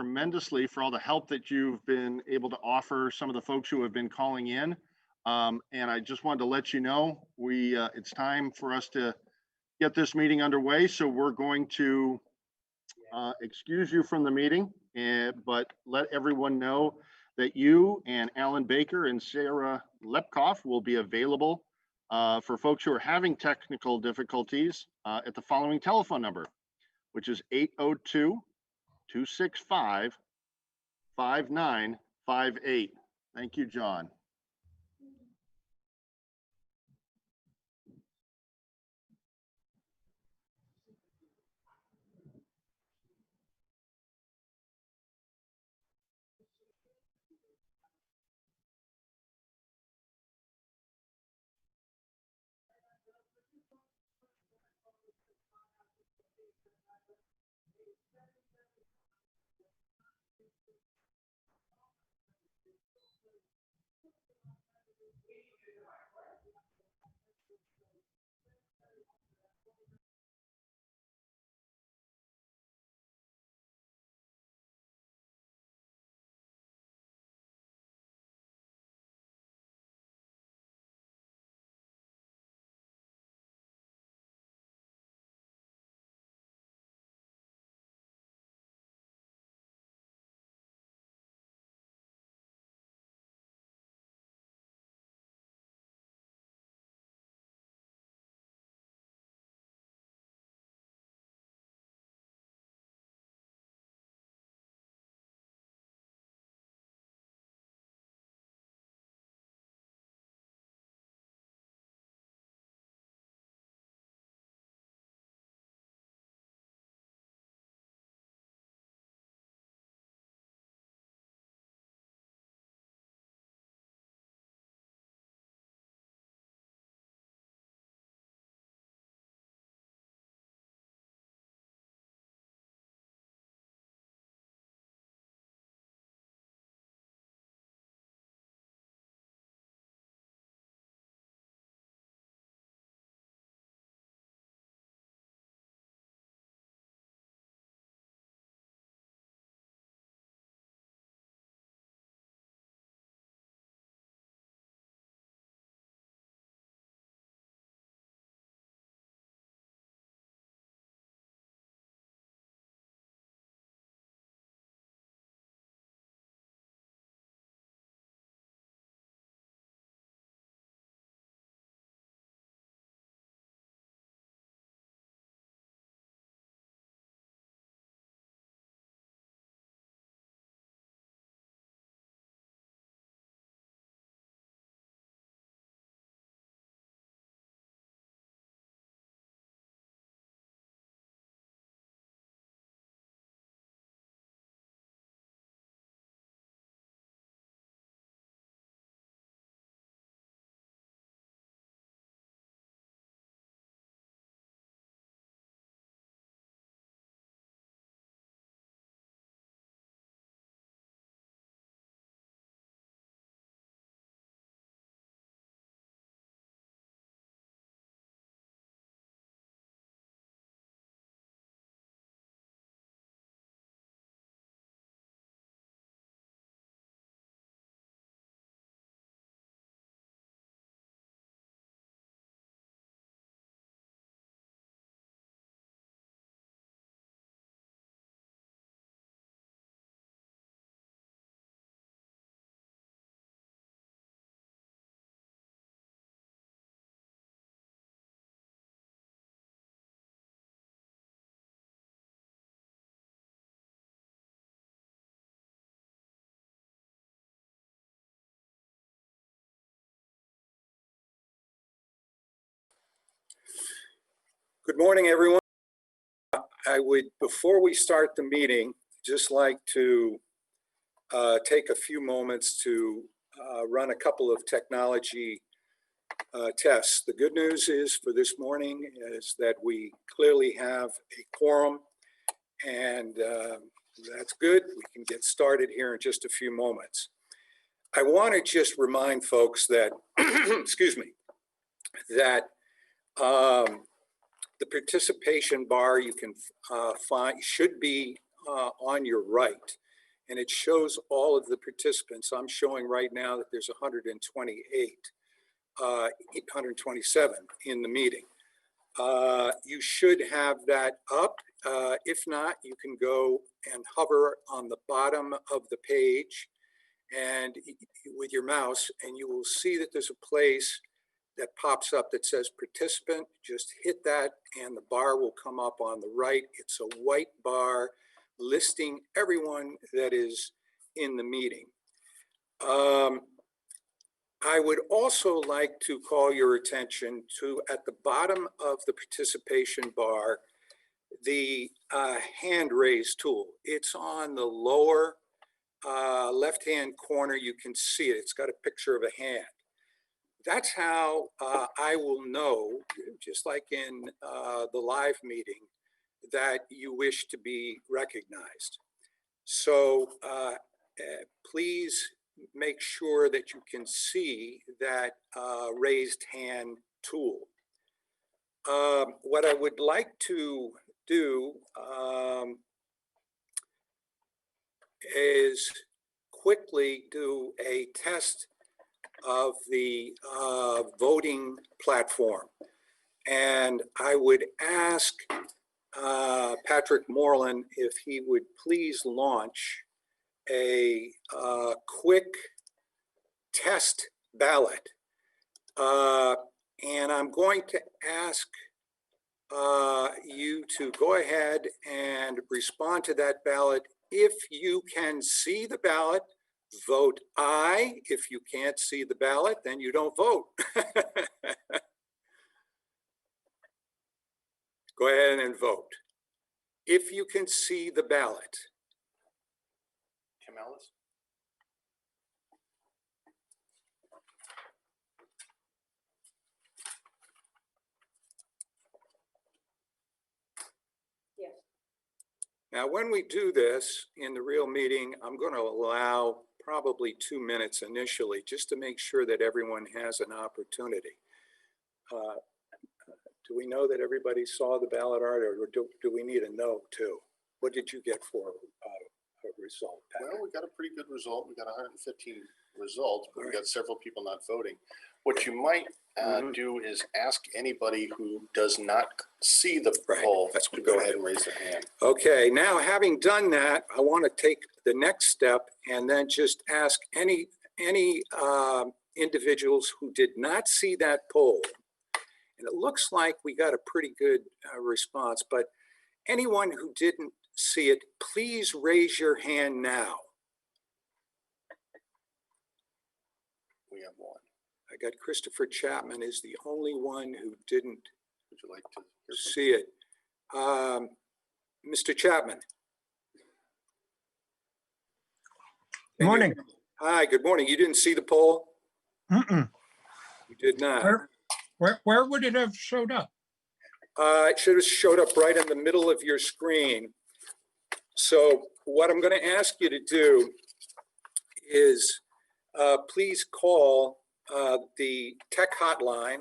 tremendously for all the help that you've been able to offer some of the folks who have been calling in. And I just wanted to let you know, it's time for us to get this meeting underway. So we're going to excuse you from the meeting, but let everyone know that you and Alan Baker and Sarah Lepkoff will be available for folks who are having technical difficulties at the following telephone number, which is 802-265-5958. Thank you, John. Good morning, everyone. I would, before we start the meeting, just like to take a few moments to run a couple of technology tests. The good news is for this morning is that we clearly have a quorum, and that's good. We can get started here in just a few moments. I want to just remind folks that, excuse me, that the participation bar you can find should be on your right. and it shows all of the participants. I'm showing right now that there's 127 in the meeting. You should have that up. If not, you can go and hover on the bottom of the page and with your mouse, and you will see that there's a place that pops up that says participant. Just hit that and the bar will come up on the right. It's a white bar listing everyone that is in the meeting. I would also like to call your attention to, at the bottom of the participation bar, the hand raise tool. It's on the lower left-hand corner. You can see it. It's got a picture of a hand. That's how I will know, just like in the live meeting, that you wish to be recognized. So please make sure that you can see that raised hand tool. What I would like to do is quickly do a test of the voting platform. And I would ask Patrick Moreland if he would please launch a quick test ballot. And I'm going to ask you to go ahead and respond to that ballot. If you can see the ballot, vote aye. If you can't see the ballot, then you don't vote. Go ahead and vote. If you can see the ballot. Tim Ellis? Yes. Now, when we do this in the real meeting, I'm going to allow probably 2 minutes initially, just to make sure that everyone has an opportunity. Do we know that everybody saw the ballot art, or do we need a no too? What did you get for a result, Patrick? Well, we got a pretty good result. We got 115 results, but we got several people not voting. What you might do is ask anybody who does not see the poll to go ahead and raise their hand. Okay, now having done that, I want to take the next step and then just ask any individuals who did not see that poll. And it looks like we got a pretty good response, but anyone who didn't see it, please raise your hand now. We have one. I got Christopher Chapman is the only one who didn't Would you like to hear see it. Mr. Chapman. Good morning. Hi, good morning. You didn't see the poll? Mm-mm. You did not. Where would it have showed up? It should have showed up right in the middle of your screen. So what I'm going to ask you to do is please call the tech hotline.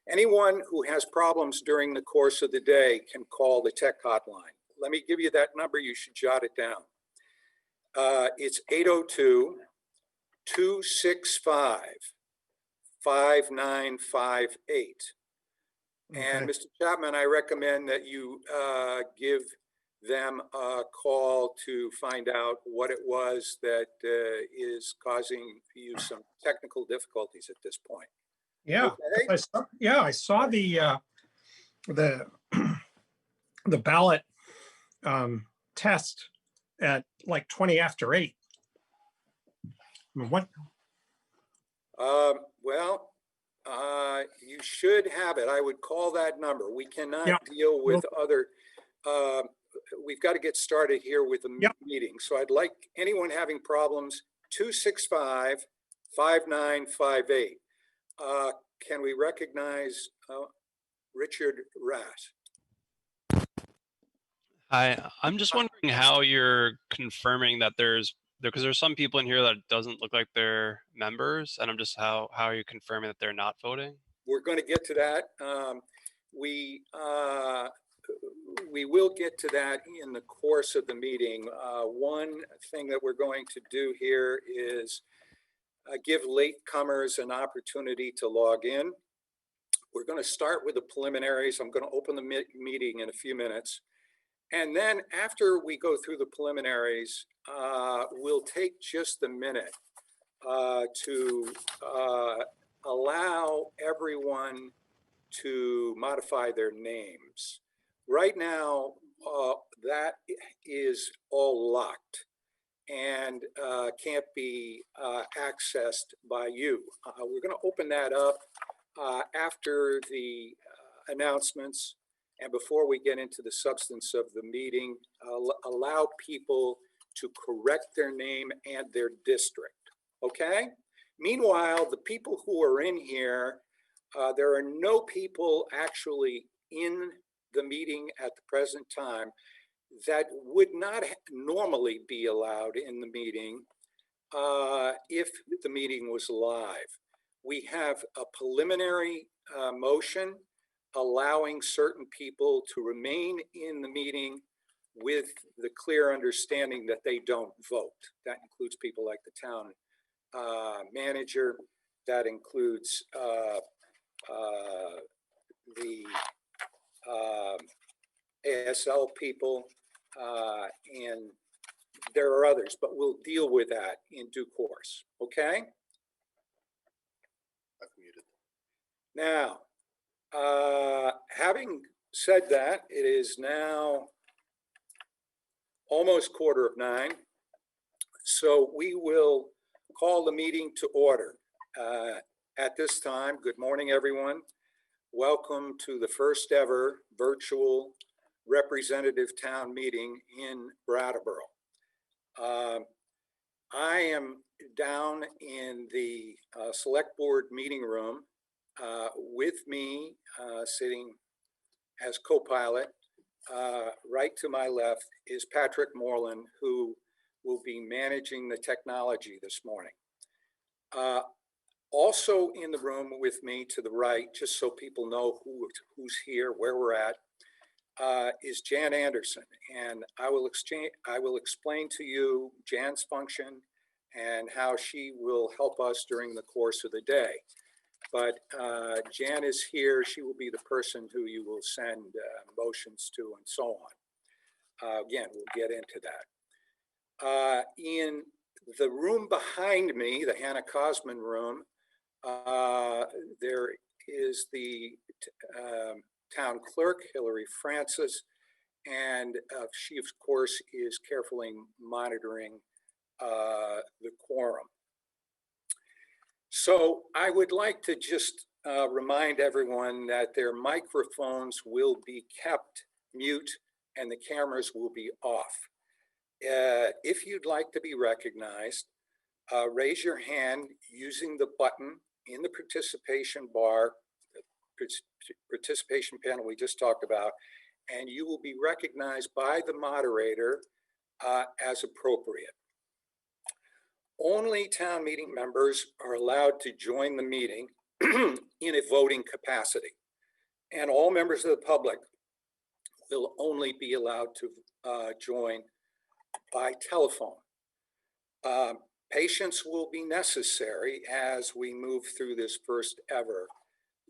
Anyone who has problems during the course of the day can call the tech hotline. Let me give you that number. You should jot it down. It's 802-265-5958. And Mr. Chapman, I recommend that you give them a call to find out what it was that is causing you some technical difficulties at this point. Yeah, Okay. I saw the the ballot test at like 20 after 8. I mean, what? Well, you should have it. I would call that number. We cannot deal with other, we've got to get started here with the meeting. So I'd like anyone having problems, 265-5958. Can we recognize Richard Rass? Hi, I'm just wondering how you're confirming that because there's some people in here that doesn't look like they're members, and I'm just how are you confirming that they're not voting? We're going to get to that. We we will get to that in the course of the meeting. One thing that we're going to do here is give latecomers an opportunity to log in. We're going to start with the preliminaries. I'm going to open the meeting in a few minutes. And then after we go through the preliminaries, we'll take just a minute to allow everyone to modify their names. Right now, that is all locked and can't be accessed by you. We're going to open that up after the announcements and before we get into the substance of the meeting. Allow people to correct their name and their district, okay? Meanwhile, the people who are in here, there are no people actually in the meeting at the present time that would not normally be allowed in the meeting if the meeting was live. We have a preliminary motion allowing certain people to remain in the meeting with the clear understanding that they don't vote. That includes people like the town manager. That includes the ASL people, and there are others, but we'll deal with that in due course, okay? I've muted. Now, having said that, it is now almost 9:15, so we will call the meeting to order. At this time, good morning, everyone. Welcome to the first ever virtual representative town meeting in Brattleboro. I am down in the select board meeting room. With me, sitting as co-pilot, right to my left is Patrick Moreland, who will be managing the technology this morning. Also in the room with me to the right, just so people know who's here, where we're at, is Jan Anderson. And I will explain to you Jan's function and how she will help us during the course of the day. But Jan is here. She will be the person who you will send motions to and so on. Again, we'll get into that. In the room behind me, the Hannah Cosman room, there is the town clerk, Hillary Francis, and she, of course, is carefully monitoring the quorum. So I would like to just remind everyone that their microphones will be kept mute and the cameras will be off. If you'd like to be recognized, raise your hand using the button in the participation bar, the participation panel we just talked about, and you will be recognized by the moderator as appropriate. Only town meeting members are allowed to join the meeting in a voting capacity, and all members of the public will only be allowed to join by telephone. Patience will be necessary as we move through this first ever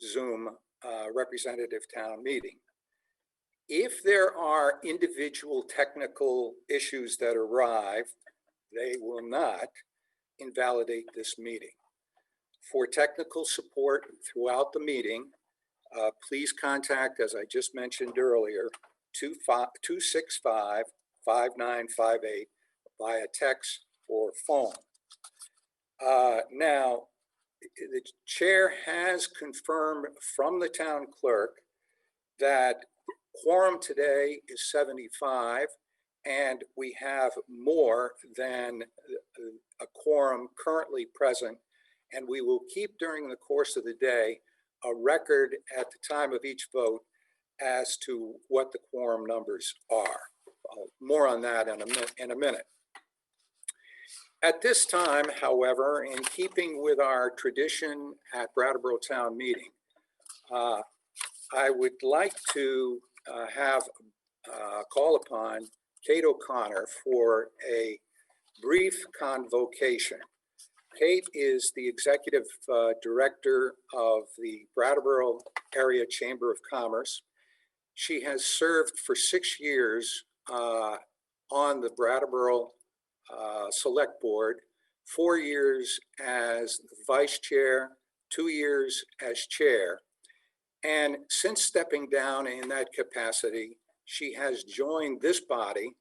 Zoom representative town meeting. If there are individual technical issues that arrive, they will not invalidate this meeting. For technical support throughout the meeting, please contact, as I just mentioned earlier, 265-5958 via text or phone. Now, the chair has confirmed from the town clerk that quorum today is 75, and we have more than a quorum currently present, and we will keep during the course of the day a record at the time of each vote as to what the quorum numbers are. More on that in a minute. At this time, however, in keeping with our tradition at Brattleboro Town Meeting, I would like to have call upon Kate O'Connor for a brief convocation. Kate is the Executive Director of the Brattleboro Area Chamber of Commerce. She has served for 6 years on the Brattleboro Select Board, 4 years as Vice Chair, 2 years as Chair. And since stepping down in that capacity, she has joined this body,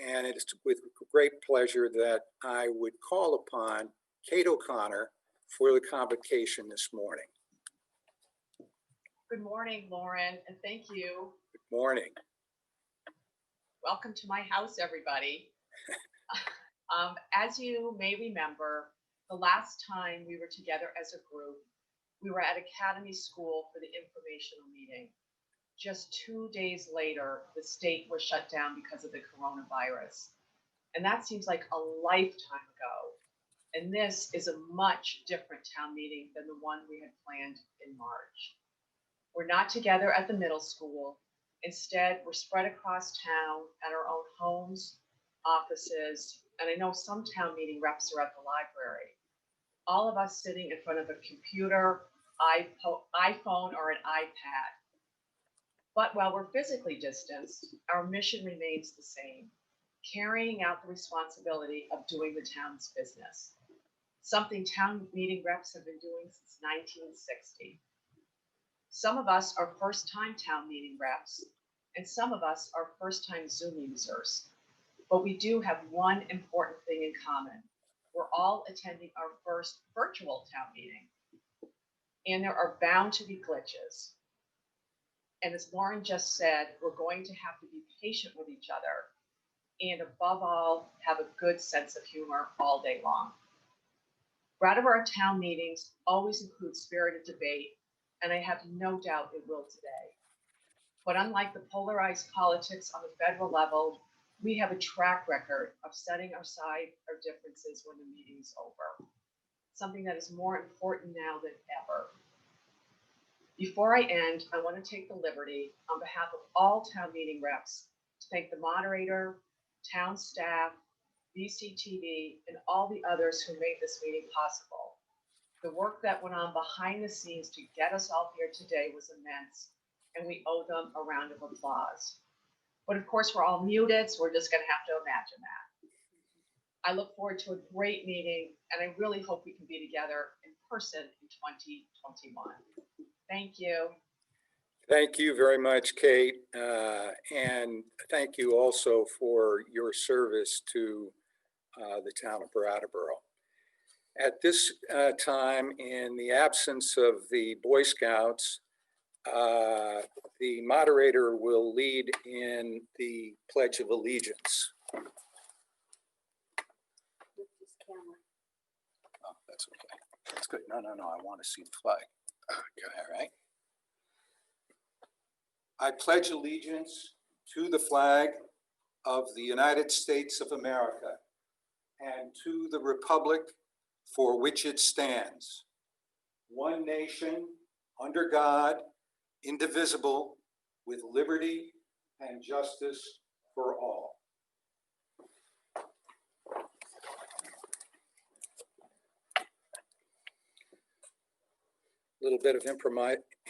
and it's with great pleasure that I would call upon Kate O'Connor for the convocation this morning. Good morning, Lauren, and thank you. Good morning. Welcome to my house, everybody. As you may remember, the last time we were together as a group, we were at Academy School for the informational meeting. Just 2 days later, the state was shut down because of the coronavirus. And that seems like a lifetime ago. And this is a much different town meeting than the one we had planned in March. We're not together at the middle school. Instead, we're spread across town at our own homes, offices, and I know some town meeting reps are at the library. All of us sitting in front of a computer, iPhone, or an iPad. But while we're physically distanced, our mission remains the same, carrying out the responsibility of doing the town's business, something town meeting reps have been doing since 1960. Some of us are first-time town meeting reps, and some of us are first-time Zoom users. But we do have one important thing in common. We're all attending our first virtual town meeting, and there are bound to be glitches. And as Lauren just said, we're going to have to be patient with each other, and above all, have a good sense of humor all day long. Brattleboro town meetings always include spirited debate, and I have no doubt it will today. But unlike the polarized politics on the federal level, we have a track record of setting aside our differences when the meeting's over, something that is more important now than ever. Before I end, I want to take the liberty, on behalf of all town meeting reps, to thank the moderator, town staff, VCTV, and all the others who made this meeting possible. The work that went on behind the scenes to get us all here today was immense, and we owe them a round of applause. But of course, we're all muted, so we're just going to have to imagine that. I look forward to a great meeting, and I really hope we can be together in person in 2021. Thank you. Thank you very much, Kate. And thank you also for your service to the town of Brattleboro. At this time, in the absence of the Boy Scouts, the moderator will lead in the Pledge of Allegiance. Oh, that's okay. That's good. No, I want to see the flag. Okay, all right. I pledge allegiance to the flag of the United States of America and to the republic for which it stands, one nation, under God, indivisible, with liberty and justice for all. A little bit of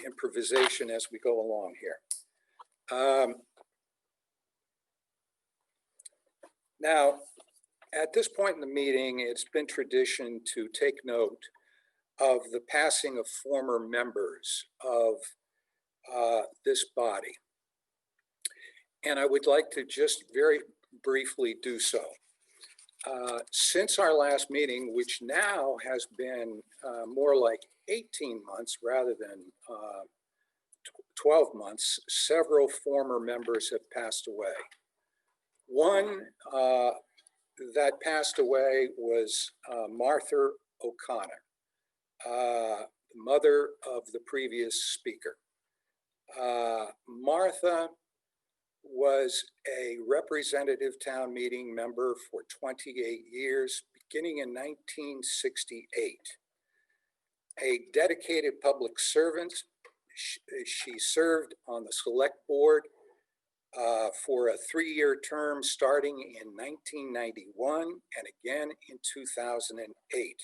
improvisation as we go along here. Now, at this point in the meeting, it's been tradition to take note of the passing of former members of this body. And I would like to just very briefly do so. Since our last meeting, which now has been more like 18 months rather than 12 months, several former members have passed away. One that passed away was Martha O'Connor, mother of the previous speaker. Martha was a representative town meeting member for 28 years, beginning in 1968. A dedicated public servant, she served on the select board for a 3-year term starting in 1991 and again in 2008.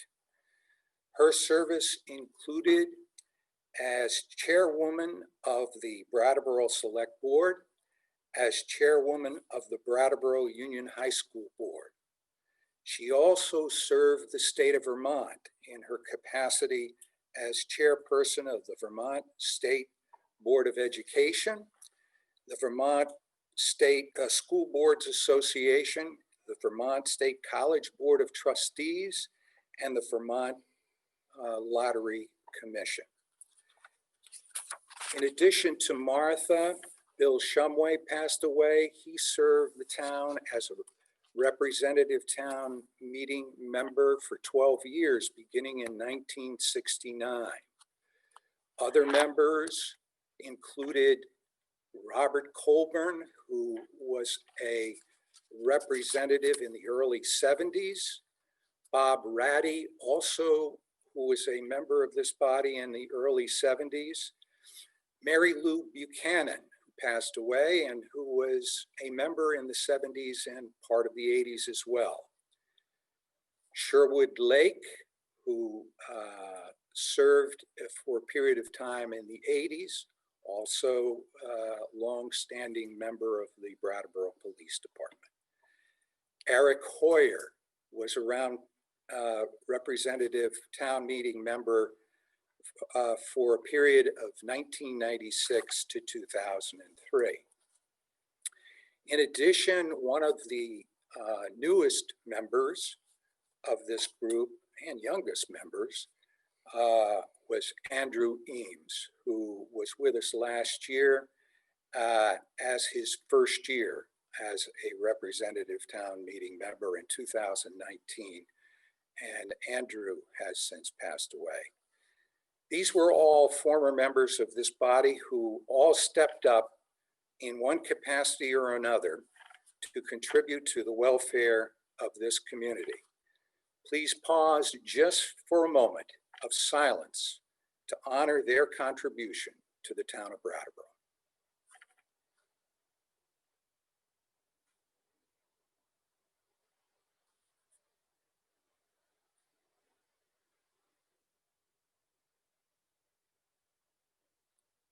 Her service included as chairwoman of the Brattleboro Select Board, as chairwoman of the Brattleboro Union High School Board. She also served the state of Vermont in her capacity as chairperson of the Vermont State Board of Education, the Vermont State School Boards Association, the Vermont State College Board of Trustees, and the Vermont Lottery Commission. In addition to Martha, Bill Shumway passed away. He served the town as a representative town meeting member for 12 years, beginning in 1969. Other members included Robert Colburn, who was a representative in the early 70s, Bob Ratty, also who was a member of this body in the early 70s, Mary Lou Buchanan, who passed away and who was a member in the 70s and part of the 80s as well. Sherwood Lake, who served for a period of time in the 80s, also a long-standing member of the Brattleboro Police Department. Eric Hoyer was around representative town meeting member for a period of 1996 to 2003. In addition, one of the newest members of this group and youngest members was Andrew Eames, who was with us last year as his first year as a representative town meeting member in 2019. And Andrew has since passed away. These were all former members of this body who all stepped up in one capacity or another to contribute to the welfare of this community. Please pause just for a moment of silence to honor their contribution to the town of Brattleboro.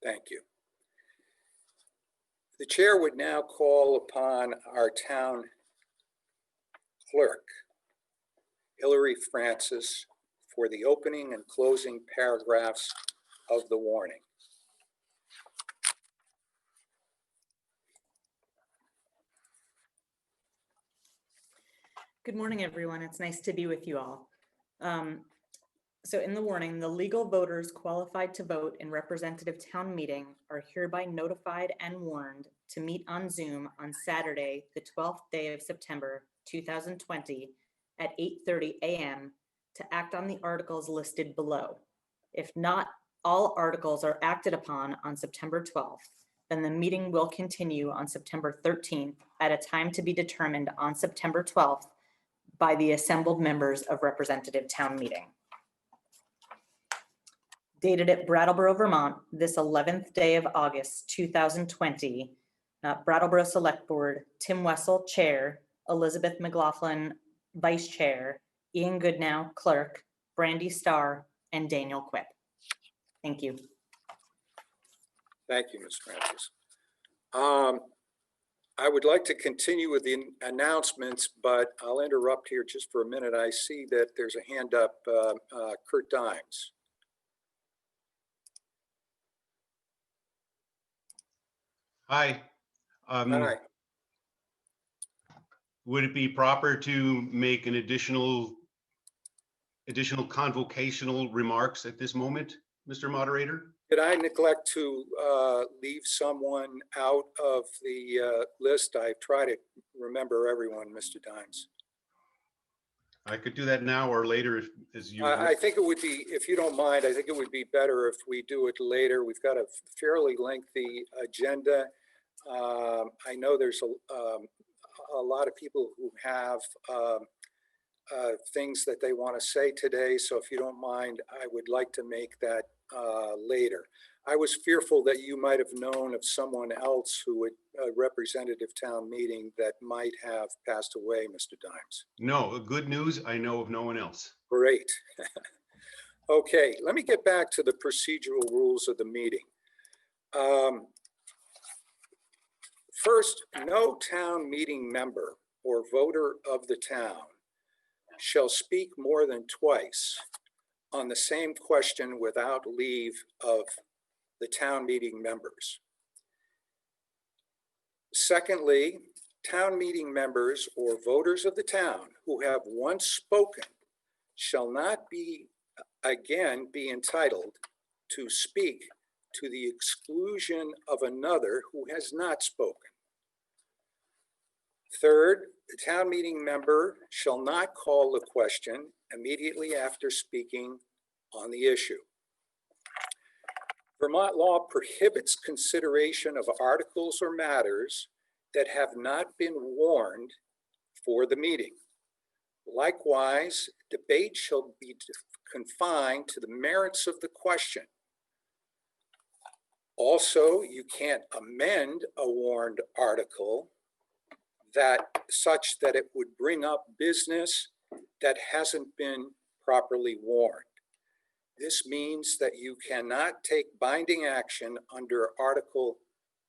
Thank you. The chair would now call upon our town clerk, Hillary Francis, for the opening and closing paragraphs of the warning. Good morning, everyone. It's nice to be with you all. So in the warning, the legal voters qualified to vote in representative town meeting are hereby notified and warned to meet on Zoom on Saturday, the 12th day of September, 2020 at 8:30 a.m. to act on the articles listed below. If not all articles are acted upon on September 12th, then the meeting will continue on September 13th at a time to be determined on September 12th by the assembled members of representative town meeting. Dated at Brattleboro, Vermont, this 11th day of August, 2020, Brattleboro Select Board, Tim Wessel, Chair, Elizabeth McLaughlin, Vice Chair, Ian Goodnow, Clerk, Brandy Starr, and Daniel Quip. Thank you. Thank you, Ms. Francis. I would like to continue with the announcements, but I'll interrupt here just for a minute. I see that there's a hand up, Kurt Dimes. Hi. Hi. Would it be proper to make an additional convocational remarks at this moment, Mr. Moderator? Did I neglect to leave someone out of the list? I try to remember everyone, Mr. Dimes. I could do that now or later as you. I think it would be, if you don't mind, I think it would be better if we do it later. We've got a fairly lengthy agenda. I know there's a lot of people who have things that they want to say today. So if you don't mind, I would like to make that later. I was fearful that you might have known of someone else who would, a representative town meeting that might have passed away, Mr. Dimes. No, good news, I know of no one else. Great. Okay, let me get back to the procedural rules of the meeting. First, no town meeting member or voter of the town shall speak more than twice on the same question without leave of the town meeting members. Secondly, town meeting members or voters of the town who have once spoken shall not be again be entitled to speak to the exclusion of another who has not spoken. Third, the town meeting member shall not call the question immediately after speaking on the issue. Vermont law prohibits consideration of articles or matters that have not been warned for the meeting. Likewise, debate shall be confined to the merits of the question. Also, you can't amend a warned article such that it would bring up business that hasn't been properly warned. This means that you cannot take binding action under Article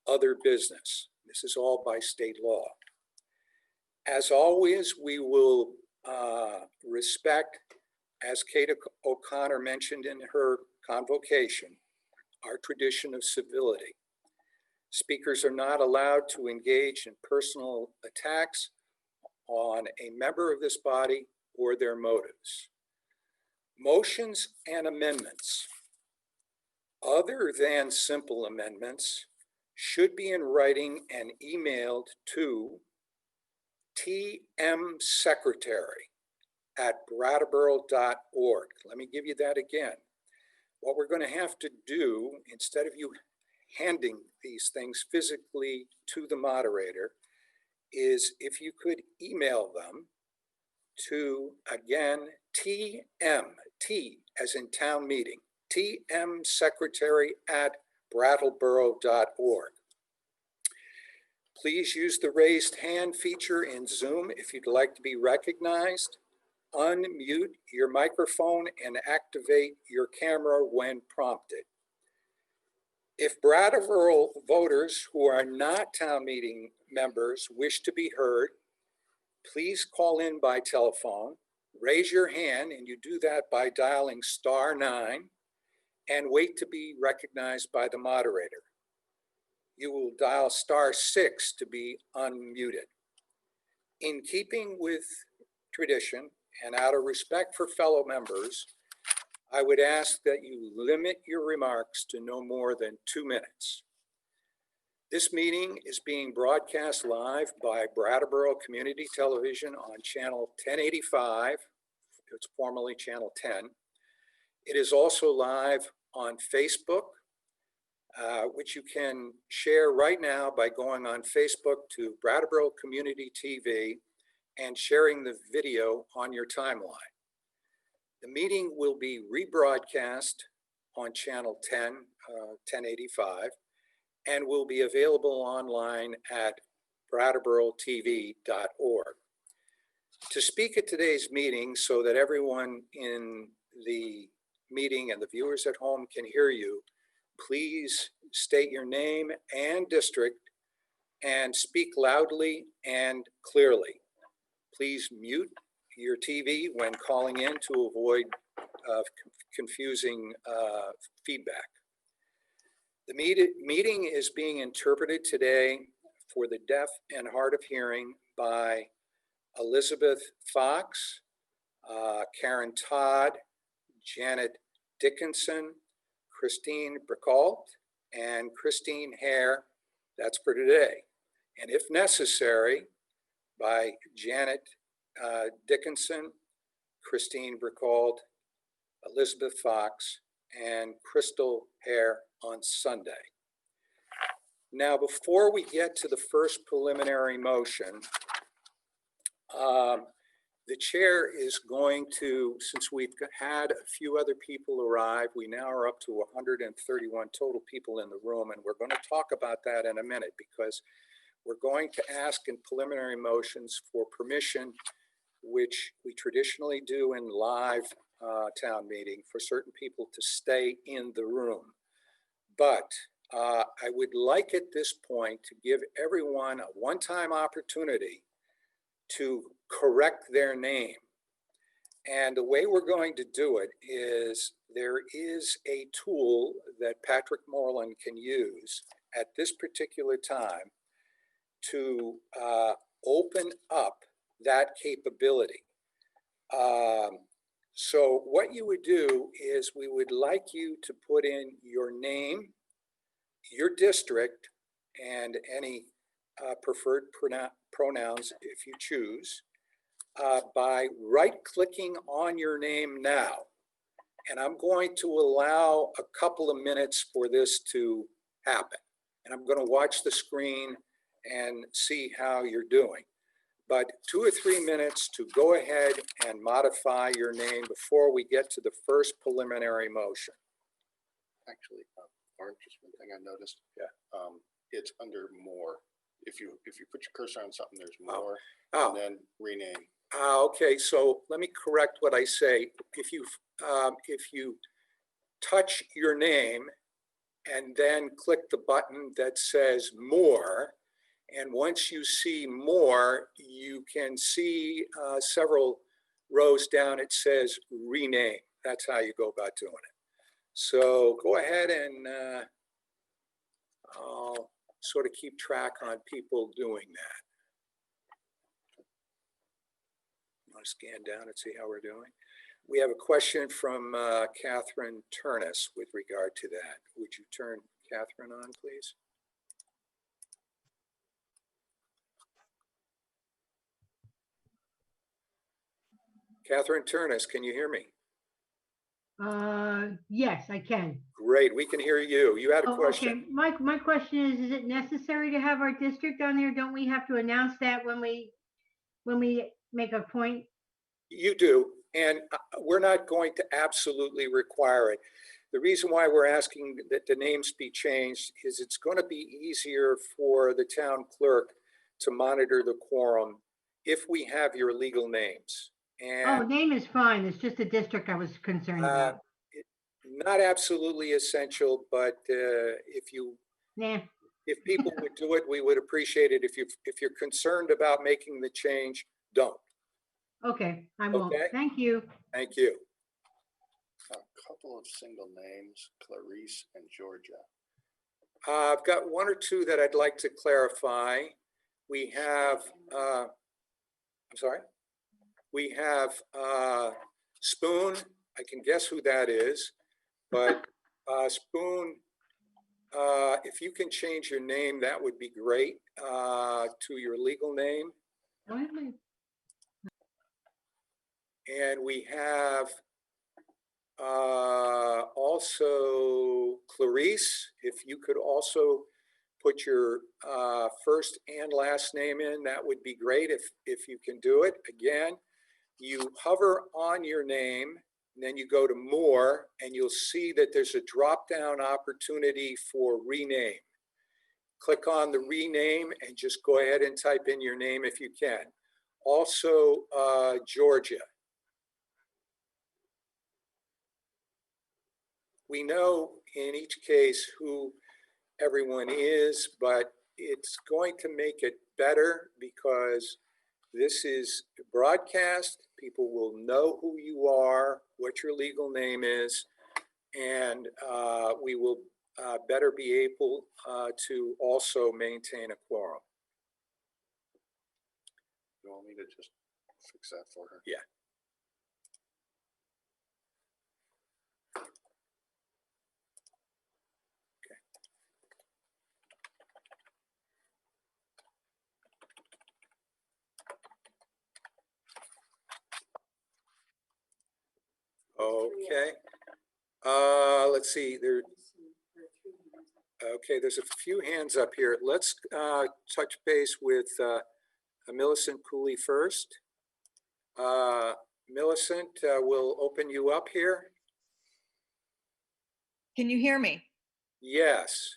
Other Business. This is all by state law. As always, we will respect, as Kate O'Connor mentioned in her convocation, our tradition of civility. Speakers are not allowed to engage in personal attacks on a member of this body or their motives. Motions and amendments, other than simple amendments, should be in writing and emailed to tmsecretary@brattleboro.org. Let me give you that again. What we're going to have to do, instead of you handing these things physically to the moderator, is if you could email them to, again, T as in town meeting, tmsecretary@brattleboro.org. Please use the raised hand feature in Zoom if you'd like to be recognized. Unmute your microphone and activate your camera when prompted. If Brattleboro voters who are not town meeting members wish to be heard, please call in by telephone, raise your hand, and you do that by dialing *9 and wait to be recognized by the moderator. You will dial *6 to be unmuted. In keeping with tradition and out of respect for fellow members, I would ask that you limit your remarks to no more than 2 minutes. This meeting is being broadcast live by Brattleboro Community Television on channel 1085. It's formerly channel 10. It is also live on Facebook, which you can share right now by going on Facebook to Brattleboro Community TV and sharing the video on your timeline. The meeting will be rebroadcast on channel 1085, and will be available online at brattleboro.tv.org. To speak at today's meeting so that everyone in the meeting and the viewers at home can hear you, please state your name and district and speak loudly and clearly. Please mute your TV when calling in to avoid confusing feedback. The meeting is being interpreted today for the deaf and hard of hearing by Elizabeth Fox, Karen Todd, Janet Dickinson, Christine Bricault, and Christine Hare. That's for today. And if necessary, by Janet Dickinson, Christine Bricault, Elizabeth Fox, and Crystal Hare on Sunday. Now, before we get to the first preliminary motion, The chair is going to, since we've had a few other people arrive, we now are up to 131 total people in the room, and we're going to talk about that in a minute, because we're going to ask in preliminary motions for permission, which we traditionally do in live town meeting, for certain people to stay in the room. But I would like at this point to give everyone a one-time opportunity to correct their name. And the way we're going to do it is there is a tool that Patrick Moreland can use at this particular time to open up that capability. So what you would do is we would like you to put in your name, your district, and any preferred pronouns if you choose, by right-clicking on your name now. And I'm going to allow a couple of minutes for this to happen. And I'm going to watch the screen and see how you're doing. But 2 or 3 minutes to go ahead and modify your name before we get to the first preliminary motion. Actually, Art, just one thing I noticed. Yeah. It's under more. If you put your cursor on something, there's more, Oh. and then rename. Okay, so let me correct what I say. If you touch your name and then click the button that says more, and once you see more, you can see several rows down, it says rename. That's how you go about doing it. So go ahead and I'll sort of keep track on people doing that. I want to scan down and see how we're doing. We have a question from Catherine Turnus with regard to that. Would you turn Catherine on, please? Catherine Turnus, can you hear me? Yes, I can. Great, we can hear you. You had a Oh, question. okay. My question is it necessary to have our district on there? Don't we have to announce that when we make a point? You do, and we're not going to absolutely require it. The reason why we're asking that the names be changed is it's going to be easier for the town clerk to monitor the quorum if we have your legal names. Oh, And name is fine. It's just the district I was concerned about. not absolutely essential, but Nah. if people would do it, we would appreciate it. If you're concerned about making the change, don't. Okay, I won't. Okay. Thank you. Thank you. A couple of single names, Clarice and Georgia. I've got one or two that I'd like to clarify. We have, I'm sorry. We have Spoon. I can guess who that is, but Spoon, if you can change your name, that would be great to your legal name. And we have also Clarice, if you could also put your first and last name in, that would be great if you can do it. Again, you hover on your name, and then you go to more, and you'll see that there's a drop-down opportunity for rename. Click on the rename and just go ahead and type in your name if you can. Also, Georgia. We know in each case who everyone is, but it's going to make it better because this is broadcast. People will know who you are, what your legal name is, and we will better be able to also maintain a quorum. You want me to just fix that for her? Yeah. Okay. Let's see. Okay, there's a few hands up here. Let's touch base with Millicent Cooley first. Millicent, we'll open you up here. Can you hear me? Yes.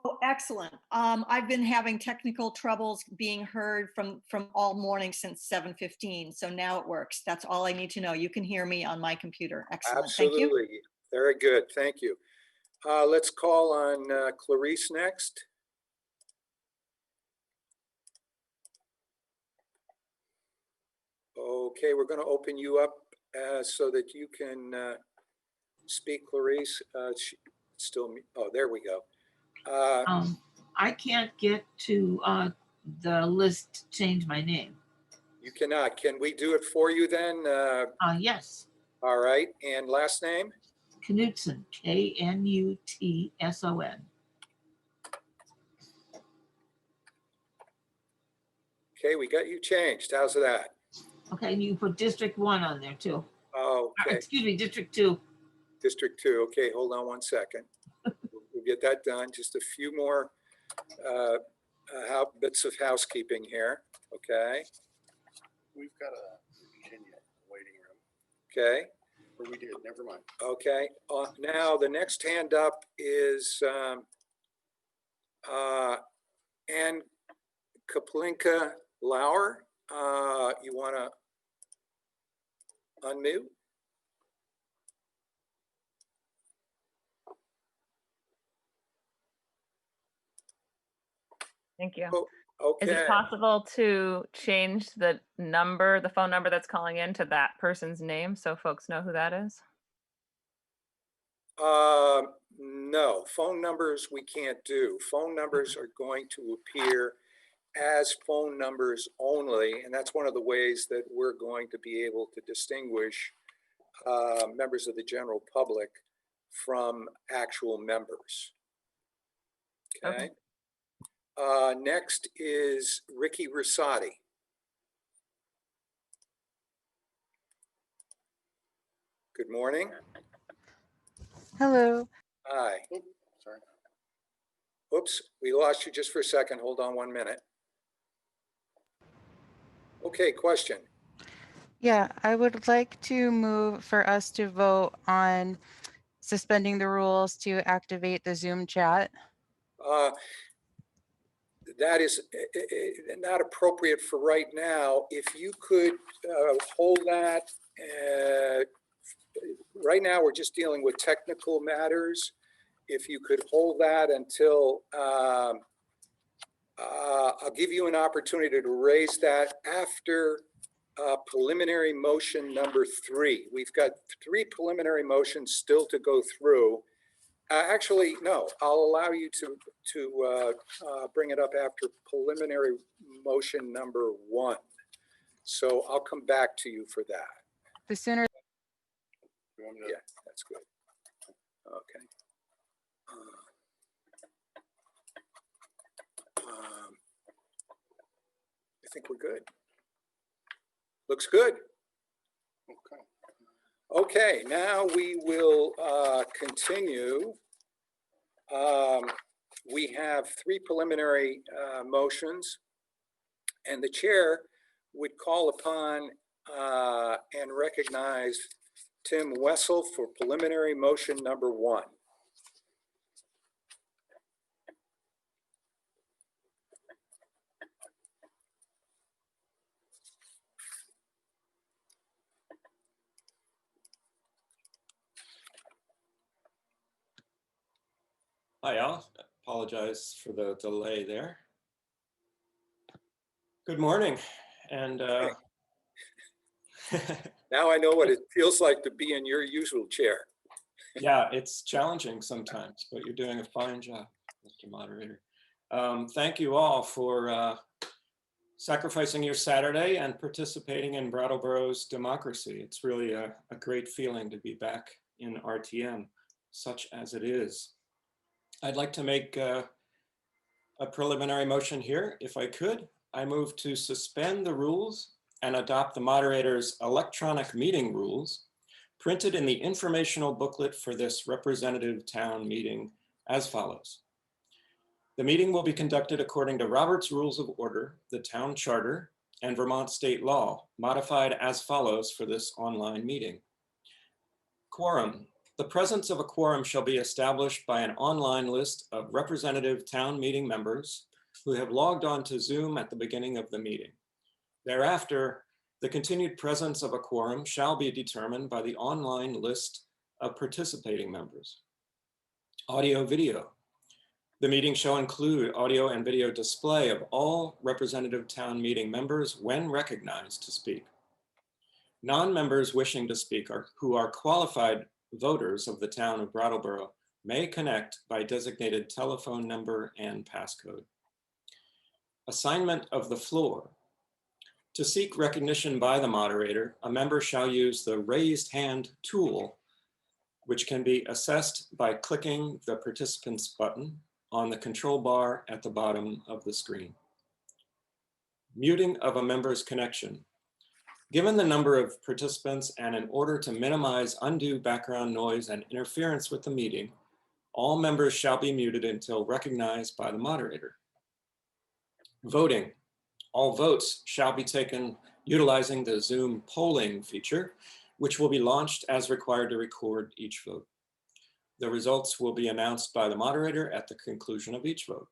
Oh, excellent. I've been having technical troubles being heard from all morning since 7:15. So now it works. That's all I need to know. You can hear me on my computer. Excellent. Thank you. Absolutely. Very good. Thank you. Let's call on Clarice next. Okay, we're going to open you up so that you can speak, Clarice. Still, oh, there we go. I can't get to the list to change my name. You cannot. Can we do it for you then? Yes, All right. And last name? Knutson, Knutson. Okay, we got you changed. How's that? Okay, and you put District 1 on there too. Okay. Excuse me, District 2. District 2. Okay, hold on one second. We'll get that done. Just a few more bits of housekeeping here. Okay. We've got a Virginia waiting room. Okay. Or we did, never mind. Okay. Now the next hand up is Ann Kaplinka Lauer. You want to unmute? Thank you. Oh, Is okay. it possible to change the number, the phone number that's calling in to that person's name so folks know who that is? No, phone numbers we can't do. Phone numbers are going to appear as phone numbers only, and that's one of the ways that we're going to be able to distinguish members of the general public from actual members. Okay. Next is Ricky Rosati. Good morning. Hello. Hi. Oops, sorry. Oops, we lost you just for a second. Hold on 1 minute. Okay, question. Yeah, I would like to move for us to vote on suspending the rules to activate the Zoom chat. That is not appropriate for right now. If you could hold that, right now we're just dealing with technical matters. If you could hold that until I'll give you an opportunity to raise that after preliminary motion number 3. We've got 3 preliminary motions still to go through. Actually, no, I'll allow you to bring it up after preliminary motion number 1. So I'll come back to you for that. The sooner. Yeah, that's good. Okay. I think we're good. Looks good. Okay. Okay, now we will continue. We have 3 preliminary motions, and the chair would call upon and recognize Tim Wessel for preliminary motion number 1. Hi, Al. Apologize for the delay there. Good morning. And now I know what it feels like to be in your usual chair. Yeah, it's challenging sometimes, but you're doing a fine job, Mr. Moderator. Thank you all for sacrificing your Saturday and participating in Brattleboro's democracy. It's really a great feeling to be back in RTM, such as it is. I'd like to make a preliminary motion here, if I could. I move to suspend the rules and adopt the moderator's electronic meeting rules printed in the informational booklet for this representative town meeting as follows. The meeting will be conducted according to Robert's Rules of Order, the town charter, and Vermont state law, modified as follows for this online meeting. Quorum. The presence of a quorum shall be established by an online list of representative town meeting members who have logged on to Zoom at the beginning of the meeting. Thereafter, the continued presence of a quorum shall be determined by the online list of participating members. Audio video. The meeting shall include audio and video display of all representative town meeting members when recognized to speak. Non-members wishing to speak who are qualified voters of the town of Brattleboro may connect by designated telephone number and passcode. Assignment of the floor. To seek recognition by the moderator, a member shall use the raised hand tool, which can be accessed by clicking the participants button on the control bar at the bottom of the screen. Muting of a member's connection. Given the number of participants and in order to minimize undue background noise and interference with the meeting, all members shall be muted until recognized by the moderator. Voting. All votes shall be taken utilizing the Zoom polling feature, which will be launched as required to record each vote. The results will be announced by the moderator at the conclusion of each vote.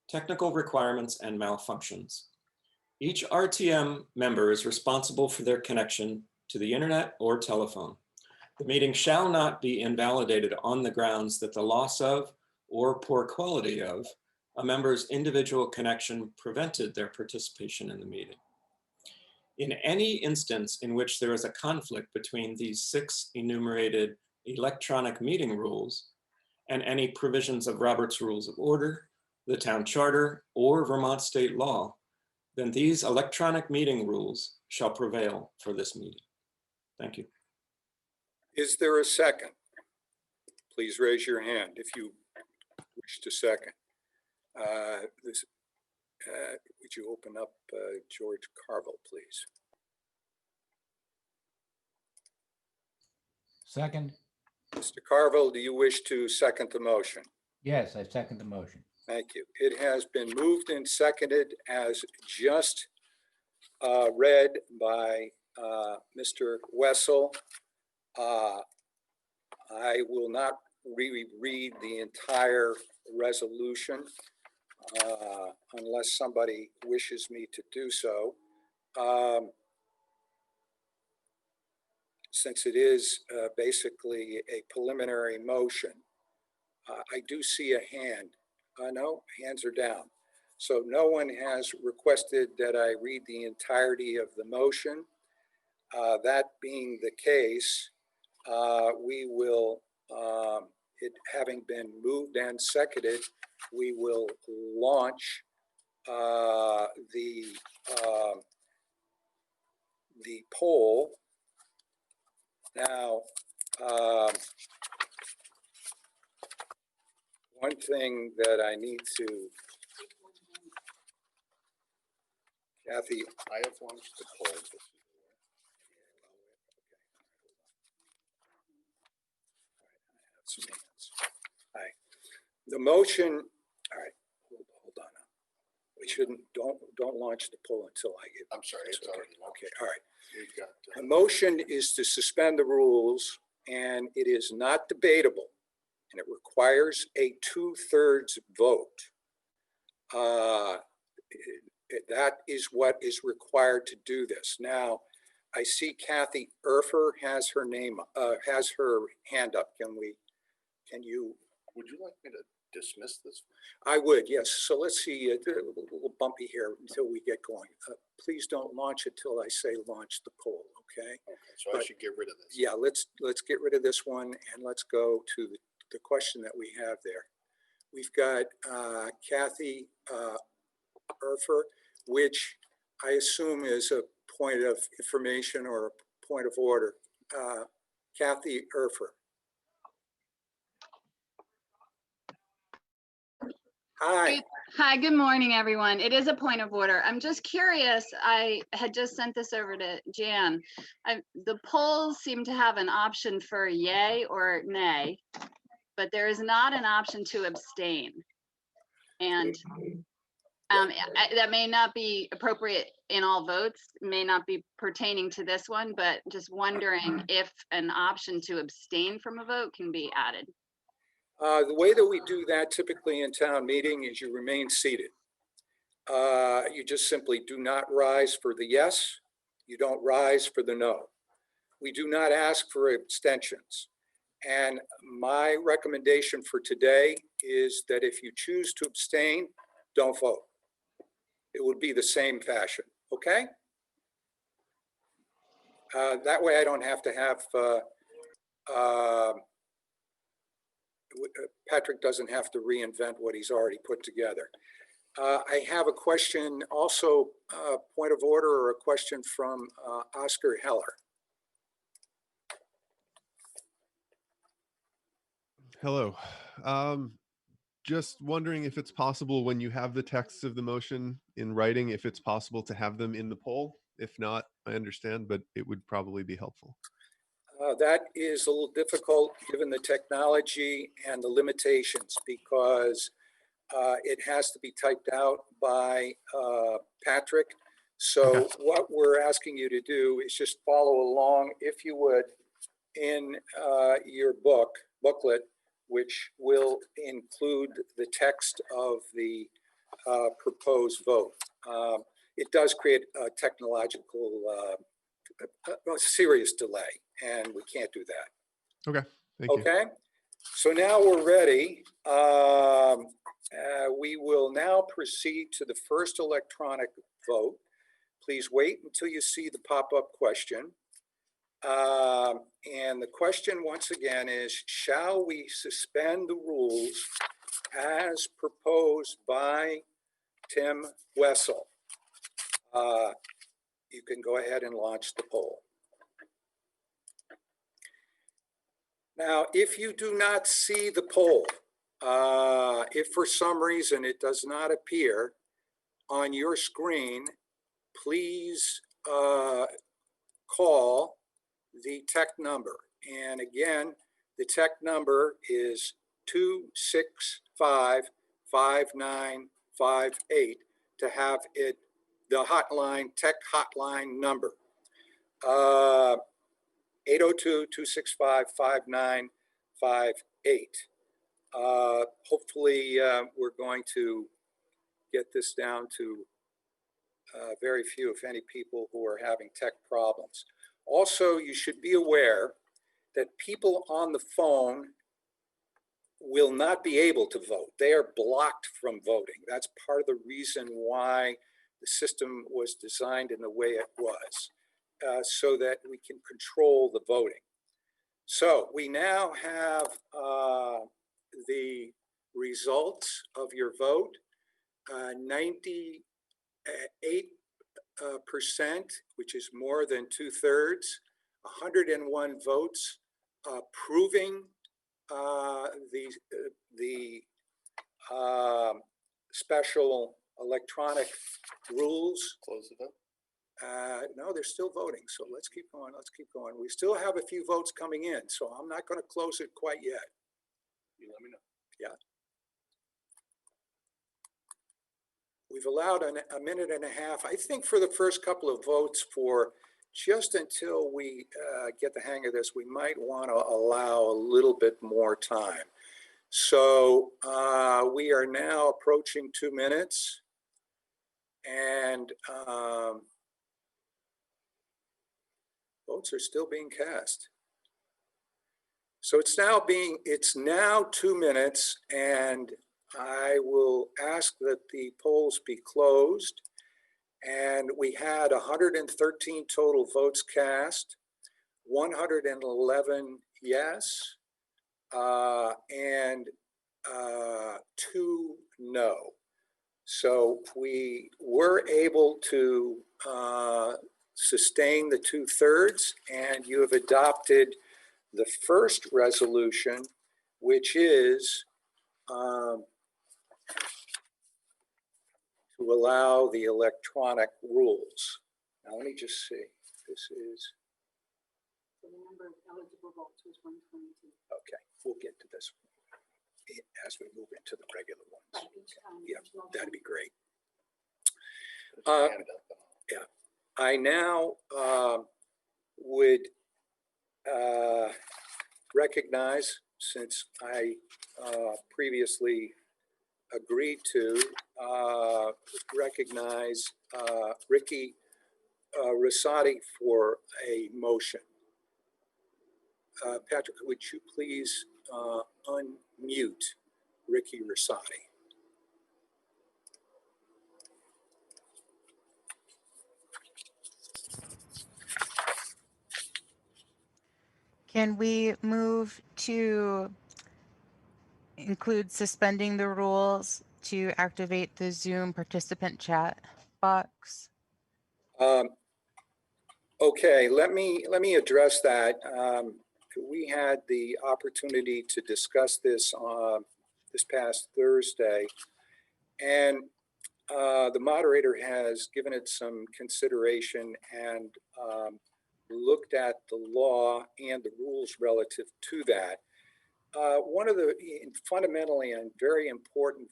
Technical requirements and malfunctions. Each RTM member is responsible for their connection to the internet or telephone. The meeting shall not be invalidated on the grounds that the loss of or poor quality of a member's individual connection prevented their participation in the meeting. In any instance in which there is a conflict between these 6 enumerated electronic meeting rules and any provisions of Robert's Rules of Order, the town charter, or Vermont state law, then these electronic meeting rules shall prevail for this meeting. Thank you. Is there a second? Please raise your hand if you wish to second. Would you open up George Carville, please? Second. Mr. Carville, do you wish to second the motion? Yes, I second the motion. Thank you. It has been moved and seconded as just read by Mr. Wessel. I will not reread the entire resolution unless somebody wishes me to do so. Since it is basically a preliminary motion, I do see a hand. No, hands are down. So no one has requested that I read the entirety of the motion. That being the case, we will, it having been moved and seconded, we will launch the poll. Now, one thing that I need to, Kathy, I have launched the poll. All right. The motion, all right, hold on. We shouldn't, don't launch the poll until I get. I'm sorry, it's already launched. Okay, all right. The motion is to suspend the rules, and it is not debatable, and it requires a 2/3 vote. That is what is required to do this. Now, I see Kathy Erfer has her name, has her hand up. Can you? Would you like me to dismiss this? I would, yes. So let's see, a little bumpy here until we get going. Please don't launch it till I say launch the poll, okay? Okay, so I should get rid of this. Yeah, let's get rid of this one and let's go to the question that we have there. We've got Kathy Erfer, which I assume is a point of information or a point of order. Kathy Erfer. Hi. Hi, good morning, everyone. It is a point of order. I'm just curious. I had just sent this over to Jan. The polls seem to have an option for yay or nay, but there is not an option to abstain. And That may not be appropriate in all votes, may not be pertaining to this one, but just wondering if an option to abstain from a vote can be added. The way that we do that typically in town meeting is you remain seated. You just simply do not rise for the yes. You don't rise for the no. We do not ask for abstentions. And my recommendation for today is that if you choose to abstain, don't vote. It would be the same fashion, okay? That way I don't have to have, Patrick doesn't have to reinvent what he's already put together. I have a question also, point of order or a question from Oscar Heller. Hello. Just wondering if it's possible when you have the texts of the motion in writing, if it's possible to have them in the poll. If not, I understand, but it would probably be helpful. That is a little difficult given the technology and the limitations because it has to be typed out by Patrick. So what we're asking you to do is just follow along, if you would, in your booklet, which will include the text of the proposed vote. It does create a technological, a serious delay, and we can't do that. Okay, thank you. Okay, so now we're ready. We will now proceed to the first electronic vote. Please wait until you see the pop-up question. And the question once again is, shall we suspend the rules as proposed by Tim Wessel? You can go ahead and launch the poll. Now, if you do not see the poll, if for some reason it does not appear on your screen, please call the tech number. And again, the tech number is 265-5958 to have it, the hotline, tech hotline number. 802-265-5958. Hopefully we're going to get this down to very few, if any, people who are having tech problems. Also, you should be aware that people on the phone will not be able to vote. They are blocked from voting. That's part of the reason why the system was designed in the way it was, so that we can control the voting. So we now have the results of your vote. 98%, which is more than 2/3, 101 votes approving the special electronic rules. Close the vote. No, they're still voting, so let's keep going, let's keep going. We still have a few votes coming in, so I'm not going to close it quite yet. You let me know. Yeah. We've allowed a minute and a half, I think, for the first couple of votes, for just until we get the hang of this. We might want to allow a little bit more time. So we are now approaching 2 minutes, and votes are still being cast. So it's now 2 minutes, and I will ask that the polls be closed. And we had 113 total votes cast, 111 yes, and 2 no. So we were able to sustain the 2/3, and you have adopted the first resolution, which is to allow the electronic rules. Now let me just see. This is. The number of eligible votes was 122. Okay, we'll get to this as we move into the regular ones. Yeah, that'd be great. Yeah, I now would recognize, since I previously agreed to recognize Ricky Rosati for a motion. Patrick, would you please unmute Ricky Rosati? Can we move to include suspending the rules to activate the Zoom participant chat box? Okay, let me address that. We had the opportunity to discuss this this past Thursday, and the moderator has given it some consideration and looked at the law and the rules relative to that. One of the fundamentally and very important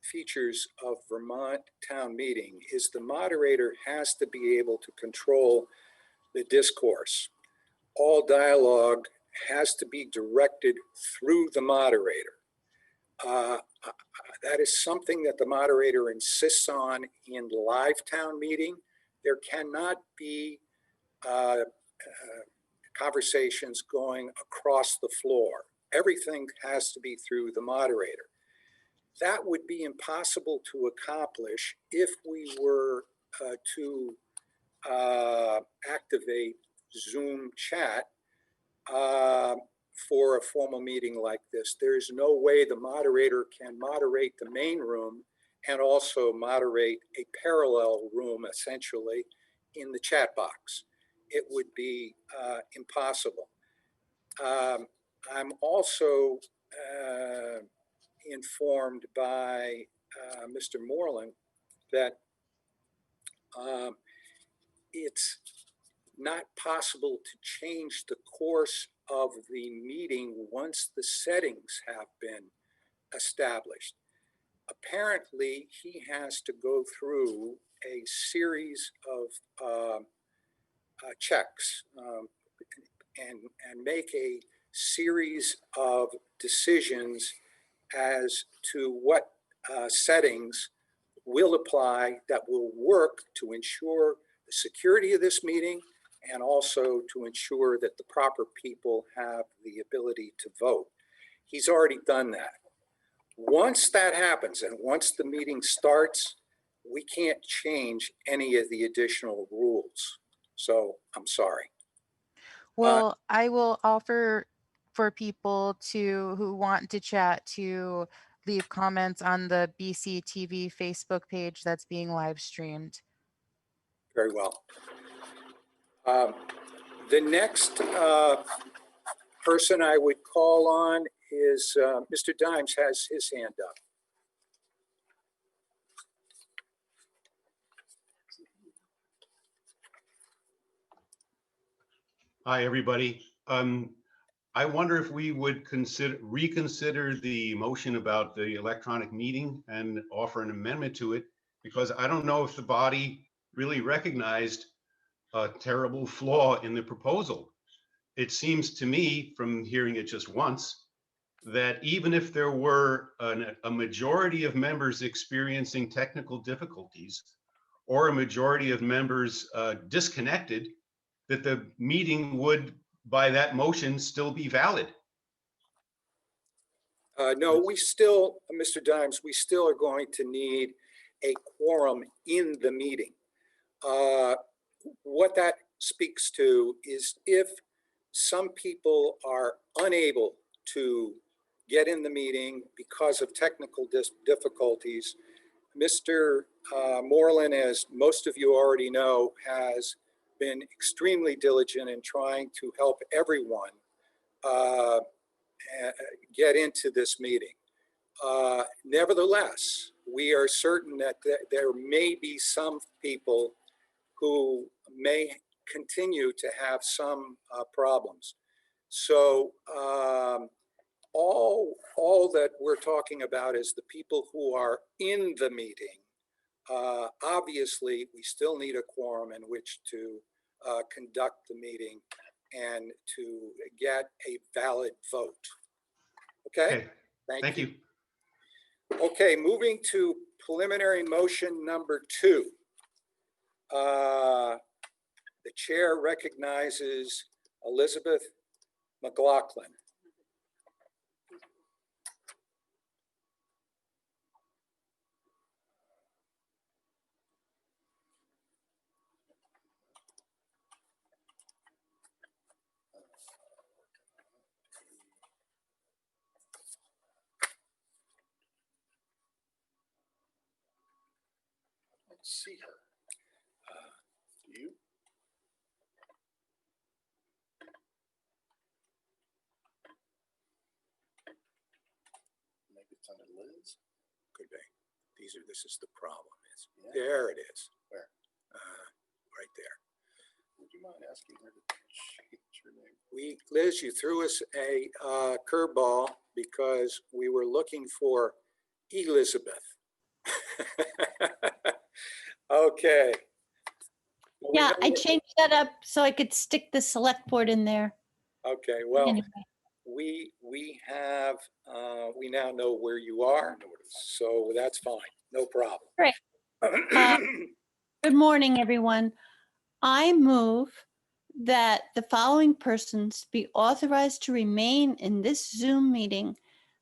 features of Vermont town meeting is the moderator has to be able to control the discourse. All dialogue has to be directed through the moderator. That is something that the moderator insists on in live town meeting. There cannot be conversations going across the floor. Everything has to be through the moderator. That would be impossible to accomplish if we were to activate Zoom chat for a formal meeting like this. There's no way the moderator can moderate the main room and also moderate a parallel room, essentially, in the chat box. It would be impossible. I'm also informed by Mr. Moreland that it's not possible to change the course of the meeting once the settings have been established. Apparently, he has to go through a series of checks and make a series of decisions as to what settings will apply that will work to ensure the security of this meeting and also to ensure that the proper people have the ability to vote. He's already done that. Once that happens and once the meeting starts, we can't change any of the additional rules. So I'm sorry. Well, I will offer for people who want to chat to leave comments on the BCTV Facebook page that's being live streamed. Very well. The next person I would call on is Mr. Dimes has his hand up. Hi, everybody. I wonder if we would reconsider the motion about the electronic meeting and offer an amendment to it, because I don't know if the body really recognized a terrible flaw in the proposal. It seems to me, from hearing it just once, that even if there were a majority of members experiencing technical difficulties or a majority of members disconnected, that the meeting would, by that motion, still be valid. No, we still, Mr. Dimes, we still are going to need a quorum in the meeting. What that speaks to is if some people are unable to get in the meeting because of technical difficulties, Mr. Moreland, as most of you already know, has been extremely diligent in trying to help everyone get into this meeting. Nevertheless, we are certain that there may be some people who may continue to have some problems. So all that we're talking about is the people who are in the meeting obviously, we still need a quorum in which to conduct the meeting and to get a valid vote. Okay? Okay, Thank thank you. you. Okay, moving to preliminary motion number 2. The chair recognizes Elizabeth McLaughlin. Let's see her. Do you? Maybe it's under Liz. Could be. This is the problem. Yeah. There it is. Where? Right there. Would you mind asking her to change her name? Liz, you threw us a curveball because we were looking for Elizabeth. Okay. Well, Yeah, I know- changed that up so I could stick the select board in there. Okay, well, Anyway. we have, we now know where you are, so that's fine, no problem. Great. Good morning, everyone. I move that the following persons be authorized to remain in this Zoom meeting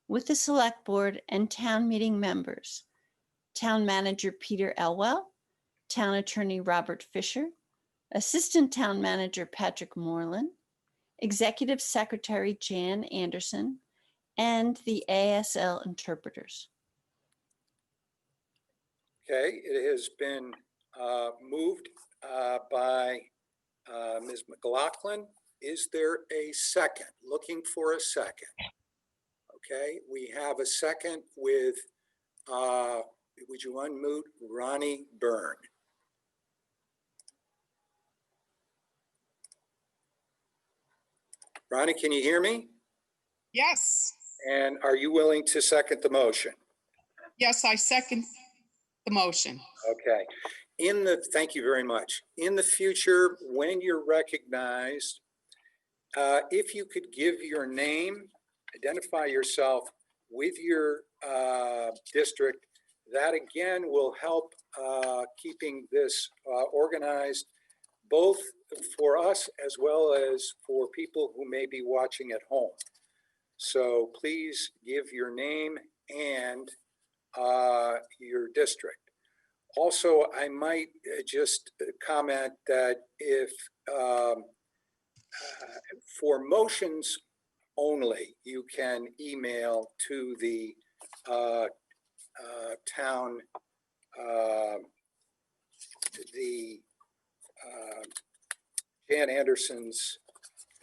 with the select board and town meeting members. Town manager Peter Elwell, town attorney Robert Fisher, assistant town manager Patrick Moreland, executive secretary Jan Anderson, and the ASL interpreters. Okay, it has been moved by Ms. McLaughlin. Is there a second? Looking for a second. Okay, we have a second with, would you unmute Ronnie Byrne? Ronnie, can you hear me? Yes, And are you willing to second the motion? yes, I second the motion. Okay. Thank you very much. In the future, when you're recognized, if you could give your name, identify yourself with your district, that again will help keeping this organized, both for us as well as for people who may be watching at home. So please give your name and your district. Also, I might just comment that if for motions only, you can email to the town, Jan Anderson's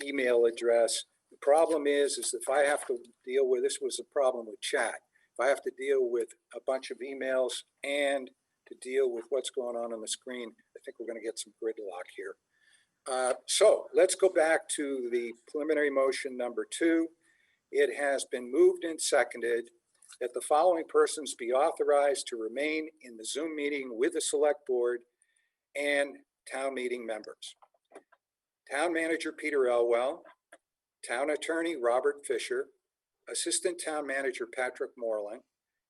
email address. The problem is if I have to deal with, this was a problem with chat, if I have to deal with a bunch of emails and to deal with what's going on the screen, I think we're going to get some gridlock here. So let's go back to the preliminary motion number 2. It has been moved and seconded that the following persons be authorized to remain in the Zoom meeting with the select board and town meeting members. Town manager Peter Elwell, town attorney Robert Fisher, assistant town manager Patrick Moreland,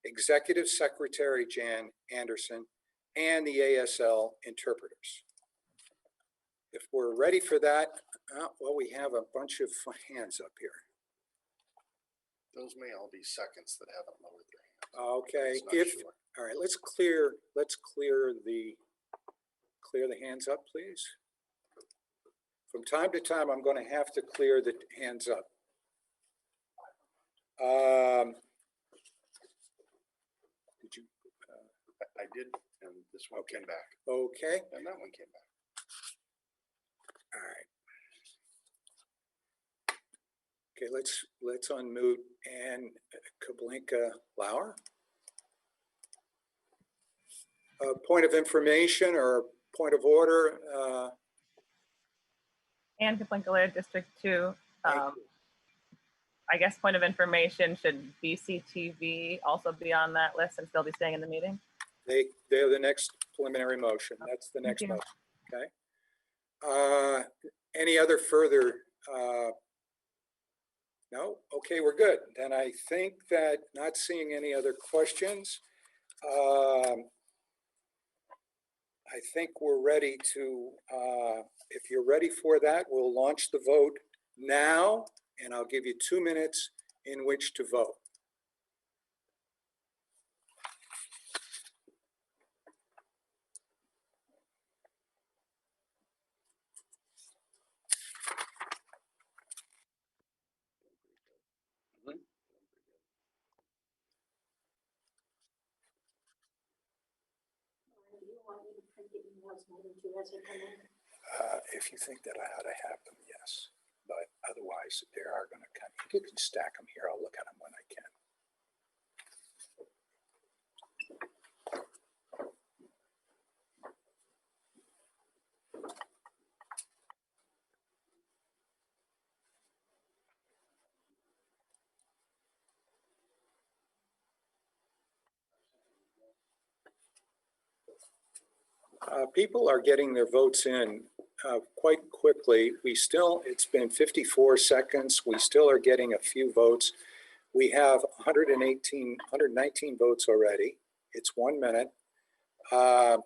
executive secretary Jan Anderson, and the ASL interpreters. If we're ready for that, well, we have a bunch of hands up here. Those may all be seconds that haven't lowered their hands. Okay, Sure. all right, let's clear the hands up, please. From time to time, I'm going to have to clear the hands up. Did you? I did, and this one came back. Okay. And that one came back. All right. Okay, let's unmute Ann Kablinka Lauer. Point of information or point of order. And Kaplinka District 2. I guess point of information, should BCTV also be on that list and still be staying in the meeting? They're the next preliminary motion. That's the next you. motion, okay? Any other further, no? Okay, we're good. Then I think that, not seeing any other questions, I think we're ready to, if you're ready for that, we'll launch the vote now, and I'll give you 2 minutes in which to vote. If you think that I ought to have them, yes. But otherwise, there are going to come. You can stack them here. I'll look at them when I can. People are getting their votes in quite quickly. It's been 54 seconds. We still are getting a few votes. We have 119 votes already. It's 1 minute. I'm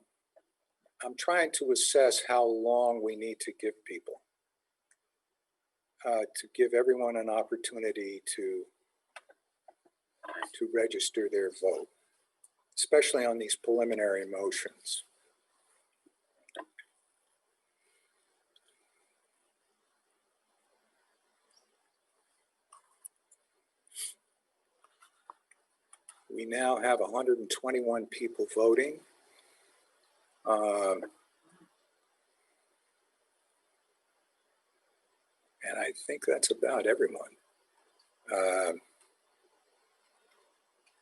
trying to assess how long we need to give people, to give everyone an opportunity to register their vote, especially on these preliminary motions. We now have 121 people voting. And I think that's about everyone.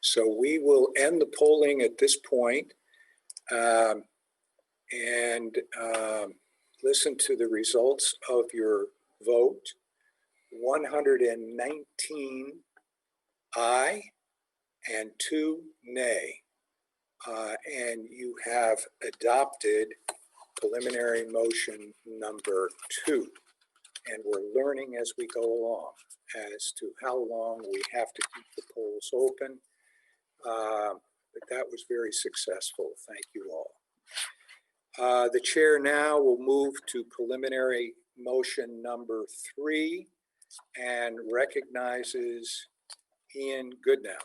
So we will end the polling at this point, and listen to the results of your vote. 119 aye and 2 nay. And you have adopted preliminary motion number 2. And we're learning as we go along as to how long we have to keep the polls open. But that was very successful. Thank you all. The chair now will move to preliminary motion number 3 and recognizes Ian Goodnow.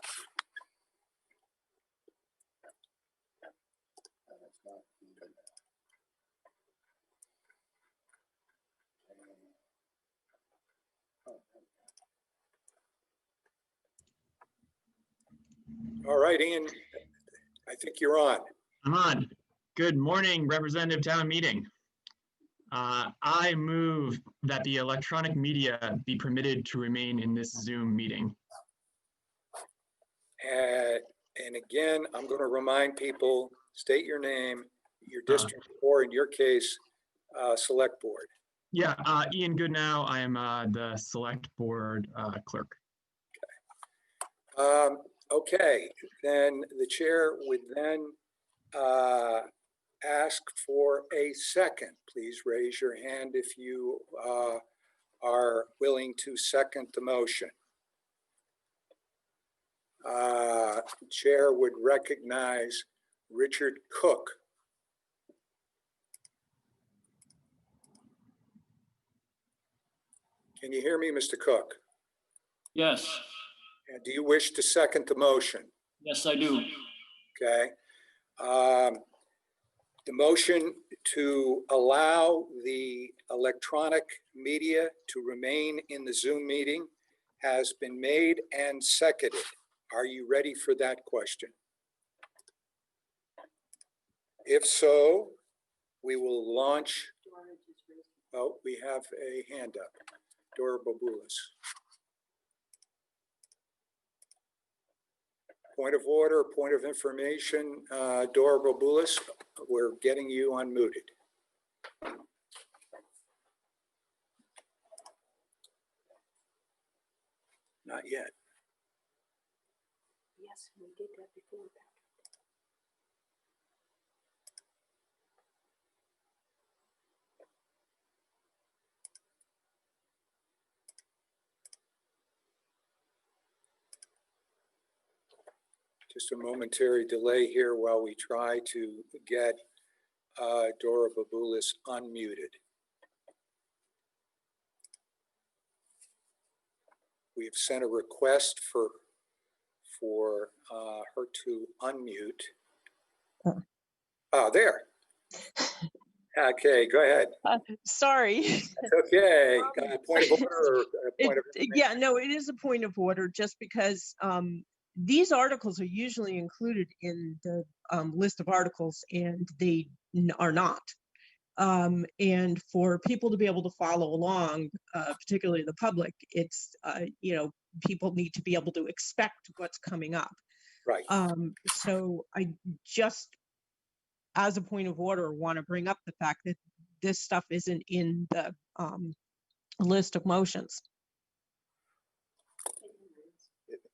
All right, Ian, I think you're on. I'm on. Good morning, Representative Town Meeting. I move that the electronic media be permitted to remain in this Zoom meeting. And again, I'm going to remind people, state your name, your district, or in your case, select board. Yeah, Ian Goodnow. I am the select board clerk. Okay, then the chair would then ask for a second. Please raise your hand if you are willing to second the motion. Chair would recognize Richard Cook. Can you hear me, Mr. Cook? Yes. And do you wish to second the motion? Yes, I do. Okay. The motion to allow the electronic media to remain in the Zoom meeting has been made and seconded. Are you ready for that question? If so, we will launch. Oh, we have a hand up. Dora Bobulis. Point of order, point of information, Dora Bobulis, we're getting you unmuted. Not yet. Yes, we did that before. Just a momentary delay here while we try to get Dora Babulis unmuted. We've sent a request for her to unmute. Oh, there. Okay, go ahead. Sorry. That's okay. Point of order or a point of Yeah, no, it is a point of order just because these articles are usually included in the list of articles and they are not. And for people to be able to follow along, particularly the public, it's, you know, people need to be able to expect what's coming up. Right. So I just, as a point of order, want to bring up the fact that this stuff isn't in the list of motions.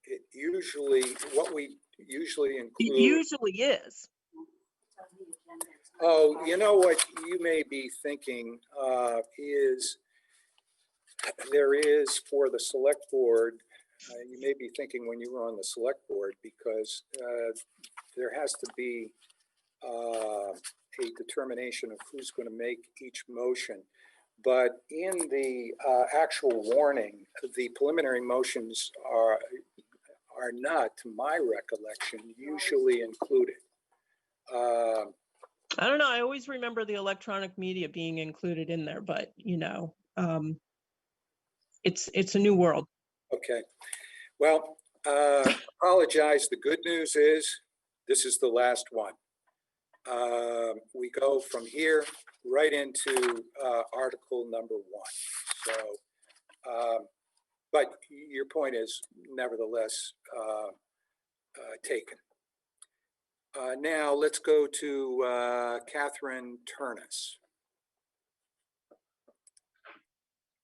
It usually, what we usually include. It usually is. Oh, you know what you may be thinking is there is for the select board, you may be thinking when you were on the select board, because there has to be a determination of who's going to make each motion. But in the actual warning, the preliminary motions are not, to my recollection, usually included. I don't know. I always remember the electronic media being included in there, but you know, it's a new world. Okay. Well, apologize. The good news is this is the last one. We go from here right into article number 1. So, but your point is nevertheless taken. Now let's go to Catherine Turnus.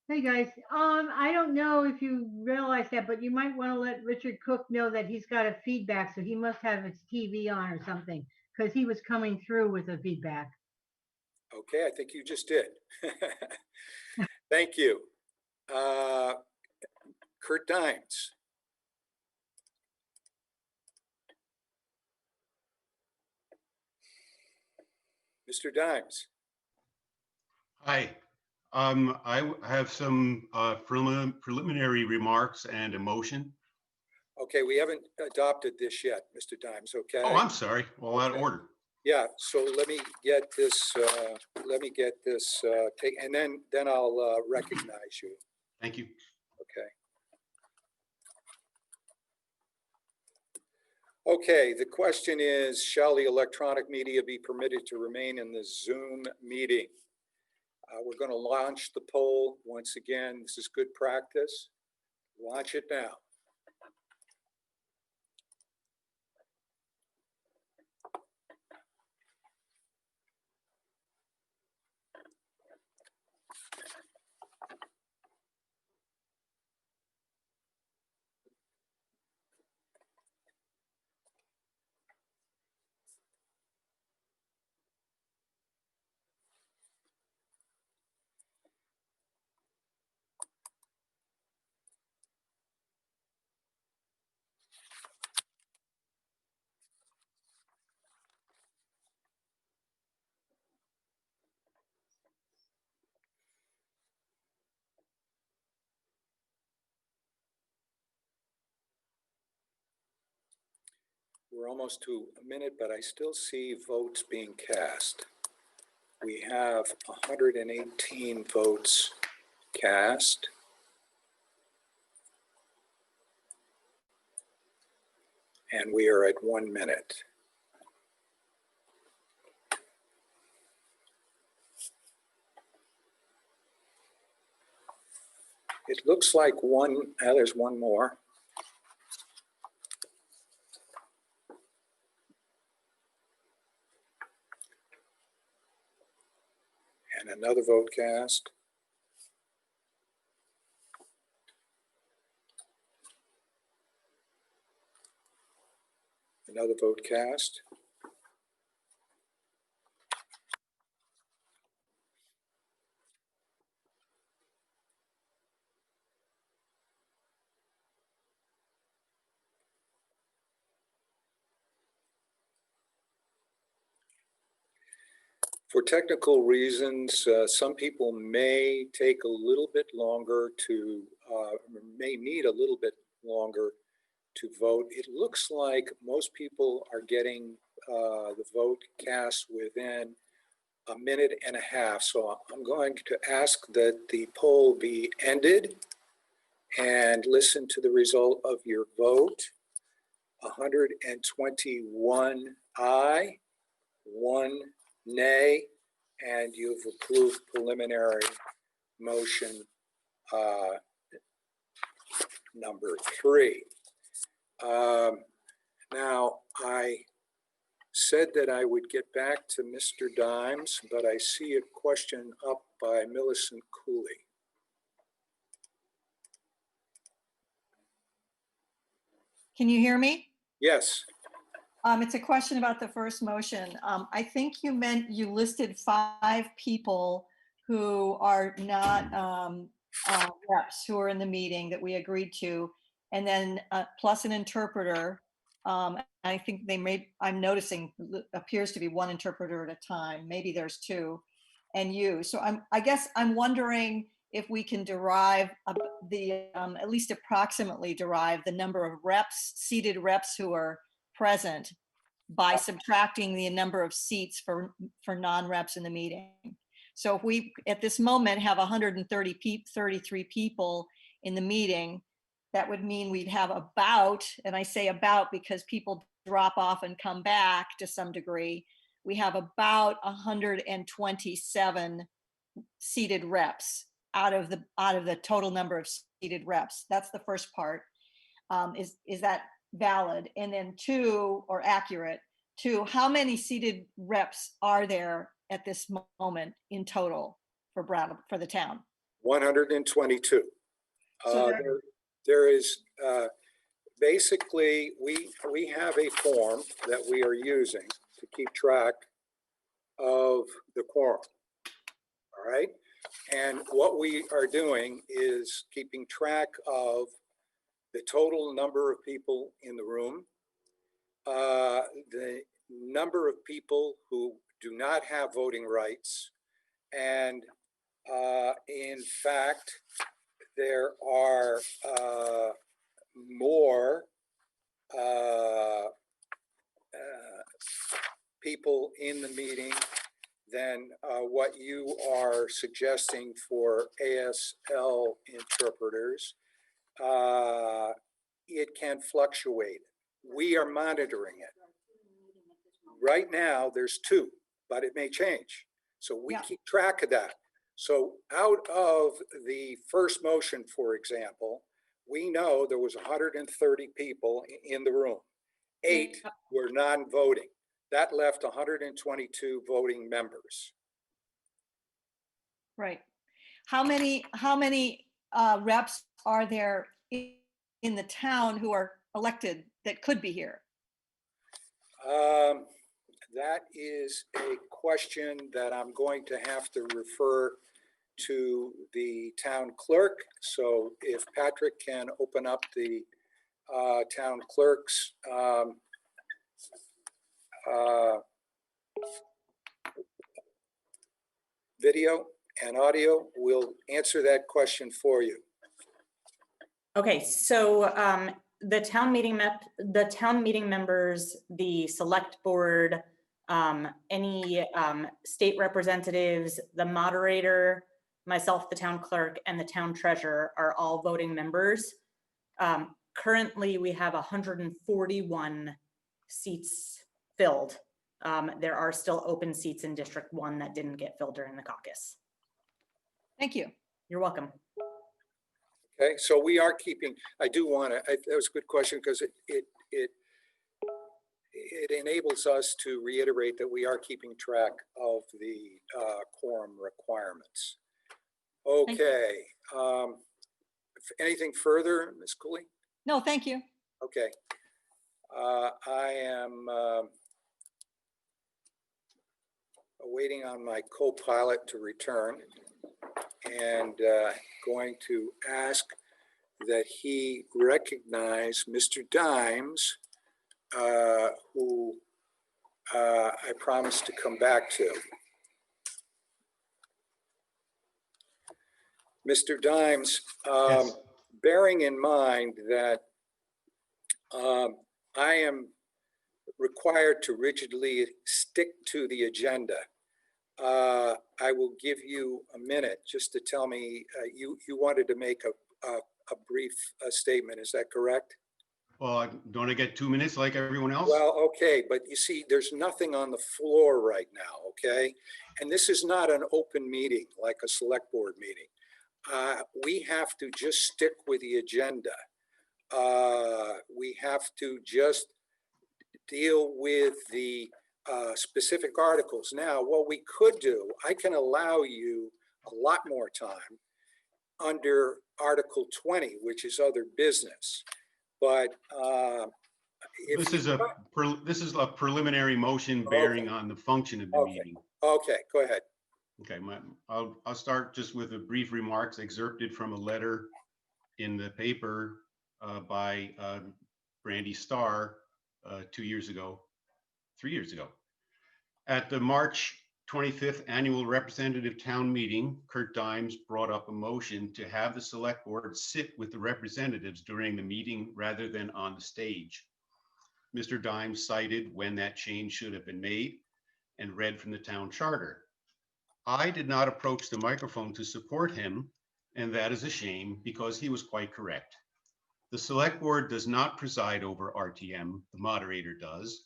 Hey guys, I don't know if you realize that, but you might want to let Richard Cook know that he's got a feedback, so he must have his TV on or something, because he was coming through with a feedback. Okay, I think you just did. Thank you. Kurt Dimes. Mr. Dimes. Hi. I have some preliminary remarks and a motion. Okay, we haven't adopted this yet, Mr. Dimes, okay? Oh, I'm sorry. Well, out of order. Yeah, so let me get this, take, and then I'll recognize you. Thank you. Okay. Okay, the question is, shall the electronic media be permitted to remain in the Zoom meeting? We're going to launch the poll. Once again, this is good practice. Launch it now. We're almost to a minute, but I still see votes being cast. We have 118 votes cast. And we are at 1 minute. It looks like there's one more. And another vote cast. Another vote cast. For technical reasons, some people may take a little bit longer to, may need a little bit longer to vote. It looks like most people are getting the vote cast within a minute and a half. So I'm going to ask that the poll be ended and listen to the result of your vote. 121 aye, 1 nay, and you've approved preliminary motion number 3. Now, I said that I would get back to Mr. Dimes, but I see a question up by Millicent Cooley. Can you hear me? Yes. It's a question about the first motion. I think you listed 5 people who are not reps who are in the meeting that we agreed to, and then plus an interpreter. I think I'm noticing appears to be 1 interpreter at a time. Maybe there's 2, and you. So I guess I'm wondering if we can derive at least approximately derive the number of seated reps who are present by subtracting the number of seats for non-reps in the meeting. So if we, at this moment, have 33 people in the meeting, that would mean we'd have about, and I say about because people drop off and come back to some degree, we have about 127 seated reps out of the total number of seated reps. That's the first part. Is that valid? And then 2, or accurate, 2, how many seated reps are there at this moment in total for the town? 122. There is basically, we have a form that we are using to keep track of the quorum. All right. And what we are doing is keeping track of the total number of people in the room, the number of people who do not have voting rights, and in fact, there are more people in the meeting than what you are suggesting for ASL interpreters. It can fluctuate. We are monitoring it. Right now, there's 2, but it may change. So we keep track of that. So out of the first motion, for example, we know there was 130 people in the room. 8 were non-voting. That left 122 voting members. Right. How many reps are there in the town who are elected that could be here? That is a question that I'm going to have to refer to the town clerk. So if Patrick can open up the town clerk's video and audio, we'll answer that question for you. Okay, so the town meeting members, the select board, any state representatives, the moderator, myself, the town clerk, and the town treasurer are all voting members. Currently, we have 141 seats filled. There are still open seats in District 1 that didn't get filled during the caucus. Thank you. You're welcome. Okay, so we are keeping, I do want to, that was a good question because it enables us to reiterate that we are keeping track of the quorum requirements. Okay, anything further, Ms. Cooley? No, thank you. Okay, I am waiting on my co-pilot to return and going to ask that he recognize Mr. Dimes, who I promised to come back to. Mr. Dimes, Yes. bearing in mind that I am required to rigidly stick to the agenda, I will give you a minute just to tell me, you wanted to make a brief statement, is that correct? Well, don't I get 2 minutes like everyone else? Well, okay, but you see, there's nothing on the floor right now, okay? And this is not an open meeting like a select board meeting. We have to just stick with the agenda. We have to just deal with the specific articles. Now, what we could do, I can allow you a lot more time under Article 20, which is other business. But if This is a preliminary motion bearing on the function of the meeting. Okay, go ahead. Okay, I'll start just with a brief remarks excerpted from a letter in the paper by Brandy Starr 3 years ago. At the March 25th annual representative town meeting, Kurt Dimes brought up a motion to have the select board sit with the representatives during the meeting rather than on the stage. Mr. Dimes cited when that change should have been made and read from the town charter. I did not approach the microphone to support him, and that is a shame because he was quite correct. The select board does not preside over RTM, the moderator does.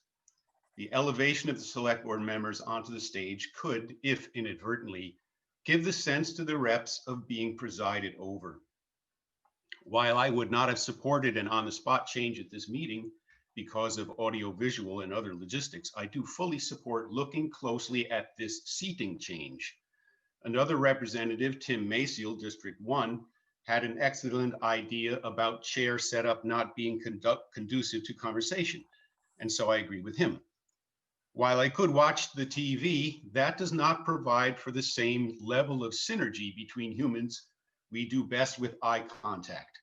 The elevation of the select board members onto the stage could, if inadvertently, give the sense to the reps of being presided over. While I would not have supported an on-the-spot change at this meeting because of audio-visual and other logistics, I do fully support looking closely at this seating change. Another representative, Tim Maciel, District 1, had an excellent idea about chair setup not being conducive to conversation, and so I agree with him. While I could watch the TV, that does not provide for the same level of synergy between humans. We do best with eye contact.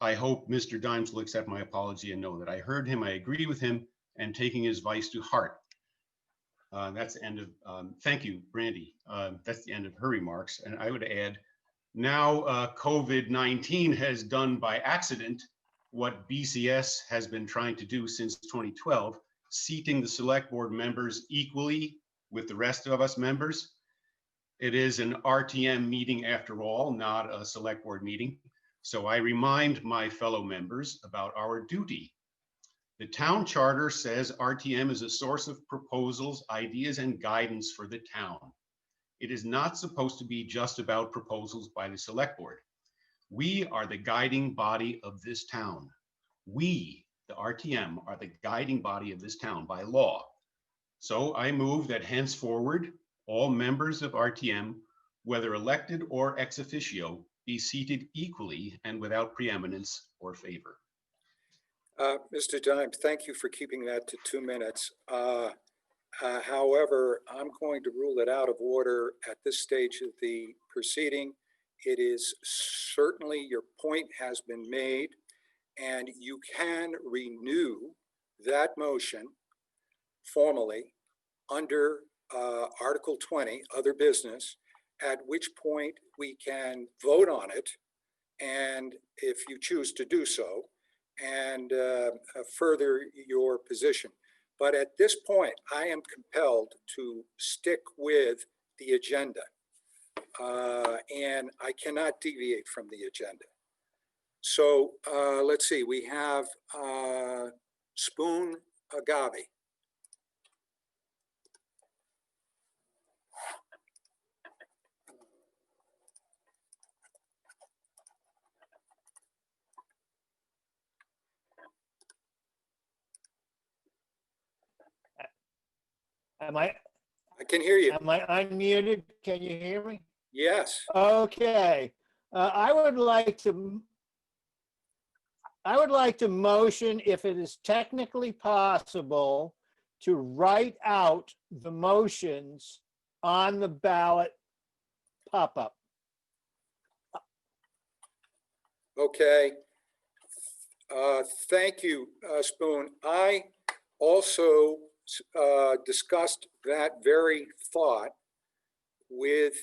I hope Mr. Dimes will accept my apology and know that I heard him, I agree with him, and taking his advice to heart. That's the end of, thank you, Brandy. That's the end of her remarks. And I would add, now COVID-19 has done by accident what BCS has been trying to do since 2012, seating the select board members equally with the rest of us members. It is an RTM meeting after all, not a select board meeting. So I remind my fellow members about our duty. The town charter says RTM is a source of proposals, ideas, and guidance for the town. It is not supposed to be just about proposals by the select board. We are the guiding body of this town. We, the RTM, are the guiding body of this town by law. So I move that henceforward, all members of RTM, whether elected or ex officio, be seated equally and without preeminence or favor. Mr. Dimes, thank you for keeping that to 2 minutes. However, I'm going to rule it out of order at this stage of the proceeding. It is certainly, your point has been made, and you can renew that motion formally under Article 20, other business, at which point we can vote on it, and if you choose to do so, and further your position. But at this point, I am compelled to stick with the agenda, and I cannot deviate from the agenda. So let's see, we have Spoon Agave. I can hear you. Am I unmuted? Can you hear me? Yes. Okay. I would like to motion, if it is technically possible, to write out the motions on the ballot pop-up. Okay. Thank you, Spoon. I also discussed that very thought with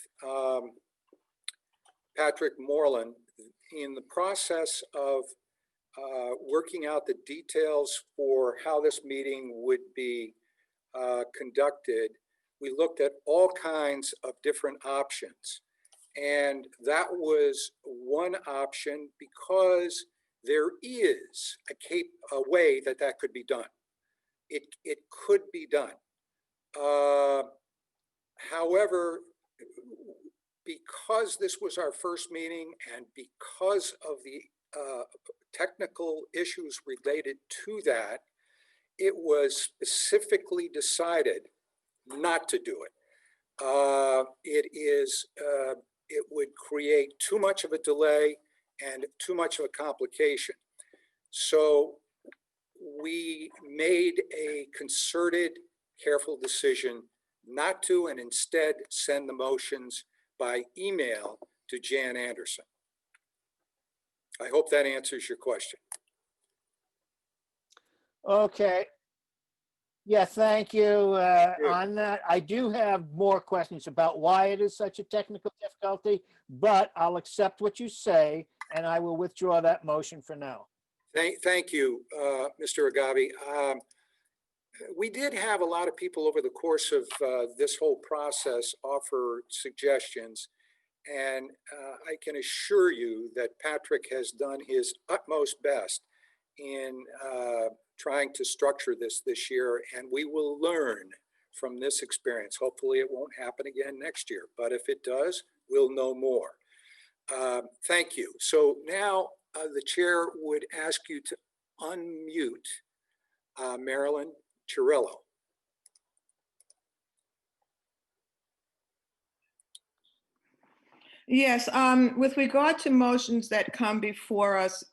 Patrick Moreland, in the process of working out the details for how this meeting would be conducted, we looked at all kinds of different options. And that was one option because there is a way that that could be done. It could be done. However, because this was our first meeting and because of the technical issues related to that, it was specifically decided not to do it. It would create too much of a delay and too much of a complication. So we made a concerted, careful decision not to, and instead send the motions by email to Jan Anderson. I hope that answers your question. Okay. Yeah, thank you. On that, I do have more questions about why it is such a technical difficulty, but I'll accept what you say and I will withdraw that motion for now. Thank you, Mr. Agavi. We did have a lot of people over the course of this whole process offer suggestions, and I can assure you that Patrick has done his utmost best in trying to structure this year, and we will learn from this experience. Hopefully it won't happen again next year, but if it does, we'll know more. Thank you. So now the chair would ask you to unmute Marilyn Chirillo. Yes, with regard to motions that come before us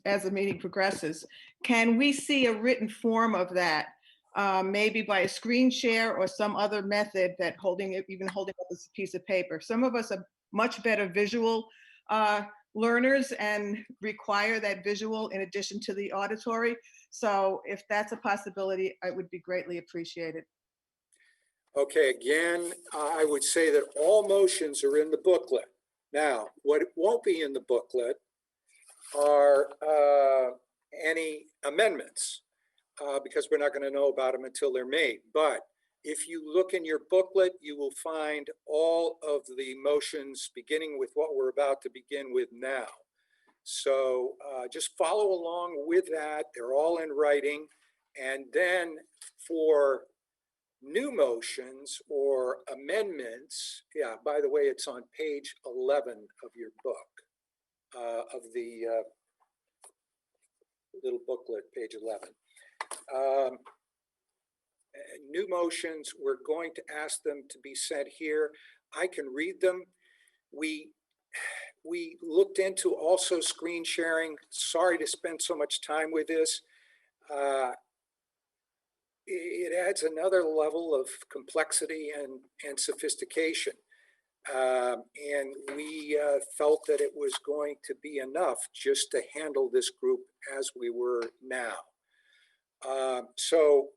as the meeting progresses, can we see a written form of that? Maybe by a screen share or some other method that even holding up this piece of paper. Some of us are much better visual learners and require that visual in addition to the auditory. So if that's a possibility, I would be greatly appreciated. Okay, again, I would say that all motions are in the booklet. Now, what won't be in the booklet are any amendments because we're not going to know about them until they're made. But if you look in your booklet, you will find all of the motions beginning with what we're about to begin with now. So just follow along with that. They're all in writing. And then for new motions or amendments, yeah, by the way, it's on page 11 of your book, of the little booklet, page 11. New motions, we're going to ask them to be sent here. I can read them. We looked into also screen sharing. Sorry to spend so much time with this. It adds another level of complexity and sophistication. And we felt that it was going to be enough just to handle this group as we were now. So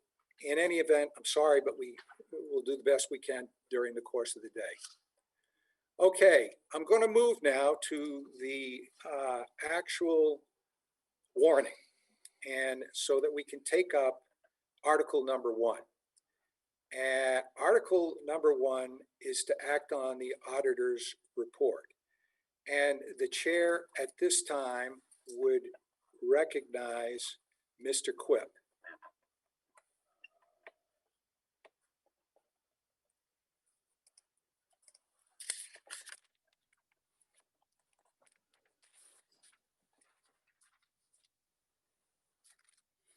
in any event, I'm sorry, but we will do the best we can during the course of the day. Okay, I'm going to move now to the actual warning, and so that we can take up Article number 1. Article number 1 is to act on the auditor's report. And the chair at this time would recognize Mr. Quip.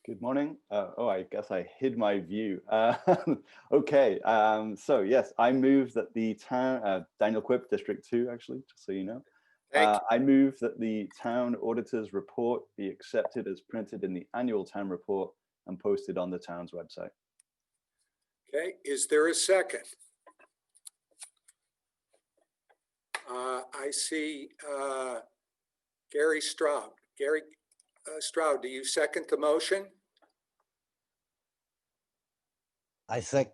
Good morning. I guess I hid my view. Okay, so yes, I move that the town, Daniel Quip, District 2, actually, just so you know. I move that the town auditor's report be accepted as printed in the annual town report and posted on the town's website. Okay, is there a second? I see Gary Stroud. Gary Stroud, do you second the motion?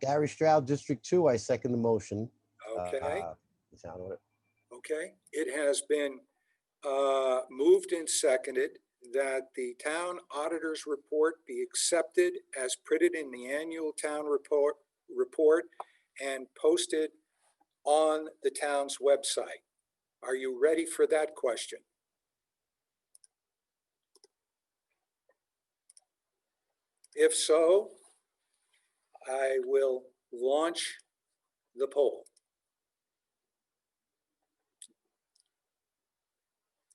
Gary Stroud, District 2. I second the motion. Okay. Okay, it has been moved and seconded that the town auditor's report be accepted as printed in the annual town report and posted on the town's website. Are you ready for that question? If so, I will launch the poll.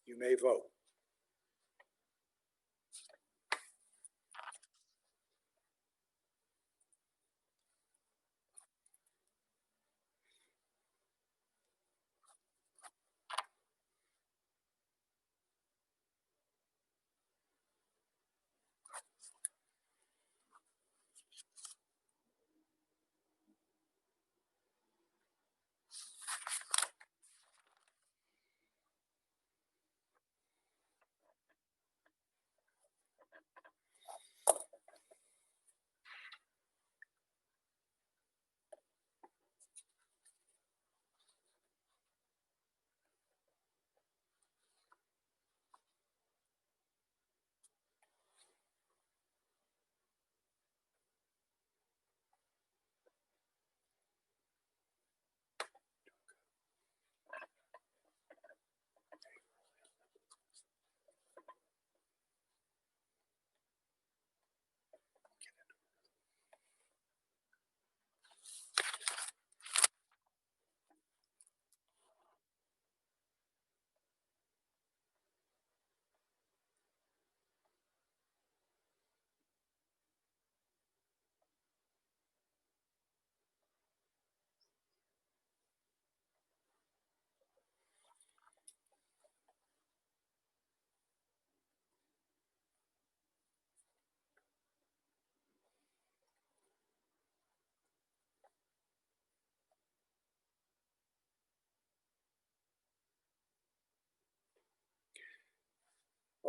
You may vote.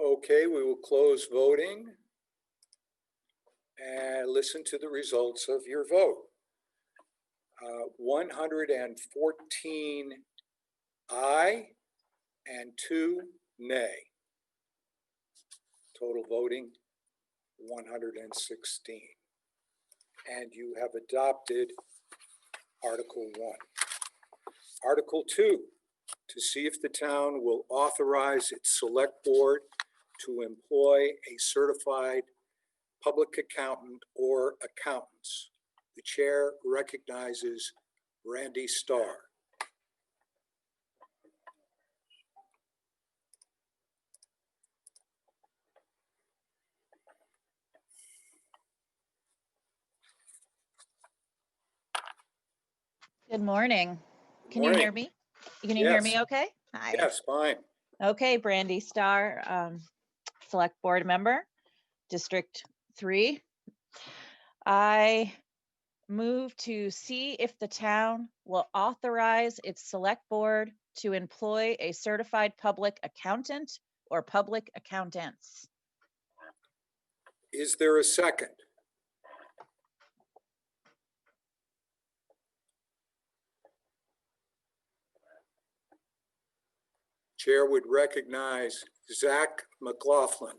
Okay, we will close voting and listen to the results of your vote. 114 aye and 2 nay. Total voting 116. And you have adopted Article 1. Article 2, to see if the town will authorize its select board to employ a certified public accountant or accountants. The chair recognizes Randy Starr. Good morning. Can you Morning. hear me? Can you hear Yes. me okay? Hi. Yes, fine. Okay, Brandy Starr, Select Board Member, District 3. I move to see if the town will authorize its Select Board to employ a certified public accountant or public accountants. Is there a second? Chair would recognize Zach McLaughlin.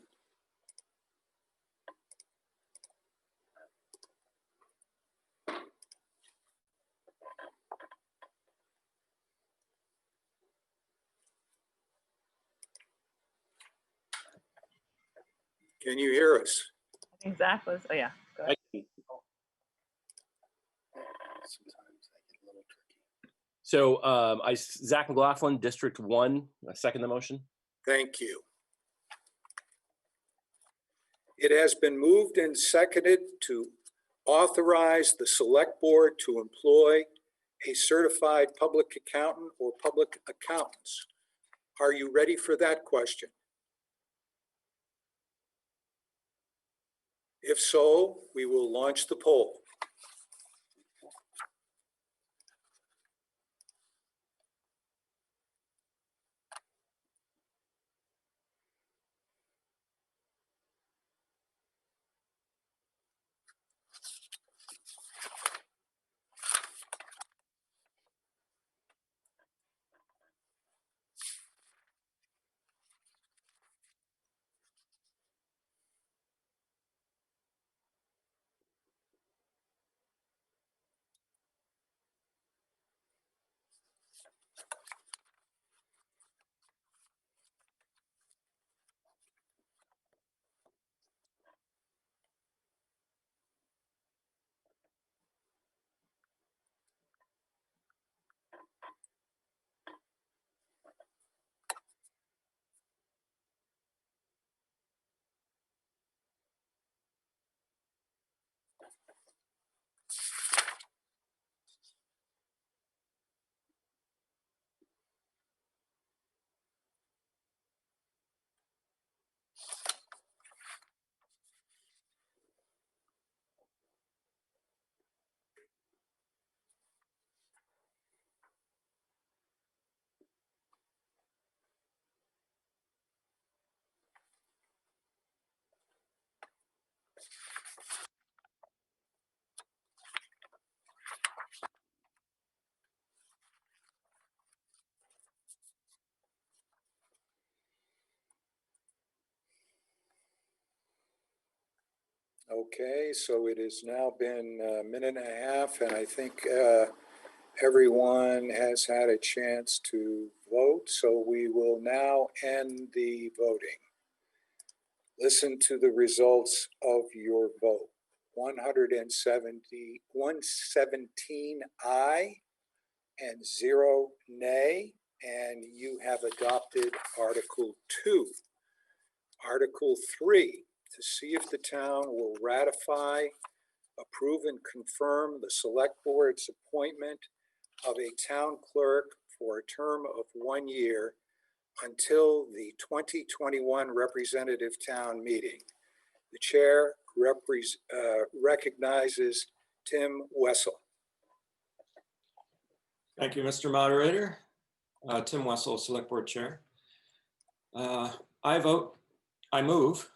Can you hear us? I think Zach was, oh yeah, go ahead. So Zach McLaughlin, District 1, I second the motion. Thank you. It has been moved and seconded to authorize the select board to employ a certified public accountant or public accountants. Are you ready for that question? If so, we will launch the poll. Okay, so it has now been a minute and a half, and I think everyone has had a chance to vote, so we will now end the voting. Listen to the results of your vote. 117 aye and 0 nay, and you have adopted Article 2. Article 3, to see if the town will ratify, approve, and confirm the select board's appointment of a town clerk for a term of 1 year until the 2021 representative town meeting. The chair recognizes Tim Wessel. Thank you, Mr. Moderator. Tim Wessel, Select Board Chair. I move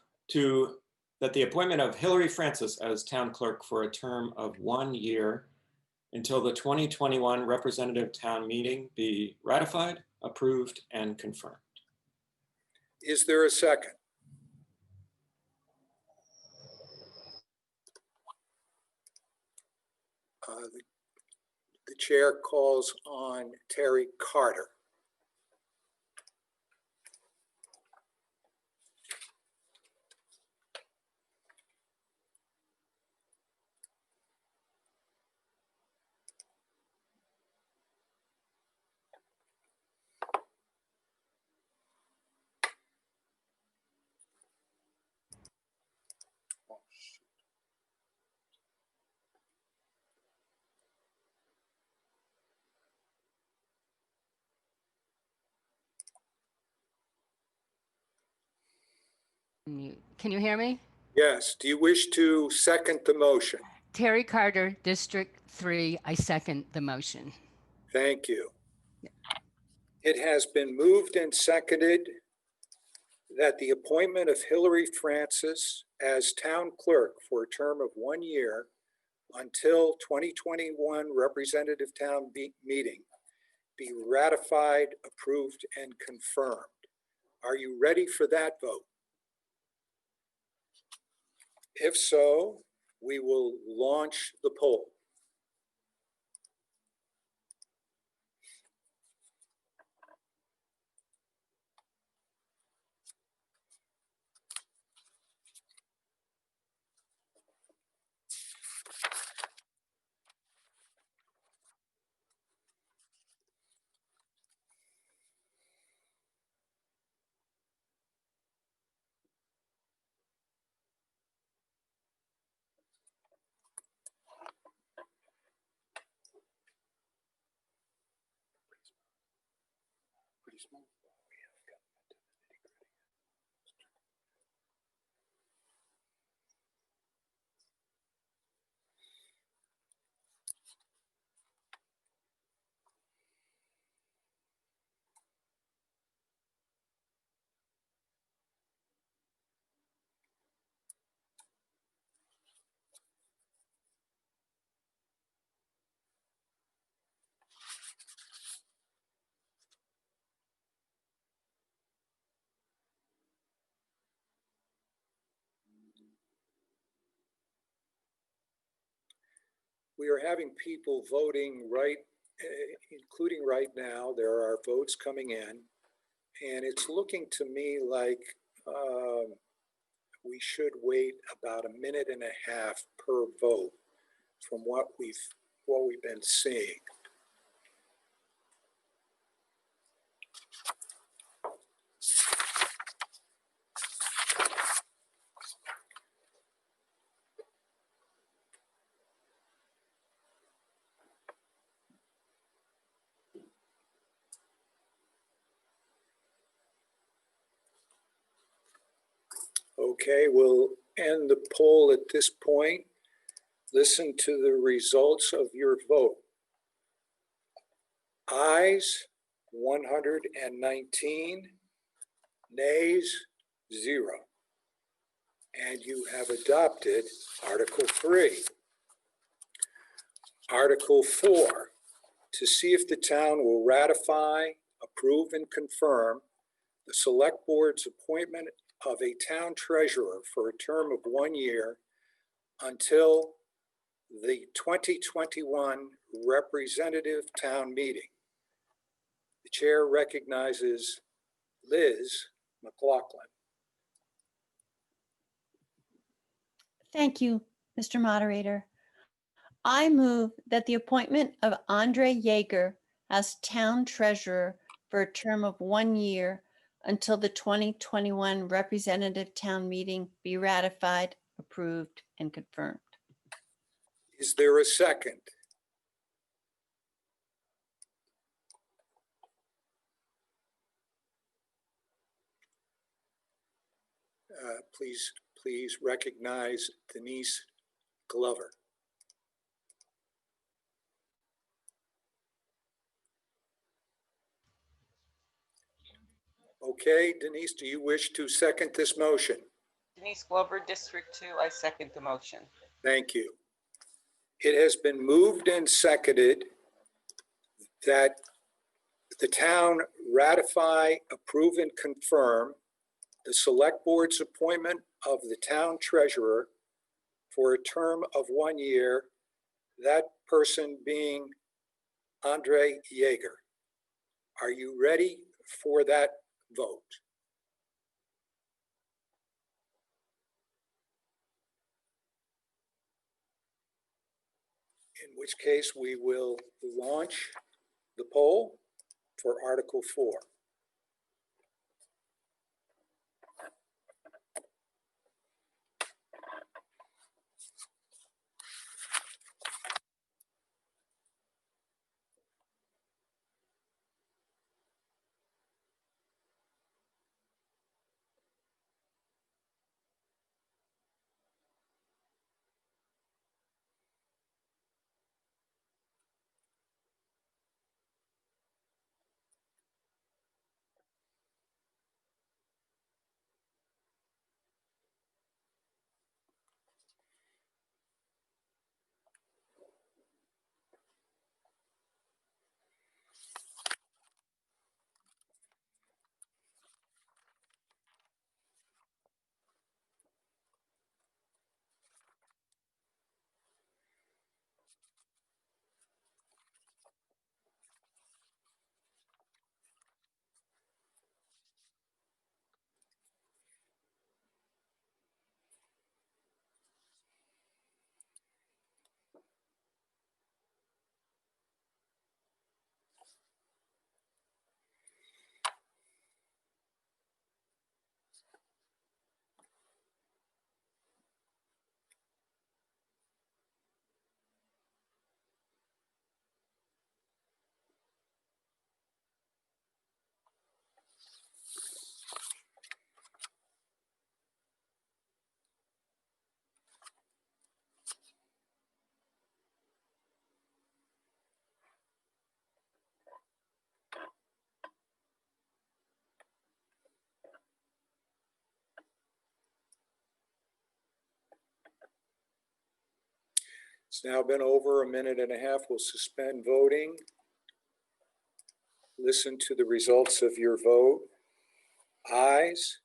that the appointment of Hillary Francis as town clerk for a term of 1 year until the 2021 representative town meeting be ratified, approved, and confirmed. Is there a second? The chair calls on Terry Carter. Can you hear me? Yes. Do you wish to second the motion? Terry Carter, District 3, I second the motion. Thank you. It has been moved and seconded that the appointment of Hillary Francis as town clerk for a term of 1 year until 2021 representative town meeting be ratified, approved, and confirmed. Are you ready for that vote? If so, we will launch the poll. We are having people voting including right now. There are votes coming in, and it's looking to me like we should wait about a minute and a half per vote from what we've been seeing. Okay, we'll end the poll at this point. Listen to the results of your vote. Ayes, 119, nays, 0. And you have adopted Article 3. Article 4, to see if the town will ratify, approve, and confirm the Select Board's appointment of a town treasurer for a term of 1 year until the 2021 representative town meeting. The chair recognizes Liz McLaughlin. Thank you, Mr. Moderator. I move that the appointment of Andre Yeager as town treasurer for a term of 1 year until the 2021 representative town meeting be ratified, approved, and confirmed. Is there a second? Please recognize Denise Glover. Okay, Denise, do you wish to second this motion? Denise Glover, District 2, I second the motion. Thank you. It has been moved and seconded that the town ratify, approve, and confirm the Select Board's appointment of the town treasurer for a term of 1 year, that person being Andre Yeager. Are you ready for that vote? In which case we will launch the poll for Article 4. It's now been over a minute and a half. We'll suspend voting. Listen to the results of your vote. Ayes,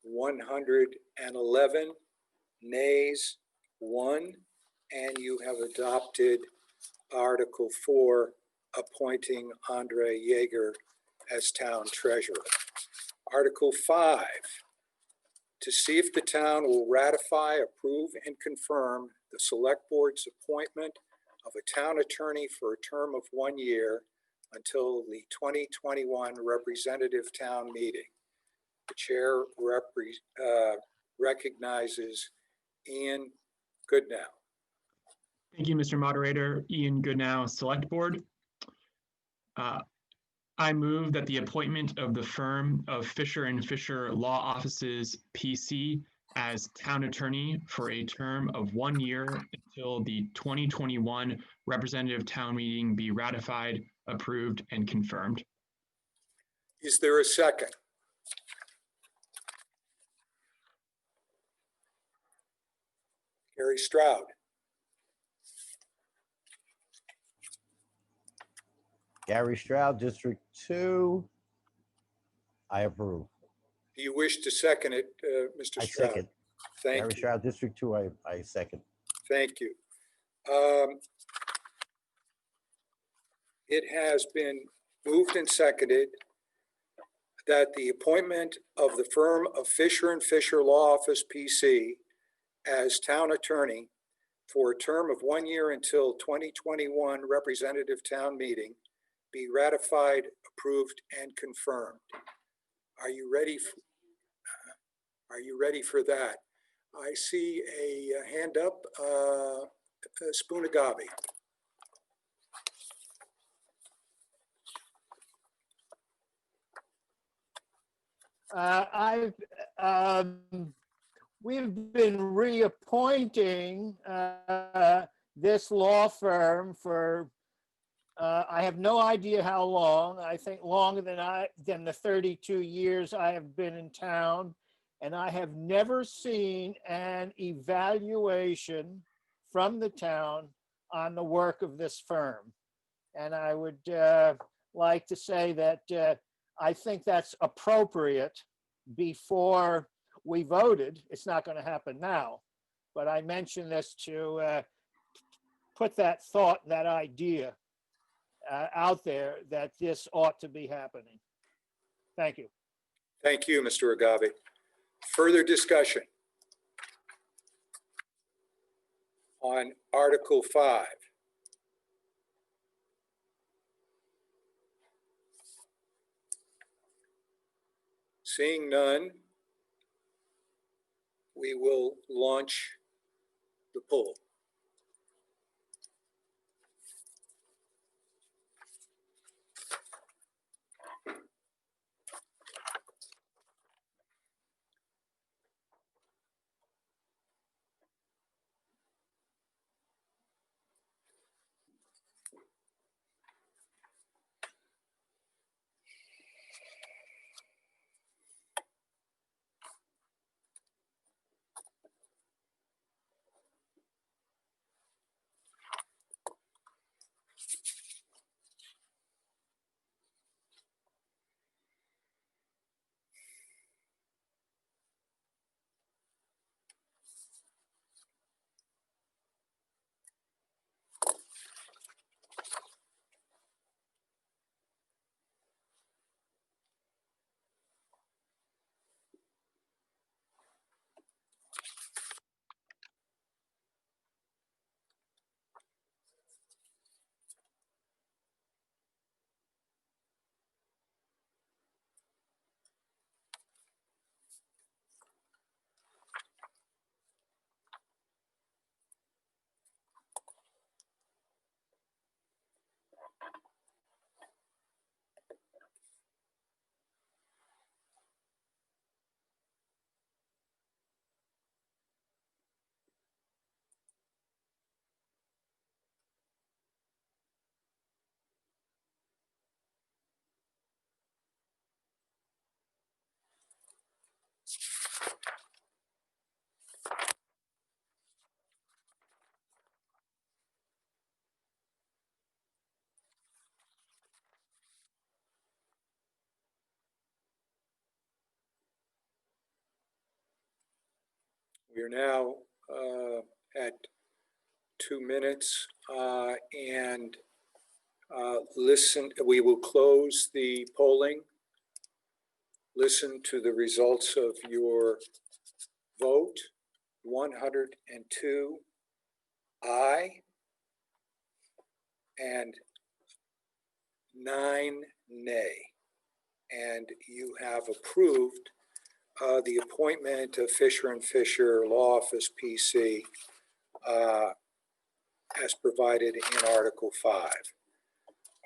111, nays, 1, and you have adopted Article 4, appointing Andre Yeager as town treasurer. Article 5, to see if the town will ratify, approve, and confirm the Select Board's appointment of a town attorney for a term of 1 year until the 2021 representative town meeting. The chair recognizes Ian Goodnow. Thank you, Mr. Moderator. Ian Goodnow, Select Board. I move that the appointment of the firm of Fisher & Fisher Law Offices, PC, as town attorney for a term of 1 year until the 2021 representative town meeting be ratified, approved, and confirmed. Is there a second? Gary Stroud. Gary Stroud, District 2. I approve. Do you wish to second it, Mr. I Stroud? second. Thank Gary you. Stroud, District 2, I second. Thank you. It has been moved and seconded that the appointment of the firm of Fisher & Fisher Law Office, PC, as town attorney for a term of 1 year until 2021 representative town meeting be ratified, approved, and confirmed. Are you ready for that? I see a hand up, Spoonagabi. We've been reappointing this law firm for I have no idea how long. I think longer than the 32 years I have been in town, and I have never seen an evaluation from the town on the work of this firm. And I would like to say that I think that's appropriate before we voted. It's not going to happen now, but I mentioned this to put that thought, that idea out there that this ought to be happening. Thank you. Thank you, Mr. Agave. Further discussion on Article 5. Seeing none, we will launch the poll. We are now at 2 minutes and we will close the polling. Listen to the results of your vote. 102 aye and 9 nay. And you have approved the appointment of Fisher & Fisher Law Office, PC, as provided in Article 5.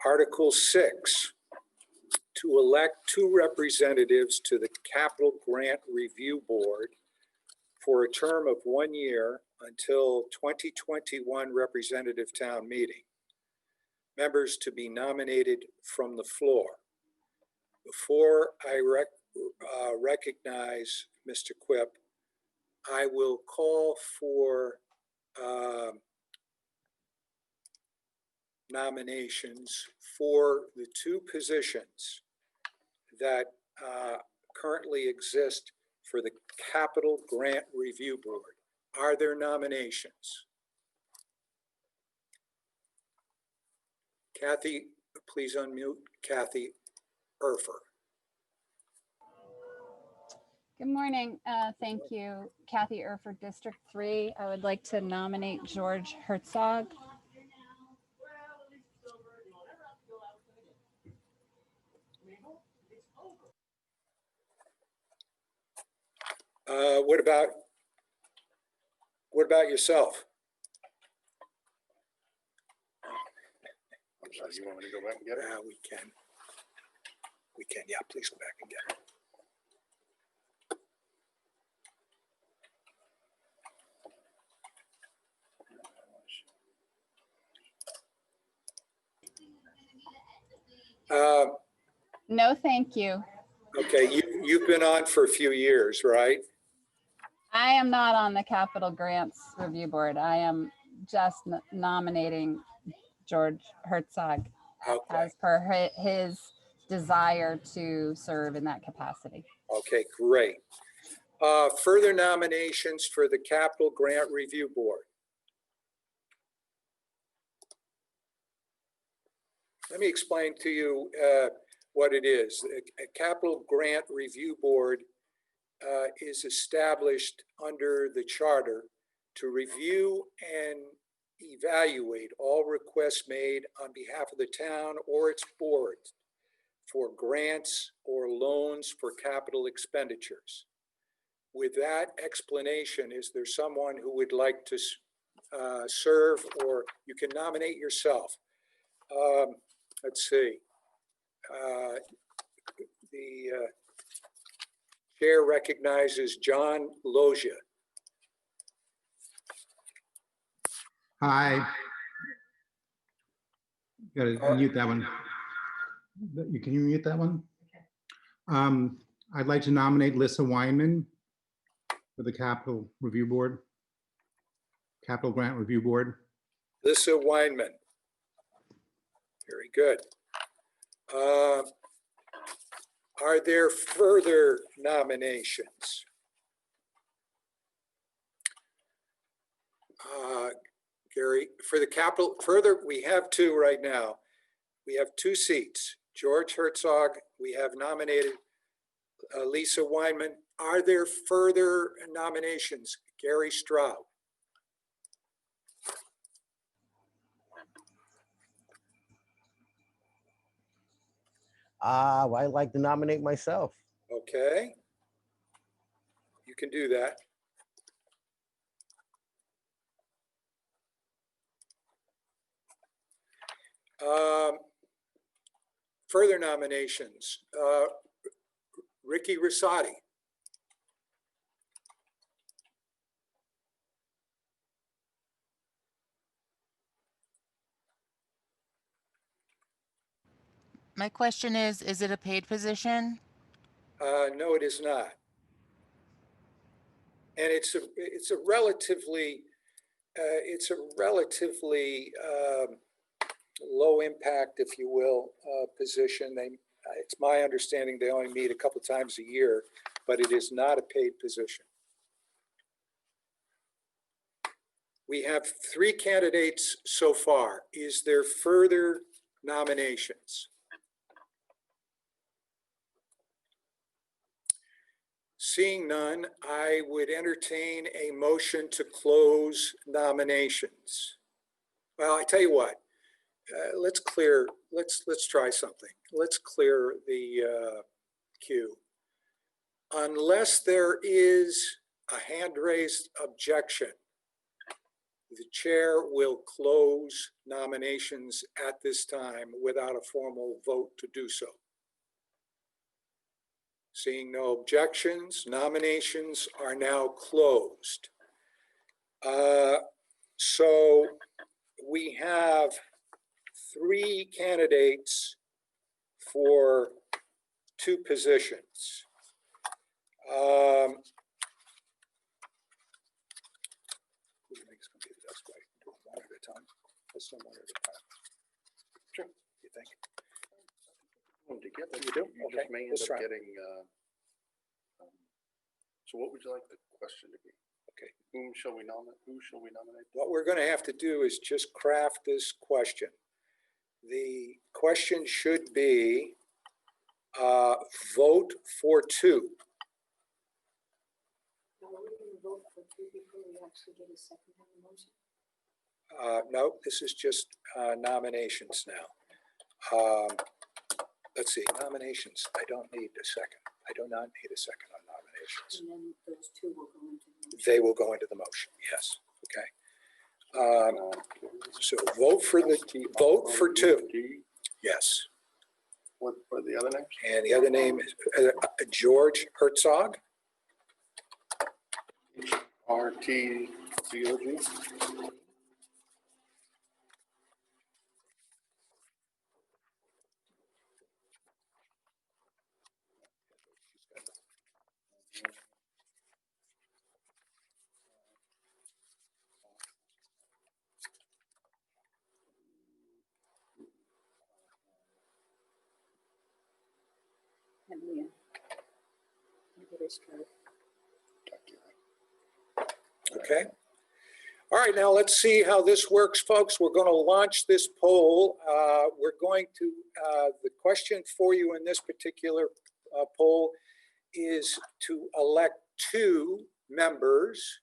Article 6, to elect 2 representatives to the Capital Grant Review Board for a term of 1 year until 2021 representative town meeting. Members to be nominated from the floor. Before I recognize Mr. Quip, I will call for nominations for the 2 positions that currently exist for the Capital Grant Review Board. Are there nominations? Kathy, please unmute Kathy Erfer. Good morning. Thank you. Kathy Erfer, District 3. I would like to nominate George Herzog. What about yourself? I'm sorry, you want me to go back and get it? We can. We can, yeah, please go back and get it. No, thank you. Okay, you've been on for a few years, right? I am not on the Capital Grants Review Board. I am just nominating George Herzog as per his desire to serve in that capacity. Okay, great. Further nominations for the Capital Grant Review Board. Let me explain to you what it is. A Capital Grant Review Board is established under the charter to review and evaluate all requests made on behalf of the town or its board for grants or loans for capital expenditures. With that explanation, is there someone who would like to serve, or you can nominate yourself? Let's see. The chair recognizes John Logia. Hi. Got to mute that one. Can you mute that one? I'd like to nominate Lissa Weinman for the Capital Review Board, Capital Grant Review Board. Lissa Weinman. Very good. Are there further nominations? Gary, for the capital, further, we have 2 right now. We have 2 seats. George Herzog, we have nominated Lissa Weinman. Are there further nominations? Gary Straub. I'd like to nominate myself. Okay. You can do that. Further nominations. Ricky Rosati. My question is it a paid position? No, it is not. And it's a relatively low impact, if you will, position. It's my understanding they only meet a couple times a year, but it is not a paid position. We have 3 candidates so far. Is there further nominations? Seeing none, I would entertain a motion to close nominations. Well, I tell you what, let's try something. Let's clear the queue. Unless there is a hand-raised objection, the chair will close nominations at this time without a formal vote to do so. Seeing no objections, nominations are now closed. So we have 3 candidates for 2 positions. Who do you think is going to be the best way? Do them one at a time. Let's do them one at a time. Sure. You think? Put them together. You do? You Okay, just may end let's up try. getting, so what would you like the question to be? Okay. Whom shall we nominate? Who shall we nominate? What we're going to have to do is just craft this question. The question should be vote for 2. No, this is just nominations now. Let's see, nominations. I don't need a second. I do not need a second on nominations. And then those 2 will go into the motion. They will go into the motion. Yes. Okay. So vote for 2. Yes. What are the other names? And the other name is George Herzog. RTCOG. And Leah. Give it a start. Okay. All right, now let's see how this works, folks. We're going to launch this poll. The question for you in this particular poll is to elect 2 members.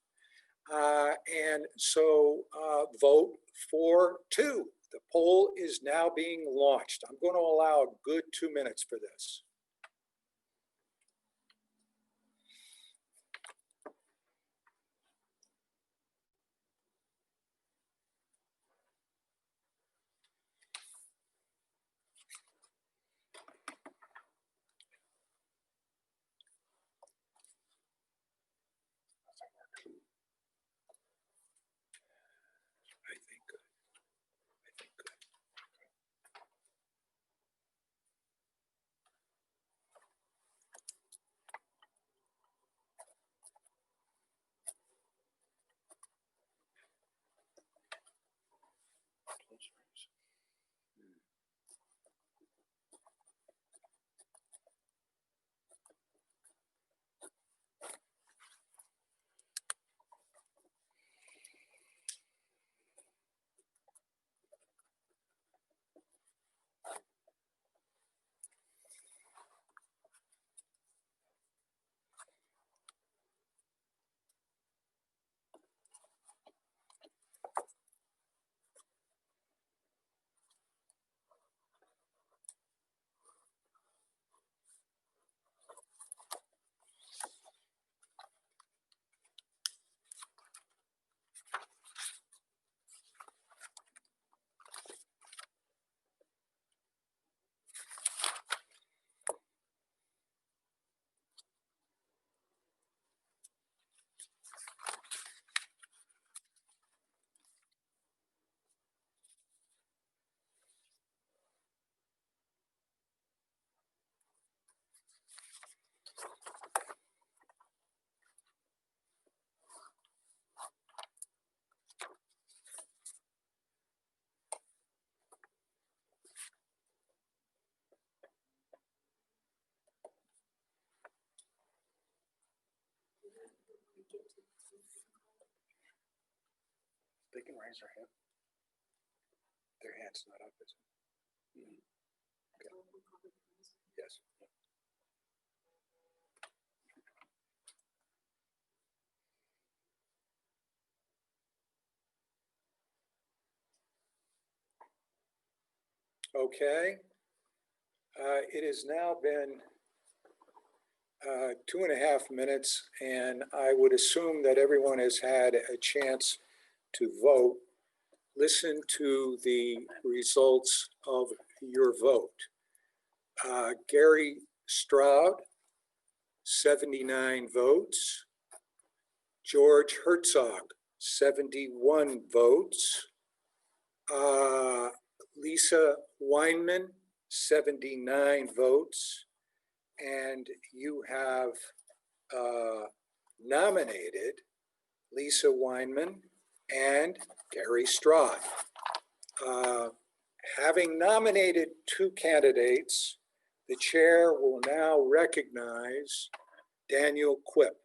And so vote for 2. The poll is now being launched. I'm going to allow a good 2 minutes for this. They can raise their hand. Their hand's not up, is it? Okay. Yes. Okay. It has now been 2.5 minutes, and I would assume that everyone has had a chance to vote. Listen to the results of your vote. Gary Stroud 79 votes. George Herzog, 71 votes. Lisa Weinman, 79 votes. And you have nominated Lisa Weinman and Gary Stroud. Having nominated two candidates, the chair will now recognize Daniel Quip.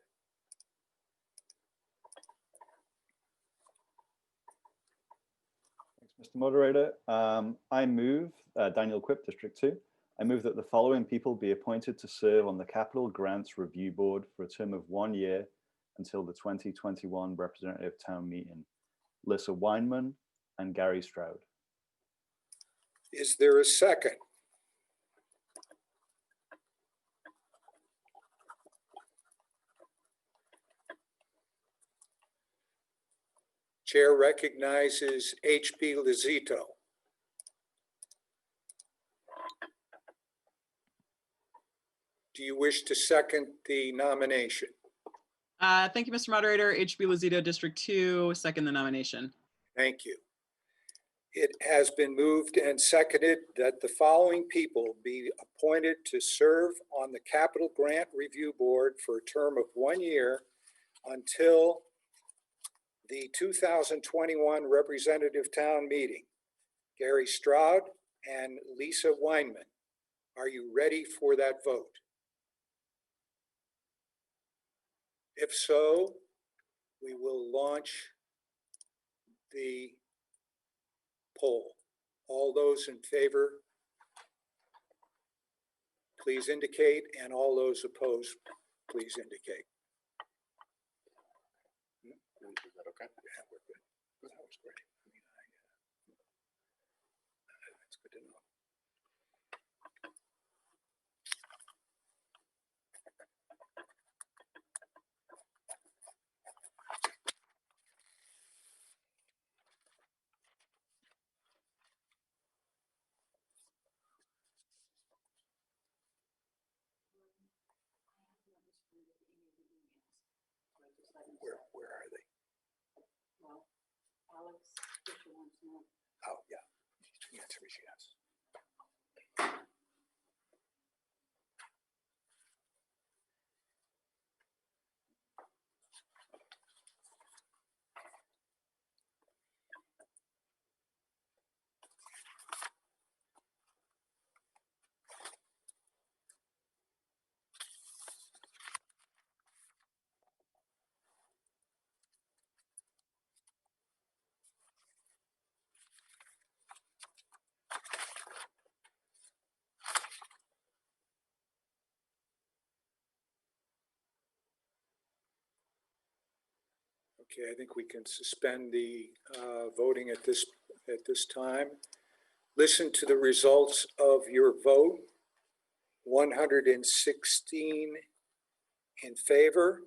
Thanks, Mr. Moderator. I move, Daniel Quip, District 2. I move that the following people be appointed to serve on the Capital Grants Review Board for a term of 1 year until the 2021 Representative Town Meeting. Lisa Weinman and Gary Stroud. Is there a second? Chair recognizes H.P. Lizito. Do you wish to second the nomination? Thank you, Mr. Moderator. H.B. Lizito, District 2, second the nomination. Thank you. It has been moved and seconded that the following people be appointed to serve on the Capital Grant Review Board for a term of 1 year until the 2021 Representative Town Meeting. Gary Stroud and Lisa Weinman. Are you ready for that vote? If so, we will launch the poll. All those in favor, please indicate, and all those opposed, please indicate. Is that okay? Yeah, we're good. That was great. That's good to know. Where are they? Well, Alex, Fisher wants to know. Oh, yeah. The answer is yes. Okay, I think we can suspend the voting at this time. Listen to the results of your vote. 116 in favor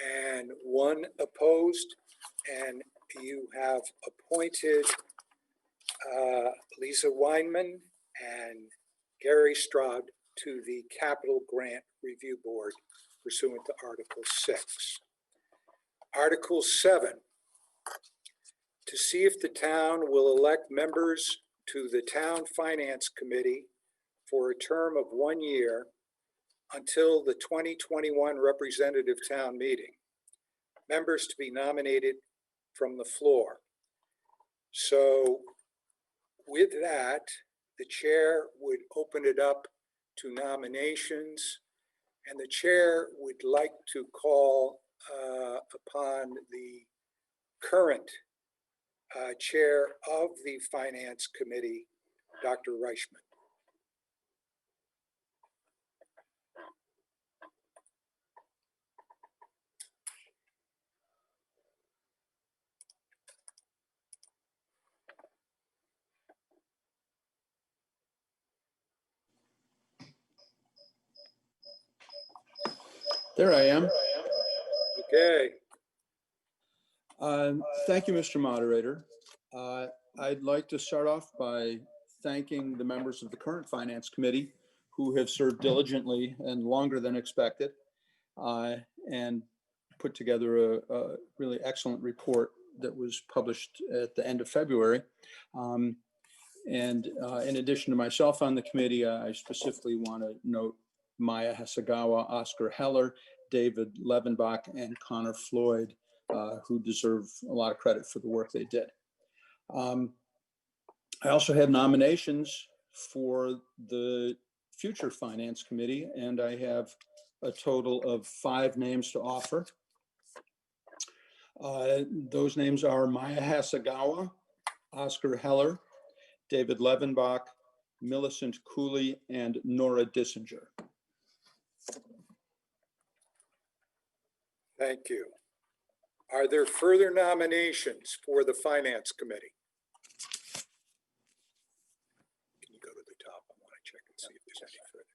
and 1 opposed, and you have appointed Lisa Weinman and Gary Stroud to the Capital Grant Review Board pursuant to Article 6. Article 7, to see if the town will elect members to the Town Finance Committee for a term of 1 year until the 2021 Representative Town Meeting. Members to be nominated from the floor. So with that, the chair would open it up to nominations, and the chair would like to call upon the current chair of the Finance Committee, Dr. Reichman. There I am. Okay. Thank you, Mr. Moderator. I'd like to start off by thanking the members of the current Finance Committee who have served diligently and longer than expected, and put together a really excellent report that was published at the end of February. And in addition to myself on the committee, I specifically want to note Maya Hasegawa, Oscar Heller, David Levenbach, and Connor Floyd, who deserve a lot of credit for the work they did. I also have nominations for the future Finance Committee, and I have a total of 5 names to offer. Those names are Maya Hasegawa, Oscar Heller, David Levenbach, Millicent Cooley, and Nora Dissinger. Thank you. Are there further nominations for the Finance Committee? Can you go to the top? I want to check and see if there's any further.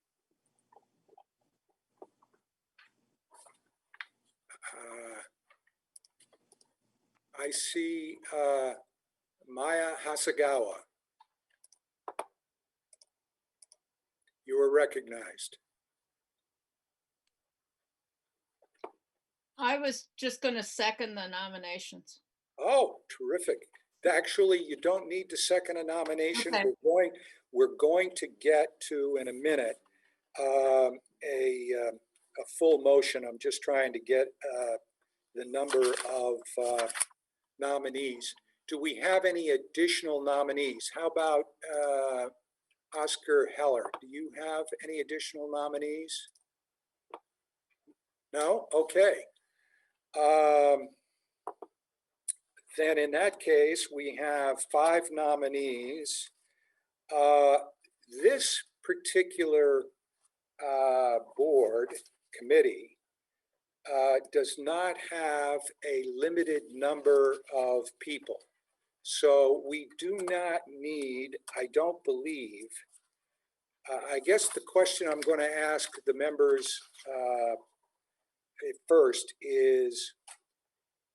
I see Maya Hasegawa. You are recognized. I was just going to second the nominations. Oh, terrific. Actually, you don't need to second a nomination. Okay. We're going to get to, in a minute, a full motion. I'm just trying to get the number of nominees. Do we have any additional nominees? How about Oscar Heller? Do you have any additional nominees? No? Okay. Then in that case, we have 5 nominees. This particular board committee does not have a limited number of people. So we do not need, I don't believe, I guess the question I'm going to ask the members first is,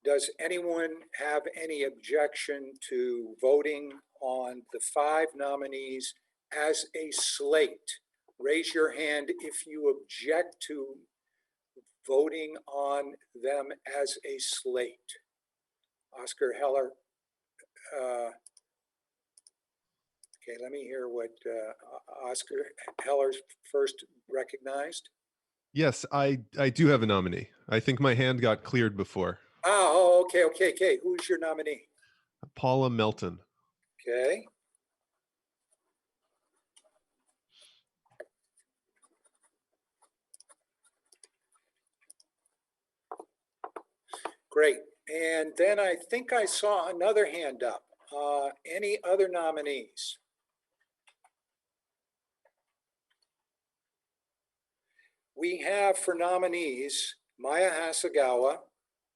does anyone have any objection to voting on the 5 nominees as a slate? Raise your hand if you object to voting on them as a slate. Oscar Heller. Okay, let me hear what Oscar Heller's first recognized. Yes, I do have a nominee. I think my hand got cleared before. Oh, okay. Who's your nominee? Paula Melton. Okay. Great. And then I think I saw another hand up. Any other nominees? We have for nominees Maya Hasegawa,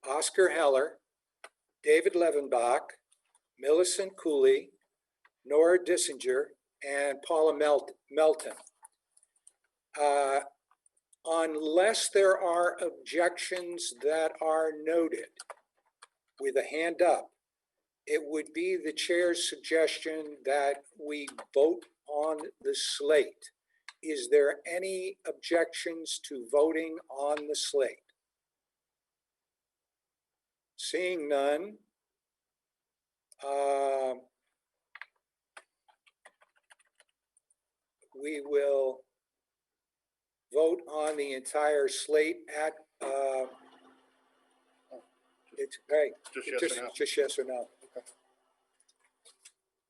Oscar Heller, David Levenbach, Millicent Cooley, Nora Dissinger, and Paula Melton. Unless there are objections that are noted with a hand up, it would be the chair's suggestion that we vote on the slate. Is there any objections to voting on the slate? Seeing none, we will vote on the entire slate at it's right. Just yes or no? Just yes or no. Okay.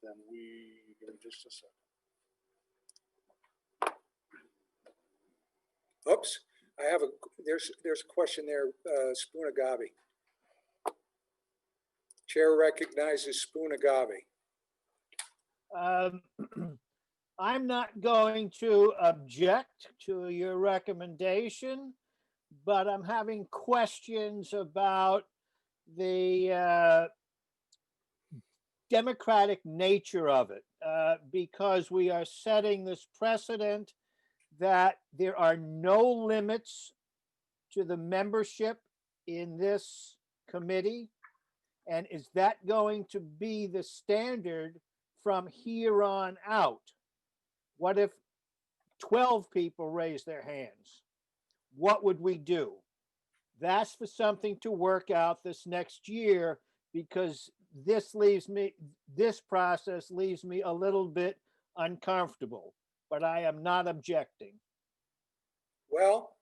Then we give it just a second. Oops, I have there's a question there, Spoonagabi. Chair recognizes Spoonagabi. I'm not going to object to your recommendation, but I'm having questions about the democratic nature of it, because we are setting this precedent that there are no limits to the membership in this committee. And is that going to be the standard from here on out? What if 12 people raise their hands, what would we do? That's for something to work out this next year, because this process leaves me a little bit uncomfortable, but I am not objecting. Well,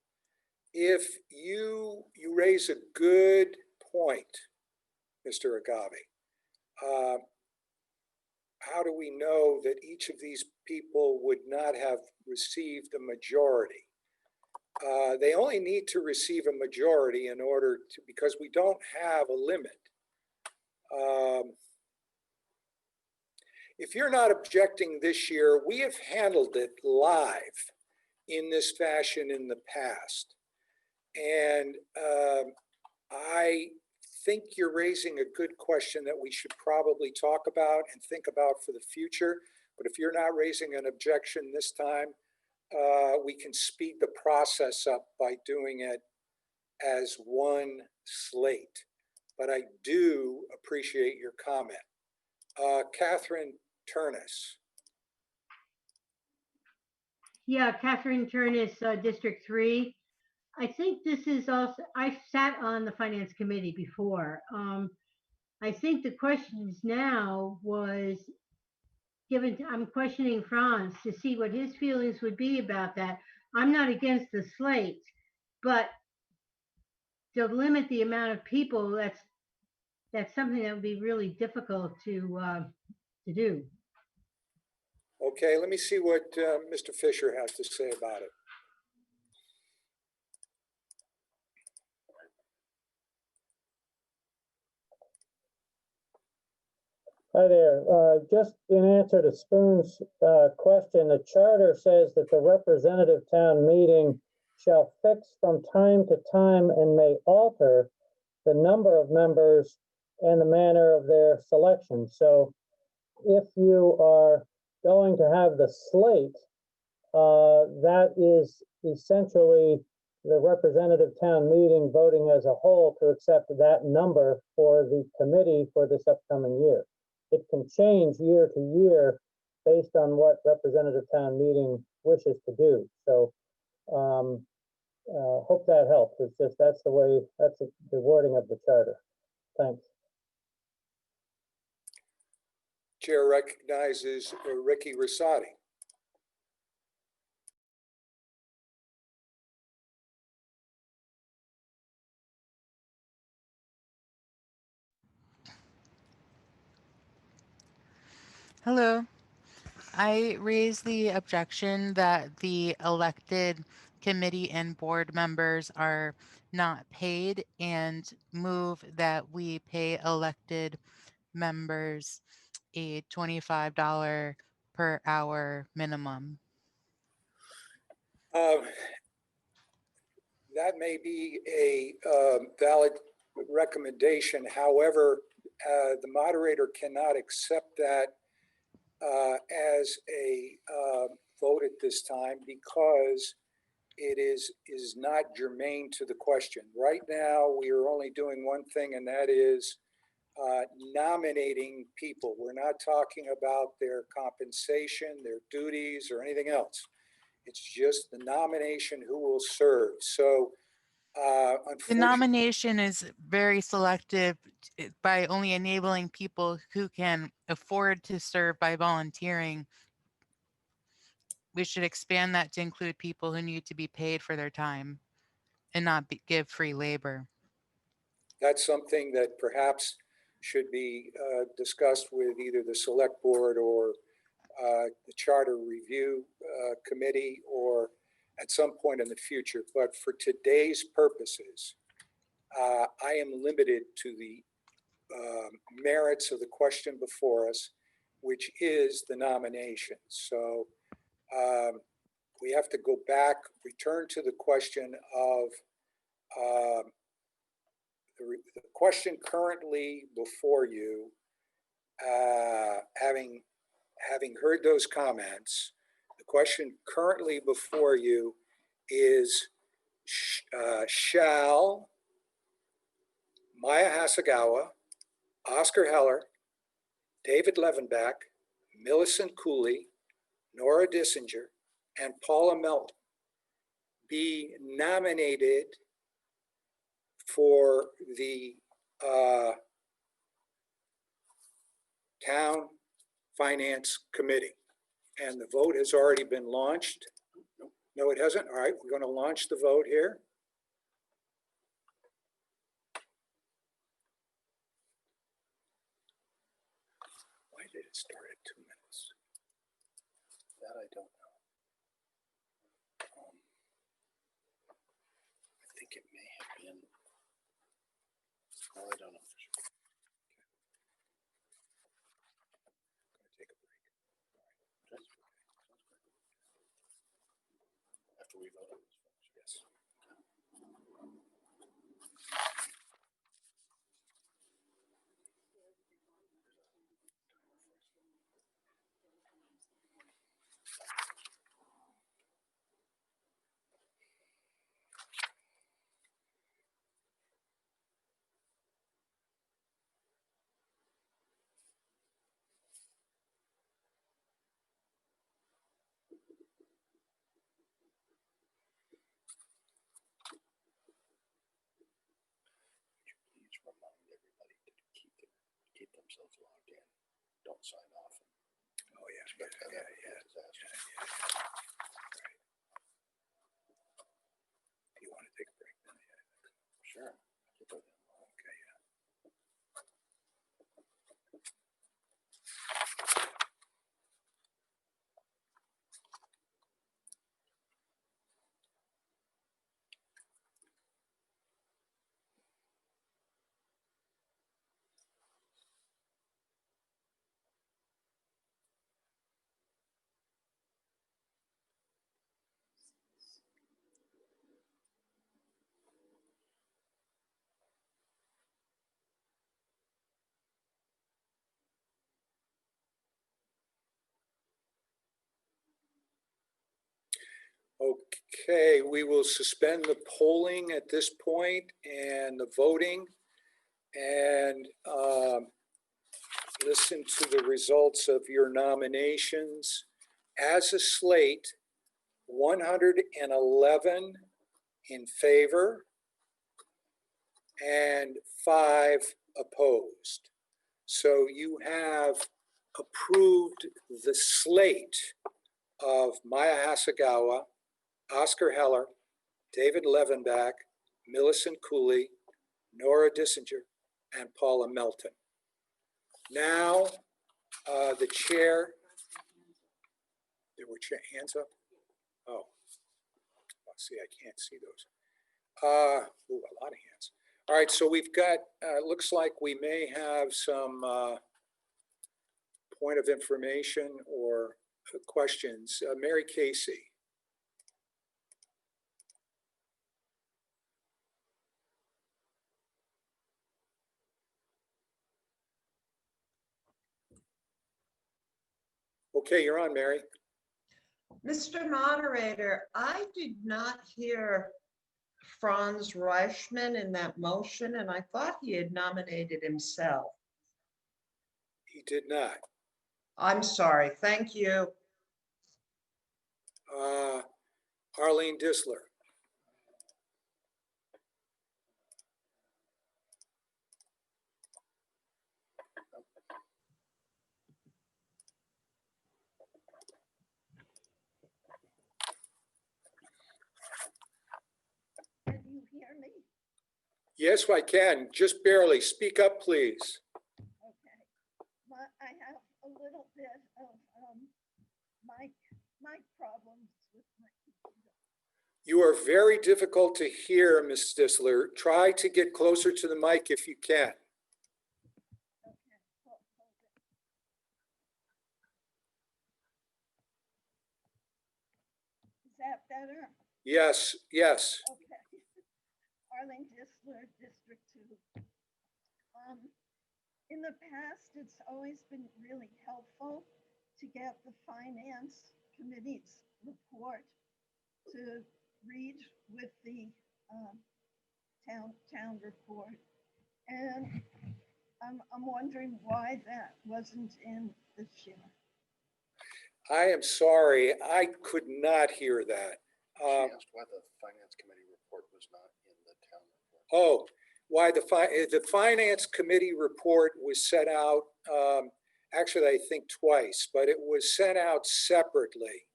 if you raise a good point, Mr. Agave. How do we know that each of these people would not have received a majority? They only need to receive a majority in order to, because we don't have a limit. If you're not objecting this year, we have handled it live in this fashion in the past. And I think you're raising a good question that we should probably talk about and think about for the future. But if you're not raising an objection this time, we can speed the process up by doing it as one slate. But I do appreciate your comment. Catherine Turnus. Yeah, Catherine Turnus, District 3. I think this is also, I've sat on the Finance Committee before. I think the questions now was given, I'm questioning Franz to see what his feelings would be about that. I'm not against the slate, but to limit the amount of people, that's something that would be really difficult to do. Okay, let me see what Mr. Fisher has to say about it. Hi there. Just in answer to Spoon's question, the charter says that the representative town meeting shall fix from time to time and may alter the number of members and the manner of their selection. So if you are going to have the slate, that is essentially the representative town meeting voting as a whole to accept that number for the committee for this upcoming year. It can change year to year based on what representative town meeting wishes to do. So hope that helps. It's just, that's the way, that's the wording of the charter. Thanks. Chair recognizes Ricky Rosati. Hello. I raise the objection that the elected committee and board members are not paid, and move that we pay elected members a $25 per hour minimum. That may be a valid recommendation. However, the moderator cannot accept that as a vote at this time because it is not germane to the question. Right now, we are only doing one thing, and that is nominating people. We're not talking about their compensation, their duties, or anything else. It's just the nomination, who will serve. So the nomination is very selective by only enabling people who can afford to serve by volunteering. We should expand that to include people who need to be paid for their time and not give free labor. That's something that perhaps should be discussed with either the select board or the charter review committee, or at some point in the future. But for today's purposes, I am limited to the merits of the question before us, which is the nomination. So we have to go back, return to the question of the question currently before you, having heard those comments, the question currently before you is, shall Maya Hasegawa, Oscar Heller, David Levenbach, Millicent Cooley, Nora Dissinger, and Paula Melton be nominated for the Town Finance Committee. And the vote has already been launched. No, it hasn't. All right, we're going to launch the vote here. Why did it start at 2 minutes? That I don't know. I think it may have been. Well, I don't know for sure. I'm going to take a break. All right. After we vote on this, yes. Please remind everybody to keep themselves logged in. Don't sign off. Oh yeah, yeah. Right. Do you want to take a break now? Yeah, I think so. Sure. Okay, yeah. Okay, we will suspend the polling at this point and the voting and listen to the results of your nominations. As a slate, 111 in favor and 5 opposed. So you have approved the slate of Maya Hasegawa, Oscar Heller, David Levenbach, Millicent Cooley, Nora Dissinger, and Paula Melton. Now, the chair, there were hands up? Oh, see, I can't see those. Ooh, a lot of hands. All right, so we've got, looks like we may have some point of information or questions. Mary Casey. Okay, you're on, Mary. Mr. Moderator, I did not hear Franz Reichman in that motion, and I thought he had nominated himself. He did not. I'm sorry. Thank you. Arlene Disler. Can you hear me? Yes, I can. Just barely. Speak up, please. Okay. I have a little bit of mic problems with my computer. You are very difficult to hear, Ms. Disler. Try to get closer to the mic if you can. Okay. Hold it. Is that better? Yes, yes. Okay. Arlene Disler, District 2. In the past, it's always been really helpful to get the Finance Committee's report to read with the town report. And I'm wondering why that wasn't in this year. I am sorry, I could not hear that. She asked why the finance committee report was not in the town report. Oh, why the finance committee report was sent out, actually, I think twice, but it was sent out separately.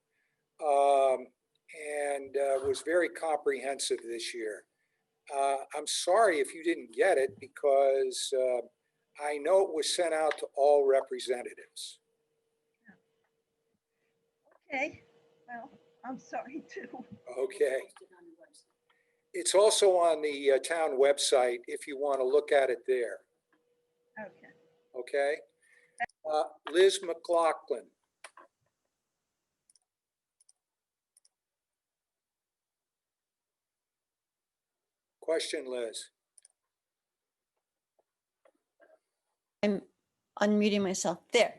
And was very comprehensive this year. I'm sorry if you didn't get it because I know it was sent out to all representatives. Okay, well, I'm sorry too. Okay. It's also on the town website if you want to look at it there. Okay. Okay. Liz McLaughlin. Question, Liz. I'm unmuting myself there.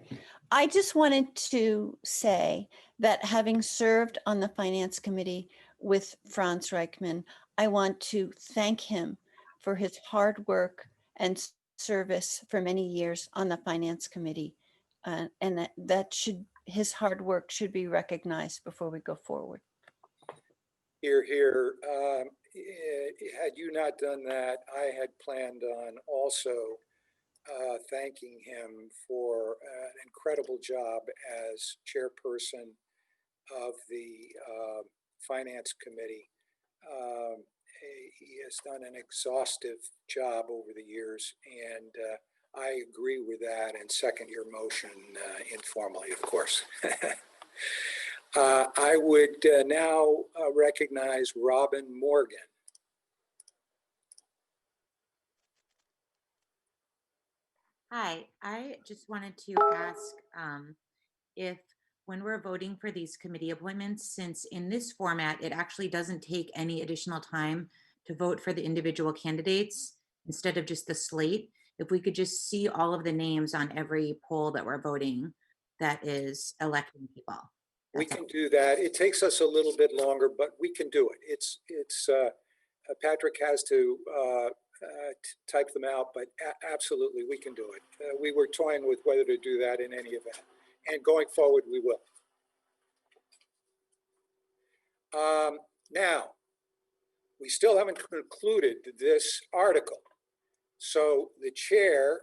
I just wanted to say that having served on the finance committee with Franz Reichmann, I want to thank him for his hard work and service for many years on the finance committee. And his hard work should be recognized before we go forward. Here, here. Had you not done that, I had planned on also thanking him for an incredible job as chairperson of the finance committee. He has done an exhaustive job over the years, and I agree with that and second your motion informally, of course. I would now recognize Robin Morgan. Hi, I just wanted to ask if when we're voting for these committee appointments, since in this format, it actually doesn't take any additional time to vote for the individual candidates instead of just the slate, if we could just see all of the names on every poll that we're voting that is electing people. We can do that. It takes us a little bit longer, but we can do it. Patrick has to type them out, but absolutely we can do it. We were toying with whether to do that in any event, and going forward we will. Now, we still haven't concluded this article. So the chair,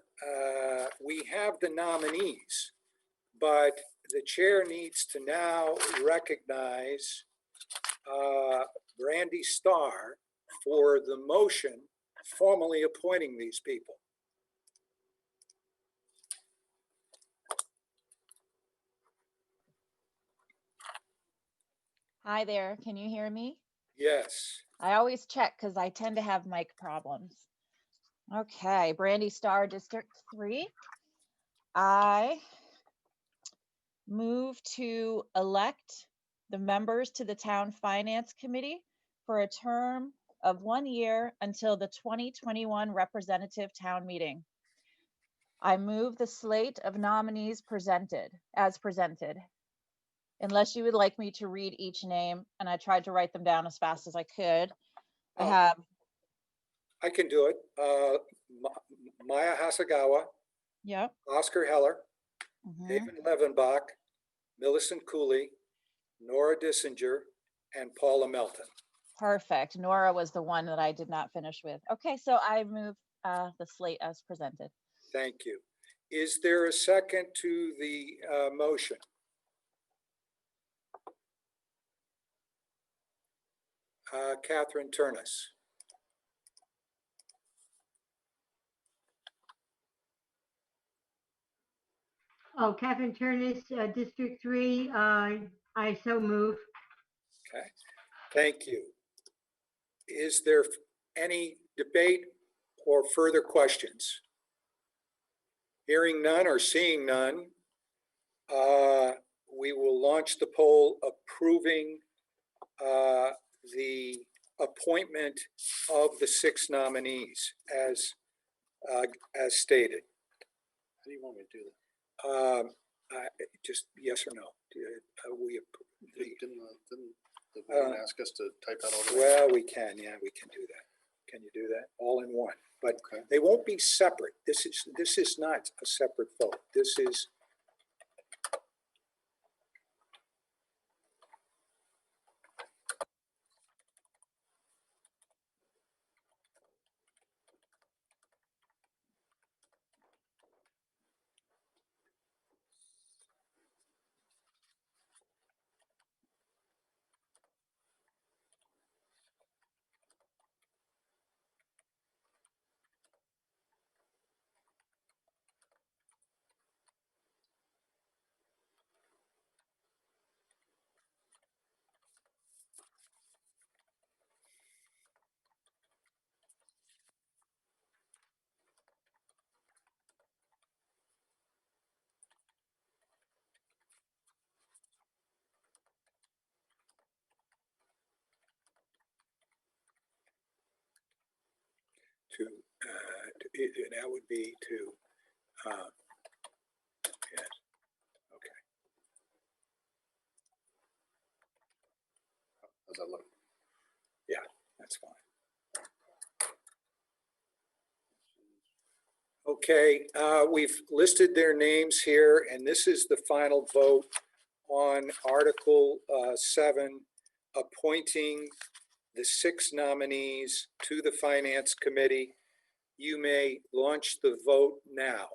we have the nominees, but the chair needs to now recognize Brandy Starr for the motion formally appointing these people. Hi there, can you hear me? Yes. I always check because I tend to have mic problems. Okay, Brandy Starr, District 3. I move to elect the members to the Town Finance Committee for a term of 1 year until the 2021 representative town meeting. I move the slate of nominees as presented. Unless you would like me to read each name, and I tried to write them down as fast as I could. I can do it. Maya Hasagawa. Yep. Oscar Heller. David Levenbach. Millicent Cooley. Nora Dissinger. And Paula Melton. Perfect. Nora was the one that I did not finish with. Okay, so I move the slate as presented. Thank you. Is there a second to the motion? Catherine Turnus. Oh, Catherine Turnus, District 3, I so move. Okay, thank you. Is there any debate or further questions? Hearing none or seeing none, we will launch the poll approving the appointment of the 6 nominees as stated. How do you want me to do that? Just yes or no. Didn't the board ask us to type out all the? Well, we can. Yeah, we can do that. Can you do that all in one? But okay. They won't be separate. This is not a separate vote. This is that would be to, yes, okay. How's that look? Yeah, that's fine. Okay, we've listed their names here, and this is the final vote on Article 7, appointing the 6 nominees to the Finance Committee. You may launch the vote now.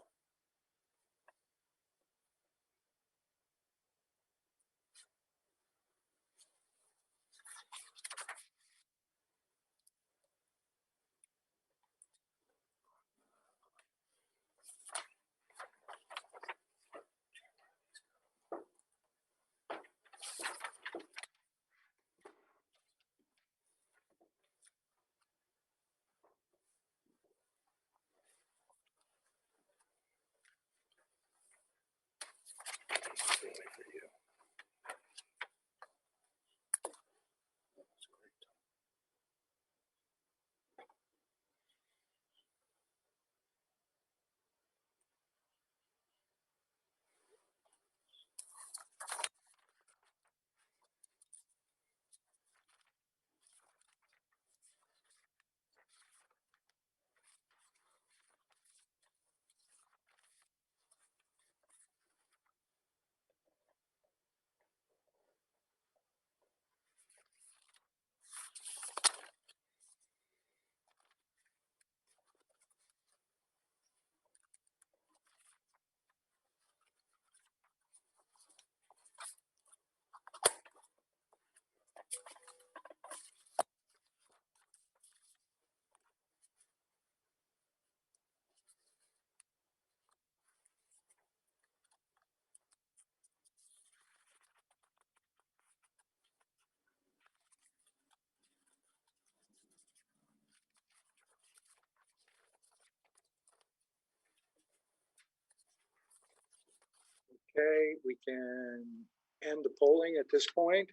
Okay, we can end the polling at this point.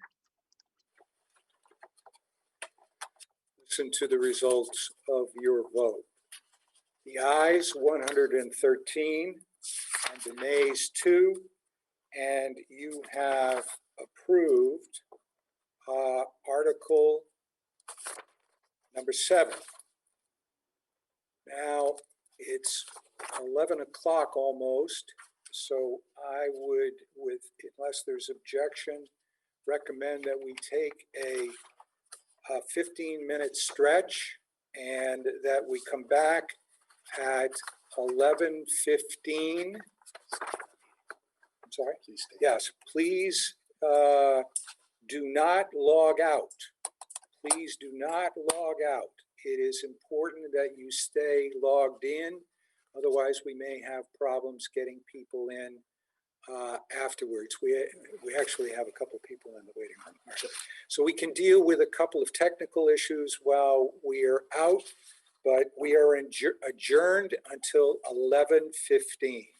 Listen to the results of your vote. The ayes 113 and the nays 2, and you have approved Article number 7. Now it's 11 o'clock almost, so I would, unless there's objection, recommend that we take a 15-minute stretch and that we come back at 11:15. I'm sorry? Yes, please do not log out. Please do not log out. It is important that you stay logged in. Otherwise, we may have problems getting people in afterwards. We actually have a couple of people in the waiting room. So we can deal with a couple of technical issues while we are out, but we are adjourned until 11:15.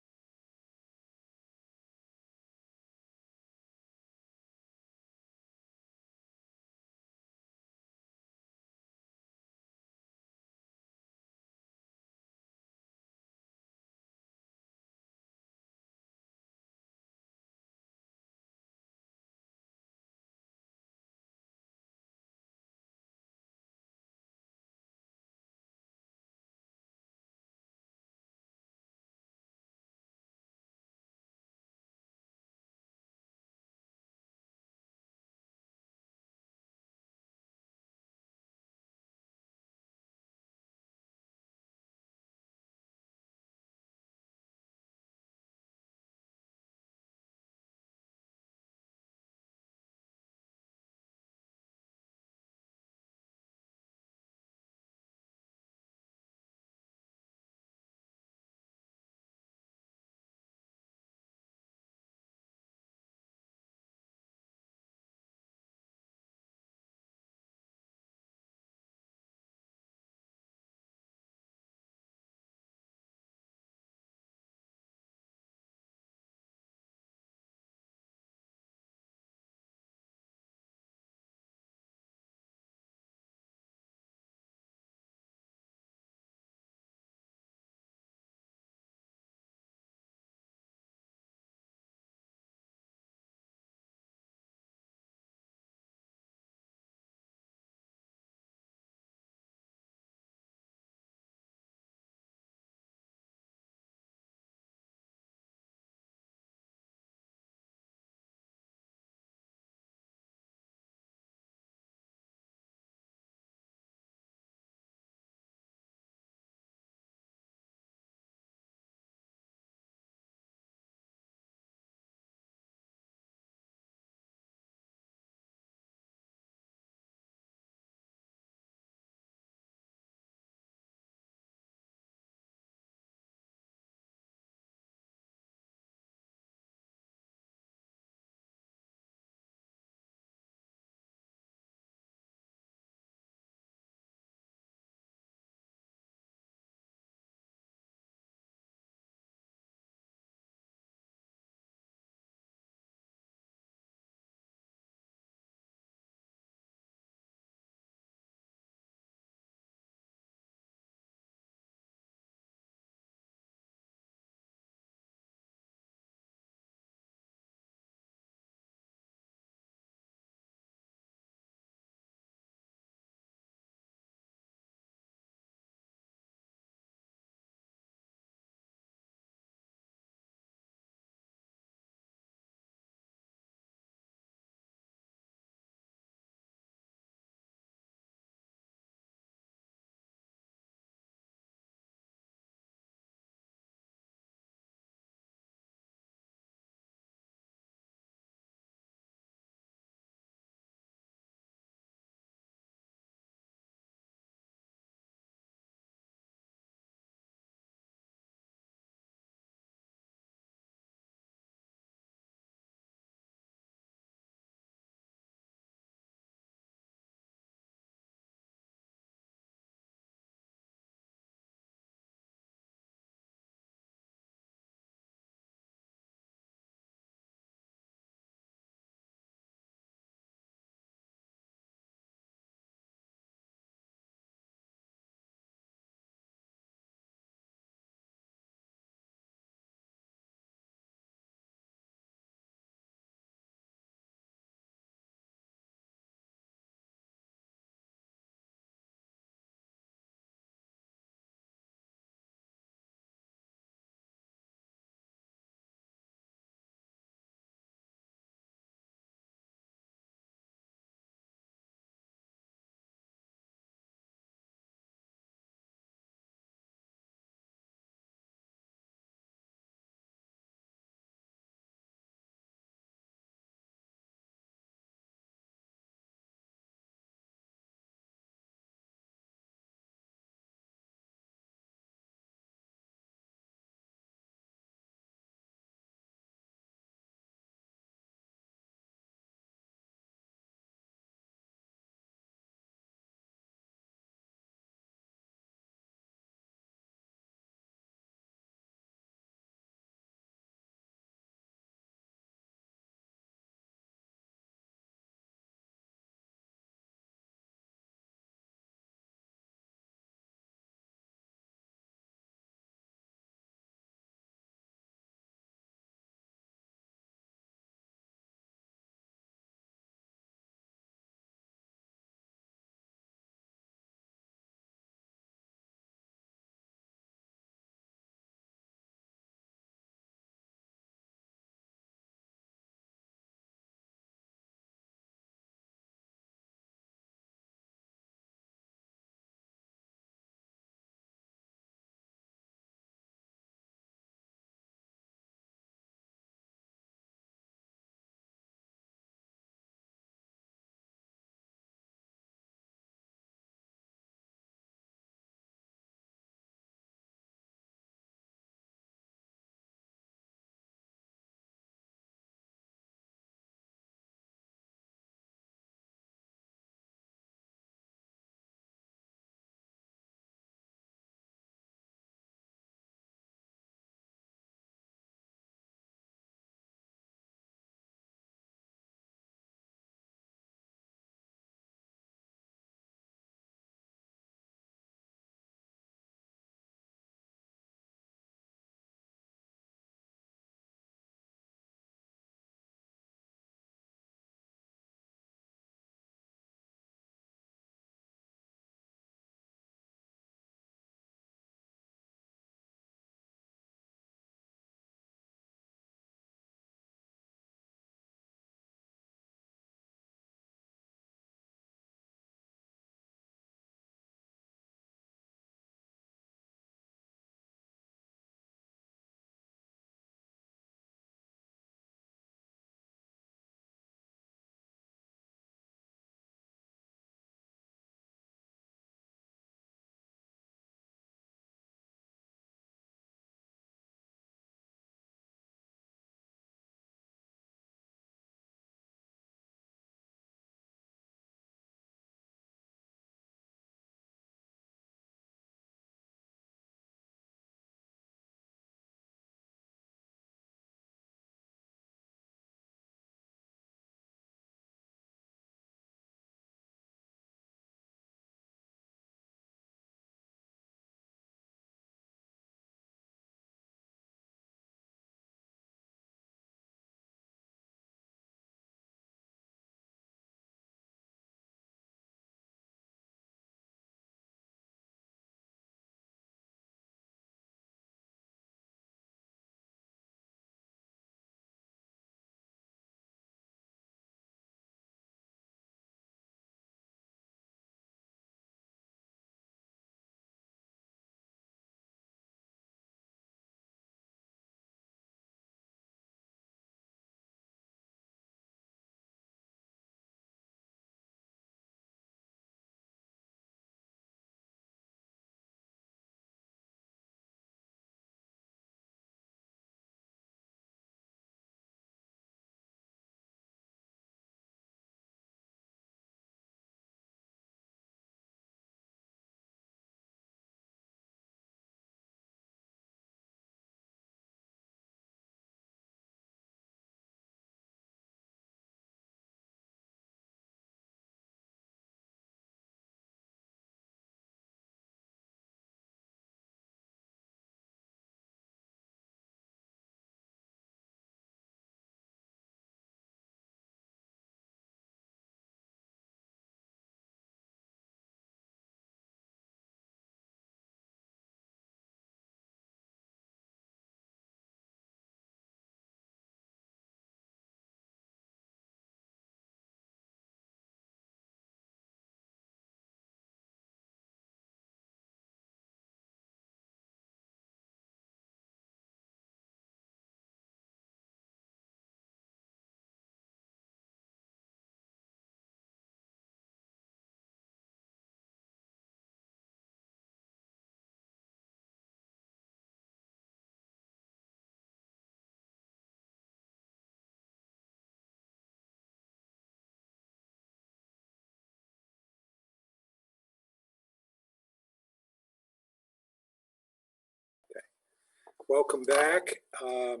welcome back. Hope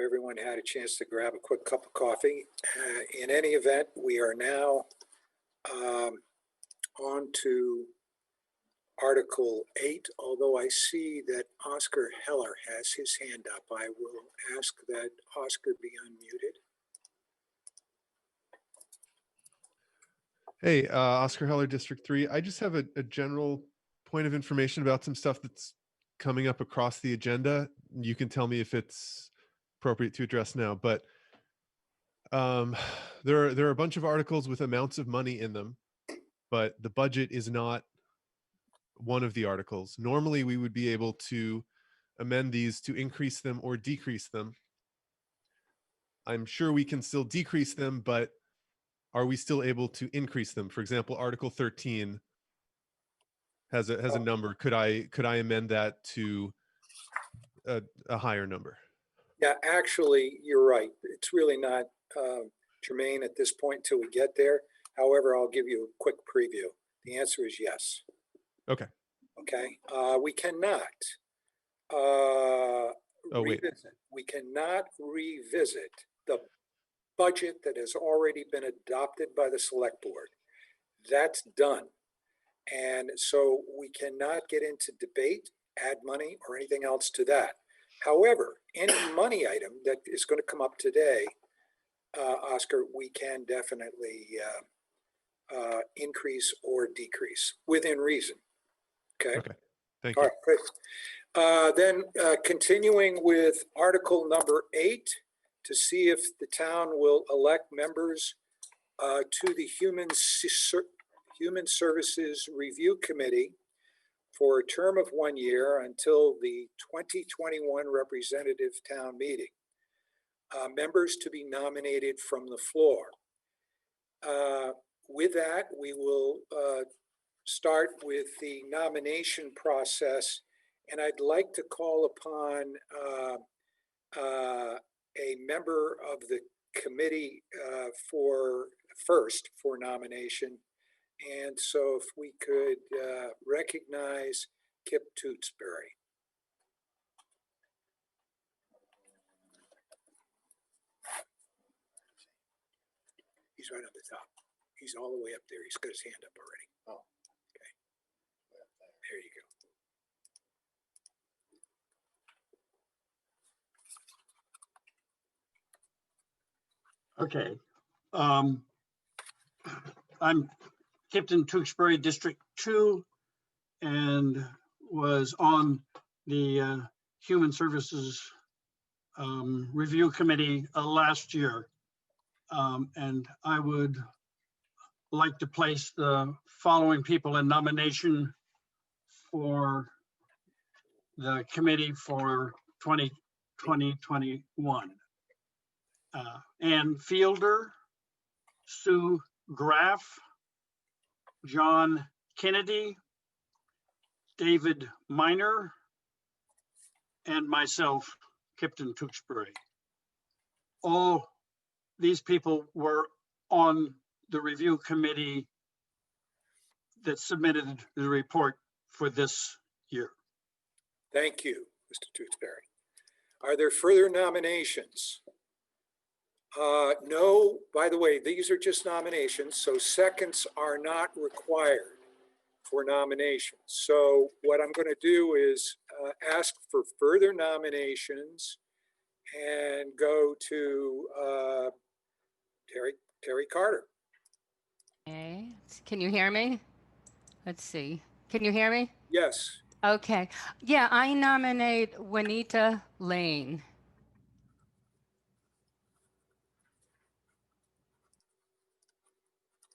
everyone had a chance to grab a quick cup of coffee. In any event, we are now on to Article 8, although I see that Oscar Heller has his hand up. I will ask that Oscar be unmuted. Hey, Oscar Heller, District 3. I just have a general point of information about some stuff that's coming up across the agenda. You can tell me if it's appropriate to address now, but there are a bunch of articles with amounts of money in them, but the budget is not one of the articles. Normally, we would be able to amend these to increase them or decrease them. I'm sure we can still decrease them, but are we still able to increase them? For example, Article 13 has a number. Could I amend that to a higher number? Yeah, actually, you're right. It's really not germane at this point until we get there. However, I'll give you a quick preview. The answer is yes. Okay. Okay. We cannot revisit. We cannot revisit the budget that has already been adopted by the select board. That's done. And so we cannot get into debate, add money, or anything else to that. However, any money item that is going to come up today, Oscar, we can definitely increase or decrease within reason. Okay. Okay. Thank All you. right, great. Then continuing with Article number 8, to see if the town will elect members to the Human Services Review Committee for a term of 1 year until the 2021 representative town meeting. Members to be nominated from the floor. With that, we will start with the nomination process, and I'd like to call upon a member of the committee for nomination. And so if we could recognize Kip Tewksbury. He's right on the top. He's all the way up there. He's got his hand up already. Oh, okay. There you go. Okay. I'm Kipton Tewksbury, District 2, and was on the Human Services Review Committee last year. And I would like to place the following people in nomination for the committee for 2021. Ann Fielder, Sue Graff, John Kennedy, David Miner, and myself, Kipton Tewksbury. All these people were on the review committee that submitted the report for this year. Thank you, Mr. Tewksbury. Are there further nominations? No, by the way, these are just nominations, so seconds are not required for nominations. So what I'm going to do is ask for further nominations and go to Terry Carter. Okay, can you hear me? Let's see. Can you hear me? Yes. Okay. Yeah, I nominate Juanita Lane.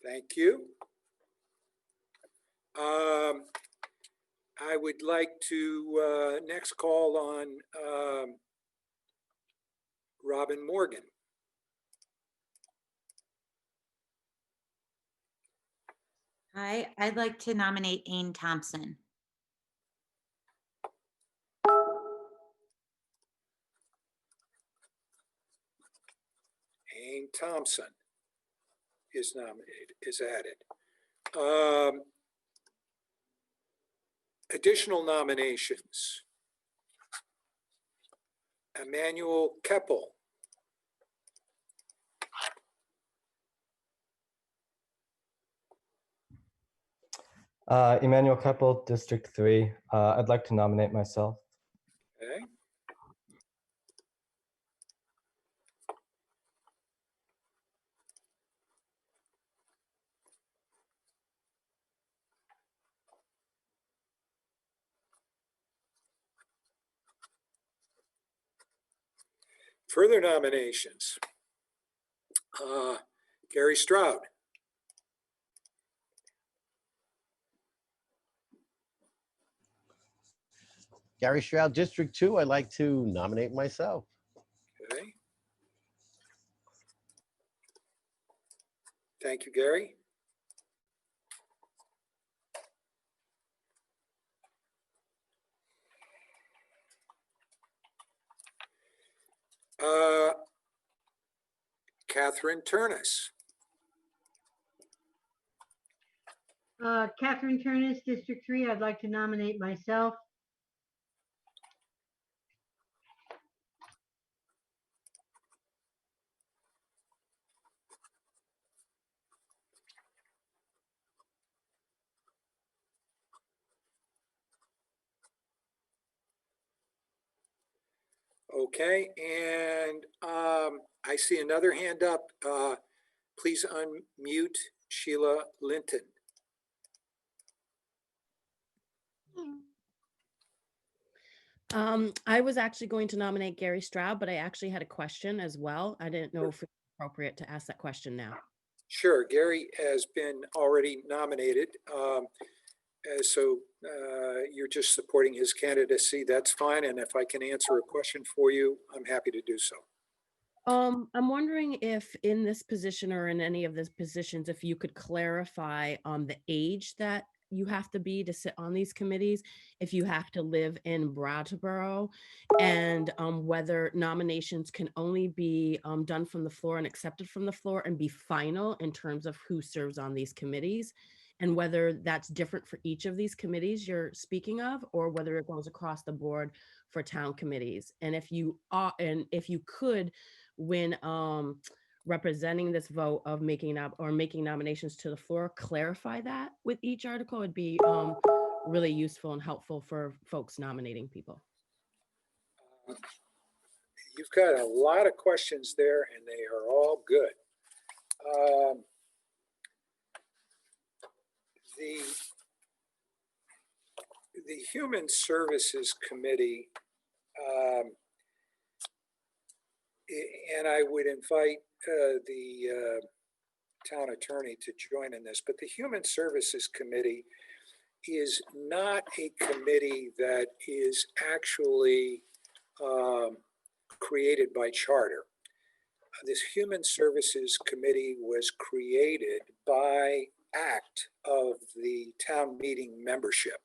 Thank you. I would like to next call on Robin Morgan. Hi, I'd like to nominate Aine Thompson. Aine Thompson is nominated, is added. Additional nominations. Emmanuel Keppel. Emmanuel Keppel, District 3. I'd like to nominate myself. Okay. Further nominations. Gary Stroud. Gary Stroud, District 2. I'd like to nominate myself. Okay. Thank you, Gary. Catherine Turnus. Catherine Turnus, District 3. I'd like to nominate myself. Okay, and I see another hand up. Please unmute Sheila Linton. I was actually going to nominate Gary Stroud, but I actually had a question as well. I didn't know if it's appropriate to ask that question now. Sure, Gary has been already nominated. So you're just supporting his candidacy. That's fine. And if I can answer a question for you, I'm happy to do so. I'm wondering if in this position or in any of these positions, if you could clarify the age that you have to be to sit on these committees, if you have to live in Brattleboro, and whether nominations can only be done from the floor and accepted from the floor and be final in terms of who serves on these committees, and whether that's different for each of these committees you're speaking of, or whether it goes across the board for town committees. And if you could, when representing this vote of making nominations to the floor, clarify that with each article, would be really useful and helpful for folks nominating people. You've got a lot of questions there, and they are all good. The Human Services Committee, and I would invite the town attorney to join in this, but the Human Services Committee is not a committee that is actually created by charter. This Human Services Committee was created by act of the town meeting membership.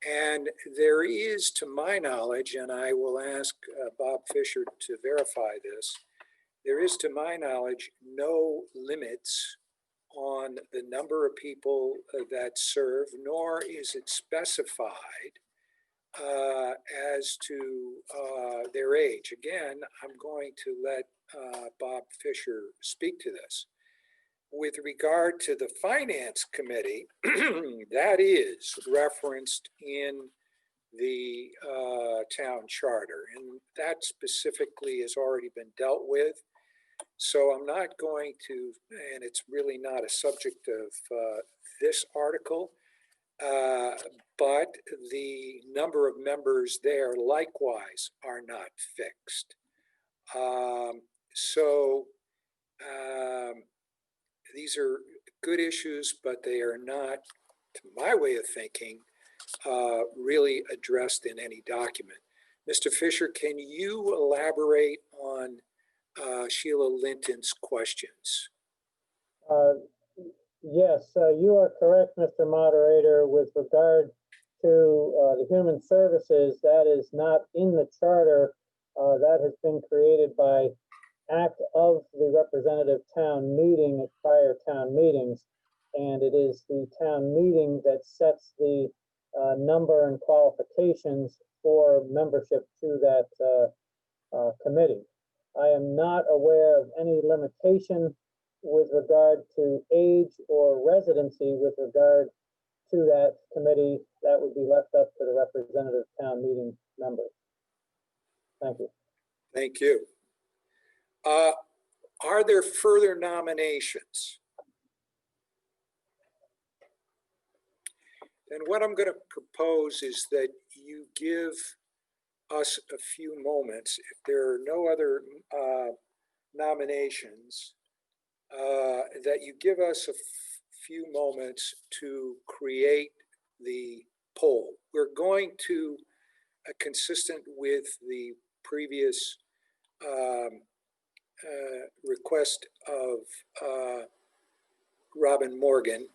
And there is, to my knowledge, and I will ask Bob Fisher to verify this, there is, to my knowledge, no limits on the number of people that serve, nor is it specified as to their age. Again, I'm going to let Bob Fisher speak to this. With regard to the Finance Committee, that is referenced in the town charter, and that specifically has already been dealt with. So I'm not going to, and it's really not a subject of this article, but the number of members there likewise are not fixed. These are good issues, but they are not, to my way of thinking, really addressed in any document. Mr. Fisher, can you elaborate on Sheila Linton's questions? Yes, you are correct, Mr. Moderator. With regard to the Human Services, that is not in the charter. That has been created by act of the representative town meeting at prior town meetings. And it is the town meeting that sets the number and qualifications for membership to that committee. I am not aware of any limitation with regard to age or residency with regard to that committee. That would be left up to the representative town meeting members. Thank you. Thank you. Are there further nominations? And what I'm going to propose is that you give us a few moments. If there are no other nominations, that you give us a few moments to create the poll. We're going to, consistent with the previous request of Robin Morgan,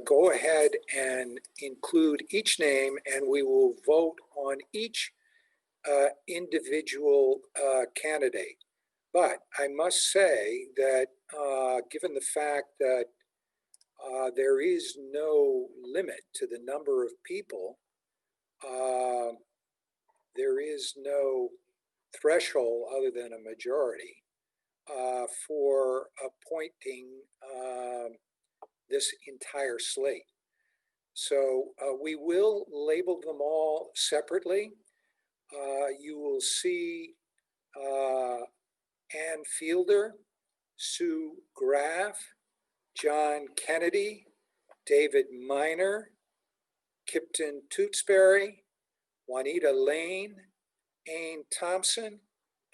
go ahead and include each name, and we will vote on each individual candidate. But I must say that given the fact that there is no limit to the number of people, there is no threshold other than a majority for appointing this entire slate. So we will label them all separately. You will see Ann Fielder, Sue Graff, John Kennedy, David Miner, Kipton Tewksbury, Juanita Lane, Ain Thompson,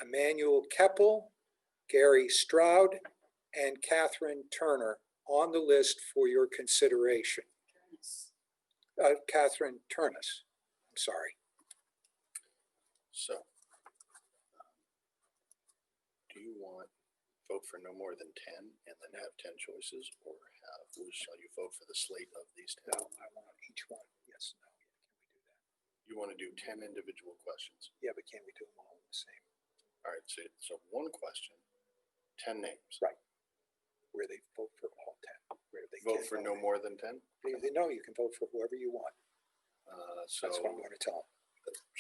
Emmanuel Keppel, Gary Stroud, and Catherine Turner on the list for your consideration. Catherine Turnus, I'm sorry. So, do you want vote for no more than 10 and then have 10 choices, or shall you vote for the slate of these 10? No, I want each one. Yes, no. Can we do that? You want to do 10 individual questions? Yeah, but can't we do them all the same? All right, so one question, 10 names. Right. Where they vote for all 10. Where they vote for no more than 10? No, you can vote for whoever you want. So that's what I'm going to tell them.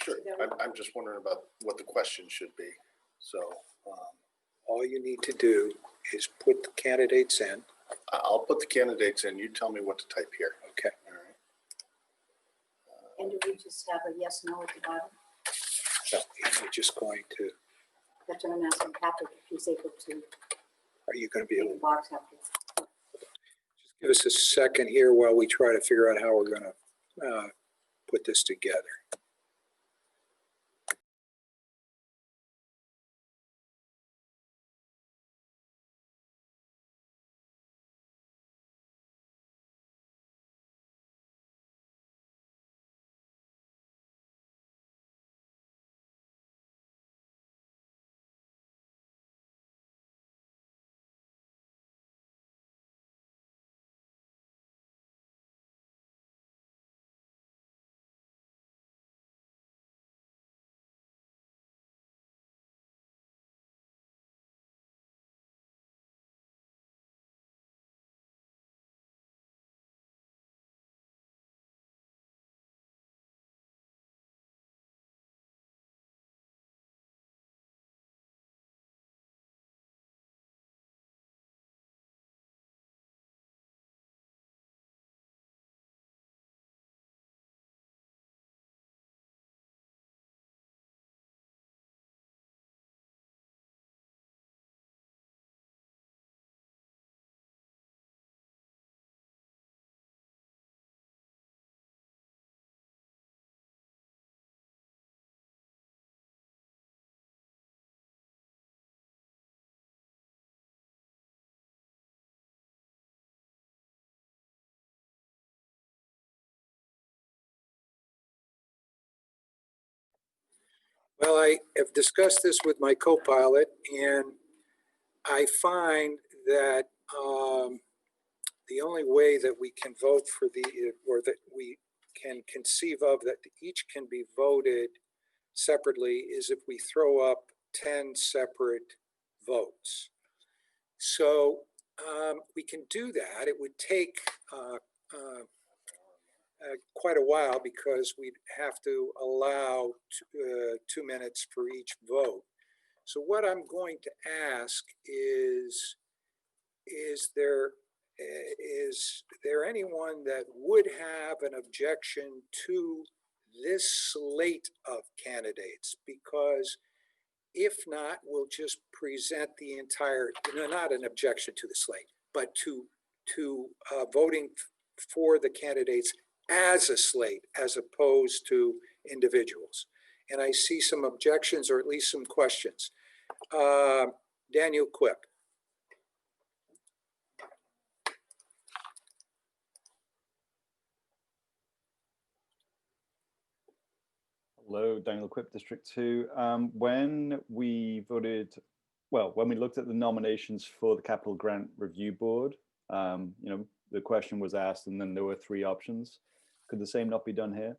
Sure. I'm just wondering about what the question should be. So all you need to do is put the candidates in. I'll put the candidates in. You tell me what to type here. Okay. All right. And do we just have a yes, no at the bottom? So you're just going to. That's what I'm asking Patrick if he's able to. Are you going to be make able the box after? Just give us a second here while we try to figure out how we're going to put this together. Well, I have discussed this with my co-pilot, and I find that the only way that we can vote for or that we can conceive of that each can be voted separately is if we throw up 10 separate votes. So we can do that. It would take quite a while because we'd have to allow 2 minutes for each vote. So what I'm going to ask is there anyone that would have an objection to this slate of candidates? Because if not, we'll just present the entire, no, not an objection to the slate, but to voting for the candidates as a slate, as opposed to individuals. And I see some objections, or at least some questions. Daniel Quick. Hello, Daniel Quick, District 2. When we voted, well, when we looked at the nominations for the Capital Grant Review Board, you know, the question was asked and then there were 3 options. Could the same not be done here?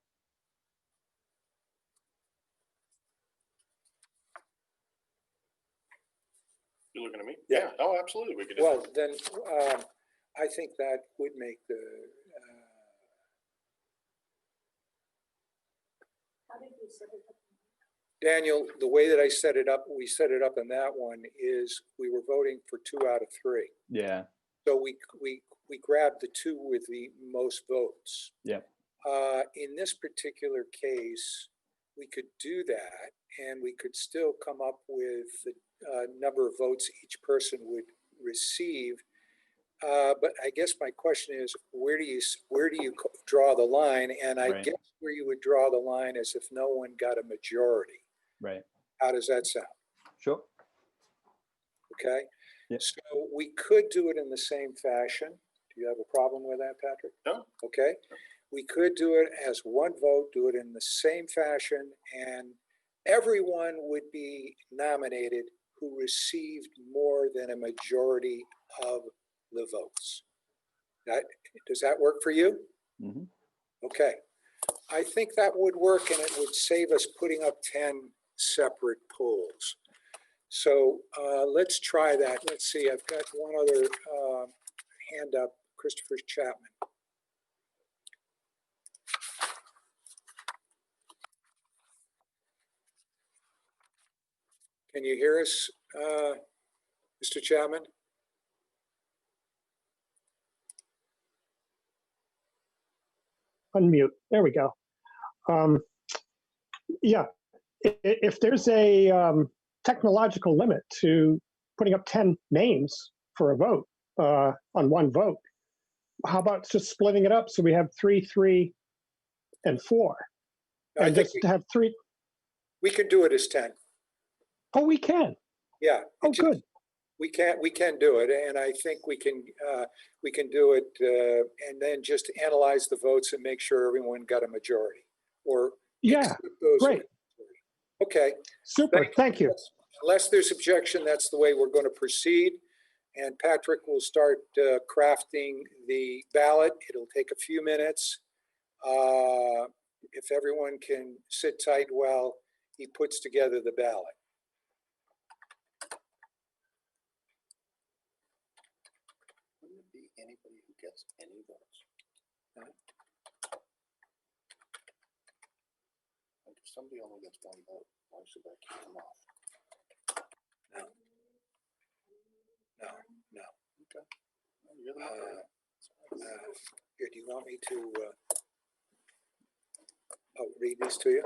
You're looking at me? Yeah. Oh, absolutely. We could do Well, that. then I think that would make the, How did you set it up? Daniel, the way that I set it up, we set it up in that one is we were voting for 2 out of 3. Yeah. So we grabbed the 2 with the most votes. Yeah. In this particular case, we could do that, and we could still come up with the number of votes each person would receive. But I guess my question is, where do you draw the line? And I guess where you would draw the line is if no one got a majority. Right. How does that sound? Sure. Okay. Yep. So we could do it in the same fashion. Do you have a problem with that, Patrick? No. Okay. We could do it as one vote, do it in the same fashion, and everyone would be nominated who received more than a majority of the votes. Does that work for you? Mm-hmm. Okay. I think that would work, and it would save us putting up 10 separate polls. So let's try that. Let's see, I've got one other hand up, Christopher Chapman. Can you hear us, Mr. Chapman? Unmute. There we go. Yeah, if there's a technological limit to putting up 10 names for a vote on one vote, how about just splitting it up so we have 3, 3, and 4, and just to have 3? We can do it as 10. Oh, we can. Yeah. Oh, good. We can do it, and I think we can do it, and then just analyze the votes and make sure everyone got a majority. Or yeah, great. Okay. Super. Thank you. Unless there's objection, that's the way we're going to proceed. And Patrick will start crafting the ballot. It'll take a few minutes. If everyone can sit tight while he puts together the ballot. Wouldn't it be anybody who gets any votes? Huh? Like if somebody only gets 1 vote, why should that kick them off? No. No, no. Okay. Well, you're the moderator. Here, do you want me to read these to you?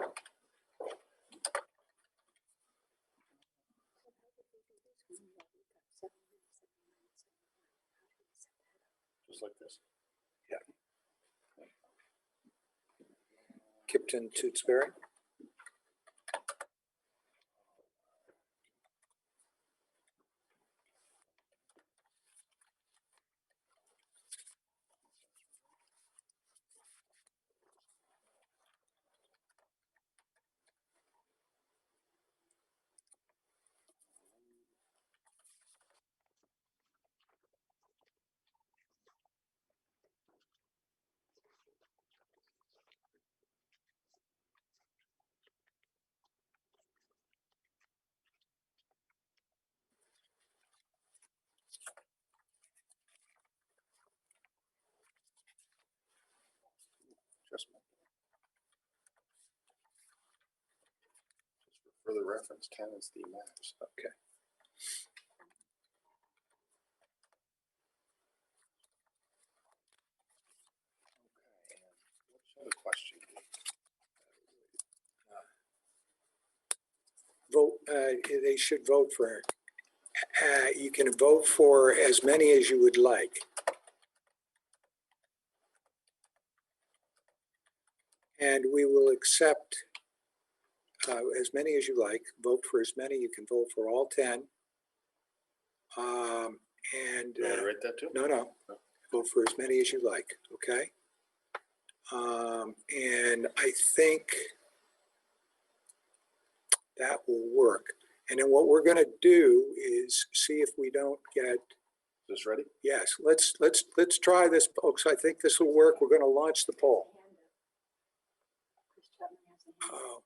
Just like this. Yeah. Kipton Tewksbury. For the reference, 10 is the max. Okay. What's the other question? Vote, they should vote for, you can vote for as many as you would like. And we will accept as many as you like, vote for as many, you can vote for all 10. And You want to write that too? no, vote for as many as you like, okay? And I think that will work. And then what we're gonna do is see if we don't get. This ready? Yes, let's try this, folks. I think this will work. We're gonna launch the poll. Well,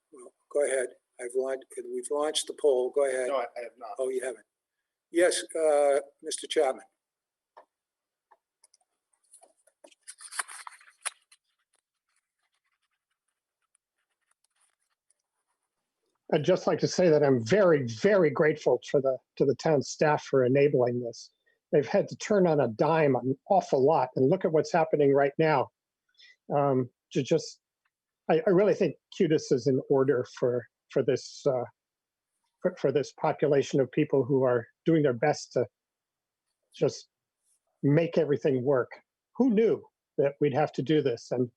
go ahead. We've launched the poll. Go ahead. No, I have not. Oh, you haven't. Yes, Mr. Chapman. I'd just like to say that I'm very, very grateful to the town staff for enabling this. They've had to turn on a dime an awful lot, and look at what's happening right now. I really think QDIS is in order for this for this population of people who are doing their best to just make everything work. Who knew that we'd have to do this? And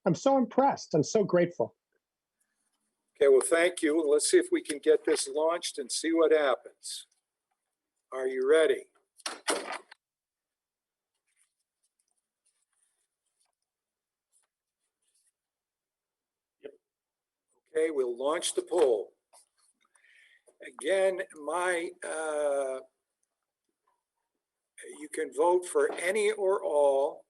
I'm so impressed. I'm so grateful. Okay, well, thank you. Let's see if we can get this launched and see what happens. Are you ready? Yep. Okay, we'll launch the poll. Again, you can vote for any or all.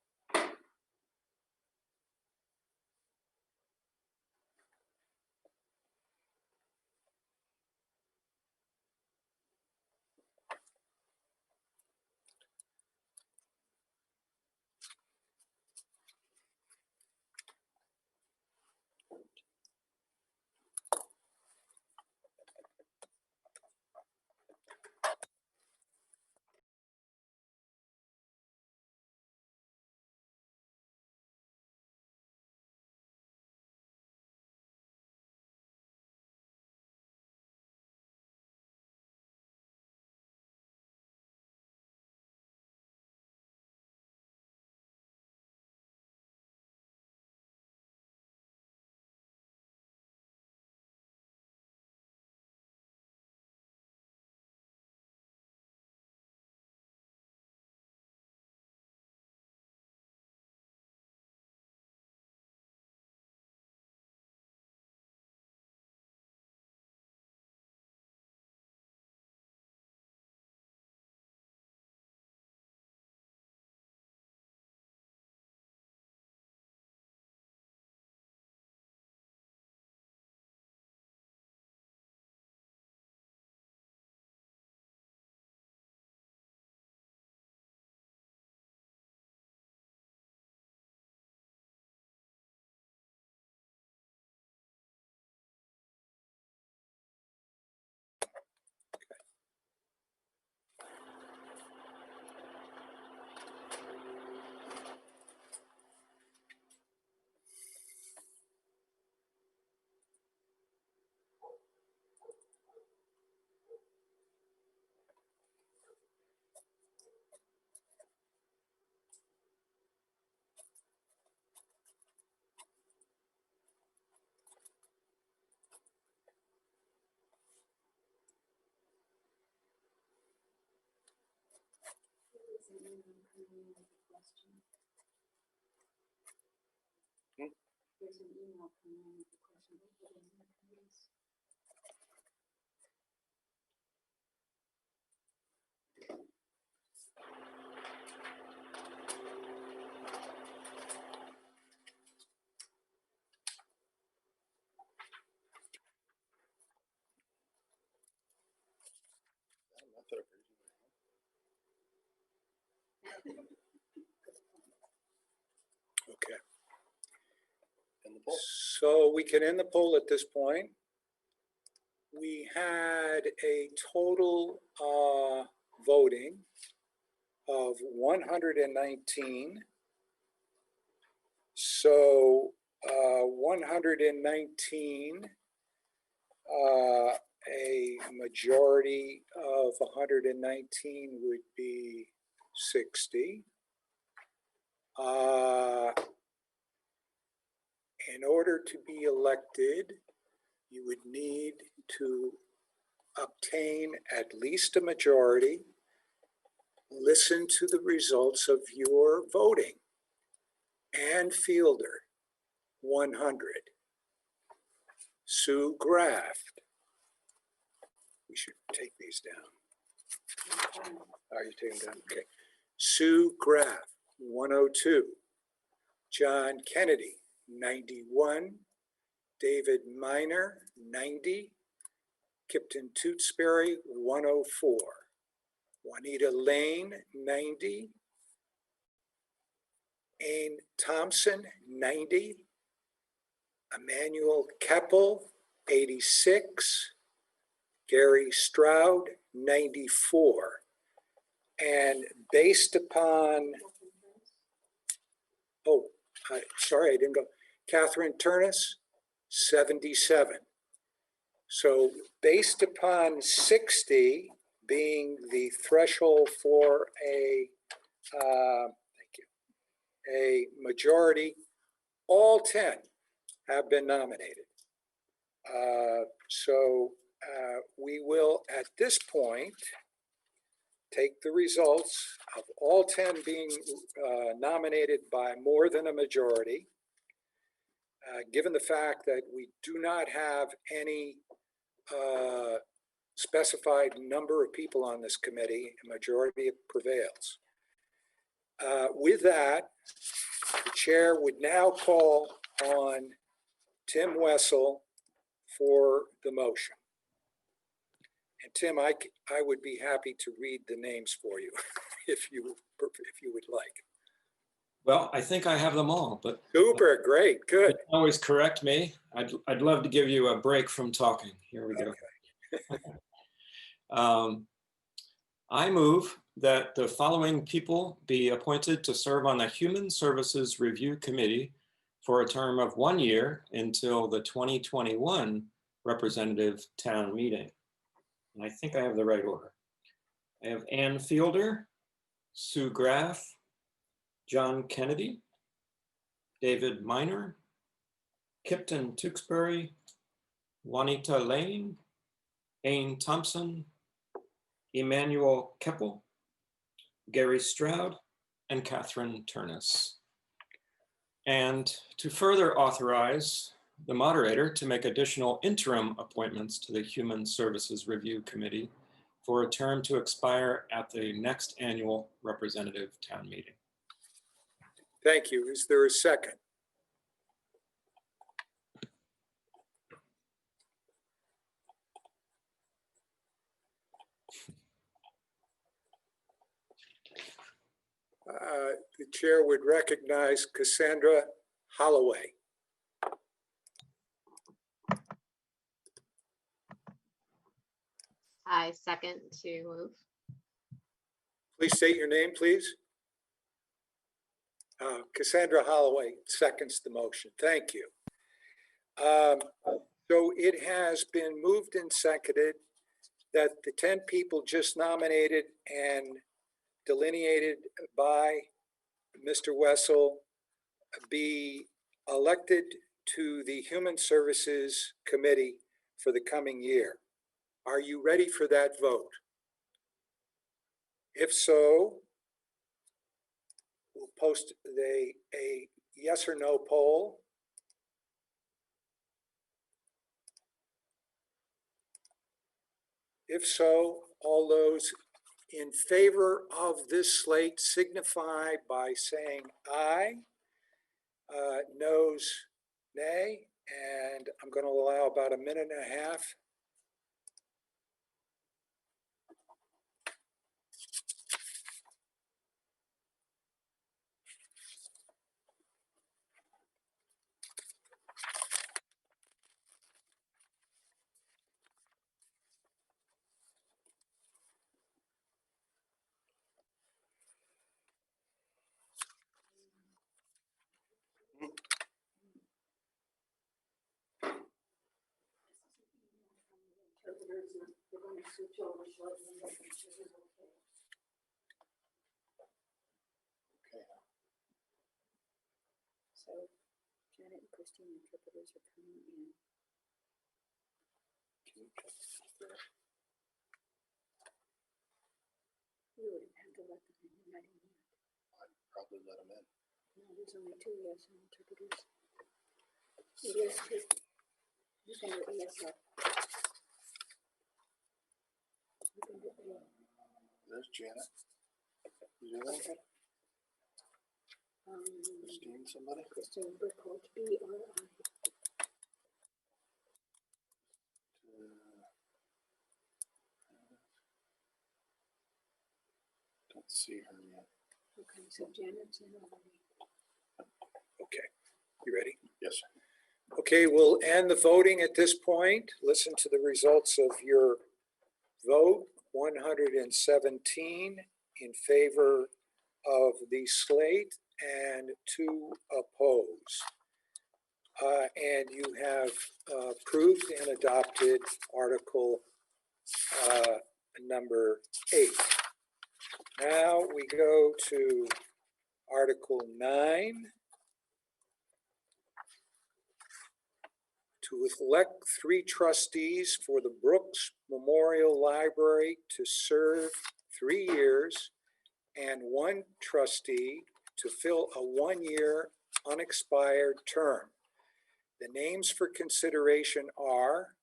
There's an email coming in with the question. Okay. So we can end the poll at this point. we had a total voting of 119. So 119, a majority of 119 would be 60. In order to be elected, you would need to obtain at least a majority. Listen to the results of your voting. Ann Fielder, 100. Sue Graft. We should take these down. Are you taking them down? Okay. Sue Graff, 102. John Kennedy, 91. David Miner, 90. Kipton Tewksbury, 104. Juanita Lane, 90. Ain Thompson, 90. Emmanuel Keppel, 86. Gary Stroud, 94. And based upon, sorry, I didn't go. Catherine Turnus, 77. So based upon 60 being the threshold for a, a majority, all 10 have been nominated. We will, at this point, take the results of all 10 being nominated by more than a majority. Given the fact that we do not have any specified number of people on this committee, a majority prevails. With that, the chair would now call on Tim Wessel for the motion. And Tim, I would be happy to read the names for you if you would like. Well, I think I have them all, but super, great, good. You can always correct me. I'd love to give you a break from talking. Here we go. Okay. I move that the following people be appointed to serve on the Human Services Review Committee for a term of 1 year until the 2021 representative town meeting. And I think I have the right order. I have Ann Fielder, Sue Graff, John Kennedy, David Miner, Kipton Tewksbury, Juanita Lane, Ain Thompson, Emmanuel Keppel, Gary Stroud, and Catherine Turnus. And to further authorize the moderator to make additional interim appointments to the Human Services Review Committee for a term to expire at the next annual representative town meeting. Thank you. Is there a second? The chair would recognize Cassandra Holloway. I second to move. Please state your name, please. Cassandra Holloway seconds the motion. Thank you. So it has been moved and seconded that the 10 people just nominated and delineated by Mr. Wessel be elected to the Human Services Committee for the coming year. Are you ready for that vote? If so, we'll post a yes or no poll. If so, all those in favor of this slate signify by saying aye. Noes, nay, and I'm going to allow about a minute and a half. We're going to switch over shortly. Okay. So Janet and Christine, interpreters, are coming in. Can you check if they're- We would have to let them in. I didn't hear. I'd probably let them in. No, there's only two ESL interpreters. Yes, you can do ESL. You can do ESL. There's Janet. Is there one? Okay. Christine, somebody? Christine Brickholt, B-R-I. Don't see her yet. Okay, so Janet's in already. Okay, you ready? Yes, sir. Okay, we'll end the voting at this point. Listen to the results of your vote. 117 in favor of the slate and 2 opposed. And you have approved and adopted Article number 8. Now we go to Article 9. To elect 3 trustees for the Brooks Memorial Library to serve 3 years and 1 trustee to fill a 1-year unexpired term. The names for consideration are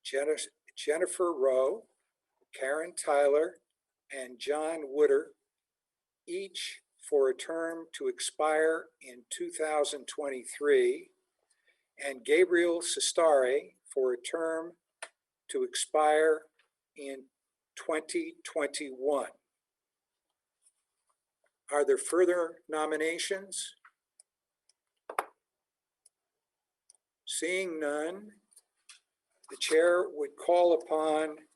Jennifer Rowe, Karen Tyler, and John Wooder, each for a term to expire in 2023, and Gabriel Sestari for a term to expire in 2021. Are there further nominations? Seeing none, the chair would call upon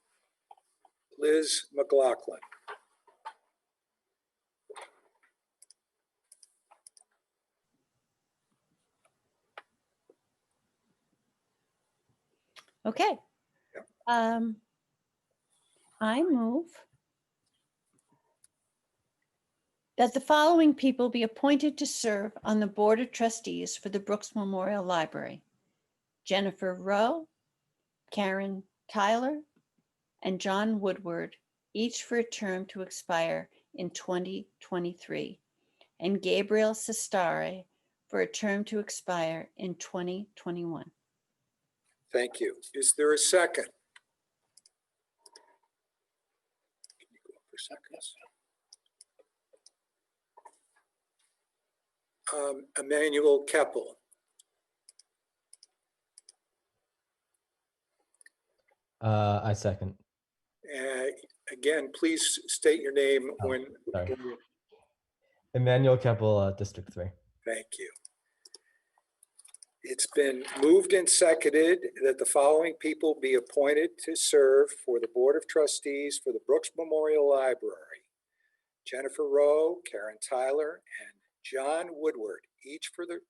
Liz McLaughlin. Okay. I move that the following people be appointed to serve on the Board of Trustees for the Brooks Memorial Library: Jennifer Rowe, Karen Tyler, and John Woodward, each for a term to expire in 2023, and Gabriel Sestari for a term to expire in 2021. Thank you. Is there a second? Can you go up for seconds? Emmanuel Keppel. I second. Again, please state your name when. Sorry. Emmanuel Keppel, District 3. Thank you. It's been moved and seconded that the following people be appointed to serve for the Board of Trustees for the Brooks Memorial Library: Jennifer Rowe, Karen Tyler, and John Woodward, each for the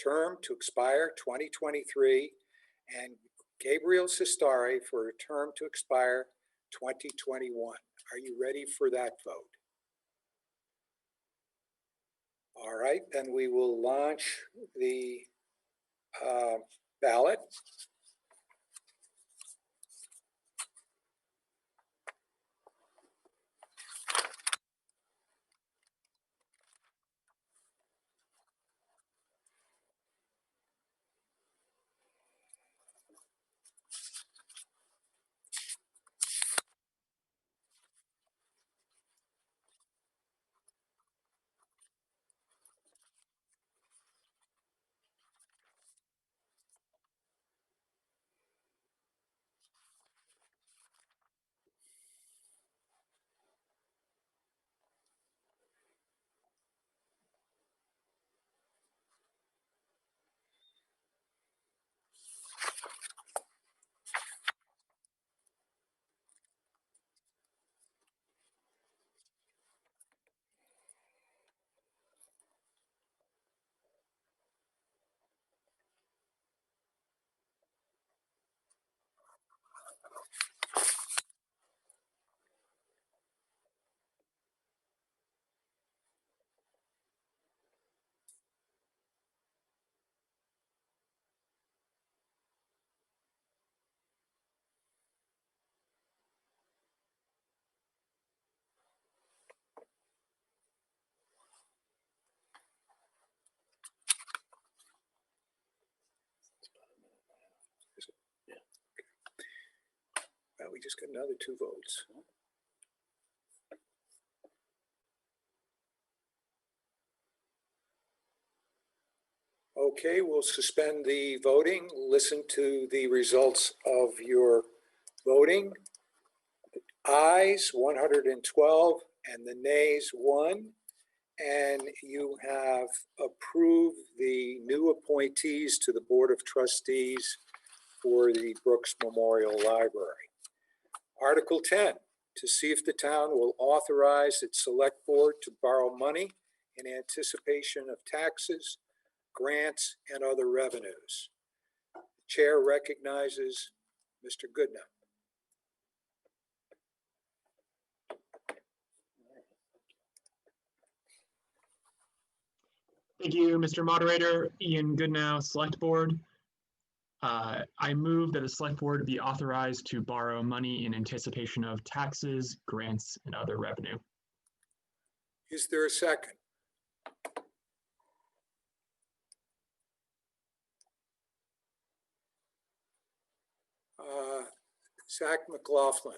term to expire 2023, and Gabriel Sestari for a term to expire 2021. Are you ready for that vote? All right, then we will launch the ballot. we just got another 2 votes. Okay, we'll suspend the voting, listen to the results of your voting. Ayes 112 and the nays 1. And you have approved the new appointees to the Board of Trustees for the Brooks Memorial Library. Article 10, to see if the town will authorize its select board to borrow money in anticipation of taxes, grants, and other revenues. The chair recognizes Mr. Goodenough. Thank you, Mr. Moderator. Ian Goodnow, Select Board. I move that the Select Board be authorized to borrow money in anticipation of taxes, grants, and other revenue. Is there a second? Zach McLaughlin.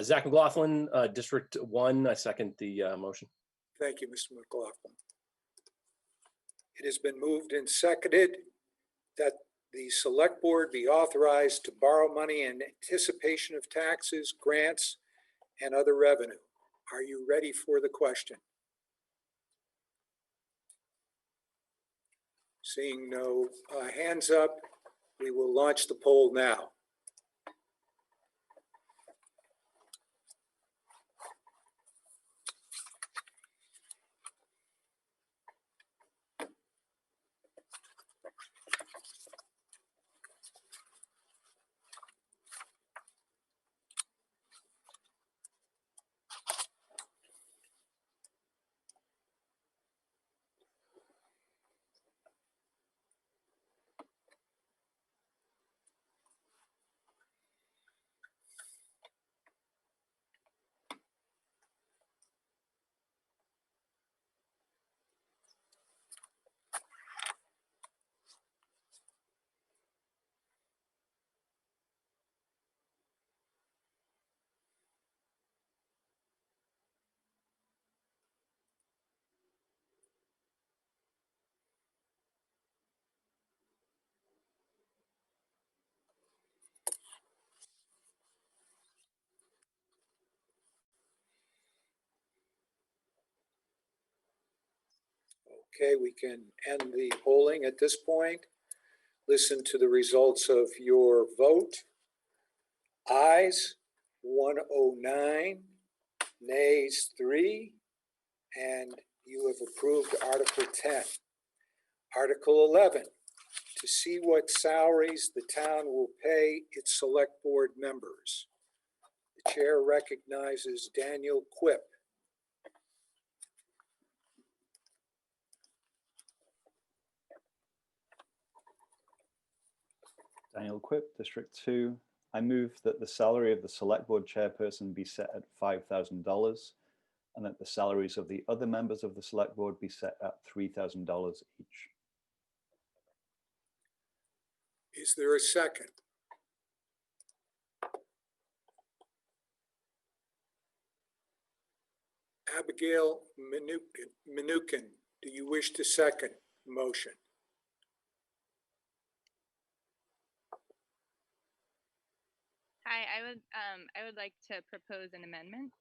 Zach McLaughlin, District 1. I second the motion. Thank you, Mr. McLaughlin. It has been moved and seconded that the select board be authorized to borrow money in anticipation of taxes, grants, and other revenue. Are you ready for the question? Seeing no hands up, we will launch the poll now. Okay, we can end the polling at this point. Listen to the results of your vote. Ayes 109, nays 3, and you have approved Article 10. Article 11, to see what salaries the town will pay its select board members. The chair recognizes Daniel Quip. Daniel Quip, District 2. I move that the salary of the Select Board Chairperson be set at $5,000 and that the salaries of the other members of the Select Board be set at $3,000 each. Is there a second? Abigail Minukin, do you wish to second the motion? Hi, I would like to propose an amendment.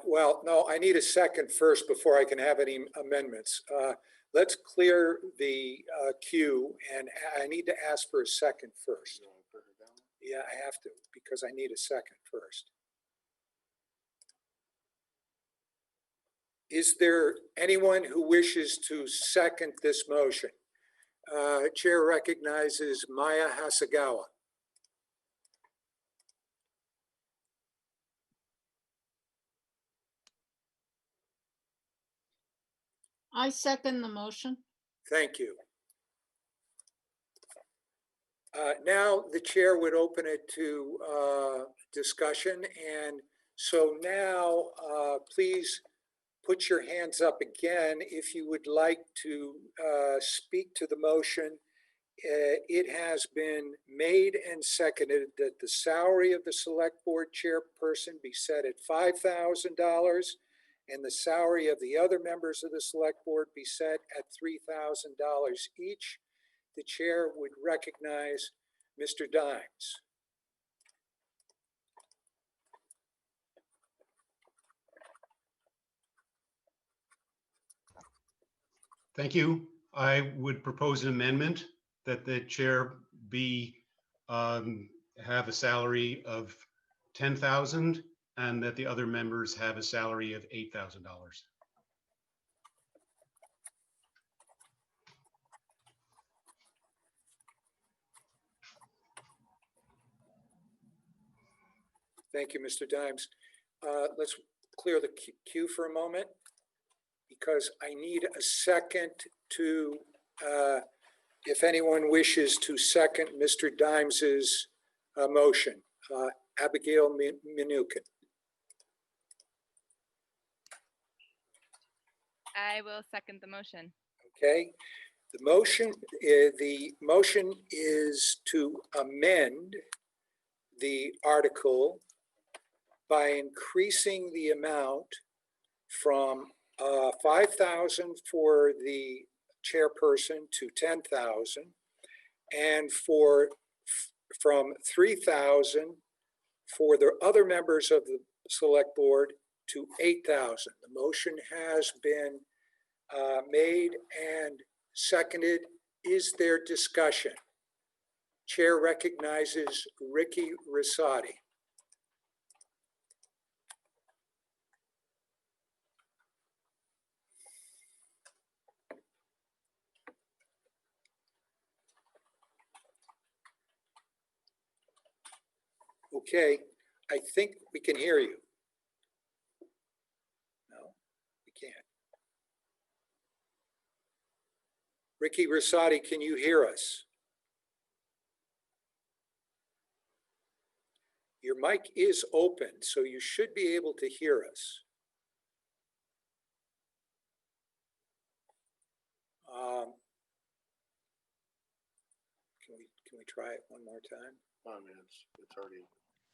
Well, no, I need a second first before I can have any amendments. Let's clear the queue, and I need to ask for a second first. Yeah, I have to, because I need a second first. Is there anyone who wishes to second this motion? Chair recognizes Maya Hasagawa. I second the motion. Thank you. Now the chair would open it to discussion. And so now please put your hands up again if you would like to speak to the motion. It has been made and seconded that the salary of the select board chairperson be set at $5,000 and the salary of the other members of the select board be set at $3,000 each. The chair would recognize Mr. Dimes. Thank you. I would propose an amendment that the chair be have a salary of $10,000 and that the other members have a salary of $8,000. Thank you, Mr. Dimes. Let's clear the queue for a moment because I need a second to, if anyone wishes to second Mr. Dimes's motion. Abigail Minukin. I will second the motion. Okay. The motion is to amend the article by increasing the amount from 5,000 for the chairperson to 10,000 and from 3,000 for the other members of the select board to 8,000. The motion has been made and seconded. Is there discussion? Chair recognizes Ricky Rosati. Okay, I think we can hear you. No, we can't. Ricky Rosati, can you hear us? Your mic is open, so you should be able to hear us. Can we try it one more time? I mean, it's already.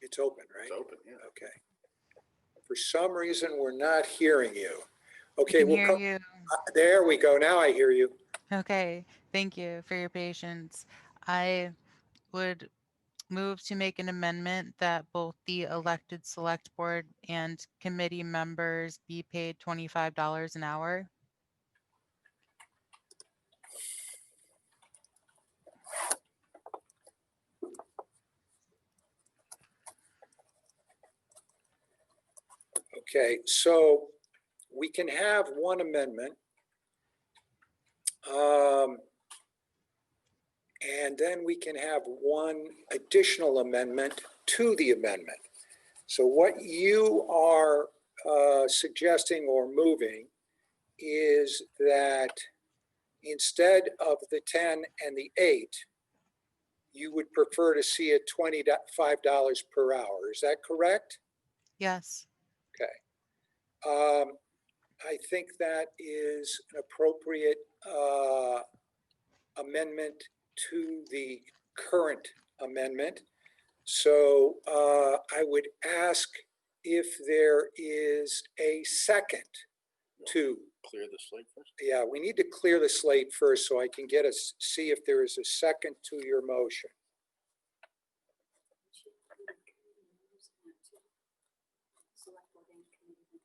It's open, right? It's open, yeah. Okay. For some reason, we're not hearing you. I Okay, can we'll hear come. you. There we go. Now I hear you. Okay, thank you for your patience. I would move to make an amendment that both the elected select board and committee members be paid $25 an hour. Okay, so we can have one amendment. And then we can have one additional amendment to the amendment. So what you are suggesting or moving is that instead of the 10 and the 8, you would prefer to see it $25 per hour. Is that correct? Yes. Okay. I think that is an appropriate amendment to the current amendment. So I would ask if there is a second to Clear the slate first. Yeah, we need to clear the slate first so I can see if there is a second to your motion.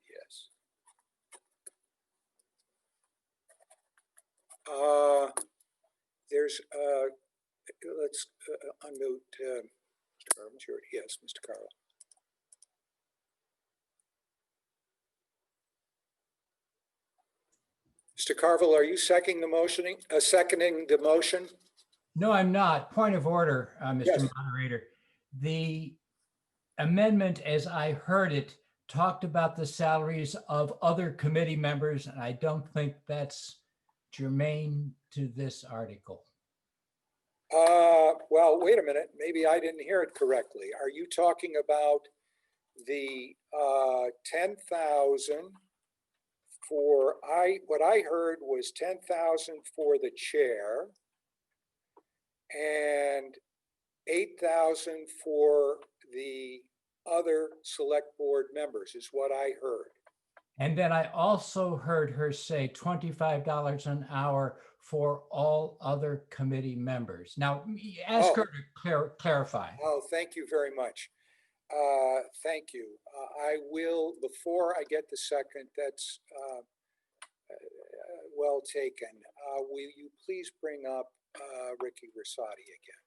Yes. There's let's unmute Mr. Carl. Yes, Mr. Carl. Mr. Carville, are you seconding the motion? No, I'm not. Point of order, Mr. Yes. Moderator. The amendment, as I heard it, talked about the salaries of other committee members, and I don't think that's germane to this article. Well, wait a minute. Maybe I didn't hear it correctly. Are you talking about the 10,000 what I heard was 10,000 for the chair and 8,000 for the other select board members is what I heard. And then I also heard her say $25 an hour for all other committee members. Now, ask her to clarify. Oh, thank you very much. Thank you. I will, before I get the second, that's well taken. Will you please bring up Ricky Rosati again?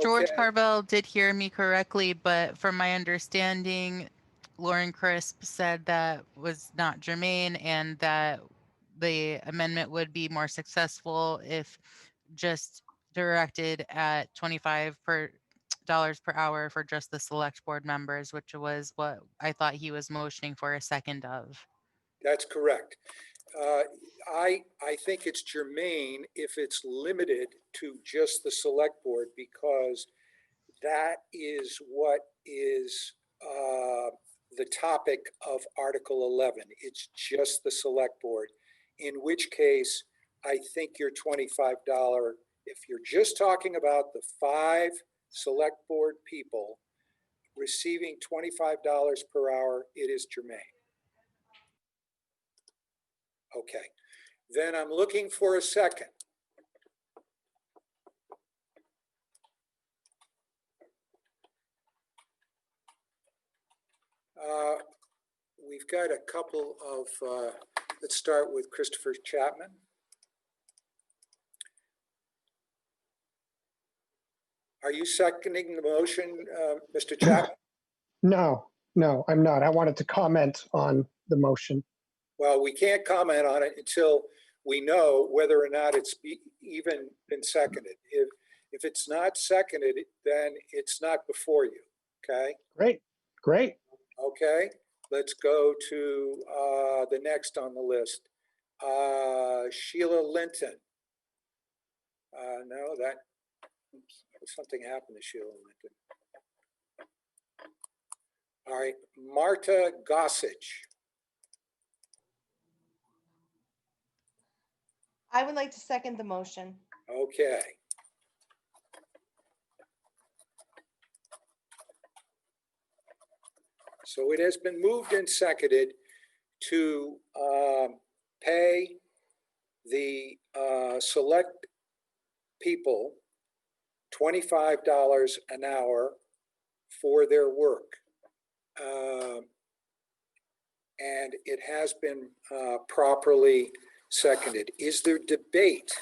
George Okay. Carvel did hear me correctly, but from my understanding, Lauren Crisp said that was not germane and that the amendment would be more successful if just directed at $25 per hour for just the select board members, which was what I thought he was motioning for a second of. That's correct. I think it's germane if it's limited to just the select board, because that is what is the topic of Article 11. It's just the select board, in which case I think your $25, if you're just talking about the 5 select board people receiving $25 per hour, it is germane. Okay, then I'm looking for a second. We've got a couple of, let's start with Christopher Chapman. Are you seconding the motion, Mr. Chapman? No, I'm not. I wanted to comment on the motion. Well, we can't comment on it until we know whether or not it's even been seconded. If it's not seconded, then it's not before you, okay? Great. Okay, let's go to the next on the list. Sheila Linton. No, something happened to Sheila Linton. All right, Marta Gossage. I would like to second the motion. Okay. So it has been moved and seconded to pay the select people $25 an hour for their work. And it has been properly seconded. Is there debate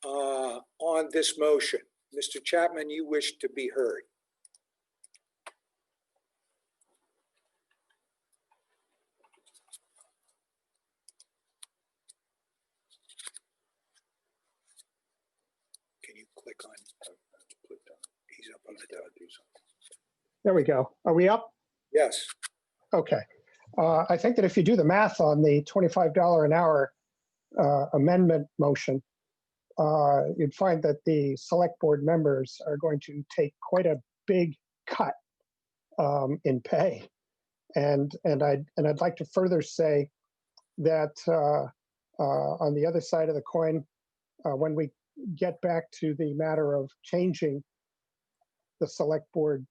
on this motion? Mr. Chapman, you wish to be heard. Can you click on? He's up on the top. There we go. Are we up? Yes. Okay. I think that if you do the math on the $25 an hour amendment motion, you'd find that the select board members are going to take quite a big cut in pay. And I'd like to further say that on the other side of the coin, when we get back to the matter of changing the select board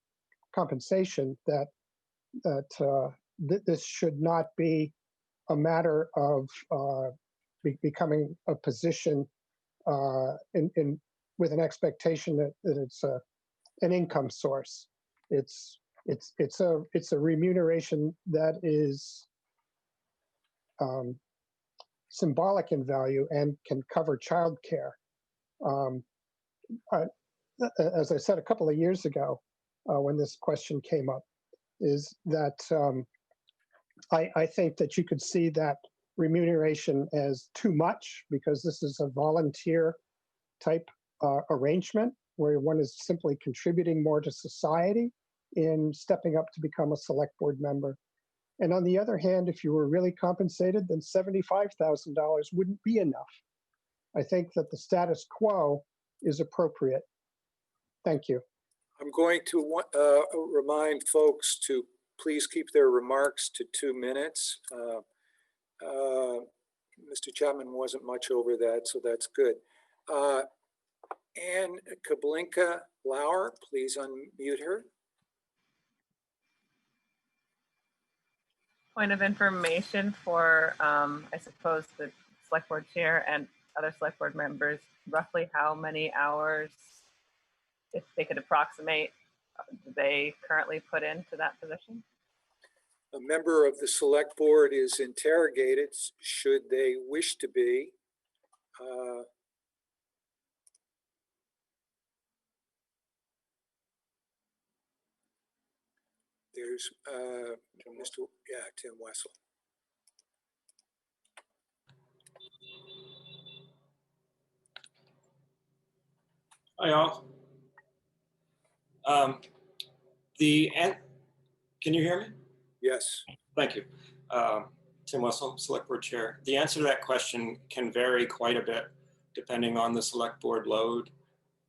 compensation, that this should not be a matter of becoming a position with an expectation that it's an income source. It's a remuneration that is symbolic in value and can cover childcare. As I said a couple of years ago, when this question came up, is that I think that you could see that remuneration as too much, because this is a volunteer type arrangement where one is simply contributing more to society in stepping up to become a select board member. And on the other hand, if you were really compensated, then $75,000 wouldn't be enough I think that the status quo is appropriate. Thank you. I'm going to remind folks to please keep their remarks to 2 minutes. Mr. Chapman wasn't much over that, so that's good. Ann Kablinka Lauer, please unmute her. Point of information for, I suppose, the select board chair and other select board members, roughly how many hours, if they could approximate, do they currently put into that position? A member of the select board is interrogated should they wish to be. There's Tim Wessel. Hi all. Can you hear me? Yes. Thank you. Tim Wessel, Select Board Chair. The answer to that question can vary quite a bit depending on the Select Board load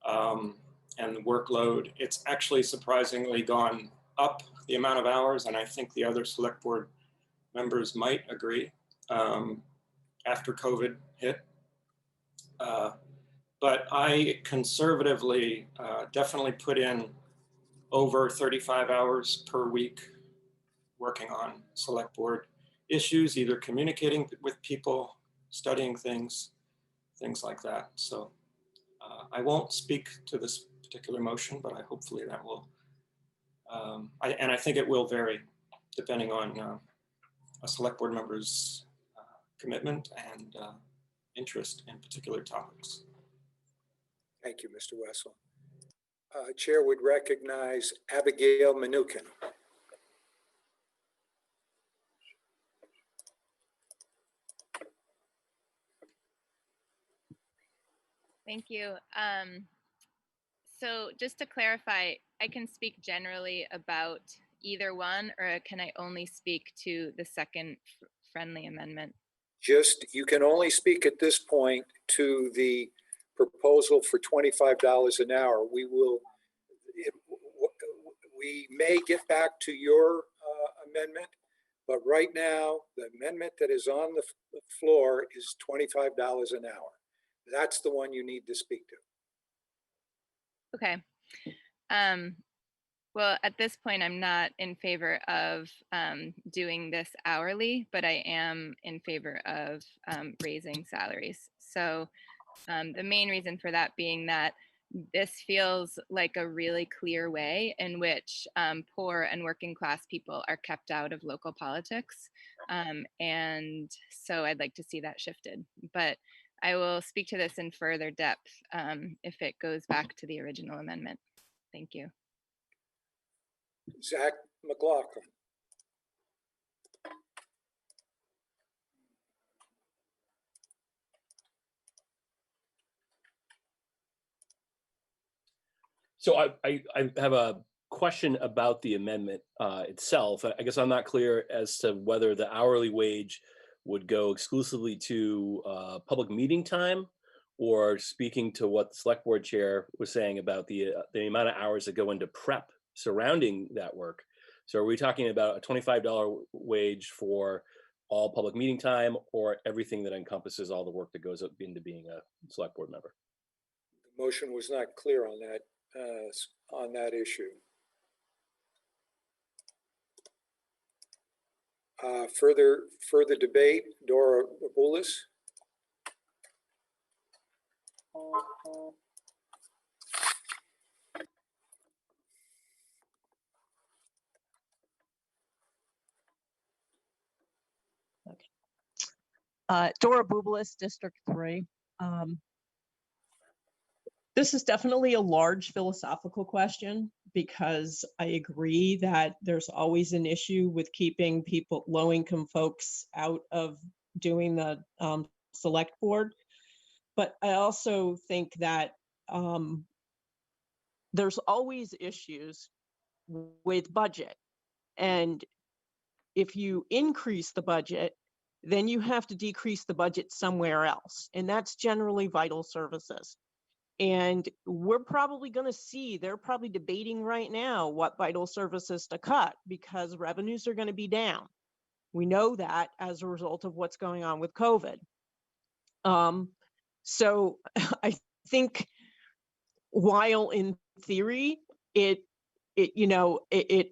and the workload. It's actually surprisingly gone up the amount of hours, and I think the other Select Board members might agree after COVID hit. But I conservatively definitely put in over 35 hours per week working on select board issues, either communicating with people, studying things like that. So I won't speak to this particular motion, but hopefully that will, and I think it will vary depending on a select board member's commitment and interest in particular topics. Thank you, Mr. Wessel. Chair would recognize Abigail Manukin. Thank you. So just to clarify, I can speak generally about either one, or can I only speak to the second friendly amendment? You can only speak at this point to the proposal for $25 an hour. We may get back to your amendment, but right now the amendment that is on the floor is $25 an hour. That's the one you need to speak to. Okay. Well, at this point, I'm not in favor of doing this hourly, but I am in favor of raising salaries. So the main reason for that being that this feels like a really clear way in which poor and working class people are kept out of local politics. And so I'd like to see that shifted. But I will speak to this in further depth if it goes back to the original amendment. Thank you. Zach McLaughlin. So I have a question about the amendment itself. I guess I'm not clear as to whether the hourly wage would go exclusively to public meeting time, or speaking to what the select board chair was saying about the amount of hours that go into prep surrounding that work. So are we talking about a $25 wage for all public meeting time, or everything that encompasses all the work that goes up into being a select board member? The motion was not clear on that issue. Further debate, Dora Boulis. Dora Boulis, District 3. This is definitely a large philosophical question, because I agree that there's always an issue with keeping people, low-income folks, out of doing the select board. But I also think that there's always issues with budget. And if you increase the budget, then you have to decrease the budget somewhere else. And that's generally vital services. And we're probably going to see, they're probably debating right now what vital services to cut because revenues are going to be down. We know that as a result of what's going on with COVID. So I think while in theory, it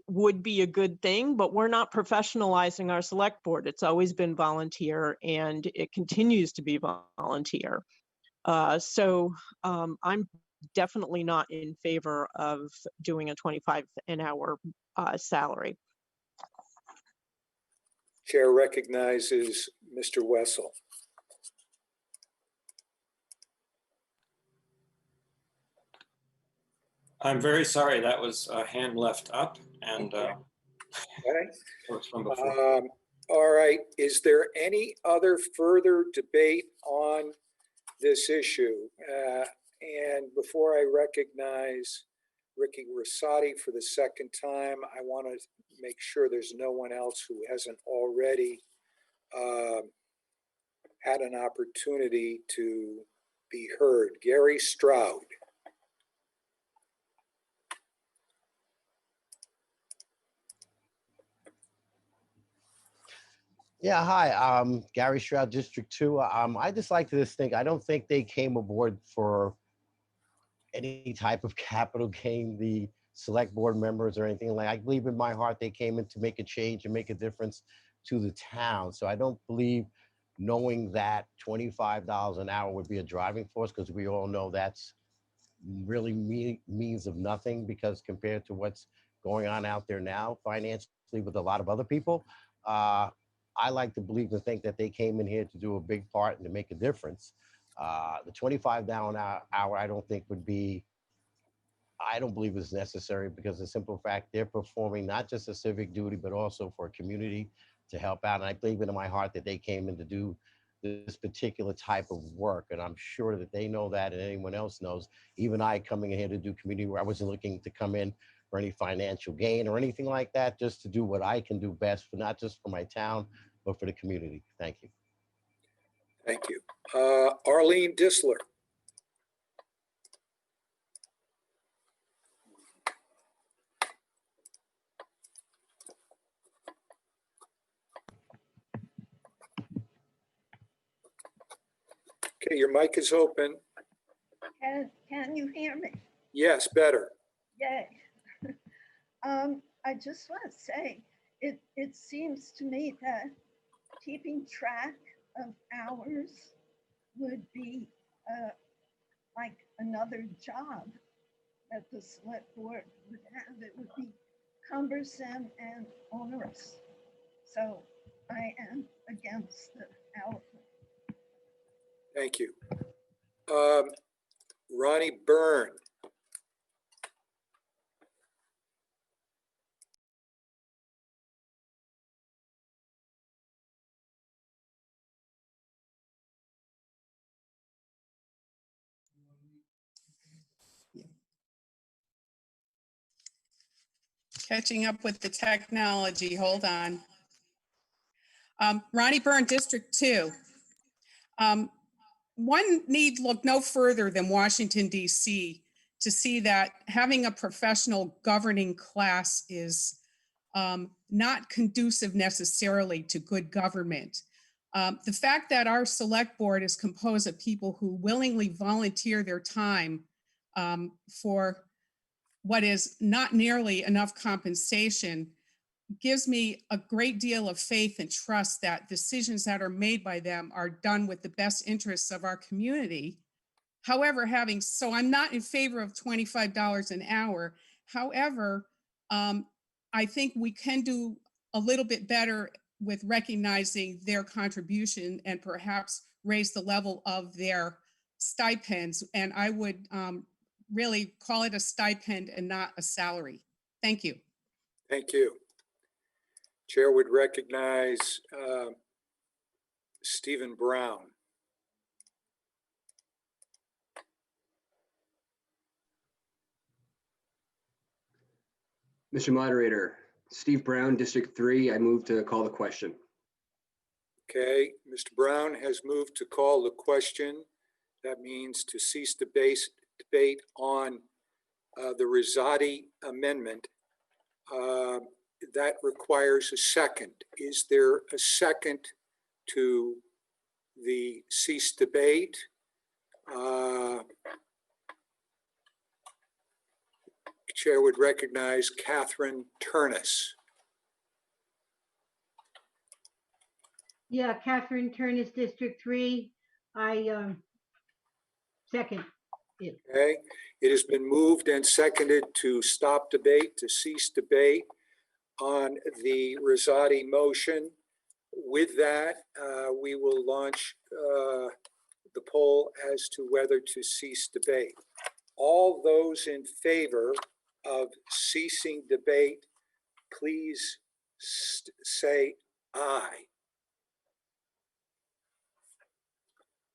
would be a good thing, but we're not professionalizing our select board. It's always been volunteer and it continues to be volunteer. So I'm definitely not in favor of doing a 25 an hour salary. Chair recognizes Mr. Wessel. I'm very sorry, that was a hand left up and Okay. from before. All right, is there any other further debate on this issue? And before I recognize Ricky Rosati for the second time, I want to make sure there's no one else who hasn't already had an opportunity to be heard. Gary Stroud. Yeah, hi, Gary Stroud, District 2. I just like to just think, I don't think they came aboard for any type of capital gain, the select board members or anything like. I believe in my heart they came in to make a change and make a difference to the town. So I don't believe knowing that $25 an hour would be a driving force, because we all know that's really means of nothing, because compared to what's going on out there now financially with a lot of other people, I like to believe and think that they came in here to do a big part and to make a difference. The $25 an hour, I don't think would be, I don't believe is necessary, because the simple fact they're performing not just a civic duty, but also for a community to help out. And I believe in my heart that they came in to do this particular type of work. And I'm sure that they know that, and anyone else knows. Even I coming in here to do community work, I wasn't looking to come in for any financial gain or anything like that, just to do what I can do best for not just for my town, but for the community. Thank you. Thank you. Arlene Disler. Okay, your mic is open. Can you hear me? Yes, better. Yay. I just want to say, it seems to me that keeping track of hours would be like another job that the select board would have. It would be cumbersome and onerous. So I am against the hour. Thank you. Ronnie Byrne. Catching up with the technology, hold on. Ronnie Byrne, District 2. One need look no further than Washington, D.C. to see that having a professional governing class is not conducive necessarily to good government. The fact that our select board is composed of people who willingly volunteer their time for what is not nearly enough compensation gives me a great deal of faith and trust that decisions that are made by them are done with the best interests of our community. However, so I'm not in favor of $25 an hour. However, I think we can do a little bit better with recognizing their contribution and perhaps raise the level of their stipends. And I would really call it a stipend and not a salary. Thank you. Thank you. Chair would recognize Stephen Brown. Mr. Moderator, Steve Brown, District 3, I move to call the question. Okay, Mr. Brown has moved to call the question. That means to cease debate on the Rosati amendment. That requires a second. Is there a second to the cease debate? Chair would recognize Catherine Turnus. Yeah, Catherine Turnus, District 3. I second it. Okay, it has been moved and seconded to stop debate, to cease debate on the Rosati motion. With that, we will launch the poll as to whether to cease debate. All those in favor of ceasing debate, please say aye.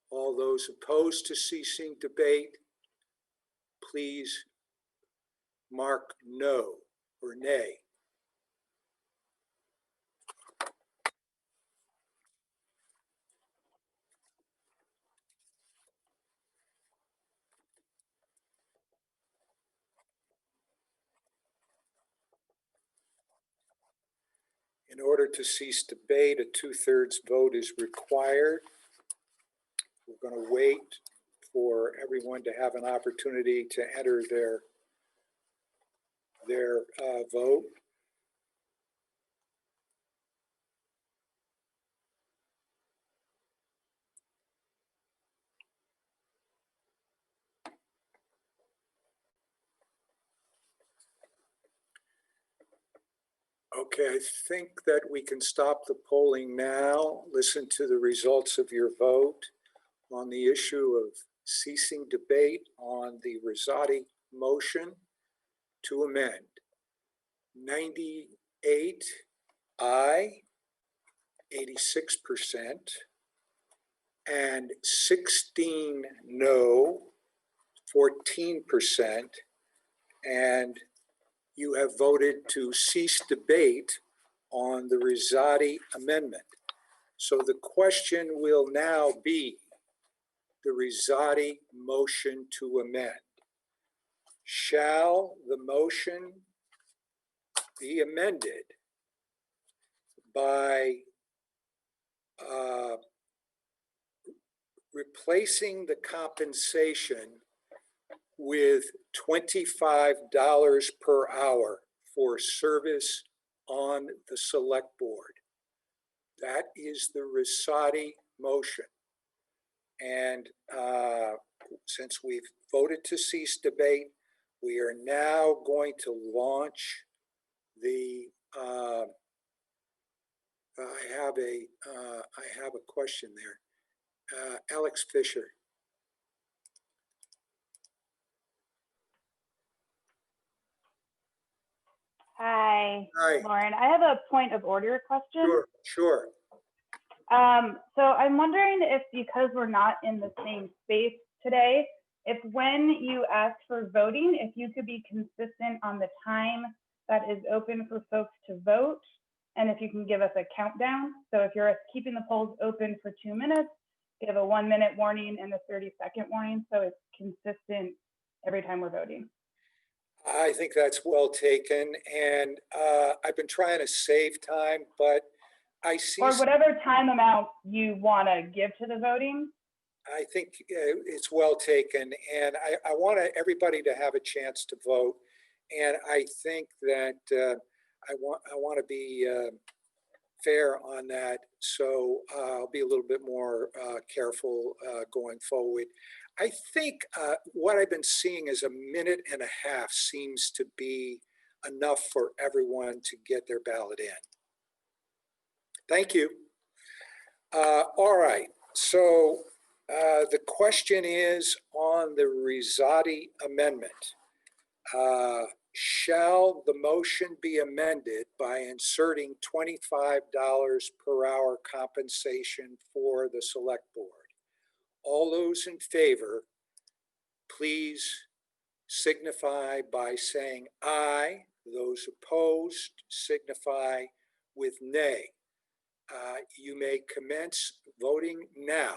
All those opposed to ceasing debate, please mark no or nay. In order to cease debate, a 2/3 vote is required. We're going to wait for everyone to have an opportunity to enter their vote. Okay, I think that we can stop the polling now. Listen to the results of your vote on the issue of ceasing debate on the Rosati motion to amend. 98 aye, 86%, and 16 no, 14%, and you have voted to cease debate on the Rosati amendment. So the question will now be the Rosati motion to amend. Shall the motion be amended by replacing the compensation with $25 per hour for service on the select board? That is the Rosati motion. And since we've voted to cease debate, we are now going to launch the, I have a question there. Alex Fisher. Hi, Hi. Lauren. I have a point of order question. Sure. So I'm wondering if, because we're not in the same space today, if when you ask for voting, if you could be consistent on the time that is open for folks to vote, and if you can give us a countdown. So if you're keeping the polls open for 2 minutes, give a 1-minute warning and a 30-second warning, so it's consistent every time we're voting. I think that's well taken, and I've been trying to save time, but I see. Or whatever time amount you want to give to the voting. I think it's well taken, and I want everybody to have a chance to vote, and I think that I want to be fair on that, so I'll be a little bit more careful going forward. I think what I've been seeing is 1.5 minutes seems to be enough for everyone to get their ballot in. Thank you. All right, so the question is on the Rosati amendment. Shall the motion be amended by inserting $25 per hour compensation for the select board? All those in favor, please signify by saying aye. Those opposed signify with nay. You may commence voting now.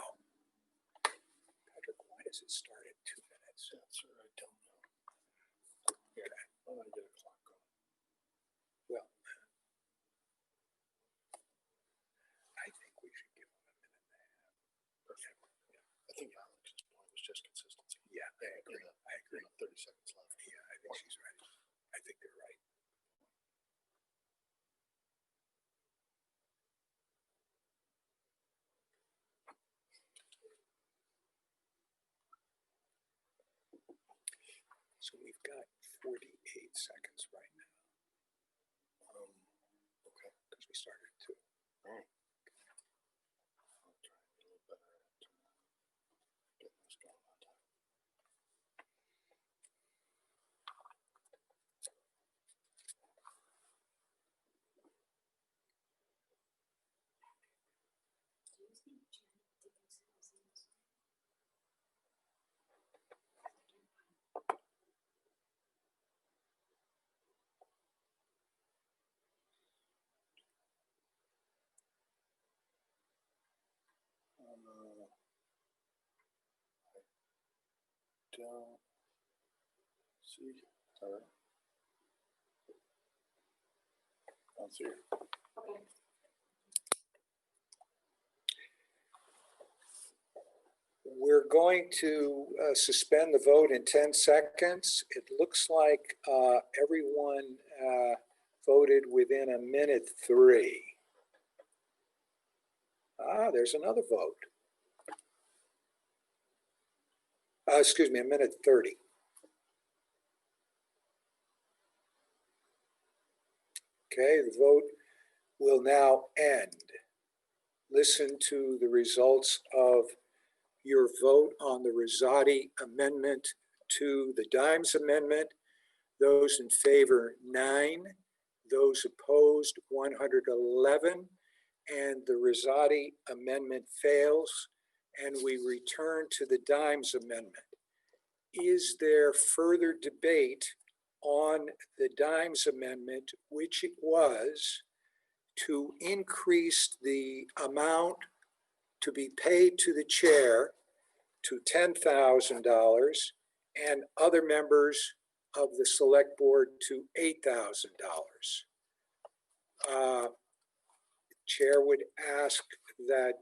Patrick, why does it start at 2 minutes? That's right, I don't know. Here, I want to get a clock going. Well, I think we should give them a minute and a half. Perfect. Yeah. I think Alex's point was just consistency. Yeah, I agree. I agree. 30 seconds left. Yeah, I think she's right. I think they're right. So we've got 48 seconds right now. Okay. Because we started at 2. All right. I'll try and be a little better at getting this going on time. I don't see her. I don't see her. Okay. We're going to suspend the vote in 10 seconds. It looks like everyone voted within 1:03. There's another vote. Excuse me, 1:30. Okay, the vote will now end. Listen to the results of your vote on the Rosati amendment to the Dimes amendment. Those in favor, 9. Those opposed, 111. And the Rosati amendment fails. And we return to the Dimes amendment. Is there further debate on the Dimes amendment, which it was to increase the amount to be paid to the chair to $10,000 and other members of the select board to $8,000? Chair would ask that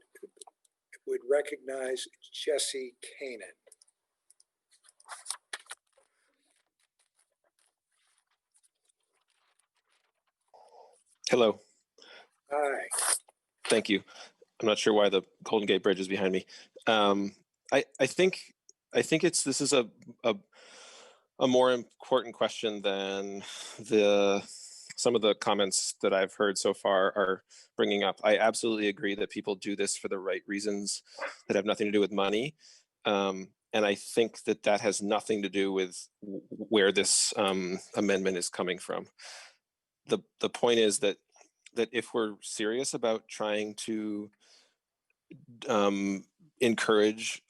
would recognize Jesse Kanan. Hello. Hi. Thank you. I'm not sure why the Golden Gate Bridge is behind me. I think this is a more important question than some of the comments that I've heard so far are bringing up. I absolutely agree that people do this for the right reasons that have nothing to do with money. And I think that has nothing to do with where this amendment is coming from. The point is that if we're serious about trying to encourage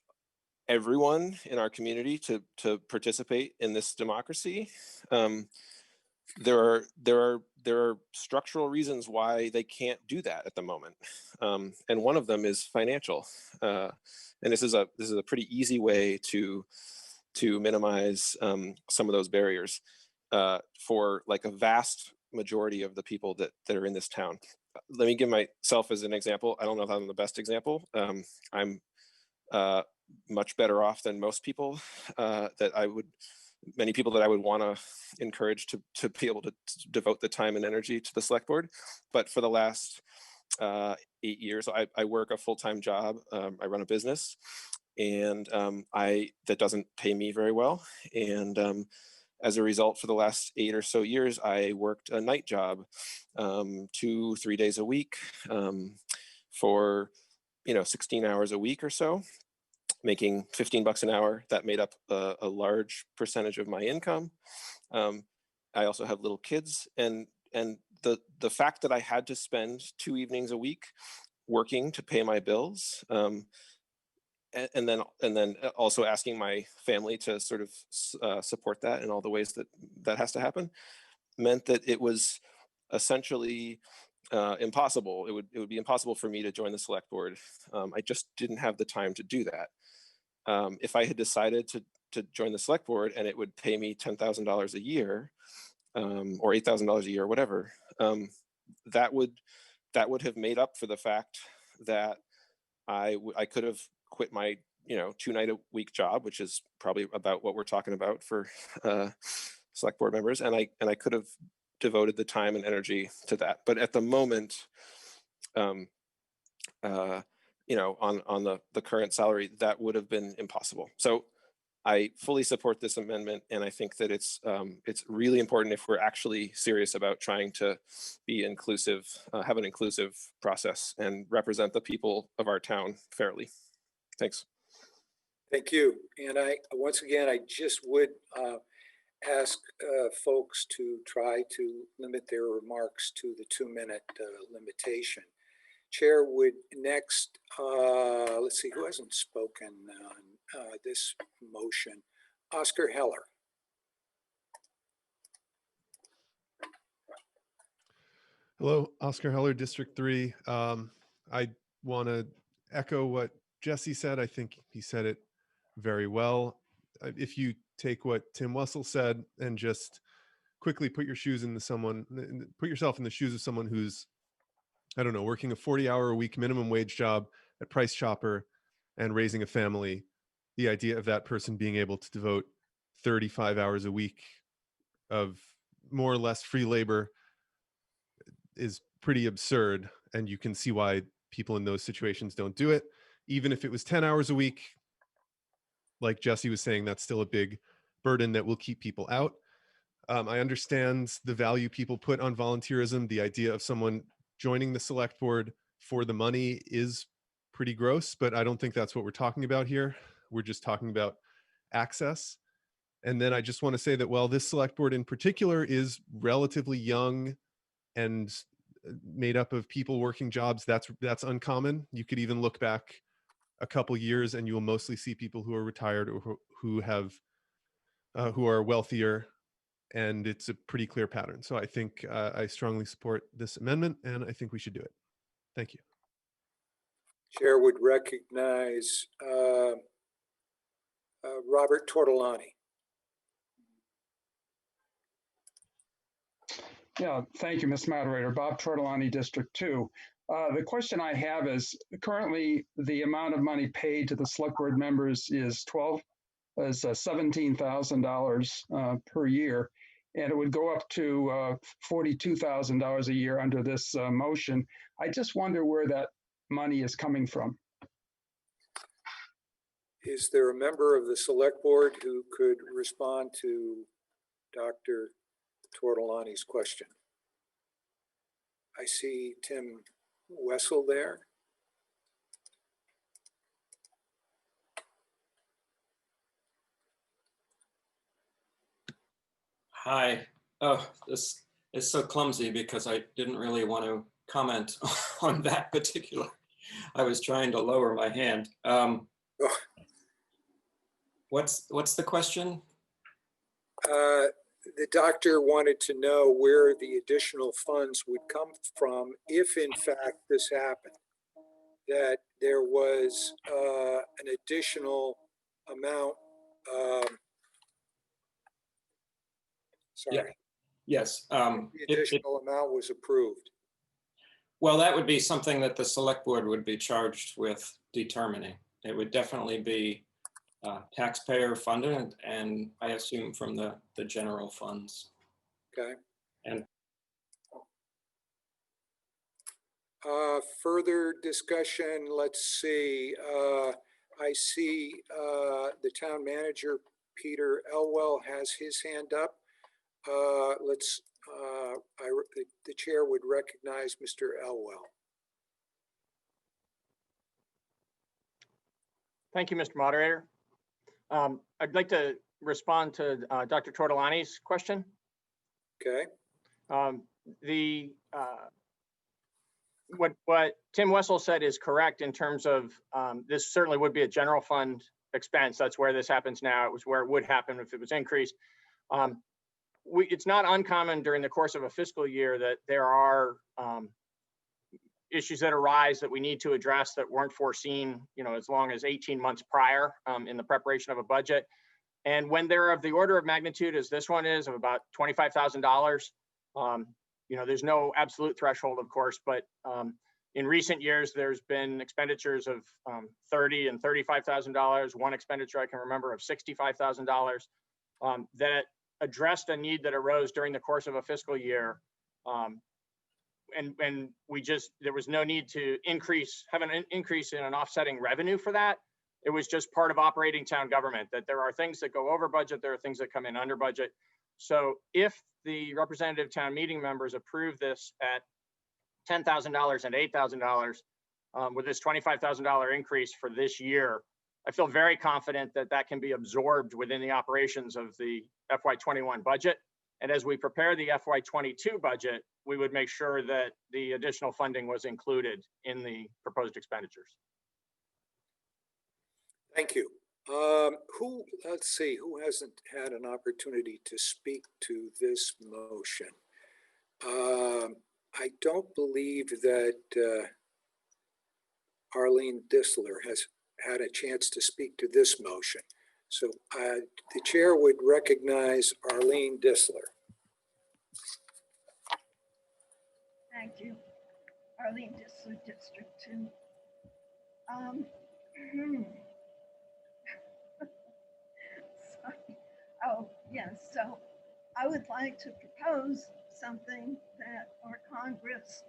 everyone in our community to participate in this democracy, there are structural reasons why they can't do that at the moment, and one of them is financial. And this is a pretty easy way to minimize some of those barriers for like a vast majority of the people that are in this town. Let me give myself as an example. I don't know if I'm the best example. I'm much better off than most people many people that I would want to encourage to be able to devote the time and energy to the select board. But for the last 8 years, I work a full-time job. I run a business, and that doesn't pay me very well. And as a result, for the last 8 or so years, I worked a night job 2-3 days a week for 16 hours a week or so, making $15 an hour. That made up a large percentage of my income. I also have little kids, and the fact that I had to spend 2 evenings a week working to pay my bills, and then also asking my family to sort of support that in all the ways that has to happen, meant that it was essentially impossible. It would be impossible for me to join the select board. I just didn't have the time to do that. If I had decided to join the select board and it would pay me $10,000 a year, or $8,000 a year, or whatever, that would have made up for the fact that I could have quit my 2-night-a-week job, which is probably about what we're talking about for select board members, and I could have devoted the time and energy to that. But at the moment, on the current salary, that would have been impossible. So I fully support this amendment, and I think that it's really important if we're actually serious about trying to be inclusive, have an inclusive process, and represent the people of our town fairly. Thanks. Thank you. And once again, I just would ask folks to try to limit their remarks to the 2-minute limitation. Chair would next, let's see, who hasn't spoken on this motion? Oscar Heller. Hello, Oscar Heller, District 3. I want to echo what Jesse said. I think he said it very well. If you take what Tim Wessel said and just quickly put yourself in the shoes of someone who's, I don't know, working a 40-hour-a-week minimum wage job at Price Chopper and raising a family, the idea of that person being able to devote 35 hours a week of more or less free labor is pretty absurd. And you can see why people in those situations don't do it. Even if it was 10 hours a week, like Jesse was saying, that's still a big burden that will keep people out. I understand the value people put on volunteerism. The idea of someone joining the select board for the money is pretty gross, but I don't think that's what we're talking about here. We're just talking about access. And then I just want to say that while this select board in particular is relatively young and made up of people working jobs, that's uncommon. You could even look back a couple years and you will mostly see people who are retired or who are wealthier, and it's a pretty clear pattern. So I think I strongly support this amendment, and I think we should do it. Thank you. Chair would recognize Robert Tortolani. Yeah, thank you, Mr. Moderator. Bob Tortolani, District 2. The question I have is, currently the amount of money paid to the select board members is $17,000 per year, and it would go up to $42,000 a year under this motion. I just wonder where that money is coming from. Is there a member of the select board who could respond to Dr. Tortolani's question? I see Tim Wessel there. Hi. Oh, this is so clumsy because I didn't really want to comment on that particular. I was trying to lower my hand. What's the question? The doctor wanted to know where the additional funds would come from if in fact this happened, that there was an additional amount. Sorry. Yeah. Yes. The additional amount was approved. Well, that would be something that the select board would be charged with determining. It would definitely be taxpayer funded, and I assume from the general funds. Okay. And further discussion, let's see. I see the town manager, Peter Elwell, has his hand up. The chair would recognize Mr. Elwell. Thank you, Mr. Moderator. I'd like to respond to Dr. Tortolani's question. Okay. What Tim Wessel said is correct in terms of this certainly would be a general fund expense. That's where this happens now. It was where it would happen if it was increased. It's not uncommon during the course of a fiscal year that there are issues that arise that we need to address that weren't foreseen, as long as 18 months prior in the preparation of a budget. And when they're of the order of magnitude as this one is, of about $25,000, there's no absolute threshold, of course, but in recent years, there's been expenditures of $30,000 and $35,000. One expenditure I can remember of $65,000 that addressed a need that arose during the course of a fiscal year. And there was no need to have an increase in an offsetting revenue for that. It was just part of operating town government, that there are things that go over budget, there are things that come in under budget. So if the representative town meeting members approve this at $10,000 and $8,000 with this $25,000 increase for this year, I feel very confident that that can be absorbed within the operations of the FY21 budget. And as we prepare the FY22 budget, we would make sure that the additional funding was included in the proposed expenditures. Thank you. Let's see, who hasn't had an opportunity to speak to this motion? I don't believe that Arlene Disler has had a chance to speak to this motion. So the chair would recognize Arlene Disler. Thank you. Arlene Disler, District 2. Sorry. Oh, yes. So I would like to propose something that our Congress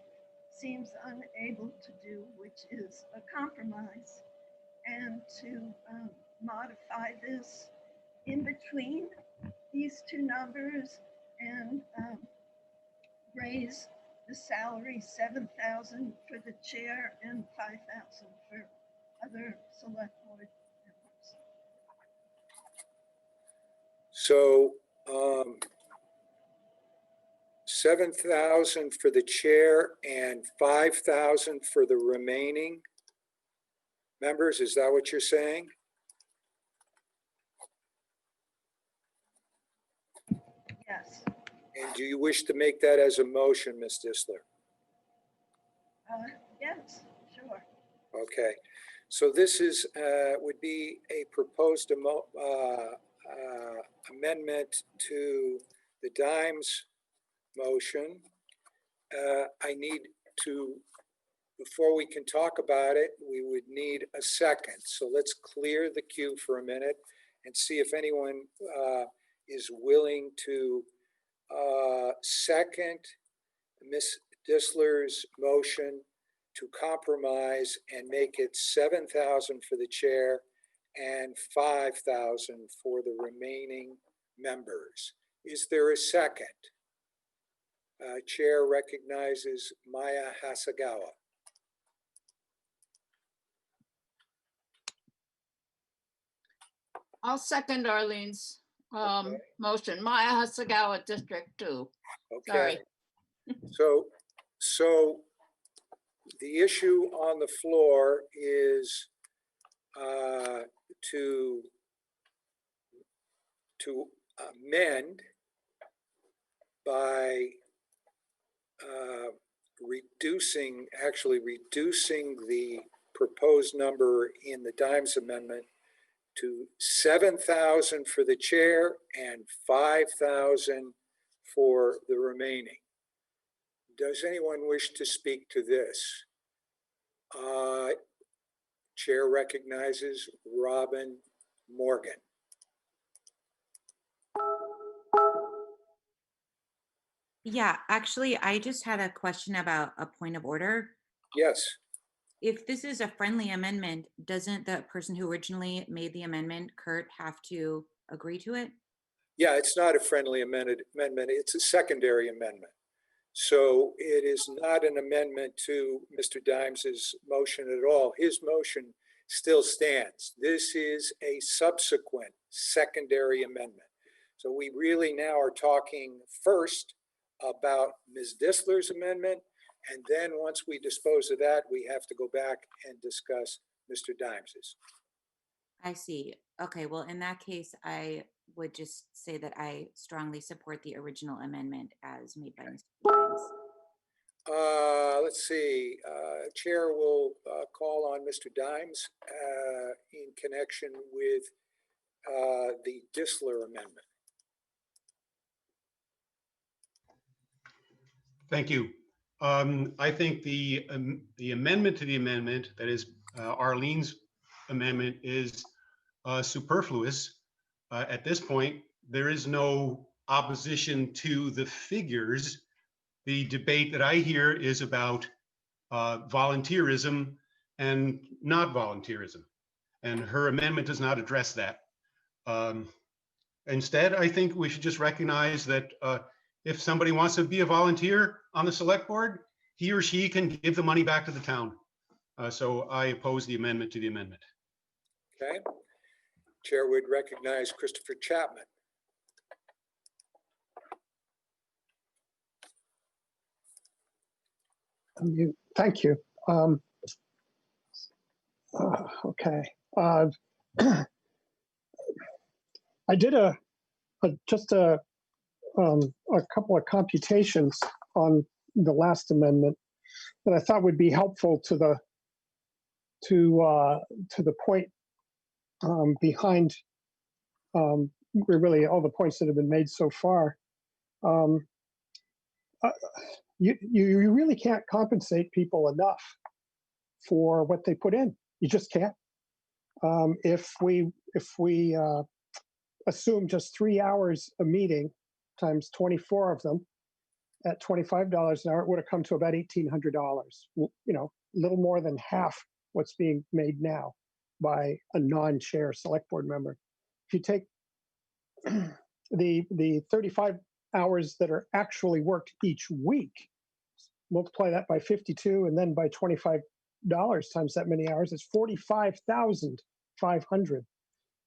seems unable to do, which is a compromise, and to modify this in between these two numbers and raise the salary $7,000 for the chair and $5,000 for other select board members. So $7,000 for the chair and $5,000 for the remaining members. Is that what you're saying? Yes. And do you wish to make that as a motion, Ms. Disler? Yes, sure. Okay. So this is would be a proposed amendment to the Dimes motion. I need to, before we can talk about it, we would need a second. So let's clear the queue for a minute and see if anyone is willing to second Ms. Disler's motion to compromise and make it $7,000 for the chair and $5,000 for the remaining members. Is there a second? Chair recognizes Maya Hasagawa. I'll second Arlene's motion. Maya Hasagawa, District 2. Okay. Sorry. So the issue on the floor is to amend by reducing the proposed number in the Dimes amendment to $7,000 for the chair and $5,000 for the remaining. Does anyone wish to speak to this? Chair recognizes Robin Morgan. Yeah, actually, I just had a question about a point of order. Yes. If this is a friendly amendment, doesn't the person who originally made the amendment, Kurt, have to agree to it? Yeah, it's not a friendly amendment. It's a secondary amendment. So it is not an amendment to Mr. Dimes's motion at all. His motion still stands. This is a subsequent secondary amendment. So we really now are talking first about Ms. Disler's amendment, and then once we dispose of that, we have to go back and discuss Mr. Dimes's. I see. Okay, well, in that case, I would just say that I strongly support the original amendment as made by Mr. Dimes. Let's see, Chair will call on Mr. Dimes in connection with the Disler amendment. Thank you. I think the amendment to the amendment, that is Arlene's amendment, is superfluous. At this point, there is no opposition to the figures. The debate that I hear is about volunteerism and not volunteerism, and her amendment does not address that. Instead, I think we should just recognize that if somebody wants to be a volunteer on the select board, he or she can give the money back to the town. So I oppose the amendment to the amendment. Okay. Chair would recognize Christopher Chapman. Thank you. Okay. I did just a couple of computations on the last amendment that I thought would be helpful to the point behind really all the points that have been made so far. You really can't compensate people enough for what they put in. You just can't. If we assume just 3 hours a meeting times 24 of them at $25 an hour, it would have come to about $1,800. You know, a little more than half what's being made now by a non-chair select board member. If you take the 35 hours that are actually worked each week, multiply that by 52 and then by $25 times that many hours, it's 45,500.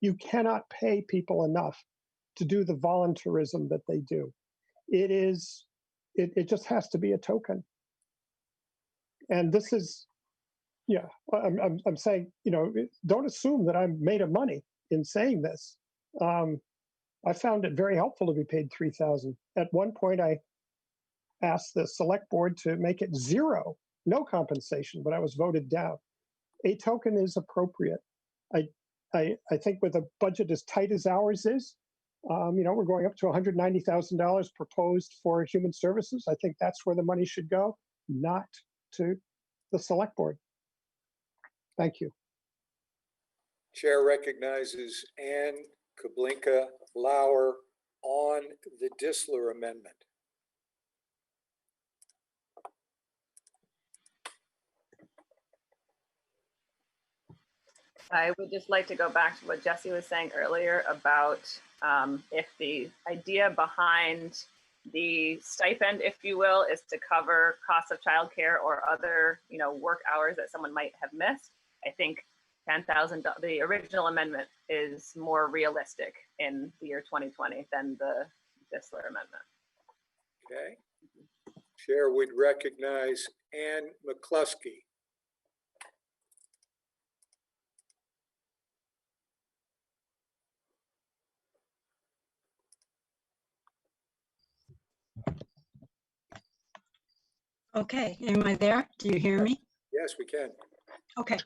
You cannot pay people enough to do the volunteerism that they do. It just has to be a token. And this is, yeah, I'm saying, you know, don't assume that I'm made of money in saying this. I found it very helpful to be paid $3,000. At one point, I asked the select board to make it zero, no compensation, but I was voted down. A token is appropriate. I think with a budget as tight as ours is, you know, we're going up to $190,000 proposed for human services. I think that's where the money should go, not to the select board. Thank you. Chair recognizes Ann Kablinka Lauer on the Disler amendment. I would just like to go back to what Jesse was saying earlier about if the idea behind the stipend, if you will, is to cover costs of childcare or other, you know, work hours that someone might have missed. I think $10,000, the original amendment, is more realistic in the year 2020 than the Disler amendment. Okay. Chair would recognize Ann McCluskey. Okay, am I there? Do you hear me? Yes, we can. Okay.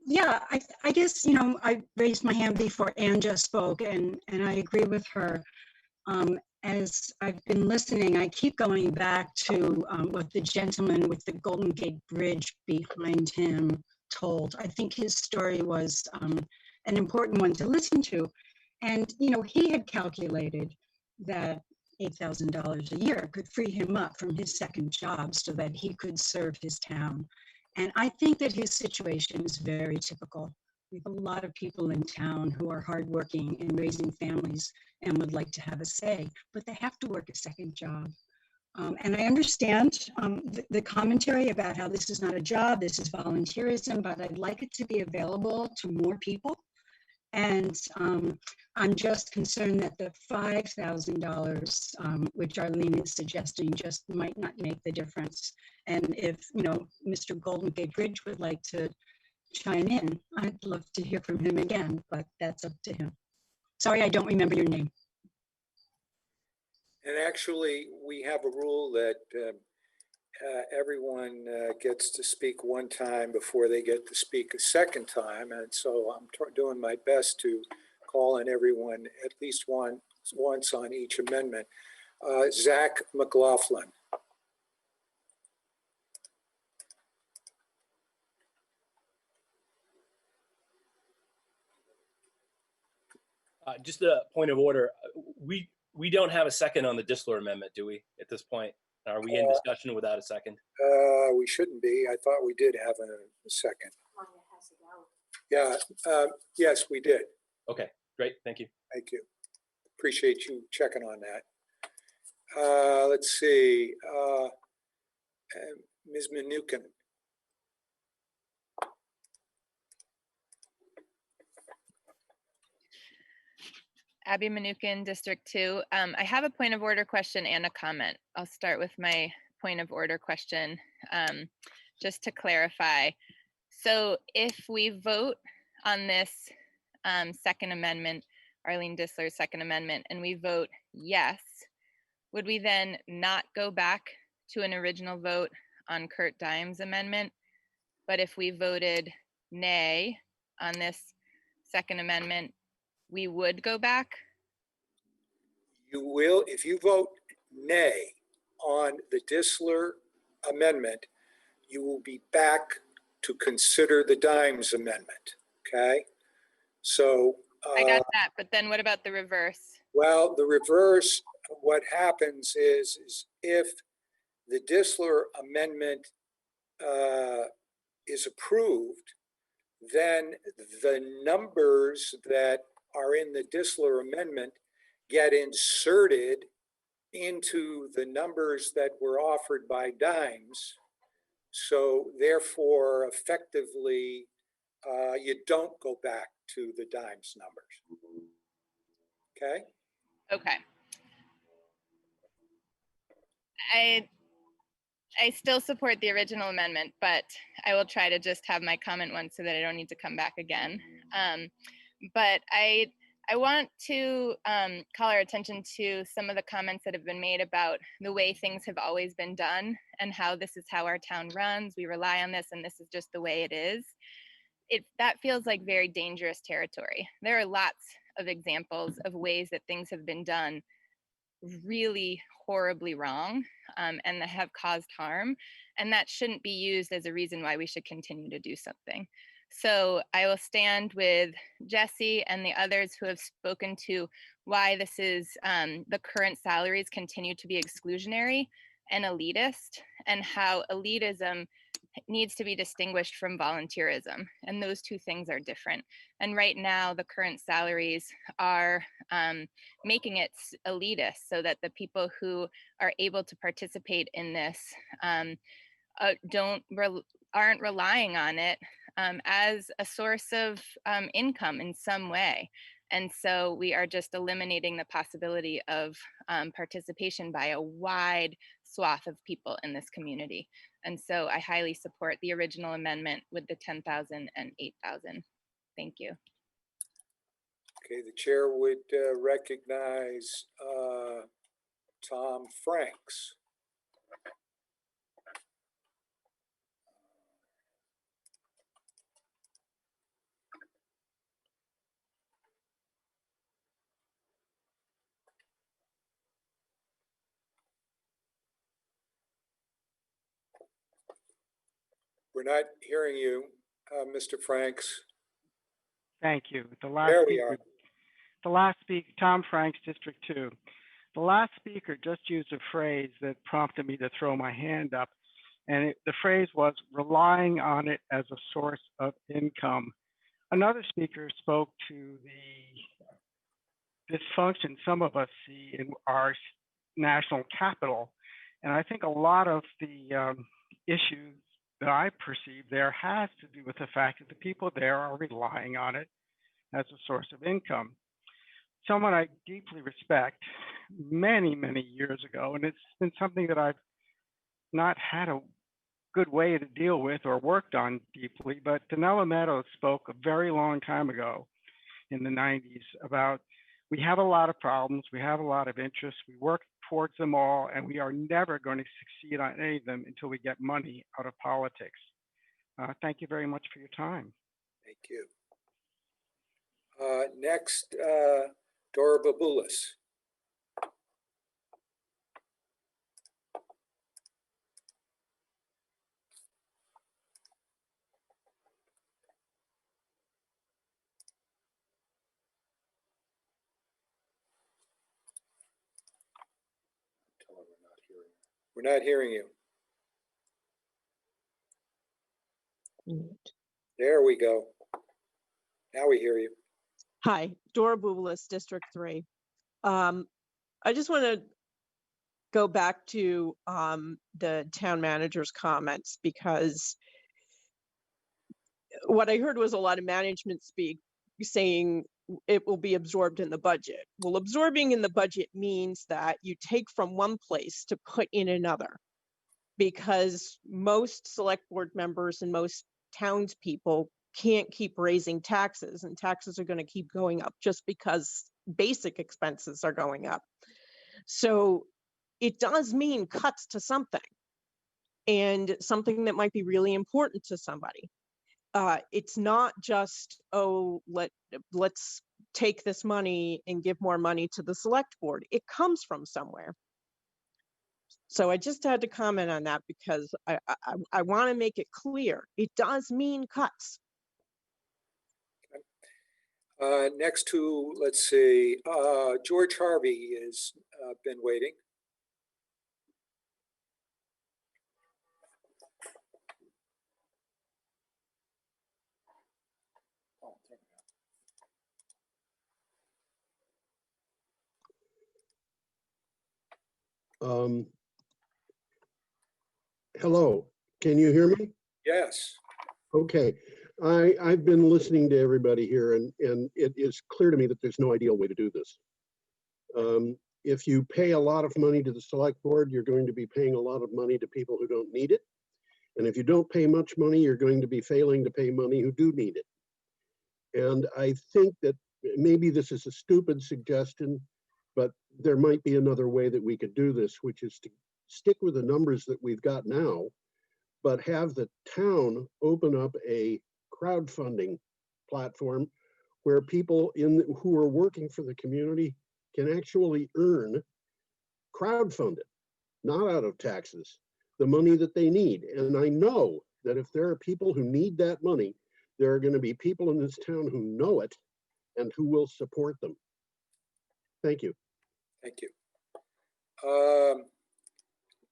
Yeah, I guess, you know, I raised my hand before Ann just spoke, and I agree with her. As I've been listening, I keep going back to what the gentleman with the Golden Gate Bridge behind him told. I think his story was an important one to listen to. And, you know, he had calculated that $8,000 a year could free him up from his second job so that he could serve his town. And I think that his situation is very typical. We have a lot of people in town who are hardworking and raising families and would like to have a say, but they have to work a second job. And I understand the commentary about how this is not a job, this is volunteerism, but I'd like it to be available to more people. And I'm just concerned that the $5,000, which Arlene is suggesting, just might not make the difference. And if, you know, Mr. Golden Gate Bridge would like to chime in, I'd love to hear from him again, but that's up to him. Sorry, I don't remember your name. And actually, we have a rule that everyone gets to speak one time before they get to speak a second time. And so I'm doing my best to call on everyone at least once on each amendment. Zach McLaughlin. Just a point of order. We don't have a second on the Disler amendment, do we, at this point? Are we in discussion without a second? We shouldn't be. I thought we did have a second. Yeah, yes, we did. Okay, great, thank you. Thank you. Appreciate you checking on that. Let's see, Ms. Mnookin. Abby Mnookin, District 2. I have a point of order question and a comment. I'll start with my point of order question, just to clarify. So if we vote on this second amendment, Arlene Disler's second amendment, and we vote yes, would we then not go back to an original vote on Kurt Dimes' amendment? But if we voted nay on this second amendment, we would go back? You will, if you vote nay on the Disler amendment, you will be back to consider the Dimes amendment, okay? So. I got that, but then what about the reverse? Well, the reverse, what happens is if the Disler amendment is approved, then the numbers that are in the Disler amendment get inserted into the numbers that were offered by Dimes. So therefore, effectively, you don't go back to the Dimes numbers. Okay? Okay. I still support the original amendment, but I will try to just have my comment once so that I don't need to come back again. But I want to call our attention to some of the comments that have been made about the way things have always been done and how this is how our town runs. We rely on this and this is just the way it is. That feels like very dangerous territory. There are lots of examples of ways that things have been done really horribly wrong and that have caused harm, and that shouldn't be used as a reason why we should continue to do something. So I will stand with Jesse and the others who have spoken to why this is the current salaries continue to be exclusionary and elitist, and how elitism needs to be distinguished from volunteerism, and those two things are different. And right now the current salaries are making it elitist so that the people who are able to participate in this aren't relying on it as a source of income in some way. And so we are just eliminating the possibility of participation by a wide swath of people in this community. And so I highly support the original amendment with the 10,000 and 8,000. Thank you. Okay, the chair would recognize Tom Franks. We're not hearing you, Mr. Franks. Thank you. There we are. The last speaker, Tom Franks, District 2. The last speaker just used a phrase that prompted me to throw my hand up. And the phrase was relying on it as a source of income. Another speaker spoke to the dysfunction some of us see in our national capital. And I think a lot of the issues that I perceive there has to do with the fact that the people there are relying on it as a source of income. Someone I deeply respect many, many years ago, and it's been something that I've not had a good way to deal with or worked on deeply, but Danella Meadows spoke a very long time ago in the 90s about We have a lot of problems. We have a lot of interests. We work towards them all, and we are never going to succeed on any of them until we get money out of politics. Thank you very much for your time. Thank you. Next, Dora Babulis. We're not hearing you. There we go. Now we hear you. Hi, Dora Bubalis, District 3. I just want to go back to the town manager's comments, because what I heard was a lot of management speak saying it will be absorbed in the budget. Well, absorbing in the budget means that you take from one place to put in another, because most select board members and most townspeople can't keep raising taxes, and taxes are going to keep going up just because basic expenses are going up. So it does mean cuts to something, and something that might be really important to somebody. It's not just, oh, let's take this money and give more money to the select board. It comes from somewhere. So I just had to comment on that, because I want to make it clear. It does mean cuts. Next to, let's see, George Harvey has been waiting. Hello, can you hear me? Yes. Okay, I've been listening to everybody here, and it is clear to me that there's no ideal way to do this. If you pay a lot of money to the select board, you're going to be paying a lot of money to people who don't need it. And if you don't pay much money, you're going to be failing to pay money who do need it. And I think that maybe this is a stupid suggestion, but there might be another way that we could do this, which is to stick with the numbers that we've got now, but have the town open up a crowdfunding platform where people who are working for the community can actually earn crowdfunded, not out of taxes, the money that they need. And I know that if there are people who need that money, there are going to be people in this town who know it and who will support them. Thank you. Thank you.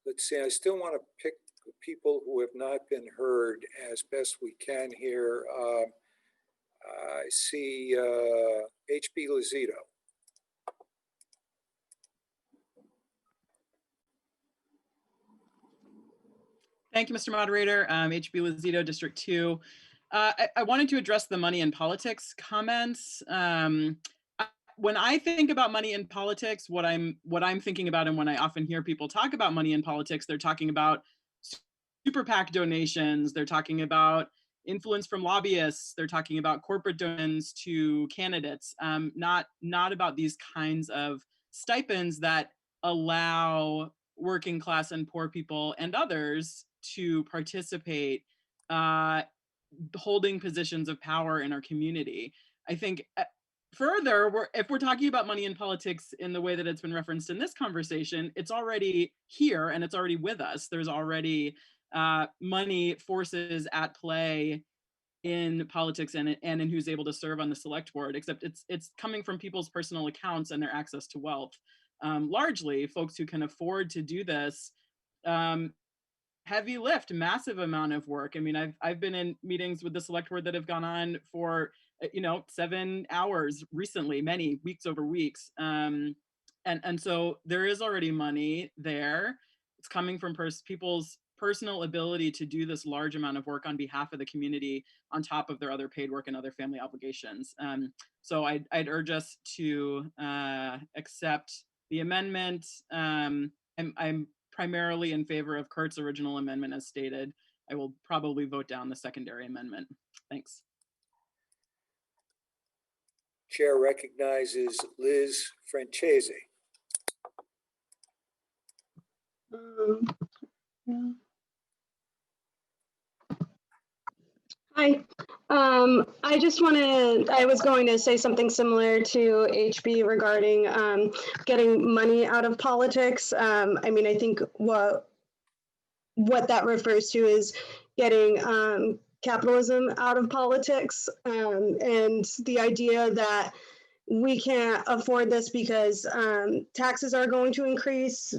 Let's see, I still want to pick people who have not been heard as best we can here. I see HB Lozito. Thank you, Mr. Moderator. HB Lozito, District 2. I wanted to address the money in politics comments. When I think about money in politics, what I'm thinking about, and when I often hear people talk about money in politics, they're talking about super PAC donations, they're talking about influence from lobbyists, they're talking about corporate donations to candidates, not about these kinds of stipends that allow working class and poor people and others to participate, holding positions of power in our community. I think further, if we're talking about money in politics in the way that it's been referenced in this conversation, it's already here and it's already with us. There's already money forces at play in politics and in who's able to serve on the select board, except it's coming from people's personal accounts and their access to wealth. Largely, folks who can afford to do this heavy lift, massive amount of work. I mean, I've been in meetings with the select board that have gone on for 7 hours recently, many weeks over weeks. And so there is already money there. It's coming from people's personal ability to do this large amount of work on behalf of the community on top of their other paid work and other family obligations. So I'd urge us to accept the amendment. I'm primarily in favor of Kurt's original amendment as stated. I will probably vote down the secondary amendment. Thanks. Chair recognizes Liz Francese. Hi. I was going to say something similar to HB regarding getting money out of politics. I mean, I think what that refers to is getting capitalism out of politics, and the idea that we can't afford this because taxes are going to increase,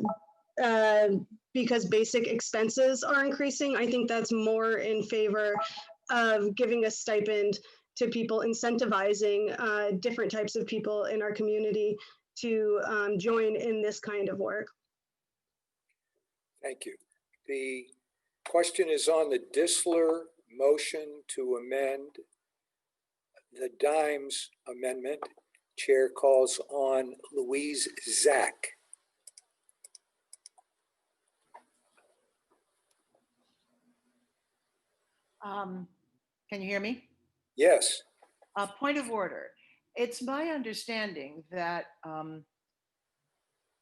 because basic expenses are increasing. I think that's more in favor of giving a stipend to people, incentivizing different types of people in our community to join in this kind of work. Thank you. The question is on the Dissler motion to amend the Dimes amendment. Chair calls on Louise Zach. Can you hear me? Yes. Point of order. It's my understanding that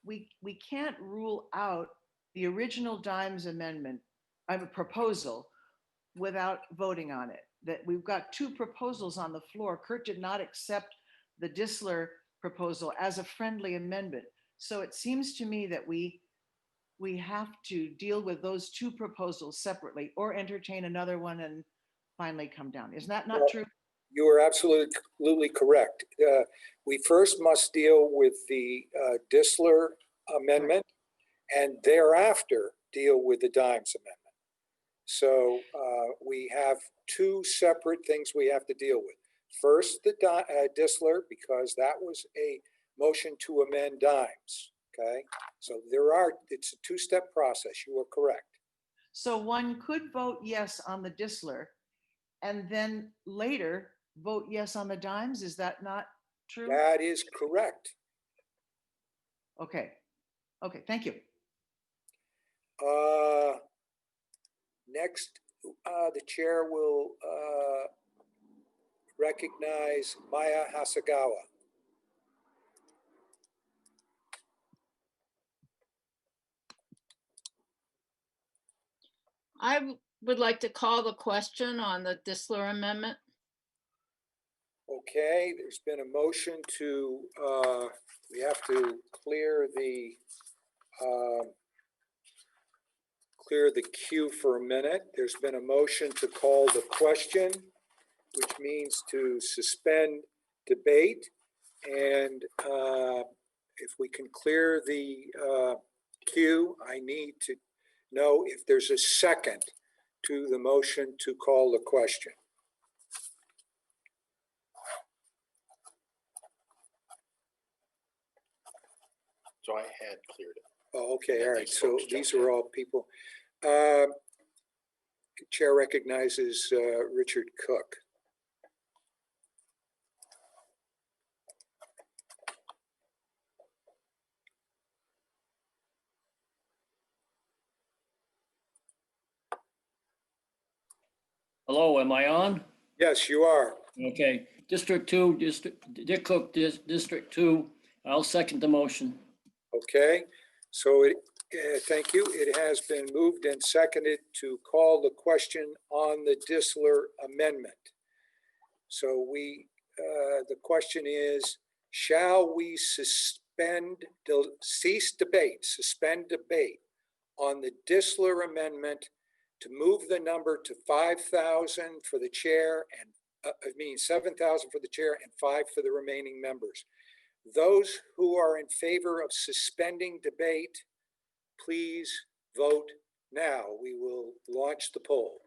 we can't rule out the original Dimes amendment, I have a proposal, without voting on it. That we've got two proposals on the floor. Kurt did not accept the Dissler proposal as a friendly amendment. So it seems to me that we have to deal with those two proposals separately, or entertain another one and finally come down. Is that not true? You are absolutely correct. We first must deal with the Dissler amendment, and thereafter deal with the Dimes amendment. So we have two separate things we have to deal with. First, the Dissler, because that was a motion to amend Dimes. Okay, so it's a two-step process. You are correct. So one could vote yes on the Dissler and then later vote yes on the Dimes. Is that not true? That is correct. Okay. Okay, thank you. Next, the chair will recognize Maya Hasegawa. I would like to call the question on the Dissler amendment. Okay, there's been a motion to, we have to clear the queue for a minute. There's been a motion to call the question, which means to suspend debate. And if we can clear the queue, I need to know if there's a second to the motion to call the question. So I had cleared it. Oh, okay, all right. So folks these jumped are in. all people. Chair recognizes Richard Cook. Hello, am I on? Yes, you are. Okay, District 2, Dick Cook, District 2, I'll second the motion. Okay, so thank you. It has been moved and seconded to call the question on the Dissler amendment. So the question is, shall we cease debate on the Dissler amendment to move the number to 5,000 for the chair and 7,000 for the chair and 5 for the remaining members? Those who are in favor of suspending debate, please vote now. We will launch the poll.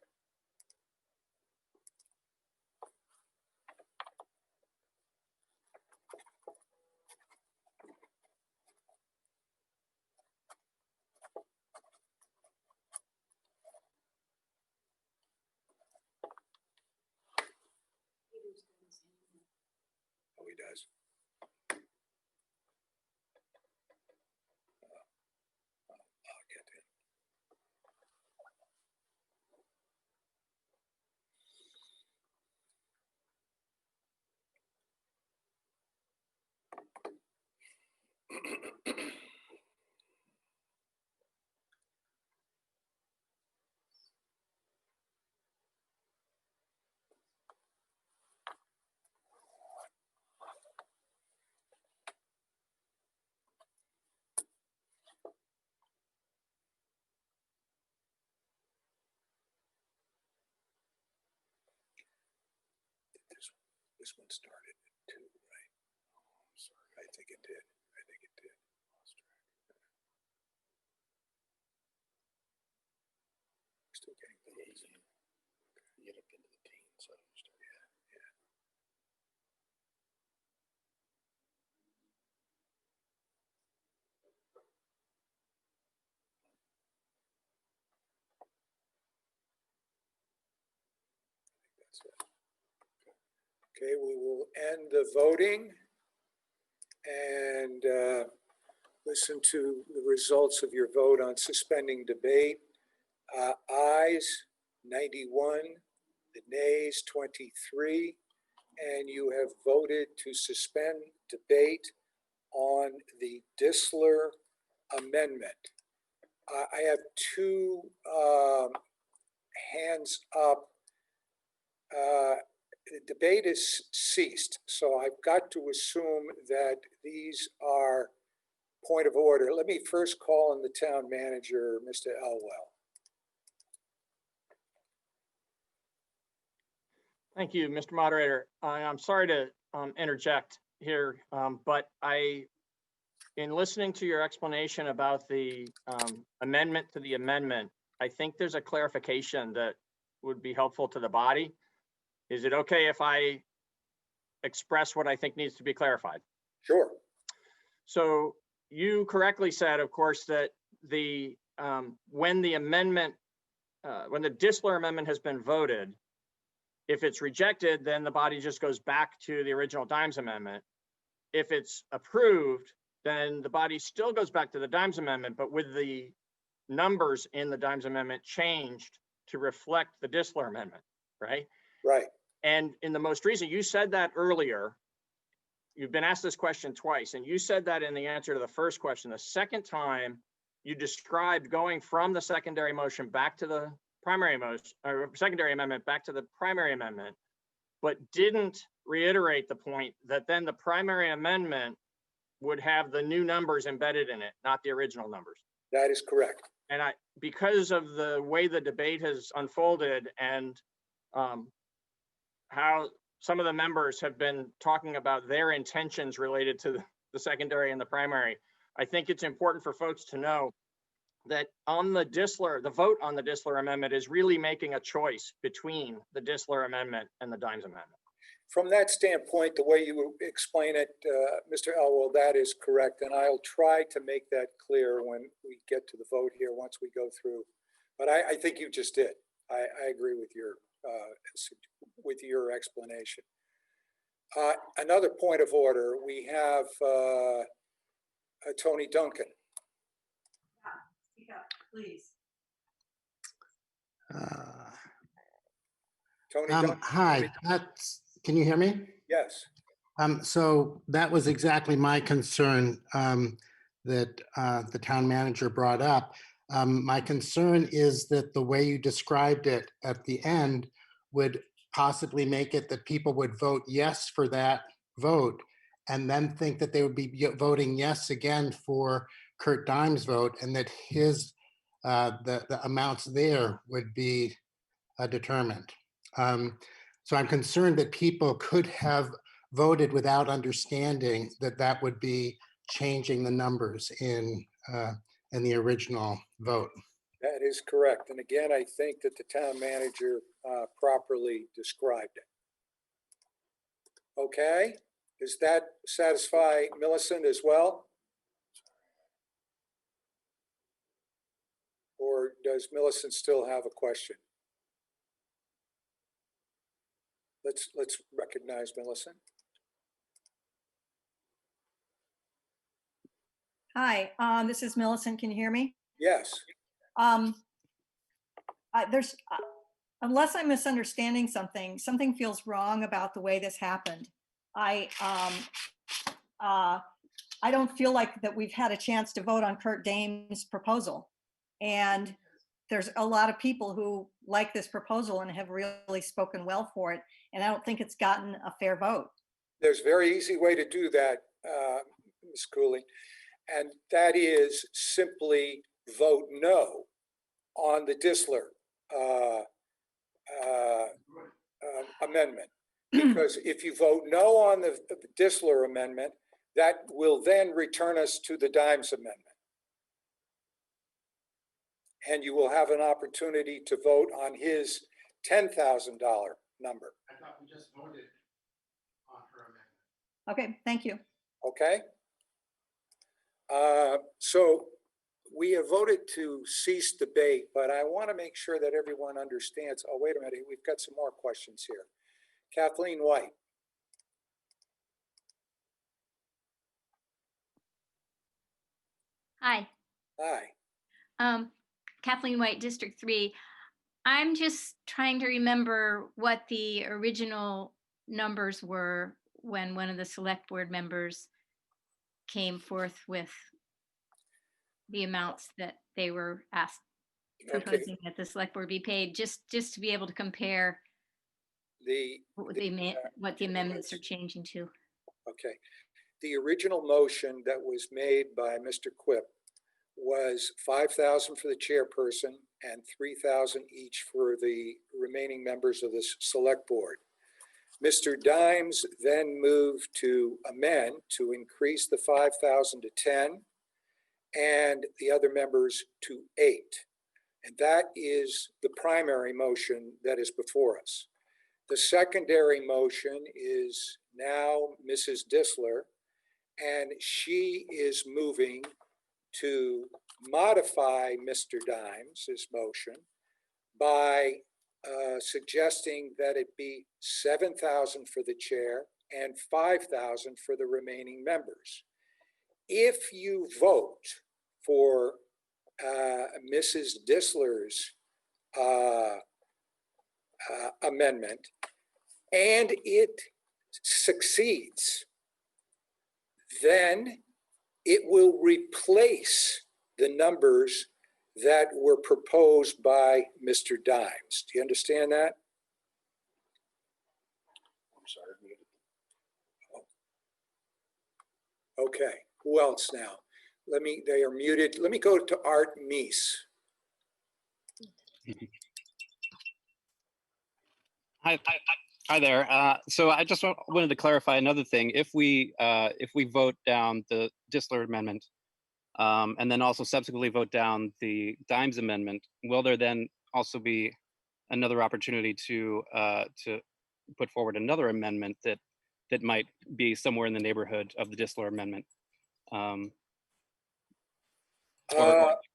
Oh, he does. I'll get it. this one started at 2, right? Oh, I'm sorry. I think it did. I think it did. Lost track. Still getting the votes in. You get up into the teens, so you start. Yeah. That's it. Okay, we will end the voting and listen to the results of your vote on suspending debate. Ayes 91, the nays 23, and you have voted to suspend debate on the Dissler amendment. I have two hands up. The debate is ceased, so I've got to assume that these are point of order. Let me first call on the town manager, Mr. Elwell. Thank you, Mr. Moderator. I'm sorry to interject here, but in listening to your explanation about the amendment to the amendment, I think there's a clarification that would be helpful to the body. Is it okay if I express what I think needs to be clarified? Sure. So you correctly said, of course, that when the Dissler amendment has been voted, if it's rejected, then the body just goes back to the original Dimes amendment. If it's approved, then the body still goes back to the Dimes amendment, but with the numbers in the Dimes amendment changed to reflect the Dissler amendment, right? Right. And in the most recent, you said that earlier. You've been asked this question twice, and you said that in the answer to the first question. The second time, you described going from the secondary motion back to the primary motion, or secondary amendment back to the primary amendment, but didn't reiterate the point that then the primary amendment would have the new numbers embedded in it, not the original numbers. That is correct. And because of the way the debate has unfolded and how some of the members have been talking about their intentions related to the secondary and the primary, I think it's important for folks to know that on the Dissler, the vote on the Dissler amendment is really making a choice between the Dissler amendment and the Dimes amendment. From that standpoint, the way you explain it, Mr. Elwell, that is correct. And I'll try to make that clear when we get to the vote here once we go through. But I think you just did. I agree with your explanation. Another point of order, we have Tony Duncan. Speak up, please. Tony Duncan. Hi, can you hear me? Yes. So that was exactly my concern that the town manager brought up. My concern is that the way you described it at the end would possibly make it that people would vote yes for that vote and then think that they would be voting yes again for Kurt Dimes' vote, and that his the amounts there would be determined. So I'm concerned that people could have voted without understanding that that would be changing the numbers in the original vote. That is correct. And again, I think that the town manager properly described it. Okay, does that satisfy Millicent as well? Or does Millicent still have a question? Let's recognize Millicent. Hi, this is Millicent. Can you hear me? Yes. Unless I'm misunderstanding something, something feels wrong about the way this happened. I don't feel like that we've had a chance to vote on Kurt Dame's proposal. And there's a lot of people who like this proposal and have really spoken well for it. And I don't think it's gotten a fair vote. There's a very easy way to do that, Ms. Cooley, and that is simply vote no on the Dissler amendment. Because if you vote no on the Disler amendment, that will then return us to the Dimes amendment. And you will have an opportunity to vote on his $10,000 number. I thought we just voted on her amendment. Okay, thank you. Okay. So we have voted to cease debate, but I want to make sure that everyone understands. Oh, wait a minute. We've got some more questions here. Kathleen White. Hi. Hi. Kathleen White, District 3. I'm just trying to remember what the original numbers were when one of the select board members came forth with the amounts that they were asked, proposing that the select board be paid, just to be able to compare what the amendments are changing to. Okay. The original motion that was made by Mr. Quip was $5,000 for the chairperson and $3,000 each for the remaining members of the select board. Mr. Dimes then moved to amend to increase the 5,000 to 10 and the other members to 8. And that is the primary motion that is before us. The secondary motion is now Mrs. Disler, and she is moving to modify Mr. Dimes' motion by suggesting that it be 7,000 for the chair and 5,000 for the remaining members. If you vote for Mrs. Disler's amendment and it succeeds, then it will replace the numbers that were proposed by Mr. Dimes. Do you understand that? I'm sorry. Okay, who else now? They are muted. Let me go to Art Meese. Hi there. So I just wanted to clarify another thing. If we vote down the Disler amendment, and then also subsequently vote down the Dimes amendment, will there then also be another opportunity to put forward another amendment that might be somewhere in the neighborhood of the Disler amendment, or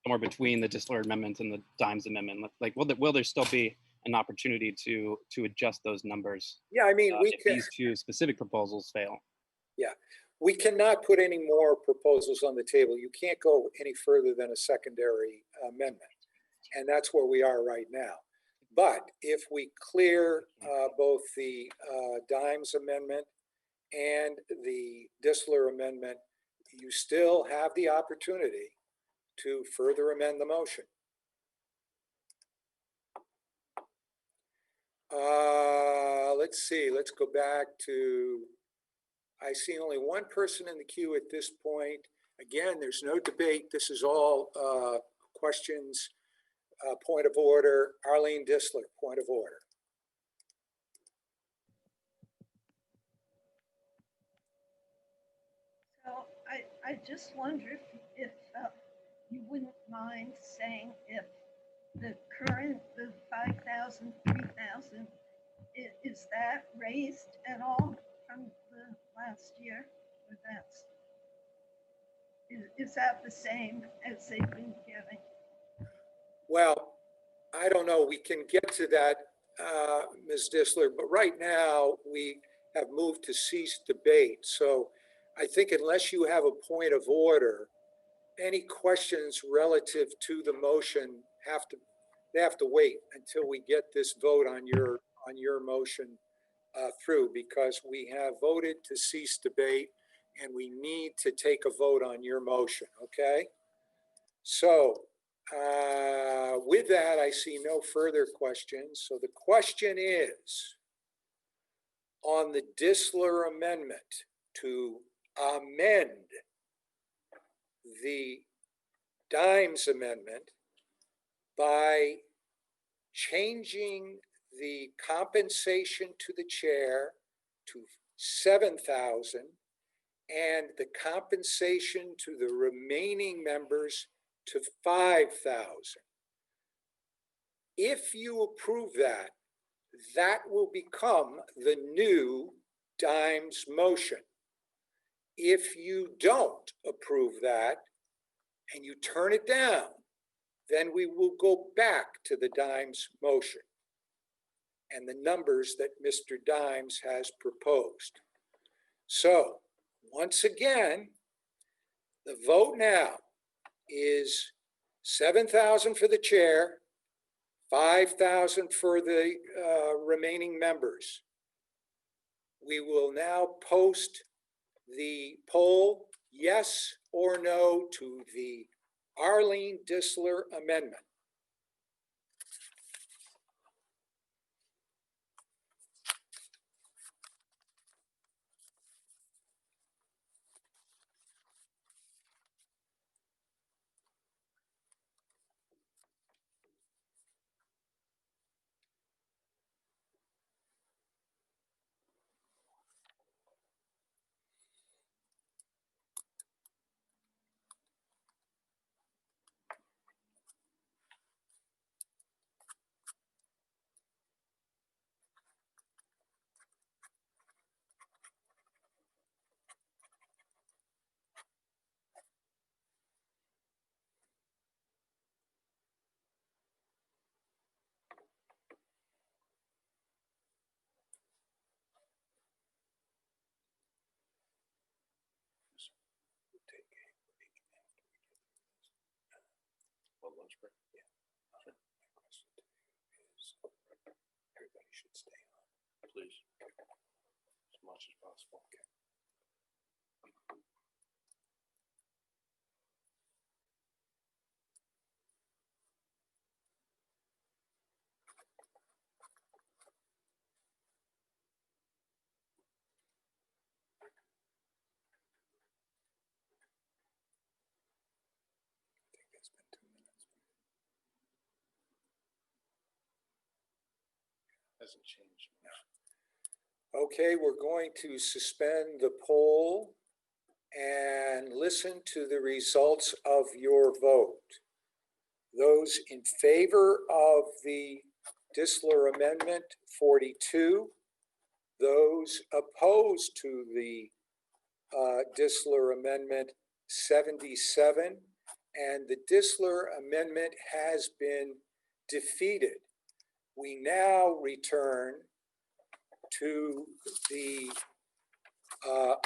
somewhere between the Disler amendment and the Dimes amendment? Like, will there still be an opportunity to adjust those numbers? Yeah, I mean, if these two specific proposals fail. Yeah, we cannot put any more proposals on the table. You can't go any further than a secondary amendment. And that's where we are right now. But if we clear both the Dimes amendment and the Disler amendment, you still have the opportunity to further amend the motion. Let's see, let's go back to, I see only one person in the queue at this point. Again, there's no debate. This is all questions, point of order. Arlene Disler, point of order. So I just wonder if you wouldn't mind saying if the current, the 5,000, 3,000, is that raised at all from the last year? Or is that the same as they've been giving? Well, I don't know. We can get to that, Ms. Disler, but right now we have moved to cease debate. So I think unless you have a point of order, any questions relative to the motion have to wait until we get this vote on your motion through, because we have voted to cease debate and we need to take a vote on your motion, okay? So with that, I see no further questions. So the question is on the Disler amendment to amend the Dimes amendment by changing the compensation to the chair to 7,000 and the compensation to the remaining members to 5,000. If you approve that, that will become the new Dimes motion. If you don't approve that and you turn it down, then we will go back to the Dimes motion and the numbers that Mr. Dimes has proposed. So once again, the vote now is 7,000 for the chair, 5,000 for the remaining members. We will now post the poll, yes or no, to the Arlene Disler amendment. Lunch break? Yeah. My question to you is, everybody should stay on, please, as much as possible. Okay. I think it's been 2 minutes. Hasn't changed much. Okay, we're going to suspend the poll and listen to the results of your vote. Those in favor of the Disler Amendment, 42. Those opposed to the Disler Amendment, 77. And the Disler Amendment has been defeated. We now return to the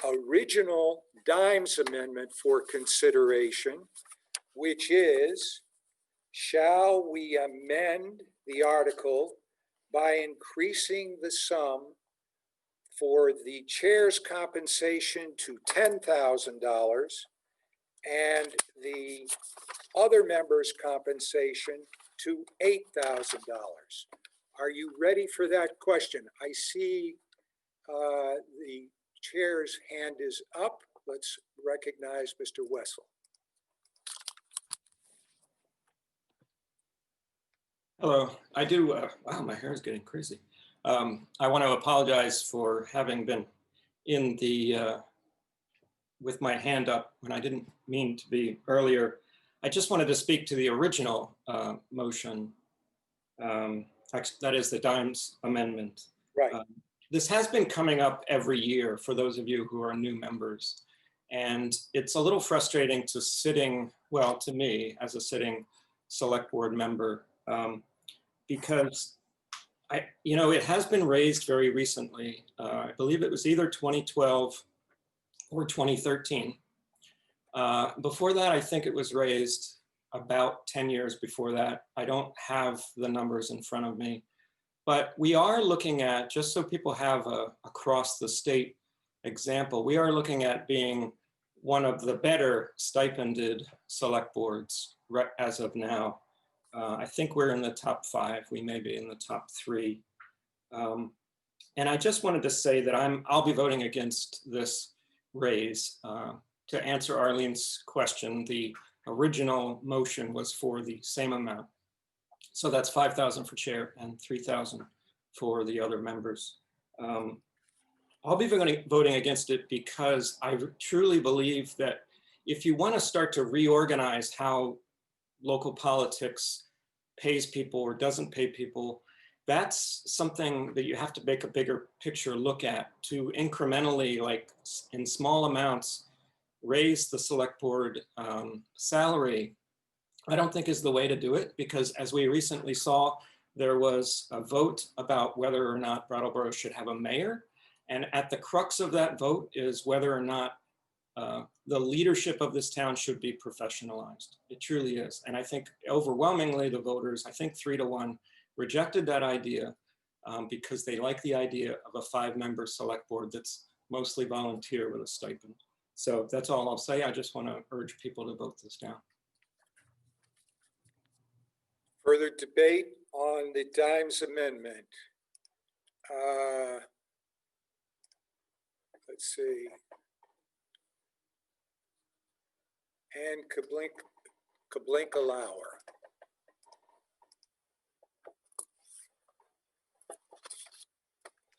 original Dimes Amendment for consideration, which is, shall we amend the article by increasing the sum for the chair's compensation to $10,000 and the other members' compensation to $8,000? Are you ready for that question? I see the chair's hand is up. Let's recognize Mr. Wessel. Hello, I do, wow, my hair is getting crazy. I want to apologize for having been in the, with my hand up when I didn't mean to be earlier. I just wanted to speak to the original motion, that is the Dimes Amendment. Right. This has been coming up every year for those of you who are new members. And it's a little frustrating to sitting, well, to me as a sitting select board member, because it has been raised very recently. I believe it was either 2012 or 2013. Before that, I think it was raised about 10 years before that. I don't have the numbers in front of me, but we are looking at, just so people have a across the state example, we are looking at being one of the better stipended select boards as of now. I think we're in the top 5. We may be in the top 3. And I just wanted to say that I'll be voting against this raise. To answer Arlene's question, the original motion was for the same amount. So that's 5,000 for chair and 3,000 for the other members. I'll be voting against it because I truly believe that if you want to start to reorganize how local politics pays people or doesn't pay people, that's something that you have to make a bigger picture look at to incrementally, like in small amounts, raise the select board salary. I don't think is the way to do it, because as we recently saw, there was a vote about whether or not Brattleboro should have a mayor. And at the crux of that vote is whether or not the leadership of this town should be professionalized. It truly is. And I think overwhelmingly the voters, I think 3-1, rejected that idea because they like the idea of a 5-member select board that's mostly volunteer with a stipend. So that's all I'll say. I just want to urge people to vote this down. Further debate on the Dimes Amendment. Let's see. Ann Kablinka-Lauer.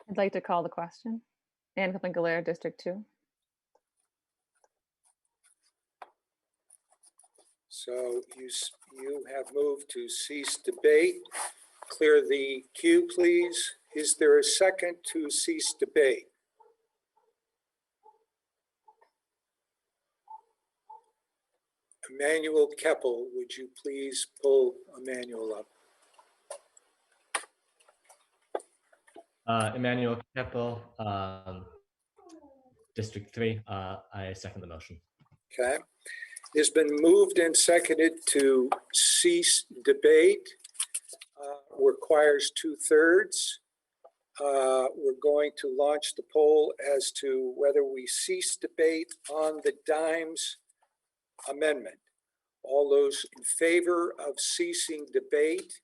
I'd like to call the question. Ann Kablinka-Lauer, District 2. So you have moved to cease debate. Clear the queue, please. Is there a second to cease debate? Emmanuel Keppel, would you please pull Emmanuel up? Emmanuel Keppel, District 3. I second the motion. Okay. It's been moved and seconded to cease debate. Requires 2/3. We're going to launch the poll as to whether we cease debate on the Dimes Amendment. All those in favor of ceasing debate,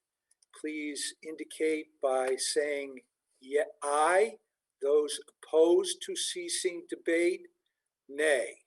please indicate by saying yeah, aye. Those opposed to ceasing debate, nay.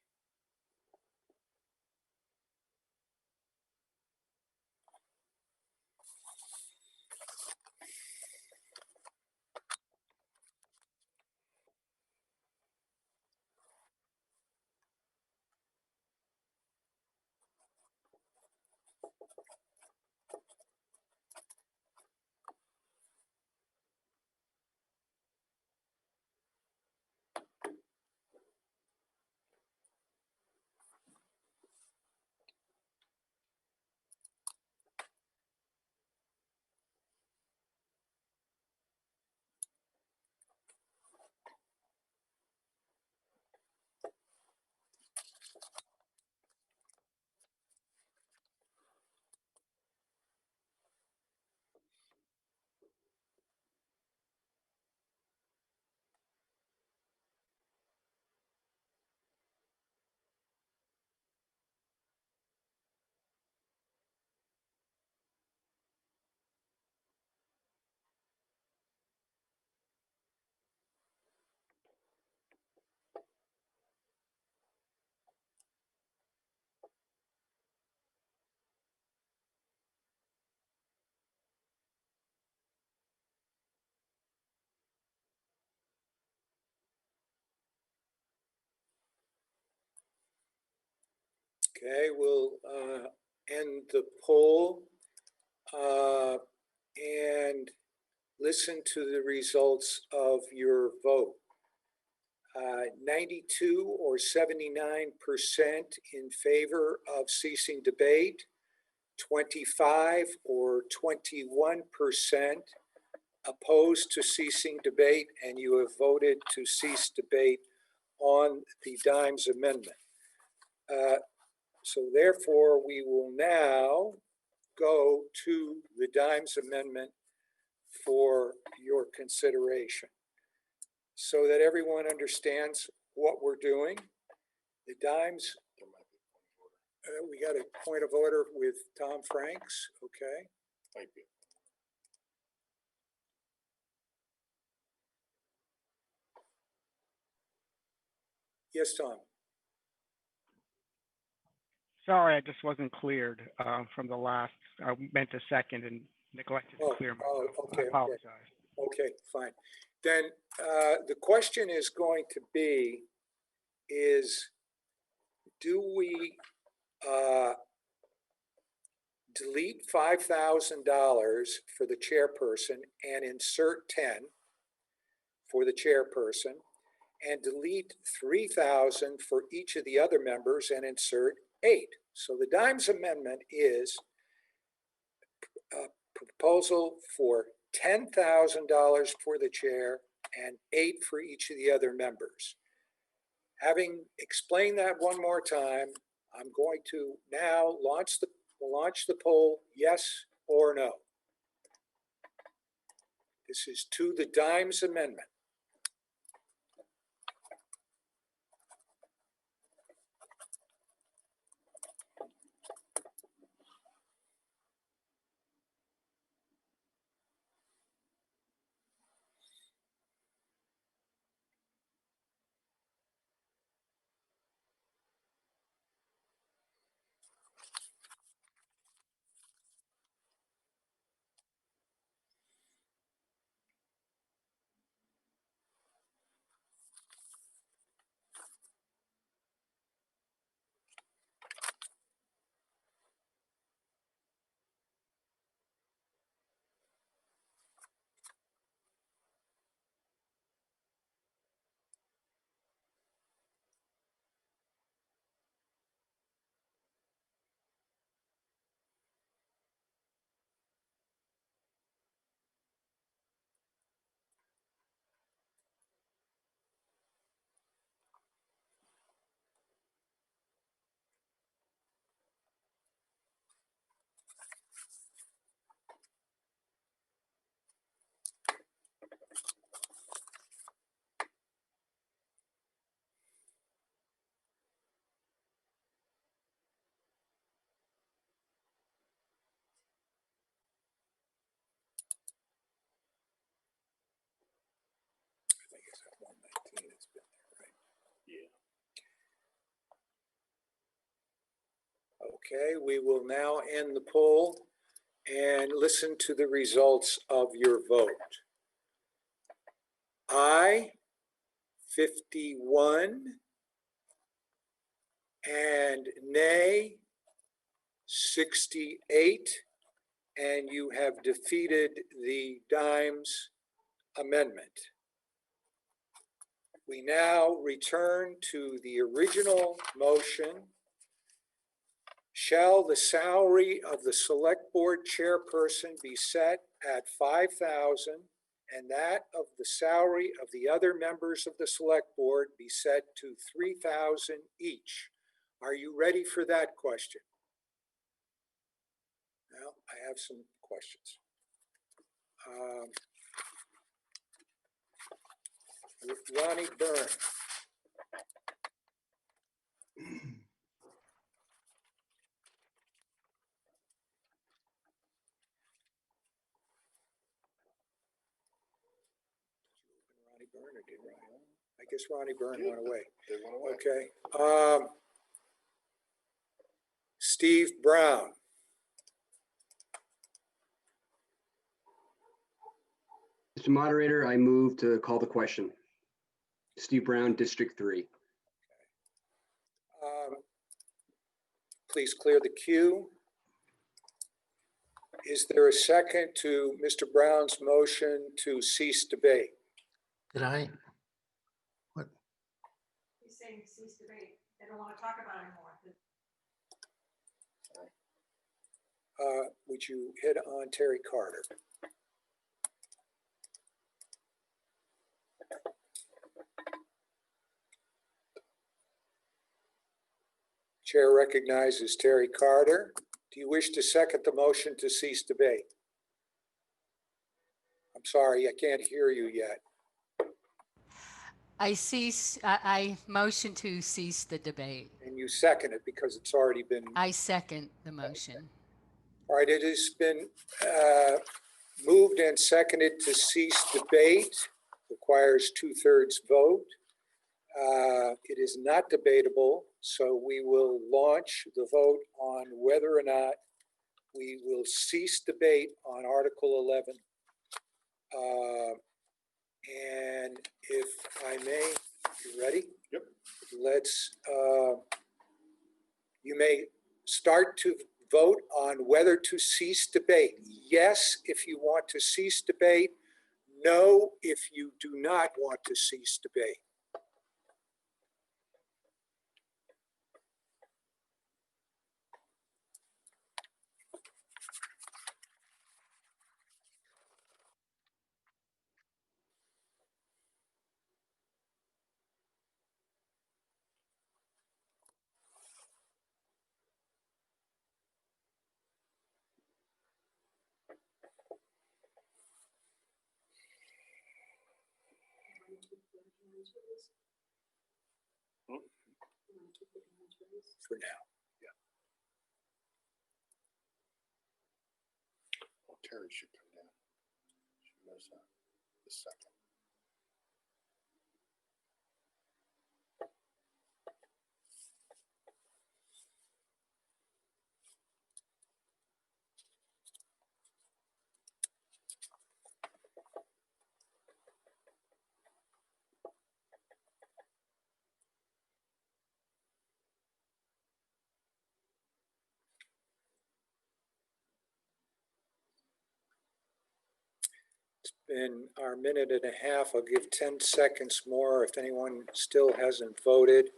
Okay, we'll end the poll and listen to the results of your vote. 92 or 79% in favor of ceasing debate, 25 or 21% opposed to ceasing debate, and you have voted to cease debate on the Dimes Amendment. So therefore, we will now go to the Dimes Amendment for your consideration. So that everyone understands what we're doing, the Dimes, we got a point of order with Tom Franks, okay? Might be. Yes, Tom. Sorry, I just wasn't cleared from the last. I meant a second and neglected to clear myself. Okay, I apologize. Okay, fine. Then the question is going to be, do we delete $5,000 for the chairperson and insert 10 for the chairperson, and delete 3,000 for each of the other members and insert 8? So the Dimes amendment is a proposal for $10,000 for the chair and 8 for each of the other members. Having explained that one more time, I'm going to now launch the poll, yes or no. This is to the Dimes amendment. I think it's at 119, it's been there, right? Yeah. Okay, we will now end the poll and listen to the results of your vote. Aye, 51, and nay, 68, and you have defeated the Dimes amendment. We now return to the original motion. Shall the salary of the select board chairperson be set at $5,000 and that of the salary of the other members of the select board be set to $3,000 each? Are you ready for that question? Now, I have some questions. Ronnie Byrne. Ronnie Byrne, or did Ronnie? I guess Ronnie Byrne went away. They went away. Okay. Steve Brown. Mr. Moderator, I move to call the question. Steve Brown, District 3. Please clear the queue. Is there a second to Mr. Brown's motion to cease debate? Did I? He's saying cease debate. They don't want to talk about it anymore. Would you hit on Terry Carter? Chair recognizes Terry Carter. Do you wish to second the motion to cease debate? I'm sorry, I can't hear you yet. I motion to cease the debate. And you second it because it's already been. I second the motion. All right, it has been moved and seconded to cease debate. Requires 2/3 vote. It is not debatable, so we will launch the vote on whether or not we will cease debate on Article 11 And if I may, you ready? Yep. Let's, you may start to vote on whether to cease debate. Yes, if you want to cease debate. No, if you do not want to cease debate. For now. Well, Terry should come down. She was the second. In our minute and a half, I'll give 10 seconds more if anyone still hasn't voted.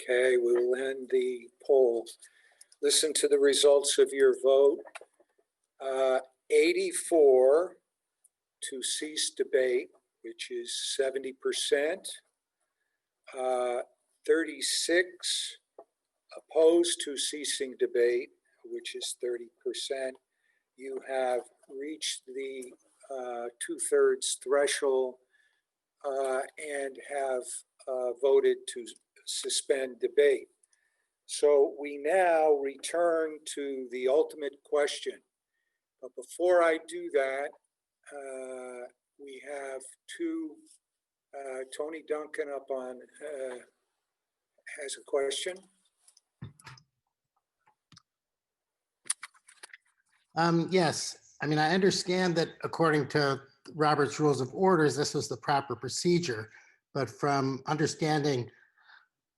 Okay, we will end the poll. Listen to the results of your vote. 84 to cease debate, which is 70%. 36 opposed to ceasing debate, which is 30%. You have reached the 2/3 threshold and have voted to suspend debate. So we now return to the ultimate question. But before I do that, we have Tony Duncan up on, has a question. Yes, I mean, I understand that according to Robert's Rules of Orders, this was the proper procedure, but from understanding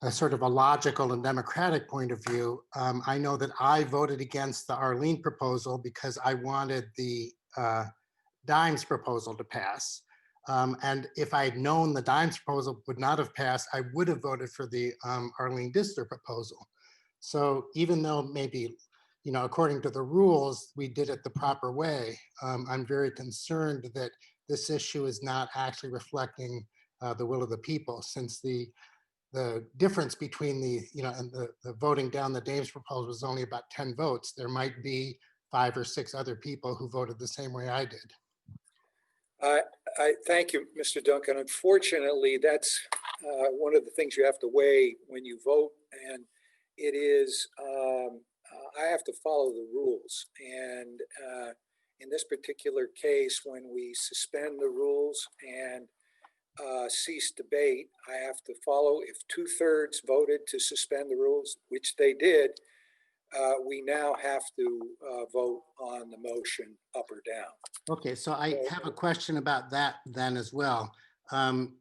a sort of a logical and democratic point of view, I know that I voted against the Arlene proposal because I wanted the Dimes proposal to pass. And if I'd known the Dimes proposal would not have passed, I would have voted for the Arlene Disler proposal. So even though maybe, you know, according to the rules, we did it the proper way, I'm very concerned that this issue is not actually reflecting the will of the people, since the difference between the, you know, and the voting down the Dames proposal was only about 10 votes. There might be 5 or 6 other people who voted the same way I did. I thank you, Mr. Duncan. Unfortunately, that's one of the things you have to weigh when you vote, and it is, I have to follow the rules. And in this particular case, when we suspend the rules and cease debate, I have to follow. If 2/3 voted to suspend the rules, which they did, we now have to vote on the motion up or down. Okay, so I have a question about that then as well.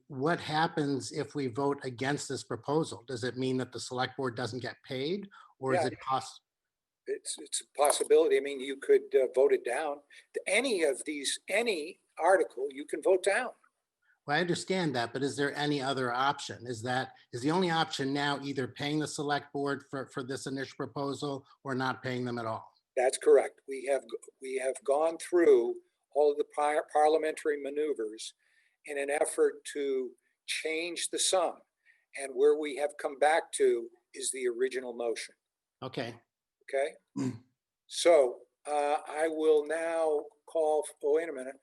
What happens if we vote against this proposal? Does it mean that the select board doesn't get paid, or is it possible? It's a possibility. I mean, you could vote it down. Any of these, any article, you can vote down. Well, I understand that, but is there any other option? Is the only option now either paying the select board for this initial proposal or not paying them at all? That's correct. We have gone through all of the parliamentary maneuvers in an effort to change the sum. And where we have come back to is the original motion. Okay. Okay. So I will now call, oh, wait a minute.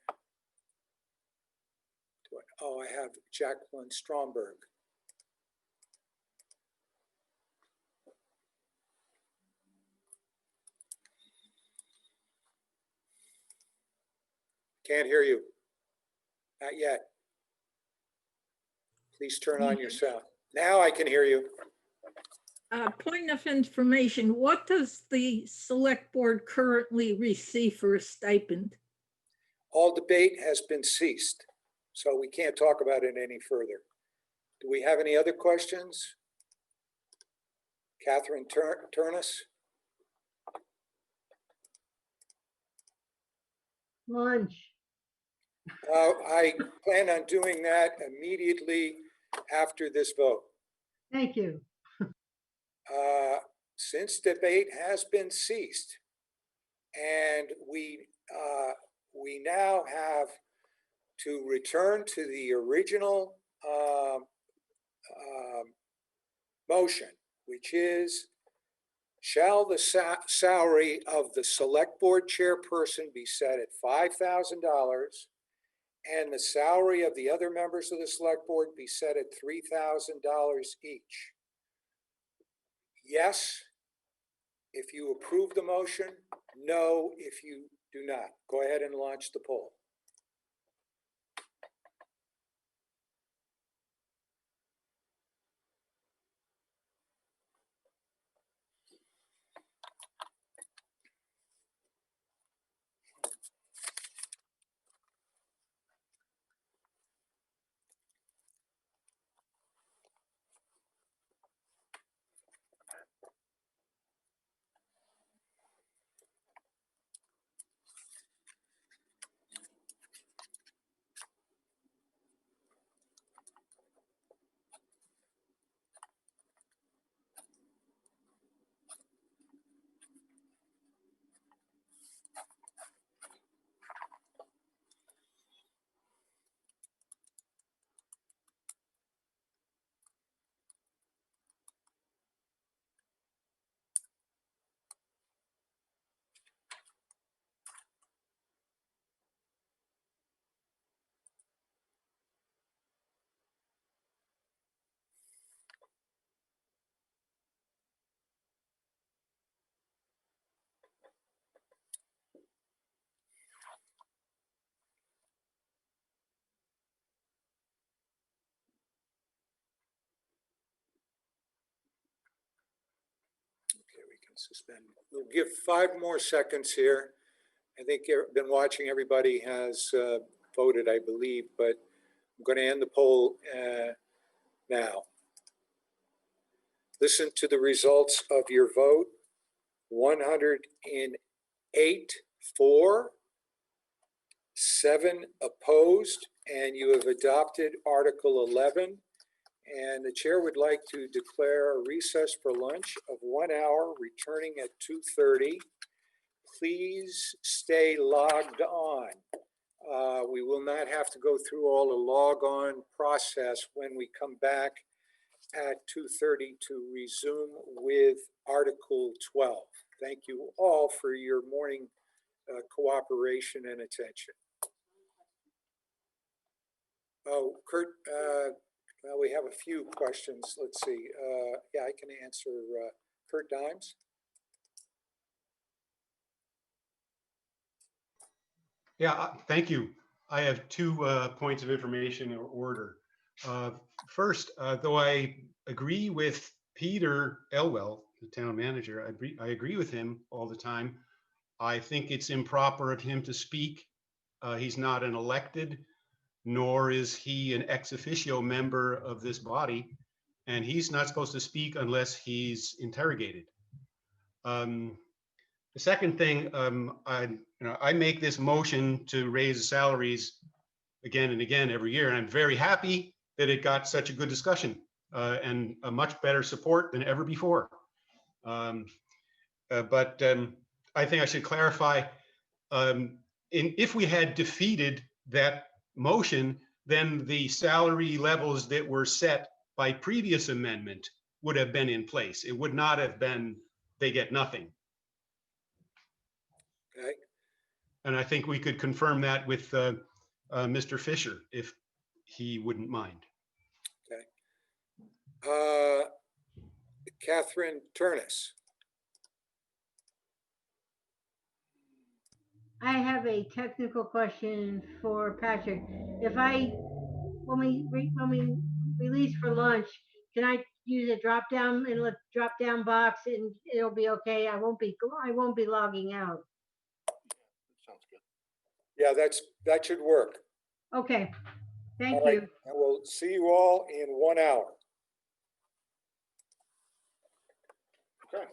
Oh, I have Jacqueline Stromberg. Can't hear you. Not yet. Please turn on your sound. Now I can hear you. Point of information, what does the select board currently receive for a stipend? All debate has been ceased, so we can't talk about it any further. Do we have any other questions? Catherine Turnus? Lunch. I plan on doing that immediately after this vote. Thank you. Since debate has been ceased and we now have to return to the original motion, which is, shall the salary of the select board chairperson be set at $5,000 and the salary of the other members of the select board be set at $3,000 each? Yes, if you approve the motion. No, if you do not. Go ahead and launch the poll. Suspend. We'll give 5 more seconds here. I think you've been watching. Everybody has voted, I believe, but I'm going to end the poll now. Listen to the results of your vote. 108 for, 7 opposed, and you have adopted Article 11. And the chair would like to declare a recess for lunch of 1 hour, returning at 2:30. Please stay logged on. We will not have to go through all the log on process when we come back at 2:30 to resume with Article 12. Thank you all for your morning cooperation and attention. Oh, Kurt, well, we have a few questions. Let's see. Yeah, I can answer. Kurt Dimes. Yeah, thank you. I have 2 points of information or order. First, though I agree with Peter Elwell, the town manager, I agree with him all the time. I think it's improper of him to speak. He's not an elected, nor is he an ex officio member of this body, and he's not supposed to speak unless he's interrogated. The second thing, I make this motion to raise salaries again and again every year, and I'm very happy that it got such a good discussion and a much better support than ever before. But I think I should clarify, if we had defeated that motion, then the salary levels that were set by previous amendment would have been in place. It would not have been, they get nothing. Okay. And I think we could confirm that with Mr. Fisher, if he wouldn't mind. Okay. Catherine Turnus. I have a technical question for Patrick. When we release for lunch, can I use a drop down and drop down box and it'll be okay? I won't be logging out. Sounds good. Yeah, that should work. Okay, thank All right, you. and we'll see you all in 1 hour. Okay.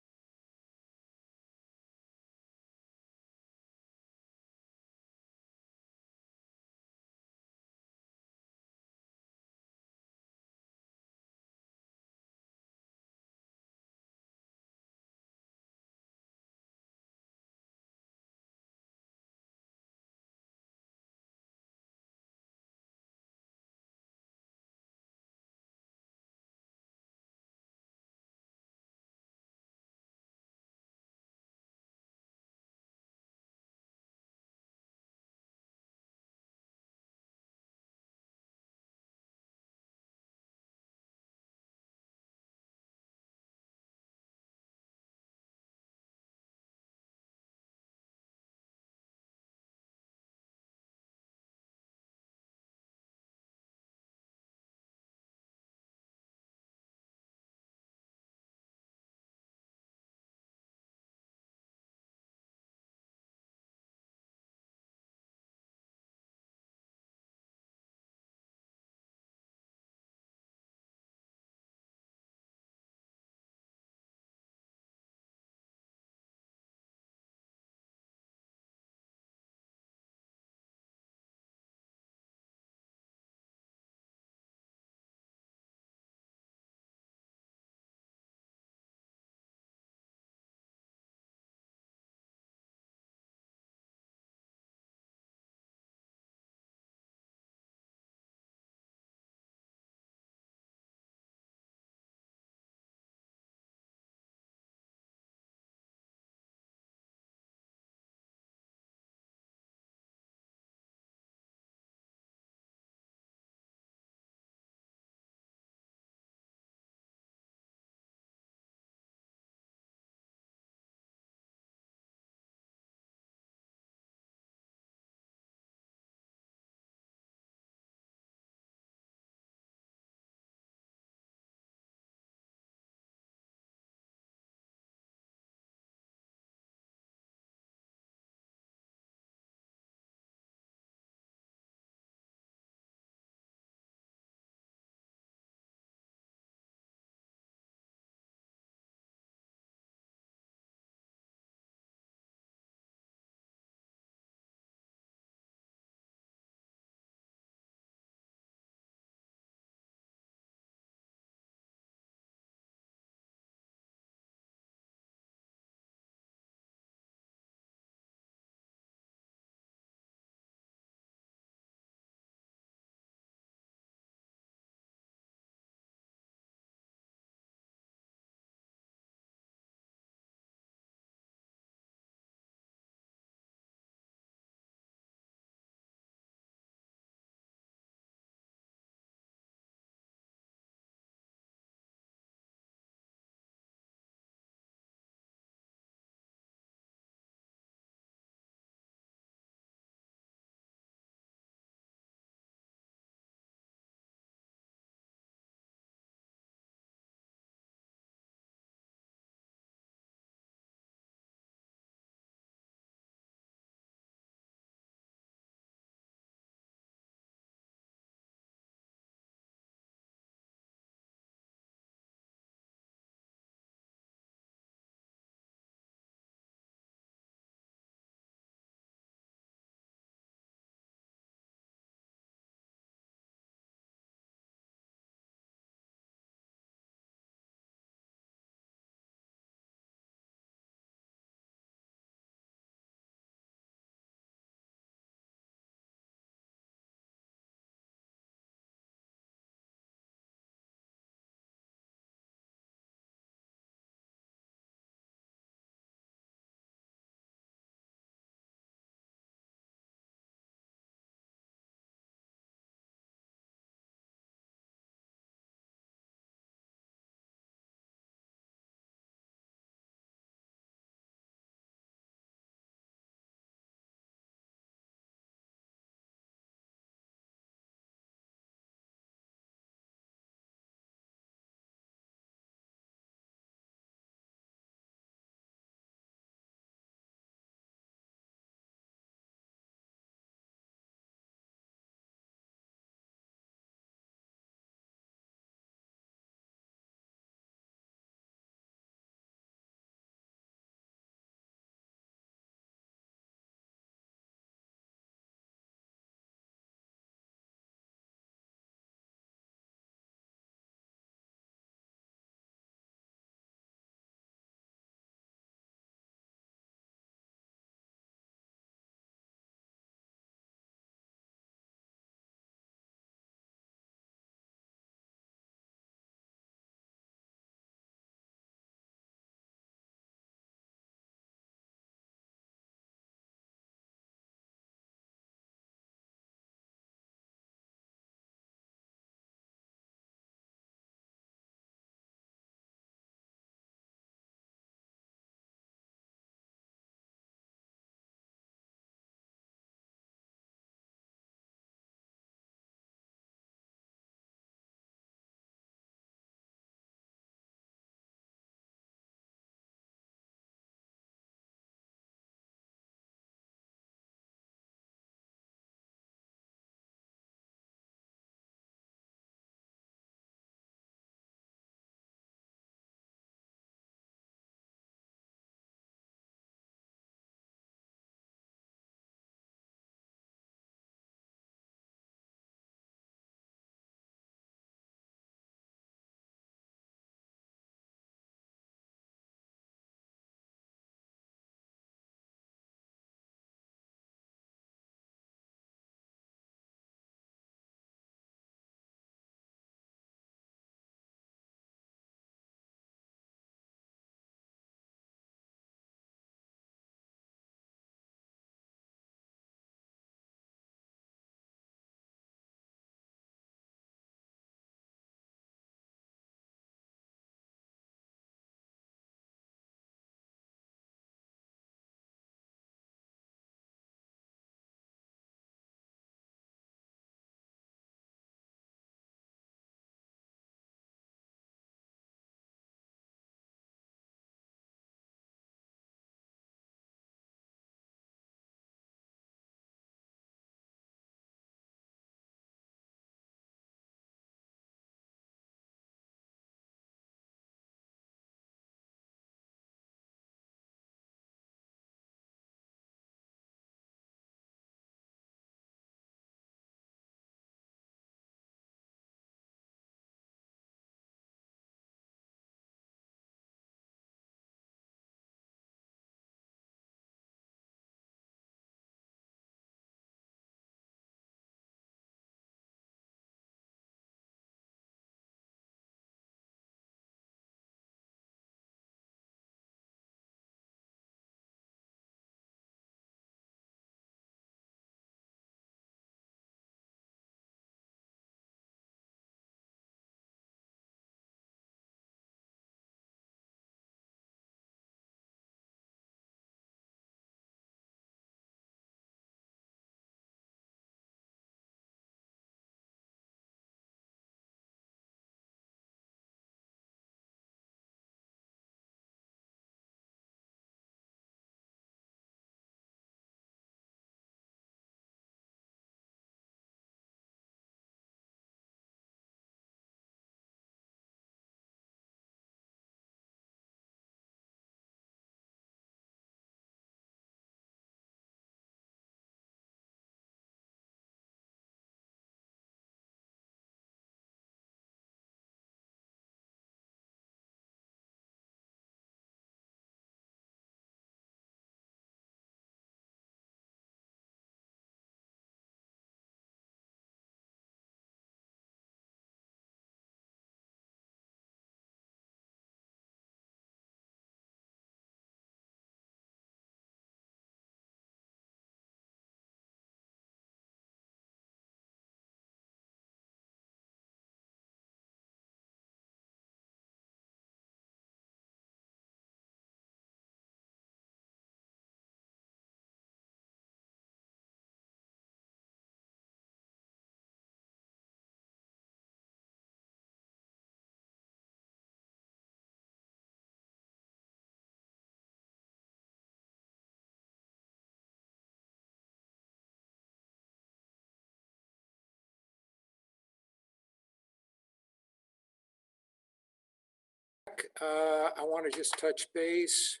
I want to just touch base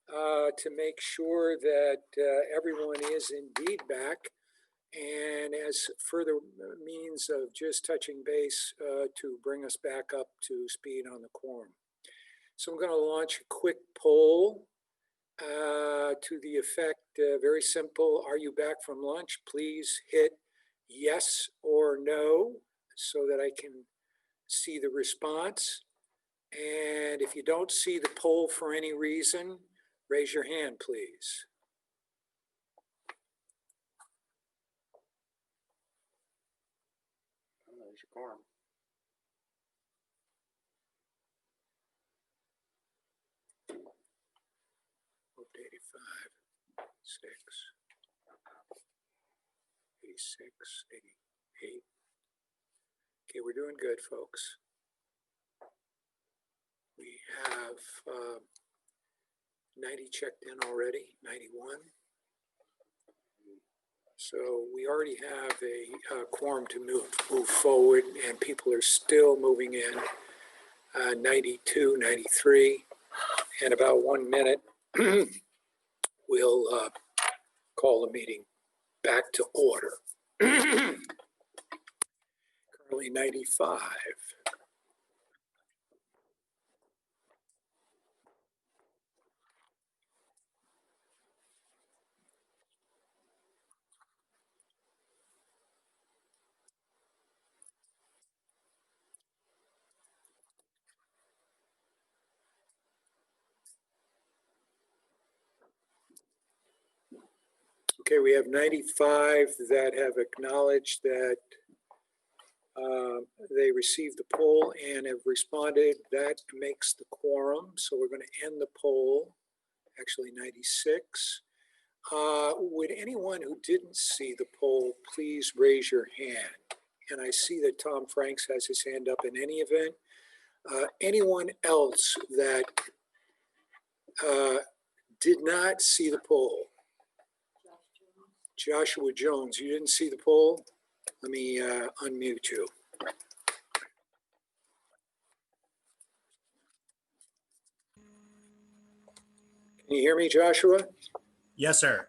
to make sure that everyone is indeed back. And as further means of just touching base to bring us back up to speed on the quorum. So I'm going to launch a quick poll to the effect, very simple, are you back from lunch? Please hit yes or no so that I can see the response. And if you don't see the poll for any reason, raise your hand, please. There's your quorum. Vote 85, 6, 86, 88. Okay, we're doing good, folks. We have 90 checked in already, 91. So we already have a quorum to move forward, and people are still moving in. 92, 93, in about 1 minute, we'll call the meeting back to order. Currently 95. Okay, we have 95 that have acknowledged that they received the poll and have responded. That makes the quorum. So we're going to end the poll, actually 96. Would anyone who didn't see the poll please raise your hand? And I see that Tom Franks has his hand up in any event. Anyone else that did not see the poll? Joshua Jones, you didn't see the poll? Let me unmute you. Can you hear me, Joshua? Yes, sir.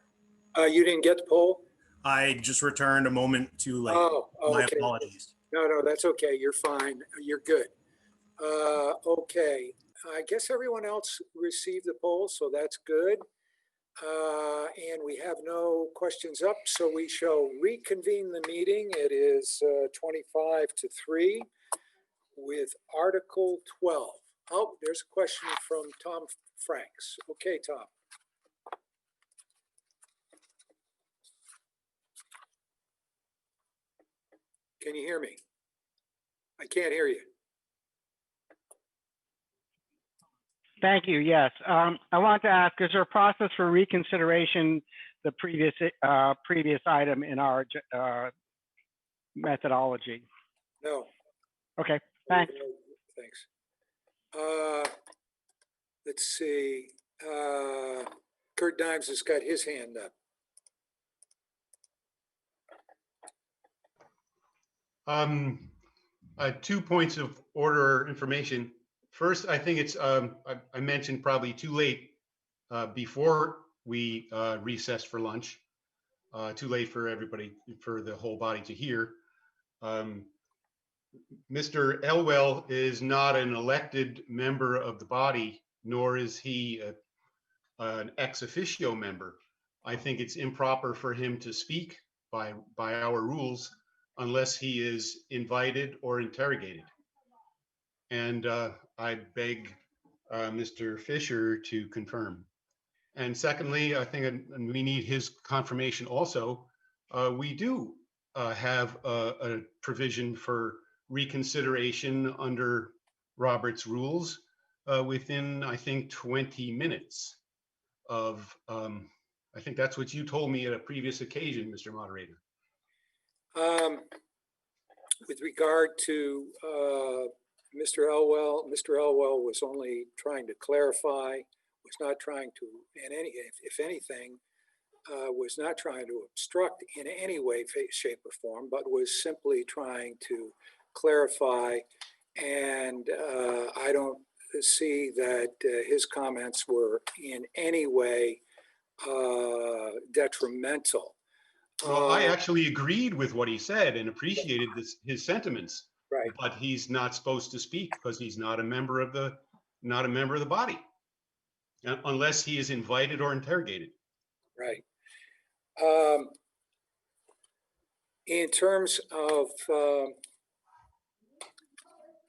You didn't get the poll? I just returned a moment too late. My okay. apologies. No, that's okay. You're fine. You're good. Okay. I guess everyone else received the poll, so that's good. And we have no questions up, so we shall reconvene the meeting. It is 25 to 3 with Article 12. Oh, there's a question from Tom Franks. Okay, Tom. Can you hear me? I can't hear you. Thank you. Yes. I want to ask, is there a process for reconsideration the previous item in our methodology? No. Okay, thanks. Thanks. Let's see. Kurt Dimes has got his hand up. 2 points of order information. First, I think it's, I mentioned probably too late before we recessed for lunch. Too late for everybody, for the whole body to hear. Mr. Elwell is not an elected member of the body, nor is he an ex officio member. I think it's improper for him to speak by our rules unless he is invited or interrogated. And I beg Mr. Fisher to confirm. And secondly, I think we need his confirmation also. We do have a provision for reconsideration under Robert's rules within, I think, 20 minutes of, I think that's what you told me at a previous occasion, Mr. Moderator. With regard to Mr. Elwell was only trying to clarify, was not trying to, if anything, was not trying to obstruct in any way, shape, or form, but was simply trying to clarify. And I don't see that his comments were in any way detrimental. Well, I actually agreed with what he said and appreciated his sentiments. Right. But he's not supposed to speak because he's not a member of the body, unless he is invited or interrogated. Right. In terms of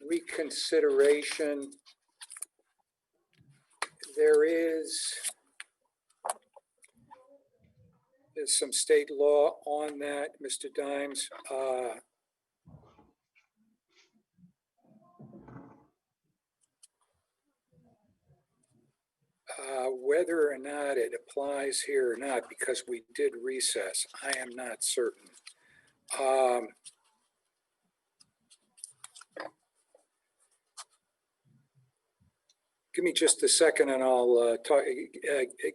reconsideration, there's some state law on that, Mr. Dimes. Whether or not it applies here or not, because we did recess, I am not certain. Give me just a second and I'll talk.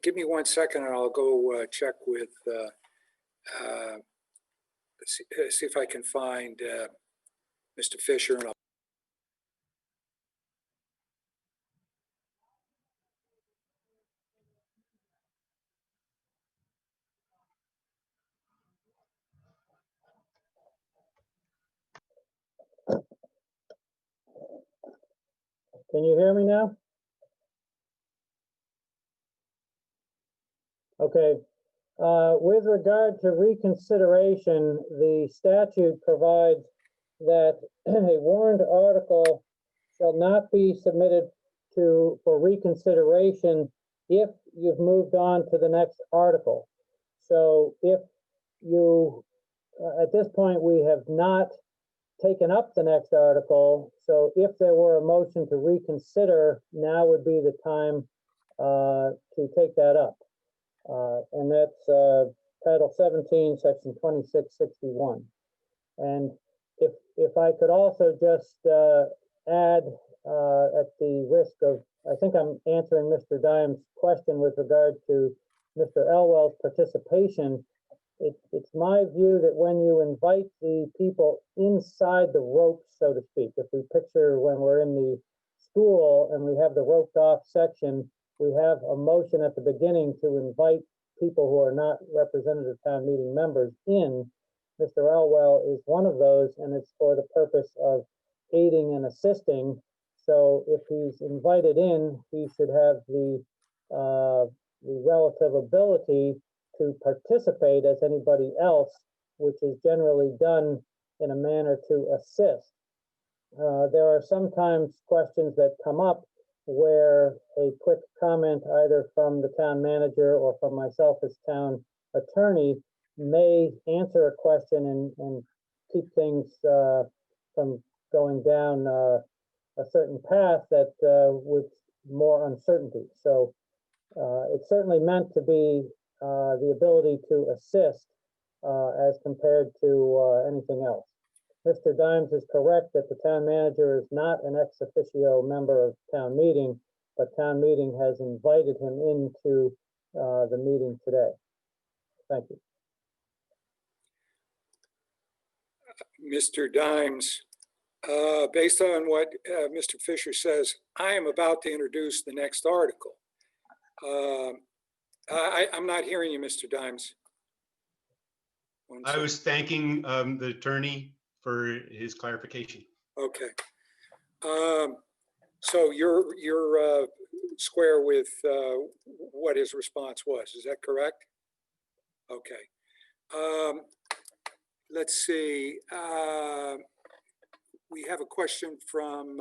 Give me 1 second and I'll go check with, see if I can find Mr. Fisher, and I'll Can you hear me now? Okay. With regard to reconsideration, the statute provides that a warrant article shall not be submitted for reconsideration if you've moved on to the next article. So if you, at this point, we have not taken up the next article. So if there were a motion to reconsider, now would be the time to take that up. And that's Title 17, Section 2661. And if I could also just add, at the risk of, I think I'm answering Mr. Dimes' question with regard to Mr. Elwell's participation. It's my view that when you invite the people inside the ropes, so to speak, if we picture when we're in the school and we have the roped off section, we have a motion at the beginning to invite people who are not representative town meeting members in. Mr. Elwell is one of those, and it's for the purpose of aiding and assisting. So if he's invited in, he should have the relative ability to participate as anybody else, which is generally done in a manner to assist. There are sometimes questions that come up where a quick comment either from the town manager or from myself as town attorney may answer a question and keep things from going down a certain path that with more uncertainty. So it's certainly meant to be the ability to assist as compared to anything else. Mr. Dimes is correct that the town manager is not an ex officio member of town meeting, but town meeting has invited him into the meeting today. Thank you. Mr. Dimes, based on what Mr. Fisher says, I am about to introduce the next article. I'm not hearing you, Mr. Dimes. I was thanking the attorney for his clarification. Okay. So you're square with what his response was. Is that correct? Okay. Let's see. We have a question from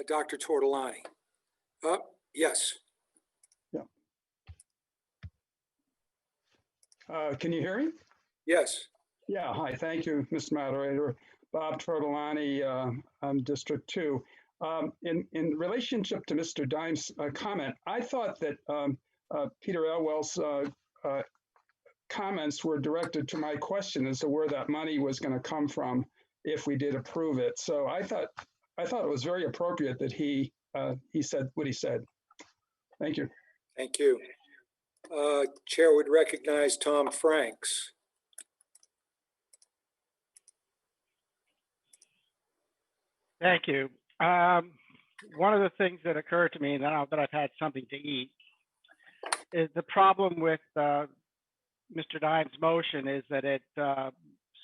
Dr. Tortolani. Yes. Can you hear me? Yes. Yeah, hi, thank you, Mr. Moderator. Bob Tortolani, I'm District 2. In relationship to Mr. Dimes' comment, I thought that Peter Elwell's comments were directed to my question as to where that money was going to come from if we did approve it. So I thought it was very appropriate that he said what he said. Thank you. Thank you. Chair would recognize Tom Franks. Thank you. one of the things that occurred to me now that I've had something to eat is the problem with Mr. Dimes' motion is that it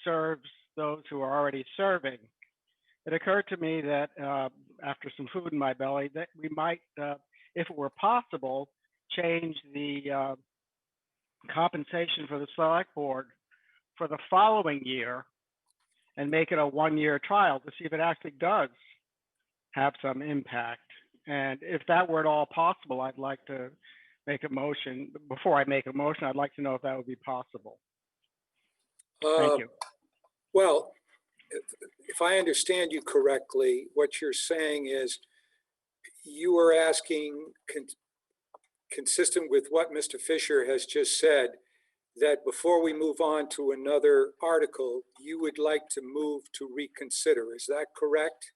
serves those who are already serving. It occurred to me that after some food in my belly, that we might, if it were possible, change the compensation for the select board for the following year and make it a one-year trial to see if it actually does have some impact. And if that were at all possible, I'd like to make a motion. Before I make a motion, I'd like to know if that would be possible. Thank you. Well, if I understand you correctly, what you're saying is you are asking, consistent with what Mr. Fisher has just said, that before we move on to another article, you would like to move to reconsider. Is that correct?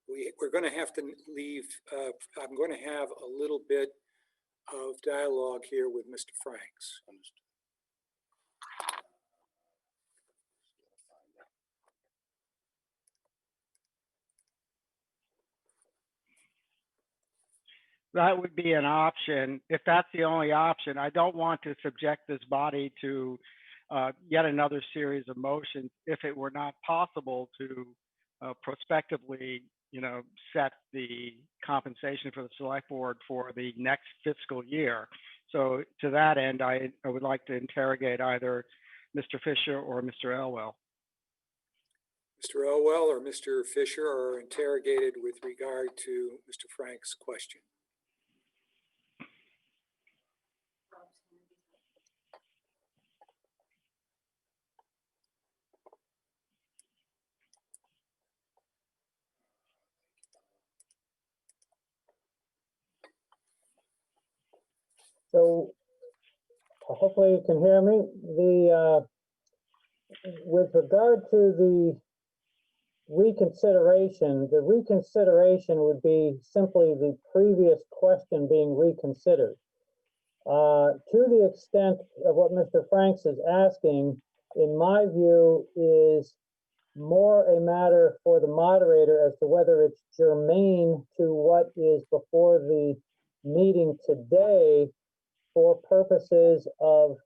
We're going to have to leave. I'm going to have a little bit of dialogue here with Mr. Franks. That would be an option. If that's the only option, I don't want to subject this body to yet another series of motions if it were not possible to prospectively, set the compensation for the select board for the next fiscal year. So to that end, I would like to interrogate either Mr. Fisher or Mr. Elwell. Mr. Elwell or Mr. Fisher are interrogated with regard to Mr. Frank's question. So hopefully you can hear me. With regard to the reconsideration would be simply the previous question being reconsidered. To the extent of what Mr. Franks is asking, in my view, is more a matter for the moderator as to whether it's germane to what is before the meeting today for purposes of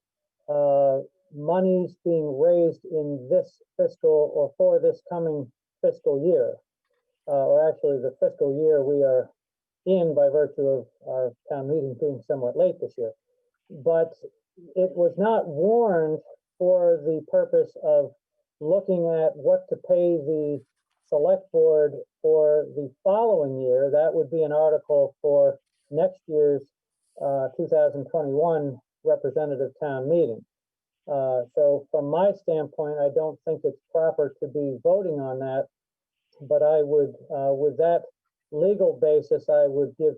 monies being raised in this fiscal or for this coming fiscal year, or actually the fiscal year we are in by virtue of our town meeting being somewhat late this year. But it was not warned for the purpose of looking at what to pay the select board for the following year. That would be an article for next year's 2021 representative town meeting. So from my standpoint, I don't think it's proper to be voting on that, but I would, with that legal basis, I would give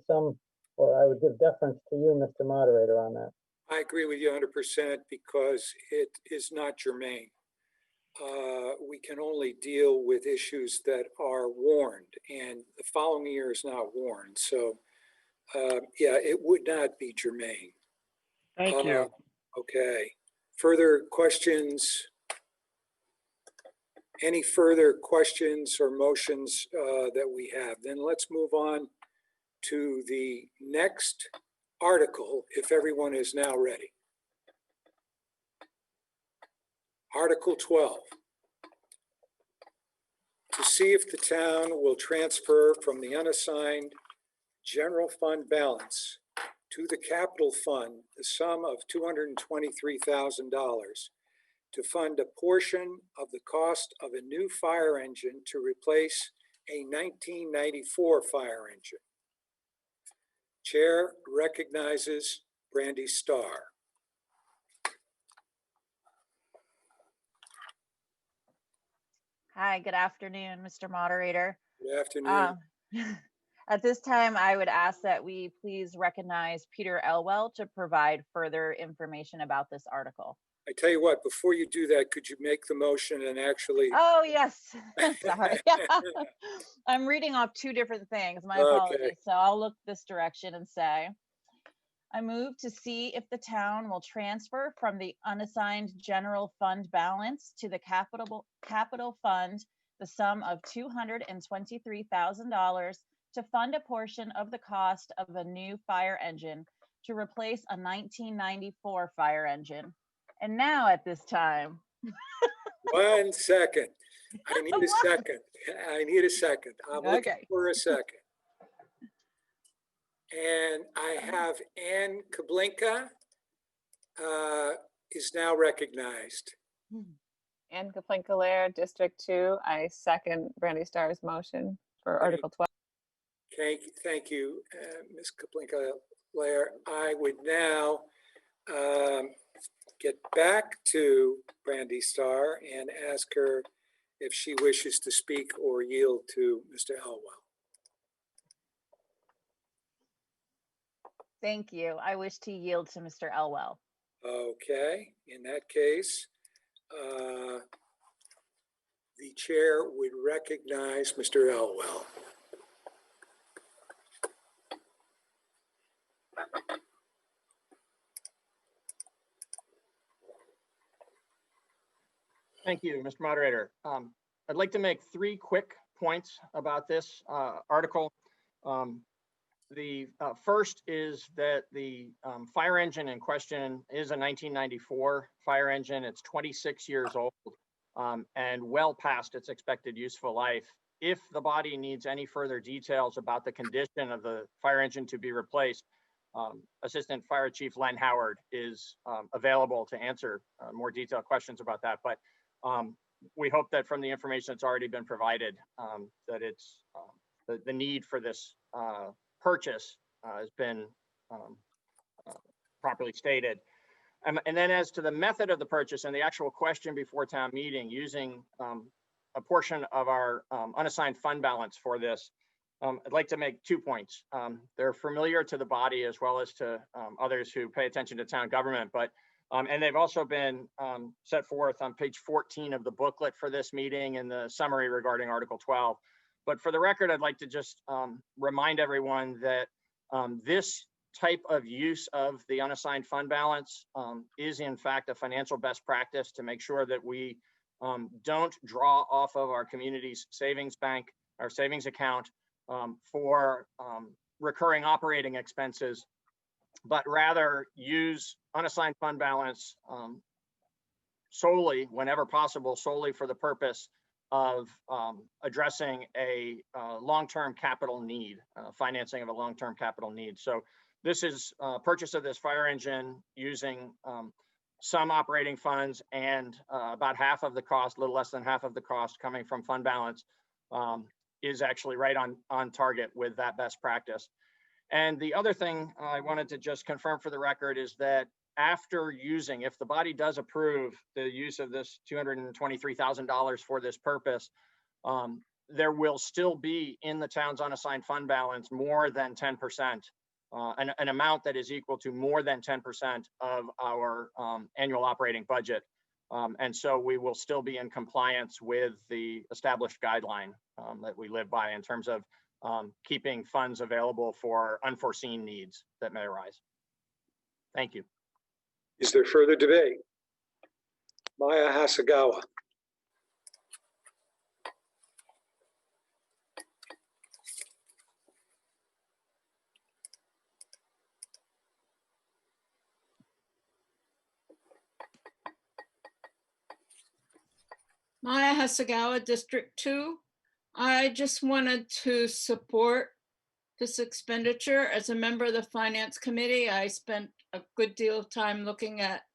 deference to you, Mr. Moderator, on that. I agree with you 100% because it is not germane. We can only deal with issues that are warned, and the following year is not warned. So, yeah, it would not be germane. Thank you. Okay. Further questions? Any further questions or motions that we have? Then let's move on to the next article, if everyone is now ready. Article 12. To see if the town will transfer from the unassigned general fund balance to the capital fund the sum of $223,000 to fund a portion of the cost of a new fire engine to replace a 1994 fire engine. Chair recognizes Brandy Starr. Hi, good afternoon, Mr. Moderator. Good afternoon. At this time, I would ask that we please recognize Peter Elwell to provide further information about this article. I tell you what, before you do that, could you make the motion and actually? Oh, yes. Sorry. I'm reading off two different things. My apologies. Okay. So I'll look this direction and say, I move to see if the town will transfer from the unassigned general fund balance to the capital fund the sum of $223,000 to fund a portion of the cost of a new fire engine to replace a 1994 fire engine. And now at this time. 1 second. I need a second. I need a second. I'm looking for a second. And I have Ann Kablinka is now recognized. Ann Kaplan-Kalair, District 2. I second Brandy Starr's motion for Article 12. Thank you, Ms. Kaplinka-Lair. I would now get back to Brandy Starr and ask her if she wishes to speak or yield to Mr. Elwell. Thank you. I wish to yield to Mr. Elwell. Okay, in that case, the chair would recognize Mr. Elwell. Thank you, Mr. Moderator. I'd like to make 3 quick points about this article. The first is that the fire engine in question is a 1994 fire engine. It's 26 years old and well past its expected useful life. If the body needs any further details about the condition of the fire engine to be replaced, Assistant Fire Chief Len Howard is available to answer more detailed questions about that. But we hope that from the information that's already been provided, that it's the need for this purchase has been properly stated. And then as to the method of the purchase and the actual question before town meeting, using a portion of our unassigned fund balance for this, I'd like to make 2 points. They're familiar to the body as well as to others who pay attention to town government, but and they've also been set forth on page 14 of the booklet for this meeting and the summary regarding Article 12. But for the record, I'd like to just remind everyone that this type of use of the unassigned fund balance is in fact a financial best practice to make sure that we don't draw off of our community's savings bank, our savings account for recurring operating expenses, but rather use unassigned fund balance solely, whenever possible, solely for the purpose of addressing a long-term capital need, financing of a long-term capital need. So this is purchase of this fire engine using some operating funds and about half of the cost, a little less than half of the cost coming from fund balance is actually right on target with that best practice. And the other thing I wanted to just confirm for the record is that after using, if the body does approve the use of this $223,000 for this purpose, there will still be in the town's unassigned fund balance more than 10%, an amount that is equal to more than 10% of our annual operating budget. And so we will still be in compliance with the established guideline that we live by in terms of keeping funds available for unforeseen needs that may arise. Thank you. Is there further debate? Maya Hasagawa. Maya Hasagawa, District 2. I just wanted to support this expenditure. As a member of the Finance Committee, I spent a good deal of time looking at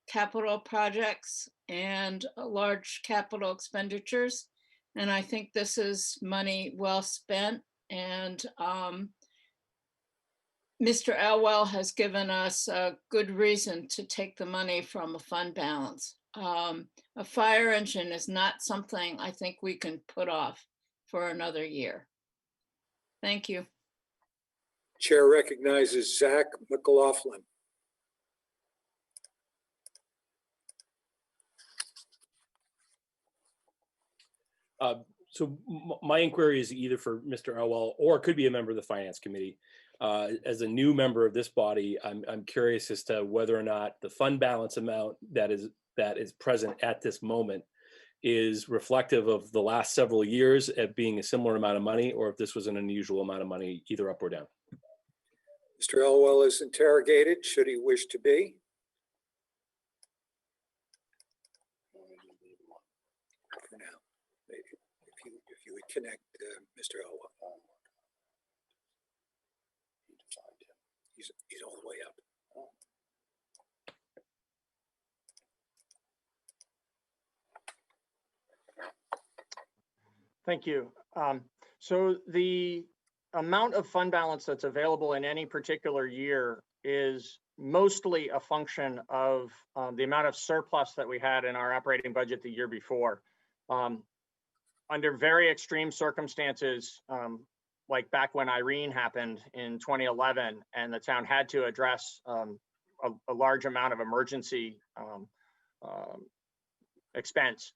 capital projects and large capital expenditures. And I think this is money well spent. And Mr. Elwell has given us a good reason to take the money from a fund balance. A fire engine is not something I think we can put off for another year. Thank you. Chair recognizes Zach McLaughlin. So my inquiry is either for Mr. Elwell or it could be a member of the Finance Committee. As a new member of this body, I'm curious as to whether or not the fund balance amount that is present at this moment is reflective of the last several years at being a similar amount of money, or if this was an unusual amount of money, either up or down. Mr. Elwell is interrogated, should he wish to be. For now, if you would connect Mr. Elwell. He's all the way up. Thank you. So the amount of fund balance that's available in any particular year is mostly a function of the amount of surplus that we had in our operating budget the year before. Under very extreme circumstances, like back when Irene happened in 2011, and the town had to address a large amount of emergency expense.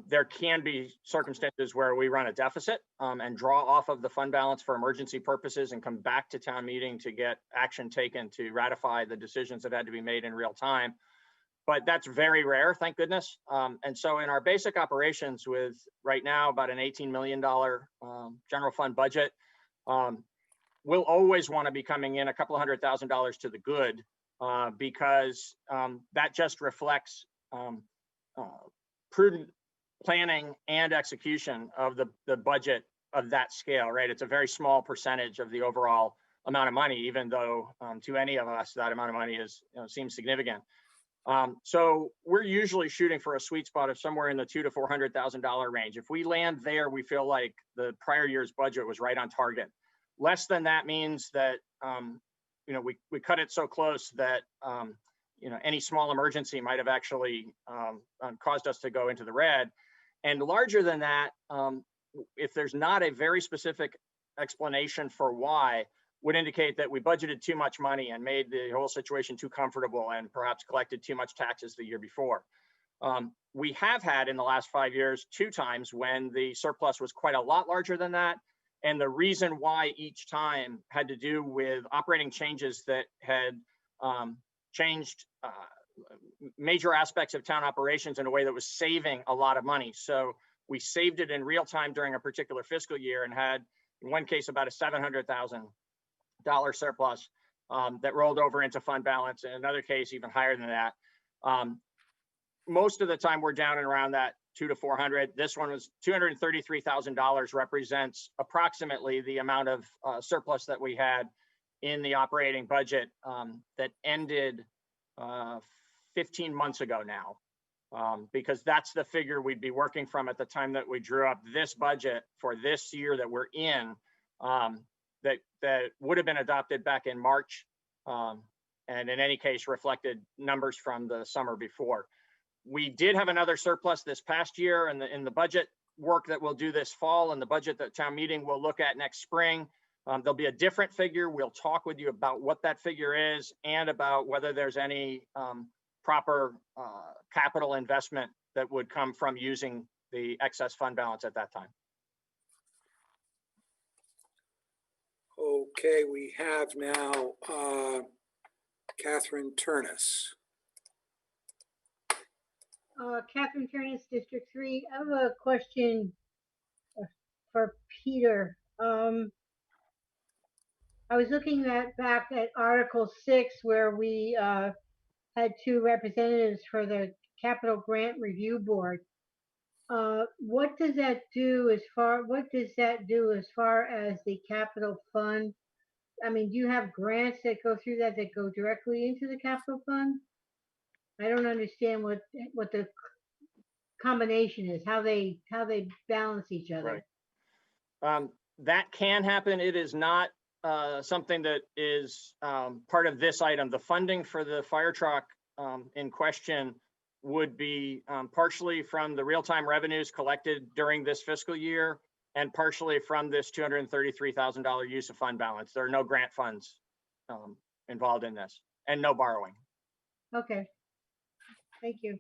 There can be circumstances where we run a deficit and draw off of the fund balance for emergency purposes and come back to town meeting to get action taken to ratify the decisions that had to be made in real time. But that's very rare, thank goodness. And so in our basic operations with right now about an $18 million general fund budget, we'll always want to be coming in a couple of $100,000 to the good because that just reflects prudent planning and execution of the budget of that scale, right? It's a very small percentage of the overall amount of money, even though to any of us, that amount of money is, seems significant. So we're usually shooting for a sweet spot of somewhere in the $200,000 to $400,000 range. If we land there, we feel like the prior year's budget was right on target. Less than that means that, we cut it so close that, any small emergency might have actually caused us to go into the red. And larger than that, if there's not a very specific explanation for why, would indicate that we budgeted too much money and made the whole situation too comfortable and perhaps collected too much taxes the year before. We have had in the last 5 years, 2 times when the surplus was quite a lot larger than that. And the reason why each time had to do with operating changes that had changed major aspects of town operations in a way that was saving a lot of money. So we saved it in real time during a particular fiscal year and had, in one case, about a $700,000 surplus that rolled over into fund balance. In another case, even higher than that. Most of the time we're down and around that 200 to 400. This one was $233,000, represents approximately the amount of surplus that we had in the operating budget that ended 15 months ago now, because that's the figure we'd be working from at the time that we drew up this budget for this year that we're in, that would have been adopted back in March, and in any case reflected numbers from the summer before. We did have another surplus this past year, and in the budget work that we'll do this fall and the budget that town meeting will look at next spring, there'll be a different figure. We'll talk with you about what that figure is and about whether there's any proper capital investment that would come from using the excess fund balance at that time. Okay, we have now Catherine Turnus. Catherine Turnus, District 3. I have a question for Peter. I was looking back at Article 6, where we had 2 representatives for the Capital Grant Review Board. What does that do as far as the capital fund? I mean, do you have grants that go through that go directly into the capital fund? I don't understand what the combination is, how they balance each other. Right. That can happen. It is not something that is part of this item. The funding for the fire truck in question would be partially from the real-time revenues collected during this fiscal year and partially from this $233,000 use of fund balance. There are no grant funds involved in this and no borrowing. Okay, thank you.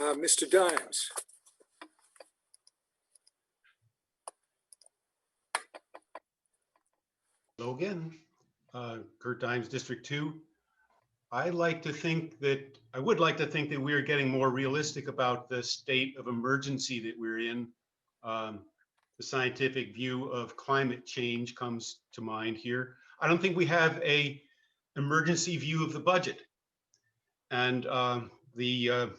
Mr. Dimes. Hello again. Kurt Dimes, District 2. I would like to think that we are getting more realistic about the state of emergency that we're in. The scientific view of climate change comes to mind here. I don't think we have a emergency view of the budget. And the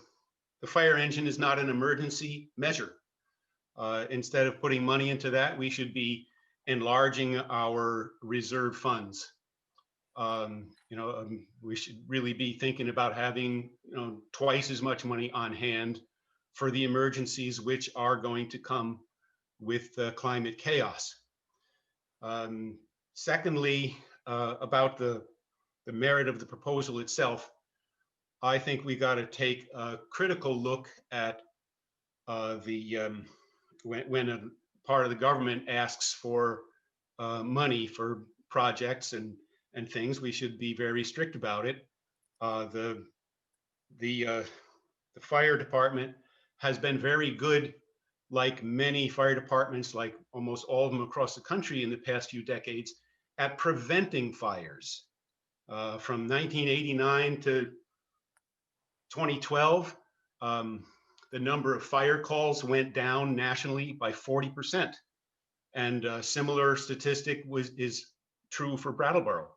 fire engine is not an emergency measure. Instead of putting money into that, we should be enlarging our reserve funds. We should really be thinking about having twice as much money on hand for the emergencies which are going to come with climate chaos. Secondly, about the merit of the proposal itself, I think we got to take a critical look at when a part of the government asks for money for projects and things, we should be very strict about it. The fire department has been very good, like many fire departments, like almost all of them across the country in the past few decades, at preventing fires. From 1989 to 2012, the number of fire calls went down nationally by 40%. And a similar statistic is true for Brattleboro.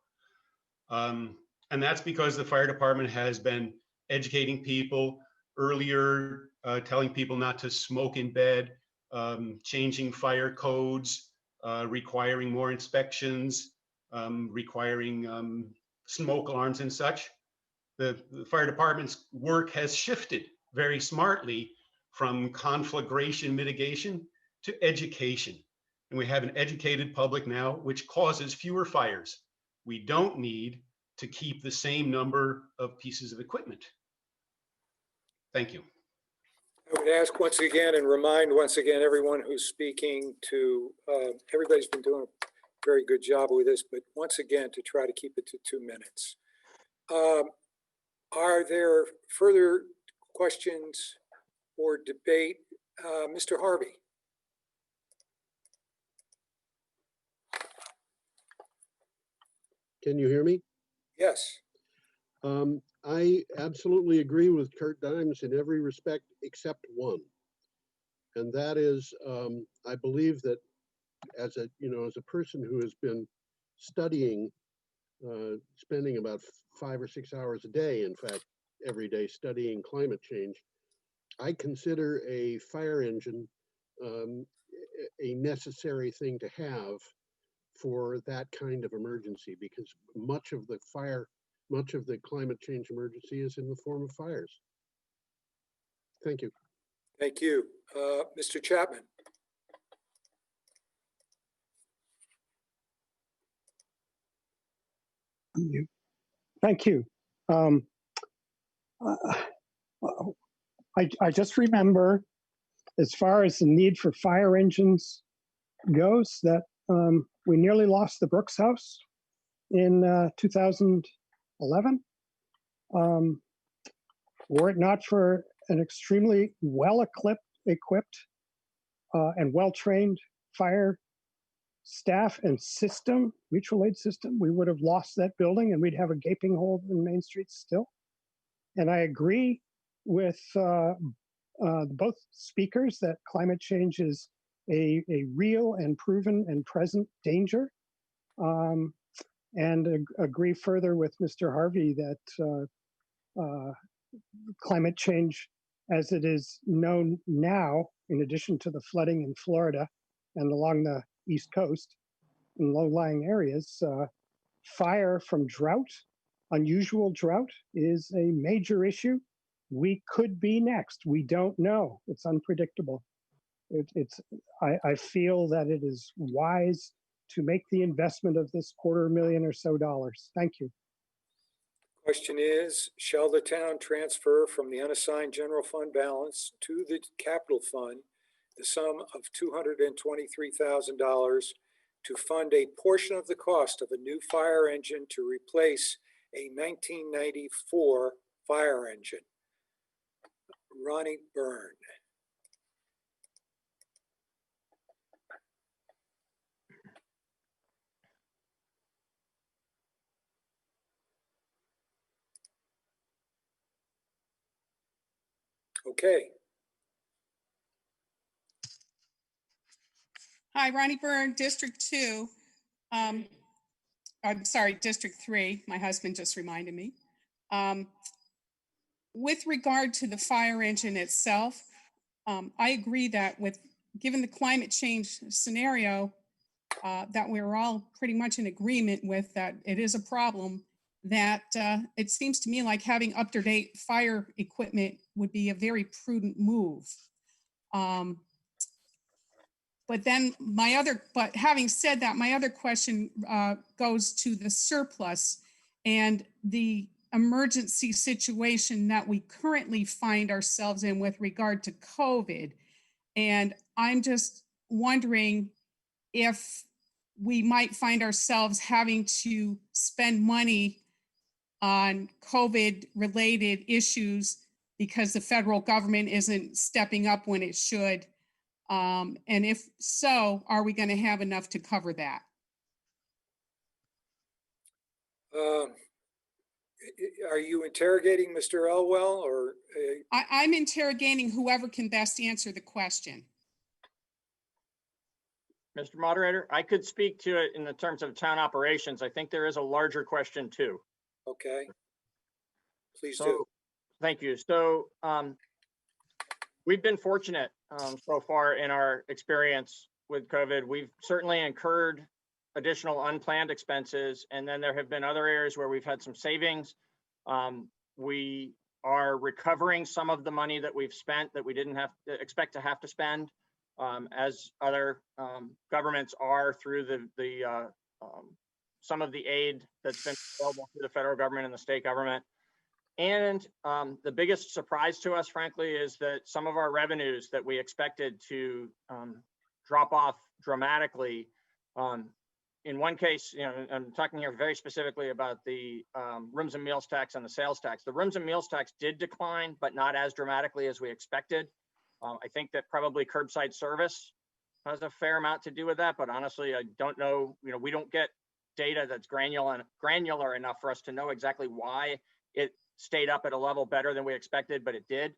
And that's because the fire department has been educating people earlier, telling people not to smoke in bed, changing fire codes, requiring more inspections, requiring smoke alarms and such. The fire department's work has shifted very smartly from conflagration mitigation to education. And we have an educated public now, which causes fewer fires. We don't need to keep the same number of pieces of equipment. Thank you. I would ask once again and remind once again everyone who's speaking to, everybody's been doing a very good job with this, but once again to try to keep it to 2 minutes. Are there further questions or debate? Mr. Harvey. Can you hear me? Yes. I absolutely agree with Kurt Dimes in every respect except one. And that is, I believe that as a person who has been studying, spending about 5 or 6 hours a day, in fact, every day studying climate change, I consider a fire engine a necessary thing to have for that kind of emergency, because much of the climate change emergency is in the form of fires. Thank you. Thank you. Mr. Chapman. Thank you. I just remember, as far as the need for fire engines goes, that we nearly lost the Brooks House in 2011. Were it not for an extremely well-equipped and well-trained fire staff and system, mutual aid system, we would have lost that building and we'd have a gaping hole in Main Street still. And I agree with both speakers that climate change is a real and proven and present danger. And agree further with Mr. Harvey that climate change as it is known now, in addition to the flooding in Florida and along the East Coast in low-lying areas, fire from drought, unusual drought, is a major issue. We could be next. We don't know. It's unpredictable. I feel that it is wise to make the investment of this $250,000 or so. Thank you. Question is, shall the town transfer from the unassigned general fund balance to the capital fund the sum of $223,000 to fund a portion of the cost of a new fire engine to replace a 1994 fire engine? Ronnie Byrne. Okay. Hi, Ronnie Byrne, District 2. I'm sorry, District 3. My husband just reminded me. With regard to the fire engine itself, I agree that given the climate change scenario, that we're all pretty much in agreement with, that it is a problem, that it seems to me like having up-to-date fire equipment would be a very prudent move. But having said that, my other question goes to the surplus and the emergency situation that we currently find ourselves in with regard to COVID. And I'm just wondering if we might find ourselves having to spend money on COVID-related issues because the federal government isn't stepping up when it should. And if so, are we going to have enough to cover that? Are you interrogating Mr. Elwell or? I'm interrogating whoever can best answer the question. Mr. Moderator, I could speak to it in the terms of town operations. I think there is a larger question too. Okay. Please do. Thank you. So we've been fortunate so far in our experience with COVID. We've certainly incurred additional unplanned expenses, and then there have been other areas where we've had some savings. We are recovering some of the money that we've spent that we didn't expect to have to spend, as other governments are through some of the aid that's been available through the federal government and the state government. And the biggest surprise to us, frankly, is that some of our revenues that we expected to drop off dramatically. In one case, I'm talking here very specifically about the rooms and meals tax and the sales tax. The rooms and meals tax did decline, but not as dramatically as we expected. I think that probably curbside service has a fair amount to do with that, but honestly, I don't know. We don't get data that's granular enough for us to know exactly why it stayed up at a level better than we expected, but it did.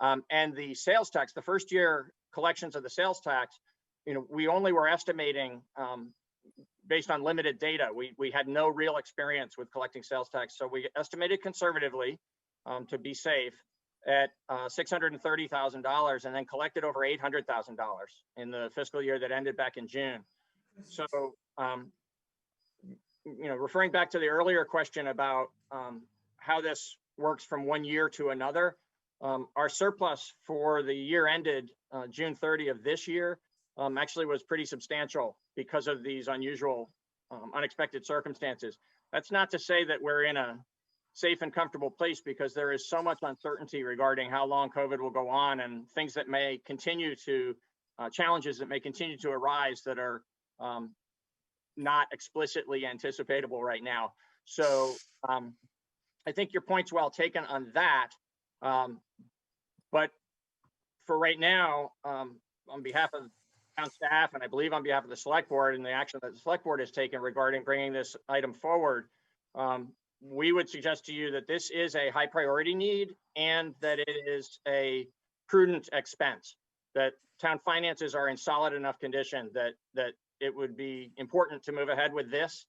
And the sales tax, the first year collections of the sales tax, we only were estimating based on limited data. We had no real experience with collecting sales tax. So we estimated conservatively to be safe at $630,000 and then collected over $800,000 in the fiscal year that ended back in June. So, referring back to the earlier question about how this works from one year to another, our surplus for the year ended June 30 of this year actually was pretty substantial because of these unusual, unexpected circumstances. That's not to say that we're in a safe and comfortable place, because there is so much uncertainty regarding how long COVID will go on and things that may continue to, challenges that may continue to arise that are not explicitly anticipatable right now. So I think your point's well taken on that. But for right now, on behalf of town staff, and I believe on behalf of the select board and the action that the select board has taken regarding bringing this item forward, we would suggest to you that this is a high priority need and that it is a prudent expense, that town finances are in solid enough condition that it would be important to move ahead with this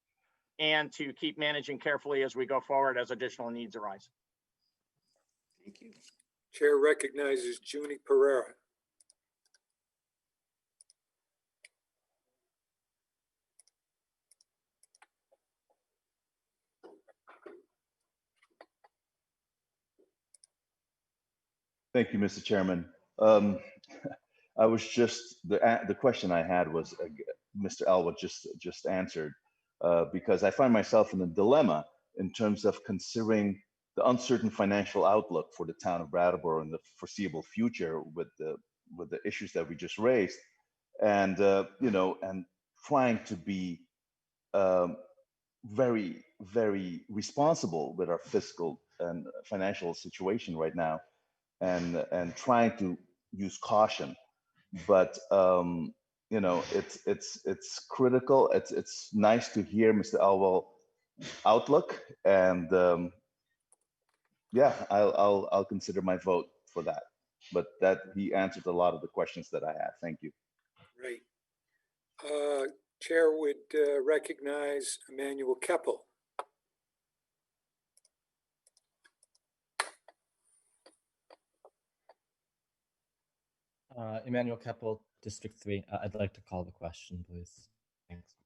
and to keep managing carefully as we go forward as additional needs arise. Thank you. Chair recognizes Junie Pereira. Thank you, Mr. Chairman. I was just, the question I had was, Mr. Elwood just answered, because I find myself in a dilemma in terms of considering the uncertain financial outlook for the town of Brattleboro in the foreseeable future with the issues that we just raised, and and trying to be very, very responsible with our fiscal and financial situation right now, and trying to use caution. But it's critical. It's nice to hear Mr. Elwell outlook, and yeah, I'll consider my vote for that. But that he answered a lot of the questions that I had. Thank you. Right. Chair would recognize Emmanuel Keppel. Emmanuel Keppel, District 3. I'd like to call the question, please. Thanks.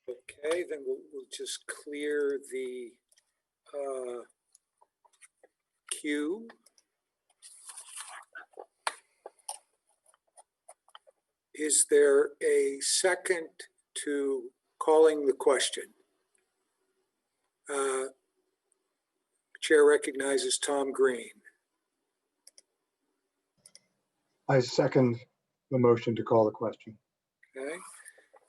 Okay, then we'll just clear the queue. Is there a second to calling the question? Chair recognizes Tom Green. I second the motion to call the question. Okay,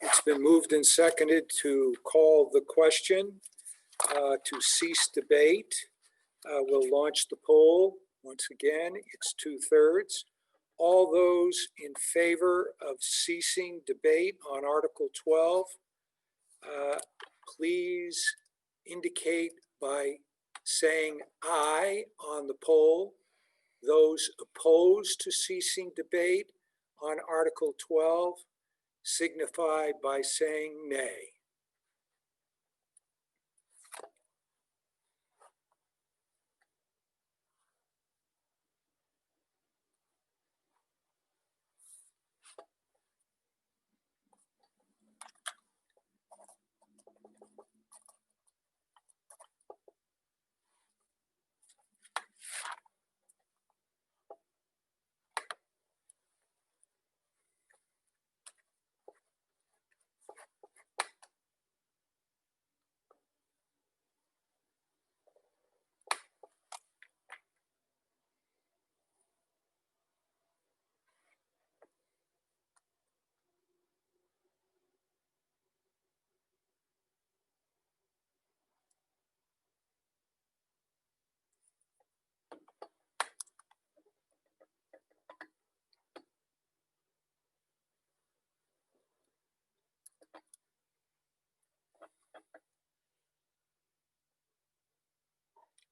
it's been moved and seconded to call the question to cease debate. We'll launch the poll. Once again, it's 2/3. All those in favor of ceasing debate on Article 12, please indicate by saying aye on the poll. Those opposed to ceasing debate on Article 12 signify by saying nay.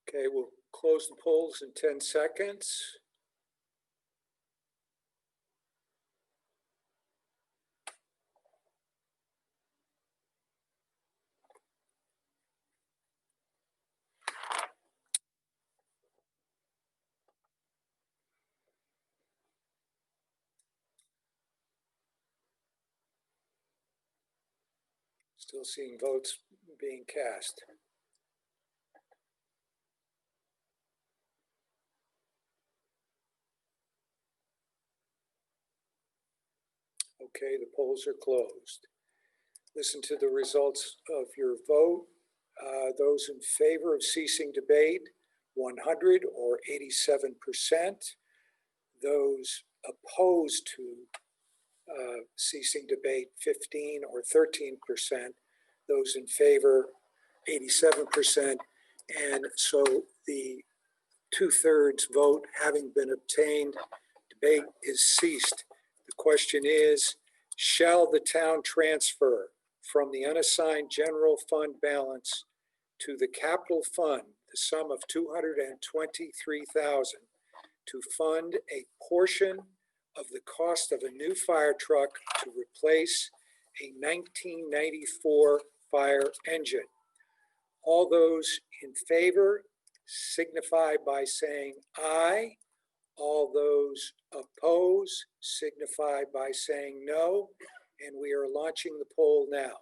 Okay, we'll close the polls in 10 seconds. Still seeing votes being cast. Okay, the polls are closed. Listen to the results of your vote. Those in favor of ceasing debate, 100 or 87%. Those opposed to ceasing debate, 15 or 13%. Those in favor, 87%. And so the 2/3 vote having been obtained, debate is ceased. The question is, shall the town transfer from the unassigned general fund balance to the capital fund the sum of $223,000 to fund a portion of the cost of a new fire truck to replace a 1994 fire engine? All those in favor signify by saying aye. All those opposed signify by saying no. And we are launching the poll now.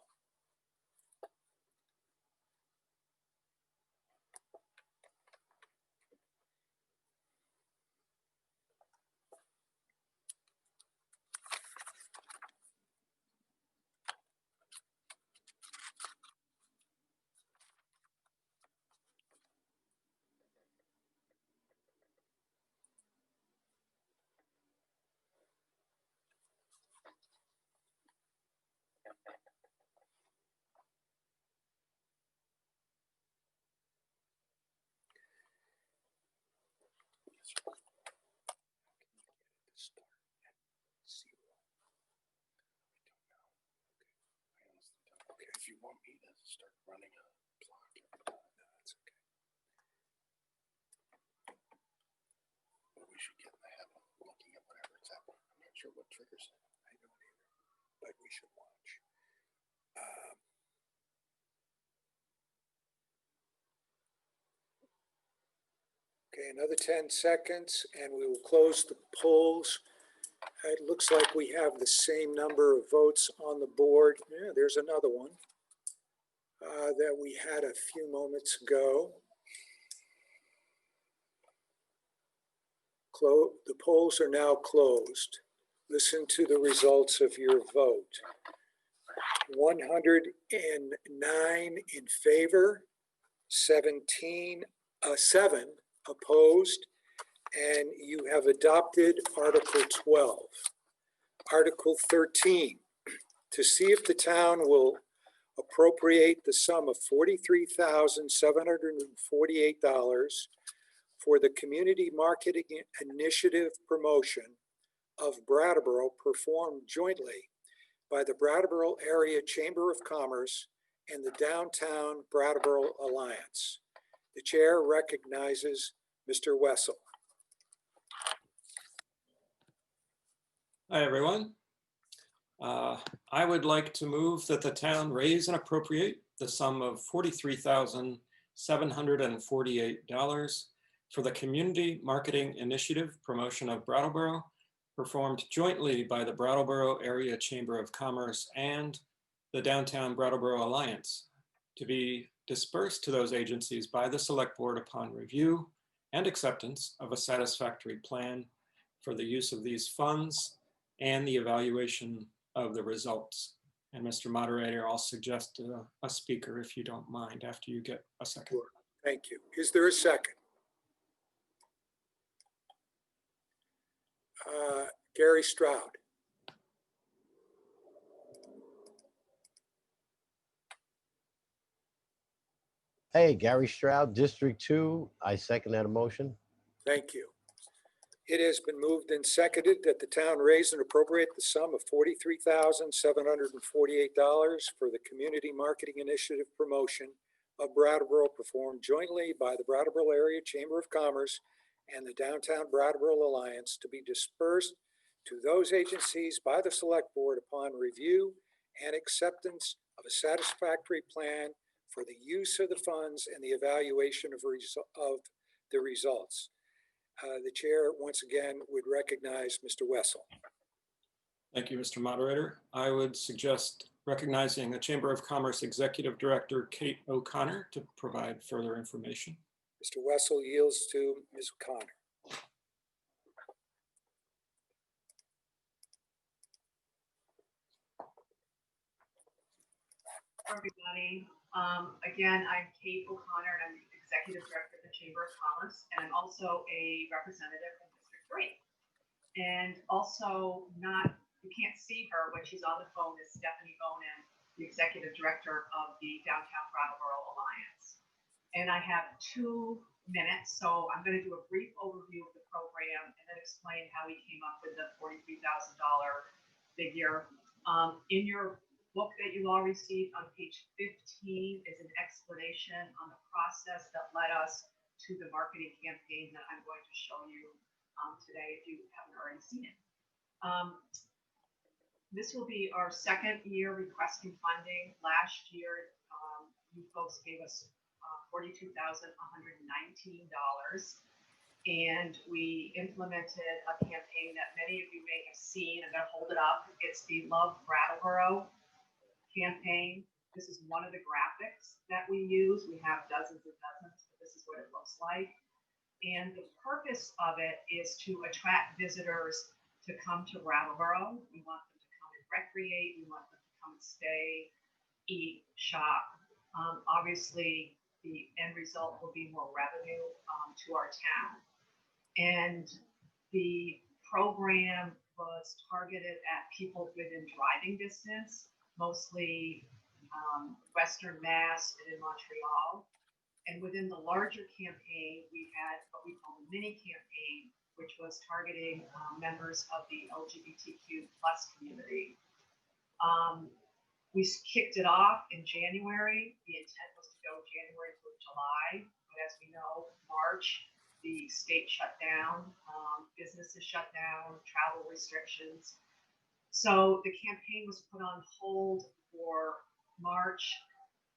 Okay, if you want me to start running a clock, that's okay. But we should get in the habit sure what triggers it. I don't either, but we should watch. Okay, another 10 seconds and we will close the polls. It looks like we have the same number of votes on the board. Yeah, there's another one that we had a few moments ago. The polls are now closed. Listen to the results of your vote. 109 in favor, 7 opposed, and you have adopted Article 12. Article 13, to see if the town will appropriate the sum of $43,748 for the Community Marketing Initiative promotion of Brattleboro performed jointly by the Brattleboro Area Chamber of Commerce and the Downtown Brattleboro Alliance. The chair recognizes Mr. Wessel. Hi, everyone. I would like to move that the town raise and appropriate the sum of $43,748 for the Community Marketing Initiative promotion of Brattleboro, performed jointly by the Brattleboro Area Chamber of Commerce and the Downtown Brattleboro Alliance, to be dispersed to those agencies by the Select Board upon review and acceptance of a satisfactory plan for the use of these funds and the evaluation of the results. And Mr. Moderator, I'll suggest a speaker if you don't mind after you get a second. Sure. Thank you. Is there a second? Gary Stroud. Hey, Gary Stroud, District 2. I second that motion. Thank you. It has been moved and seconded that the town raise and appropriate the sum of $43,748 for the Community Marketing Initiative promotion of Brattleboro performed jointly by the Brattleboro Area Chamber of Commerce and the Downtown Brattleboro Alliance, to be dispersed to those agencies by the Select Board upon review and acceptance of a satisfactory plan for the use of the funds and the evaluation of the results. The chair once again would recognize Mr. Wessel. Thank you, Mr. Moderator. I would suggest recognizing the Chamber of Commerce Executive Director, Kate O'Connor, to provide further information. Mr. Wessel yields to Ms. O'Connor. Everybody. Again, I'm Kate O'Connor, and I'm the Executive Director of the Chamber of Commerce, and I'm also a representative from District 3. And also, you can't see her when she's on the phone, is Stephanie Bonin, the Executive Director of the Downtown Brattleboro Alliance. And I have 2 minutes, so I'm going to do a brief overview of the program and then explain how we came up with the $43,000 figure. In your book that you all received on page 15 is an explanation on the process that led us to the marketing campaign that I'm going to show you today if you haven't already seen it. This will be our second year requesting funding. Last year, you folks gave us $42,119, and we implemented a campaign that many of you may have seen. I'm going to hold it up. It's the Love Brattleboro campaign. This is one of the graphics that we use. We have dozens and dozens, but this is what it looks like. And the purpose of it is to attract visitors to come to Brattleboro. We want them to come and recreate. We want them to come and stay, eat, shop. Obviously, the end result will be more revenue to our town. And the program was targeted at people within driving distance, mostly Western Mass and in Montreal. And within the larger campaign, we had what we call the mini campaign, which was targeting members of the LGBTQ+ community. We kicked it off in January. The intent was to go January through July, but as we know, March the state shut down, businesses shut down, travel restrictions. So the campaign was put on hold for March.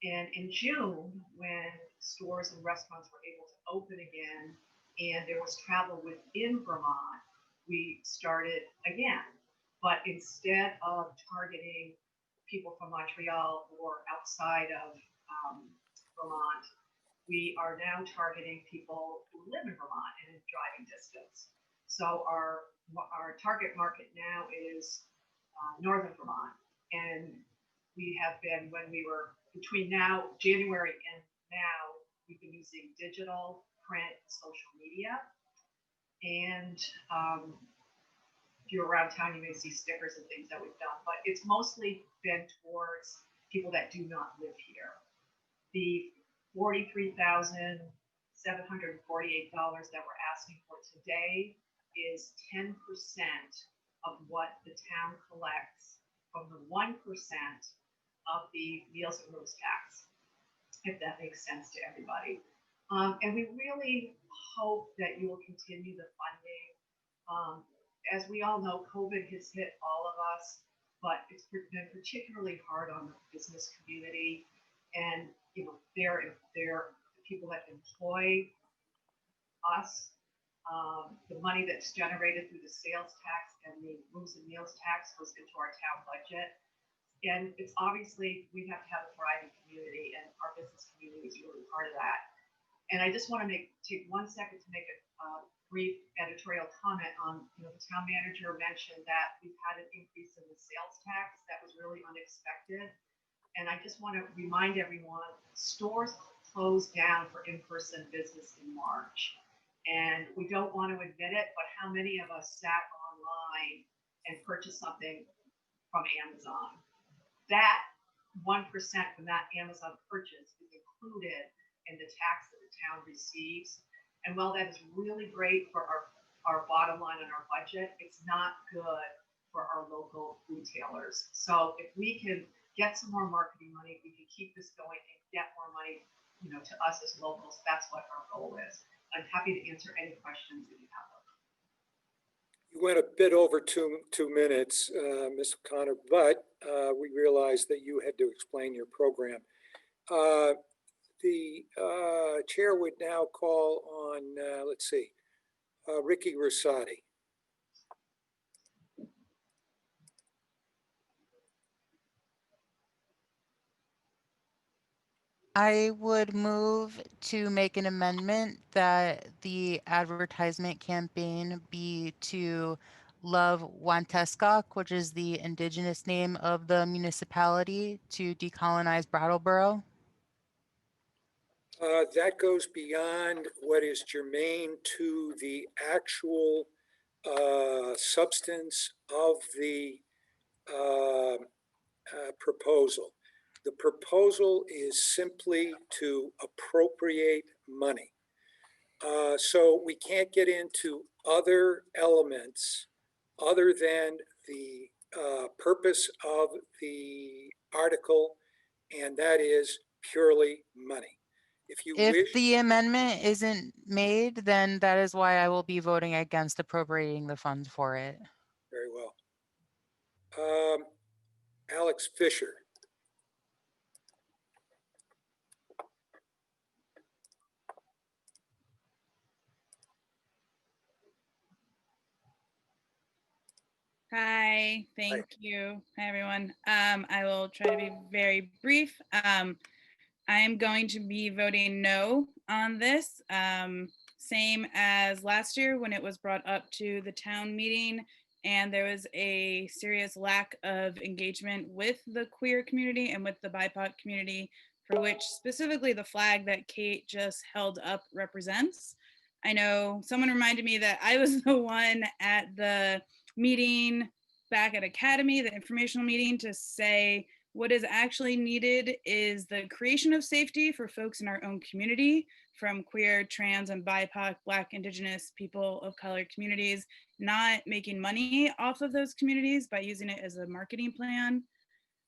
And in June, when stores and restaurants were able to open again and there was travel within Vermont, we started again. But instead of targeting people from Montreal or outside of Vermont, we are now targeting people who live in Vermont and in driving distance. So our target market now is Northern Vermont. And we have been, when we were between now, January and now, we've been using digital, print, social media. And if you're around town, you may see stickers and things that we've done, but it's mostly been towards people that do not live here. The $43,748 that we're asking for today is 10% of what the town collects from the 1% of the Meals and Rooms tax, if that makes sense to everybody. And we really hope that you will continue the funding. As we all know, COVID has hit all of us, but it's been particularly hard on the business community. And they're people that employ us. The money that's generated through the sales tax and the rooms and meals tax goes into our town budget. And it's obviously, we have to have a thriving community, and our business community is really part of that. And I just want to take 1 second to make a brief editorial comment on, the town manager mentioned that we've had an increase in the sales tax that was really unexpected. And I just want to remind everyone, stores closed down for in-person business in March. And we don't want to admit it, but how many of us sat online and purchased something from Amazon? That 1% from that Amazon purchase is included in the tax that the town receives. And while that is really great for our bottom line and our budget, it's not good for our local retailers. So if we can get some more marketing money, we can keep this going and get more money, to us as locals, that's what our goal is. I'm happy to answer any questions that you have. You went a bit over two minutes, Ms. O'Connor, but we realized that you had to explain your program. The chair would now call on, let's see, Ricky Rosati. I would move to make an amendment that the advertisement campaign be to Love Wanteskok, which is the indigenous name of the municipality, to decolonize Brattleboro. That goes beyond what is germane to the actual substance of the proposal. The proposal is simply to appropriate money. So we can't get into other elements other than the purpose of the article, and that is purely money. If the amendment isn't made, then that is why I will be voting against appropriating the funds for it. Very well. Alex Fisher. Hi, thank you. Hi, everyone. I will try to be very brief. I am going to be voting no on this. Same as last year when it was brought up to the town meeting and there was a serious lack of engagement with the queer community and with the BIPOC community, for which specifically the flag that Kate just held up represents. I know someone reminded me that I was the one at the meeting back at Academy, the informational meeting, to say what is actually needed is the creation of safety for folks in our own community, from queer, trans, and BIPOC, Black, Indigenous, people of color communities, not making money off of those communities by using it as a marketing plan.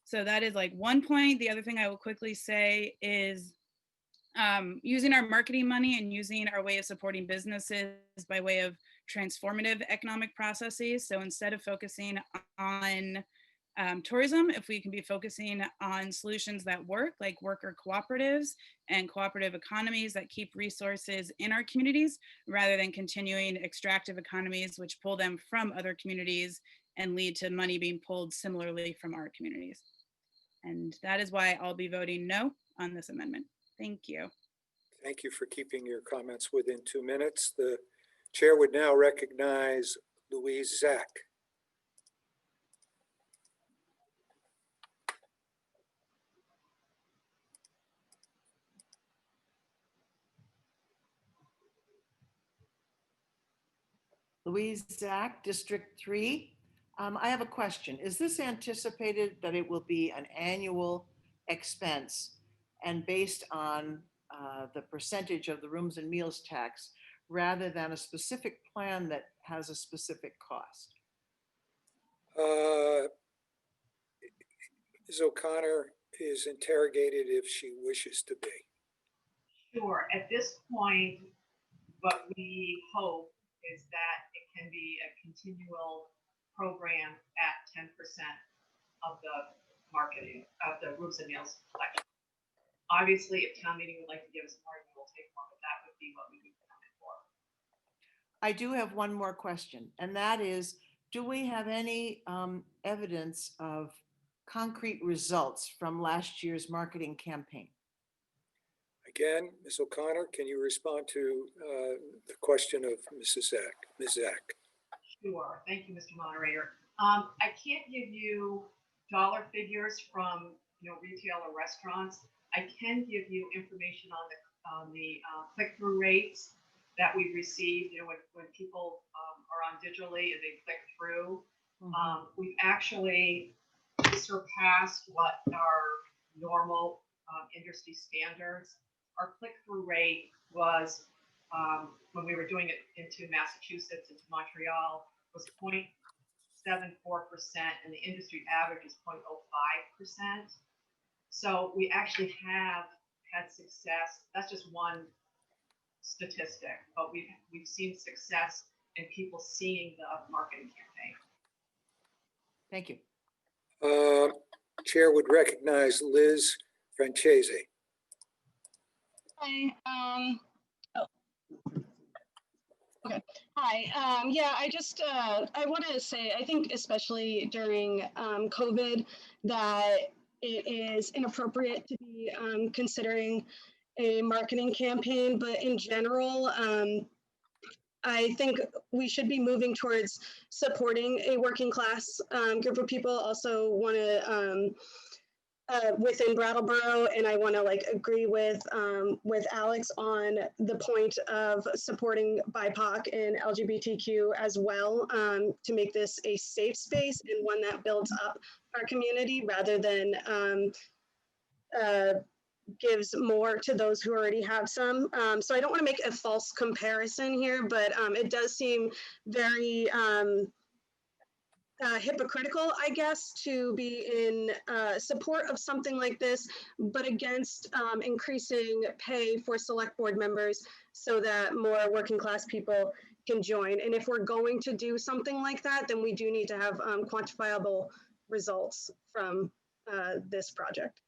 So that is like one point. The other thing I will quickly say is using our marketing money and using our way of supporting businesses by way of transformative economic processes. So instead of focusing on tourism, if we can be focusing on solutions that work, like worker cooperatives and cooperative economies that keep resources in our communities, rather than continuing extractive economies, which pull them from other communities and lead to money being pulled similarly from our communities. And that is why I'll be voting no on this amendment. Thank you. Thank you for keeping your comments within 2 minutes. The chair would now recognize Louise Zach. Louise Zach, District 3. I have a question. Is this anticipated that it will be an annual expense and based on the percentage of the rooms and meals tax rather than a specific plan that has a specific cost? Ms. O'Connor is interrogated if she wishes to be. Sure. At this point, what we hope is that it can be a continual program at 10% of the marketing of the rooms and meals collection. Obviously, if town meeting would like to give us more, we will take more, but that would be what we would come in for. I do have one more question, and that is, do we have any evidence of concrete results from last year's marketing campaign? Again, Ms. O'Connor, can you respond to the question of Mrs. Zach? Ms. Zach. Sure. Thank you, Mr. Moderator. I can't give you dollar figures from retail or restaurants. I can give you information on the click-through rates that we received. When people are on digitally and they click through, we've actually surpassed what our normal industry standards. Our click-through rate was, when we were doing it into Massachusetts, into Montreal, was 0.74%, and the industry average is 0.05%. So we actually have had success. That's just one statistic, but we've seen success in people seeing the marketing campaign. Thank you. Chair would recognize Liz Francese. Hi. Okay. Hi. Yeah, I want to say, I think especially during COVID, that it is inappropriate to be considering a marketing campaign, but in general, I think we should be moving towards supporting a working class group of people. Also want to within Brattleboro, and I want to agree with Alex on the point of supporting BIPOC and LGBTQ as well, to make this a safe space and one that builds up our community rather than gives more to those who already have some. So I don't want to make a false comparison here, but it does seem very hypocritical, I guess, to be in support of something like this, but against increasing pay for select board members so that more working class people can join. And if we're going to do something like that, then we do need to have quantifiable results from this project.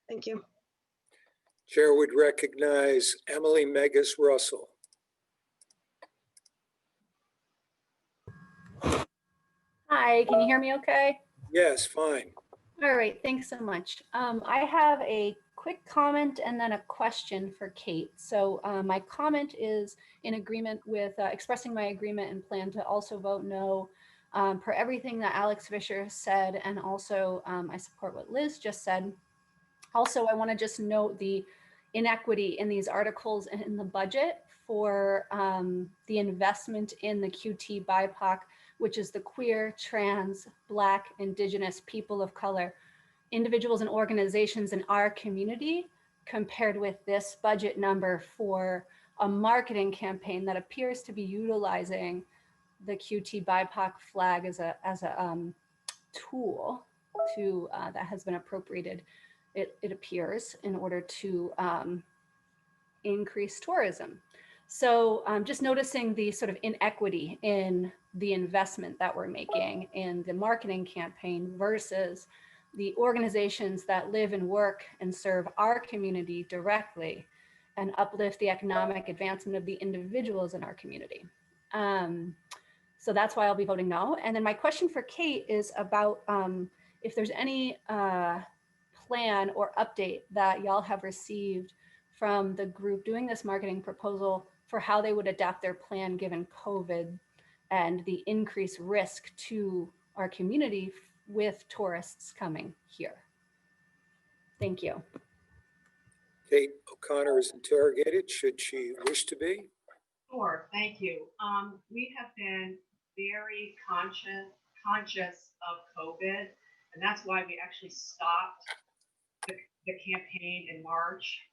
Thank you. Chair would recognize Emily Megas Russell. Hi, can you hear me okay? Yes, fine. All right, thanks so much. I have a quick comment and then a question for Kate. So my comment is in agreement with expressing my agreement and plan to also vote no for everything that Alex Fisher said, and also I support what Liz just said. Also, I want to just note the inequity in these articles and in the budget for the investment in the QT BIPOC, which is the queer, trans, Black, Indigenous, people of color, individuals and organizations in our community, compared with this budget number for a marketing campaign that appears to be utilizing the QT BIPOC flag as a tool to that has been appropriated. It appears in order to increased tourism. So just noticing the sort of inequity in the investment that we're making in the marketing campaign versus the organizations that live and work and serve our community directly and uplift the economic advancement of the individuals in our community. So that's why I'll be voting no. And then my question for Kate is about if there's any plan or update that y'all have received from the group doing this marketing proposal for how they would adapt their plan given COVID and the increased risk to our community with tourists coming here. Thank you. Kate O'Connor is interrogated, should she wish to be. Sure, thank you. We have been very conscious of COVID, and that's why we actually stopped the campaign in March.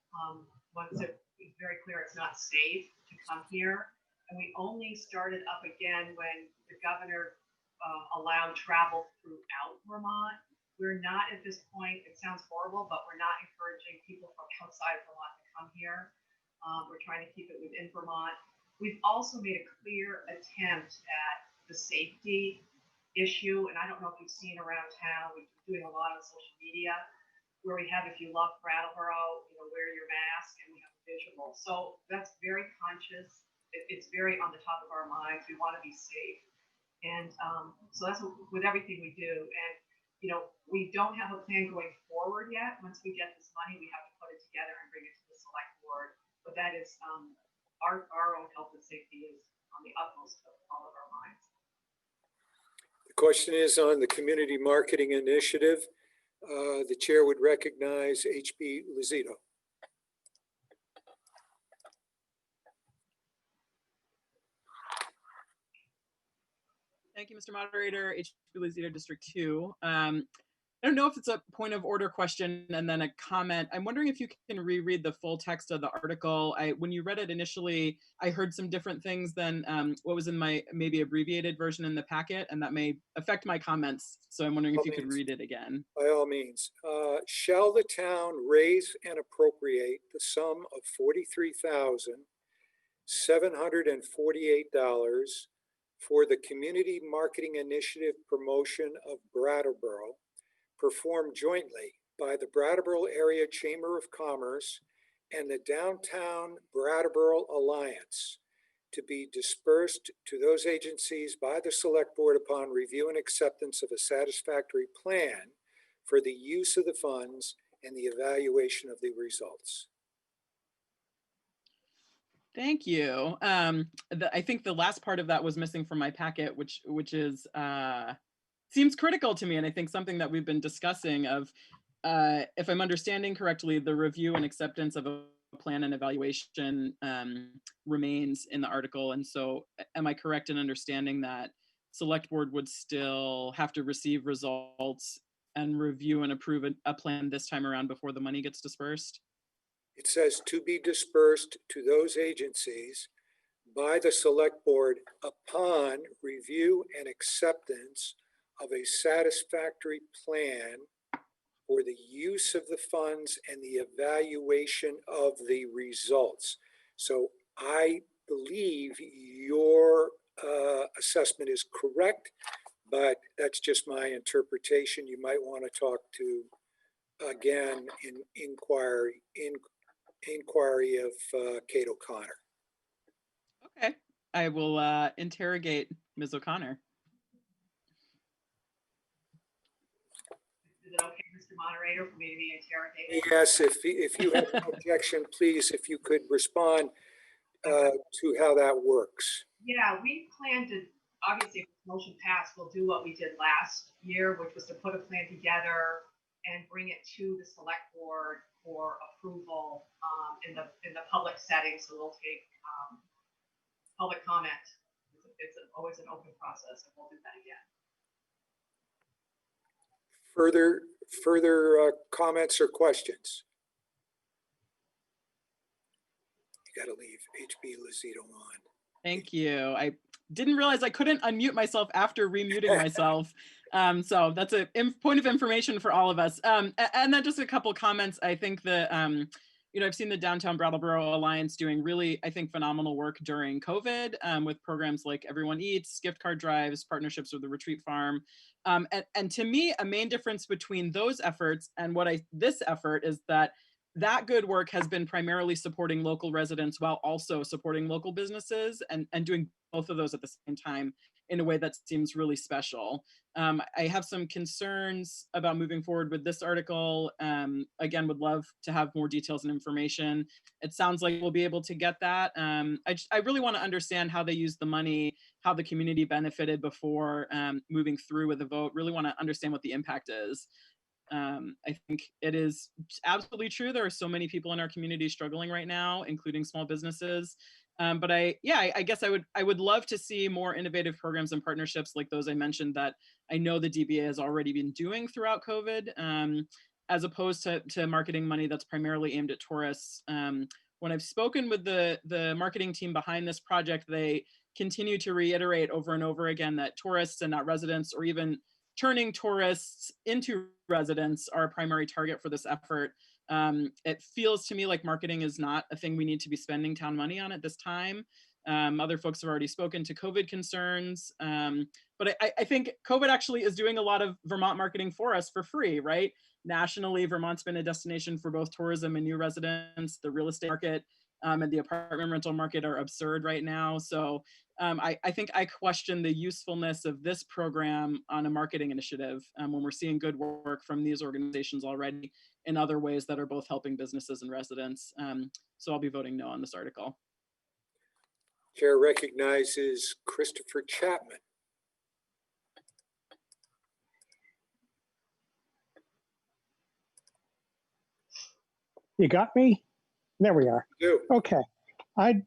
Once it was very clear it's not safe to come here. And we only started up again when the governor allowed travel throughout Vermont. We're not at this point, it sounds horrible, but we're not encouraging people from outside Vermont to come here. We're trying to keep it within Vermont. We've also made a clear attempt at the safety issue, and I don't know if you've seen around town, we've been doing a lot on social media, where we have, if you love Brattleboro, wear your mask, and we have a visual. So that's very conscious. It's very on the top of our minds. We want to be safe. And so that's with everything we do. And, we don't have a plan going forward yet. Once we get this money, we have to put it together and bring it to the select board. But that is, our own health and safety is on the utmost of all of our minds. The question is on the community marketing initiative. The chair would recognize HB Lozito. Thank you, Mr. Moderator. HB Lozito, District 2. I don't know if it's a point of order question and then a comment. I'm wondering if you can reread the full text of the article. When you read it initially, I heard some different things than what was in my maybe abbreviated version in the packet, and that may affect my comments. So I'm wondering if you could read it again. By all means. Shall the town raise and appropriate the sum of $43,748 for the Community Marketing Initiative promotion of Brattleboro, performed jointly by the Brattleboro Area Chamber of Commerce and the Downtown Brattleboro Alliance, to be dispersed to those agencies by the Select Board upon review and acceptance of a satisfactory plan for the use of the funds and the evaluation of the results. Thank you. I think the last part of that was missing from my packet, which is seems critical to me, and I think something that we've been discussing of, if I'm understanding correctly, the review and acceptance of a plan and evaluation remains in the article. And so am I correct in understanding that Select Board would still have to receive results and review and approve a plan this time around before the money gets dispersed? It says to be dispersed to those agencies by the Select Board upon review and acceptance of a satisfactory plan for the use of the funds and the evaluation of the results. So I believe your assessment is correct, but that's just my interpretation. You might want to talk to, again, in inquiry of Kate O'Connor. Okay, I will interrogate Ms. O'Connor. Is it okay, Mr. Moderator, for me to be interrogated? Yes, if you have an objection, please, if you could respond to how that works. Yeah, we plan to, obviously, if this motion passed, we'll do what we did last year, which was to put a plan together and bring it to the Select Board for approval in the public setting. So we'll take public comment. It's always an open process, and we'll do that again. Further comments or questions? You got to leave HB Lozito on. Thank you. I didn't realize I couldn't unmute myself after remuting myself. So that's a point of information for all of us. And then just a couple comments. I think the I've seen the Downtown Brattleboro Alliance doing really, I think, phenomenal work during COVID with programs like Everyone Eats, gift card drives, partnerships with the Retreat Farm. And to me, a main difference between those efforts and this effort is that good work has been primarily supporting local residents while also supporting local businesses and doing both of those at the same time in a way that seems really special. I have some concerns about moving forward with this article. Again, would love to have more details and information. It sounds like we'll be able to get that. I really want to understand how they used the money, how the community benefited before moving through with the vote. Really want to understand what the impact is. I think it is absolutely true. There are so many people in our community struggling right now, including small businesses. But I guess I would love to see more innovative programs and partnerships like those I mentioned that I know the DBA has already been doing throughout COVID, as opposed to marketing money that's primarily aimed at tourists. When I've spoken with the marketing team behind this project, they continue to reiterate over and over again that tourists and not residents, or even turning tourists into residents, are a primary target for this effort. It feels to me like marketing is not a thing we need to be spending town money on at this time. Other folks have already spoken to COVID concerns, but I think COVID actually is doing a lot of Vermont marketing for us for free, right? Nationally, Vermont's been a destination for both tourism and new residents. The real estate market and the apartment rental market are absurd right now. So I think I question the usefulness of this program on a marketing initiative when we're seeing good work from these organizations already in other ways that are both helping businesses and residents. So I'll be voting no on this article. Chair recognizes Christopher Chapman. You got me? There we are. Okay. I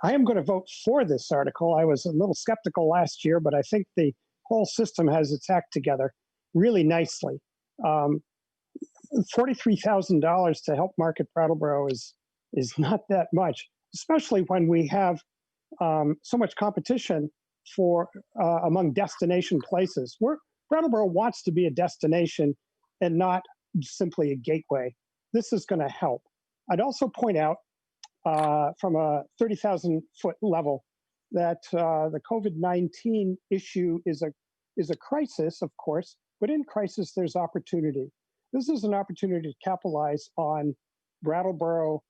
am going to vote for this article. I was a little skeptical last year, but I think the whole system has its act together really nicely. $43,000 to help market Brattleboro is not that much, especially when we have so much competition for among destination places. Brattleboro wants to be a destination and not simply a gateway. This is going to help. I'd also point out from a 30,000-foot level that the COVID-19 issue is a crisis, of course, but in crisis there's opportunity. This is an opportunity to capitalize on Brattleboro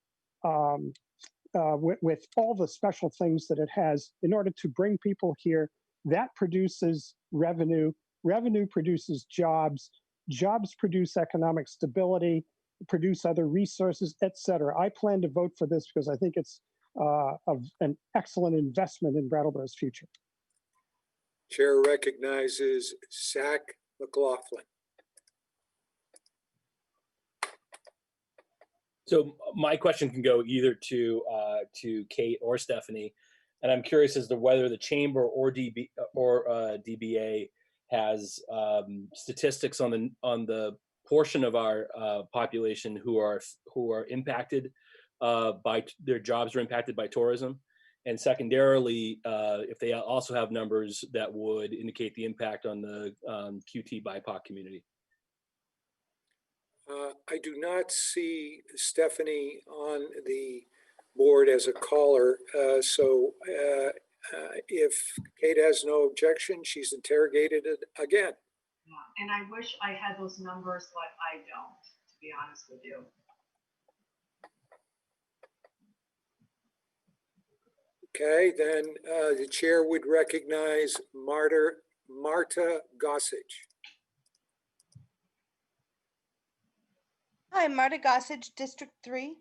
with all the special things that it has in order to bring people here. That produces revenue. Revenue produces jobs. Jobs produce economic stability, produce other resources, etc. I plan to vote for this because I think it's an excellent investment in Brattleboro's future. Chair recognizes Zach McLaughlin. So my question can go either to Kate or Stephanie, and I'm curious as to whether the chamber or DBA has statistics on the portion of our population who are impacted by their jobs are impacted by tourism, and secondarily, if they also have numbers that would indicate the impact on the QT BIPOC community. I do not see Stephanie on the board as a caller, so if Kate has no objection, she's interrogated it again. Yeah, and I wish I had those numbers, but I don't, to be honest with you. Okay, then the chair would recognize Marta Gossage. Hi, Marta Gossage, District 3.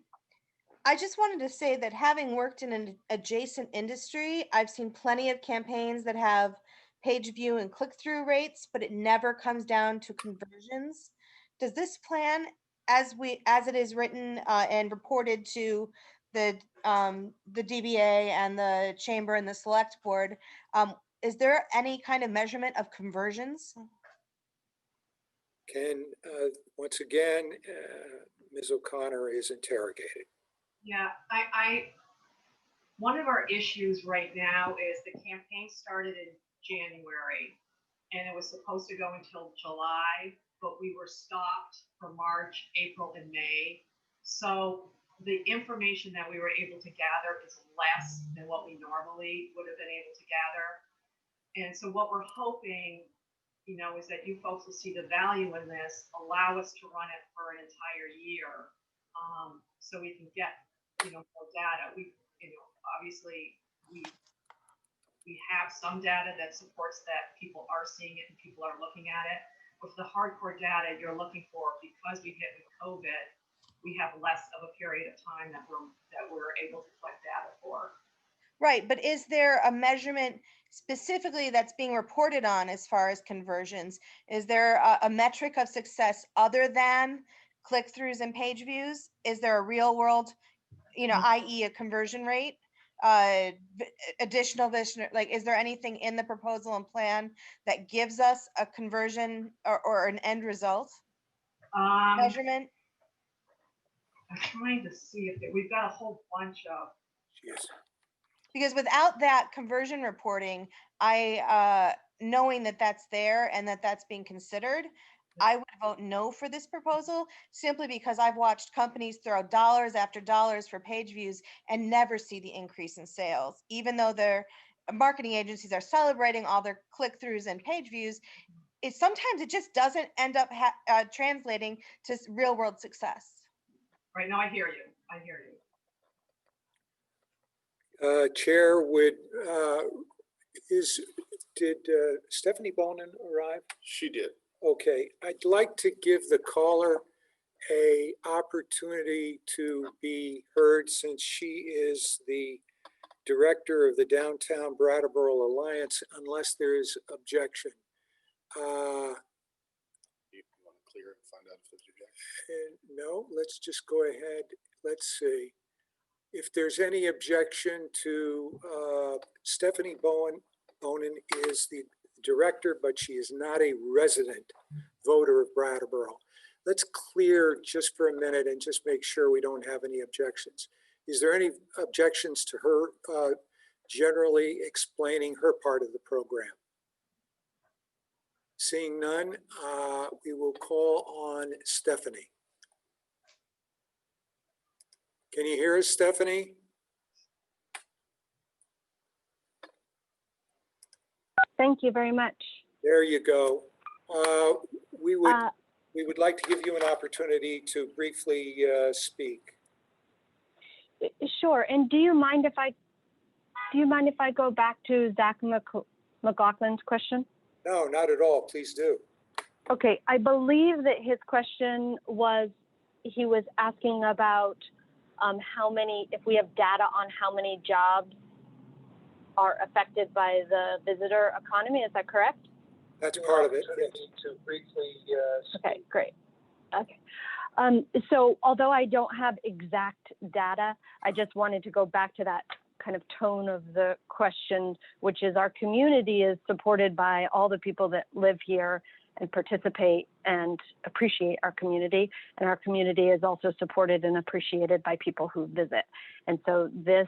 I just wanted to say that having worked in an adjacent industry, I've seen plenty of campaigns that have page view and click-through rates, but it never comes down to conversions. Does this plan, as it is written and reported to the DBA and the chamber and the select board, is there any kind of measurement of conversions? Once again, Ms. O'Connor is interrogated. Yeah, one of our issues right now is the campaign started in January and it was supposed to go until July, but we were stopped for March, April, and May. So the information that we were able to gather is less than what we normally would have been able to gather. And so what we're hoping, you know, is that you folks will see the value in this, allow us to run it for an entire year, so we can get, you know, more data. We, you know, obviously we have some data that supports that people are seeing it and people are looking at it. But for the hardcore data you're looking for, because we hit with COVID, we have less of a period of time that we're able to collect data for. Right, but is there a measurement specifically that's being reported on as far as conversions? Is there a metric of success other than click-throughs and page views? Is there a real world, you know, i.e. a conversion rate? Additional vision, like, is there anything in the proposal and plan that gives us a conversion or an end result measurement? I'm trying to see if we've got a whole bunch of. Yes. Because without that conversion reporting, knowing that that's there and that that's being considered, I would vote no for this proposal, simply because I've watched companies throw dollars after dollars for page views and never see the increase in sales, even though their marketing agencies are celebrating all their click-throughs and page views. Sometimes it just doesn't end up translating to real world success. Right, now I hear you. I hear you. Chair, did Stephanie Bonin arrive? She did. Okay, I'd like to give the caller a opportunity to be heard, since she is the director of the Downtown Brattleboro Alliance, unless there is objection. You want to clear it and find out if there's objection? No, let's just go ahead. Let's see. If there's any objection to Stephanie Bonin is the director, but she is not a resident voter of Brattleboro. Let's clear just for a minute and just make sure we don't have any objections. Is there any objections to her generally explaining her part of the program? Seeing none, we will call on Stephanie. Can you hear us, Stephanie? Thank you very much. There you go. We would like to give you an opportunity to briefly speak. Sure. And do you mind if I go back to Zach McLaughlin's question? No, not at all. Please do. Okay. I believe that his question was, he was asking about how many, if we have data on how many jobs are affected by the visitor economy. Is that correct? That's part of it. Okay, great. Okay. So although I don't have exact data, I just wanted to go back to that kind of tone of the question, which is our community is supported by all the people that live here and participate and appreciate our community. And our community is also supported and appreciated by people who visit. And so this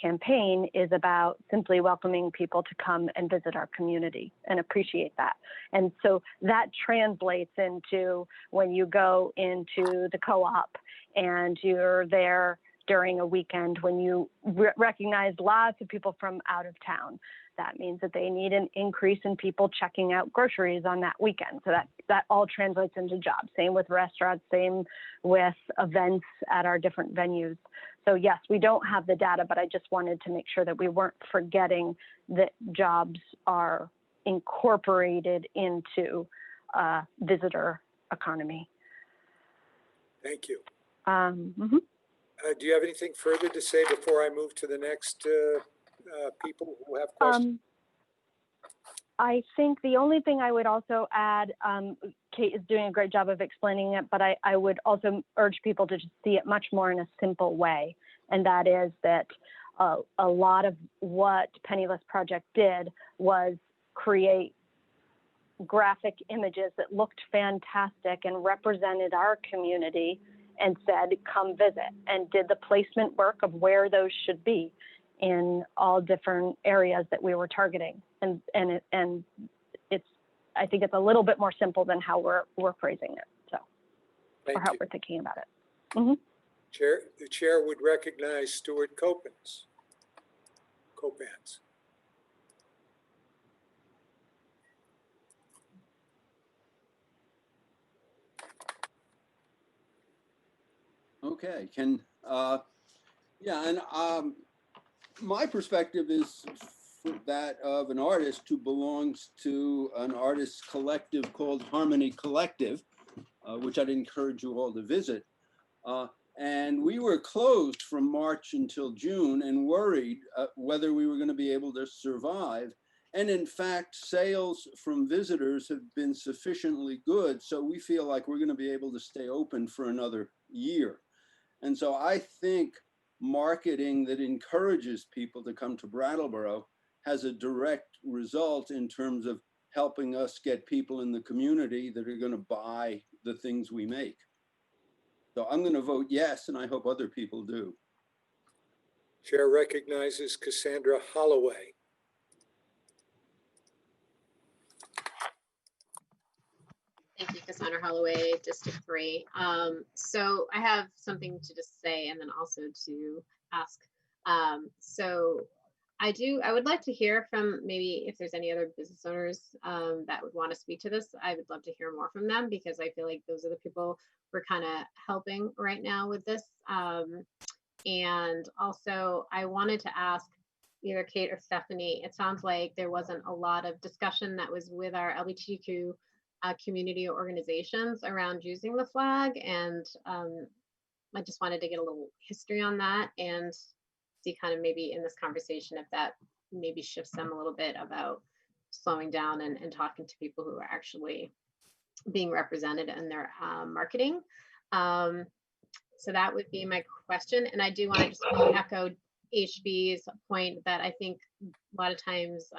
campaign is about simply welcoming people to come and visit our community and appreciate that. And so that translates into when you go into the co-op and you're there during a weekend, when you recognize lots of people from out of town. That means that they need an increase in people checking out groceries on that weekend. So that all translates into jobs. Same with restaurants, same with events at our different venues. So yes, we don't have the data, but I just wanted to make sure that we weren't forgetting that jobs are incorporated into visitor economy. Thank you. Mm-hmm. Do you have anything further to say before I move to the next people who have questions? I think the only thing I would also add, Kate is doing a great job of explaining it, but I would also urge people to just see it much more in a simple way. And that is that a lot of what Penniless Project did was create graphic images that looked fantastic and represented our community and said, come visit, and did the placement work of where those should be in all different areas that we were targeting. And it's, I think it's a little bit more simple than how we're phrasing it. So, or how we're thinking about it. Mm-hmm. The chair would recognize Stuart Copans. Okay, yeah, and my perspective is that of an artist who belongs to an artist collective called Harmony Collective, which I'd encourage you all to visit. And we were closed from March until June and worried whether we were going to be able to survive. And in fact, sales from visitors have been sufficiently good, so we feel like we're going to be able to stay open for another year. And so I think marketing that encourages people to come to Brattleboro has a direct result in terms of helping us get people in the community that are going to buy the things we make. So I'm going to vote yes, and I hope other people do. Chair recognizes Cassandra Holloway. Thank you, Cassandra Holloway, District 3. So I have something to just say and then also to ask. So I would like to hear from maybe if there's any other business owners that would want to speak to this. I would love to hear more from them because I feel like those are the people we're kind of helping right now with this. And also I wanted to ask either Kate or Stephanie, it sounds like there wasn't a lot of discussion that was with our LGBTQ community organizations around using the flag. And I just wanted to get a little history on that and see kind of maybe in this conversation if that maybe shifts them a little bit about slowing down and talking to people who are actually being represented in their marketing. So that would be my question. And I do want to just echo HB's point that I think a lot of times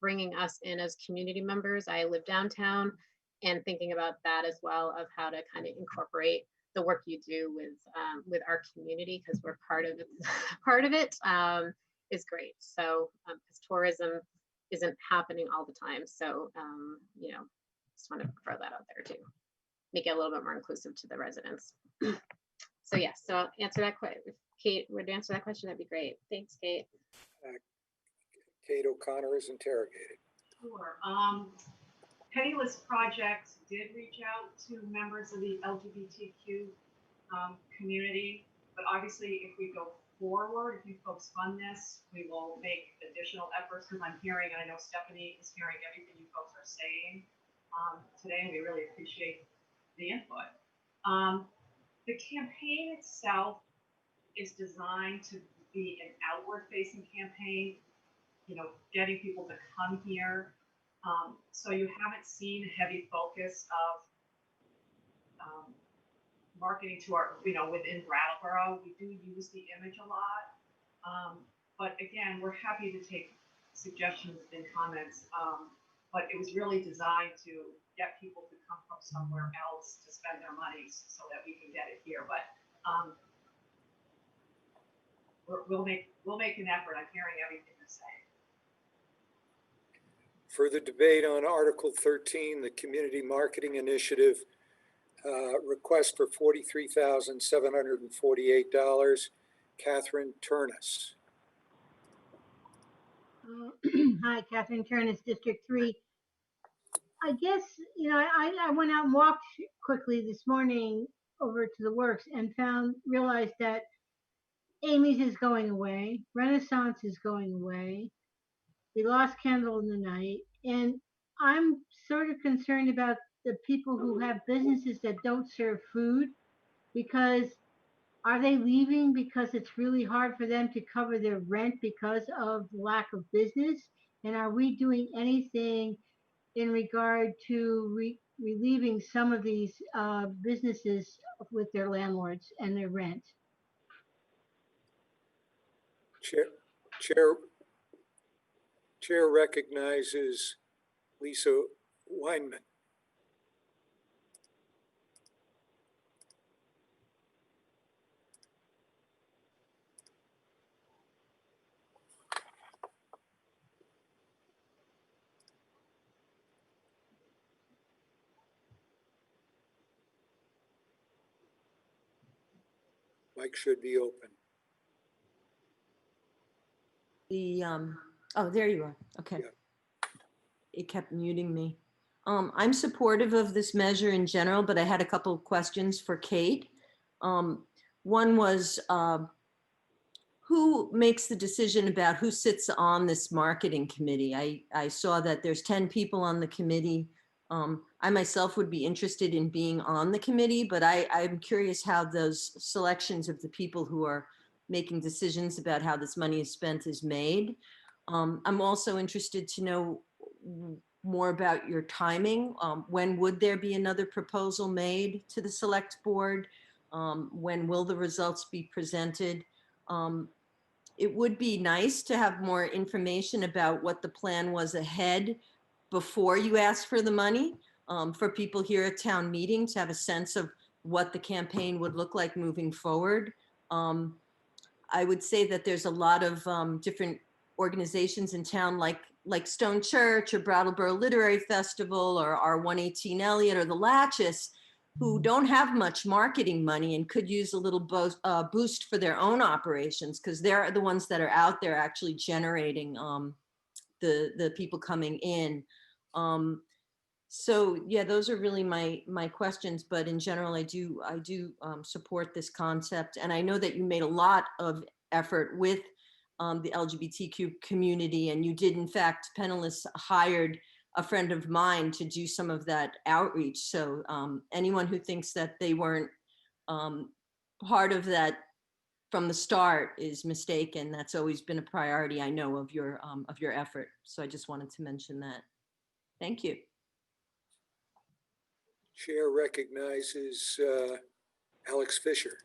bringing us in as community members, I live downtown, and thinking about that as well of how to kind of incorporate the work you do with our community because we're part of it, is great. So because tourism isn't happening all the time. So, you know, just want to throw that out there too. Make it a little bit more inclusive to the residents. So yes, so I'll answer that question. If Kate would answer that question, that'd be great. Thanks, Kate. Kate O'Connor is interrogated. Sure. Penniless Project did reach out to members of the LGBTQ community, but obviously if we go forward, if you folks fund this, we will make additional efforts because I'm hearing, and I know Stephanie is hearing everything you folks are saying today, and we really appreciate the input. The campaign itself is designed to be an outward-facing campaign, you know, getting people to come here. So you haven't seen a heavy focus of marketing to our, you know, within Brattleboro. We do use the image a lot. But again, we're happy to take suggestions and comments. But it was really designed to get people to come from somewhere else to spend their money so that we can get it here. But we'll make an effort. I'm hearing everything you're saying. Further debate on Article 13, the Community Marketing Initiative, request for $43,748. Catherine Turnus. Hi, Catherine Turnus, District 3. I guess, you know, I went out and walked quickly this morning over to the works and realized that Amy's is going away, Renaissance is going away, we lost Candle in the Night, and I'm sort of concerned about the people who have businesses that don't serve food, because are they leaving because it's really hard for them to cover their rent because of lack of business? And are we doing anything in regard to relieving some of these businesses with their landlords and their rent? Chair recognizes Lisa Weinman. Mic should be open. Oh, there you are. Okay. Yeah. It kept muting me. I'm supportive of this measure in general, but I had a couple of questions for Kate. One was, who makes the decision about who sits on this marketing committee? I saw that there's 10 people on the committee. I myself would be interested in being on the committee, but I'm curious how those selections of the people who are making decisions about how this money is spent is made. I'm also interested to know more about your timing. When would there be another proposal made to the select board? When will the results be presented? It would be nice to have more information about what the plan was ahead before you ask for the money, for people here at town meeting to have a sense of what the campaign would look like moving forward. I would say that there's a lot of different organizations in town like Stone Church or Brattleboro Literary Festival or R118 Elliott or the Latches, who don't have much marketing money and could use a little boost for their own operations, because they're the ones that are out there actually generating the people coming in. So yeah, those are really my questions. But in general, I do support this concept, and I know that you made a lot of effort with the LGBTQ community, and you did, in fact, Penniless hired a friend of mine to do some of that outreach. So anyone who thinks that they weren't part of that from the start is mistaken. That's always been a priority, I know, of your effort. So I just wanted to mention that. Thank you. Chair recognizes Alex Fisher.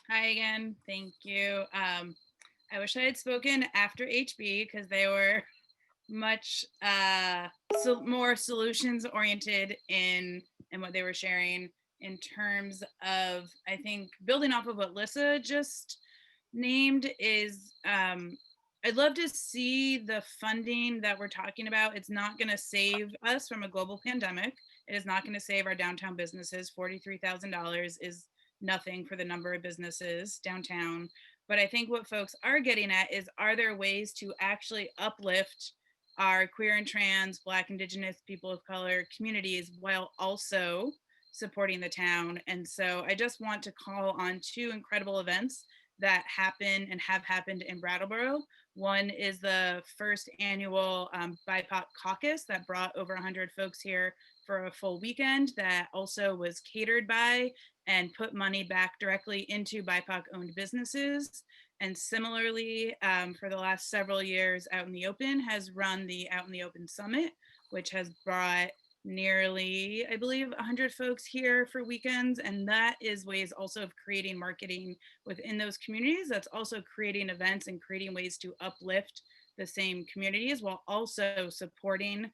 Hi again. Thank you. I wish I had spoken after HB because they were much more solutions oriented in what they were sharing in terms of, I think, building off of what Lissa just named is, I'd love to see the funding that we're talking about. It's not going to save us from a global pandemic. It is not going to save our downtown businesses. $43,000 is nothing for the number of businesses downtown. But I think what folks are getting at is, are there ways to actually uplift our queer and trans, Black, Indigenous, people of color communities while also supporting the town? And so I just want to call on two incredible events that happen and have happened in Brattleboro. One is the first annual BIPOC caucus that brought over 100 folks here for a full weekend, that also was catered by and put money back directly into BIPOC owned businesses. And similarly, for the last several years, Out in the Open has run the Out in the Open Summit, which has brought nearly, I believe, 100 folks here for weekends. And that is ways also of creating marketing within those communities. That's also creating events and creating ways to uplift the same communities while also supporting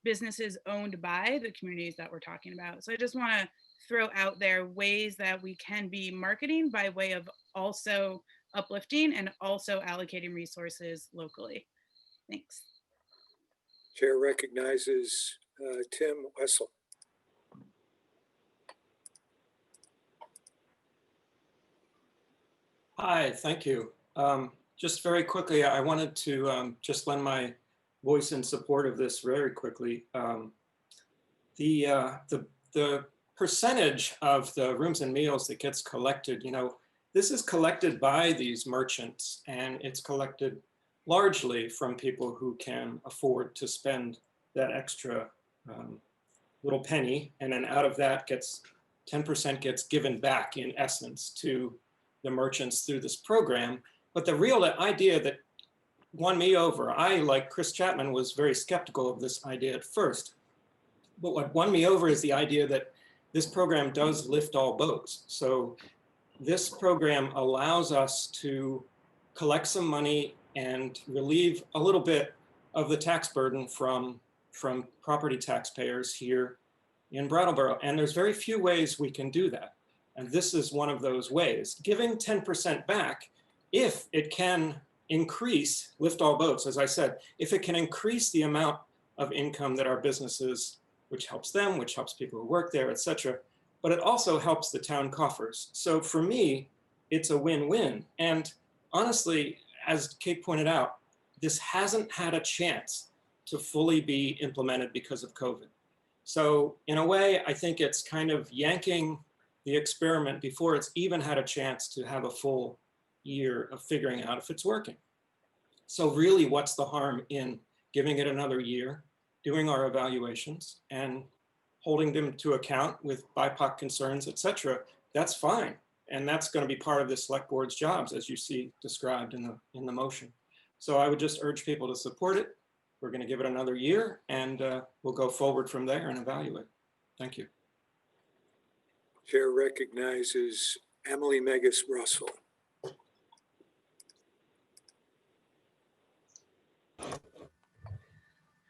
businesses owned by the communities that we're talking about. So I just want to throw out there ways that we can be marketing by way of also uplifting and also allocating resources locally. Thanks. Chair recognizes Tim Wessel. Hi, thank you. Just very quickly, I wanted to just lend my voice in support of this very quickly. The percentage of the rooms and meals that gets collected, this is collected by these merchants, and it's collected largely from people who can afford to spend that extra little penny, and then out of that 10% gets given back in essence to the merchants through this program. But the real idea that won me over, I, like Chris Chapman, was very skeptical of this idea at first. But what won me over is the idea that this program does lift all boats. So this program allows us to collect some money and relieve a little bit of the tax burden from property taxpayers here in Brattleboro. And there's very few ways we can do that. And this is one of those ways. Giving 10% back, if it can lift all boats, as I said, if it can increase the amount of income that our businesses, which helps them, which helps people who work there, et cetera. But it also helps the town coffers. So for me, it's a win-win. And honestly, as Kate pointed out, this hasn't had a chance to fully be implemented because of COVID. So in a way, I think it's kind of yanking the experiment before it's even had a chance to have a full year of figuring out if it's working. So really, what's the harm in giving it another year, doing our evaluations, and holding them to account with BIPOC concerns, et cetera? That's fine. And that's going to be part of the select board's jobs, as you see described in the motion. So I would just urge people to support it. We're going to give it another year, and we'll go forward from there and evaluate. Thank you. Chair recognizes Emily Megas Russell.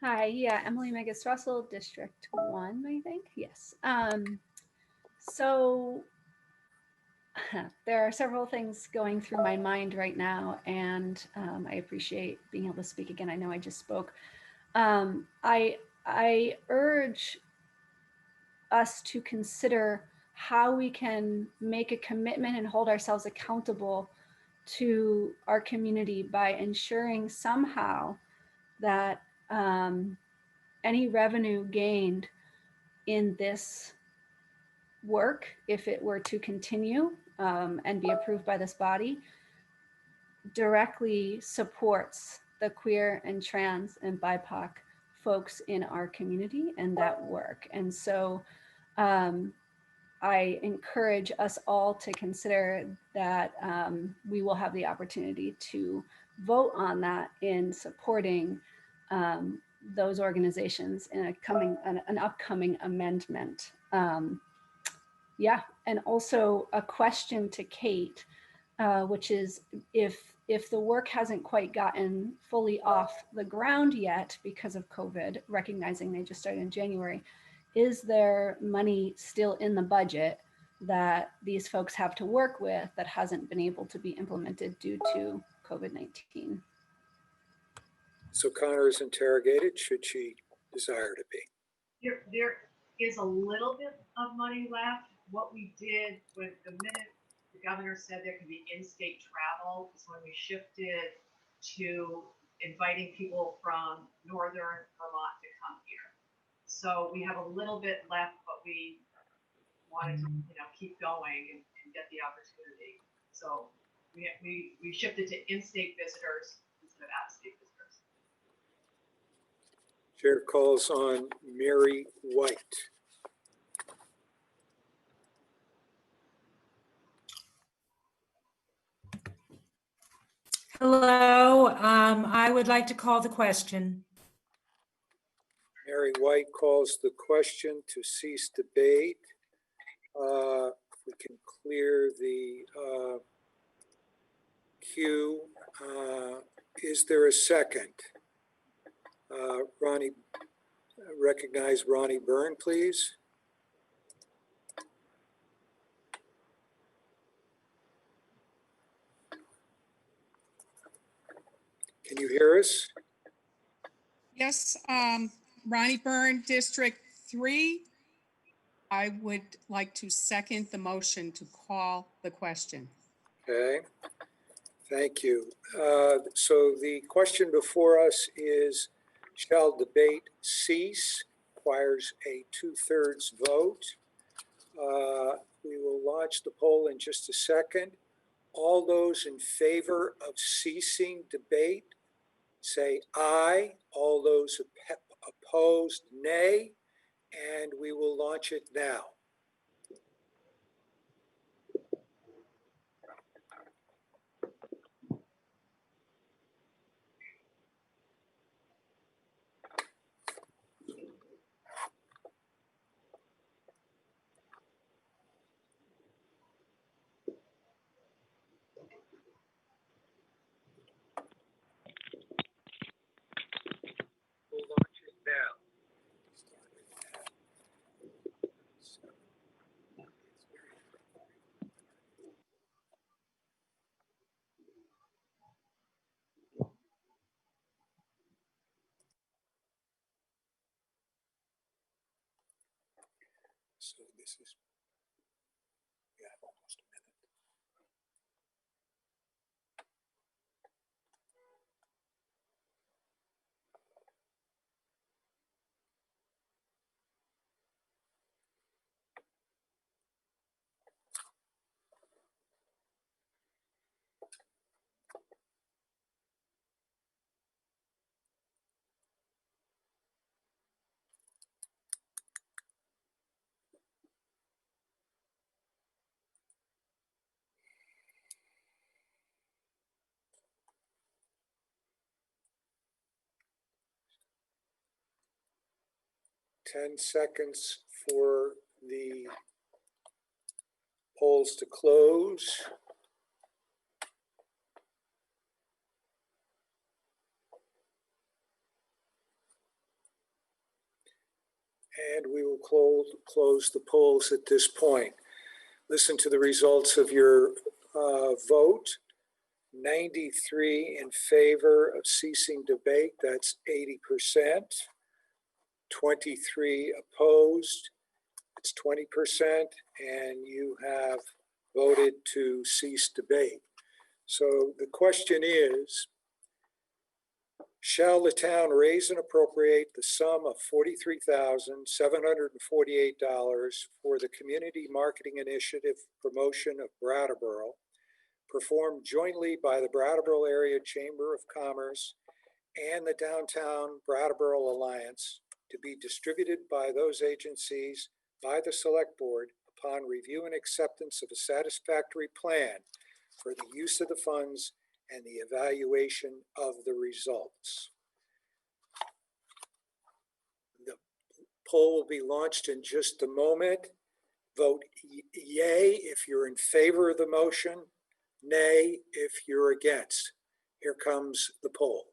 Hi, yeah, Emily Megas Russell, District 1, I think. Yes. So there are several things going through my mind right now, and I appreciate being able to speak again. I know I just spoke. I urge us to consider how we can make a commitment and hold ourselves accountable to our community by ensuring somehow that any revenue gained in this work, if it were to continue and be approved by this body, directly supports the queer and trans and BIPOC folks in our community and that work. And so I encourage us all to consider that we will have the opportunity to vote on that in supporting those organizations in an upcoming amendment. Yeah, and also a question to Kate, which is if the work hasn't quite gotten fully off the ground yet because of COVID, recognizing they just started in January, is there money still in the budget that these folks have to work with that hasn't been able to be implemented due to COVID-19? So Connor is interrogated, should she desire to be. There is a little bit of money left. What we did with the minute the governor said there could be in-state travel is when we shifted to inviting people from northern Vermont to come here. So we have a little bit left, but we wanted to, keep going and get the opportunity. So we shifted to in-state visitors instead of out-of-state visitors. Chair calls on Mary White. Hello, I would like to call the question. Mary White calls the question to cease debate. If we can clear the queue. Is there a second? Ronnie, recognize Ronnie Byrne, please. Can you hear us? Yes, Ronnie Byrne, District 3. I would like to second the motion to call the question. Okay, thank you. So the question before us is, shall debate cease? Requires a 2/3 vote. We will launch the poll in just a second. All those in favor of ceasing debate, say aye. All those opposed, nay. And we will launch it now. We'll launch it now. So this is, we have almost a minute. Ten seconds for the polls to close. And we will close the polls at this point. Listen to the results of your vote. 93 in favor of ceasing debate, that's 80%. 23 opposed, it's 20%, and you have voted to cease debate. So the question is, shall the town raise and appropriate the sum of $43,748 for the Community Marketing Initiative promotion of Brattleboro, performed jointly by the Brattleboro Area Chamber of Commerce and the Downtown Brattleboro Alliance, to be distributed by those agencies by the Select Board upon review and acceptance of a satisfactory plan for the use of the funds and the evaluation of the results. The poll will be launched in just a moment. Vote yay if you're in favor of the motion, nay if you're against. Here comes the poll.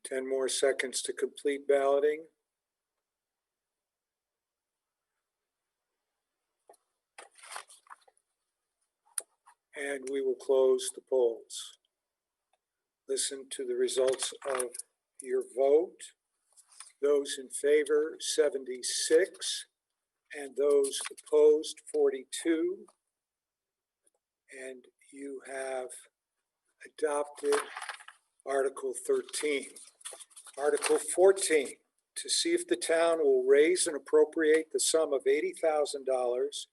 Ten more seconds to complete balloting. And we will close the polls. Listen to the results of your vote. Those in favor, 76, and those opposed, 42. And you have adopted Article 13. Article 14, to see if the town will raise and appropriate the sum of $80,000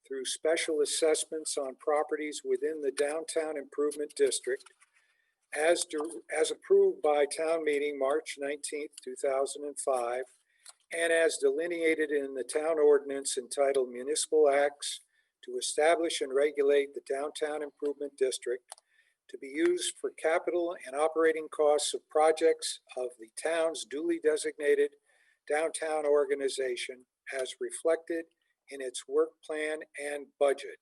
through special assessments on properties within the Downtown Improvement District as approved by town meeting March 19th, 2005, and as delineated in the town ordinance entitled Municipal Acts to establish and regulate the Downtown Improvement District, to be used for capital and operating costs of projects of the town's duly designated downtown organization as reflected in its work plan and budget.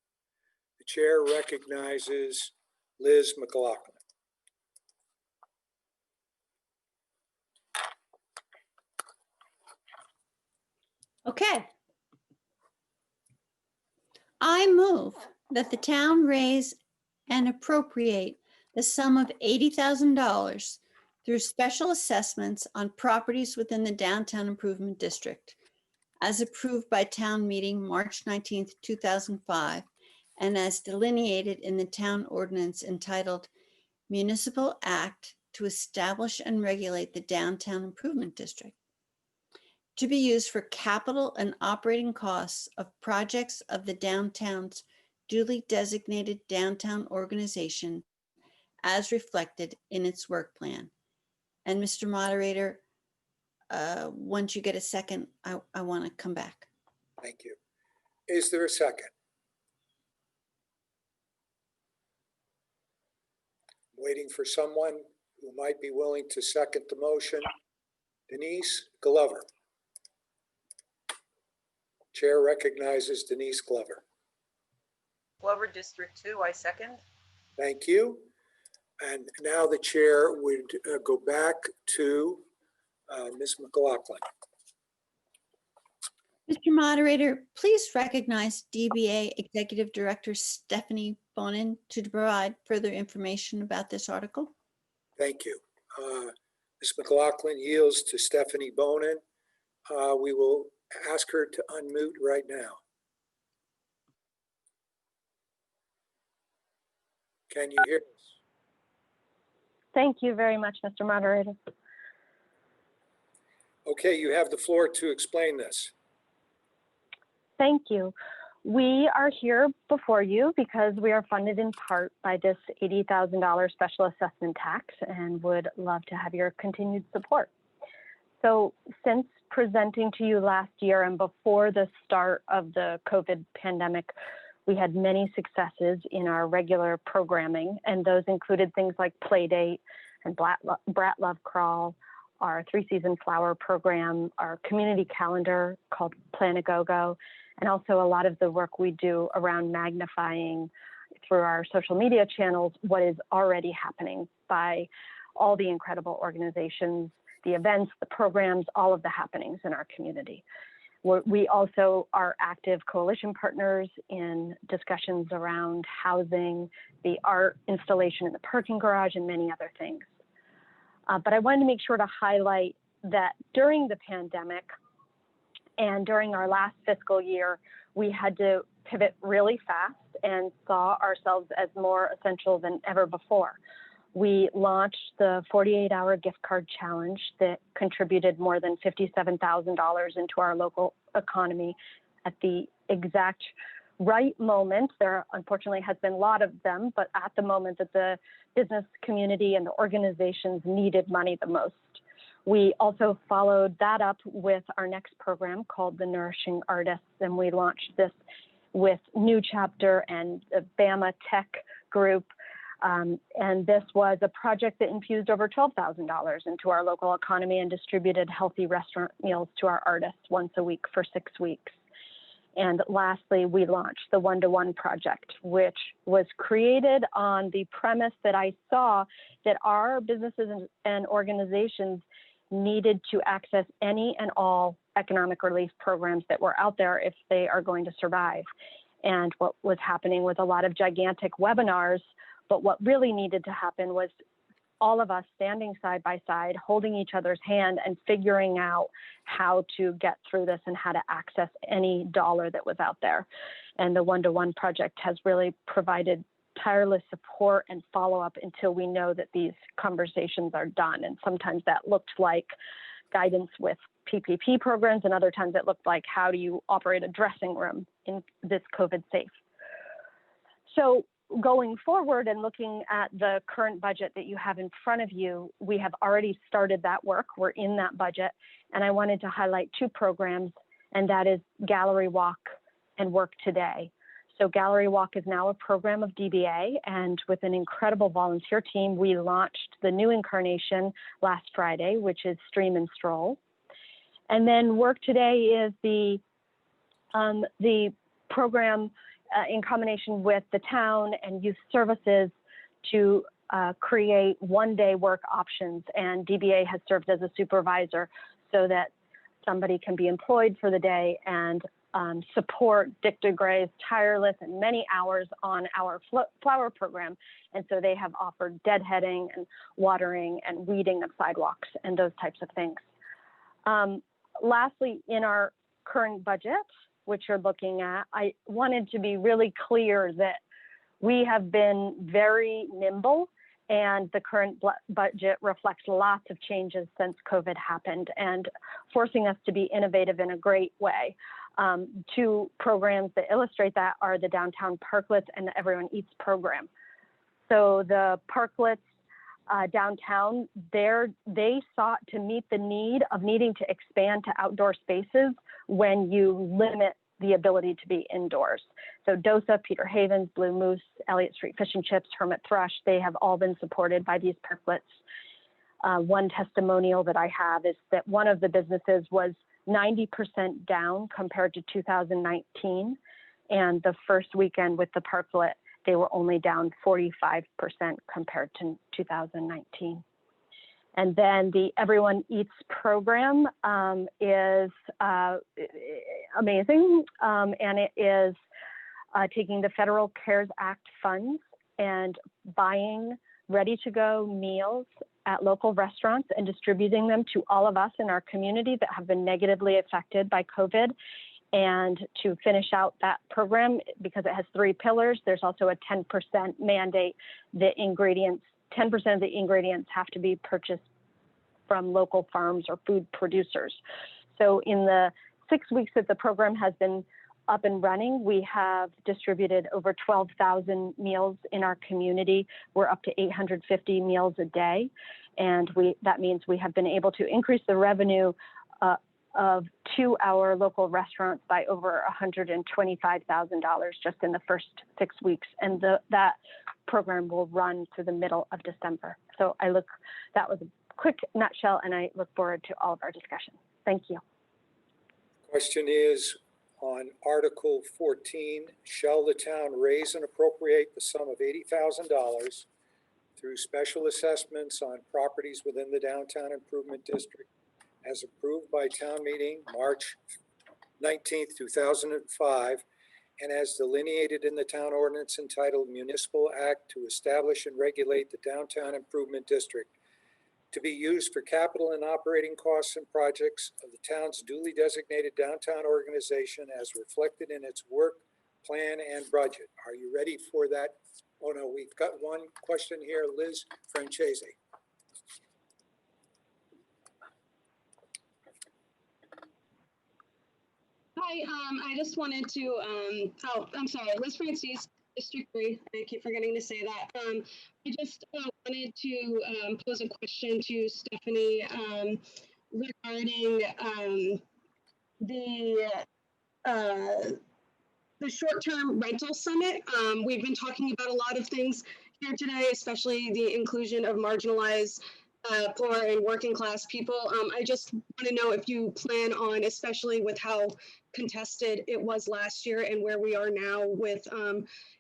The chair recognizes Liz McLaughlin. Okay. I move that the town raise and appropriate the sum of $80,000 through special assessments on properties within the Downtown Improvement District, as approved by town meeting March 19th, 2005, and as delineated in the town ordinance entitled Municipal Act to Establish and Regulate the Downtown Improvement District, to be used for capital and operating costs of projects of the downtown's duly designated downtown organization as reflected in its work plan. And Mr. Moderator, once you get a second, I want to come back. Thank you. Is there a second? Waiting for someone who might be willing to second the motion. Denise Glover. Chair recognizes Denise Glover. Glover, District 2, I second. Thank you. And now the chair would go back to Ms. McLaughlin. Mr. Moderator, please recognize DBA Executive Director Stephanie Bonin to provide further information about this article. Thank you. Ms. McLaughlin yields to Stephanie Bonin. We will ask her to unmute right now. Can you hear us? Thank you very much, Mr. Moderator. Okay, you have the floor to explain this. Thank you. We are here before you because we are funded in part by this $80,000 special assessment tax and would love to have your continued support. So since presenting to you last year and before the start of the COVID pandemic, we had many successes in our regular programming, and those included things like Playdate and Brat Love Crawl, our 3-season flower program, our community calendar called Plan a Go-Go, and also a lot of the work we do around magnifying through our social media channels what is already happening by all the incredible organizations, the events, the programs, all of the happenings in our community. We also are active coalition partners in discussions around housing, the art installation in the parking garage, and many other things. But I wanted to make sure to highlight that during the pandemic and during our last fiscal year, we had to pivot really fast and saw ourselves as more essential than ever before. We launched the 48-hour gift card challenge that contributed more than $57,000 into our local economy at the exact right moment. There unfortunately has been a lot of them, but at the moment that the business community and the organizations needed money the most. We also followed that up with our next program called the Nourishing Artists, and we launched this with New Chapter and the Bama Tech Group. And this was a project that infused over $12,000 into our local economy and distributed healthy restaurant meals to our artists once a week for 6 weeks. And lastly, we launched the One-to-One Project, which was created on the premise that I saw that our businesses and organizations needed to access any and all economic relief programs that were out there if they are going to survive. And what was happening was a lot of gigantic webinars, but what really needed to happen was all of us standing side by side, holding each other's hand and figuring out how to get through this and how to access any dollar that was out there. And the One-to-One Project has really provided tireless support and follow-up until we know that these conversations are done. And sometimes that looked like guidance with PPP programs, and other times it looked like how do you operate a dressing room in this COVID safe. So going forward and looking at the current budget that you have in front of you, we have already started that work. We're in that budget. And I wanted to highlight 2 programs, and that is Gallery Walk and Work Today. So Gallery Walk is now a program of DBA, and with an incredible volunteer team, we launched the new incarnation last Friday, which is Stream and Stroll. And then Work Today is the program in combination with the town and youth services to create one-day work options. And DBA has served as a supervisor so that somebody can be employed for the day and support Dick DeGray's tireless and many hours on our flower program. And so they have offered deadheading and watering and weeding of sidewalks and those types of things. Lastly, in our current budget, which you're looking at, I wanted to be really clear that we have been very nimble, and the current budget reflects lots of changes since COVID happened and forcing us to be innovative in a great way. Two programs that illustrate that are the Downtown Parklets and the Everyone Eats program. So the Parklets downtown, they sought to meet the need of needing to expand to outdoor spaces when you limit the ability to be indoors. So DOSA, Peter Havens, Blue Moose, Elliott Street Fish and Chips, Hermit Thrush, they have all been supported by these parklets. One testimonial that I have is that one of the businesses was 90% down compared to 2019. And the first weekend with the parklet, they were only down 45% compared to 2019. And then the Everyone Eats program is amazing, and it is taking the Federal CARES Act funds and buying ready-to-go meals at local restaurants and distributing them to all of us in our community that have been negatively affected by COVID. And to finish out that program, because it has 3 pillars, there's also a 10% mandate that 10% of the ingredients have to be purchased from local farms or food producers. So in the 6 weeks that the program has been up and running, we have distributed over 12,000 meals in our community. We're up to 850 meals a day. And that means we have been able to increase the revenue to our local restaurants by over $125,000 just in the first 6 weeks. And that program will run through the middle of December. So that was a quick nutshell, and I look forward to all of our discussion. Thank you. Question is on Article 14, shall the town raise and appropriate the sum of $80,000 through special assessments on properties within the Downtown Improvement District as approved by town meeting March 19th, 2005, and as delineated in the town ordinance entitled Municipal Act to establish and regulate the Downtown Improvement District, to be used for capital and operating costs and projects of the town's duly designated downtown organization as reflected in its work plan and budget. Are you ready for that? Oh no, we've got one question here, Liz Francese. Hi, I just wanted to, I'm sorry, Liz Francis, District 3, I keep forgetting to say that. I just wanted to pose a question to Stephanie regarding the short-term rental summit. We've been talking about a lot of things here today, especially the inclusion of marginalized poor and working class people. I just want to know if you plan on, especially with how contested it was last year and where we are now with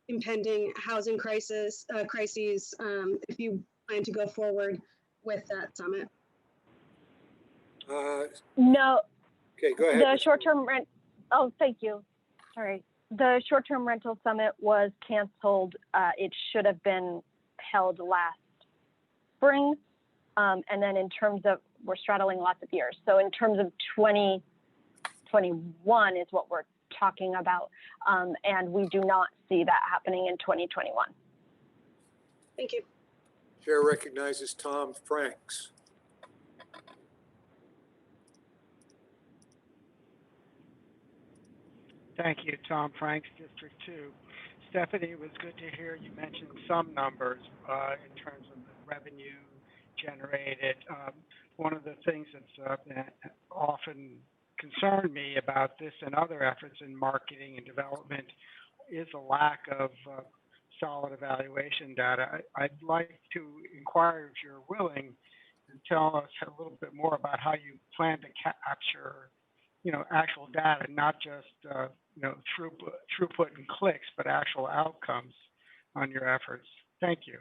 impending housing crises, if you plan to go forward with that summit. No. Okay, go ahead. The short-term rent. Oh, thank you. Sorry. The short-term rental summit was canceled. It should have been held last spring. And then in terms of, we're straddling lots of years. So in terms of 2021 is what we're talking about. And we do not see that happening in 2021. Thank you. Chair recognizes Tom Franks. Thank you, Tom Franks, District 2. Stephanie, it was good to hear you mention some numbers in terms of the revenue generated. One of the things that's often concerned me about this and other efforts in marketing and development is a lack of solid evaluation data. I'd like to inquire if you're willing to tell us a little bit more about how you plan to capture, actual data, not just throughput and clicks, but actual outcomes on your efforts. Thank you.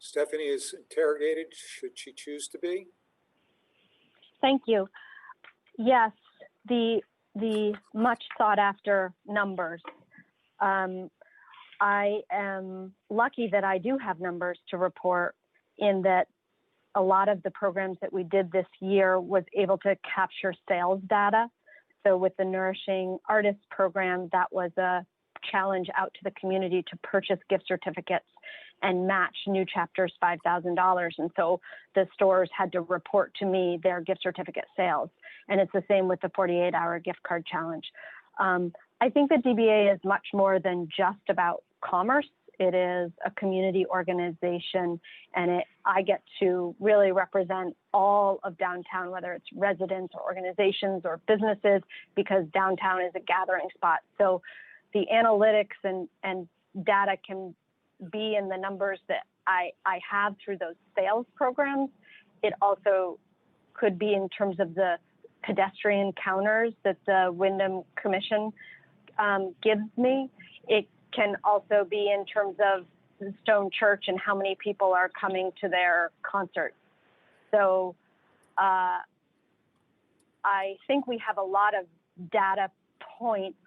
Stephanie is interrogated, should she choose to be. Thank you. Yes, the much sought after numbers. I am lucky that I do have numbers to report in that a lot of the programs that we did this year was able to capture sales data. So with the Nourishing Artists program, that was a challenge out to the community to purchase gift certificates and match New Chapter's $5,000. And so the stores had to report to me their gift certificate sales. And it's the same with the 48-hour gift card challenge. I think the DBA is much more than just about commerce. It is a community organization, and I get to really represent all of downtown, whether it's residents or organizations or businesses, because downtown is a gathering spot. So the analytics and data can be in the numbers that I have through those sales programs. It also could be in terms of the pedestrian counters that the Wyndham Commission gives me. It can also be in terms of Stone Church and how many people are coming to their concerts. So I think we have a lot of data points,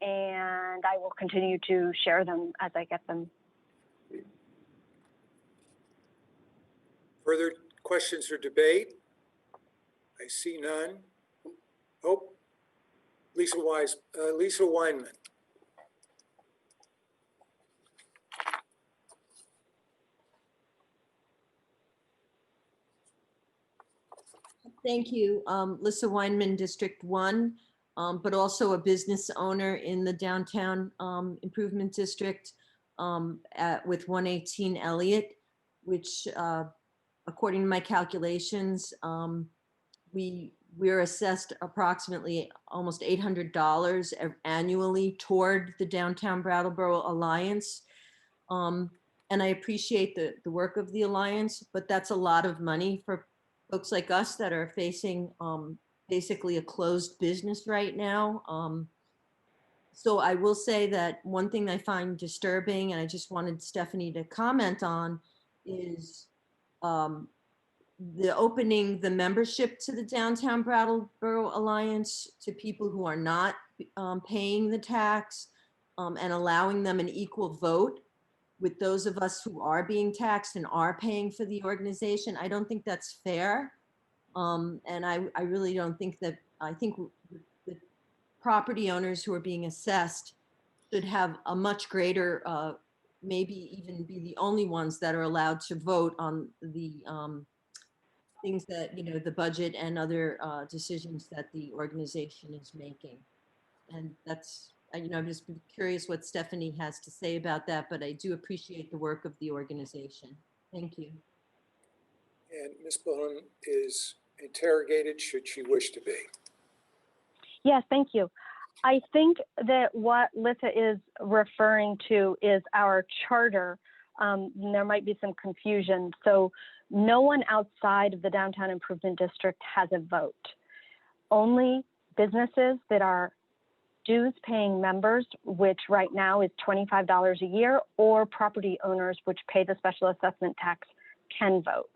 and I will continue to share them as I get them. Further questions or debate? I see none. Oh, Lisa Weinman. Thank you, Lisa Weinman, District 1, but also a business owner in the Downtown Improvement District with 118 Elliott, which according to my calculations, we're assessed approximately almost $800 annually toward the Downtown Brattleboro Alliance. And I appreciate the work of the Alliance, but that's a lot of money for folks like us that are facing basically a closed business right now. So I will say that one thing I find disturbing, and I just wanted Stephanie to comment on, is the opening the membership to the Downtown Brattleboro Alliance to people who are not paying the tax and allowing them an equal vote with those of us who are being taxed and are paying for the organization. I don't think that's fair. And I really don't think that, I think the property owners who are being assessed should have a much greater, maybe even be the only ones that are allowed to vote on the things that, the budget and other decisions that the organization is making. And that's, I'm just curious what Stephanie has to say about that, but I do appreciate the work of the organization. Thank you. And Ms. Bowen is interrogated should she wish to be. Yes, thank you. I think that what Lisa is referring to is our charter. There might be some confusion. So no one outside of the Downtown Improvement District has a vote. Only businesses that are dues paying members, which right now is $25 a year, or property owners, which pay the special assessment tax, can vote.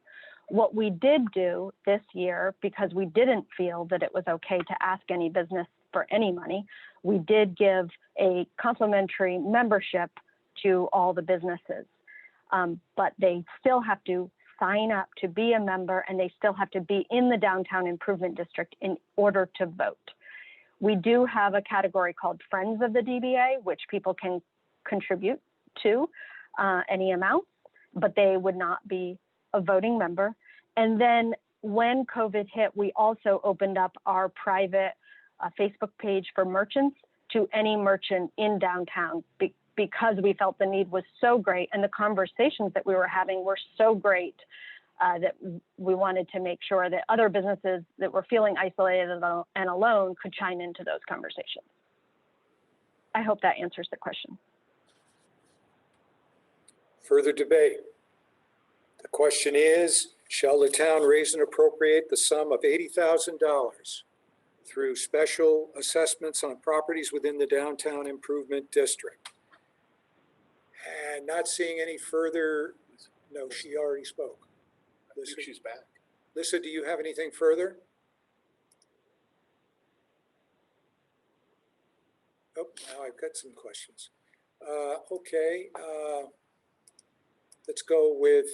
What we did do this year, because we didn't feel that it was okay to ask any business for any money, we did give a complimentary membership to all the businesses. But they still have to sign up to be a member, and they still have to be in the Downtown Improvement District in order to vote. We do have a category called Friends of the DBA, which people can contribute to any amount, but they would not be a voting member. And then when COVID hit, we also opened up our private Facebook page for merchants to any merchant in downtown because we felt the need was so great and the conversations that we were having were so great that we wanted to make sure that other businesses that were feeling isolated and alone could chime into those conversations. I hope that answers the question. Further debate. The question is, shall the town raise and appropriate the sum of $80,000 through special assessments on properties within the Downtown Improvement District? And not seeing any further, no, she already spoke. I think she's back. Lisa, do you have anything further? Oh, now I've got some questions. Okay, let's go with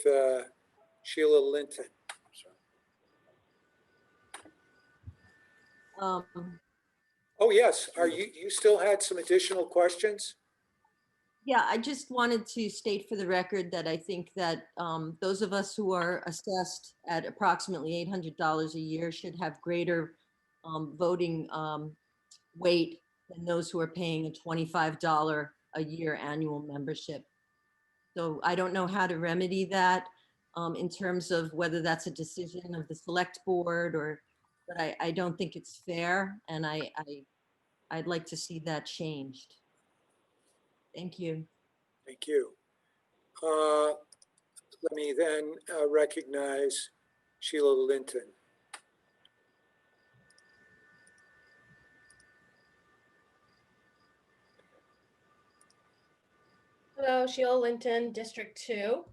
Sheila Linton. Oh, yes. Are you still had some additional questions? Yeah, I just wanted to state for the record that I think that those of us who are assessed at approximately $800 a year should have greater voting weight than those who are paying a $25 a year annual membership. So I don't know how to remedy that in terms of whether that's a decision of the select board or, but I don't think it's fair, and I'd like to see that changed. Thank you. Thank you. Let me then recognize Sheila Linton. Hello, Sheila Linton, District 2.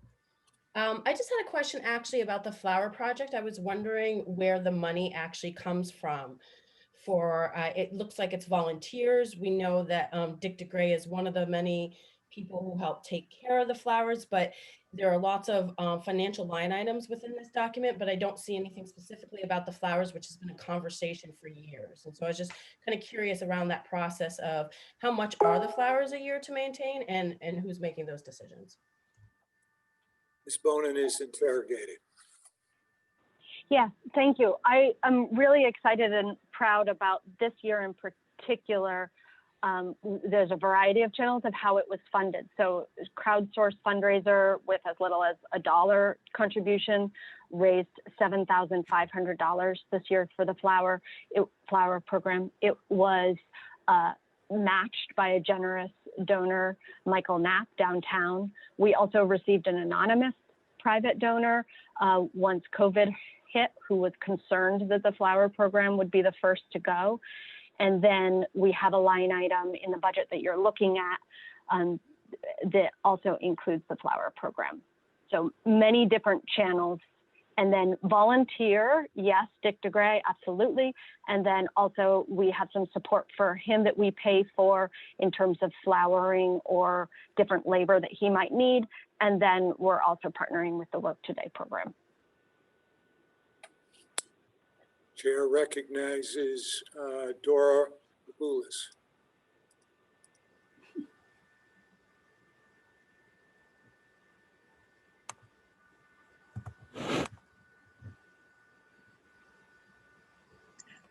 I just had a question actually about the flower project. I was wondering where the money actually comes from for, it looks like it's volunteers. We know that Dick DeGray is one of the many people who help take care of the flowers, but there are lots of financial line items within this document, but I don't see anything specifically about the flowers, which has been a conversation for years. And so I was just kind of curious around that process of how much are the flowers a year to maintain and who's making those decisions. Ms. Bonin is interrogated. Yeah, thank you. I am really excited and proud about this year in particular. There's a variety of channels of how it was funded. So crowdsourced fundraiser with as little as $1 contribution raised $7,500 this year for the flower program. It was matched by a generous donor, Michael Knapp, downtown. We also received an anonymous private donor once COVID hit, who was concerned that the flower program would be the first to go. And then we have a line item in the budget that you're looking at that also includes the flower program. So many different channels. And then volunteer, yes, Dick DeGray, absolutely. And then also we have some support for him that we pay for in terms of flowering or different labor that he might need. And then we're also partnering with the Work Today program. Chair recognizes Dora Boulis.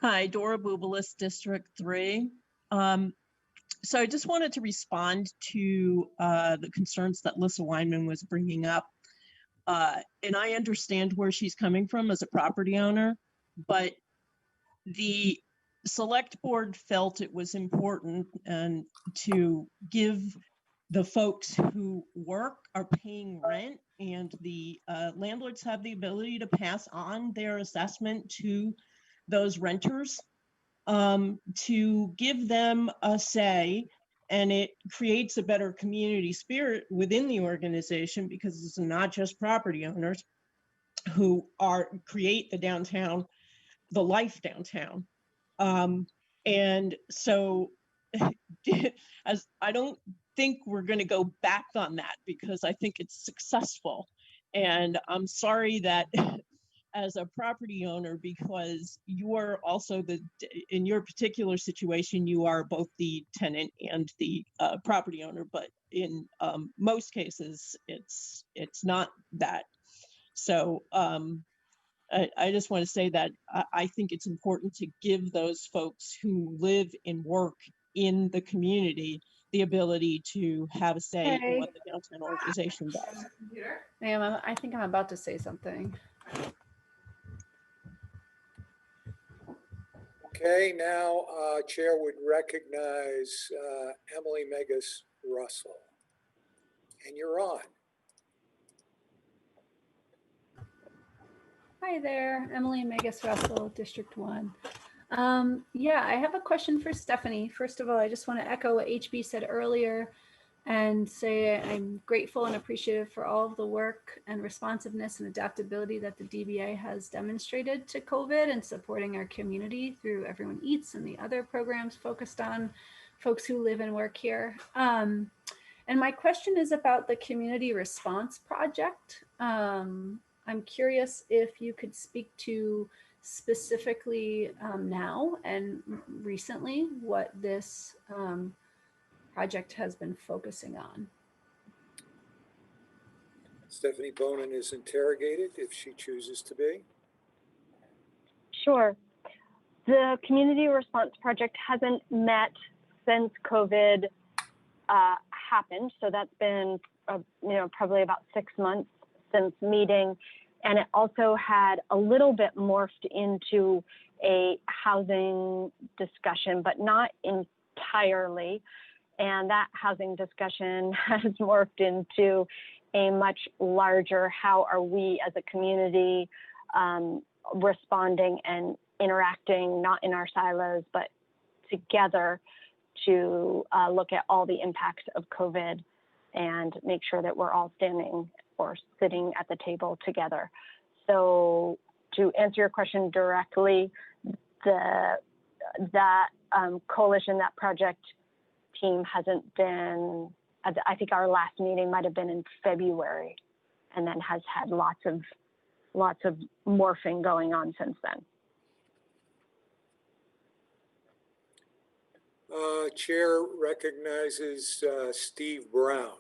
Hi, Dora Boulis, District 3. So I just wanted to respond to the concerns that Lissa Weinman was bringing up. And I understand where she's coming from as a property owner, but the select board felt it was important and to give the folks who are paying rent, and the landlords have the ability to pass on their assessment to those renters, to give them a say, and it creates a better community spirit within the organization, because it's not just property owners who create the downtown, the life downtown. And so as I don't think we're going to go back on that, because I think it's successful. And I'm sorry that as a property owner, because you are also in your particular situation, you are both the tenant and the property owner, but in most cases, it's not that. So I just want to say that I think it's important to give those folks who live and work in the community the ability to have a say in what the downtown organization does. Ma'am, I think I'm about to say something. Okay, now Chair would recognize Emily Megas Russell. And you're on. Hi there, Emily Megas Russell, District 1. Yeah, I have a question for Stephanie. First of all, I just want to echo what HB said earlier and say I'm grateful and appreciative for all of the work and responsiveness and adaptability that the DBA has demonstrated to COVID and supporting our community through Everyone Eats and the other programs focused on folks who live and work here. And my question is about the community response project. I'm curious if you could speak to specifically now and recently what this project has been focusing on. Stephanie Bonin is interrogated if she chooses to be. Sure. The Community Response Project hasn't met since COVID happened. So that's been, probably about 6 months since meeting. And it also had a little bit morphed into a housing discussion, but not entirely. And that housing discussion has morphed into a much larger, how are we as a community responding and interacting, not in our silos, but together to look at all the impacts of COVID and make sure that we're all standing or sitting at the table together. So to answer your question directly, that coalition, that project team hasn't been, I think our last meeting might have been in February, and then has had lots of morphing going on since then. Chair recognizes Steve Brown.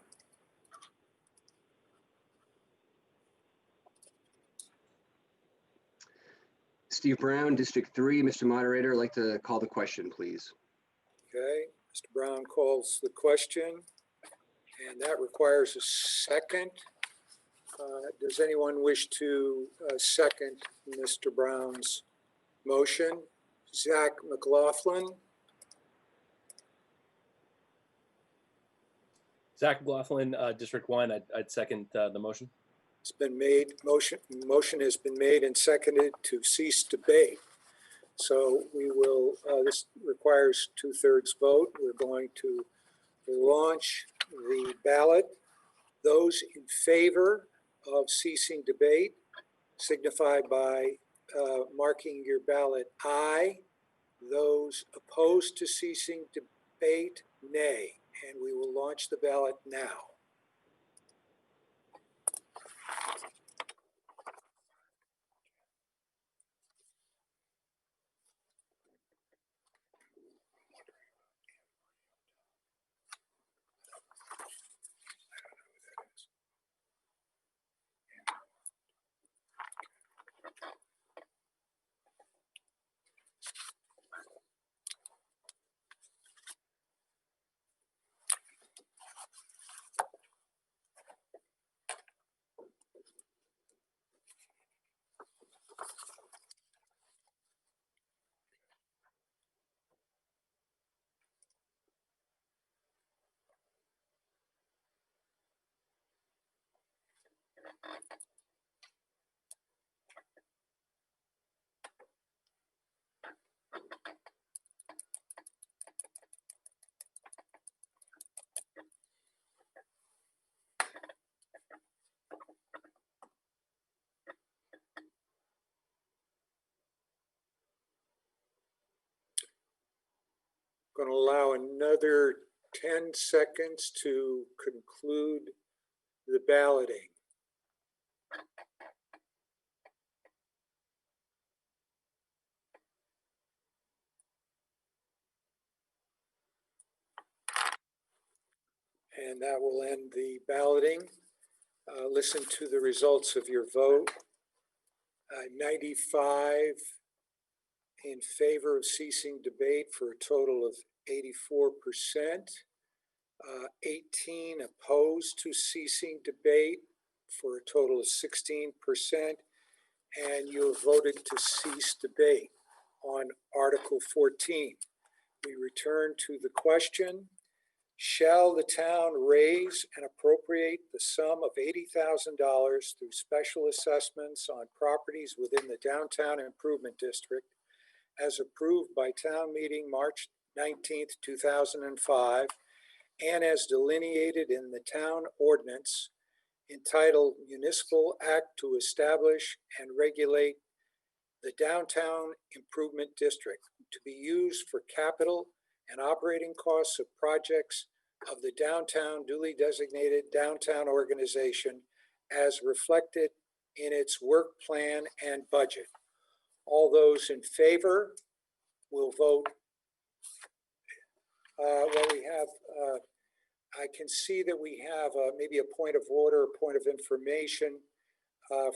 Steve Brown, District 3. Mr. Moderator, I'd like to call the question, please. Okay, Mr. Brown calls the question, and that requires a second. Does anyone wish to second Mr. Brown's motion? Zach McLaughlin. Zach McLaughlin, District 1. I'd second the motion. It's been made. Motion has been made and seconded to cease debate. So we will, this requires 2/3 vote. We're going to launch the ballot. Those in favor of ceasing debate signify by marking your ballot aye. Those opposed to ceasing debate, nay. And we will launch the ballot now. Going to allow another 10 seconds to conclude the balloting. And that will end the balloting. Listen to the results of your vote. 95 in favor of ceasing debate for a total of 84%. 18 opposed to ceasing debate for a total of 16%. And you have voted to cease debate on Article 14. We return to the question. Shall the town raise and appropriate the sum of $80,000 through special assessments on properties within the Downtown Improvement District as approved by town meeting March 19th, 2005, and as delineated in the town ordinance entitled Municipal Act to Establish and Regulate the Downtown Improvement District to be used for capital and operating costs of projects of the downtown duly designated downtown organization as reflected in its work plan and budget. All those in favor will vote. Well, we have, I can see that we have maybe a point of order, a point of information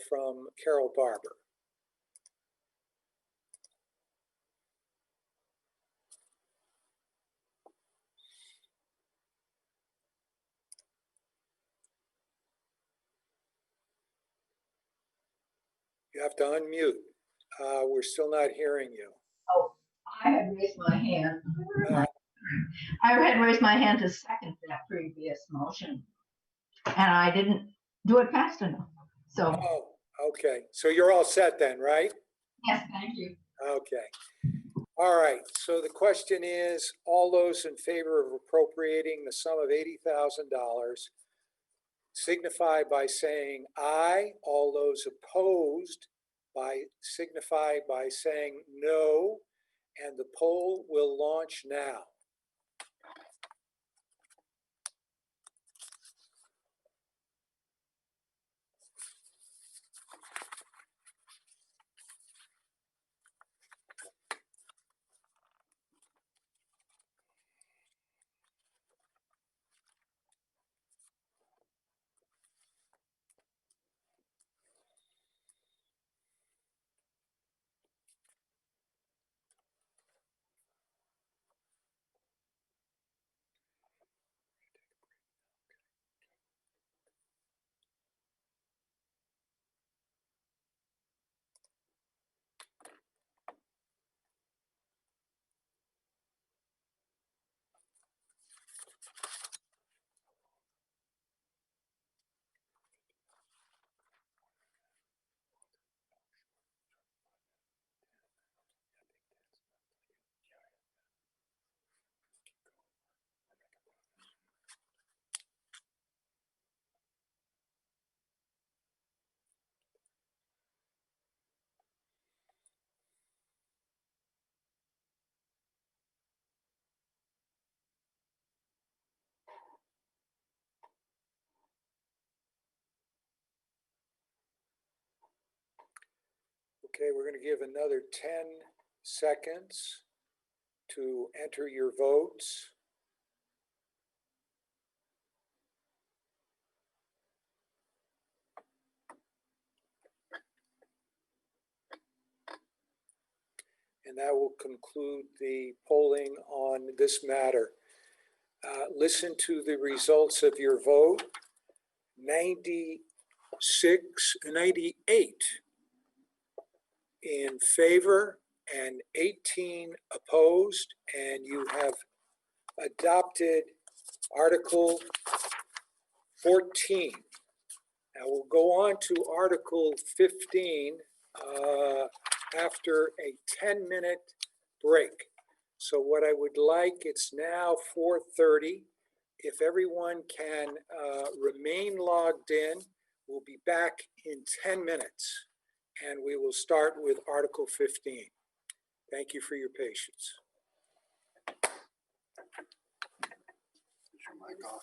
from Carol Barber. You have to unmute. We're still not hearing you. Oh, I had raised my hand. I had raised my hand to second that previous motion, and I didn't do it fast enough. So. Oh, okay. So you're all set then, right? Yes, thank you. Okay. All right. So the question is, all those in favor of appropriating the sum of $80,000 signify by saying aye. All those opposed signify by saying no. And the poll will launch now. Okay, we're going to give another 10 seconds to enter your votes. And that will conclude the polling on this matter. Listen to the results of your vote. 98 in favor and 18 opposed, and you have adopted Article 14. Now we'll go on to Article 15 after a 10-minute break. So what I would like, it's now 4:30. If everyone can remain logged in, we'll be back in 10 minutes and we will start with Article 15. Thank you for your patience. Is your mic off?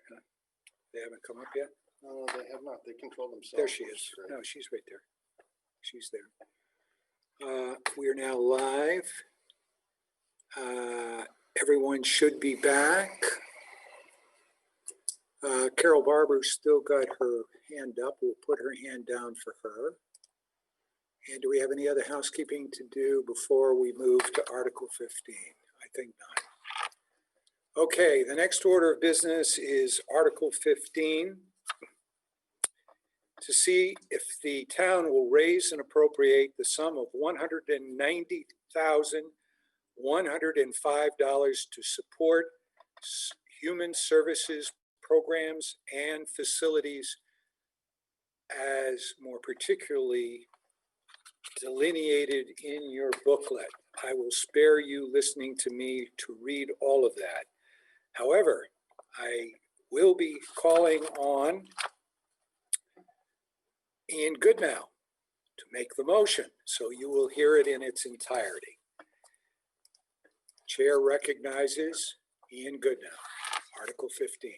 Huh? They haven't come up yet? No, they have not. They control themselves. There she is. No, she's right there. She's there. We are now live. Everyone should be back. Carol Barber's still got her hand up. We'll put her hand down for her. And do we have any other housekeeping to do before we move to Article 15? I think not. Okay, the next order of business is Article 15. To see if the town will raise and appropriate the sum of $190,105 to support human services programs and facilities as more particularly delineated in your booklet. I will spare you listening to me to read all of that. However, I will be calling on Ian Goodnow to make the motion, so you will hear it in its entirety. Chair recognizes Ian Goodnow, Article 15.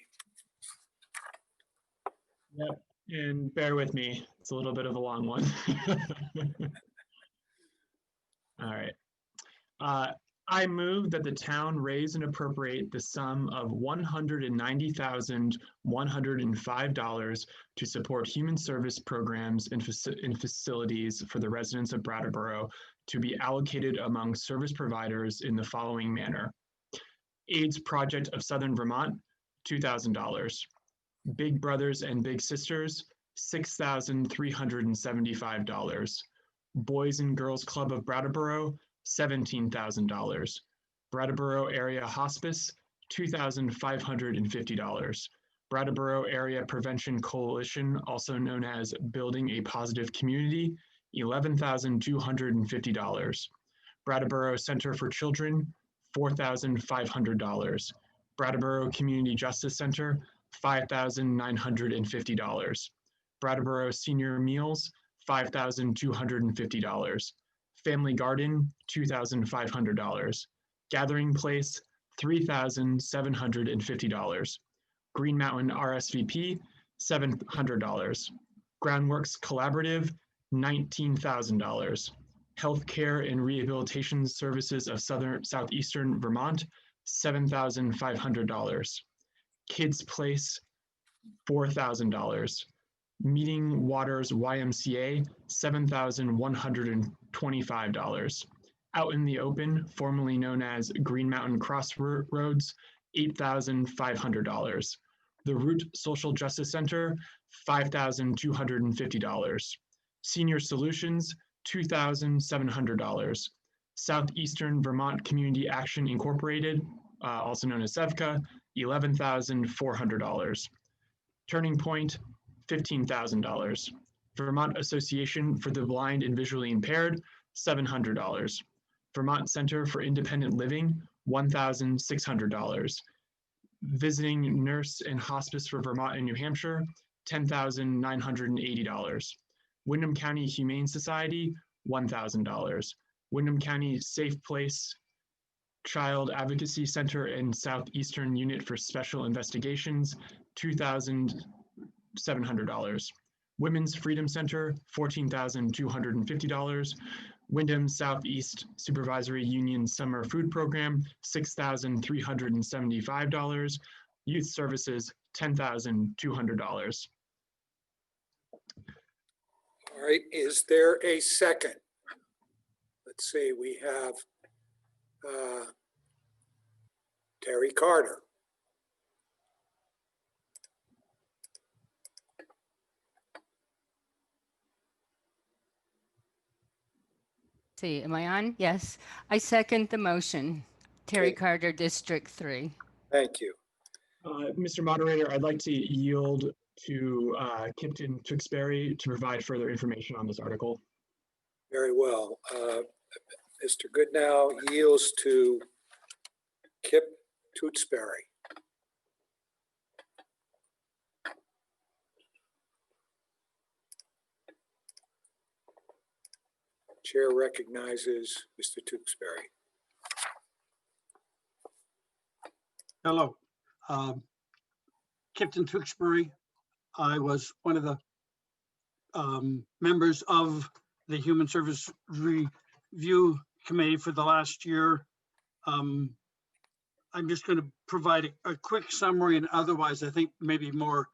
Yep, and bear with me, it's a little bit of a long one. All right. I move that the town raise and appropriate the sum of $190,105 to support human service programs and facilities for the residents of Brattleboro to be allocated among service providers in the following manner. AIDS Project of Southern Vermont, $2,000. Big Brothers and Big Sisters, $6,375. Boys and Girls Club of Brattleboro, $17,000. Brattleboro Area Hospice, $2,550. Brattleboro Area Prevention Coalition, also known as Building a Positive Community, $11,250. Brattleboro Center for Children, $4,500. Brattleboro Community Justice Center, $5,950. Brattleboro Senior Meals, $5,250. Family Garden, $2,500. Gathering Place, $3,750. Green Mountain RSVP, $700. Groundworks Collaborative, $19,000. Healthcare and Rehabilitation Services of Southeastern Vermont, $7,500. Kids Place, $4,000. Meeting Waters YMCA, $7,125. Out in the Open, formerly known as Green Mountain Crossroads, $8,500. The Root Social Justice Center, $5,250. Senior Solutions, $2,700. Southeastern Vermont Community Action Incorporated, also known as SEVCA, $11,400. Turning Point, $15,000. Vermont Association for the Blind and Visually Impaired, $700. Vermont Center for Independent Living, $1,600. Visiting Nurse and Hospice for Vermont and New Hampshire, $10,980. Windham County Humane Society, $1,000. Windham County Safe Place Child Advocacy Center and Southeastern Unit for Special Investigations, $2,700. Women's Freedom Center, $14,250. Windham Southeast Supervisory Union Summer Food Program, $6,375. Youth Services, $10,200. All right, is there a second? Let's see, we have Terry Carter. See, am I on? Yes. I second the motion. Terry Okay. Carter, District 3. Thank you. Mr. Moderator, I'd like to yield to Kipton Tewksbury to provide further information on this article. Very well. Mr. Goodnow yields to Kip Tewksbury. Chair recognizes Mr. Tewksbury. Hello. Kipton Tewksbury. I was one of the members of the Human Service Review Committee for the last year. I'm just going to provide a quick summary, and otherwise I think maybe more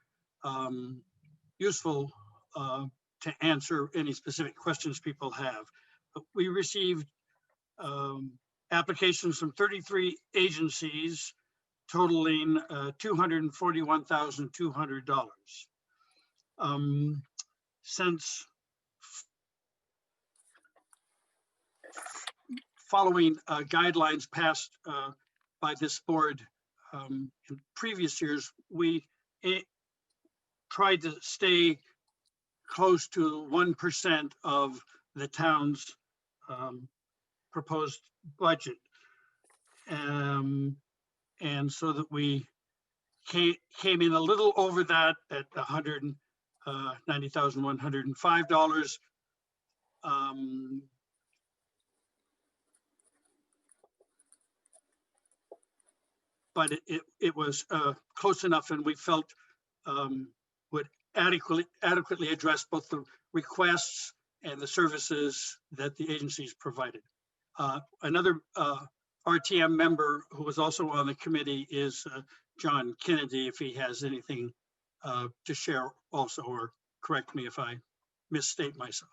useful to answer any specific questions people have. But we received applications from 33 agencies totaling $241,200. Since following guidelines passed by this board in previous years, we tried to stay close to 1% of the town's proposed budget. And so that we came in a little over that at $190,105. But it was close enough, and we felt would adequately address both the requests and the services that the agencies provided. Another RTM member who was also on the committee is John Kennedy, if he has anything to share also, or correct me if I misstate myself.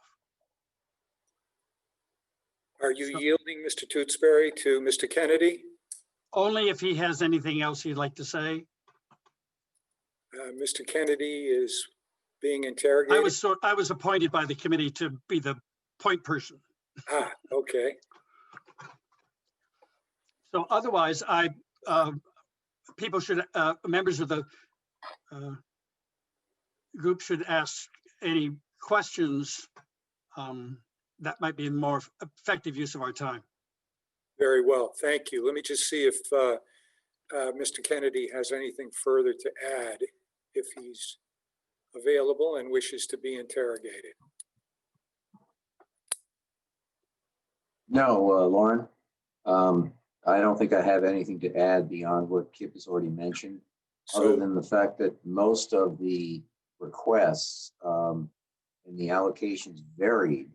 Are you yielding, Mr. Tewksbury, to Mr. Kennedy? Only if he has anything else he'd like to say. Mr. Kennedy is being interrogated. I was appointed by the committee to be the point person. Ah, okay. So otherwise, people should, members of the group should ask any questions that might be a more effective use of our time. Very well, thank you. Let me just see if Mr. Kennedy has anything further to add, if he's available and wishes to be interrogated. No, Lauren, I don't think I have anything to add beyond what Kip has already mentioned, other than the fact that most of the requests and the allocations varied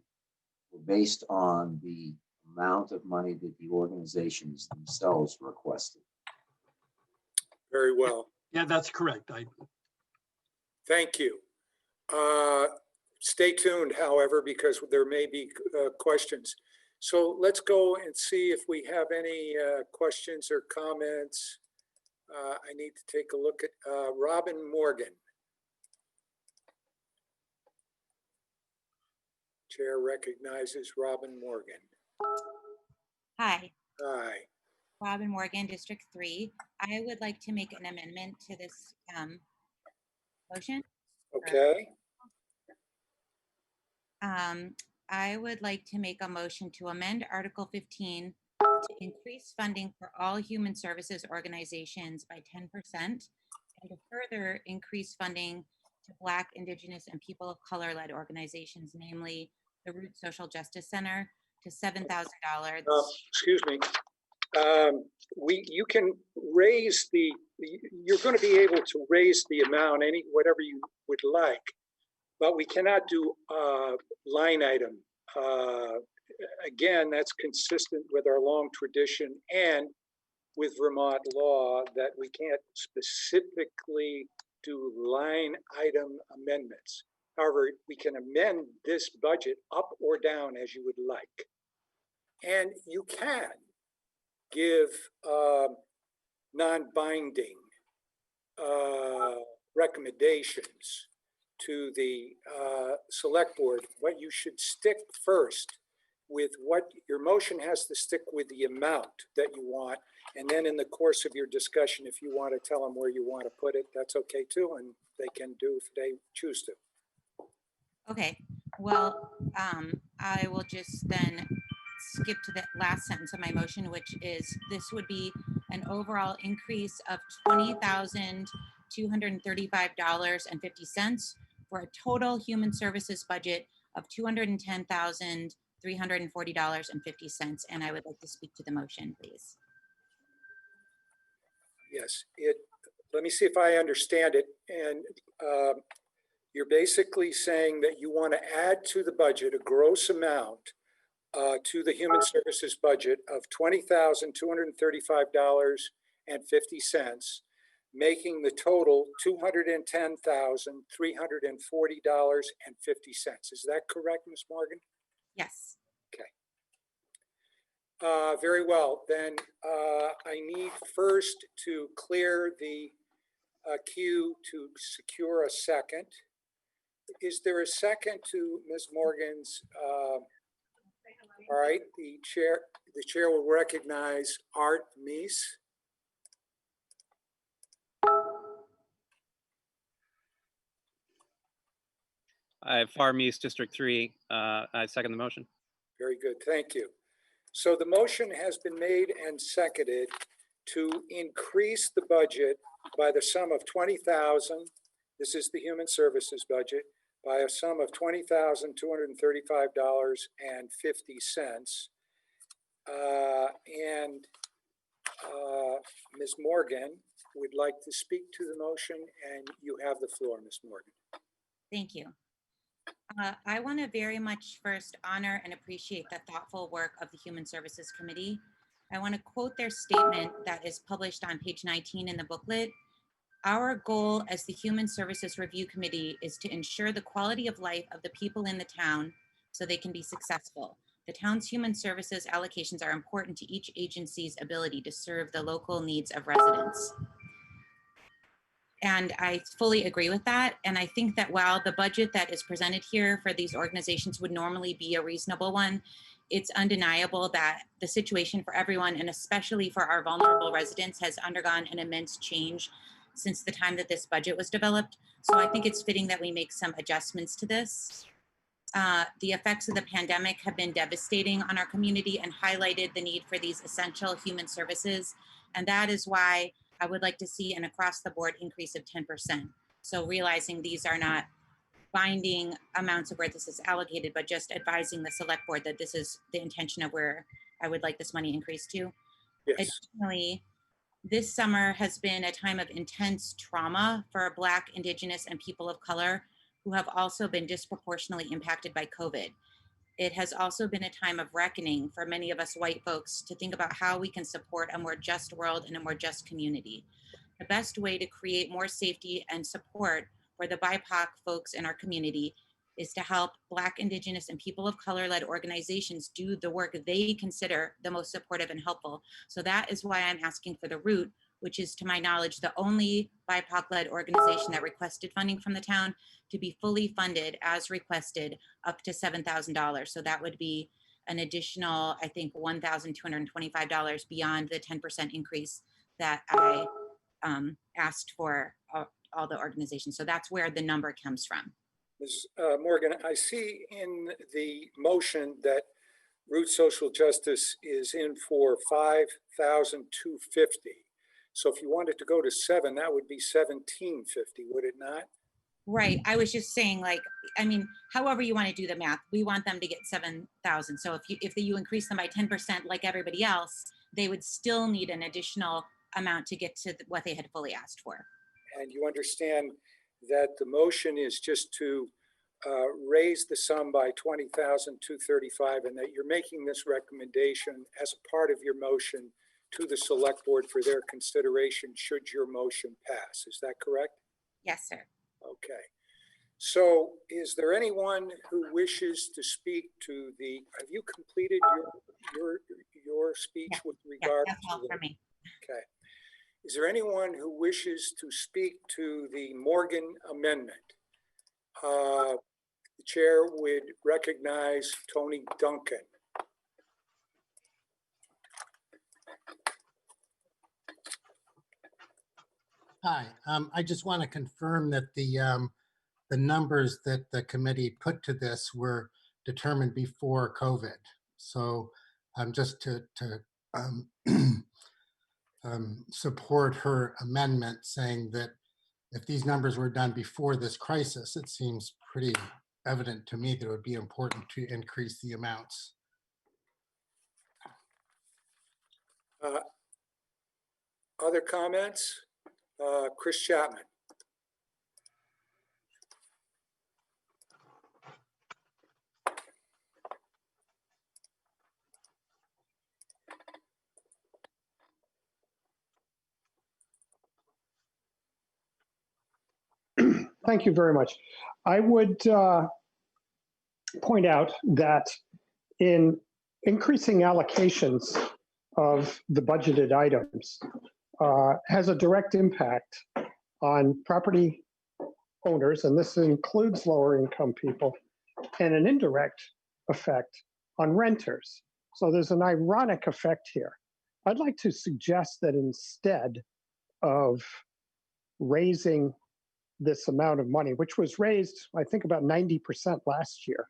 based on the amount of money that the organizations themselves requested. Very well. Yeah, that's correct. Thank you. Stay tuned, however, because there may be questions. So let's go and see if we have any questions or comments. I need to take a look at Robin Morgan. Chair recognizes Robin Morgan. Hi. Hi. Robin Morgan, District 3. I would like to make an amendment to this motion. Okay. I would like to make a motion to amend Article 15 to increase funding for all human services organizations by 10% and to further increase funding to Black, Indigenous, and people of color-led organizations, namely the Root Social Justice Center, to $7,000. Excuse me. You can raise the, you're going to be able to raise the amount, whatever you would like, but we cannot do line item. Again, that's consistent with our long tradition and with Vermont law that we can't specifically do line item amendments. However, we can amend this budget up or down as you would like. And you can give non-binding recommendations to the select board. What you should stick first with what your motion has to stick with the amount that you want. And then in the course of your discussion, if you want to tell them where you want to put it, that's okay too. And they can do if they choose to. Okay, well, I will just then skip to the last sentence of my motion, which is this would be an overall increase of $20,235.50 for a total human services budget of $210,340.50. And I would like to speak to the motion, please. Yes, let me see if I understand it. And you're basically saying that you want to add to the budget a gross amount to the Human Services budget of $20,235.50, making the total $210,340.50. Is that correct, Ms. Morgan? Yes. Okay. Very well. Then I need first to clear the queue to secure a second. Is there a second to Ms. Morgan's? All right, the chair will recognize Art Meese. I have Far East District 3. I second the motion. Very good, thank you. So the motion has been made and seconded to increase the budget by the sum of $20,000. This is the Human Services budget, by a sum of $20,235.50. Ms. Morgan would like to speak to the motion, and you have the floor, Ms. Morgan. Thank you. I want to very much first honor and appreciate the thoughtful work of the Human Services Committee. I want to quote their statement that is published on page 19 in the booklet. Our goal as the Human Services Review Committee is to ensure the quality of life of the people in the town so they can be successful. The town's human services allocations are important to each agency's ability to serve the local needs of residents. And I fully agree with that. And I think that while the budget that is presented here for these organizations would normally be a reasonable one, it's undeniable that the situation for everyone, and especially for our vulnerable residents, has undergone an immense change since the time that this budget was developed. So I think it's fitting that we make some adjustments to this. The effects of the pandemic have been devastating on our community and highlighted the need for these essential human services. And that is why I would like to see an across the board increase of 10%. So realizing these are not binding amounts of where this is allocated, but just advising the select board that this is the intention of where I would like this money increased to. Yes. Additionally, this summer has been a time of intense trauma for Black, Indigenous, and people of color who have also been disproportionately impacted by COVID. It has also been a time of reckoning for many of us white folks to think about how we can support a more just world and a more just community. The best way to create more safety and support for the BIPOC folks in our community is to help Black, Indigenous, and people of color-led organizations do the work they consider the most supportive and helpful. So that is why I'm asking for the Root, which is, to my knowledge, the only BIPOC-led organization that requested funding from the town, to be fully funded as requested up to $7,000. So that would be an additional, I think, $1,225 beyond the 10% increase that I asked for all the organizations. So that's where the number comes from. Ms. Morgan, I see in the motion that Root Social Justice is in for $5,250. So if you wanted to go to 7, that would be $1,750, would it not? Right. I was just saying, like, I mean, however you want to do the math, we want them to get 7,000. So if you increase them by 10% like everybody else, they would still need an additional amount to get to what they had fully asked for. And you understand that the motion is just to raise the sum by $20,235, and that you're making this recommendation as a part of your motion to the select board for their consideration should your motion pass. Is that correct? Yes, sir. Okay. So is there anyone who wishes to speak to the, have you completed your speech with regard that's all to for me. Okay. Is there anyone who wishes to speak to the Morgan amendment? The chair would recognize Tony Duncan. Hi, I just want to confirm that the numbers that the committee put to this were determined before COVID. So just to support her amendment, saying that if these numbers were done before this crisis, it seems pretty evident to me that it would be important to increase the amounts. Other comments? Chris Chapman. Thank you very much. I would point out that in increasing allocations of the budgeted items has a direct impact on property owners, and this includes lower income people, and an indirect effect on renters. So there's an ironic effect here. I'd like to suggest that instead of raising this amount of money, which was raised, I think, about 90% last year,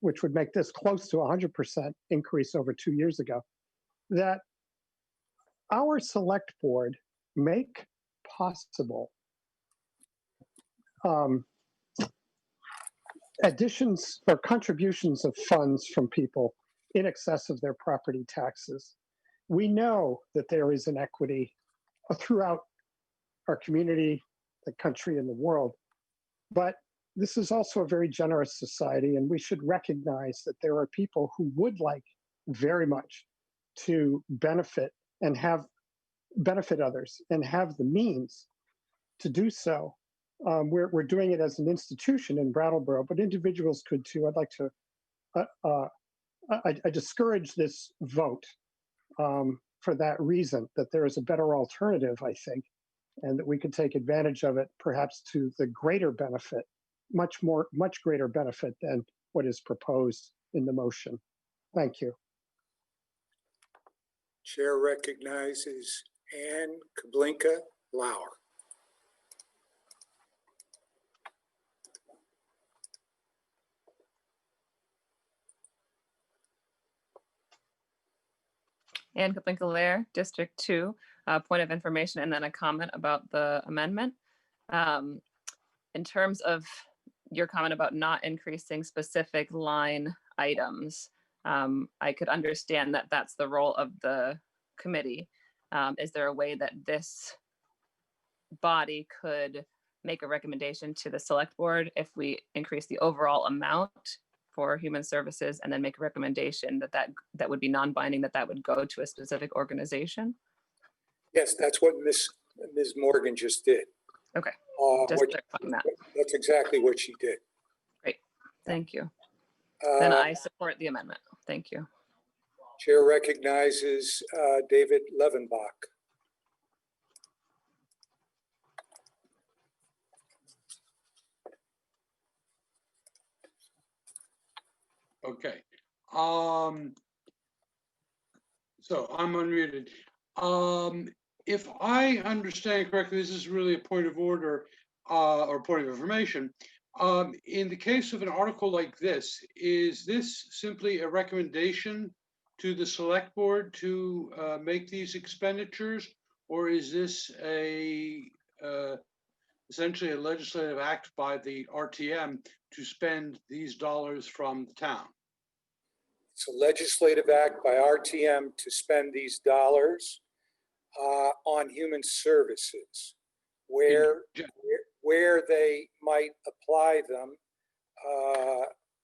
which would make this close to 100% increase over 2 years ago, that our select board make possible additions or contributions of funds from people in excess of their property taxes. We know that there is inequity throughout our community, the country, and the world, but this is also a very generous society, and we should recognize that there are people who would like very much to benefit and benefit others and have the means to do so. We're doing it as an institution in Brattleboro, but individuals could too. I'd like to, I discourage this vote for that reason, that there is a better alternative, I think, and that we could take advantage of it perhaps to the greater benefit, much greater benefit than what is proposed in the motion. Thank you. Chair recognizes Ann Kablinka Lauer. Ann Kaplinka-Lair, District 2, point of information, and then a comment about the amendment. In terms of your comment about not increasing specific line items, I could understand that that's the role of the committee. Is there a way that this body could make a recommendation to the select board if we increase the overall amount for human services and then make a recommendation that would be non-binding, that would go to a specific organization? Yes, that's what Ms. Morgan just did. Okay, just clarifying that. That's exactly what she did. Great, thank you. Then I support the amendment. Thank you. Chair recognizes David Levenbach. Okay. So I'm unmuted. If I understand correctly, this is really a point of order or point of information. In the case of an article like this, is this simply a recommendation to the select board to make these expenditures, or is this essentially a legislative act by the RTM to spend these dollars from the town? It's a legislative act by RTM to spend these dollars on human services. Where they might apply them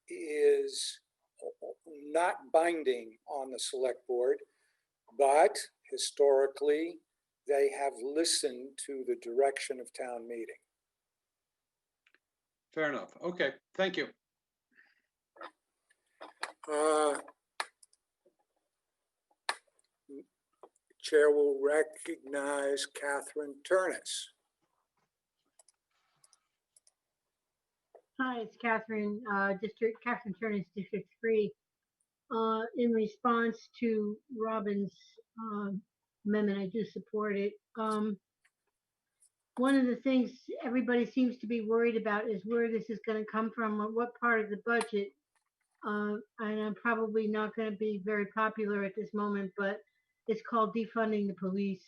is not binding on the select board, but historically they have listened to the direction of town meeting. Fair enough. Okay, thank you. Chair will recognize Catherine Turnus. Hi, it's Catherine Turnus, District 3. In response to Robin's amendment, I do support it. One of the things everybody seems to be worried about is where this is going to come from, or what part of the budget. And I'm probably not going to be very popular at this moment, but it's called defunding the police.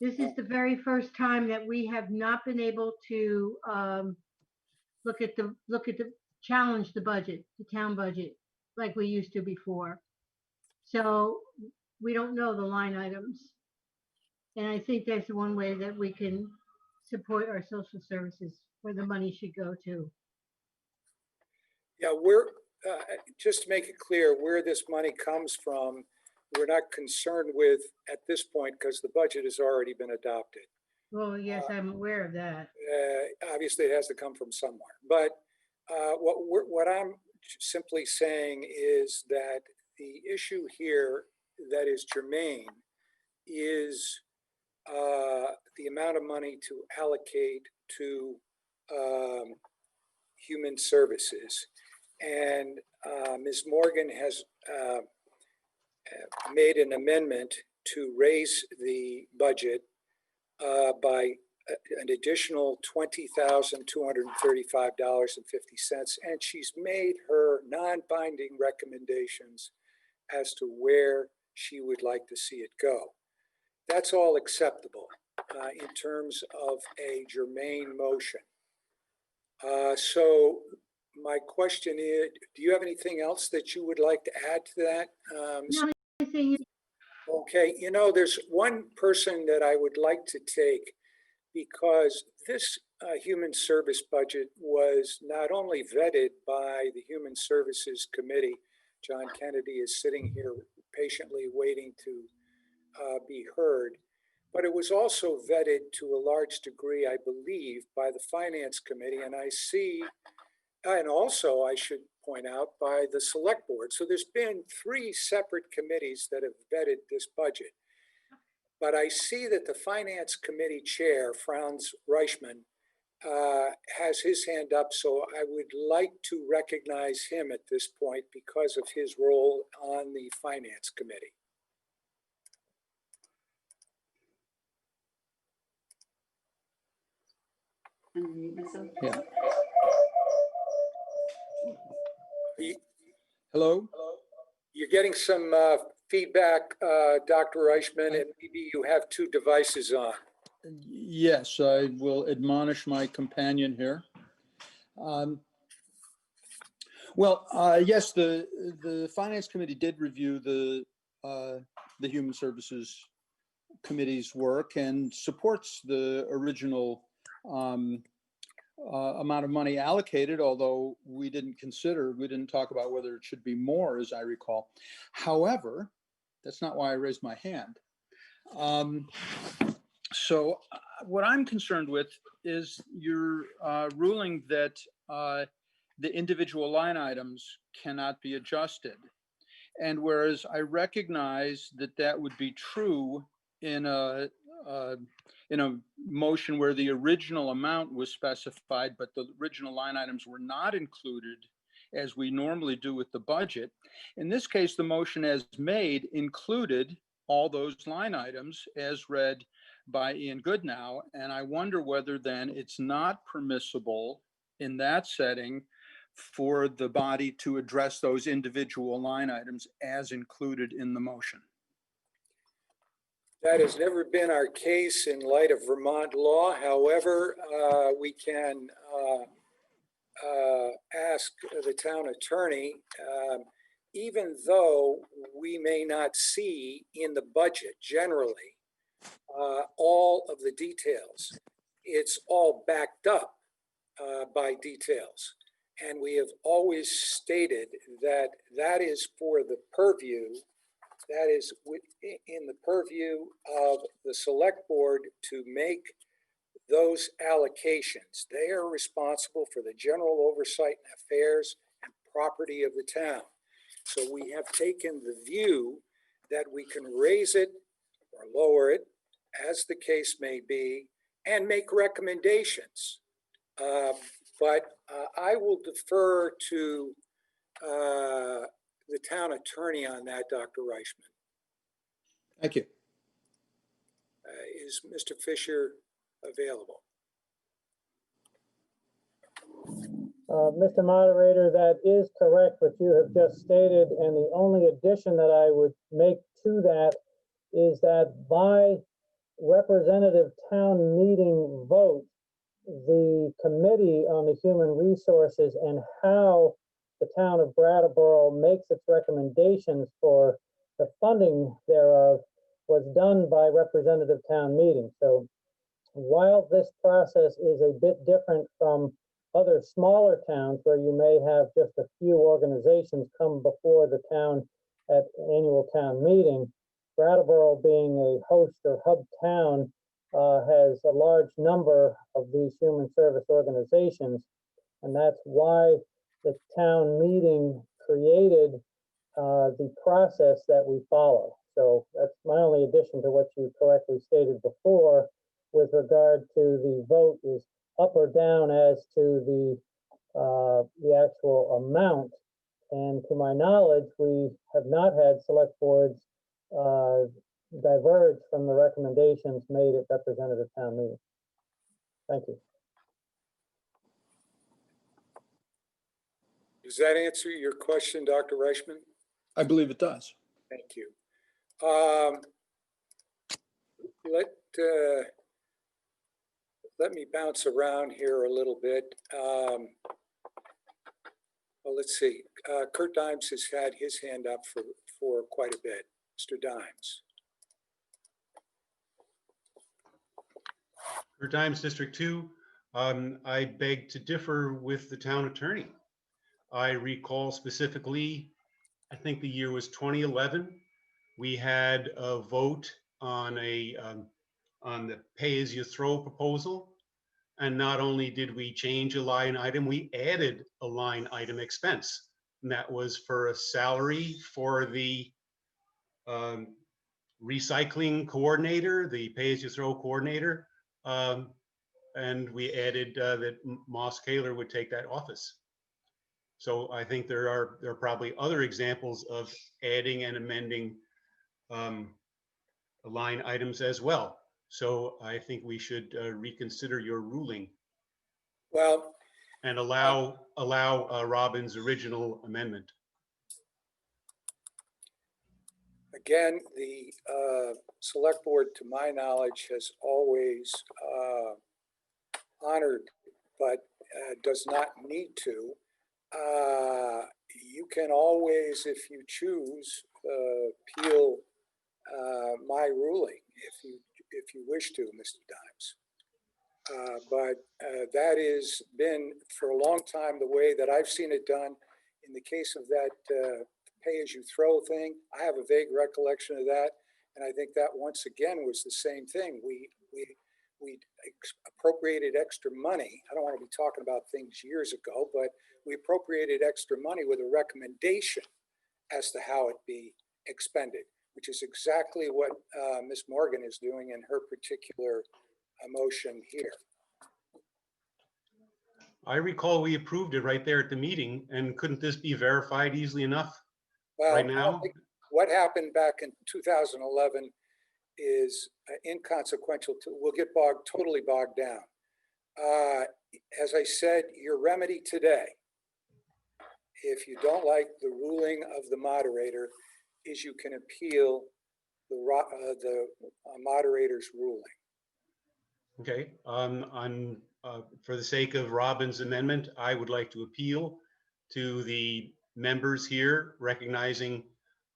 This is the very first time that we have not been able to challenge the budget, the town budget, like we used to before. So we don't know the line items. And I think that's one way that we can support our social services where the money should go to. Yeah, we're, just to make it clear, where this money comes from, we're not concerned with at this point because the budget has already been adopted. Well, yes, I'm aware of that. Obviously, it has to come from somewhere. But what I'm simply saying is that the issue here that is germane is the amount of money to allocate to human services. And Ms. Morgan has made an amendment to raise the budget by an additional $20,235.50. And she's made her non-binding recommendations as to where she would like to see it go. That's all acceptable in terms of a germane motion. So my question is, do you have anything else that you would like to add to that? Okay, you know, there's one person that I would like to take, because this human service budget was not only vetted by the Human Services Committee. John Kennedy is sitting here patiently waiting to be heard, but it was also vetted to a large degree, I believe, by the Finance Committee, and I see, and also I should point out, by the Select Board. So there's been 3 separate committees that have vetted this budget. But I see that the Finance Committee Chair, Franz Reichman, has his hand up, so I would like to recognize him at this point because of his role on the Finance Committee. Yeah. Hello? You're getting some feedback, Dr. Reichman, and maybe you have 2 devices on. Yes, I will admonish my companion here. Yes, the Finance Committee did review the Human Services Committee's work and supports the original amount of money allocated, although we didn't talk about whether it should be more, as I recall. However, that's not why I raised my hand. So what I'm concerned with is your ruling that the individual line items cannot be adjusted. And whereas I recognize that that would be true in a motion where the original amount was specified, but the original line items were not included as we normally do with the budget. In this case, the motion as made included all those line items as read by Ian Goodnow. And I wonder whether then it's not permissible in that setting for the body to address those individual line items as included in the motion. That has never been our case in light of Vermont law. However, we can ask the town attorney, even though we may not see in the budget generally all of the details, it's all backed up by details. And we have always stated that that is for the purview, that is in the purview of the Select Board to make those allocations. They are responsible for the general oversight and affairs and property of the town. So we have taken the view that we can raise it or lower it, as the case may be, and make recommendations. But I will defer to the town attorney on that, Dr. Reichman. Thank you. Is Mr. Fisher available? Mr. Moderator, that is correct what you have just stated, and the only addition that I would make to that is that by representative town meeting vote, the Committee on the Human Resources and how the town of Brattleboro makes its recommendations for the funding thereof was done by representative town meeting. So while this process is a bit different from other smaller towns where you may have just a few organizations come before the town at annual town meeting, Brattleboro, being a host or hub town, has a large number of these human service organizations, and that's why the town meeting created the process that we follow. So that's my only addition to what you correctly stated before with regard to the vote is up or down as to the actual amount. And to my knowledge, we have not had select boards diverge from the recommendations made at representative town meeting. Thank you. Does that answer your question, Dr. Reichman? I believe it does. Thank you. Let me bounce around here a little bit. Well, let's see. Kurt Dimes has had his hand up for quite a bit. Mr. Dimes. Kurt Dimes, District 2. I beg to differ with the town attorney. I recall specifically, I think the year was 2011. We had a vote on the pay-as-you-throw proposal. And not only did we change a line item, we added a line item expense. And that was for a salary for the recycling coordinator, the pay-as-you-throw coordinator. And we added that Moss Kaler would take that office. So I think there are probably other examples of adding and amending line items as well. So I think we should reconsider your ruling. Well, and allow Robin's original amendment. Again, the select board, to my knowledge, has always honored, but does not need to. You can always, if you choose, appeal my ruling if you wish to, Mr. Dimes. But that has been for a long time the way that I've seen it done. In the case of that pay-as-you-throw thing, I have a vague recollection of that, and I think that once again was the same thing. We appropriated extra money. I don't want to be talking about things years ago, but we appropriated extra money with a recommendation as to how it be expended, which is exactly what Ms. Morgan is doing in her particular motion here. I recall we approved it right there at the meeting, and couldn't this be verified easily enough right now? What happened back in 2011 is inconsequential. We'll get totally bogged down. As I said, your remedy today, if you don't like the ruling of the moderator, is you can appeal the moderator's ruling. Okay, for the sake of Robin's amendment, I would like to appeal to the members here, recognizing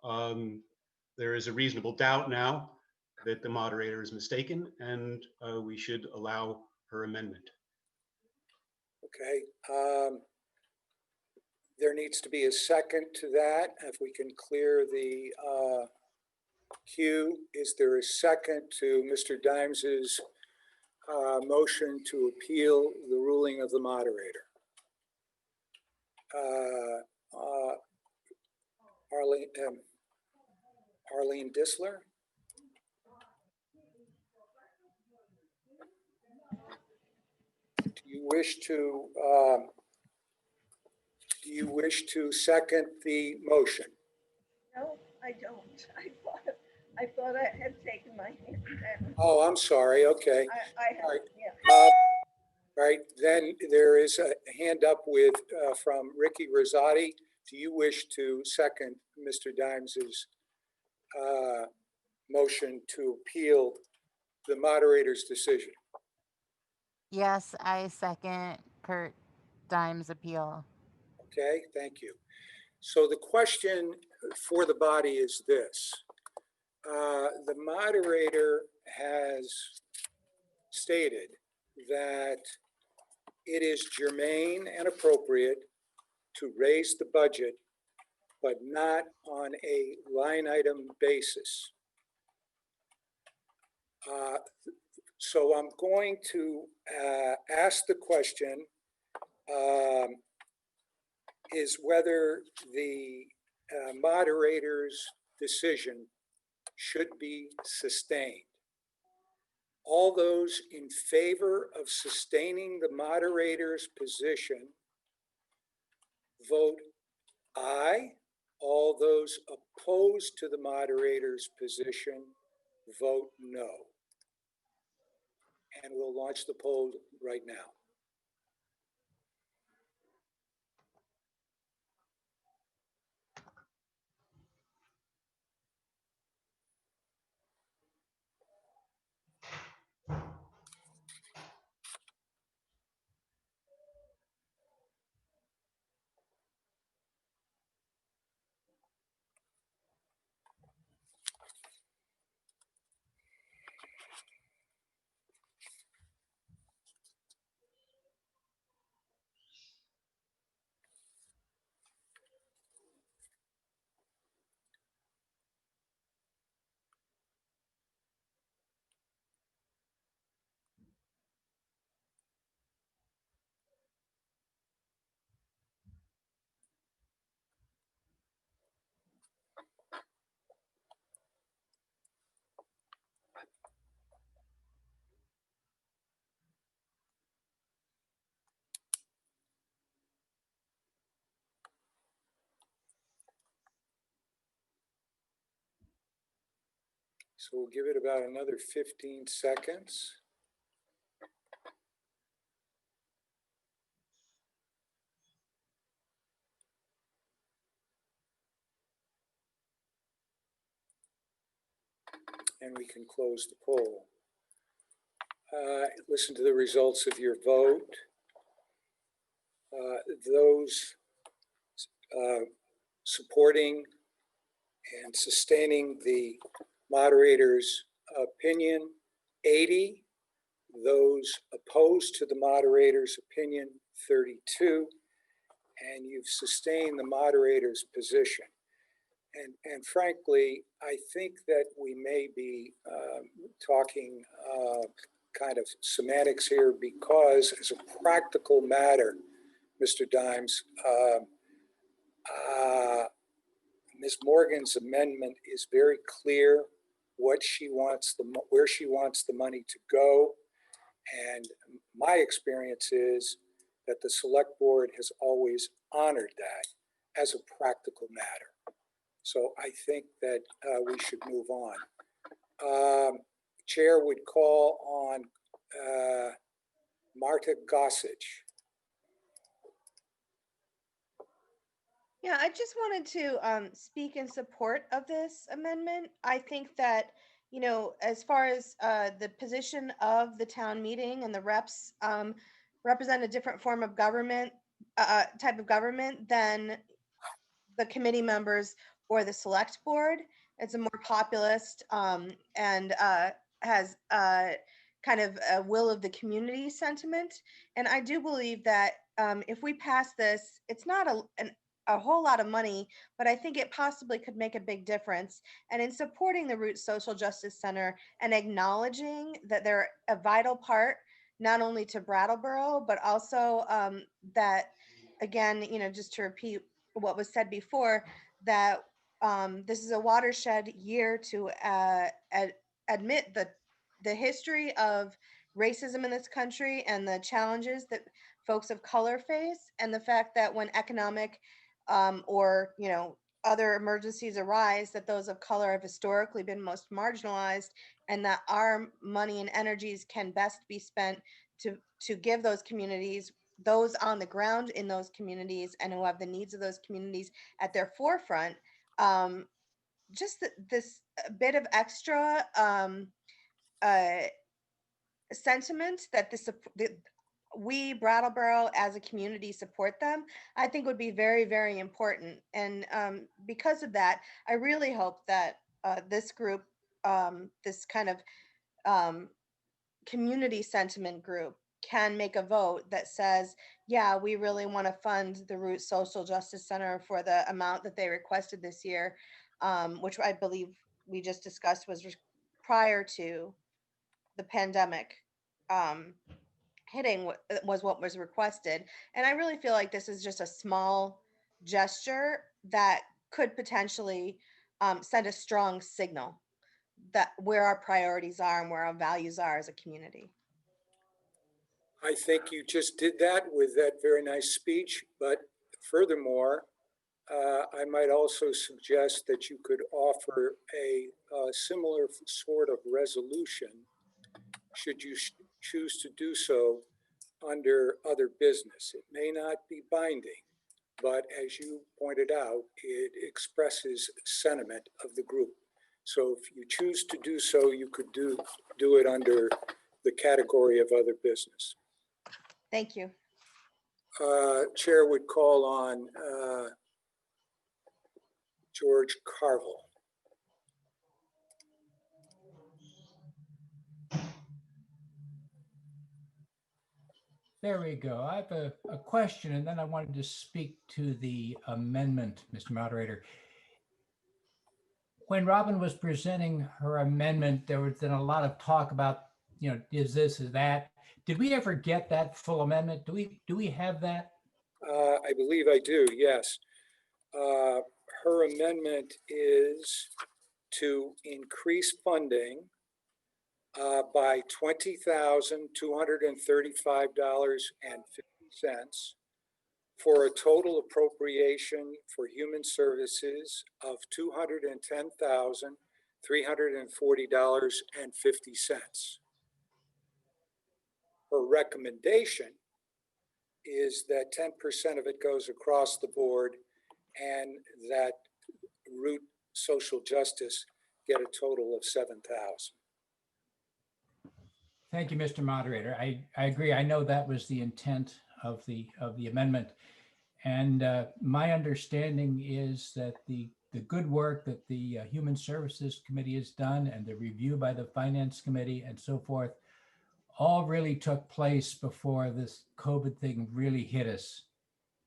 there is a reasonable doubt now that the moderator is mistaken, and we should allow her amendment. Okay, there needs to be a second to that. If we can clear the queue, is there a second to Mr. Dimes's motion to appeal the ruling of the moderator? Arlene Disler? Do you wish to second the motion? No, I don't. I thought I had taken my hand down. Oh, I'm sorry. Okay. I have, all right. yeah. All right. Then there is a hand up with from Ricky Rosati. Do you wish to second Mr. Dimes's motion to appeal the moderator's decision? Yes, I second Kurt Dimes' appeal. Okay, thank you. So the question for the body is this. The moderator has stated that it is germane and appropriate to raise the budget, but not on a line item basis. So I'm going to ask the question, is whether the moderator's decision should be sustained. All those in favor of sustaining the moderator's position, vote aye. All those opposed to the moderator's position, vote no. And we'll launch the poll right now. So we'll give it about another 15 seconds. And we can close the poll. Listen to the results of your vote. Those supporting and sustaining the moderator's opinion, 80. Those opposed to the moderator's opinion, 32. And you've sustained the moderator's position. And frankly, I think that we may be talking kind of semantics here, because as a practical matter, Mr. Dimes, Ms. Morgan's amendment is very clear what she wants, where she wants the money to go. And my experience is that the select board has always honored that as a practical matter. So I think that we should move on. Chair would call on Marta Gossage. Yeah, I just wanted to speak in support of this amendment. I think that, you know, as far as the position of the town meeting and the reps represent a different form of government, type of government than the committee members or the select board. It's a more populist and has kind of a will of the community sentiment. And I do believe that if we pass this, it's not a whole lot of money, but I think it possibly could make a big difference. And in supporting the Root Social Justice Center and acknowledging that they're a vital part, not only to Brattleboro, but also that, again, you know, just to repeat what was said before, that this is a watershed year to admit the history of racism in this country and the challenges that folks of color face, and the fact that when economic or, you know, other emergencies arise, that those of color have historically been most marginalized, and that our money and energies can best be spent to give those communities, those on the ground in those communities and who have the needs of those communities at their forefront, just this bit of extra sentiment that we, Brattleboro, as a community support them, I think would be very, very important. And because of that, I really hope that this group this kind of community sentiment group can make a vote that says, yeah, we really want to fund the Root Social Justice Center for the amount that they requested this year, which I believe we just discussed was prior to the pandemic hitting, was what was requested. And I really feel like this is just a small gesture that could potentially send a strong signal that where our priorities are and where our values are as a community. I think you just did that with that very nice speech, but furthermore, I might also suggest that you could offer a similar sort of resolution, should you choose to do so, under other business. It may not be binding, but as you pointed out, it expresses sentiment of the group. So if you choose to do so, you could do it under the category of other business. Thank you. Chair would call on George Carvel. There we go. I have a question, and then I wanted to speak to the amendment, Mr. Moderator. When Robin was presenting her amendment, there was then a lot of talk about, is this, is that. Did we ever get that full amendment? Do we have that? I believe I do, yes. Her amendment is to increase funding by $20,235.50 for a total appropriation for human services of $210,340.50. Her recommendation is that 10% of it goes across the board and that Root Social Justice get a total of $7,000. Thank you, Mr. Moderator. I agree. I know that was the intent of the amendment. And my understanding is that the good work that the Human Services Committee has done and the review by the Finance Committee and so forth all really took place before this COVID thing really hit us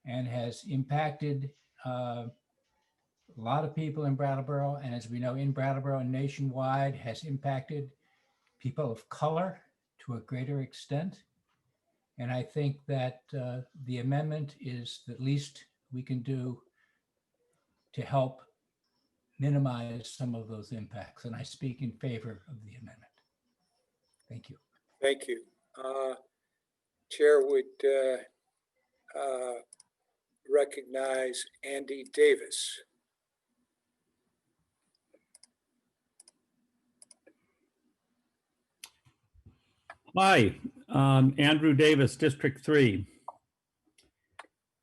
and has impacted a lot of people in Brattleboro. And as we know, in Brattleboro and nationwide, has impacted people of color to a greater extent. And I think that the amendment is the least we can do to help minimize some of those impacts. And I speak in favor of the amendment. Thank you. Thank you. Chair would recognize Andy Davis. Hi, Andrew Davis, District 3.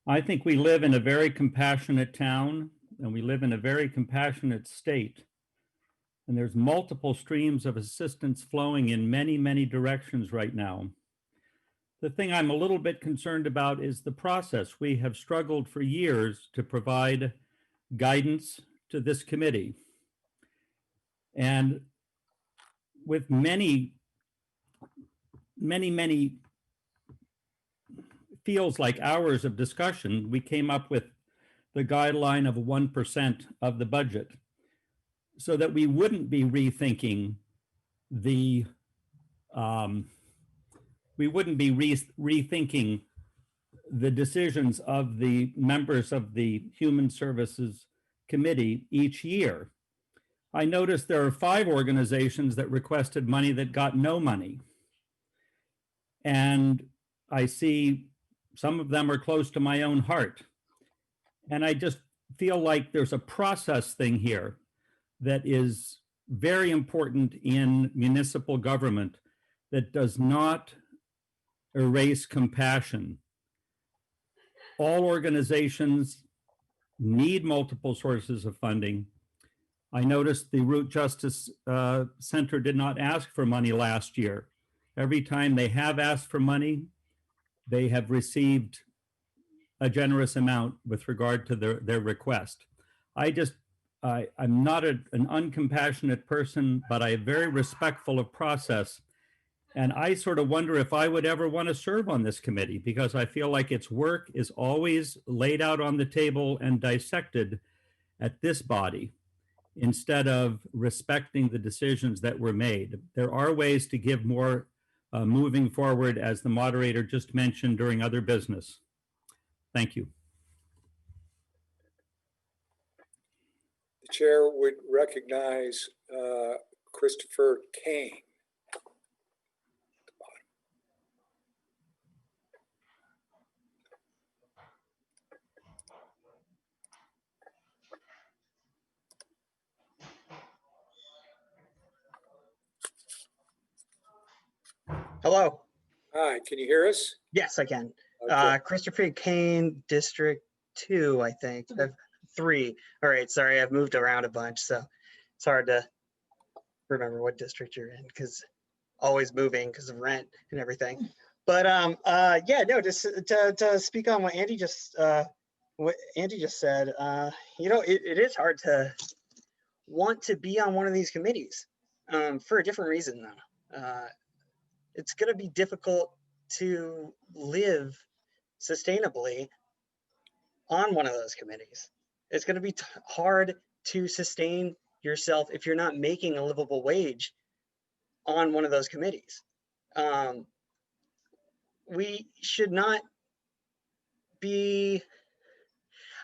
I think we live in a very compassionate town and we live in a very compassionate state. And there's multiple streams of assistance flowing in many, many directions right now. The thing I'm a little bit concerned about is the process. We have struggled for years to provide guidance to this committee. And with many feels like hours of discussion, we came up with the guideline of 1% of the budget so that we wouldn't be rethinking the rethinking the decisions of the members of the Human Services Committee each year. I noticed there are 5 organizations that requested money that got no money. And I see some of them are close to my own heart. And I just feel like there's a process thing here that is very important in municipal government that does not erase compassion. All organizations need multiple sources of funding. I noticed the Root Justice Center did not ask for money last year. Every time they have asked for money, they have received a generous amount with regard to their request. I just I'm not an uncompassionate person, but I'm very respectful of process. And I sort of wonder if I would ever want to serve on this committee, because I feel like its work is always laid out on the table and dissected at this body instead of respecting the decisions that were made. There are ways to give more moving forward, as the moderator just mentioned, during other business. Thank you. The chair would recognize Christopher Kane. Hello. Hi, can you hear us? Yes, I can. Okay. Christopher Kane, District 2, I think. 3. All right, sorry, I've moved around a bunch, so it's hard to remember what district you're in because always moving because of rent and everything. But yeah, no, just to speak on what Andy just said, you know, it is hard to want to be on one of these committees for a different reason though. It's going to be difficult to live sustainably on one of those committees. It's going to be hard to sustain yourself if you're not making a livable wage on one of those committees. We should not be,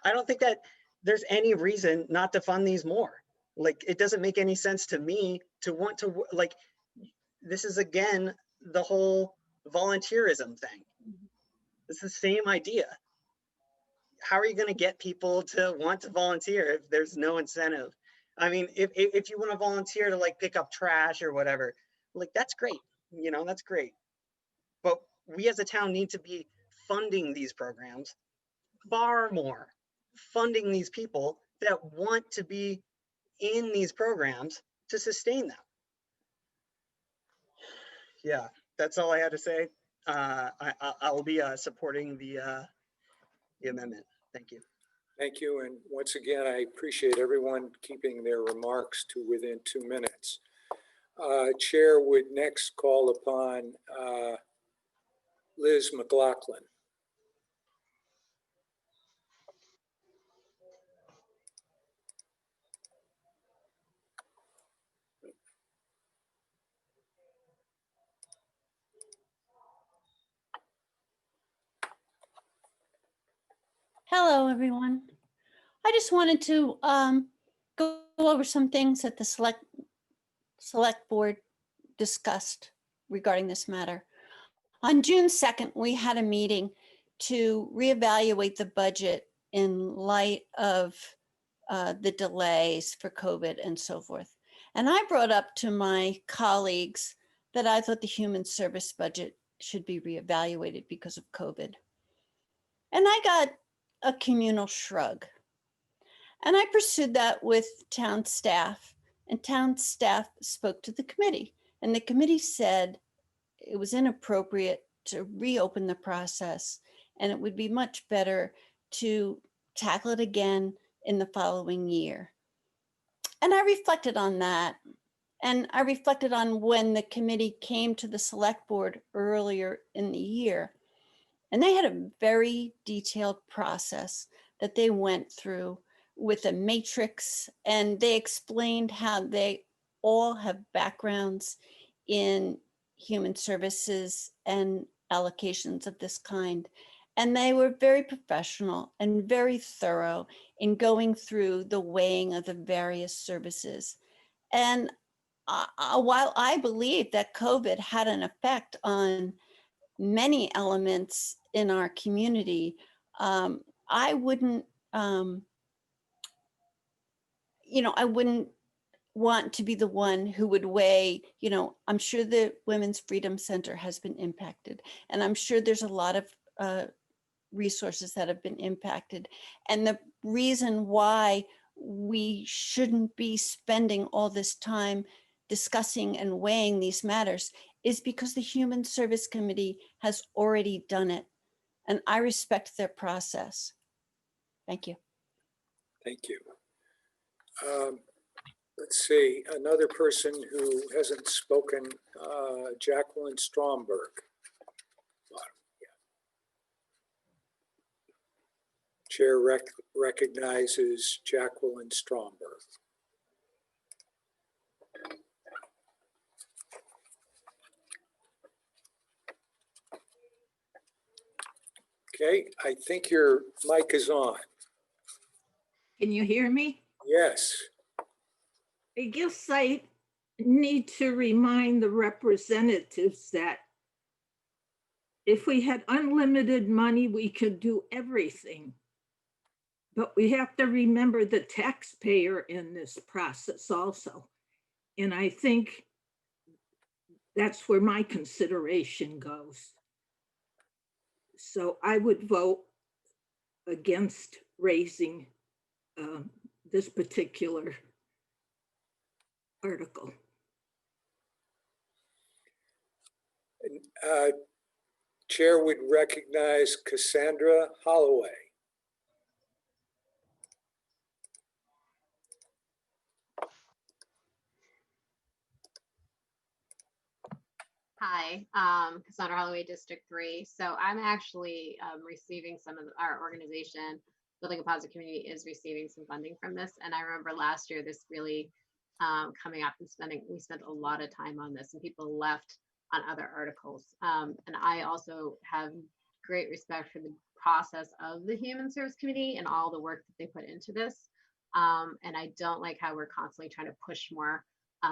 I don't think that there's any reason not to fund these more. Like, it doesn't make any sense to me to want to, like, this is again, the whole volunteerism thing. It's the same idea. How are you going to get people to want to volunteer if there's no incentive? I mean, if you want to volunteer to like pick up trash or whatever, like that's great, you know, that's great. But we as a town need to be funding these programs far more, funding these people that want to be in these programs to sustain them. Yeah, that's all I had to say. I will be supporting the amendment. Thank you. Thank you. And once again, I appreciate everyone keeping their remarks to within 2 minutes. Chair would next call upon Liz McLaughlin. Hello, everyone. I just wanted to go over some things that the select board discussed regarding this matter. On June 2nd, we had a meeting to reevaluate the budget in light of the delays for COVID and so forth. And I brought up to my colleagues that I thought the human service budget should be reevaluated because of COVID. And I got a communal shrug. And I pursued that with town staff, and town staff spoke to the committee. And the committee said it was inappropriate to reopen the process, and it would be much better to tackle it again in the following year. And I reflected on that. And I reflected on when the committee came to the select board earlier in the year. And they had a very detailed process that they went through with a matrix, and they explained how they all have backgrounds in human services and allocations of this kind. And they were very professional and very thorough in going through the weighing of the various services. And while I believe that COVID had an effect on many elements in our community, I wouldn't, I wouldn't want to be the one who would weigh, I'm sure the Women's Freedom Center has been impacted, and I'm sure there's a lot of resources that have been impacted. And the reason why we shouldn't be spending all this time discussing and weighing these matters is because the Human Service Committee has already done it. And I respect their process. Thank you. Thank you. Let's see, another person who hasn't spoken, Jacqueline Stromberg. Chair recognizes Jacqueline Stromberg. Okay, I think your mic is on. Can you hear me? Yes. I guess I need to remind the representatives that if we had unlimited money, we could do everything. But we have to remember the taxpayer in this process also. And I think that's where my consideration goes. So I would vote against raising this particular article. Chair would recognize Cassandra Holloway. Hi, Cassandra Holloway, District 3. So I'm actually receiving some of our organization, Building a Positive Community, is receiving some funding from this. And I remember last year, this really coming up and we spent a lot of time on this and people left on other articles. And I also have great respect for the process of the Human Service Committee and all the work that they put into this. And I don't like how we're constantly trying to push more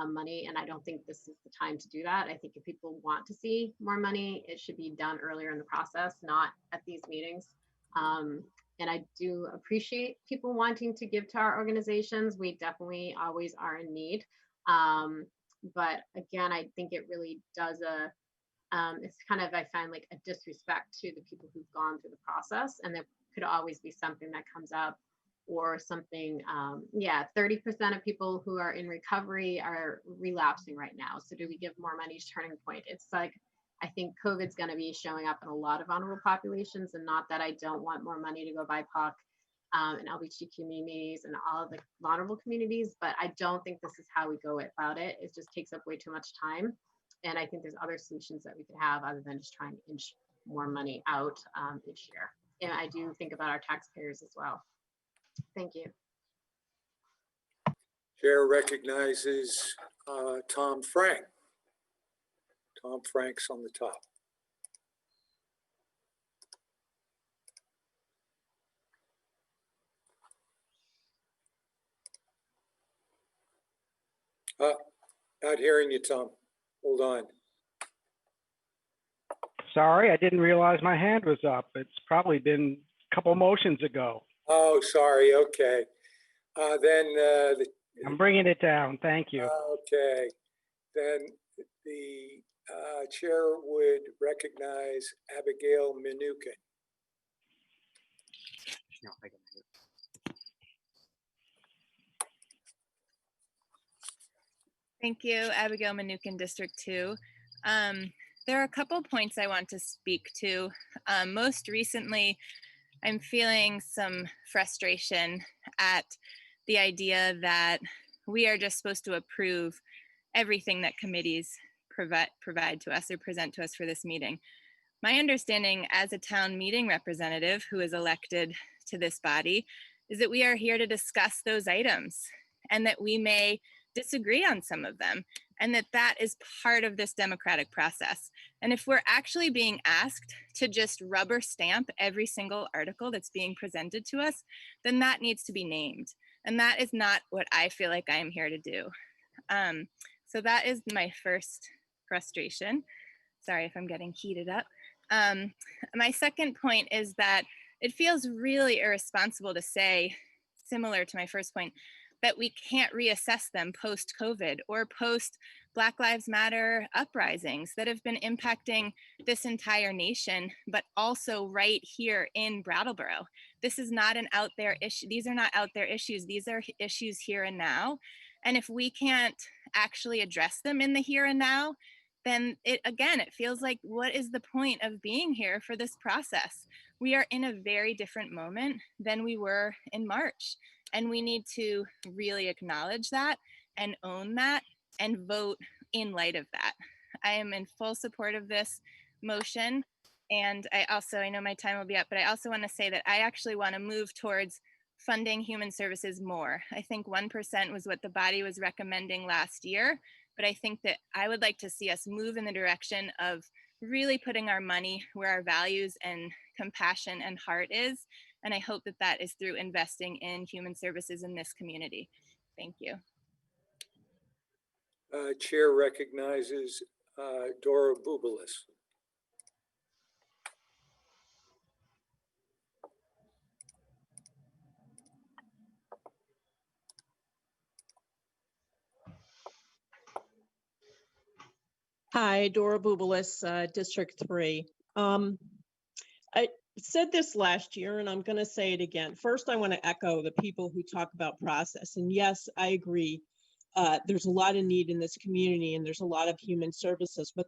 money, and I don't think this is the time to do that. I think if people want to see more money, it should be done earlier in the process, not at these meetings. And I do appreciate people wanting to give to our organizations. We definitely always are in need. But again, I think it really does it's kind of, I find like a disrespect to the people who've gone through the process, and there could always be something that comes up or something. 30% of people who are in recovery are relapsing right now. So do we give more money to Turning Point? It's like, I think COVID's going to be showing up in a lot of vulnerable populations, and not that I don't want more money to go BIPOC and LGBTQ communities and all of the vulnerable communities, but I don't think this is how we go about it. It just takes up way too much time. And I think there's other solutions that we could have other than just trying to inch more money out each year. And I do think about our taxpayers as well. Thank you. Chair recognizes Tom Frank. Tom Frank's on the top. Not hearing you, Tom. Hold on. Sorry, I didn't realize my hand was up. It's probably been a couple motions ago. Oh, sorry. Okay. I'm bringing it down. Thank you. Okay. Then the chair would recognize Abigail Minukin. No, I can hear. Thank you, Abigail Minukin, District 2. There are a couple points I want to speak to. Most recently, I'm feeling some frustration at the idea that we are just supposed to approve everything that committees provide to us or present to us for this meeting. My understanding as a town meeting representative who is elected to this body is that we are here to discuss those items, and that we may disagree on some of them, and that is part of this democratic process. And if we're actually being asked to just rubber stamp every single article that's being presented to us, then that needs to be named. And that is not what I feel like I am here to do. So that is my first frustration. Sorry if I'm getting heated up. My second point is that it feels really irresponsible to say, similar to my first point, that we can't reassess them post-COVID or post-Black Lives Matter uprisings that have been impacting this entire nation, but also right here in Brattleboro. This is not an out there issue. These are not out there issues. These are issues here and now. And if we can't actually address them in the here and now, then it feels like, what is the point of being here for this process? We are in a very different moment than we were in March. And we need to really acknowledge that and own that and vote in light of that. I am in full support of this motion. And I know my time will be up, but I also want to say that I actually want to move towards funding human services more. I think 1% was what the body was recommending last year, but I think that I would like to see us move in the direction of really putting our money where our values and compassion and heart is. And I hope that that is through investing in human services in this community. Thank you. Chair recognizes Dora Bubalis. Hi, Dora Bubalis, District 3. I said this last year, and I'm going to say it again. First, I want to echo the people who talk about process. And yes, I agree. There's a lot of need in this community, and there's a lot of human services, but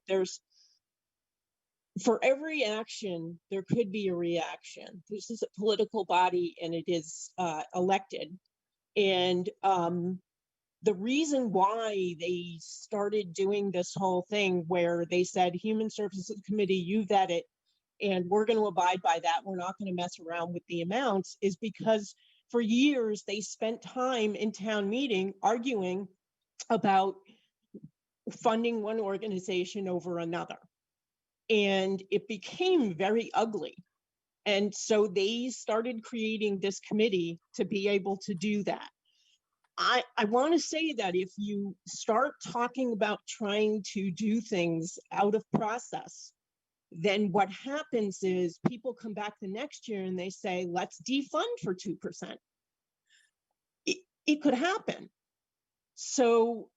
for every action, there could be a reaction. This is a political body, and it is elected. And the reason why they started doing this whole thing where they said, Human Services Committee, you vet it, and we're going to abide by that. We're not going to mess around with the amounts, is because for years they spent time in town meeting arguing about funding one organization over another. And it became very ugly. And so they started creating this committee to be able to do that. I want to say that if you start talking about trying to do things out of process, then what happens is people come back the next year and they say, let's defund for 2%. It could happen. So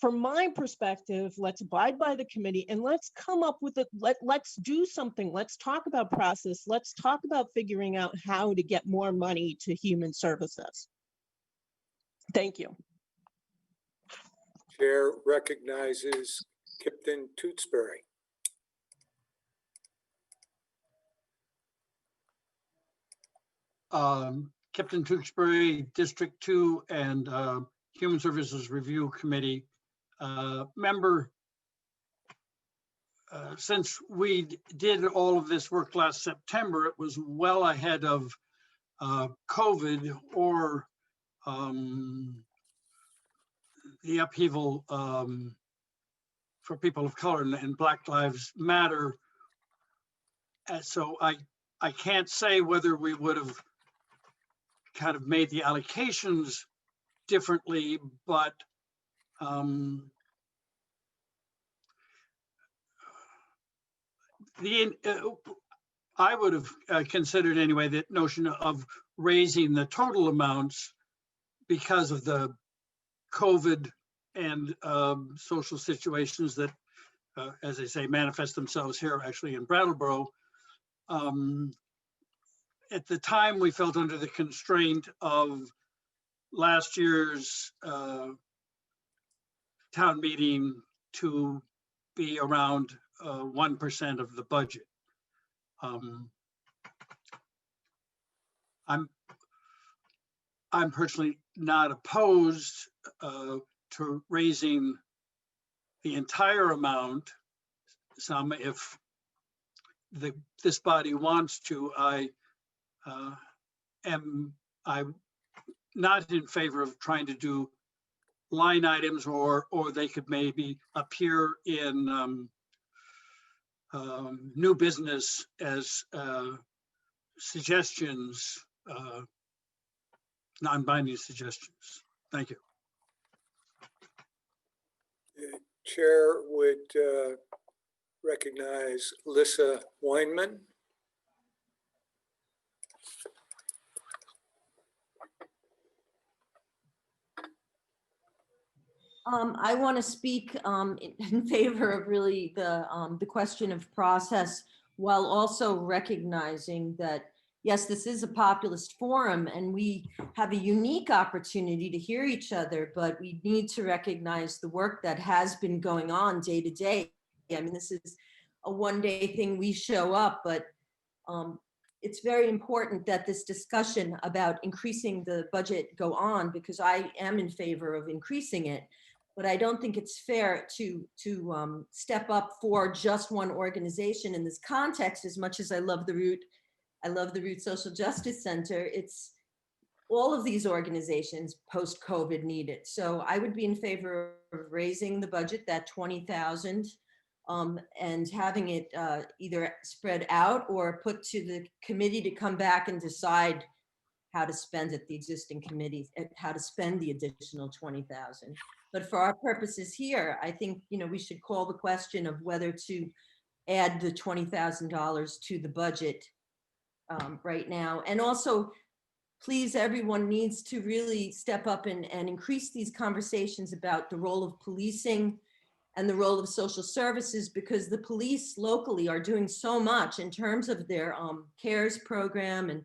from my perspective, let's abide by the committee and let's come up with it. Let's do something. Let's talk about process. Let's talk about figuring out how to get more money to human services. Thank you. Chair recognizes Kipton Tewksbury. Kipton Tewksbury, District 2 and Human Services Review Committee member. Since we did all of this work last September, it was well ahead of COVID or the upheaval for people of color and Black Lives Matter. And so I can't say whether we would have kind of made the allocations differently, but I would have considered anyway that notion of raising the total amounts because of the COVID and social situations that, as they say, manifest themselves here actually in Brattleboro. At the time, we felt under the constraint of last year's town meeting to be around 1% of the budget. I'm personally not opposed to raising the entire amount. Some, if this body wants to, I'm not in favor of trying to do line items, or they could maybe appear in new business as suggestions, non-binding suggestions. Thank you. The chair would recognize Lissa Weinman. I want to speak in favor of really the question of process, while also recognizing that, yes, this is a populist forum and we have a unique opportunity to hear each other, but we need to recognize the work that has been going on day to day. I mean, this is a one-day thing, we show up, but it's very important that this discussion about increasing the budget go on, because I am in favor of increasing it. But I don't think it's fair to step up for just one organization in this context. As much as I love the Root Social Justice Center, it's all of these organizations post-COVID need it. So I would be in favor of raising the budget, that 20,000, and having it either spread out or put to the committee to come back and decide how to spend it, the existing committee, how to spend the additional 20,000. But for our purposes here, I think, we should call the question of whether to add the $20,000 to the budget right now. And also, please, everyone needs to really step up and increase these conversations about the role of policing and the role of social services, because the police locally are doing so much in terms of their CARES program and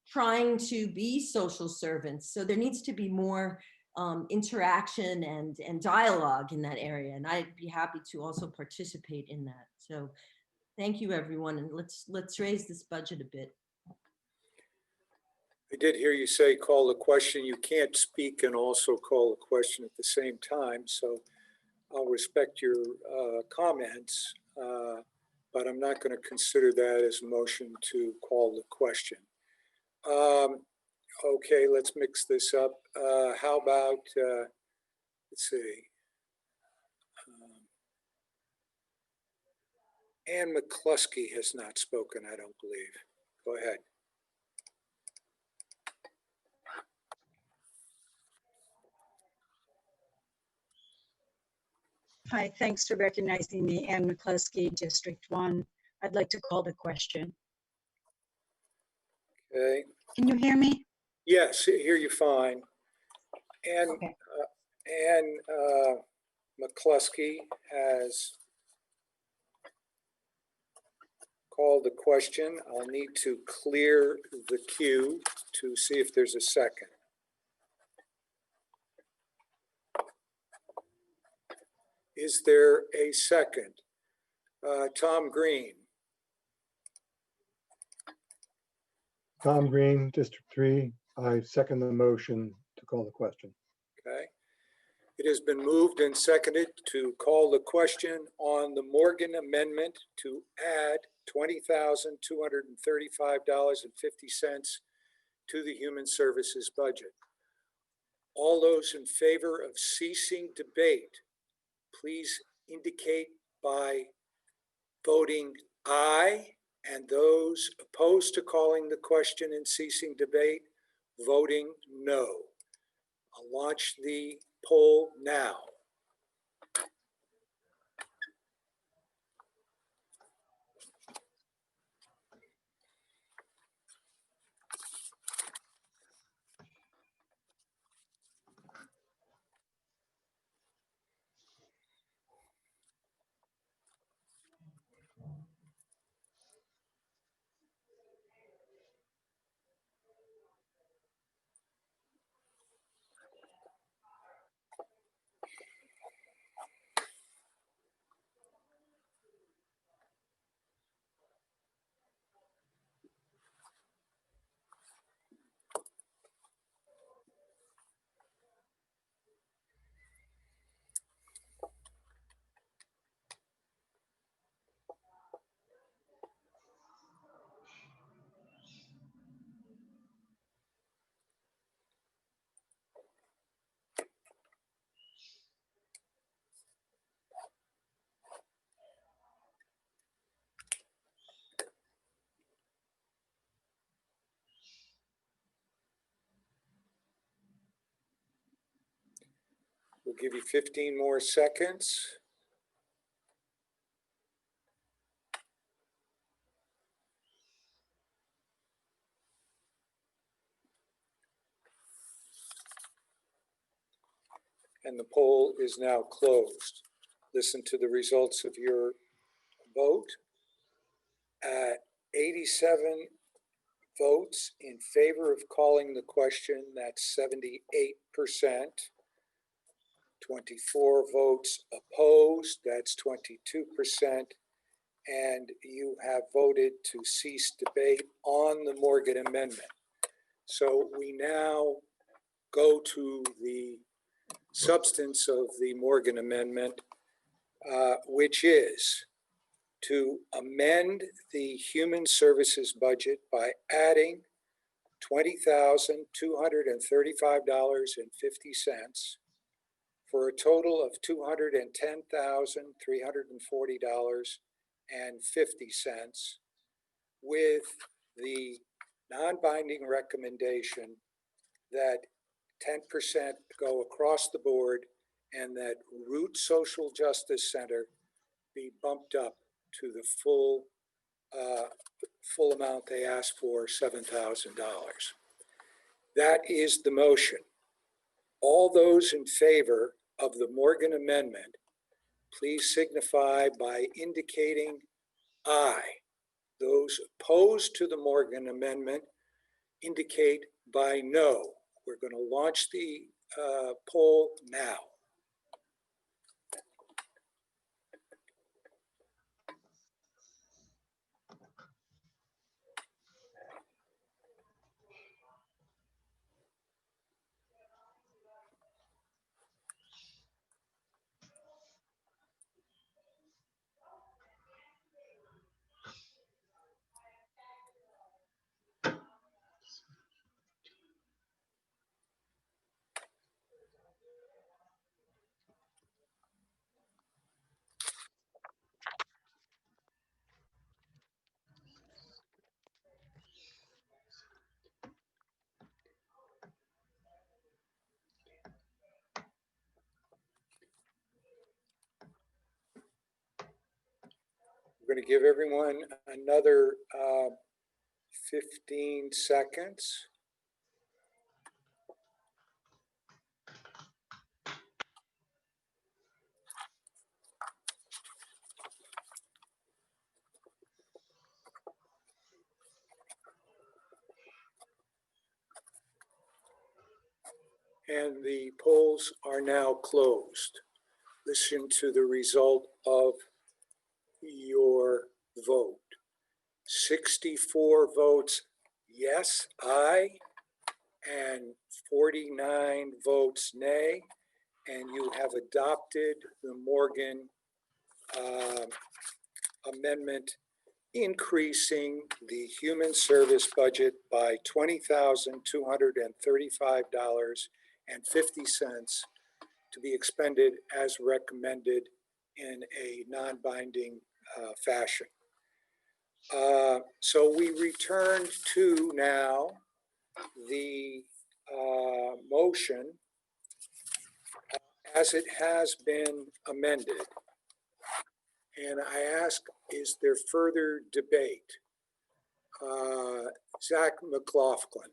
trying to be social servants. So there needs to be more interaction and dialogue in that area. And I'd be happy to also participate in that. So thank you, everyone. And let's raise this budget a bit. I did hear you say call the question. You can't speak and also call the question at the same time. So I'll respect your comments, but I'm not going to consider that as a motion to call the question. Okay, let's mix this up. How about, let's see. Ann McCluskey has not spoken, I don't believe. Go ahead. Hi, thanks for recognizing me, Ann McCluskey, District 1. I'd like to call the question. Okay. Can you hear me? Yes, I hear you fine. And Okay. Ann McCluskey has called the question. I'll need to clear the queue to see if there's a second. Is there a second? Tom Green. Tom Green, District 3. I second the motion to call the question. Okay. It has been moved and seconded to call the question on the Morgan Amendment to add $20,235.50 to the Human Services budget. All those in favor of ceasing debate, please indicate by voting aye, and those opposed to calling the question and ceasing debate, voting no. I'll launch the poll now. We'll give you 15 more seconds. And the poll is now closed. Listen to the results of your vote. At 87 votes in favor of calling the question, that's 78%. 24 votes opposed, that's 22%. and you have voted to cease debate on the Morgan Amendment. So we now go to the substance of the Morgan Amendment, which is to amend the human services budget by adding $20,235.50 for a total of $210,340.50, with the non-binding recommendation that 10% go across the board and that Root Social Justice Center be bumped up to the full amount they asked for, $7,000. That is the motion. All those in favor of the Morgan Amendment, please signify by indicating aye. Those opposed to the Morgan Amendment indicate by no. We're going to launch the poll now. We're going to give everyone another 15 seconds. And the polls are now closed. Listen to the result of your vote. 64 votes yes, aye, and 49 votes nay, and you have adopted the Morgan Amendment, increasing the human service budget by $20,235.50 to be expended as recommended in a non-binding fashion. So we return to now the motion as it has been amended. And I ask, is there further debate? Zach McLaughlin.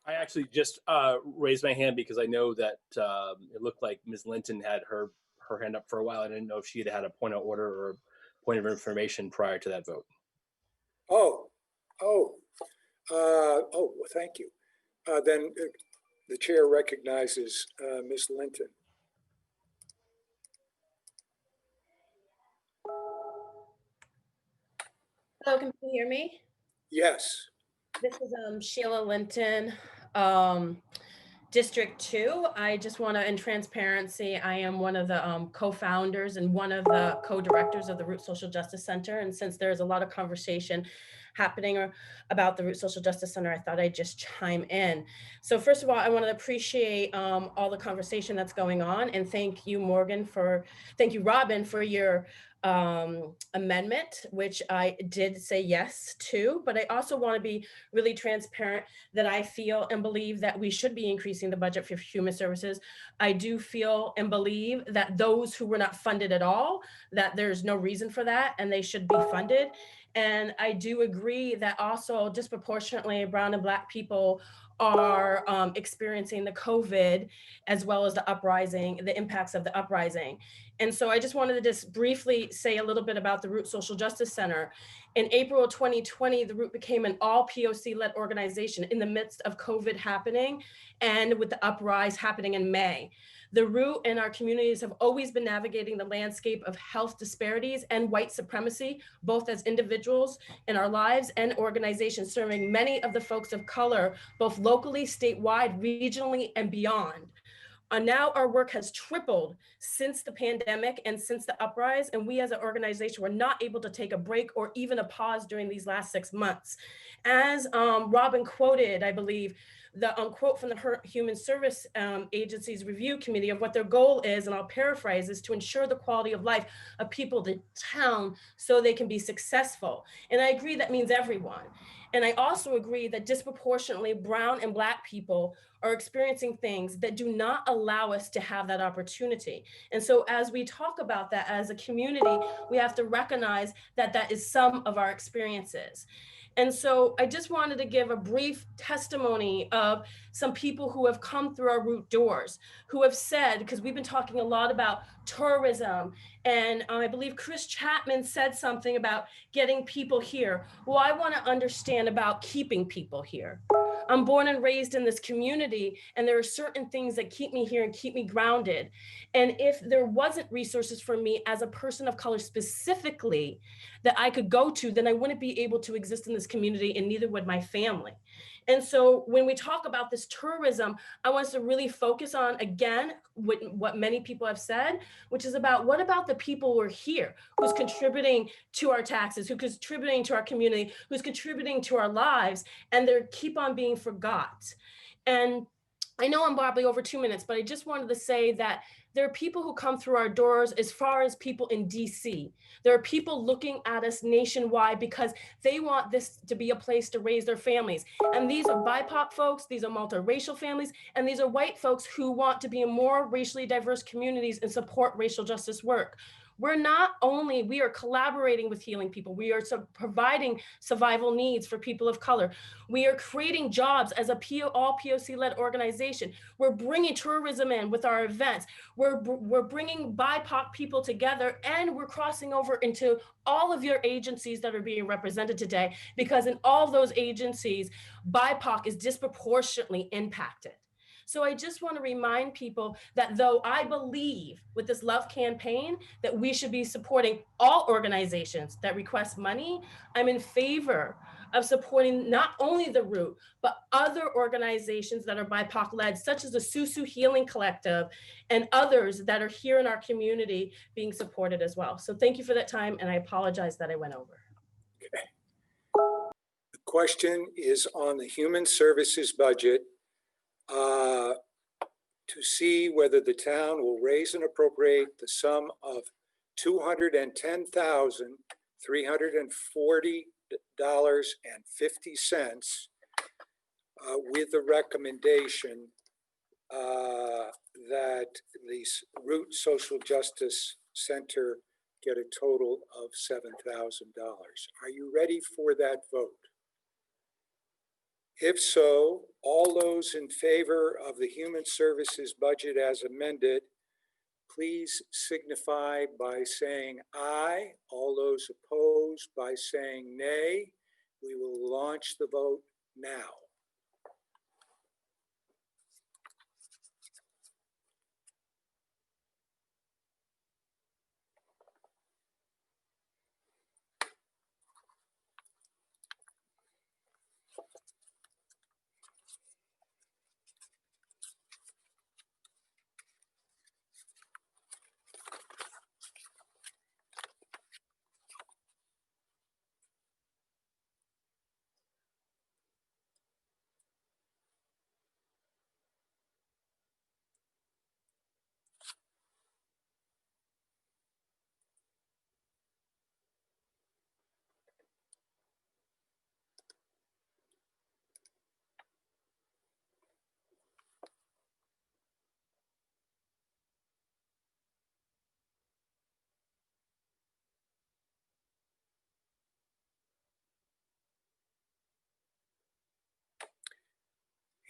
I actually just raised my hand because I know that it looked like Ms. Linton had her hand up for a while. I didn't know if she had a point of order or a point of information prior to that vote. Well, thank you. Then the chair recognizes Ms. Linton. Hello, can you hear me? Yes. This is Sheila Linton, District 2. I just want to, in transparency, I am one of the co-founders and one of the co-directors of the Root Social Justice Center. And since there's a lot of conversation happening about the Root Social Justice Center, I thought I'd just chime in. So first of all, I want to appreciate all the conversation that's going on, and thank you, Robin, for your amendment, which I did say yes to, but I also want to be really transparent that I feel and believe that we should be increasing the budget for human services. I do feel and believe that those who were not funded at all, that there's no reason for that and they should be funded. And I do agree that also disproportionately brown and Black people are experiencing the COVID as well as the uprising, the impacts of the uprising. And so I just wanted to just briefly say a little bit about the Root Social Justice Center. In April of 2020, the Root became an all POC-led organization in the midst of COVID happening and with the uprise happening in May. The Root and our communities have always been navigating the landscape of health disparities and white supremacy, both as individuals in our lives and organizations serving many of the folks of color, both locally, statewide, regionally, and beyond. Now our work has tripled since the pandemic and since the uprise, and we as an organization were not able to take a break or even a pause during these last 6 months. As Robin quoted, I believe, the quote from the Human Service Agency's Review Committee of what their goal is, and I'll paraphrase, is to ensure the quality of life of people in town so they can be successful. And I agree that means everyone. And I also agree that disproportionately Brown and Black people are experiencing things that do not allow us to have that opportunity. And so as we talk about that as a community, we have to recognize that that is some of our experiences. And so I just wanted to give a brief testimony of some people who have come through our Root doors, who have said, because we've been talking a lot about tourism, and I believe Chris Chapman said something about getting people here. Well, I want to understand about keeping people here. I'm born and raised in this community, and there are certain things that keep me here and keep me grounded. And if there wasn't resources for me as a person of color specifically that I could go to, then I wouldn't be able to exist in this community, and neither would my family. And so when we talk about this tourism, I want us to really focus on, again, what many people have said, which is about what about the people who are here, who's contributing to our taxes, who's contributing to our community, who's contributing to our lives, and they keep on being forgot. And I know I'm probably over 2 minutes, but I just wanted to say that there are people who come through our doors as far as people in DC. There are people looking at us nationwide because they want this to be a place to raise their families. And these are BIPOC folks, these are multiracial families, and these are white folks who want to be in more racially diverse communities and support racial justice work. We are collaborating with healing people. We are providing survival needs for people of color. We are creating jobs as all POC-led organization. We're bringing tourism in with our events. We're bringing BIPOC people together, and we're crossing over into all of your agencies that are being represented today, because in all those agencies, BIPOC is disproportionately impacted. So I just want to remind people that though I believe with this love campaign that we should be supporting all organizations that request money, I'm in favor of supporting not only the Root, but other organizations that are BIPOC led, such as the Susu Healing Collective and others that are here in our community being supported as well. So thank you for that time, and I apologize that I went over. Okay. The question is on the human services budget. To see whether the town will raise and appropriate the sum of $210,340.50 with the recommendation that the Root Social Justice Center get a total of $7,000. Are you ready for that vote? If so, all those in favor of the human services budget as amended, please signify by saying aye. All those opposed by saying nay. We will launch the vote now.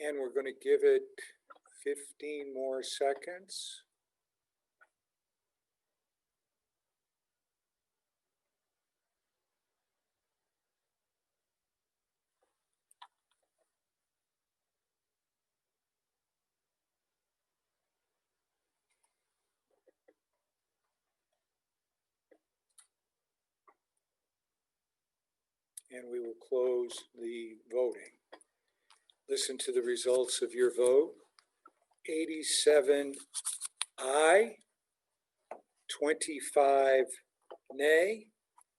And we're going to give it 15 more seconds. and we will close the voting. Listen to the results of your vote. 87 aye, 25 nay,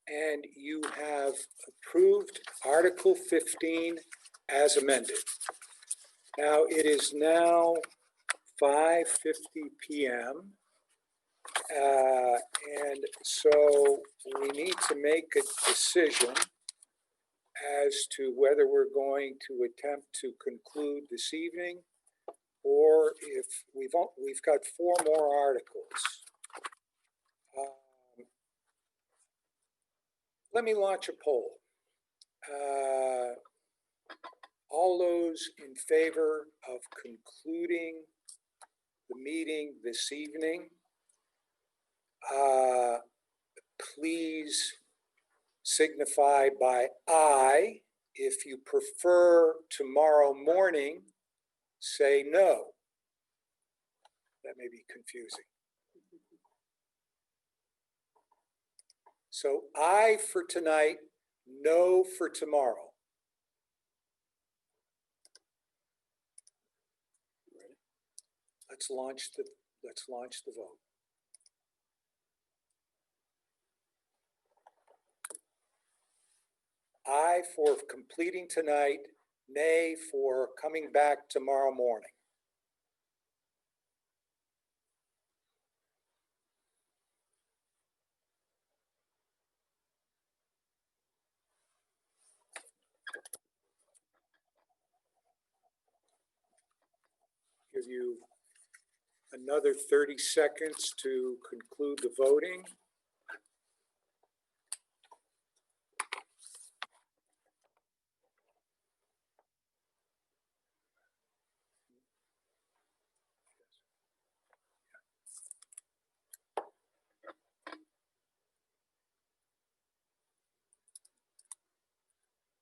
and you have approved Article 15 as amended. Now, it is now 5:50 p.m. And so we need to make a decision as to whether we're going to attempt to conclude this evening, or if we've got 4 more articles. Let me launch a poll. All those in favor of concluding the meeting this evening, please signify by aye. If you prefer tomorrow morning, say no. That may be confusing. So aye for tonight, no for tomorrow. Let's launch the vote. Aye for completing tonight, nay for coming back tomorrow morning. Give you another 30 seconds to conclude the voting.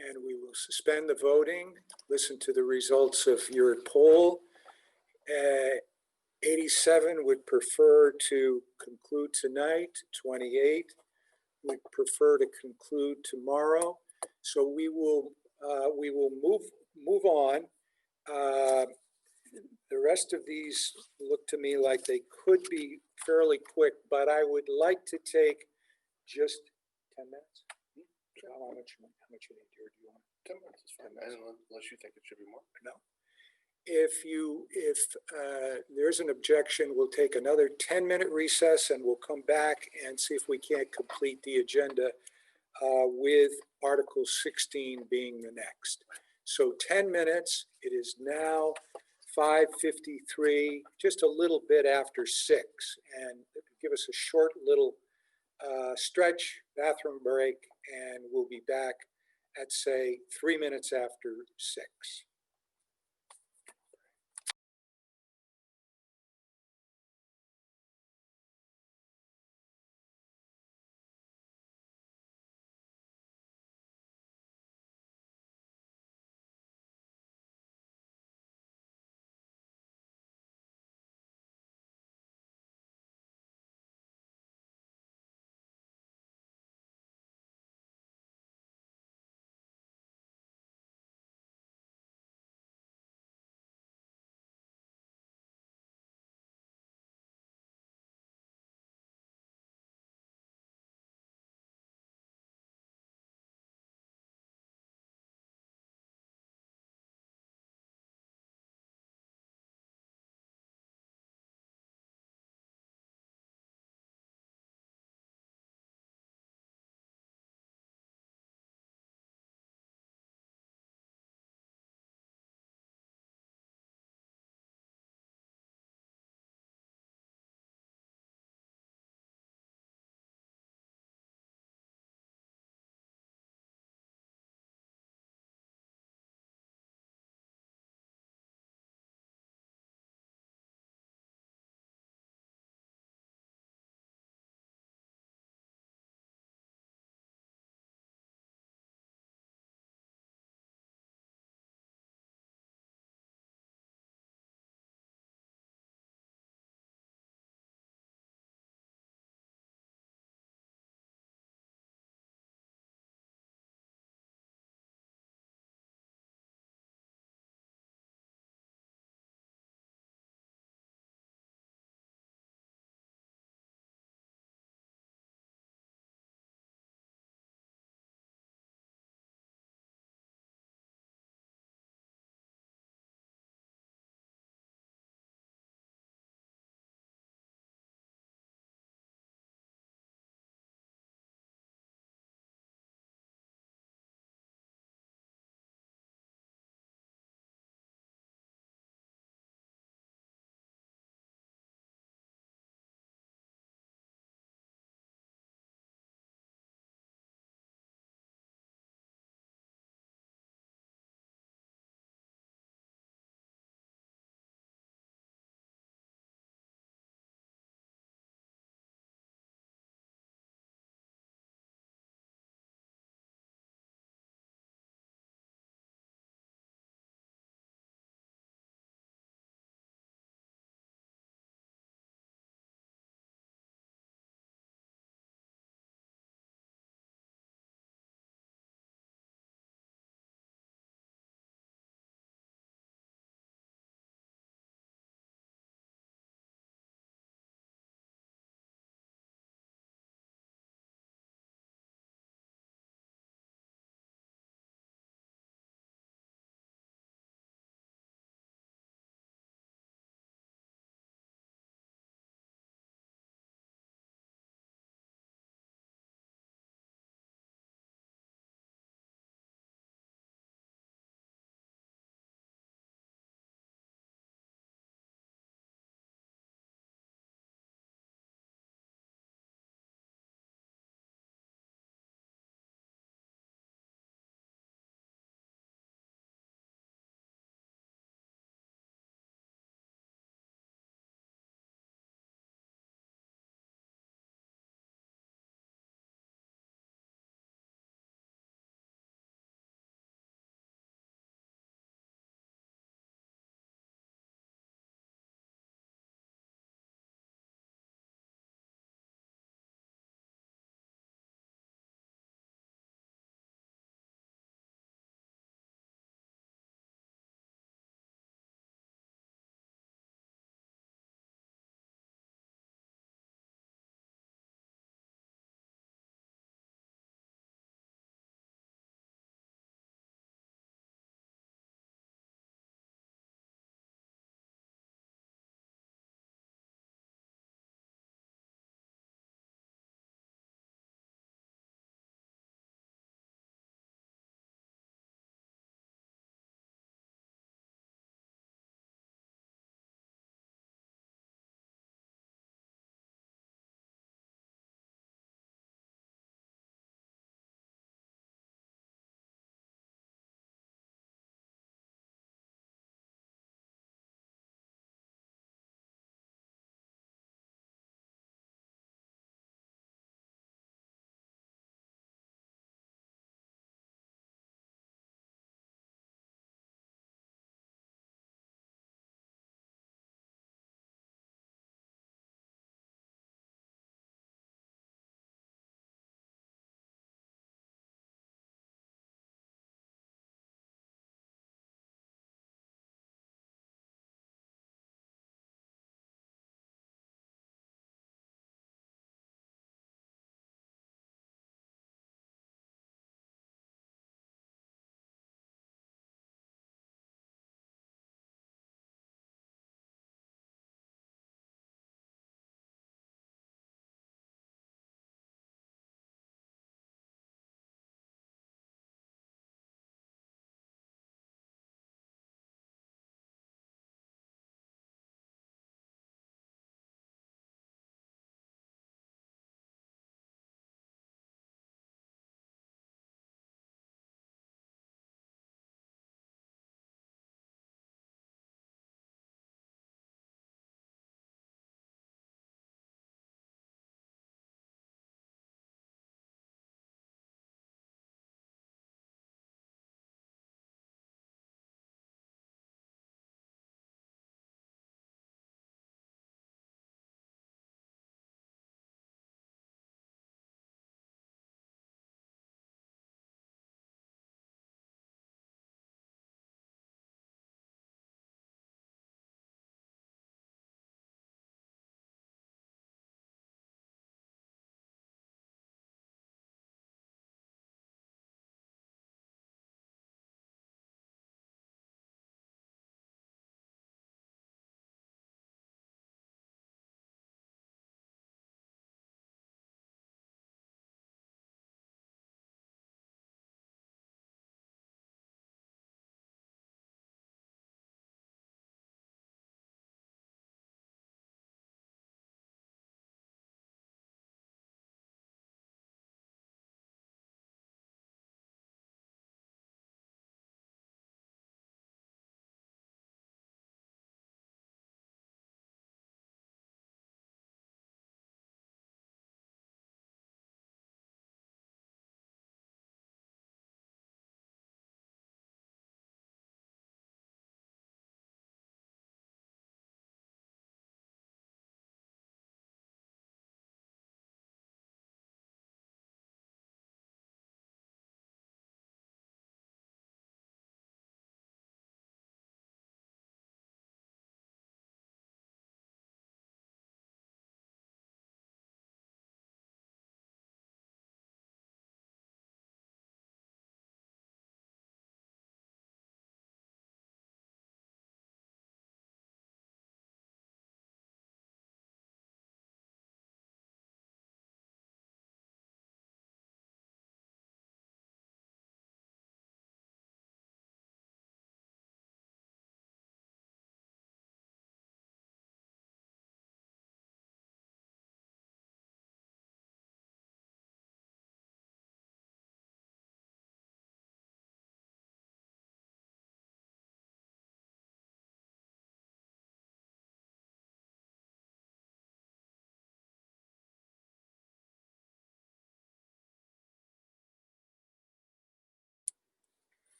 And we will suspend the voting, listen to the results of your poll. 87 would prefer to conclude tonight, 28 would prefer to conclude tomorrow. So we will move on. The rest of these look to me like they could be fairly quick, but I would like to take just 10 minutes. How much you need here? Do you want 10 minutes? Is fine, unless you think it should be more. No. If there's an objection, we'll take another 10-minute recess and we'll come back and see if we can't complete the agenda with Article 16 being the next. So 10 minutes. It is now 5:53, just a little bit after 6, and give us a short little stretch, bathroom break, and we'll be back at, say, 3 minutes after 6.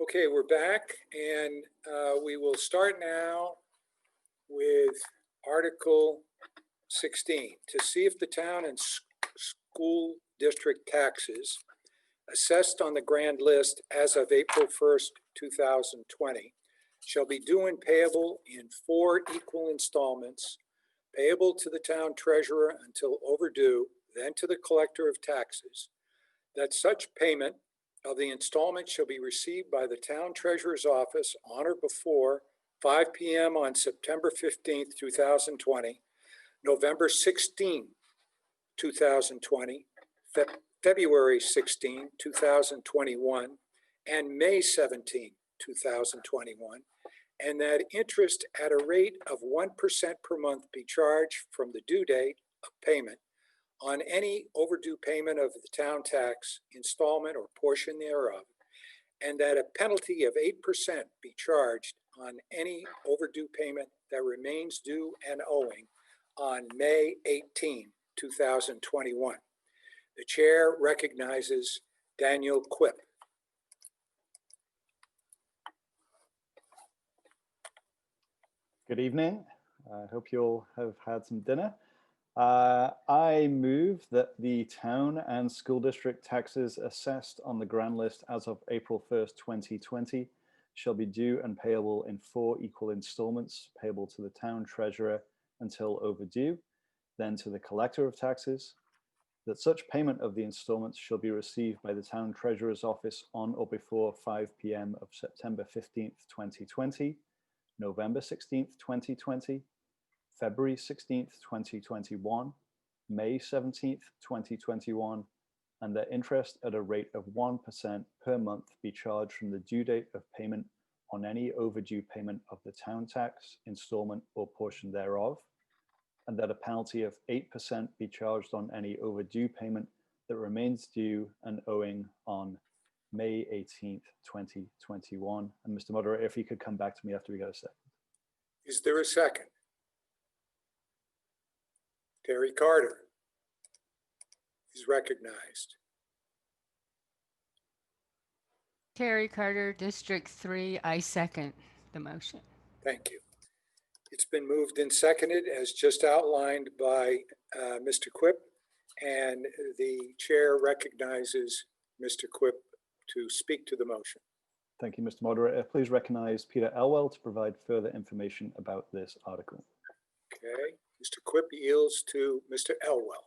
Okay, we're back, and we will start now with Article 16, to see if the town and school district taxes assessed on the grand list as of April 1st, 2020, shall be due and payable in 4 equal installments, payable to the town treasurer until overdue, then to the collector of taxes, that such payment of the installment shall be received by the town treasurer's office on or before 5 p.m. on September 15th, 2020, November 16, 2020, February 16, 2021, and May 17, 2021, and that interest at a rate of 1% per month be charged from the due date of payment on any overdue payment of the town tax, installment, or portion thereof, and that a penalty of 8% be charged on any overdue payment that remains due and owing on May 18, 2021. The chair recognizes Daniel Quip. Good evening. I hope you all have had some dinner. I move that the town and school district taxes assessed on the grand list as of April 1st, 2020 shall be due and payable in 4 equal installments, payable to the town treasurer until overdue, then to the collector of taxes, that such payment of the installments shall be received by the town treasurer's office on or before 5 p.m. of September 15th, 2020, November 16th, 2020, February 16th, 2021, May 17th, 2021, and that interest at a rate of 1% per month be charged from the due date of payment on any overdue payment of the town tax, installment, or portion thereof, and that a penalty of 8% be charged on any overdue payment that remains due and owing on May 18th, 2021. And Mr. Moderator, if you could come back to me after we get a second. Is there a second? Terry Carter is recognized. Terry Carter, District 3, I second the motion. Thank you. It's been moved and seconded as just outlined by Mr. Quip, and the chair recognizes Mr. Quip to speak to the motion. Thank you, Mr. Moderator. Please recognize Peter Elwell to provide further information about this article. Okay, Mr. Quip yields to Mr. Elwell.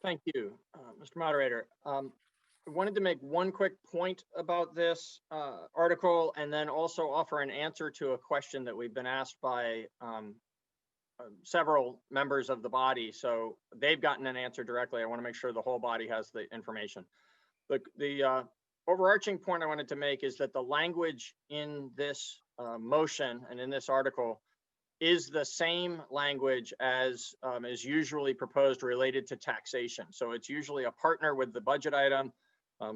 Thank you, Mr. Moderator. I wanted to make one quick point about this article and then also offer an answer to a question that we've been asked by several members of the body. So they've gotten an answer directly. I want to make sure the whole body has the information. The overarching point I wanted to make is that the language in this motion and in this article is the same language as is usually proposed related to taxation. So it's usually a partner with the budget item.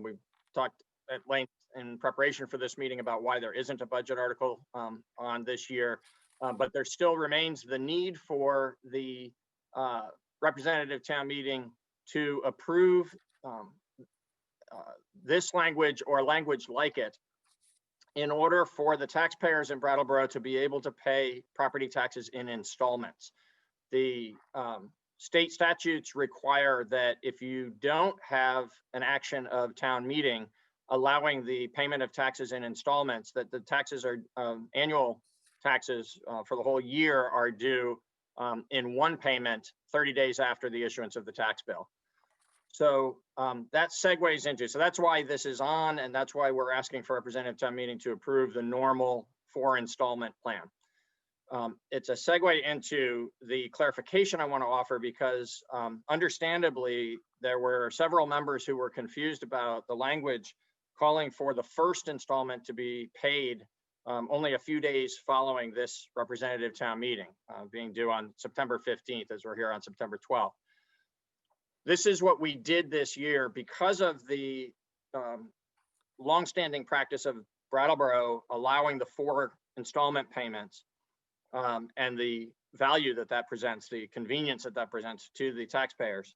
We've talked at length in preparation for this meeting about why there isn't a budget article on this year, but there still remains the need for the representative town meeting to approve this language or language like it in order for the taxpayers in Brattleboro to be able to pay property taxes in installments. The state statutes require that if you don't have an action of town meeting allowing the payment of taxes in installments, that the taxes are annual taxes for the whole year are due in one payment 30 days after the issuance of the tax bill. So that segues into, so that's why this is on, and that's why we're asking for representative town meeting to approve the normal 4 installment plan. It's a segue into the clarification I want to offer because understandably, there were several members who were confused about the language calling for the first installment to be paid only a few days following this representative town meeting, being due on September 15th as we're here on September 12th. This is what we did this year because of the longstanding practice of Brattleboro allowing the 4 installment payments and the value that that presents, the convenience that that presents to the taxpayers.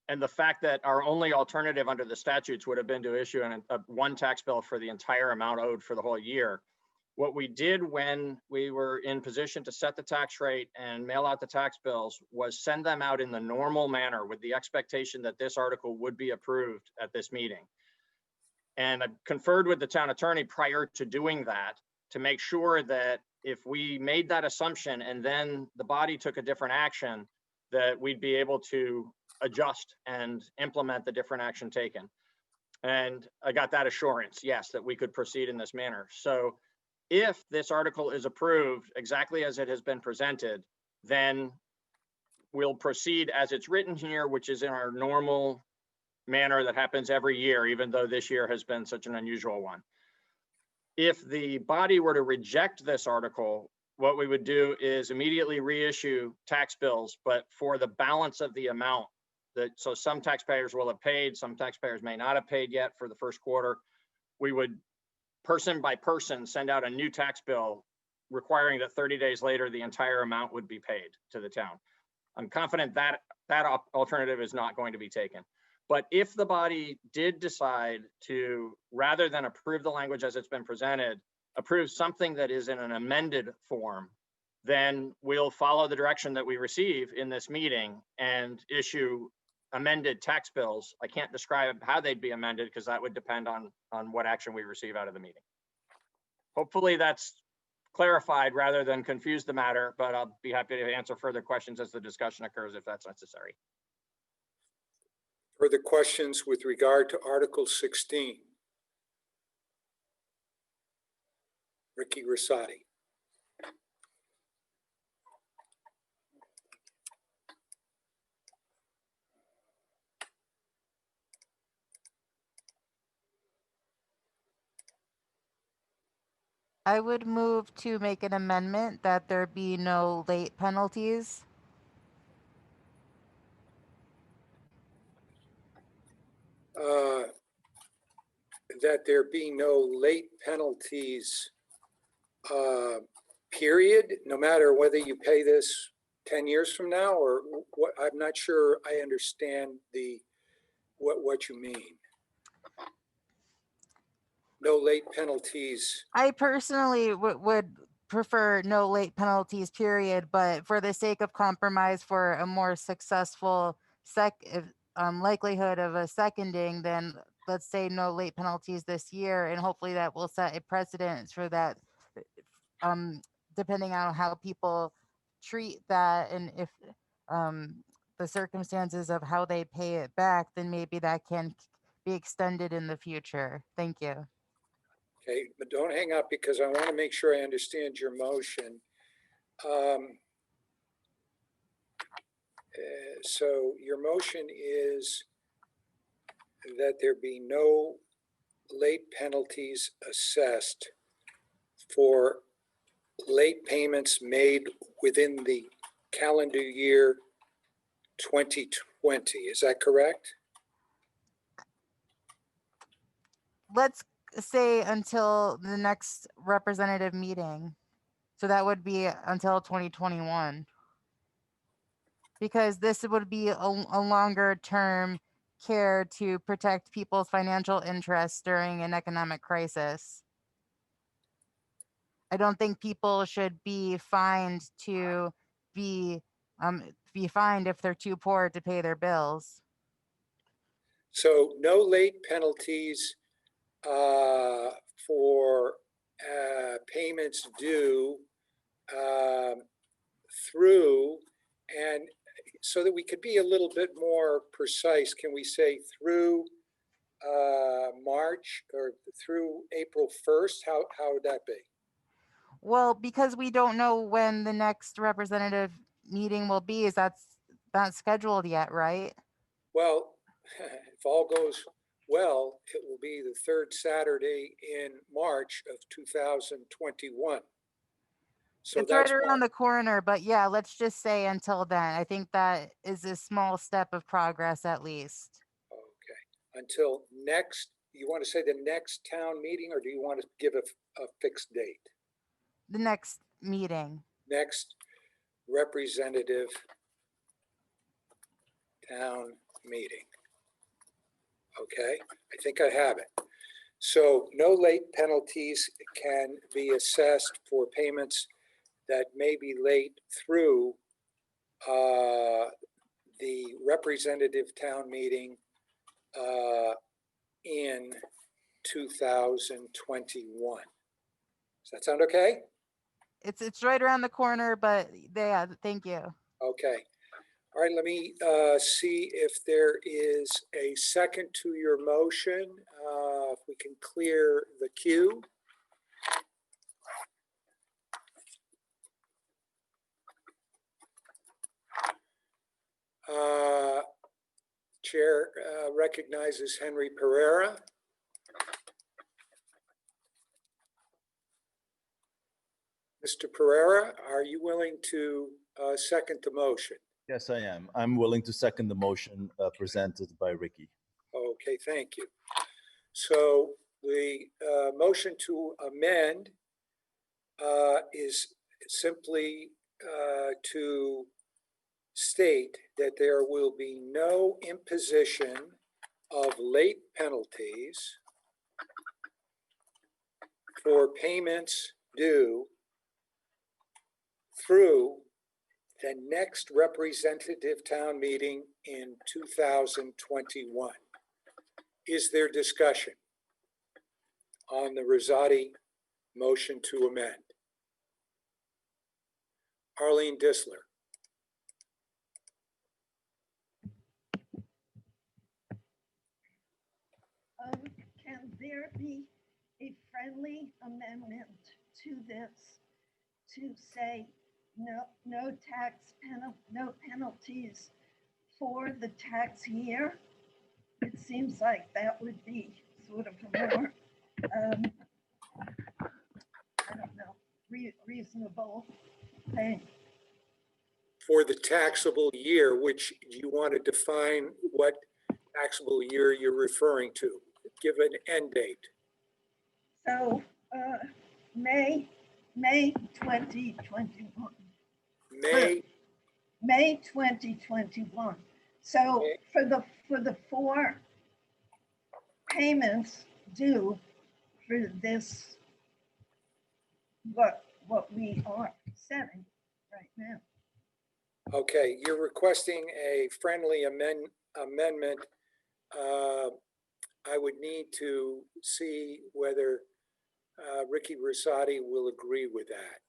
And the fact that our only alternative under the statutes would have been to issue one tax bill for the entire amount owed for the whole year. What we did when we were in position to set the tax rate and mail out the tax bills was send them out in the normal manner with the expectation that this article would be approved at this meeting. And I conferred with the town attorney prior to doing that to make sure that if we made that assumption and then the body took a different action, that we'd be able to adjust and implement the different action taken. And I got that assurance, yes, that we could proceed in this manner. So if this article is approved exactly as it has been presented, then we'll proceed as it's written here, which is in our normal manner that happens every year, even though this year has been such an unusual one. If the body were to reject this article, what we would do is immediately reissue tax bills, but for the balance of the amount so some taxpayers will have paid, some taxpayers may not have paid yet for the first quarter. We would person by person send out a new tax bill requiring that 30 days later, the entire amount would be paid to the town. I'm confident that that alternative is not going to be taken. But if the body did decide to, rather than approve the language as it's been presented, approve something that is in an amended form, then we'll follow the direction that we receive in this meeting and issue amended tax bills. I can't describe how they'd be amended because that would depend on what action we receive out of the meeting. Hopefully that's clarified rather than confuse the matter, but I'll be happy to answer further questions as the discussion occurs if that's necessary. Further questions with regard to Article 16? Ricky Rosati. I would move to make an amendment that there be no late penalties. That there be no late penalties, period, no matter whether you pay this 10 years from now or what. I'm not sure I understand what you mean. No late penalties. I personally would prefer no late penalties, period, but for the sake of compromise for a more successful likelihood of a seconding, then let's say no late penalties this year, and hopefully that will set a precedent for that, depending on how people treat that and if the circumstances of how they pay it back, then maybe that can be extended in the future. Thank you. Okay, but don't hang up because I want to make sure I understand your motion. So your motion is that there be no late penalties assessed for late payments made within the calendar year 2020. Is that correct? Let's say until the next representative meeting. So that would be until 2021. Because this would be a longer term care to protect people's financial interests during an economic crisis. I don't think people should be fined to be fined if they're too poor to pay their bills. So no late penalties for payments due through, and so that we could be a little bit more precise, can we say through March or through April 1st? How would that be? Well, because we don't know when the next representative meeting will be, that's not scheduled yet, right? Well, if all goes well, it will be the third Saturday in March of 2021. So it's right around the corner, but yeah, let's just say until then. I think that is a small step of progress at least. Okay. Until next, you want to say the next town meeting, or do you want to give a fixed date? The next meeting. Next representative town meeting. Okay, I think I have it. So no late penalties can be assessed for payments that may be late through the representative town meeting in 2021. Does that sound okay? It's right around the corner, but yeah, thank you. Okay. All right, let me see if there is a second to your motion. If we can clear the queue. Chair recognizes Henry Pereira. Mr. Pereira, are you willing to second the motion? Yes, I am. I'm willing to second the motion presented by Ricky. Okay, thank you. So the motion to amend is simply to state that there will be no imposition of late penalties for payments due through the next representative town meeting in 2021. Is there discussion on the Rosati motion to amend? Arlene Disler. Can there be a friendly amendment to this to say no penalties for the tax year? It seems like that would be sort of a more, I don't know, reasonable thing. For the taxable year, which you want to define what taxable year you're referring to. Give an end date. So May 2021. May 2021. So for the 4 payments due for this, what we are setting right now. Okay, you're requesting a friendly amendment. I would need to see whether Ricky Rosati will agree with that.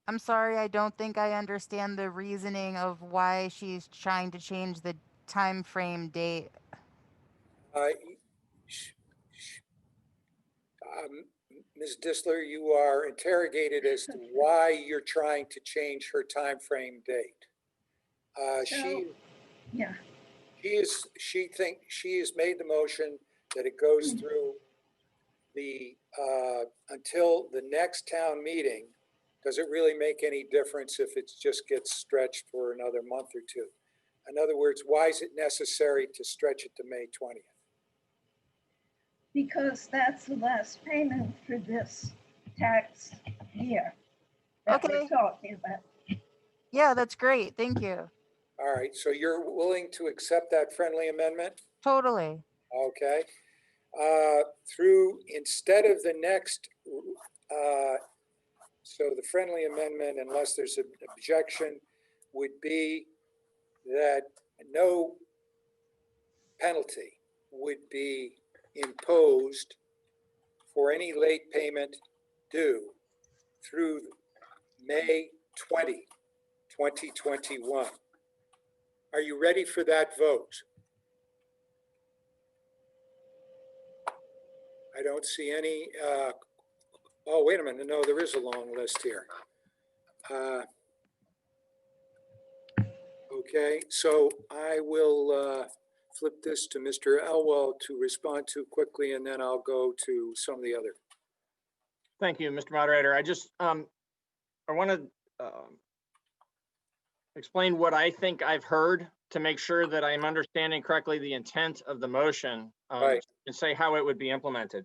I'm sorry, I don't think I understand the reasoning of why she's trying to change the time frame date. Ms. Disler, you are interrogated as to why you're trying to change her time frame date. She has made the motion that it goes through the until the next town meeting. Does it really make any difference if it just gets stretched for another month or two? In other words, why is it necessary to stretch it to May 20th? Because that's the last payment for this tax year that we're talking about. Yeah, that's great. Thank you. All right, so you're willing to accept that friendly amendment? Totally. Okay. Through, instead of the next, so the friendly amendment, unless there's an objection, would be that no penalty would be imposed for any late payment due through May 20, 2021. Are you ready for that vote? I don't see any, oh, wait a minute, no, there is a long list here. Okay, so I will flip this to Mr. Elwell to respond to quickly, and then I'll go to some of the other. Thank you, Mr. Moderator. I just, I want to explain what I think I've heard to make sure that I'm understanding correctly the intent of the motion, Right. and say how it would be implemented.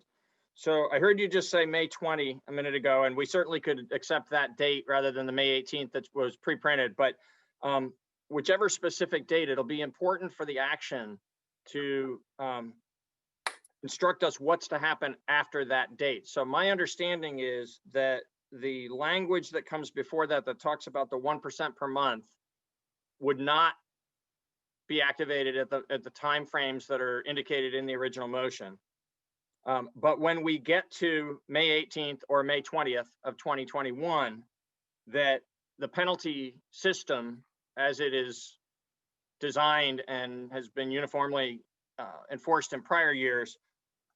So I heard you just say May 20 a minute ago, and we certainly could accept that date rather than the May 18th that was pre-printed. But whichever specific date, it'll be important for the action to instruct us what's to happen after that date. So my understanding is that the language that comes before that talks about the 1% per month would not be activated at the timeframes that are indicated in the original motion. But when we get to May 18th or May 20th of 2021, that the penalty system as it is designed and has been uniformly enforced in prior years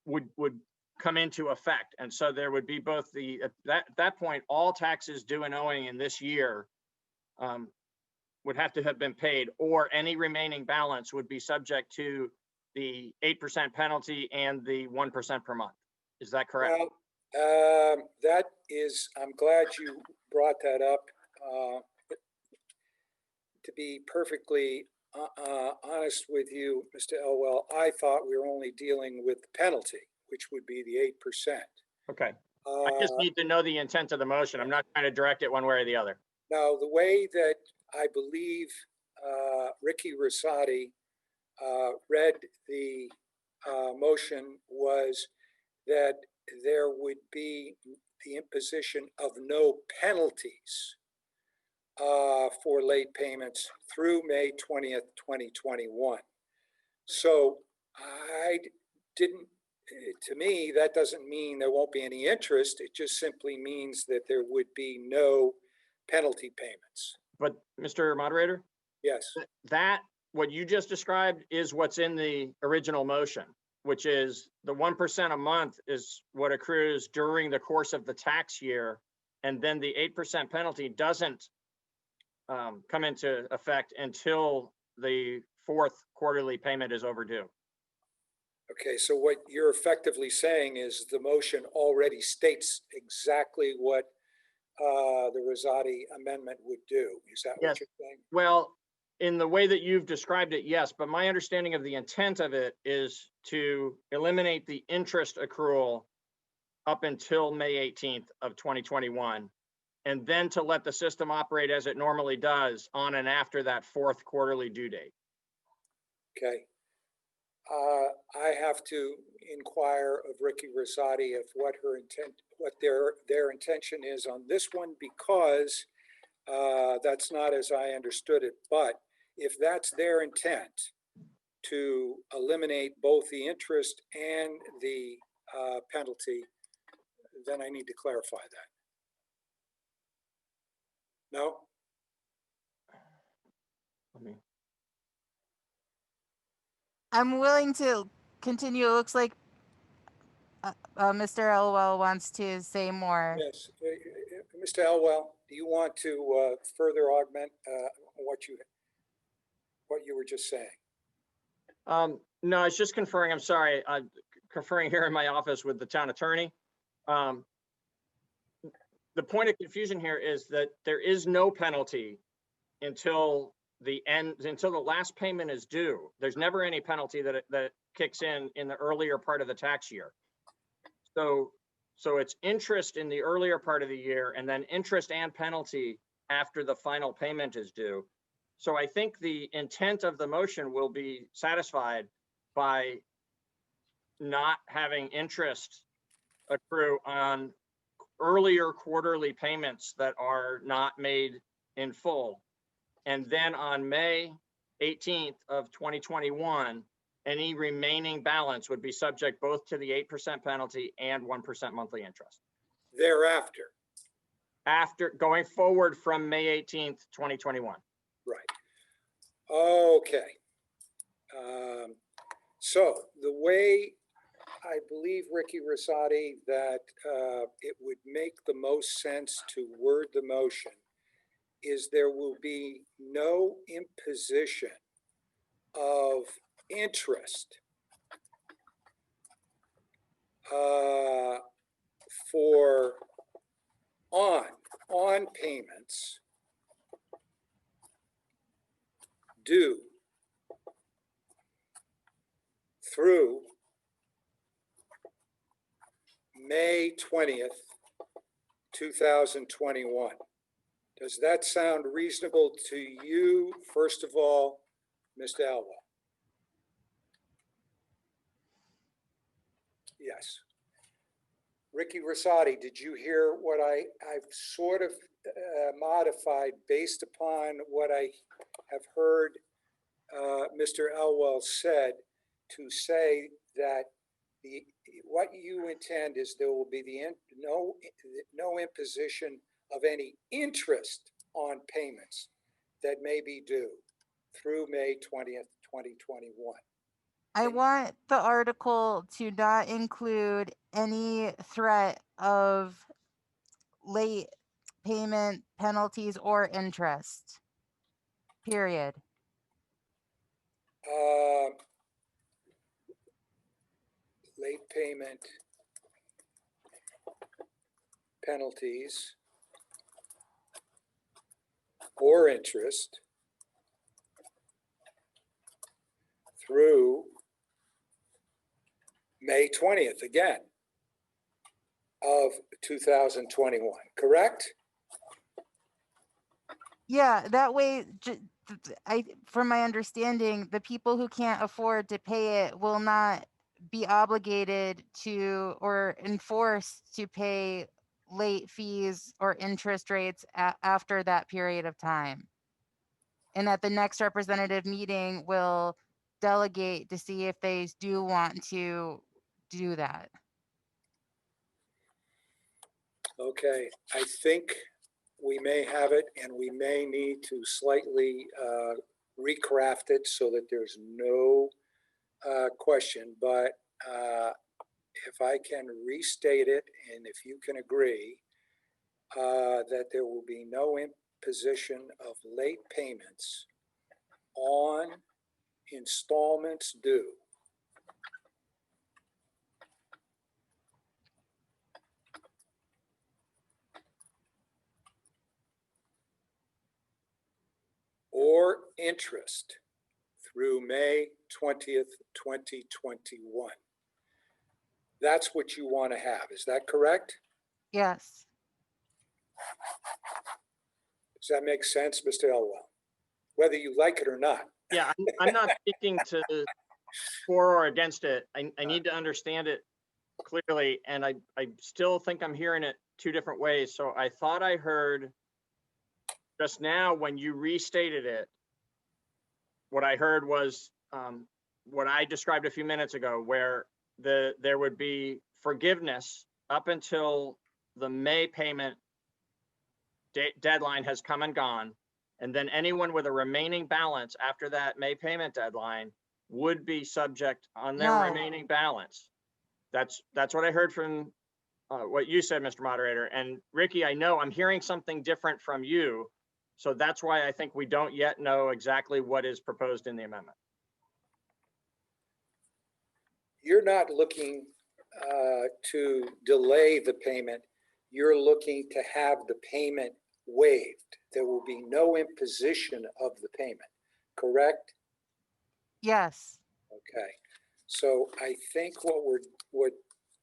would come into effect. And so there would be both at that point, all taxes due and owing in this year would have to have been paid, or any remaining balance would be subject to the 8% penalty and the 1% per month. Is that correct? Well, that is, I'm glad you brought that up. To be perfectly honest with you, Mr. Elwell, I thought we were only dealing with the penalty, which would be the 8%. Okay. I just need to know the intent of the motion. I'm not trying to direct it one way or the other. Now, the way that I believe Ricky Rosati read the motion was that there would be the imposition of no penalties for late payments through May 20th, 2021. So I didn't, to me, that doesn't mean there won't be any interest. It just simply means that there would be no penalty payments. But Mr. Moderator? Yes. That, what you just described is what's in the original motion, which is the 1% a month is what accrues during the course of the tax year. And then the 8% penalty doesn't come into effect until the fourth quarterly payment is overdue. Okay, so what you're effectively saying is the motion already states exactly what the Rosati amendment would do. Is that what you're saying? Well, in the way that you've described it, yes, but my understanding of the intent of it is to eliminate the interest accrual up until May 18th of 2021, and then to let the system operate as it normally does on and after that fourth quarterly due date. Okay. I have to inquire of Ricky Rosati of what her intent, what their intention is on this one, because that's not as I understood it. But if that's their intent to eliminate both the interest and the penalty, then I need to clarify that. No? I'm willing to continue. It looks like Mr. Elwell wants to say more. Yes. Mr. Elwell, do you want to further augment what you were just saying? No, it's just conferring. I'm sorry. I'm conferring here in my office with the town attorney. The point of confusion here is that there is no penalty until the end, until the last payment is due. There's never any penalty that kicks in the earlier part of the tax year. So it's interest in the earlier part of the year, and then interest and penalty after the final payment is due. So I think the intent of the motion will be satisfied by not having interest accrue on earlier quarterly payments that are not made in full. And then on May 18th of 2021, any remaining balance would be subject both to the 8% penalty and 1% monthly interest. Thereafter? After, going forward from May 18th, 2021. Right. Okay. So the way I believe, Ricky Rosati, that it would make the most sense to word the motion is there will be no imposition of interest for on payments due through May 20th, 2021. Does that sound reasonable to you, first of all, Mr. Elwell? Yes. Ricky Rosati, did you hear what I've sort of modified based upon what I have heard Mr. Elwell said, to say that what you intend is there will be no imposition of any interest on payments that may be due through May 20th, 2021. I want the article to not include any threat of late payment penalties or interest, period. Late payment penalties or interest through May 20th, again, of 2021, correct? Yeah, that way, from my understanding, the people who can't afford to pay it will not be obligated to or enforced to pay late fees or interest rates after that period of time. And that the next representative meeting will delegate to see if they do want to do that. Okay, I think we may have it, and we may need to slightly recraft it so that there's no question, but if I can restate it, and if you can agree, that there will be no imposition of late payments on installments due or interest through May 20th, 2021. That's what you want to have. Is that correct? Yes. Does that make sense, Mr. Elwell? Whether you like it or not. Yeah, I'm not speaking to for or against it. I need to understand it clearly, and I still think I'm hearing it two different ways. So I thought I heard just now when you restated it, what I heard was what I described a few minutes ago, where there would be forgiveness up until the May payment deadline has come and gone. And then anyone with a remaining balance after that May payment deadline would be subject on their remaining balance. That's what I heard from what you said, Mr. Moderator. And Ricky, I know I'm hearing something different from you. So that's why I think we don't yet know exactly what is proposed in the amendment. You're not looking to delay the payment. You're looking to have the payment waived. There will be no imposition of the payment, correct? Yes. Okay. So I think what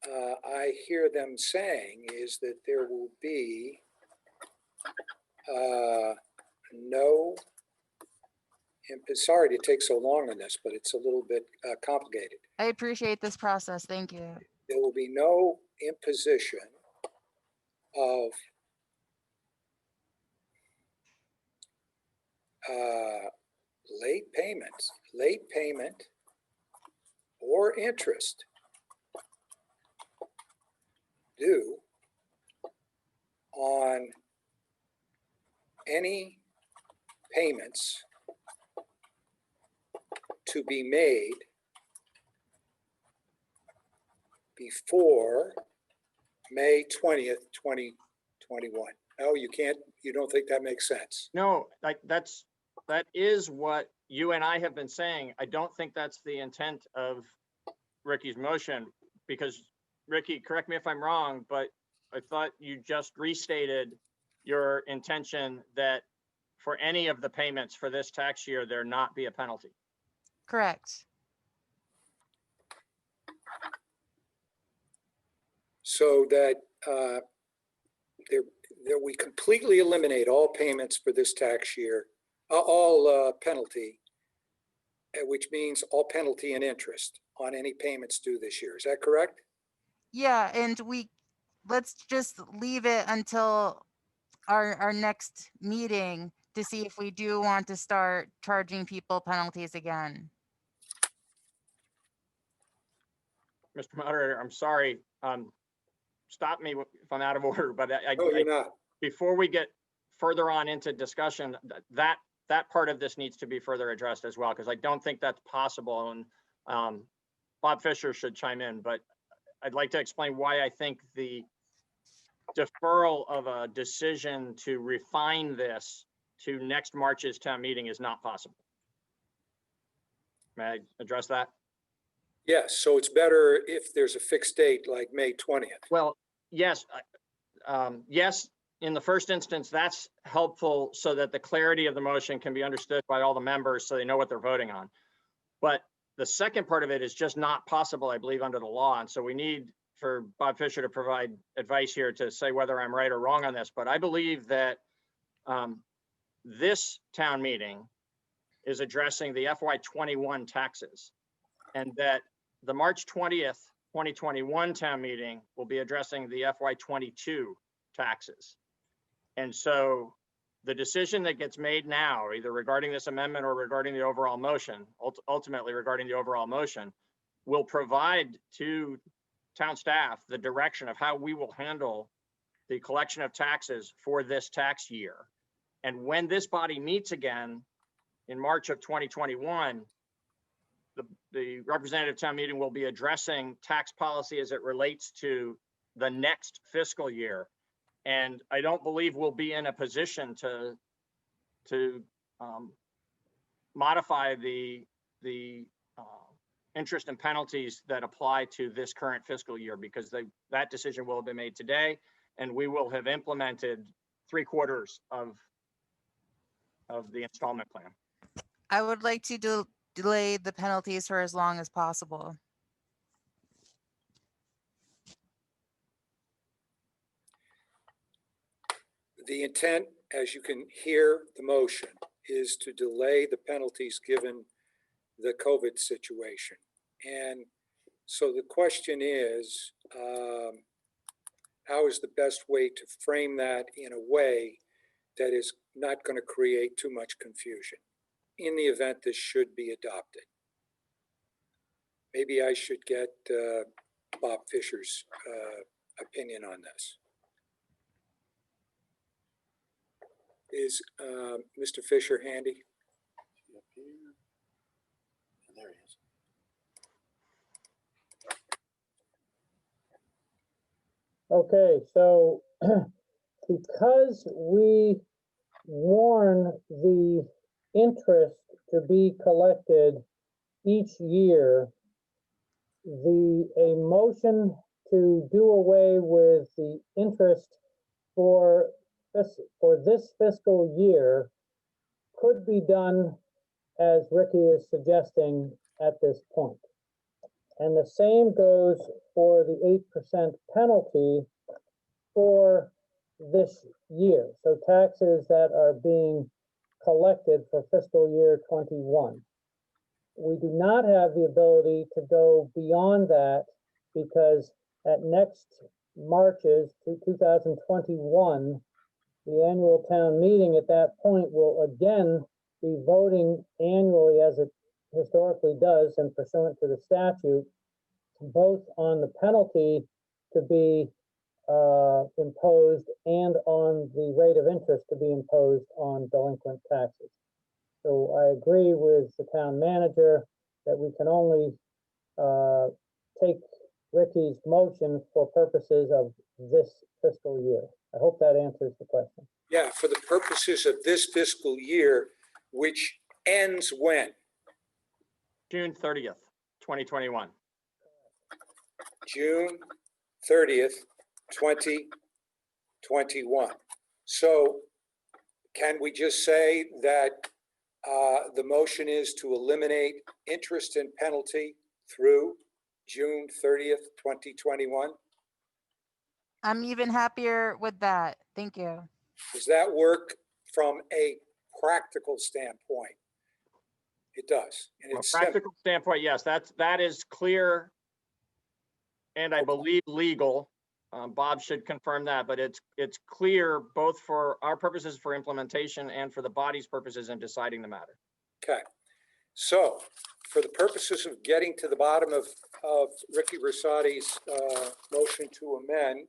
I hear them saying is that there will be no, sorry to take so long on this, but it's a little bit complicated. I appreciate this process. Thank you. There will be no imposition of late payment or interest due on any payments to be made before May 20th, 2021. No, you can't, you don't think that makes sense? No, that is what you and I have been saying. I don't think that's the intent of Ricky's motion, because Ricky, correct me if I'm wrong, but I thought you just restated your intention that for any of the payments for this tax year, there not be a penalty. Correct. So that that we completely eliminate all payments for this tax year, all penalty, which means all penalty and interest on any payments due this year. Is that correct? Yeah, and let's just leave it until our next meeting to see if we do want to start charging people penalties again. Mr. Moderator, I'm sorry. Stop me if I'm out of order, but No, you're not. Before we get further on into discussion, that part of this needs to be further addressed as well, because I don't think that's possible. And Bob Fisher should chime in, but I'd like to explain why I think the deferral of a decision to refine this to next March's town meeting is not possible. May I address that? Yes, so it's better if there's a fixed date like May 20th. Well, yes, yes. In the first instance, that's helpful so that the clarity of the motion can be understood by all the members so they know what they're voting on. But the second part of it is just not possible, I believe, under the law. And so we need for Bob Fisher to provide advice here to say whether I'm right or wrong on this. But I believe that this town meeting is addressing the FY21 taxes, and that the March 20th, 2021 town meeting will be addressing the FY22 taxes. And so the decision that gets made now, either regarding this amendment or regarding the overall motion, ultimately regarding the overall motion, will provide to town staff the direction of how we will handle the collection of taxes for this tax year. And when this body meets again in March of 2021, the representative town meeting will be addressing tax policy as it relates to the next fiscal year. And I don't believe we'll be in a position to modify the interest and penalties that apply to this current fiscal year, because that decision will have been made today, and we will have implemented 3/4 of the installment plan. I would like to delay the penalties for as long as possible. The intent, as you can hear the motion, is to delay the penalties given the COVID situation. And so the question is, how is the best way to frame that in a way that is not going to create too much confusion in the event this should be adopted? Maybe I should get Bob Fisher's opinion on this. Is Mr. Fisher handy? There he is. Okay, so because we warn the interest to be collected each year, a motion to do away with the interest for this fiscal year could be done as Ricky is suggesting at this point. And the same goes for the 8% penalty for this year. So taxes that are being collected for fiscal year 21. We do not have the ability to go beyond that, because at next March's 2021, the annual town meeting at that point will again be voting annually, as it historically does and pursuant to the statute, both on the penalty to be imposed and on the rate of interest to be imposed on delinquent taxes. So I agree with the town manager that we can only take Ricky's motion for purposes of this fiscal year. I hope that answers the question. Yeah, for the purposes of this fiscal year, which ends when? June 30th, 2021. June 30th, 2021. So can we just say that the motion is to eliminate interest and penalty through June 30th, 2021? I'm even happier with that. Thank you. Does that work from a practical standpoint? It does. And From a it's simple. practical standpoint, yes, that is clear. And I believe legal. Bob should confirm that, but it's clear both for our purposes for implementation and for the body's purposes in deciding the matter. Okay. So for the purposes of getting to the bottom of Ricky Rosati's motion to amend,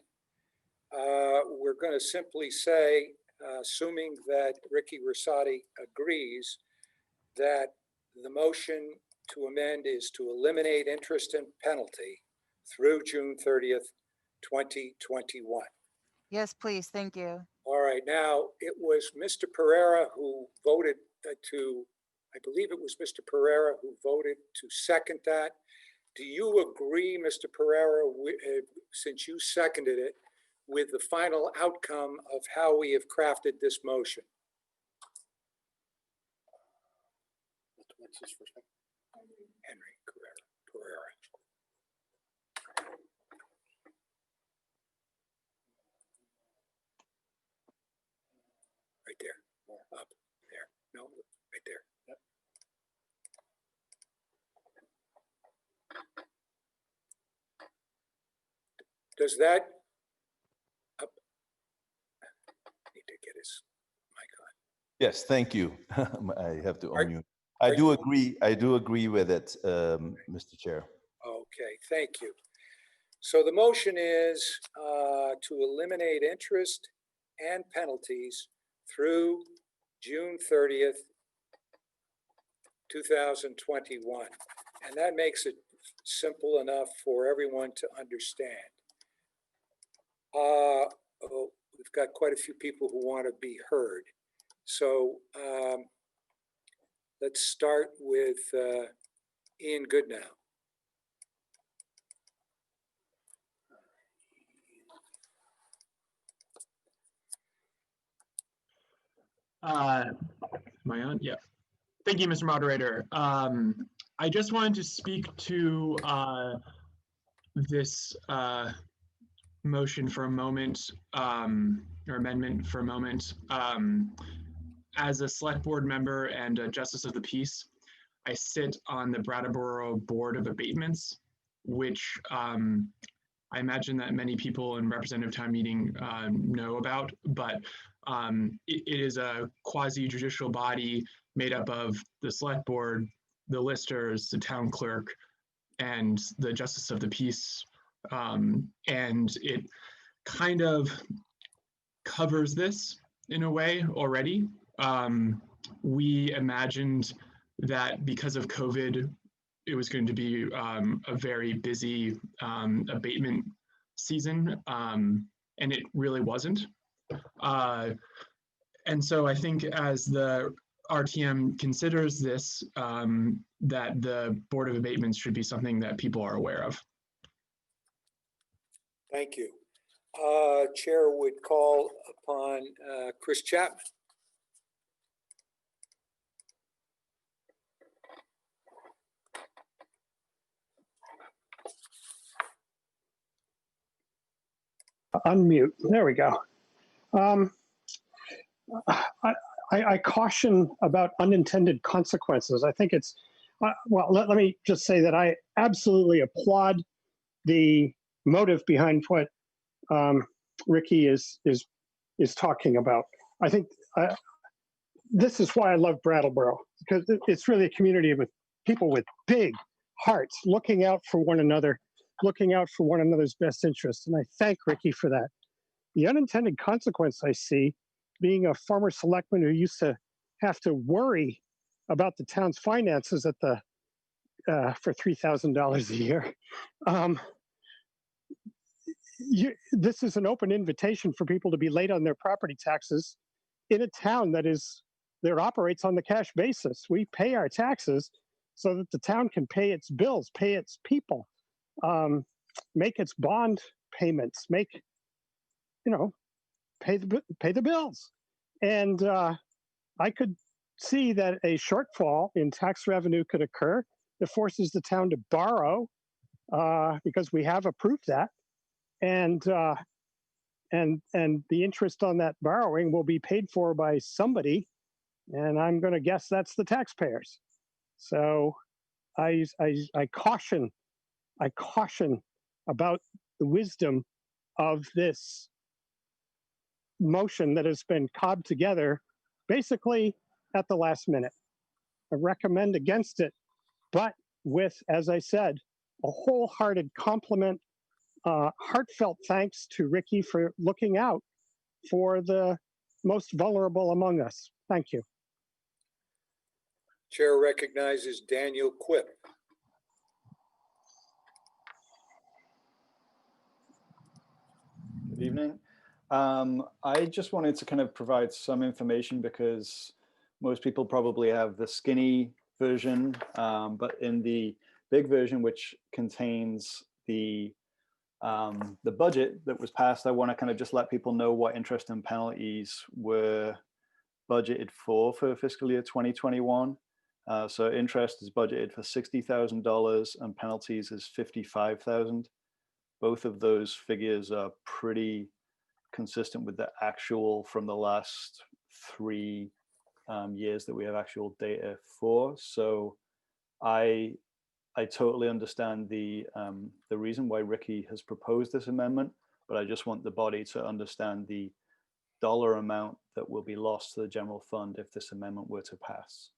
we're going to simply say, assuming that Ricky Rosati agrees, that the motion to amend is to eliminate interest and penalty through June 30th, 2021. Yes, please. Thank you. All right. Now, it was Mr. Pereira who voted I believe it was Mr. Pereira who voted to second that. Do you agree, Mr. Pereira, since you seconded it, with the final outcome of how we have crafted this motion? What's his first name? Henry Pereira. Right there, up there. No, right there. Yep. Does that? Need to get his mic on. Yes, thank you. I have to unmute. I do agree with it, Mr. Chair. Okay, thank you. So the motion is to eliminate interest and penalties through June 30th, 2021. And that makes it simple enough for everyone to understand. We've got quite a few people who want to be heard. So let's start with Ian Goodnow. Am I on? Yeah. Thank you, Mr. Moderator. I just wanted to speak to this motion for a moment, or amendment for a moment. As a select board member and a justice of the peace, I sit on the Brattleboro Board of Abatements, which I imagine that many people in representative town meeting know about, but it is a quasi-judicial body made up of the select board, the listers, the town clerk, and the justice of the peace. And it kind of covers this in a way already. We imagined that because of COVID, it was going to be a very busy abatement season, and it really wasn't. And so I think as the RTM considers this, that the Board of Abatements should be something that people are aware of. Thank you. Chair would call upon Chris Chapman. Unmute. There we go. I caution about unintended consequences. I think it's, well, let me just say that I absolutely applaud the motive behind what Ricky is talking about. I think this is why I love Brattleboro, because it's really a community with people with big hearts looking out for one another, looking out for one another's best interests. And I thank Ricky for that. The unintended consequence I see, being a former selectman who used to have to worry about the town's finances at the for $3,000 a year. This is an open invitation for people to be late on their property taxes in a town that operates on the cash basis. We pay our taxes so that the town can pay its bills, pay its people, make its bond payments, pay the bills. And I could see that a shortfall in tax revenue could occur that forces the town to borrow because we have approved that. And the interest on that borrowing will be paid for by somebody, and I'm going to guess that's the taxpayers. So I caution about the wisdom of this motion that has been cobbed together basically at the last minute. I recommend against it, but with, as I said, a wholehearted compliment, heartfelt thanks to Ricky for looking out for the most vulnerable among us. Thank you. Chair recognizes Daniel Quip. Good evening. I just wanted to kind of provide some information because most people probably have the skinny version, but in the big version, which contains the budget that was passed, I want to kind of just let people know what interest and penalties were budgeted for fiscal year 2021. So interest is budgeted for $60,000 and penalties is $55,000. Both of those figures are pretty consistent with the actual from the last 3 years that we have actual data for. So I totally understand the reason why Ricky has proposed this amendment, but I just want the body to understand the dollar amount that will be lost to the general fund if this amendment were to pass.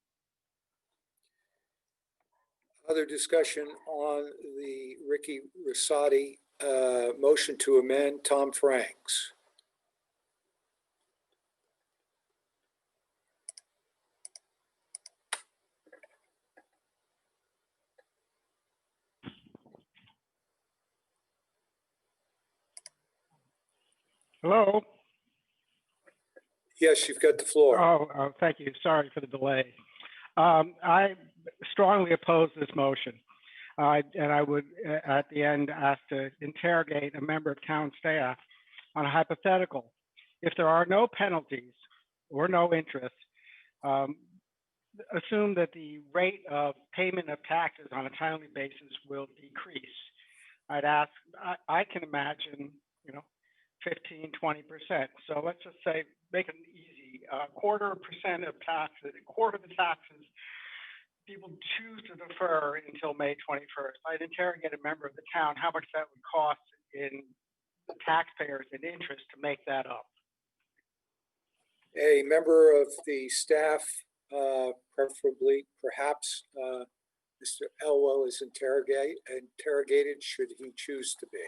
Other discussion on the Ricky Rosati motion to amend. Tom Franks. Hello? Yes, you've got the floor. Oh, thank you. Sorry for the delay. I strongly oppose this motion. And I would, at the end, ask to interrogate a member of town staff on a hypothetical. If there are no penalties or no interest, assume that the rate of payment of taxes on a timely basis will decrease. I'd ask, I can imagine, 15, 20%. So let's just say, make it easy, 0.25% of taxes, a quarter of the taxes people choose to defer until May 21st. I'd interrogate a member of the town how much that would cost in the taxpayers and interest to make that up. A member of the staff, preferably, perhaps Mr. Elwell, is interrogated should he choose to be.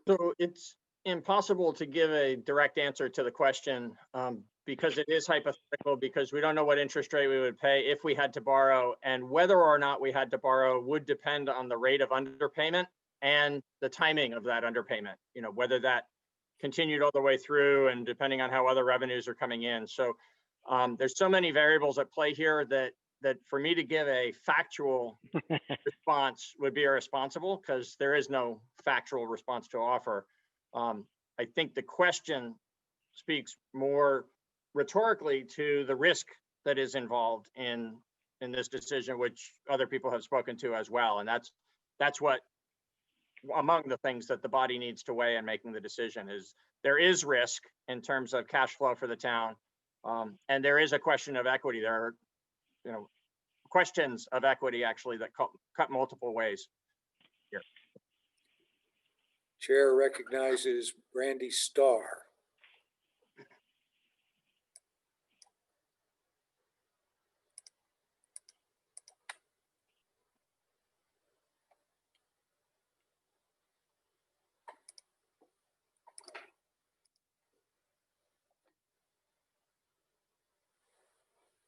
So it's impossible to give a direct answer to the question because it is hypothetical, because we don't know what interest rate we would pay if we had to borrow, and whether or not we had to borrow would depend on the rate of underpayment and the timing of that underpayment, whether that continued all the way through and depending on how other revenues are coming in. So there's so many variables at play here that for me to give a factual response would be irresponsible, because there is no factual response to offer. I think the question speaks more rhetorically to the risk that is involved in this decision, which other people have spoken to as well. And that's what, among the things that the body needs to weigh in making the decision, is there is risk in terms of cash flow for the town. And there is a question of equity. There are, questions of equity actually that cut multiple ways here. Chair recognizes Randy Starr.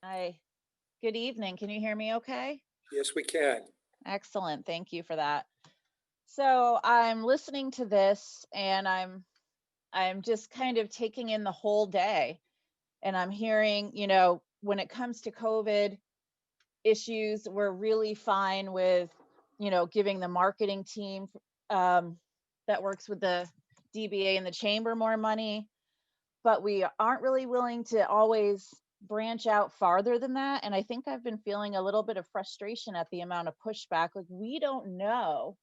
Hi, good evening. Can you hear me okay? Yes, we can. Excellent. Thank you for that. So I'm listening to this and I'm just kind of taking in the whole day, and I'm hearing, when it comes to COVID, issues. We're really fine with, giving the marketing team that works with the DBA and the chamber more money, but we aren't really willing to always branch out farther than that. And I think I've been feeling a little bit of frustration at the amount of pushback. Like, we don't know,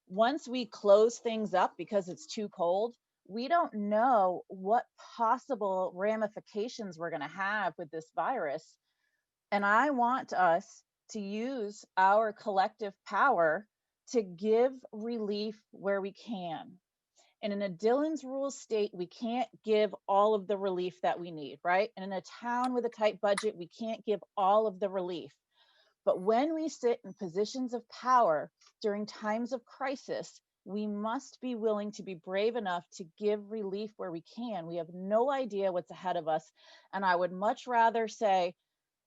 once we close things up because it's too cold, we don't know what possible ramifications we're going to have with this virus. And I want us to use our collective power to give relief where we can. And in a Dillon's rules state, we can't give all of the relief that we need, right? And in a town with a tight budget, we can't give all of the relief. But when we sit in positions of power during times of crisis, we must be willing to be brave enough to give relief where we can. We have no idea what's ahead of us. And I would much rather say,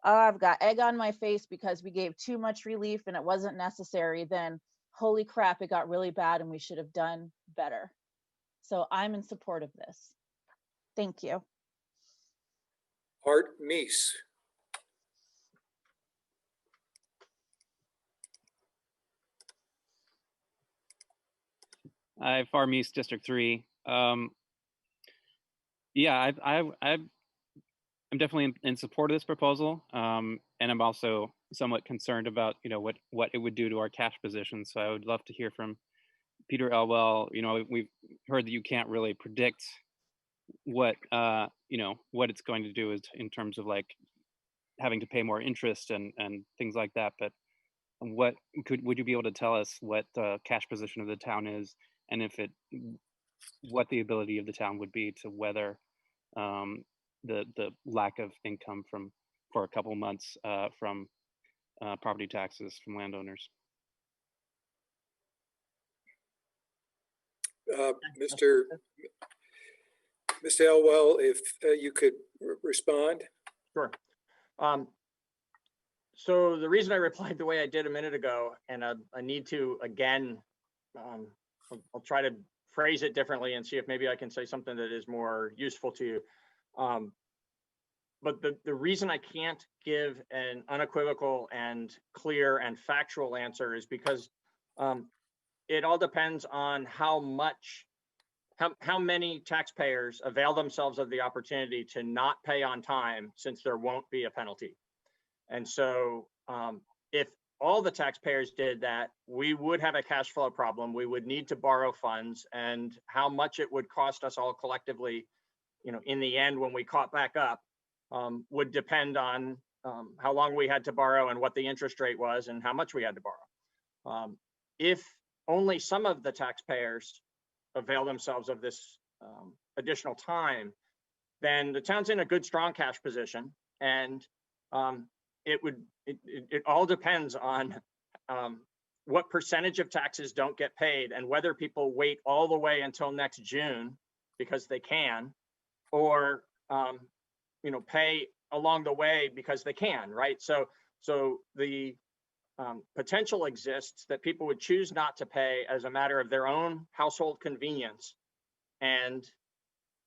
oh, I've got egg on my face because we gave too much relief and it wasn't necessary, than holy crap, it got really bad and we should have done better. So I'm in support of this. Thank you. Art Meese. Hi, Farm East District 3. Yeah, I'm definitely in support of this proposal, and I'm also somewhat concerned about what it would do to our cash position. So I would love to hear from Peter Elwell. We've heard that you can't really predict what what it's going to do is in terms of like having to pay more interest and things like that. But would you be able to tell us what the cash position of the town is, and what the ability of the town would be to weather the lack of income for a couple months from property taxes from landowners? Mr. Elwell, if you could respond. Sure. So the reason I replied the way I did a minute ago, and I need to again, I'll try to phrase it differently and see if maybe I can say something that is more useful to you. But the reason I can't give an unequivocal and clear and factual answer is because it all depends on how many taxpayers avail themselves of the opportunity to not pay on time, since there won't be a penalty. And so if all the taxpayers did that, we would have a cash flow problem. We would need to borrow funds, and how much it would cost us all collectively, in the end, when we caught back up, would depend on how long we had to borrow and what the interest rate was and how much we had to borrow. If only some of the taxpayers avail themselves of this additional time, then the town's in a good, strong cash position. And it all depends on what percentage of taxes don't get paid, and whether people wait all the way until next June because they can, or pay along the way because they can, right? So the potential exists that people would choose not to pay as a matter of their own household convenience, and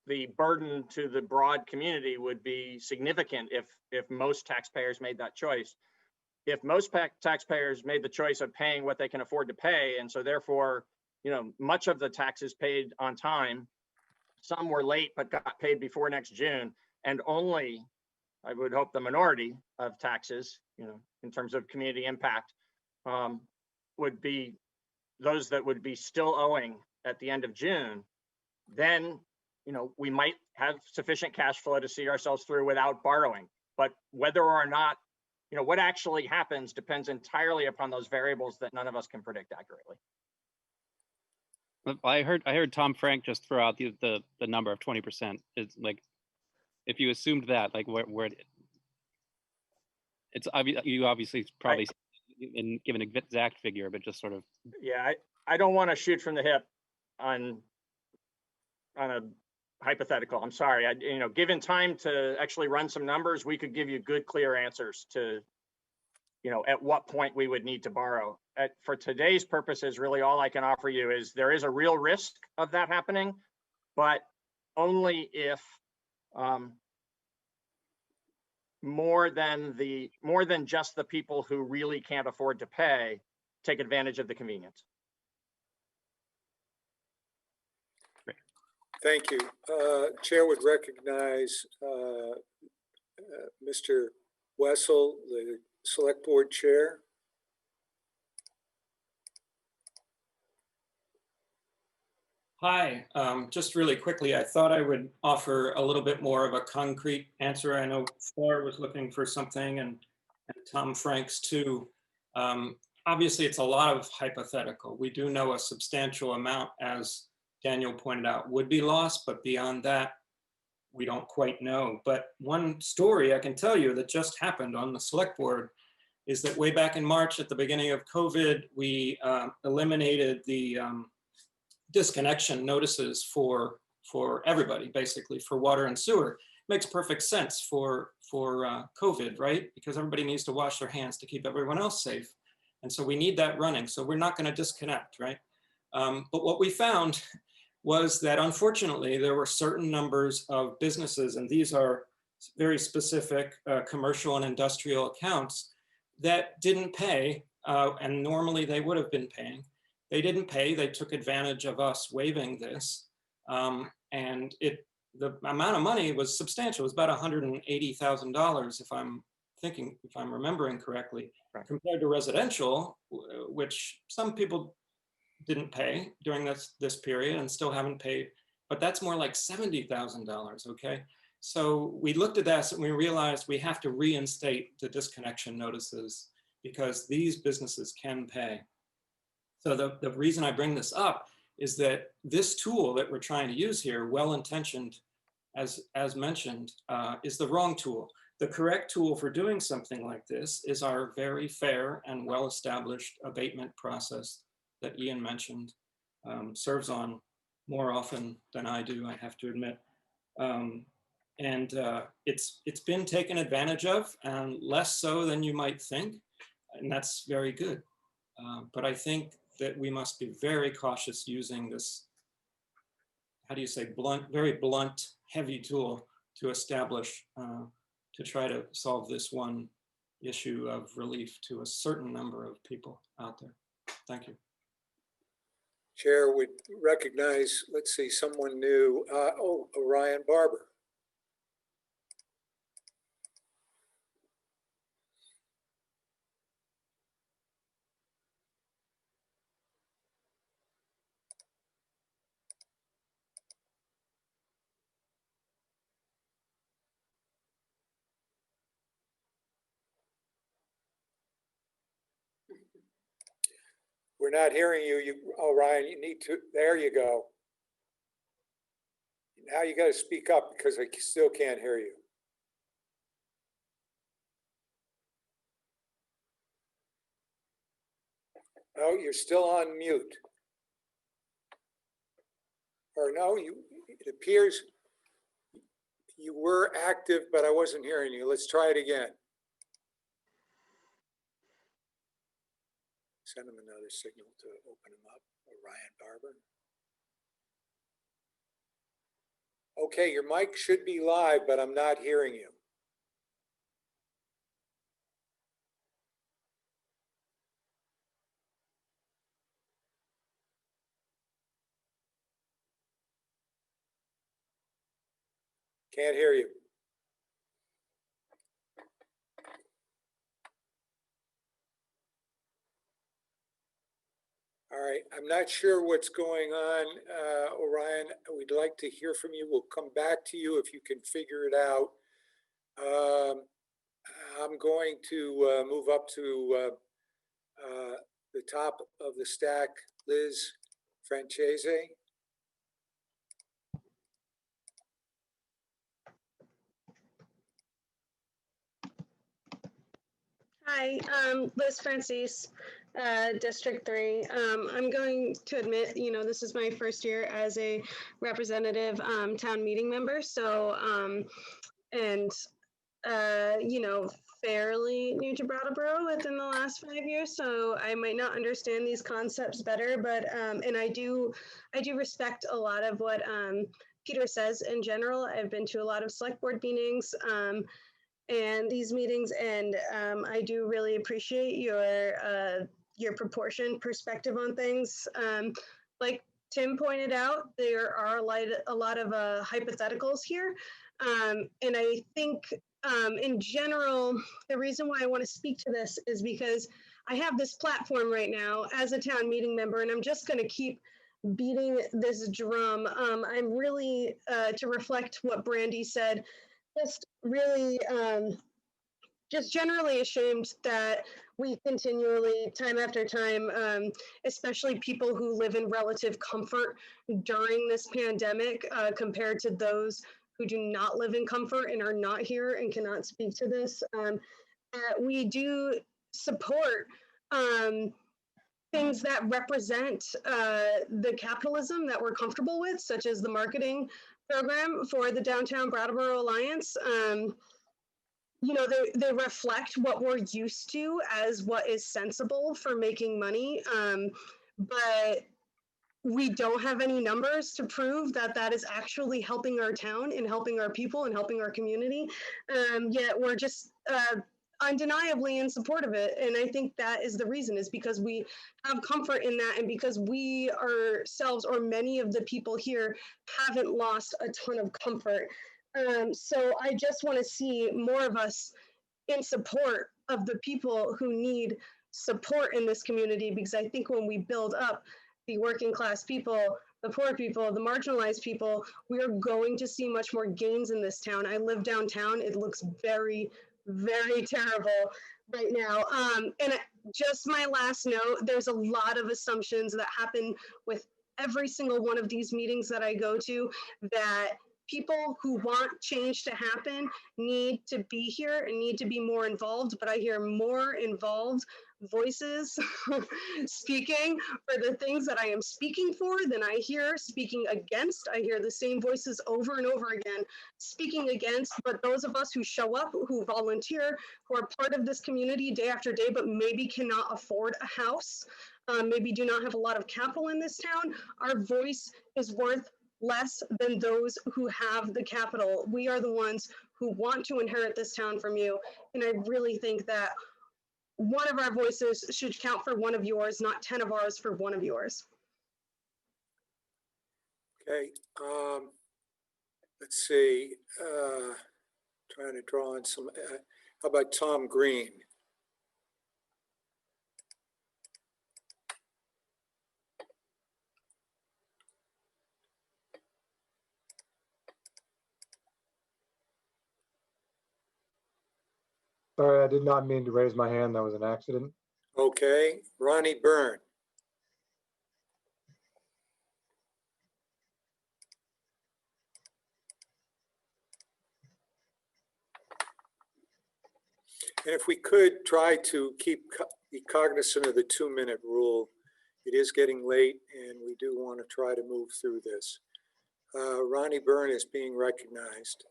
the burden to the broad community would be significant if most taxpayers made that choice. If most taxpayers made the choice of paying what they can afford to pay, and so therefore, much of the taxes paid on time, some were late but got paid before next June, and only, I would hope, the minority of taxes, in terms of community impact, would be those that would be still owing at the end of June, then we might have sufficient cash flow to see ourselves through without borrowing. But whether or not, what actually happens depends entirely upon those variables that none of us can predict accurately. I heard Tom Frank just throw out the number of 20%. It's like, if you assumed that, like where it's obvious, you obviously probably in given an exact figure, but just sort of. Yeah, I don't want to shoot from the hip on a hypothetical. I'm sorry. Given time to actually run some numbers, we could give you good, clear answers to, at what point we would need to borrow. For today's purposes, really all I can offer you is there is a real risk of that happening, but only if more than just the people who really can't afford to pay take advantage of the convenience. Thank you. Chair would recognize Mr. Wessel, the Select Board Chair. Hi, just really quickly, I thought I would offer a little bit more of a concrete answer. I know Fleur was looking for something and Tom Franks too. Obviously, it's a lot of hypothetical. We do know a substantial amount, as Daniel pointed out, would be lost, but beyond that, we don't quite know. But one story I can tell you that just happened on the select board is that way back in March at the beginning of COVID, we eliminated the disconnection notices for everybody, basically for water and sewer. Makes perfect sense for COVID, right? Because everybody needs to wash their hands to keep everyone else safe. And so we need that running. So we're not going to disconnect, right? But what we found was that unfortunately there were certain numbers of businesses, and these are very specific commercial and industrial accounts that didn't pay, and normally they would have been paying. They didn't pay. They took advantage of us waiving this, and the amount of money was substantial. It was about $180,000, if I'm remembering correctly, right, compared to residential, which some people didn't pay during this period and still haven't paid, but that's more like $70,000. Okay, so we looked at that and we realized we have to reinstate the disconnection notices because these businesses can pay. So the reason I bring this up is that this tool that we're trying to use here, well-intentioned, as mentioned, is the wrong tool. The correct tool for doing something like this is our very fair and well-established abatement process that Ian mentioned, serves on more often than I do, I have to admit. It's been taken advantage of, and less so than you might think, and that's very good. But I think that we must be very cautious using this, how do you say, very blunt, heavy tool to establish, to try to solve this one issue of relief to a certain number of people out there. Thank you. Chair would recognize, let's see, someone new. Orion Barber. We're not hearing you. Ryan, you need to, there you go. Now you got to speak up because I still can't hear you. No, you're still on mute. Or no, it appears you were active, but I wasn't hearing you. Let's try it again. Send him another signal to open him up, Orion Barber. Okay, your mic should be live, but I'm not hearing you. Can't hear you. All right, I'm not sure what's going on, Orion. We'd like to hear from you. We'll come back to you if you can figure it out. I'm going to move up to the top of the stack, Liz Francese. Hi, Liz Francis, District 3. I'm going to admit, this is my first year as a representative town meeting member. So, fairly new to Brattleboro within the last 5 years. So I might not understand these concepts better, but, and I do respect a lot of what Peter says in general. I've been to a lot of select board meetings. and these meetings, and I do really appreciate your proportioned perspective on things. Like Tim pointed out, there are a lot of hypotheticals here, and I think in general, the reason why I want to speak to this is because I have this platform right now as a town meeting member, and I'm just going to keep beating this drum. I'm really, to reflect what Brandy said, just really just generally ashamed that we continually, time after time, especially people who live in relative comfort during this pandemic, compared to those who do not live in comfort and are not here and cannot speak to this, we do support things that represent the capitalism that we're comfortable with, such as the marketing program for the Downtown Brattleboro Alliance. You know, they reflect what we're used to as what is sensible for making money, but we don't have any numbers to prove that that is actually helping our town and helping our people and helping our community, yet we're just undeniably in support of it. And I think that is the reason, is because we have comfort in that, and because we ourselves, or many of the people here, haven't lost a ton of comfort. So I just want to see more of us in support of the people who need support in this community, because I think when we build up the working class people, the poor people, the marginalized people, we are going to see much more gains in this town. I live downtown. It looks very, very terrible right now. And just my last note, there's a lot of assumptions that happen with every single one of these meetings that I go to, that people who want change to happen need to be here and need to be more involved, but I hear more involved voices speaking for the things that I am speaking for than I hear speaking against. I hear the same voices over and over again speaking against, but those of us who show up, who volunteer, who are part of this community day after day, but maybe cannot afford a house, maybe do not have a lot of capital in this town, our voice is worth less than those who have the capital. We are the ones who want to inherit this town from you. And I really think that one of our voices should count for one of yours, not 10 of ours for one of yours. Okay, let's see, trying to draw in some, how about Tom Green? Sorry, I did not mean to raise my hand. That was an accident. Okay, Ronnie Byrne. And if we could try to be cognizant of the 2-minute rule. It is getting late and we do want to try to move through this. Ronnie Byrne is being recognized.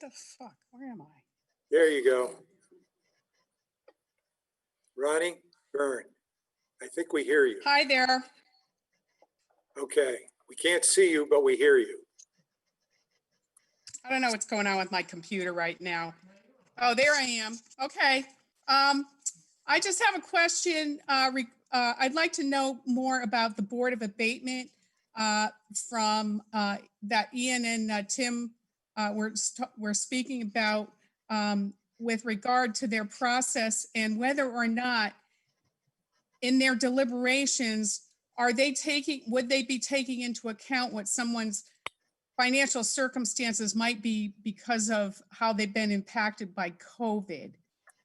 The fuck? Where am I? There you go. Ronnie Byrne, I think we hear you. Hi there. Okay, we can't see you, but we hear you. I don't know what's going on with my computer right now. Oh, there I am. Okay. I just have a question. I'd like to know more about the Board of Abatement from that Ian and Tim were speaking about with regard to their process, and whether or not in their deliberations, would they be taking into account what someone's financial circumstances might be because of how they've been impacted by COVID?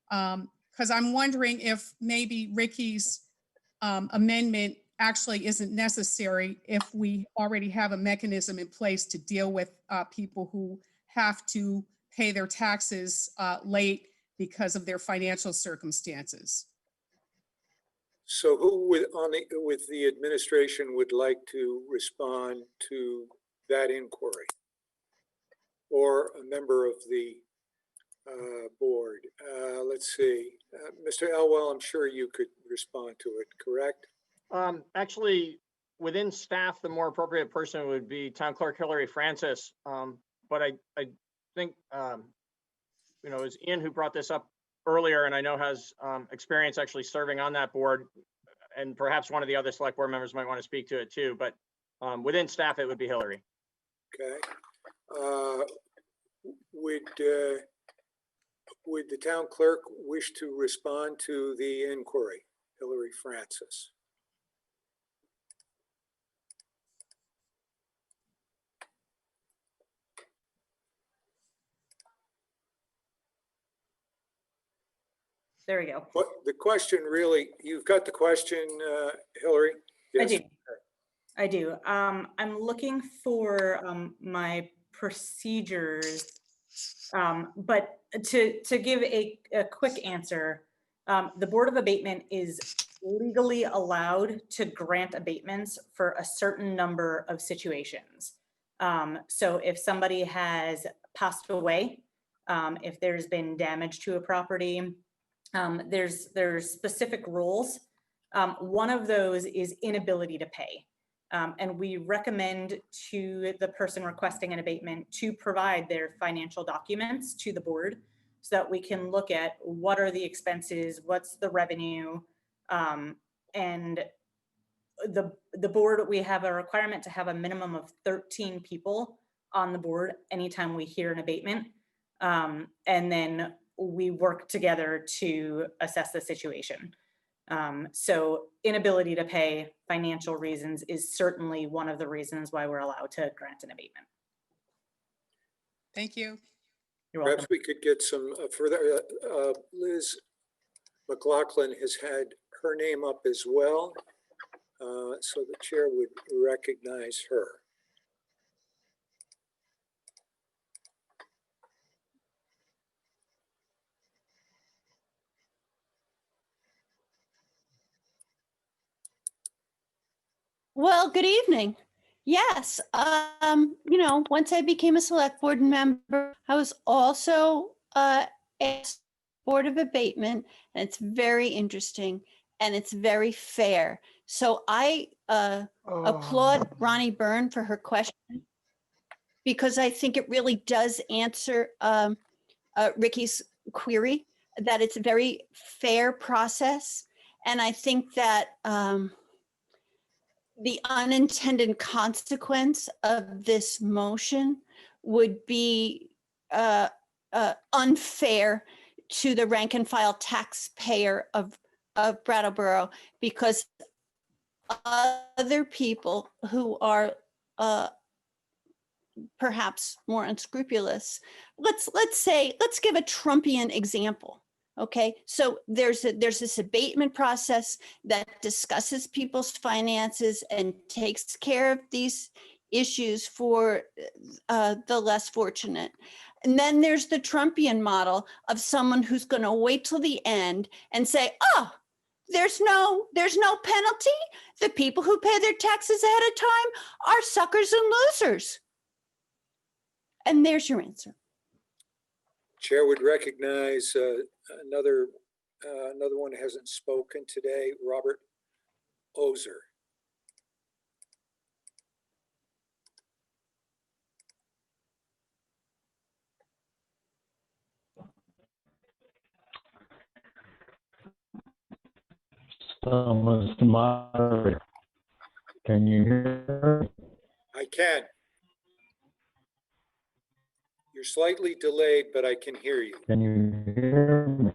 Because I'm wondering if maybe Ricky's amendment actually isn't necessary if we already have a mechanism in place to deal with people who have to pay their taxes late because of their financial circumstances. So who with the administration would like to respond to that inquiry? Or a member of the board? Let's see. Mr. Elwell, I'm sure you could respond to it, correct? Actually, within staff, the more appropriate person would be Town Clerk Hillary Francis. But I think, you know, it was Ian who brought this up earlier, and I know has experience actually serving on that board, and perhaps one of the other select board members might want to speak to it too, but within staff, it would be Hillary. Okay. Would the town clerk wish to respond to the inquiry? Hillary Francis. There we go. What the question really, you've got the question, Hillary? Yes. I do. I'm looking for my procedures, but to give a quick answer, the Board of Abatement is legally allowed to grant abatements for a certain number of situations. So if somebody has passed away, if there's been damage to a property, there's specific rules. One of those is inability to pay. And we recommend to the person requesting an abatement to provide their financial documents to the board so that we can look at what are the expenses, what's the revenue, and the board, we have a requirement to have a minimum of 13 people on the board anytime we hear an abatement. And then we work together to assess the situation. So inability to pay, financial reasons is certainly one of the reasons why we're allowed to grant an abatement. Thank you. You're welcome. Perhaps we could get some further, Liz McLaughlin has had her name up as well. So the chair would recognize her. Well, good evening. Yes, you know, once I became a select board member, I was also a Board of Abatement, and it's very interesting and it's very fair. So I applaud Ronnie Byrne for her question because I think it really does answer Ricky's query, that it's a very fair process. And I think that the unintended consequence of this motion would be unfair to the rank and file taxpayer of Brattleboro, because other people who are perhaps more unscrupulous, let's give a Trumpian example. Okay, so there's this abatement process that discusses people's finances and takes care of these issues for the less fortunate. And then there's the Trumpian model of someone who's going to wait till the end and say, oh, there's no penalty. The people who pay their taxes ahead of time are suckers and losers. And there's your answer. Chair would recognize another one who hasn't spoken today, Robert Ozer. Mr. Moderator, can you hear me? I can. You're slightly delayed, but I can hear you. Can you hear me?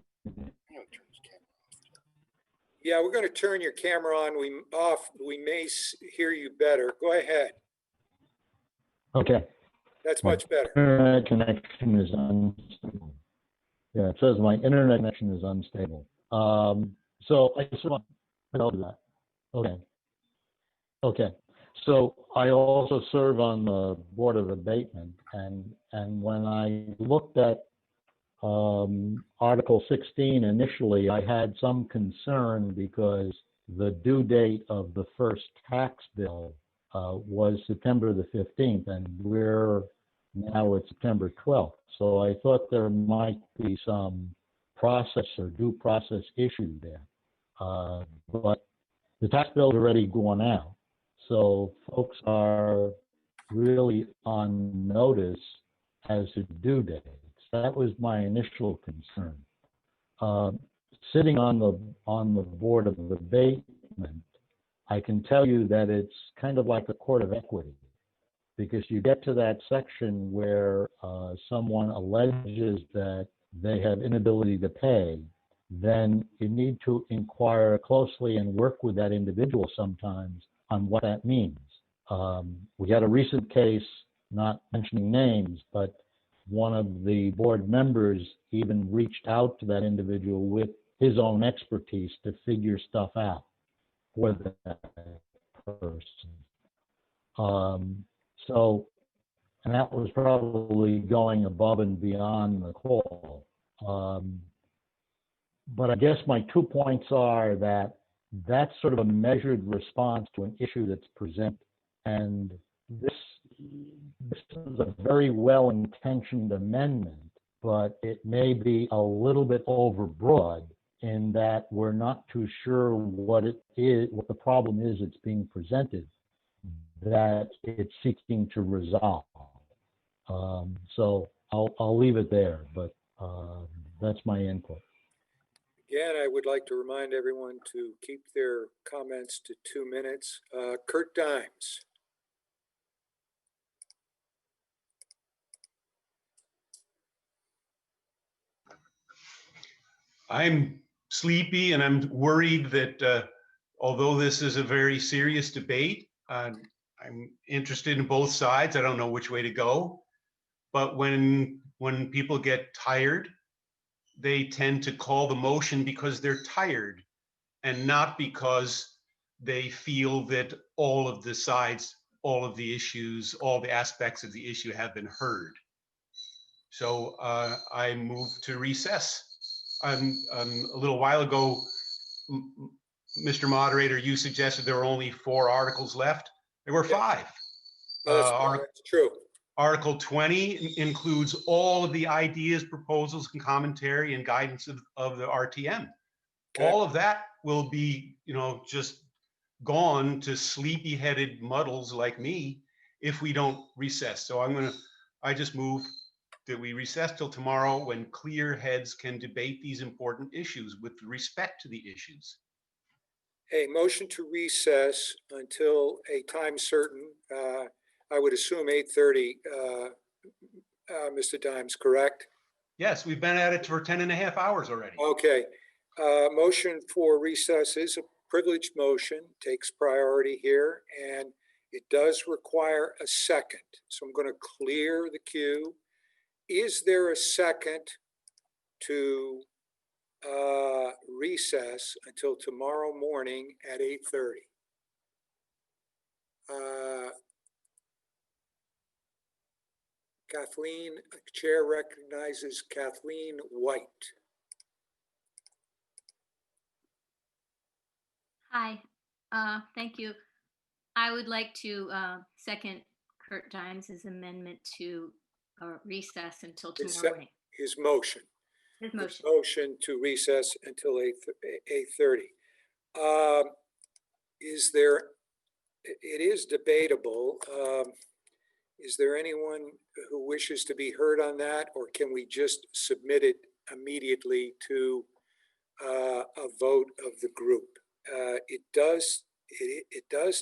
Yeah, we're going to turn your camera on. We may hear you better. Go ahead. Okay. That's much better. Internet connection is unstable. Yeah, it says my internet connection is unstable. So I just want to do that. Okay. Okay. So I also serve on the Board of Abatement, and when I looked at Article 16 initially, I had some concern because the due date of the first tax bill was September the 15th, and we're now at September 12th. So I thought there might be some process or due process issue there. But the tax bill's already gone out. So folks are really on notice as to due dates. That was my initial concern. Sitting on the board of abatement, I can tell you that it's kind of like a court of equity, because you get to that section where someone alleges that they have inability to pay, then you need to inquire closely and work with that individual sometimes on what that means. We had a recent case, not mentioning names, but one of the board members even reached out to that individual with his own expertise to figure stuff out for that person. And that was probably going above and beyond the call. But I guess my 2 points are that that's sort of a measured response to an issue that's presented. And this is a very well-intentioned amendment, but it may be a little bit overbroad in that we're not too sure what it is, what the problem is that's being presented, that it's seeking to resolve. So I'll leave it there, but that's my input. Again, I would like to remind everyone to keep their comments to 2 minutes. Kurt Dimes. I'm sleepy and I'm worried that although this is a very serious debate, I'm interested in both sides. I don't know which way to go. But when people get tired, they tend to call the motion because they're tired and not because they feel that all of the sides, all of the issues, all the aspects of the issue have been heard. So I move to recess. A little while ago, Mr. Moderator, you suggested there were only 4 articles left. There were 5. That's true. Article 20 includes all of the ideas, proposals, and commentary and guidance of the RTM. Okay. All of that will be, just gone to sleepy-headed muddles like me if we don't recess. So I just move that we recess till tomorrow when clear heads can debate these important issues with respect to the issues. A motion to recess until a time certain. I would assume 8:30, Mr. Dimes, correct? Yes, we've been at it for 10.5 hours already. Okay. Motion for recess is a privileged motion, takes priority here, and it does require a second. So I'm going to clear the queue. Is there a second to recess until tomorrow morning at 8:30? Kathleen, Chair recognizes Kathleen White. Hi, thank you. I would like to second Kurt Dimes's amendment to recess until tomorrow morning. His motion. His motion. Motion to recess until 8:30. Is there, it is debatable. Is there anyone who wishes to be heard on that, or can we just submit it immediately to a vote of the group? It does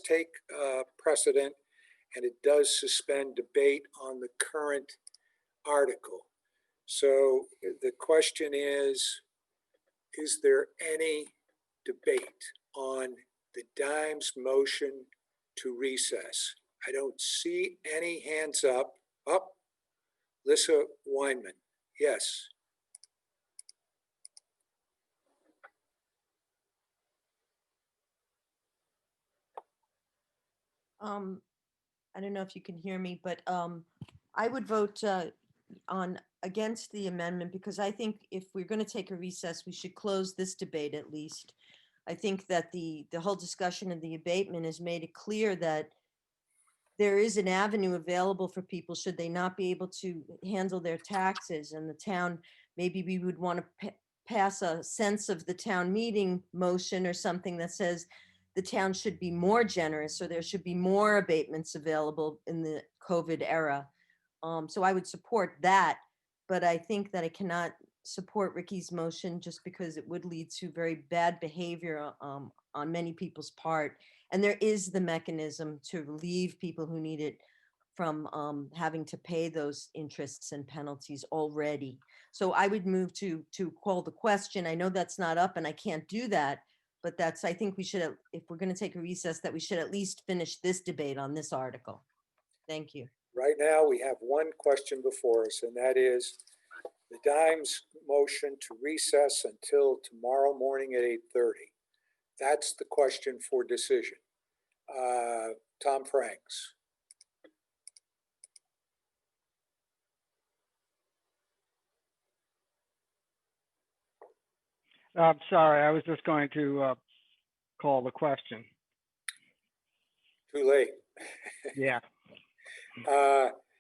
take precedent, and it does suspend debate on the current article. So the question is there any debate on the Dimes motion to recess? I don't see any hands up. Up, Lissa Weinman, yes. I don't know if you can hear me, but I would vote against the amendment because I think if we're going to take a recess, we should close this debate at least. I think that the whole discussion of the abatement has made it clear that there is an avenue available for people should they not be able to handle their taxes, and the town, maybe we would want to pass a sense of the town meeting motion or something that says the town should be more generous, or there should be more abatements available in the COVID era. So I would support that, but I think that I cannot support Ricky's motion just because it would lead to very bad behavior on many people's part. And there is the mechanism to relieve people who need it from having to pay those interests and penalties already. So I would move to call the question. I know that's not up and I can't do that, but that's, I think we should, if we're going to take a recess, that we should at least finish this debate on this article. Thank you. Right now, we have one question before us, and that is the Dimes motion to recess until tomorrow morning at 8:30. That's the question for decision. Tom Franks. I'm sorry, I was just going to call the question. Too late. Yeah.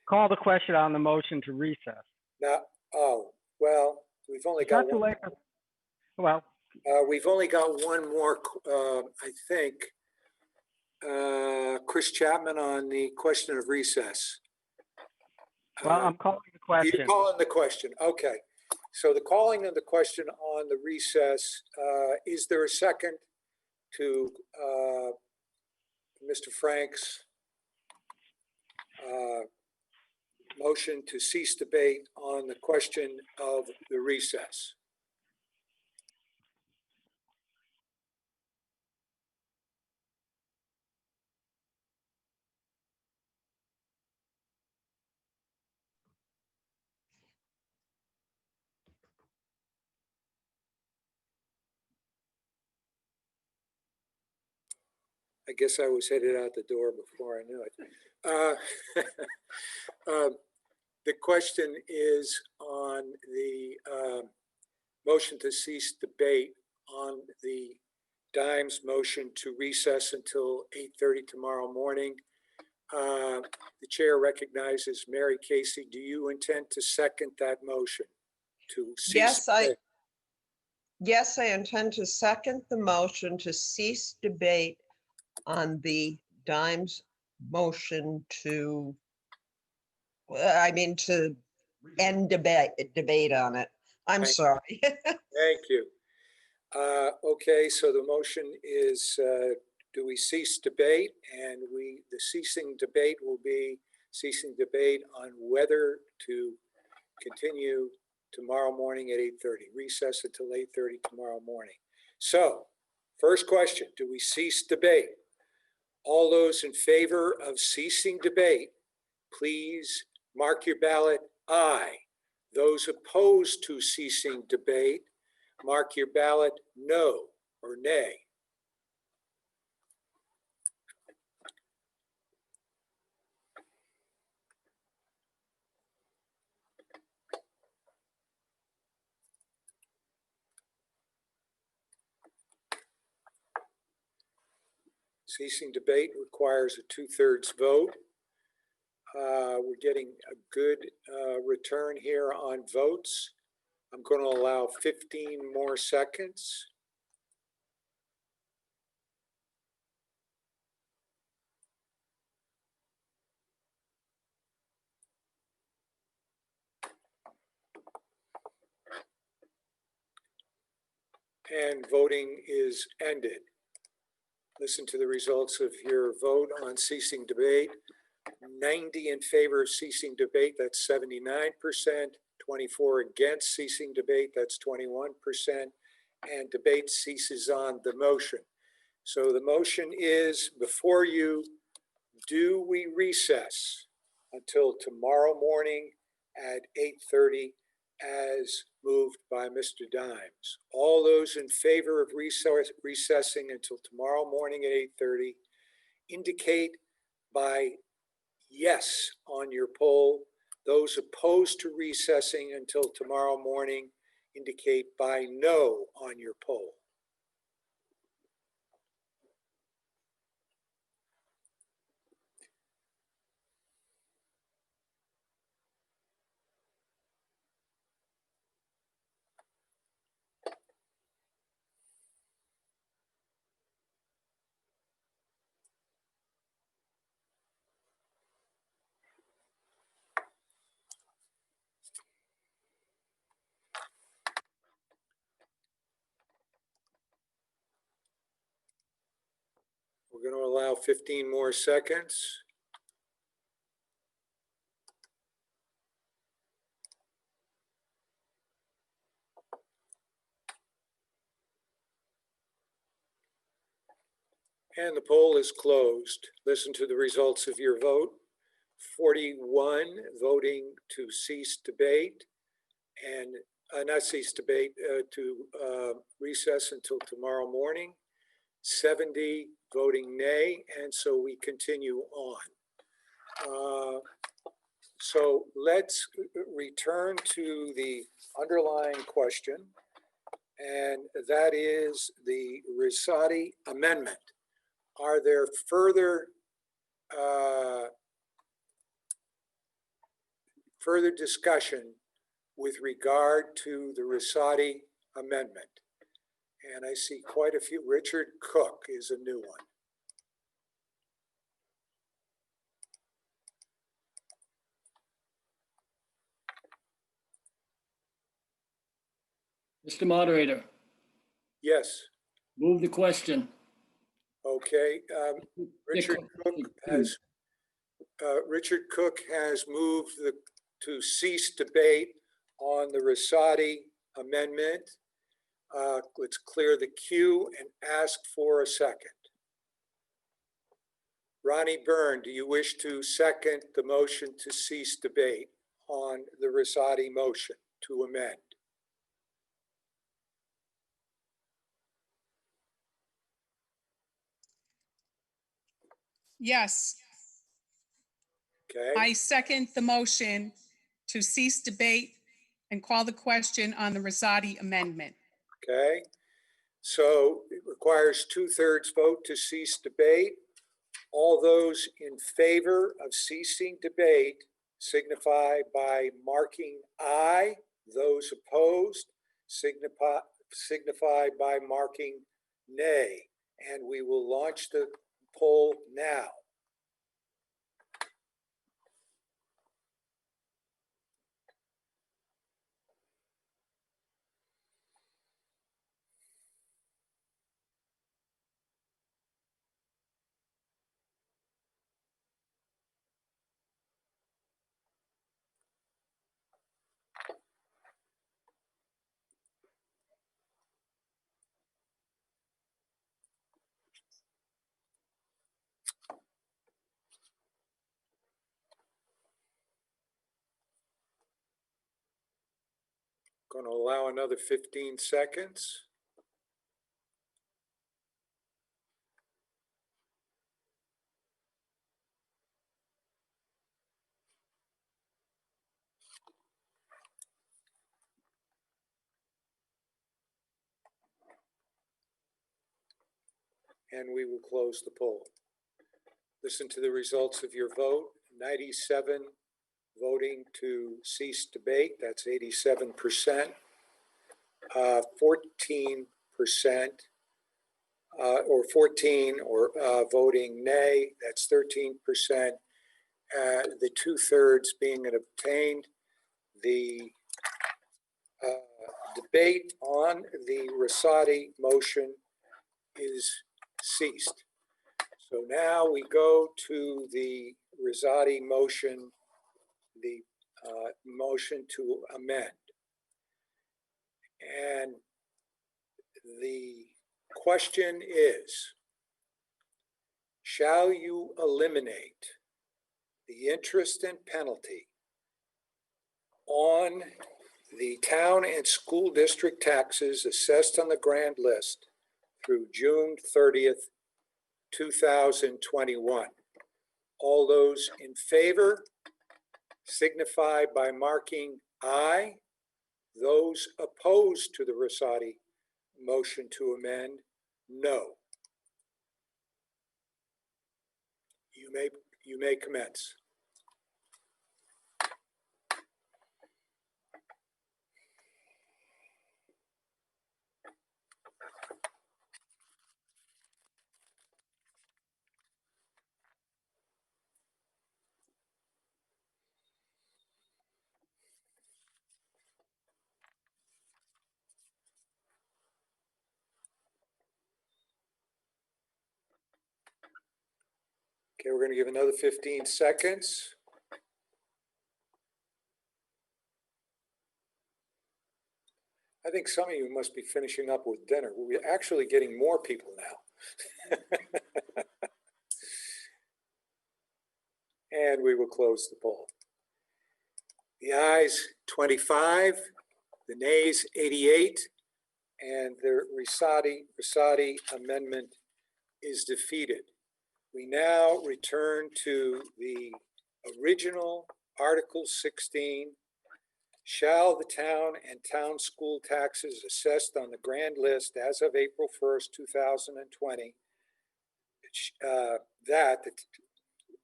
Call the question on the motion to recess. Now, oh, well, we've only It's got not too one. late. Well, we've only got one more, I think. Chris Chapman on the question of recess. well, I'm calling the question. You're calling the question. Okay. So the calling of the question on the recess, is there a second to Mr. Frank's motion to cease debate on the question of the recess? I guess I was headed out the door before I knew it. The question is on the motion to cease debate on the Dimes motion to recess until 8:30 tomorrow morning. The chair recognizes Mary Casey. Do you intend to second that motion to cease? Yes, I intend to second the motion to cease debate on the Dimes motion to, to end debate on it. I'm sorry. Thank you. Okay, so the motion is, do we cease debate? And the ceasing debate will be ceasing debate on whether to continue tomorrow morning at 8:30, recess until 8:30 tomorrow morning. So first question, do we cease debate? All those in favor of ceasing debate, please mark your ballot aye. Those opposed to ceasing debate, mark your ballot no or nay. Ceasing debate requires a 2/3 vote. We're getting a good return here on votes. I'm going to allow 15 more seconds. And voting is ended. Listen to the results of your vote on ceasing debate. 90 in favor of ceasing debate, that's 79%. 24 against ceasing debate, that's 21%. And debate ceases on the motion. So the motion is before you, do we recess until tomorrow morning at 8:30 as moved by Mr. Dimes? All those in favor of recessing until tomorrow morning at 8:30 indicate by yes on your poll. Those opposed to recessing until tomorrow morning indicate by no on your poll. We're going to allow 15 more seconds. And the poll is closed. Listen to the results of your vote. 41 voting to cease debate and not cease debate, to recess until tomorrow morning. 70 voting nay, and so we continue on. So let's return to the underlying question, and that is the Rosati amendment. Are there further discussion with regard to the Rosati amendment? And I see quite a few. Richard Cook is a new one. Mr. Moderator, Yes. move the question. Okay. Richard Cook has moved to cease debate on the Rosati amendment. Let's clear the queue and ask for a second. Ronnie Byrne, do you wish to second the motion to cease debate on the Rosati motion to amend? Yes. Okay. I second the motion to cease debate and call the question on the Rosati amendment. Okay. So it requires 2/3 vote to cease debate. All those in favor of ceasing debate signify by marking aye. Those opposed signify by marking nay. And we will launch the poll now. Going to allow another 15 seconds. And we will close the poll. Listen to the results of your vote. 97 voting to cease debate, that's 87%. 14% or 14 or voting nay, that's 13%. The 2/3 being obtained. The debate on the Rosati motion is ceased. So now we go to the Rosati motion, the motion to amend. And the question is, shall you eliminate the interest and penalty on the town and school district taxes assessed on the grand list through June 30th, 2021? All those in favor signify by marking aye. Those opposed to the Rosati motion to amend, no. You may commence. Okay, we're going to give another 15 seconds. I think some of you must be finishing up with dinner. We're actually getting more people now. And we will close the poll. The ayes 25, the nays 88, and the Rosati amendment is defeated. We now return to the original Article 16. Shall the town and town school taxes assessed on the grand list as of April 1st, 2020,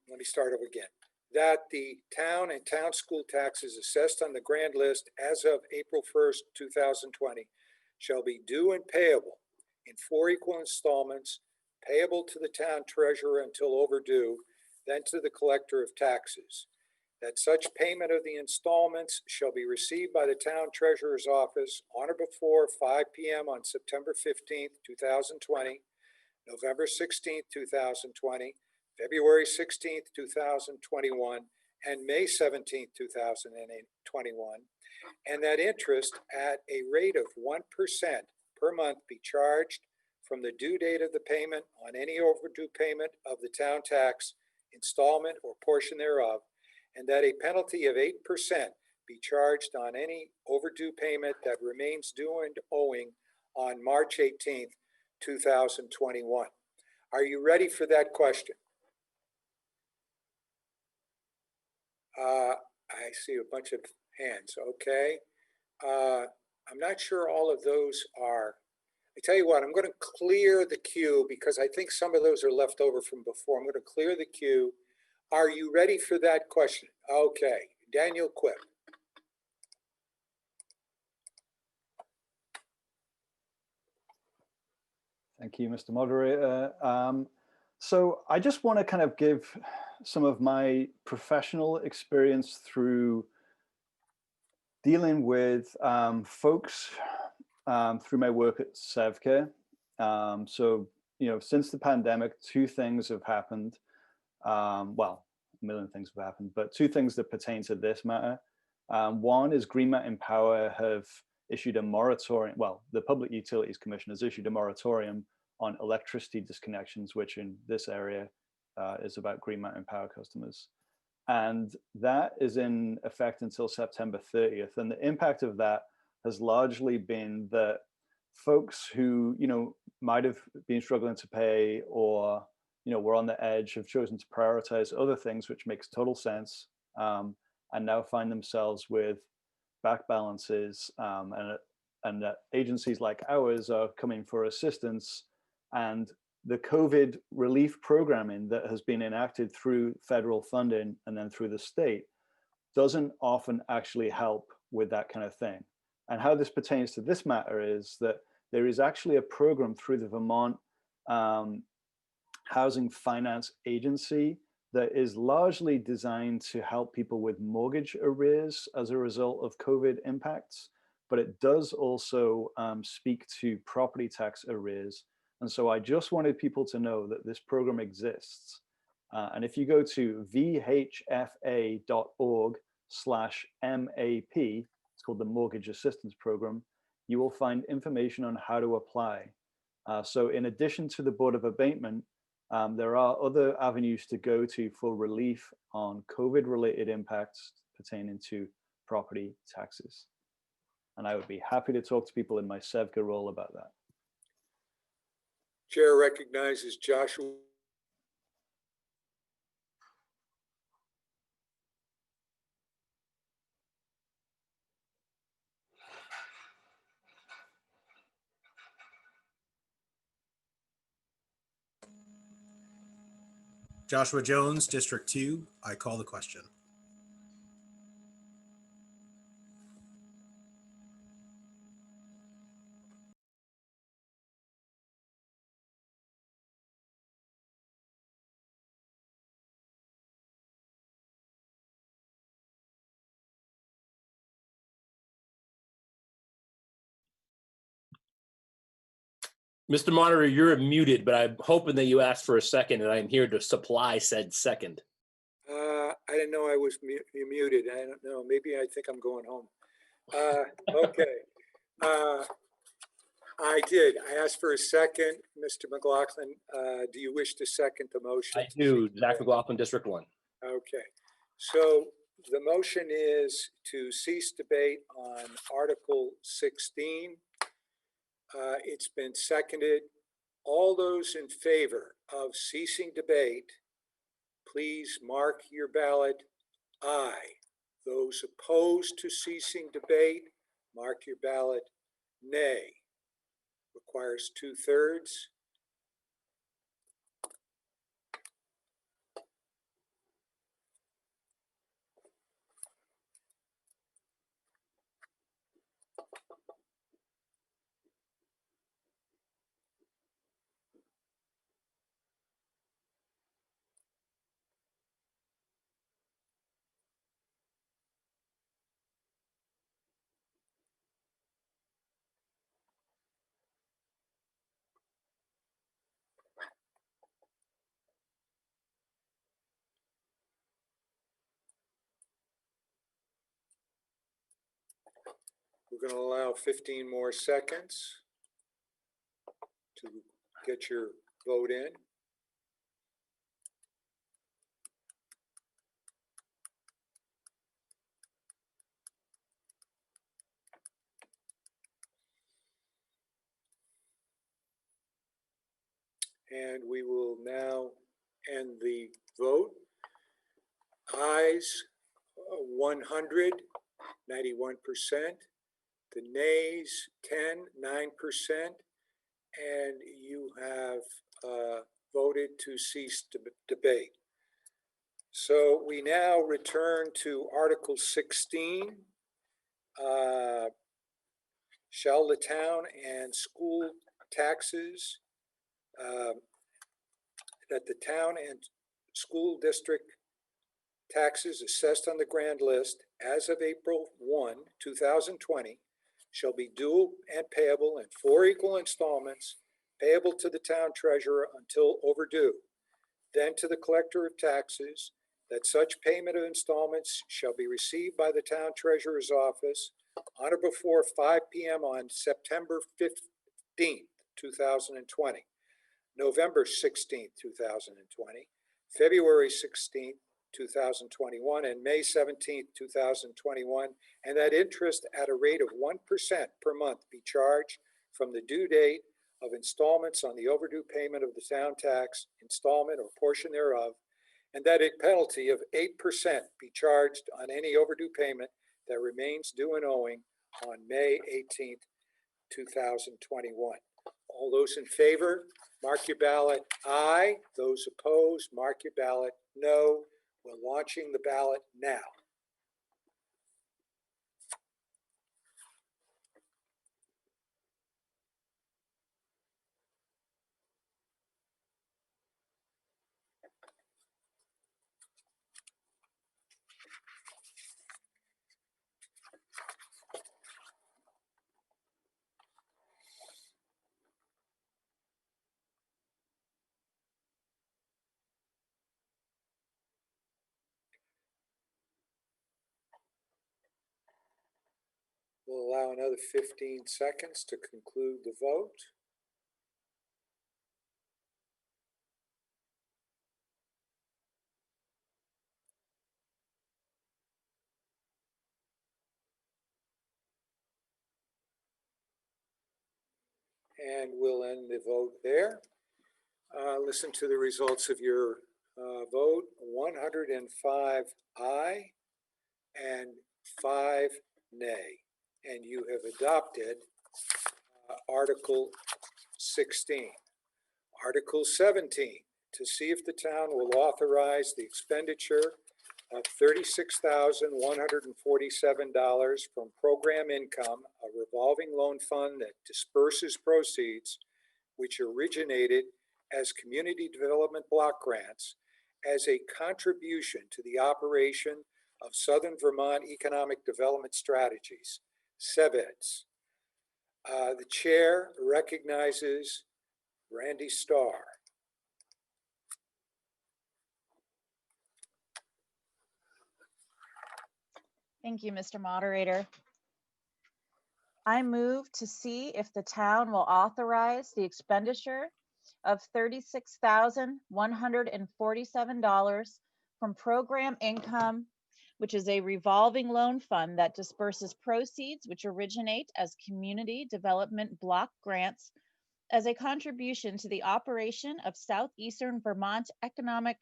let me start over again. That the town and town school taxes assessed on the grand list as of April 1st, 2020 shall be due and payable in 4 equal installments, payable to the town treasurer until overdue, then to the collector of taxes. That such payment of the installments shall be received by the town treasurer's office on or before 5 p.m. on September 15th, 2020, November 16th, 2020, February 16th, 2021, and May 17th, 2021, and that interest at a rate of 1% per month be charged from the due date of the payment on any overdue payment of the town tax, installment, or portion thereof, and that a penalty of 8% be charged on any overdue payment that remains due and owing on March 18th, 2021. Are you ready for that question? I see a bunch of hands. Okay. I'm not sure all of those are. I tell you what, I'm going to clear the queue because I think some of those are left over from before. I'm going to clear the queue. Are you ready for that question? Okay. Daniel Quip. Thank you, Mr. Moderator. So I just want to kind of give some of my professional experience through dealing with folks through my work at SevCare. So, you know, since the pandemic, 2 things have happened. Well, a million things have happened, but 2 things that pertain to this matter. One is Green Mountain Power have issued a moratorium. Well, the Public Utilities Commission has issued a moratorium on electricity disconnections, which in this area is about Green Mountain Power customers. And that is in effect until September 30th. And the impact of that has largely been that folks who, you know, might have been struggling to pay or, you know, were on the edge, have chosen to prioritize other things, which makes total sense, and now find themselves with back balances, and that agencies like ours are coming for assistance. And the COVID relief programming that has been enacted through federal funding and then through the state doesn't often actually help with that kind of thing. And how this pertains to this matter is that there is actually a program through the Vermont Housing Finance Agency that is largely designed to help people with mortgage arrears as a result of COVID impacts, but it does also speak to property tax arrears. And so I just wanted people to know that this program exists. And if you go to vhfa.org/MAP, it's called the Mortgage Assistance Program, you will find information on how to apply. So in addition to the Board of Abatement, there are other avenues to go to for relief on COVID-related impacts pertaining to property taxes. And I would be happy to talk to people in my SevCare role about that. Chair recognizes Joshua. Joshua Jones, District 2. I call the question. Mr. Monitor, you're muted, but I'm hoping that you asked for a second, and I'm here to supply said second. I didn't know I was muted. I don't know. Maybe I think I'm going home. Okay. I did. I asked for a second. Mr. McLaughlin, do you wish to second the motion? I do. Zach McLaughlin, District 1. Okay. So the motion is to cease debate on Article 16. It's been seconded. All those in favor of ceasing debate, please mark your ballot aye. Those opposed to ceasing debate, mark your ballot nay. Requires 2/3. We're going to allow 15 more seconds to get your vote in. And we will now end the vote. Ayes 100, 91%. The nays 10, 9%. And you have voted to cease debate. So we now return to Article 16. Shall the town and school taxes that the town and school district taxes assessed on the grand list as of April 1, 2020 shall be due and payable in 4 equal installments payable to the town treasurer until overdue, then to the collector of taxes, that such payment of installments shall be received by the town treasurer's office on or before 5 p.m. on September 15th, 2020, November 16th, 2020, February 16th, 2021, and May 17th, 2021, and that interest at a rate of 1% per month be charged from the due date of installments on the overdue payment of the town tax, installment or portion thereof, and that a penalty of 8% be charged on any overdue payment that remains due and owing on May 18th, 2021. All those in favor, mark your ballot aye. Those opposed, mark your ballot no. We're launching the ballot now. We'll allow another 15 seconds to conclude the vote. And we'll end the vote there. Listen to the results of your vote. 105 aye and 5 nay. And you have adopted Article 16. Article 17, to see if the town will authorize the expenditure of $36,147 from program income, a revolving loan fund that disperses proceeds which originated as community development block grants as a contribution to the operation of Southern Vermont Economic Development Strategies, SEVEDS. The chair recognizes Randy Starr. Thank you, Mr. Moderator. I move to see if the town will authorize the expenditure of $36,147 from program income, which is a revolving loan fund that disperses proceeds which originate as community development block grants as a contribution to the operation of Southeastern Vermont Economic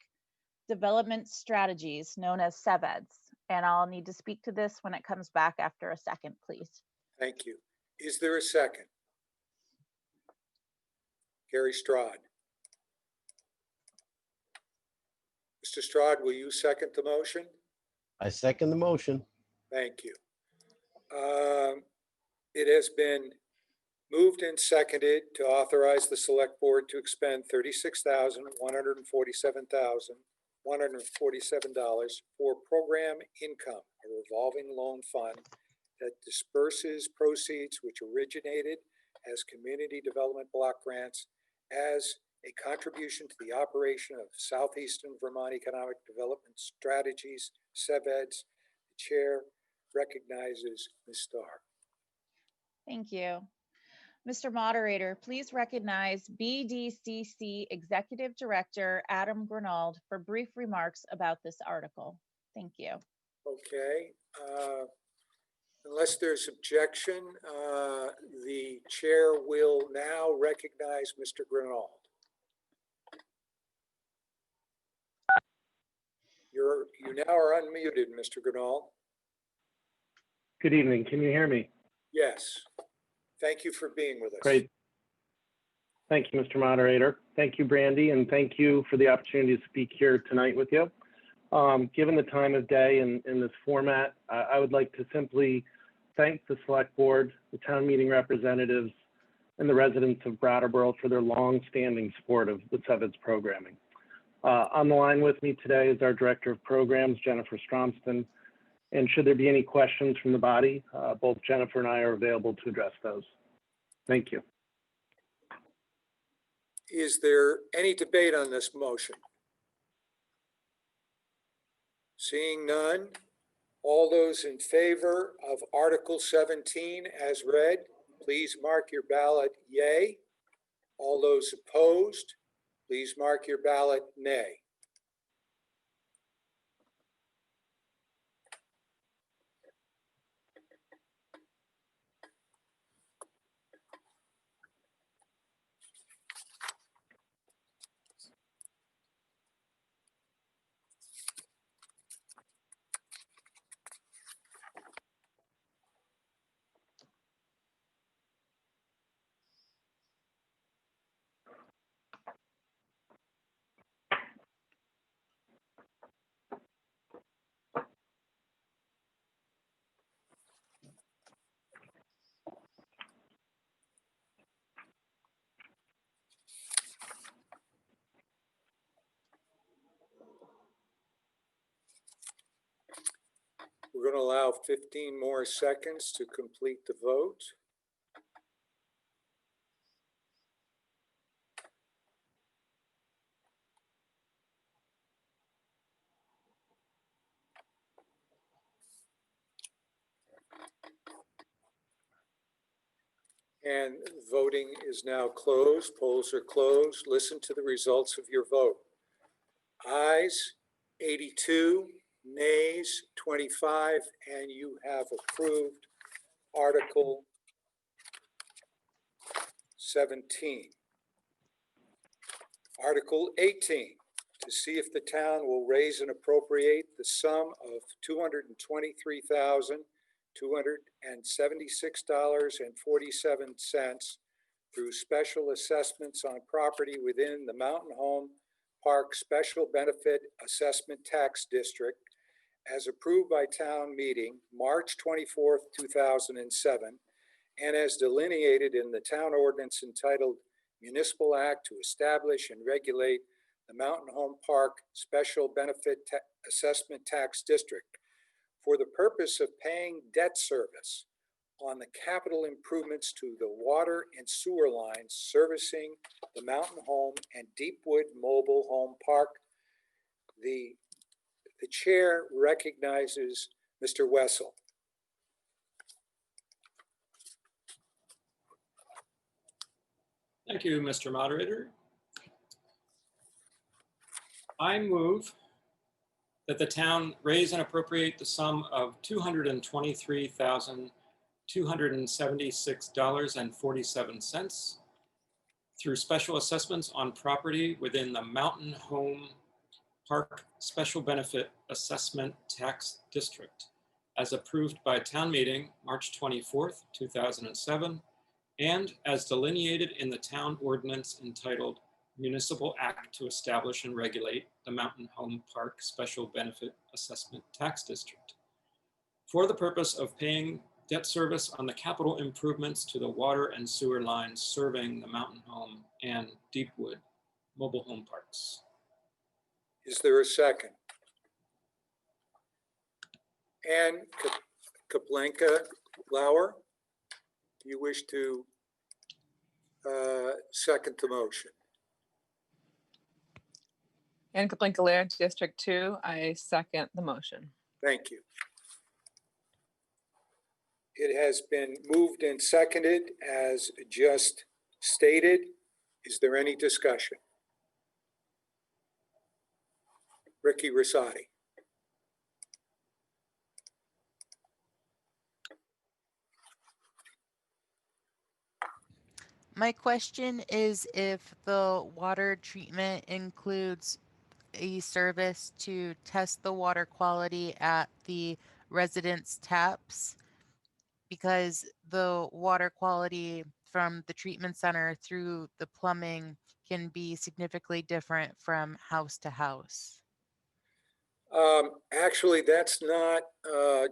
Development Strategies, known as SEVEDS. And I'll need to speak to this when it comes back after a second, please. Thank you. Is there a second? Gary Strad. Mr. Strad, will you second the motion? I second the motion. Thank you. It has been moved and seconded to authorize the select board to expend $36,147 for program income, a revolving loan fund that disperses proceeds which originated as community development block grants as a contribution to the operation of Southeastern Vermont Economic Development Strategies, SEVEDS. The chair recognizes Ms. Starr. Thank you. Mr. Moderator, please recognize BDCC Executive Director Adam Grunald for brief remarks about this article. Thank you. Okay. Unless there's objection, the chair will now recognize Mr. Grunald. You now are unmuted, Mr. Grunald. Good evening. Can you hear me? Yes. Thank you for being with us. Great. Thank you, Mr. Moderator. Thank you, Brandy, and thank you for the opportunity to speak here tonight with you. Given the time of day and in this format, I would like to simply thank the Select Board, the town meeting representatives, and the residents of Brattleboro for their long-standing support of the SEVEDS programming. On the line with me today is our Director of Programs, Jennifer Stromston, and should there be any questions from the body, both Jennifer and I are available to address those. Thank you. Is there any debate on this motion? Seeing none, all those in favor of Article 17 as read, please mark your ballot yay. All those opposed, please mark your ballot nay. We're going to allow 15 more seconds to complete the vote. And voting is now closed. Polls are closed. Listen to the results of your vote. Ayes 82, nays 25, and you have approved Article 17. Article 18, to see if the town will raise and appropriate the sum of $223,276.47 through special assessments on property within the Mountain Home Park Special Benefit Assessment Tax District as approved by town meeting March 24th, 2007, and as delineated in the town ordinance entitled Municipal Act to establish and regulate the Mountain Home Park Special Benefit Assessment Tax District for the purpose of paying debt service on the capital improvements to the water and sewer lines servicing the Mountain Home and Deepwood Mobile Home Park. The chair recognizes Mr. Wessel. Thank you, Mr. Moderator. I move that the town raise and appropriate the sum of $223,276.47 through special assessments on property within the Mountain Home Park Special Benefit Assessment Tax District, as approved by town meeting March 24th, 2007, and as delineated in the town ordinance entitled Municipal Act to Establish and Regulate the Mountain Home Park Special Benefit Assessment Tax District, for the purpose of paying debt service on the capital improvements to the water and sewer lines serving the Mountain Home and Deepwood mobile home parks. Is there a second? Ann Kaplanka Lauer, do you wish to second the motion? Ann Kaplanka-Lair, District 2. I second the motion. Thank you. It has been moved and seconded as just stated. Is there any discussion? Ricky Rosati. My question is if the water treatment includes a service to test the water quality at the residents' taps, because the water quality from the treatment center through the plumbing can be significantly different from house to house. Actually, that's not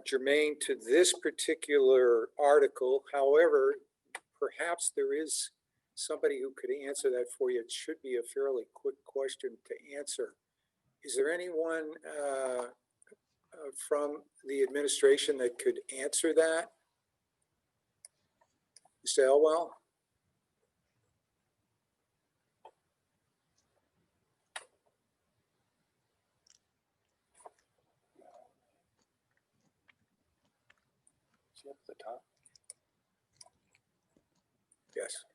germane to this particular article. However, perhaps there is somebody who could answer that for you. It should be a fairly quick question to answer. Is there anyone from the administration that could answer that? Mr. Elwell? Is he up at the top? Yes.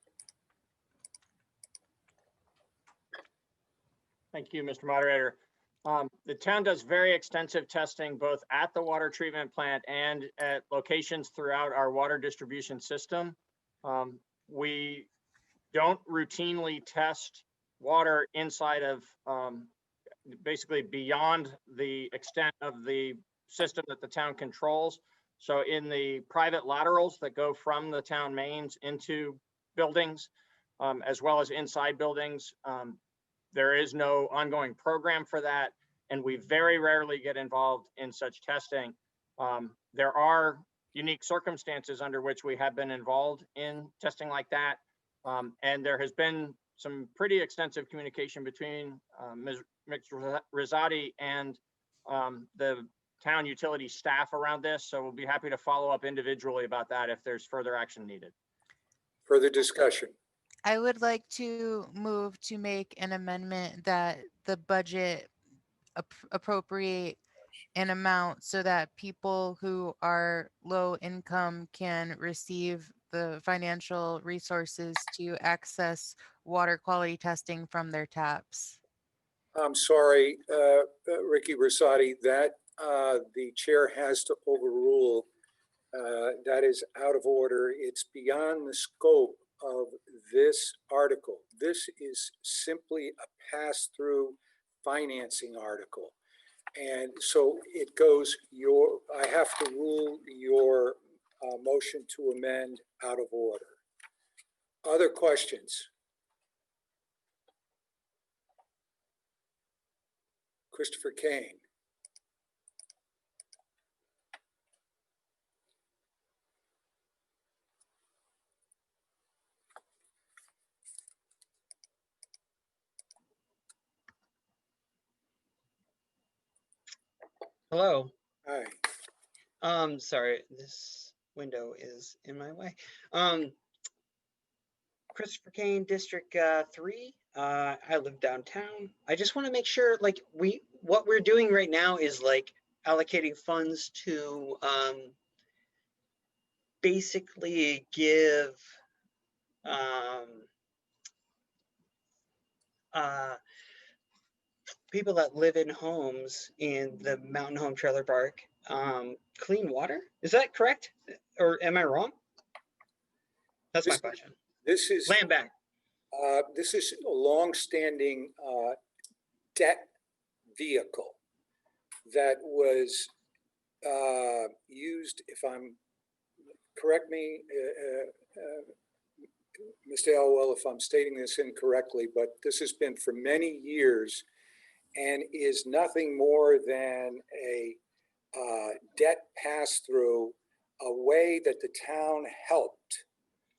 Thank you, Mr. Moderator. The town does very extensive testing both at the water treatment plant and at locations throughout our water distribution system. We don't routinely test water inside of basically beyond the extent of the system that the town controls. So in the private laterals that go from the town mains into buildings, as well as inside buildings, there is no ongoing program for that, and we very rarely get involved in such testing. There are unique circumstances under which we have been involved in testing like that, and there has been some pretty extensive communication between Ms. Rosati and the town utility staff around this, so we'll be happy to follow up individually about that if there's further action needed. Further discussion? I would like to move to make an amendment that the budget appropriate an amount so that people who are low income can receive the financial resources to access water quality testing from their taps. I'm sorry, Ricky Rosati, that the chair has to overrule. That is out of order. It's beyond the scope of this article. This is simply a pass-through financing article. And so it goes, I have to rule your motion to amend out of order. Other questions? Christopher Kane. Hello. Hi. Sorry, this window is in my way. Christopher Kane, District 3. I live downtown. I just want to make sure, like, what we're doing right now is like allocating funds to basically give people that live in homes in the Mountain Home Trailer Park clean water. Is that correct? Or am I wrong? That's my question. This is land back. This is a long-standing debt vehicle that was used, if I'm, correct me, Mr. Elwell, if I'm stating this incorrectly, but this has been for many years and is nothing more than a debt pass-through, a way that the town helped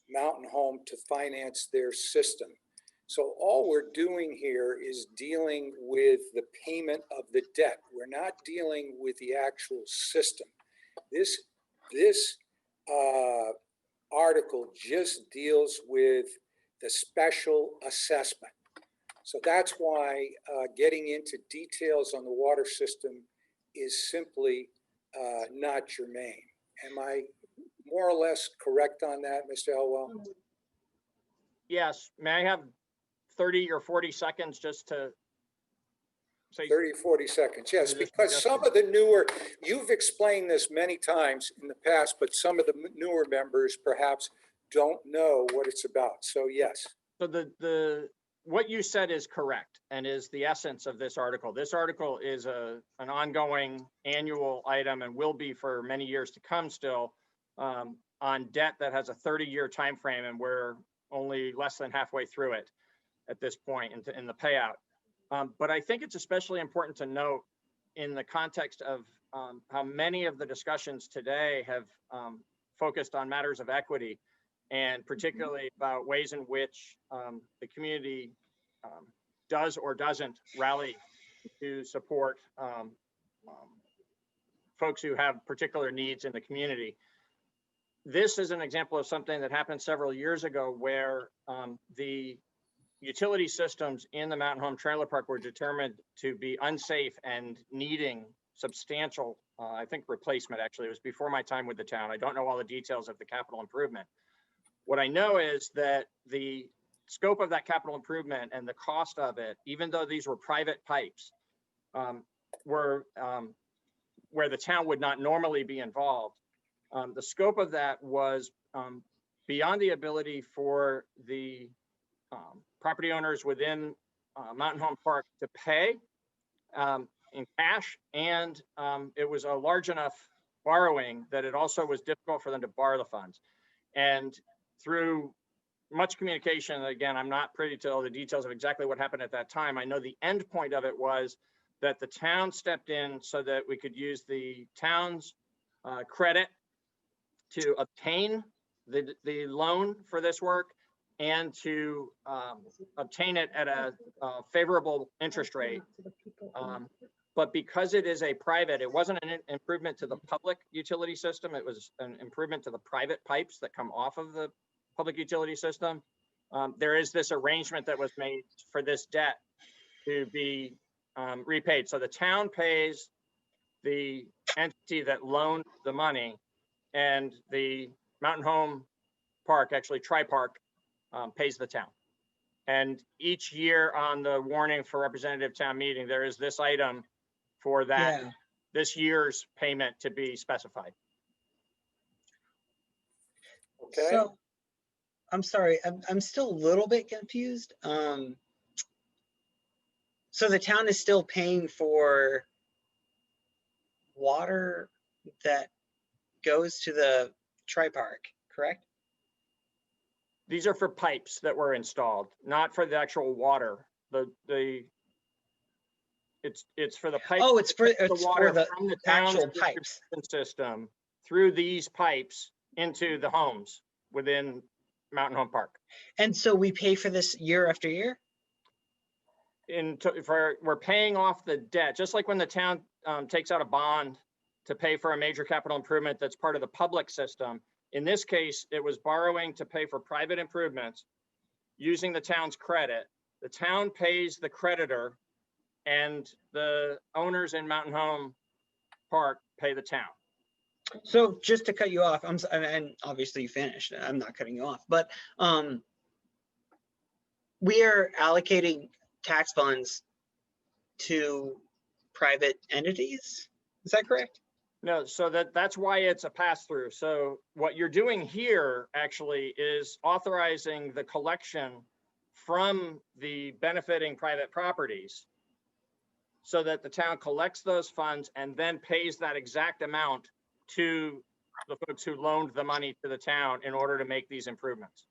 Mountain Home to finance their system. So all we're doing here is dealing with the payment of the debt. We're not dealing with the actual system. This article just deals with the special assessment. So that's why getting into details on the water system is simply not germane. Am I more or less correct on that, Mr. Elwell? Yes. May I have 30 or 40 seconds just to say 30, 40 seconds. Yes, because some of the newer, you've explained this many times in the past, but some of the newer members perhaps don't know what it's about. So yes. So what you said is correct and is the essence of this article. This article is an ongoing annual item and will be for many years to come still on debt that has a 30-year time frame, and we're only less than halfway through it at this point in the payout. But I think it's especially important to note in the context of how many of the discussions today have focused on matters of equity, and particularly about ways in which the community does or doesn't rally to support folks who have particular needs in the community. This is an example of something that happened several years ago where the utility systems in the Mountain Home Trailer Park were determined to be unsafe and needing substantial, I think replacement actually. It was before my time with the town. I don't know all the details of the capital improvement. What I know is that the scope of that capital improvement and the cost of it, even though these were private pipes, were where the town would not normally be involved. The scope of that was beyond the ability for the property owners within Mountain Home Park to pay in cash, and it was a large enough borrowing that it also was difficult for them to borrow the funds. And through much communication, again, I'm not privy to all the details of exactly what happened at that time. I know the end point of it was that the town stepped in so that we could use the town's credit to obtain the loan for this work and to obtain it at a favorable interest rate. But because it is a private, it wasn't an improvement to the public utility system. It was an improvement to the private pipes that come off of the public utility system. There is this arrangement that was made for this debt to be repaid. So the town pays the entity that loaned the money, and the Mountain Home Park, actually Tri-Park, pays the town. And each year on the warning for representative town meeting, there is this item for that, this year's payment to be specified. Okay. So, I'm sorry, I'm still a little bit confused. So the town is still paying for water that goes to the Tri-Park, correct? These are for pipes that were installed, not for the actual water. It's for the pipes. Oh, it's for the water the from the town's actual pipes system through these pipes into the homes within Mountain Home Park. And so we pay for this year after year? We're paying off the debt, just like when the town takes out a bond to pay for a major capital improvement that's part of the public system. In this case, it was borrowing to pay for private improvements using the town's credit. The town pays the creditor and the owners in Mountain Home Park pay the town. So just to cut you off, and obviously you finished, I'm not cutting you off, but we are allocating tax funds to private entities. Is that correct? No, so that's why it's a pass-through. So what you're doing here actually is authorizing the collection from the benefiting private properties so that the town collects those funds and then pays that exact amount to the folks who loaned the money to the town in order to make these improvements.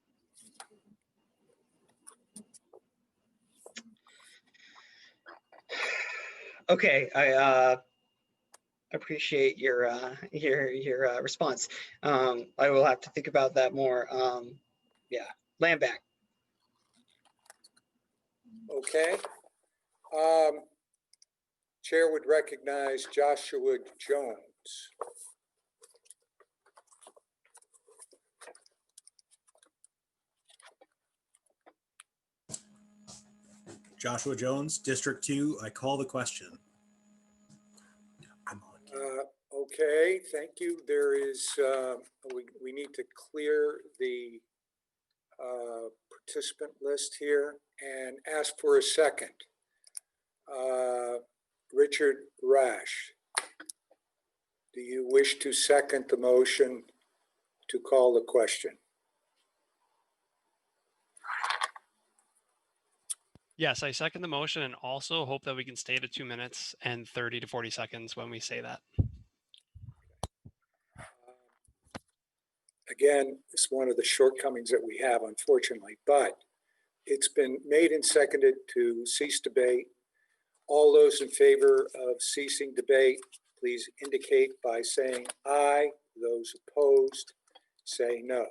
Okay, I appreciate your response. I will have to think about that more. Yeah, land back. Okay. Chair would recognize Joshua Jones. Joshua Jones, District 2, I call the question. Okay, thank you. There is, we need to clear the participant list here and ask for a second. Richard Rash, do you wish to second the motion to call the question? Yes, I second the motion and also hope that we can stay to 2 minutes and 30 to 40 seconds when we say that. Again, it's one of the shortcomings that we have, unfortunately, but it's been made and seconded to cease debate. All those in favor of ceasing debate, please indicate by saying aye. Those opposed, say no.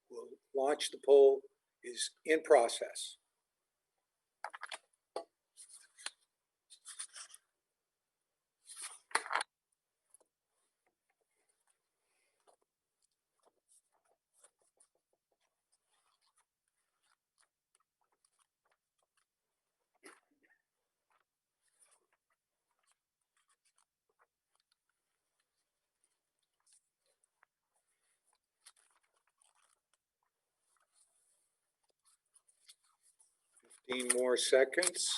We'll launch the poll, is in process. More seconds.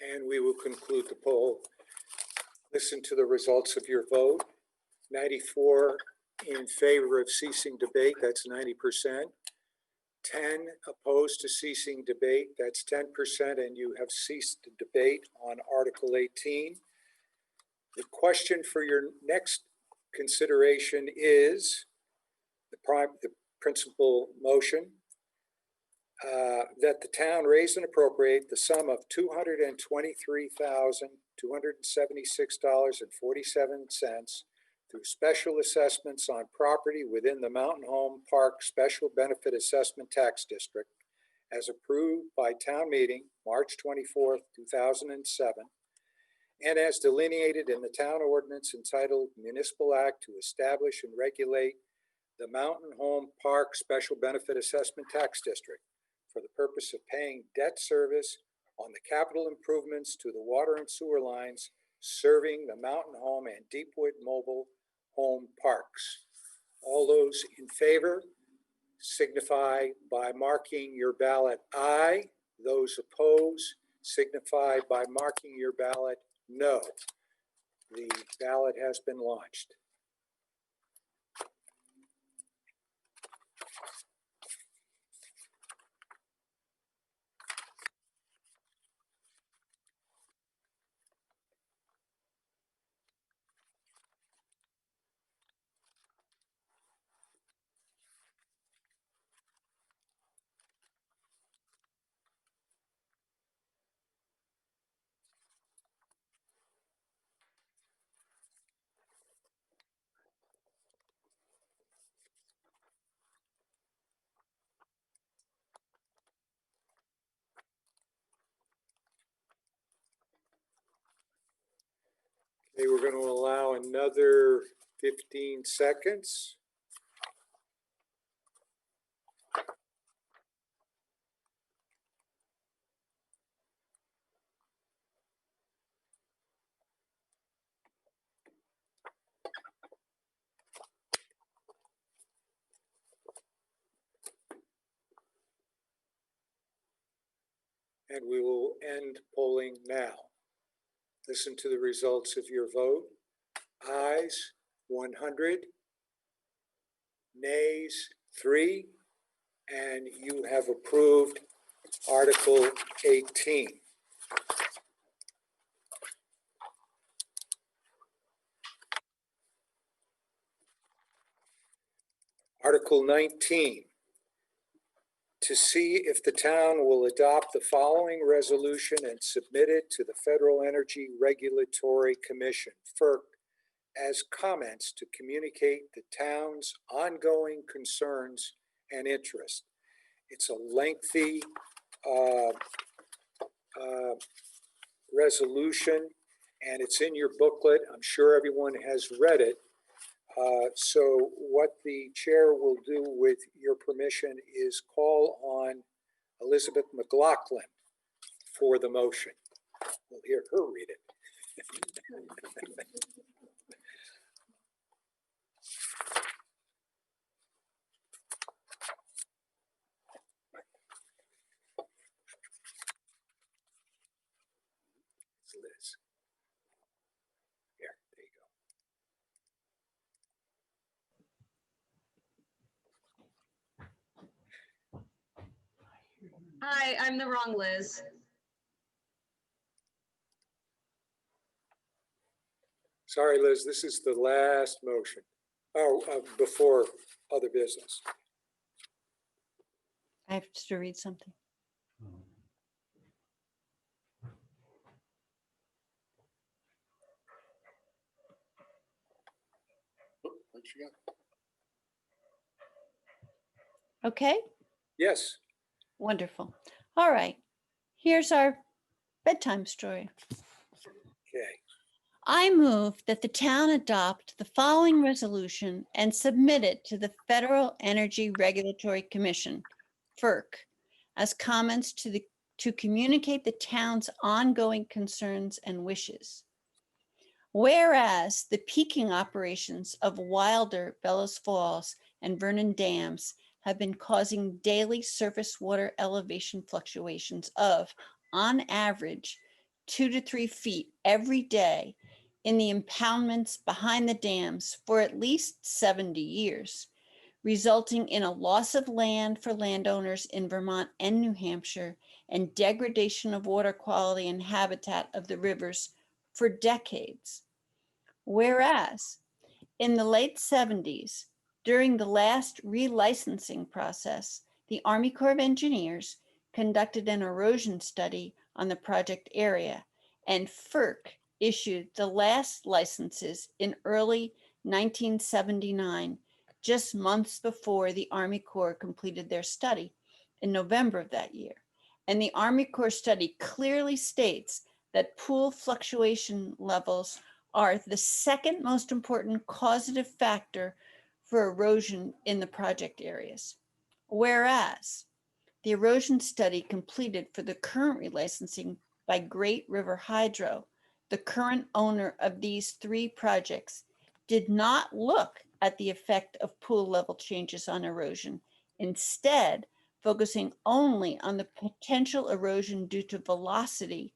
And we will conclude the poll. Listen to the results of your vote. 94 in favor of ceasing debate, that's 90%. 10 opposed to ceasing debate, that's 10%, and you have ceased the debate on Article 18. The question for your next consideration is the principal motion that the town raise and appropriate the sum of $223,276.47 through special assessments on property within the Mountain Home Park Special Benefit Assessment Tax District as approved by town meeting March 24th, 2007, and as delineated in the town ordinance entitled Municipal Act to establish and regulate the Mountain Home Park Special Benefit Assessment Tax District for the purpose of paying debt service on the capital improvements to the water and sewer lines serving the Mountain Home and Deepwood Mobile Home Parks. All those in favor signify by marking your ballot aye. Those opposed signify by marking your ballot no. The ballot has been launched. Okay, we're going to allow another 15 seconds. And we will end polling now. Listen to the results of your vote. Ayes, 100. Nays, 3. And you have approved Article 18. Article 19. To see if the town will adopt the following resolution and submit it to the Federal Energy Regulatory Commission, FERC, as comments to communicate the town's ongoing concerns and interests. It's a lengthy resolution, and it's in your booklet. I'm sure everyone has read it. So what the chair will do, with your permission, is call on Elizabeth McLaughlin for the motion. We'll hear her read it. It's Liz. Here, there you Hi, I'm the wrong Liz. Sorry, Liz, this is the last motion. Oh, before other business. I have to read something. What you got? Okay, Yes. wonderful. All right, here's our bedtime story. Okay. I move that the town adopt the following resolution and submit it to the Federal Energy Regulatory Commission, FERC, as comments to communicate the town's ongoing concerns and wishes. Whereas the peaking operations of Wilder, Bellows Falls, and Vernon dams have been causing daily surface water elevation fluctuations of, on average, 2 to 3 feet every day in the impoundments behind the dams for at least 70 years, resulting in a loss of land for landowners in Vermont and New Hampshire and degradation of water quality and habitat of the rivers for decades. Whereas in the late 70s, during the last relicensing process, the Army Corps of Engineers conducted an erosion study on the project area, and FERC issued the last licenses in early 1979, just months before the Army Corps completed their study in November of that year. And the Army Corps study clearly states that pool fluctuation levels are the second most important causative factor for erosion in the project areas. Whereas the erosion study completed for the current relicensing by Great River Hydro, the current owner of these 3 projects, did not look at the effect of pool level changes on erosion, instead focusing only on the potential erosion due to velocity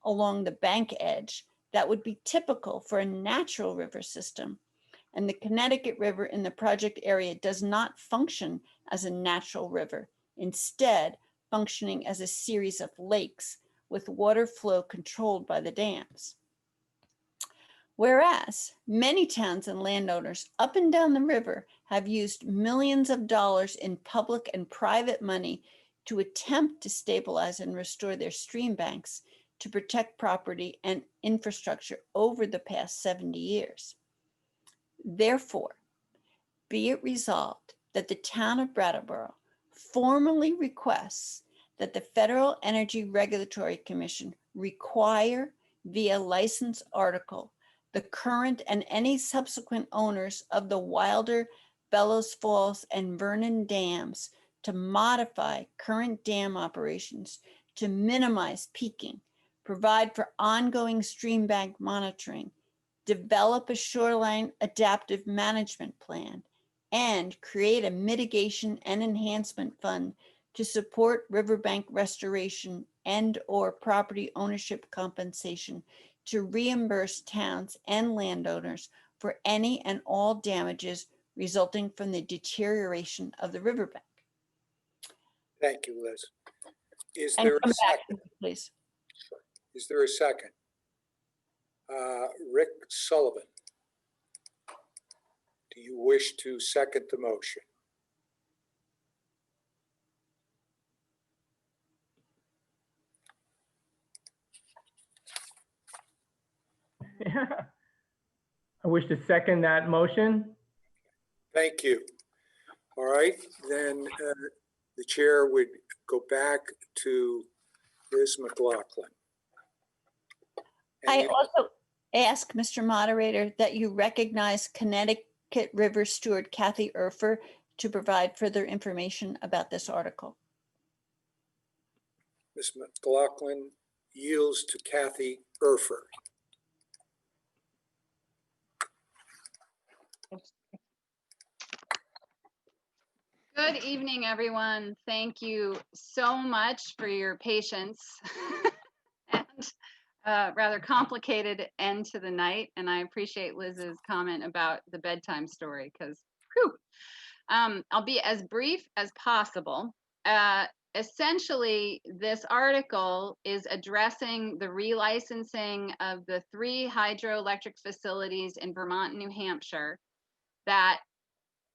along the bank edge that would be typical for a natural river system. And the Connecticut River in the project area does not function as a natural river, instead functioning as a series of lakes with water flow controlled by the dams. Whereas many towns and landowners up and down the river have used millions of dollars in public and private money to attempt to stabilize and restore their stream banks to protect property and infrastructure over the past 70 years. Therefore, be it resolved that the town of Brattleboro formally requests that the Federal Energy Regulatory Commission require via license article the current and any subsequent owners of the Wilder, Bellows Falls, and Vernon dams to modify current dam operations to minimize peaking, provide for ongoing stream bank monitoring, develop a shoreline adaptive management plan, and create a mitigation and enhancement fund to support riverbank restoration and/or property ownership compensation to reimburse towns and landowners for any and all damages resulting from the deterioration of the riverbank. Thank you, Liz. Is And there a come back, second? please. Is there a second? Rick Sullivan, do you wish to second the motion? I wish to second that motion. Thank you. All right, then the chair would go back to Liz McLaughlin. I also ask, Mr. Moderator, that you recognize Connecticut River Steward Kathy Erfer to provide further information about this article. Ms. McLaughlin yields to Kathy Erfer. Good evening, everyone. Thank you so much for your patience and rather complicated end to the night. And I appreciate Liz's comment about the bedtime story because, I'll be as brief as possible. Essentially, this article is addressing the relicensing of the 3 hydroelectric facilities in Vermont and New Hampshire that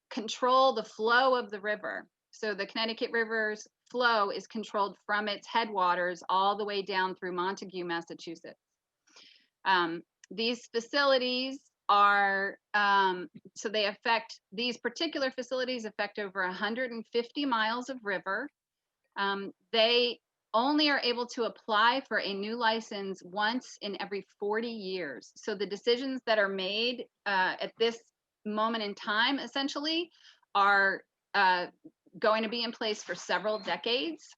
control the flow of the river. So the Connecticut River's flow is controlled from its headwaters all the way down through Montague, Massachusetts. These facilities are, so they affect, these particular facilities affect over 150 miles of river. They only are able to apply for a new license once in every 40 years. So the decisions that are made at this moment in time essentially are going to be in place for several decades.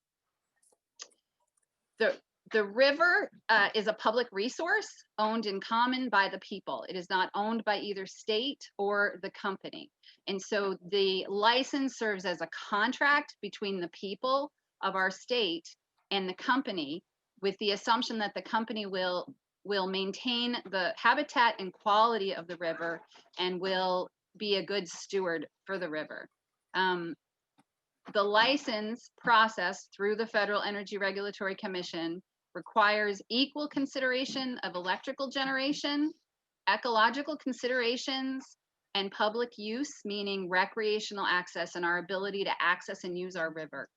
The river is a public resource owned in common by the people. It is not owned by either state or the company. And so the license serves as a contract between the people of our state and the company, with the assumption that the company will maintain the habitat and quality of the river and will be a good steward for the river. The license process through the Federal Energy Regulatory Commission requires equal consideration of electrical generation, ecological considerations, and public use, meaning recreational access and our ability to access and use our river.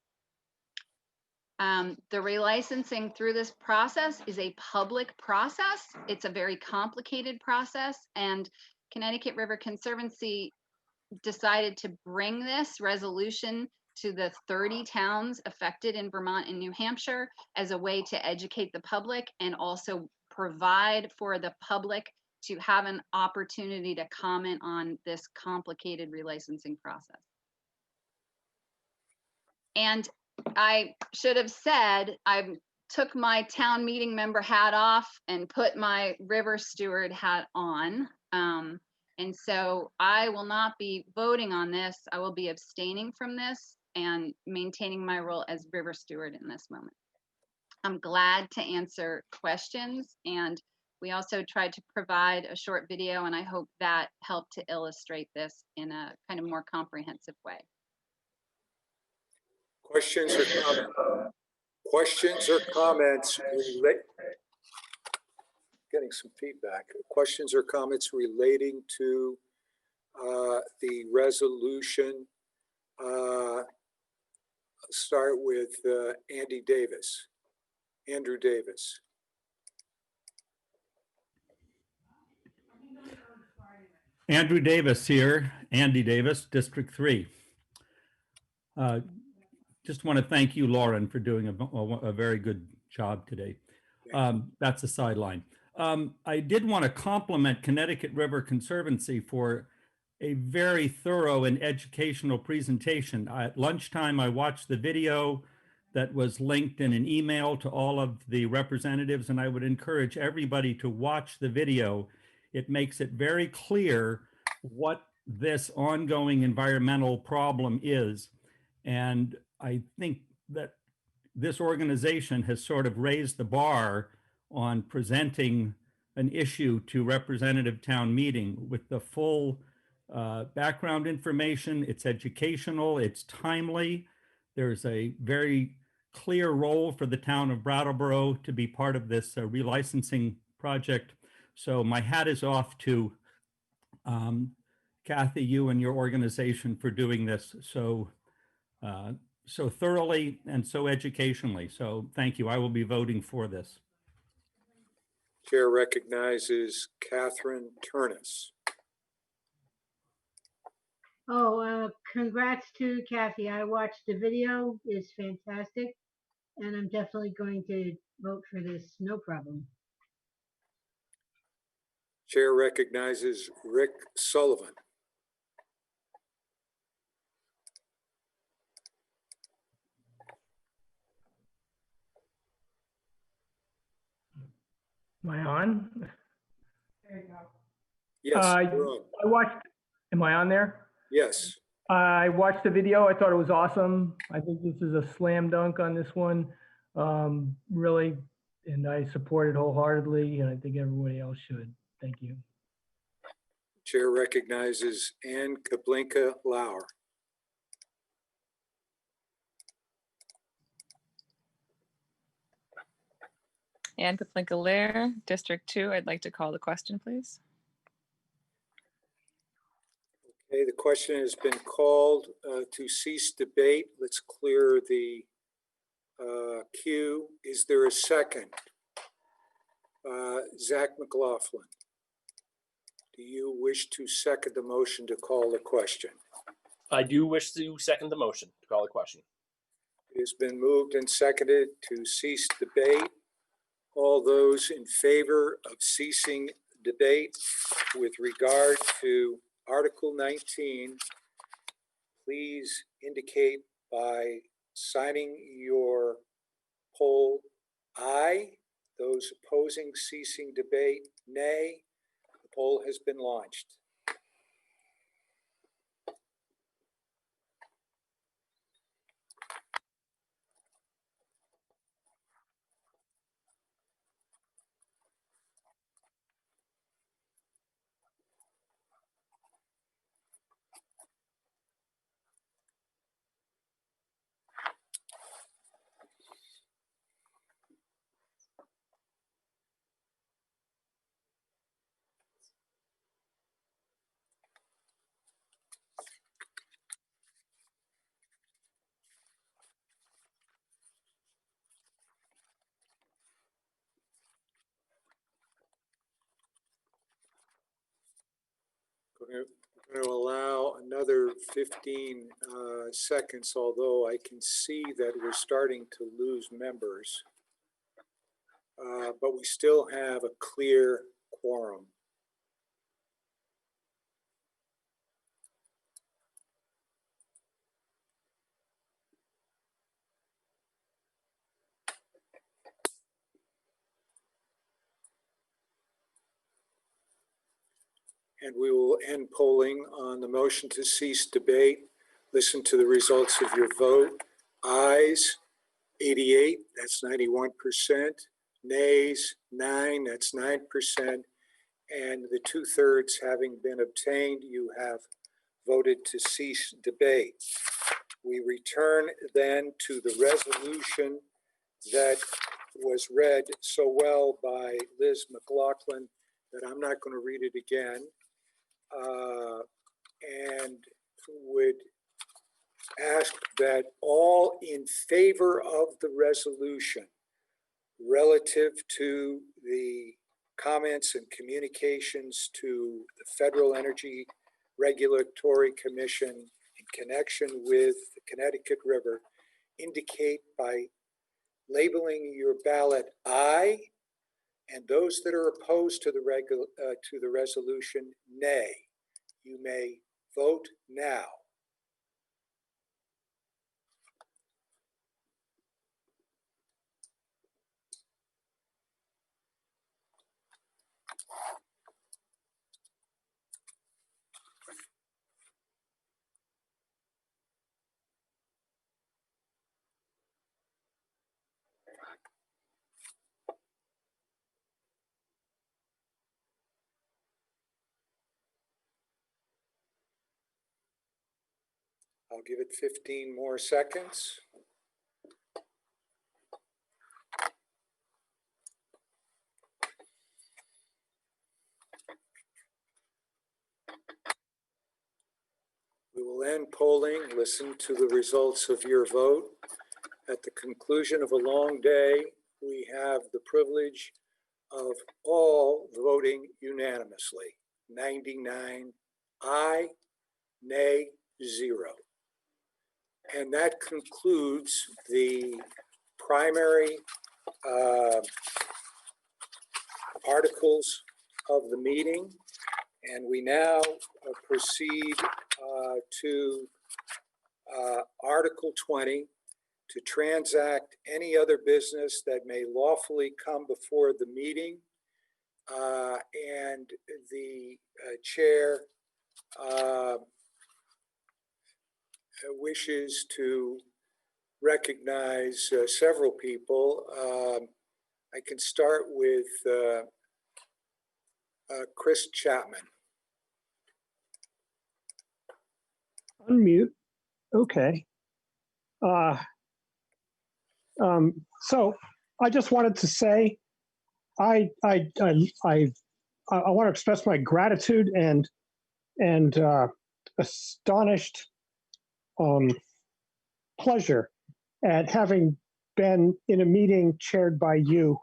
The relicensing through this process is a public process. It's a very complicated process, and Connecticut River Conservancy decided to bring this resolution to the 30 towns affected in Vermont and New Hampshire as a way to educate the public and also provide for the public to have an opportunity to comment on this complicated relicensing process. And I should have said, I took my town meeting member hat off and put my river steward hat on. And so I will not be voting on this. I will be abstaining from this and maintaining my role as river steward in this moment. I'm glad to answer questions. And we also tried to provide a short video, and I hope that helped to illustrate this in a kind of more comprehensive way. Questions or comments? Questions or comments getting some feedback. Questions or comments relating to the resolution? Start with Andrew Davis. Andrew Davis here, Andy Davis, District 3. Just want to thank you, Lauren, for doing a very good job today. That's a sideline. I did want to compliment Connecticut River Conservancy for a very thorough and educational presentation. At lunchtime, I watched the video that was linked in an email to all of the representatives, and I would encourage everybody to watch the video. It makes it very clear what this ongoing environmental problem is. And I think that this organization has sort of raised the bar on presenting an issue to representative town meeting with the full background information. It's educational, it's timely. There's a very clear role for the town of Brattleboro to be part of this relicensing project. So my hat is off to Kathy, you and your organization for doing this so thoroughly and so educationally. So thank you. I will be voting for this. Chair recognizes Catherine Turnus. Oh, congrats to Kathy. I watched the video. It's fantastic. And I'm definitely going to vote for this. No problem. Chair recognizes Rick Sullivan. Am I on? Yes, you're on. I watched, am I on there? Yes. I watched the video. I thought it was awesome. I think this is a slam dunk on this one. Really, and I support it wholeheartedly, and I think everybody else should. Thank you. Chair recognizes Ann Kablinka Lauer. Ann Kaplinka-Lair, District 2. I'd like to call the question, please. Okay, the question has been called to cease debate. Let's clear the queue. Is there a second? Zach McLaughlin, do you wish to second the motion to call the question? I do wish to second the motion to call the question. It has been moved and seconded to cease debate. All those in favor of ceasing debate with regard to Article 19, please indicate by signing your poll aye. Those opposing ceasing debate, nay. The poll has been launched. We're going to allow another 15 seconds, although I can see that we're starting to lose members. But we still have a clear quorum. And we will end polling on the motion to cease debate. Listen to the results of your vote. Ayes, 88, that's 91%. Nays, 9, that's 9%. And the 2/3 having been obtained, you have voted to cease debate. We return then to the resolution that was read so well by Liz McLaughlin that I'm not going to read it again. And would ask that all in favor of the resolution relative to the comments and communications to the Federal Energy Regulatory Commission in connection with the Connecticut River indicate by labeling your ballot aye and those that are opposed to the resolution, nay. You may vote now. I'll give it 15 more seconds. We will end polling, listen to the results of your vote. At the conclusion of a long day, we have the privilege of all voting unanimously. 99 aye, nay, 0. And that concludes the primary articles of the meeting. And we now proceed to Article 20, to transact any other business that may lawfully come before the meeting. And the chair wishes to recognize several people. I can start with Chris Chapman. Unmute. Okay. So I just wanted to say, I want to express my gratitude and astonished pleasure at having been in a meeting chaired by you,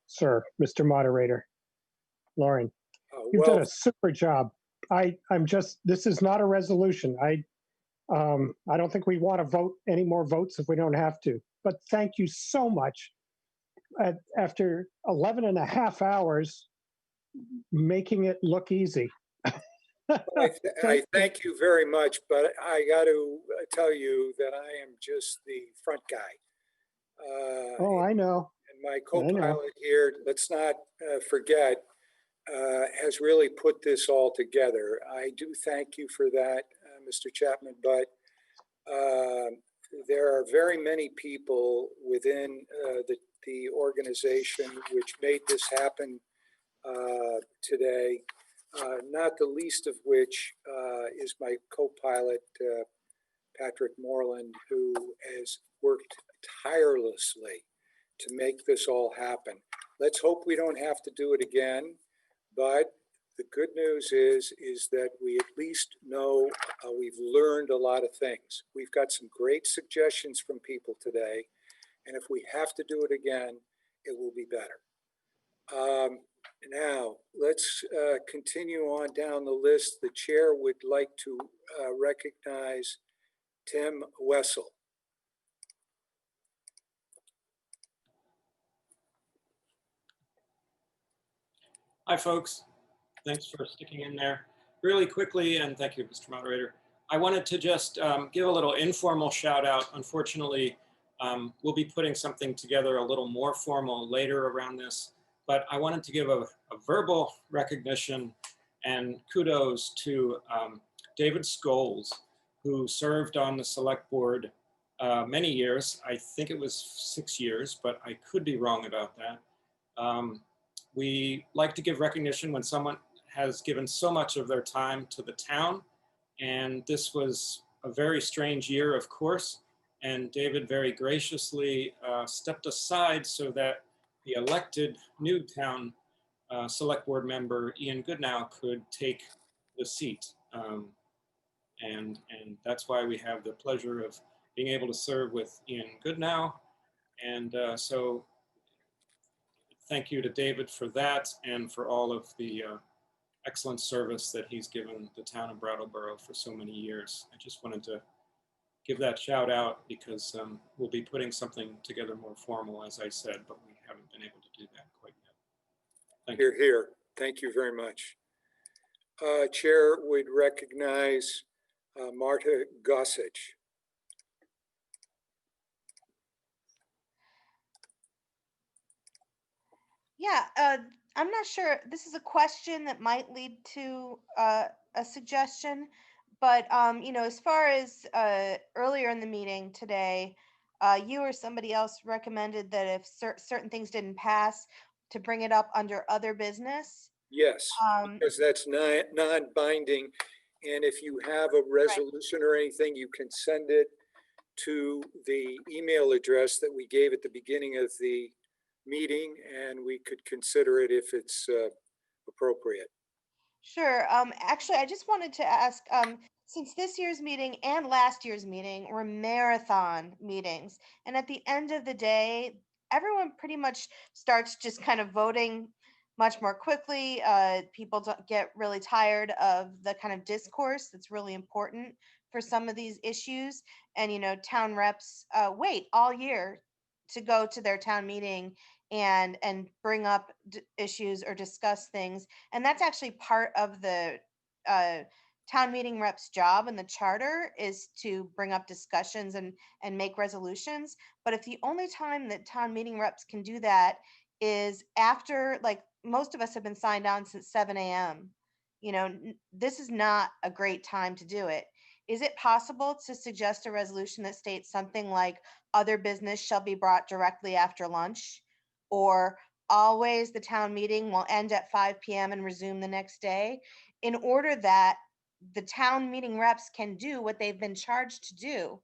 sir, Mr. Moderator, Lauren. You've done a super job. I'm just, this is not a resolution. I don't think we want to vote any more votes if we don't have to, but thank you so much. After 11 and a half hours, making it look easy. I thank you very much, but I got to tell you that I am just the front guy. Oh, I know. And my co-pilot here, let's not forget, has really put this all together. I do thank you for that, Mr. Chapman, but there are very many people within the organization which made this happen today, not the least of which is my co-pilot, Patrick Moreland, who has worked tirelessly to make this all happen. Let's hope we don't have to do it again, but the good news is that we at least know we've learned a lot of things. We've got some great suggestions from people today, and if we have to do it again, it will be better. Now, let's continue on down the list. The chair would like to recognize Tim Wessel. Hi, folks. Thanks for sticking in there. Really quickly, and thank you, Mr. Moderator. I wanted to just give a little informal shout out. Unfortunately, we'll be putting something together a little more formal later around this, but I wanted to give a verbal recognition and kudos to David Scholes, who served on the select board many years. I think it was 6 years, but I could be wrong about that. We like to give recognition when someone has given so much of their time to the town. And this was a very strange year, of course. And David very graciously stepped aside so that the elected new town select board member, Ian Goodnow, could take the seat. And that's why we have the pleasure of being able to serve with Ian Goodnow. And so thank you to David for that and for all of the excellent service that he's given the town of Brattleboro for so many years. I just wanted to give that shout out because we'll be putting something together more formal, as I said, but we haven't been able to do that quite yet. Thank you. Here, here. Thank you very much. Chair would recognize Marta Gossage. Yeah, I'm not sure. This is a question that might lead to a suggestion, but you know, as far as earlier in the meeting today, you or somebody else recommended that if certain things didn't pass, to bring it up under other business. Yes, because that's non-binding. And if you have a resolution or anything, you can send it to the email address that we gave at the beginning of the meeting, and we could consider it if it's appropriate. Sure. Actually, I just wanted to ask, since this year's meeting and last year's meeting were marathon meetings, and at the end of the day, everyone pretty much starts just kind of voting much more quickly. People don't get really tired of the kind of discourse that's really important for some of these issues. And, you know, town reps wait all year to go to their town meeting and bring up issues or discuss things, and that's actually part of the town meeting rep's job in the charter, is to bring up discussions and make resolutions. But if the only time that town meeting reps can do that is after, like, most of us have been signed on since 7 a.m., you know, this is not a great time to do it. Is it possible to suggest a resolution that states something like other business shall be brought directly after lunch? Or always the town meeting will end at 5 p.m. and resume the next day, in order that the town meeting reps can do what they've been charged to do,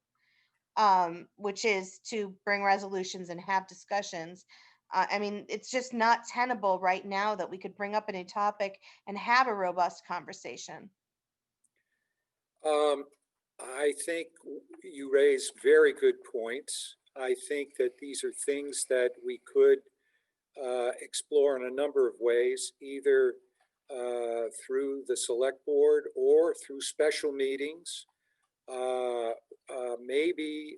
which is to bring resolutions and have discussions. I mean, it's just not tenable right now that we could bring up any topic and have a robust conversation. I think you raise very good points. I think that these are things that we could explore in a number of ways, either through the select board or through special meetings. Maybe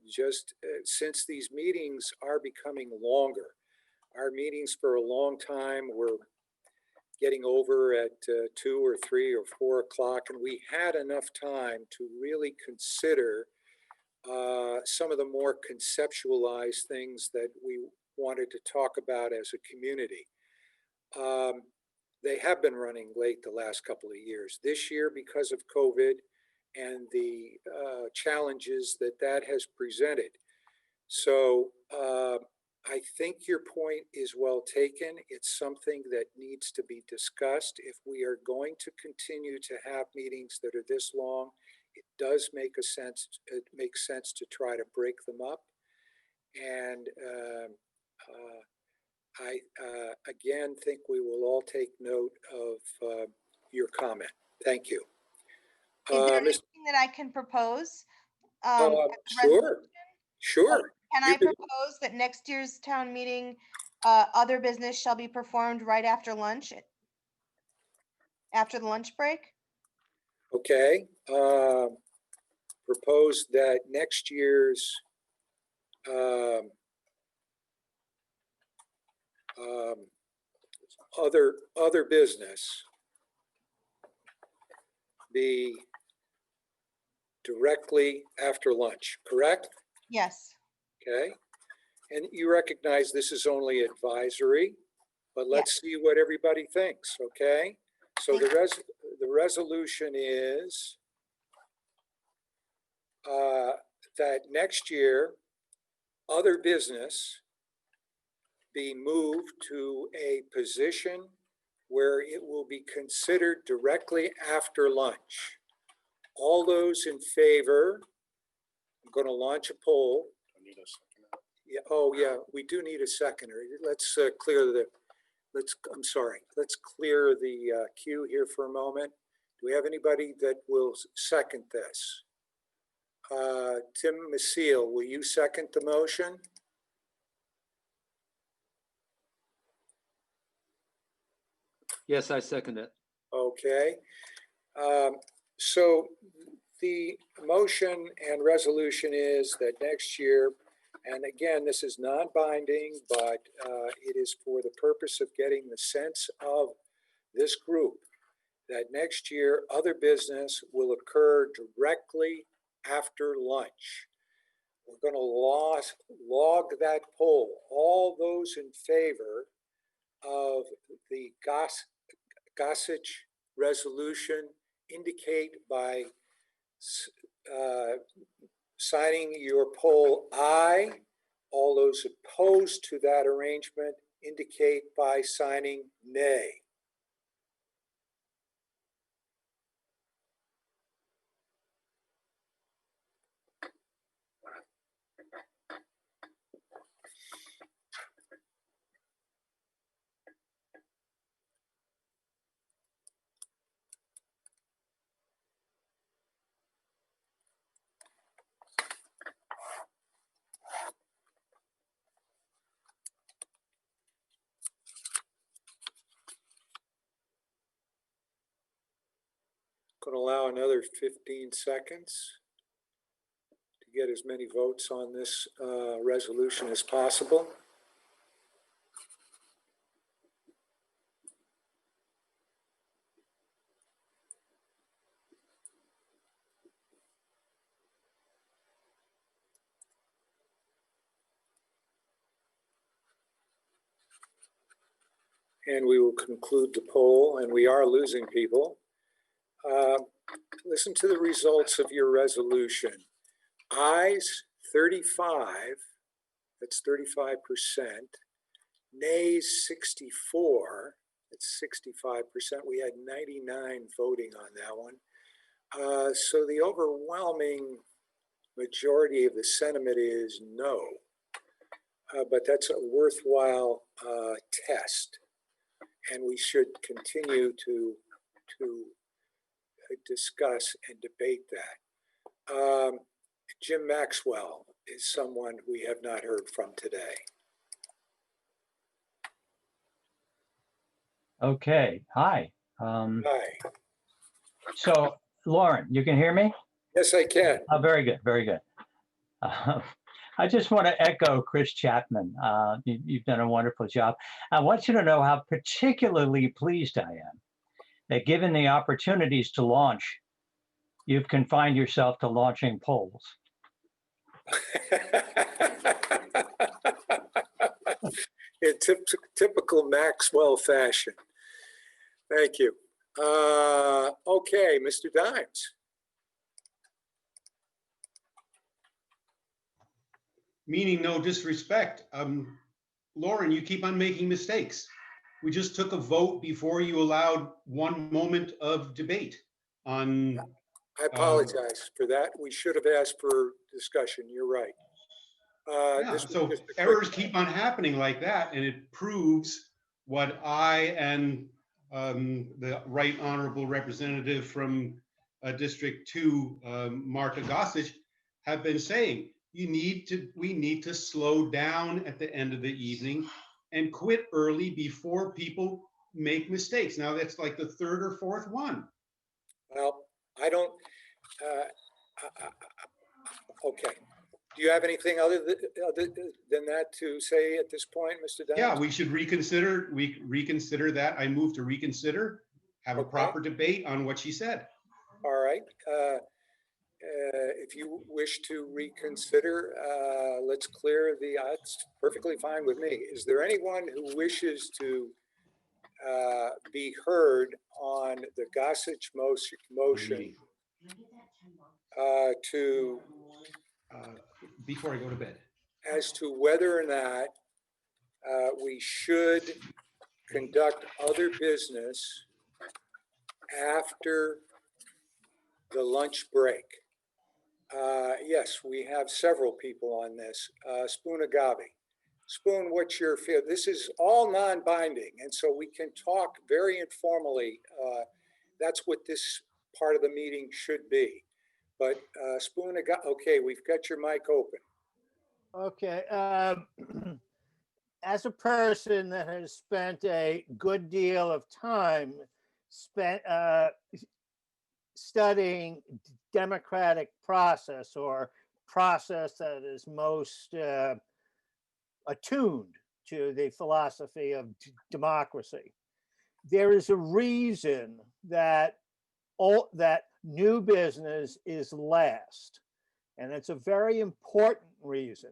just since these meetings are becoming longer, our meetings for a long time were getting over at 2 or 3 or 4 o'clock, and we had enough time to really consider some of the more conceptualized things that we wanted to talk about as a community. They have been running late the last couple of years. This year, because of COVID and the challenges that that has presented. So I think your point is well taken. It's something that needs to be discussed. If we are going to continue to have meetings that are this long, it does make sense. It makes sense to try to break them up. And I again think we will all take note of your comment. Thank you. Is there anything that I can propose? Sure, sure. Can I propose that next year's town meeting, other business shall be performed right after lunch, after the lunch break? Okay. Propose that next year's other business be directly after lunch, correct? Yes. Okay. And you recognize this is only advisory, but let's see what everybody thinks, okay? So the resolution is that next year, other business be moved to a position where it will be considered directly after lunch. All those in favor, I'm going to launch a poll. Yeah, oh yeah, we do need a seconder. Let's clear the, I'm sorry, let's clear the queue here for a moment. Do we have anybody that will second this? Tim Maciel, will you second the motion? Yes, I second it. Okay. So the motion and resolution is that next year, and again, this is non-binding, but it is for the purpose of getting the sense of this group, that next year other business will occur directly after lunch. We're going to log that poll. All those in favor of the Gossage resolution indicate by signing your poll aye. All those opposed to that arrangement indicate by signing nay. Going to allow another 15 seconds to get as many votes on this resolution as possible. And we will conclude the poll, and we are losing people. Listen to the results of your resolution. Ayes 35, that's 35%. Nays 64, that's 65%. We had 99 voting on that one. So the overwhelming majority of the sentiment is no, but that's a worthwhile test. And we should continue to discuss and debate that. Jim Maxwell is someone we have not heard from today. Okay, hi. Hi. So, Lauren, you can hear me? Yes, I can. Oh, very good, very good. I just want to echo Chris Chapman. You've done a wonderful job. I want you to know how particularly pleased I am that given the opportunities to launch, you've confined yourself to launching polls. In typical Maxwell fashion. Thank you. Okay, Mr. Dimes. Meaning no disrespect. Lauren, you keep on making mistakes. We just took a vote before you allowed 1 moment of debate on. I apologize for that. We should have asked for discussion. You're right. Yeah, so errors keep on happening like that, and it proves what I and the right honorable representative from District 2, Marta Gossage, have been saying. We need to slow down at the end of the evening and quit early before people make mistakes. Now that's like the 3rd or 4th one. Well, I don't. Okay. Do you have anything other than that to say at this point, Mr. Dimes? Yeah, we should reconsider. We reconsider that. I move to reconsider. Have a proper debate on what she said. All right. If you wish to reconsider, let's clear the odds. Perfectly fine with me. Is there anyone who wishes to be heard on the Gossage motion to before I go to bed, as to whether or not we should conduct other business after the lunch break? Yes, we have several people on this. Spoon Agavi. Spoon, what's your feel? This is all non-binding, and so we can talk very informally. That's what this part of the meeting should be. But Spoon Agavi, okay, we've got your mic open. Okay. As a person that has spent a good deal of time studying democratic process or process that is most attuned to the philosophy of democracy. There is a reason that that new business is last, and it's a very important reason.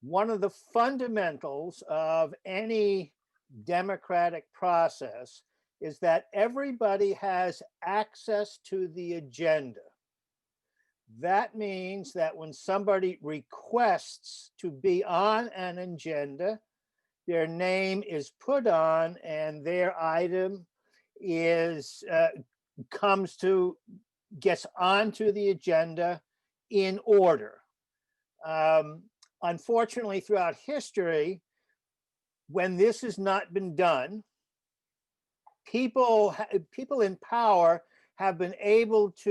One of the fundamentals of any democratic process is that everybody has access to the agenda. That means that when somebody requests to be on an agenda, their name is put on and their item is gets onto the agenda in order. Unfortunately, throughout history, when this has not been done, people in power have been able to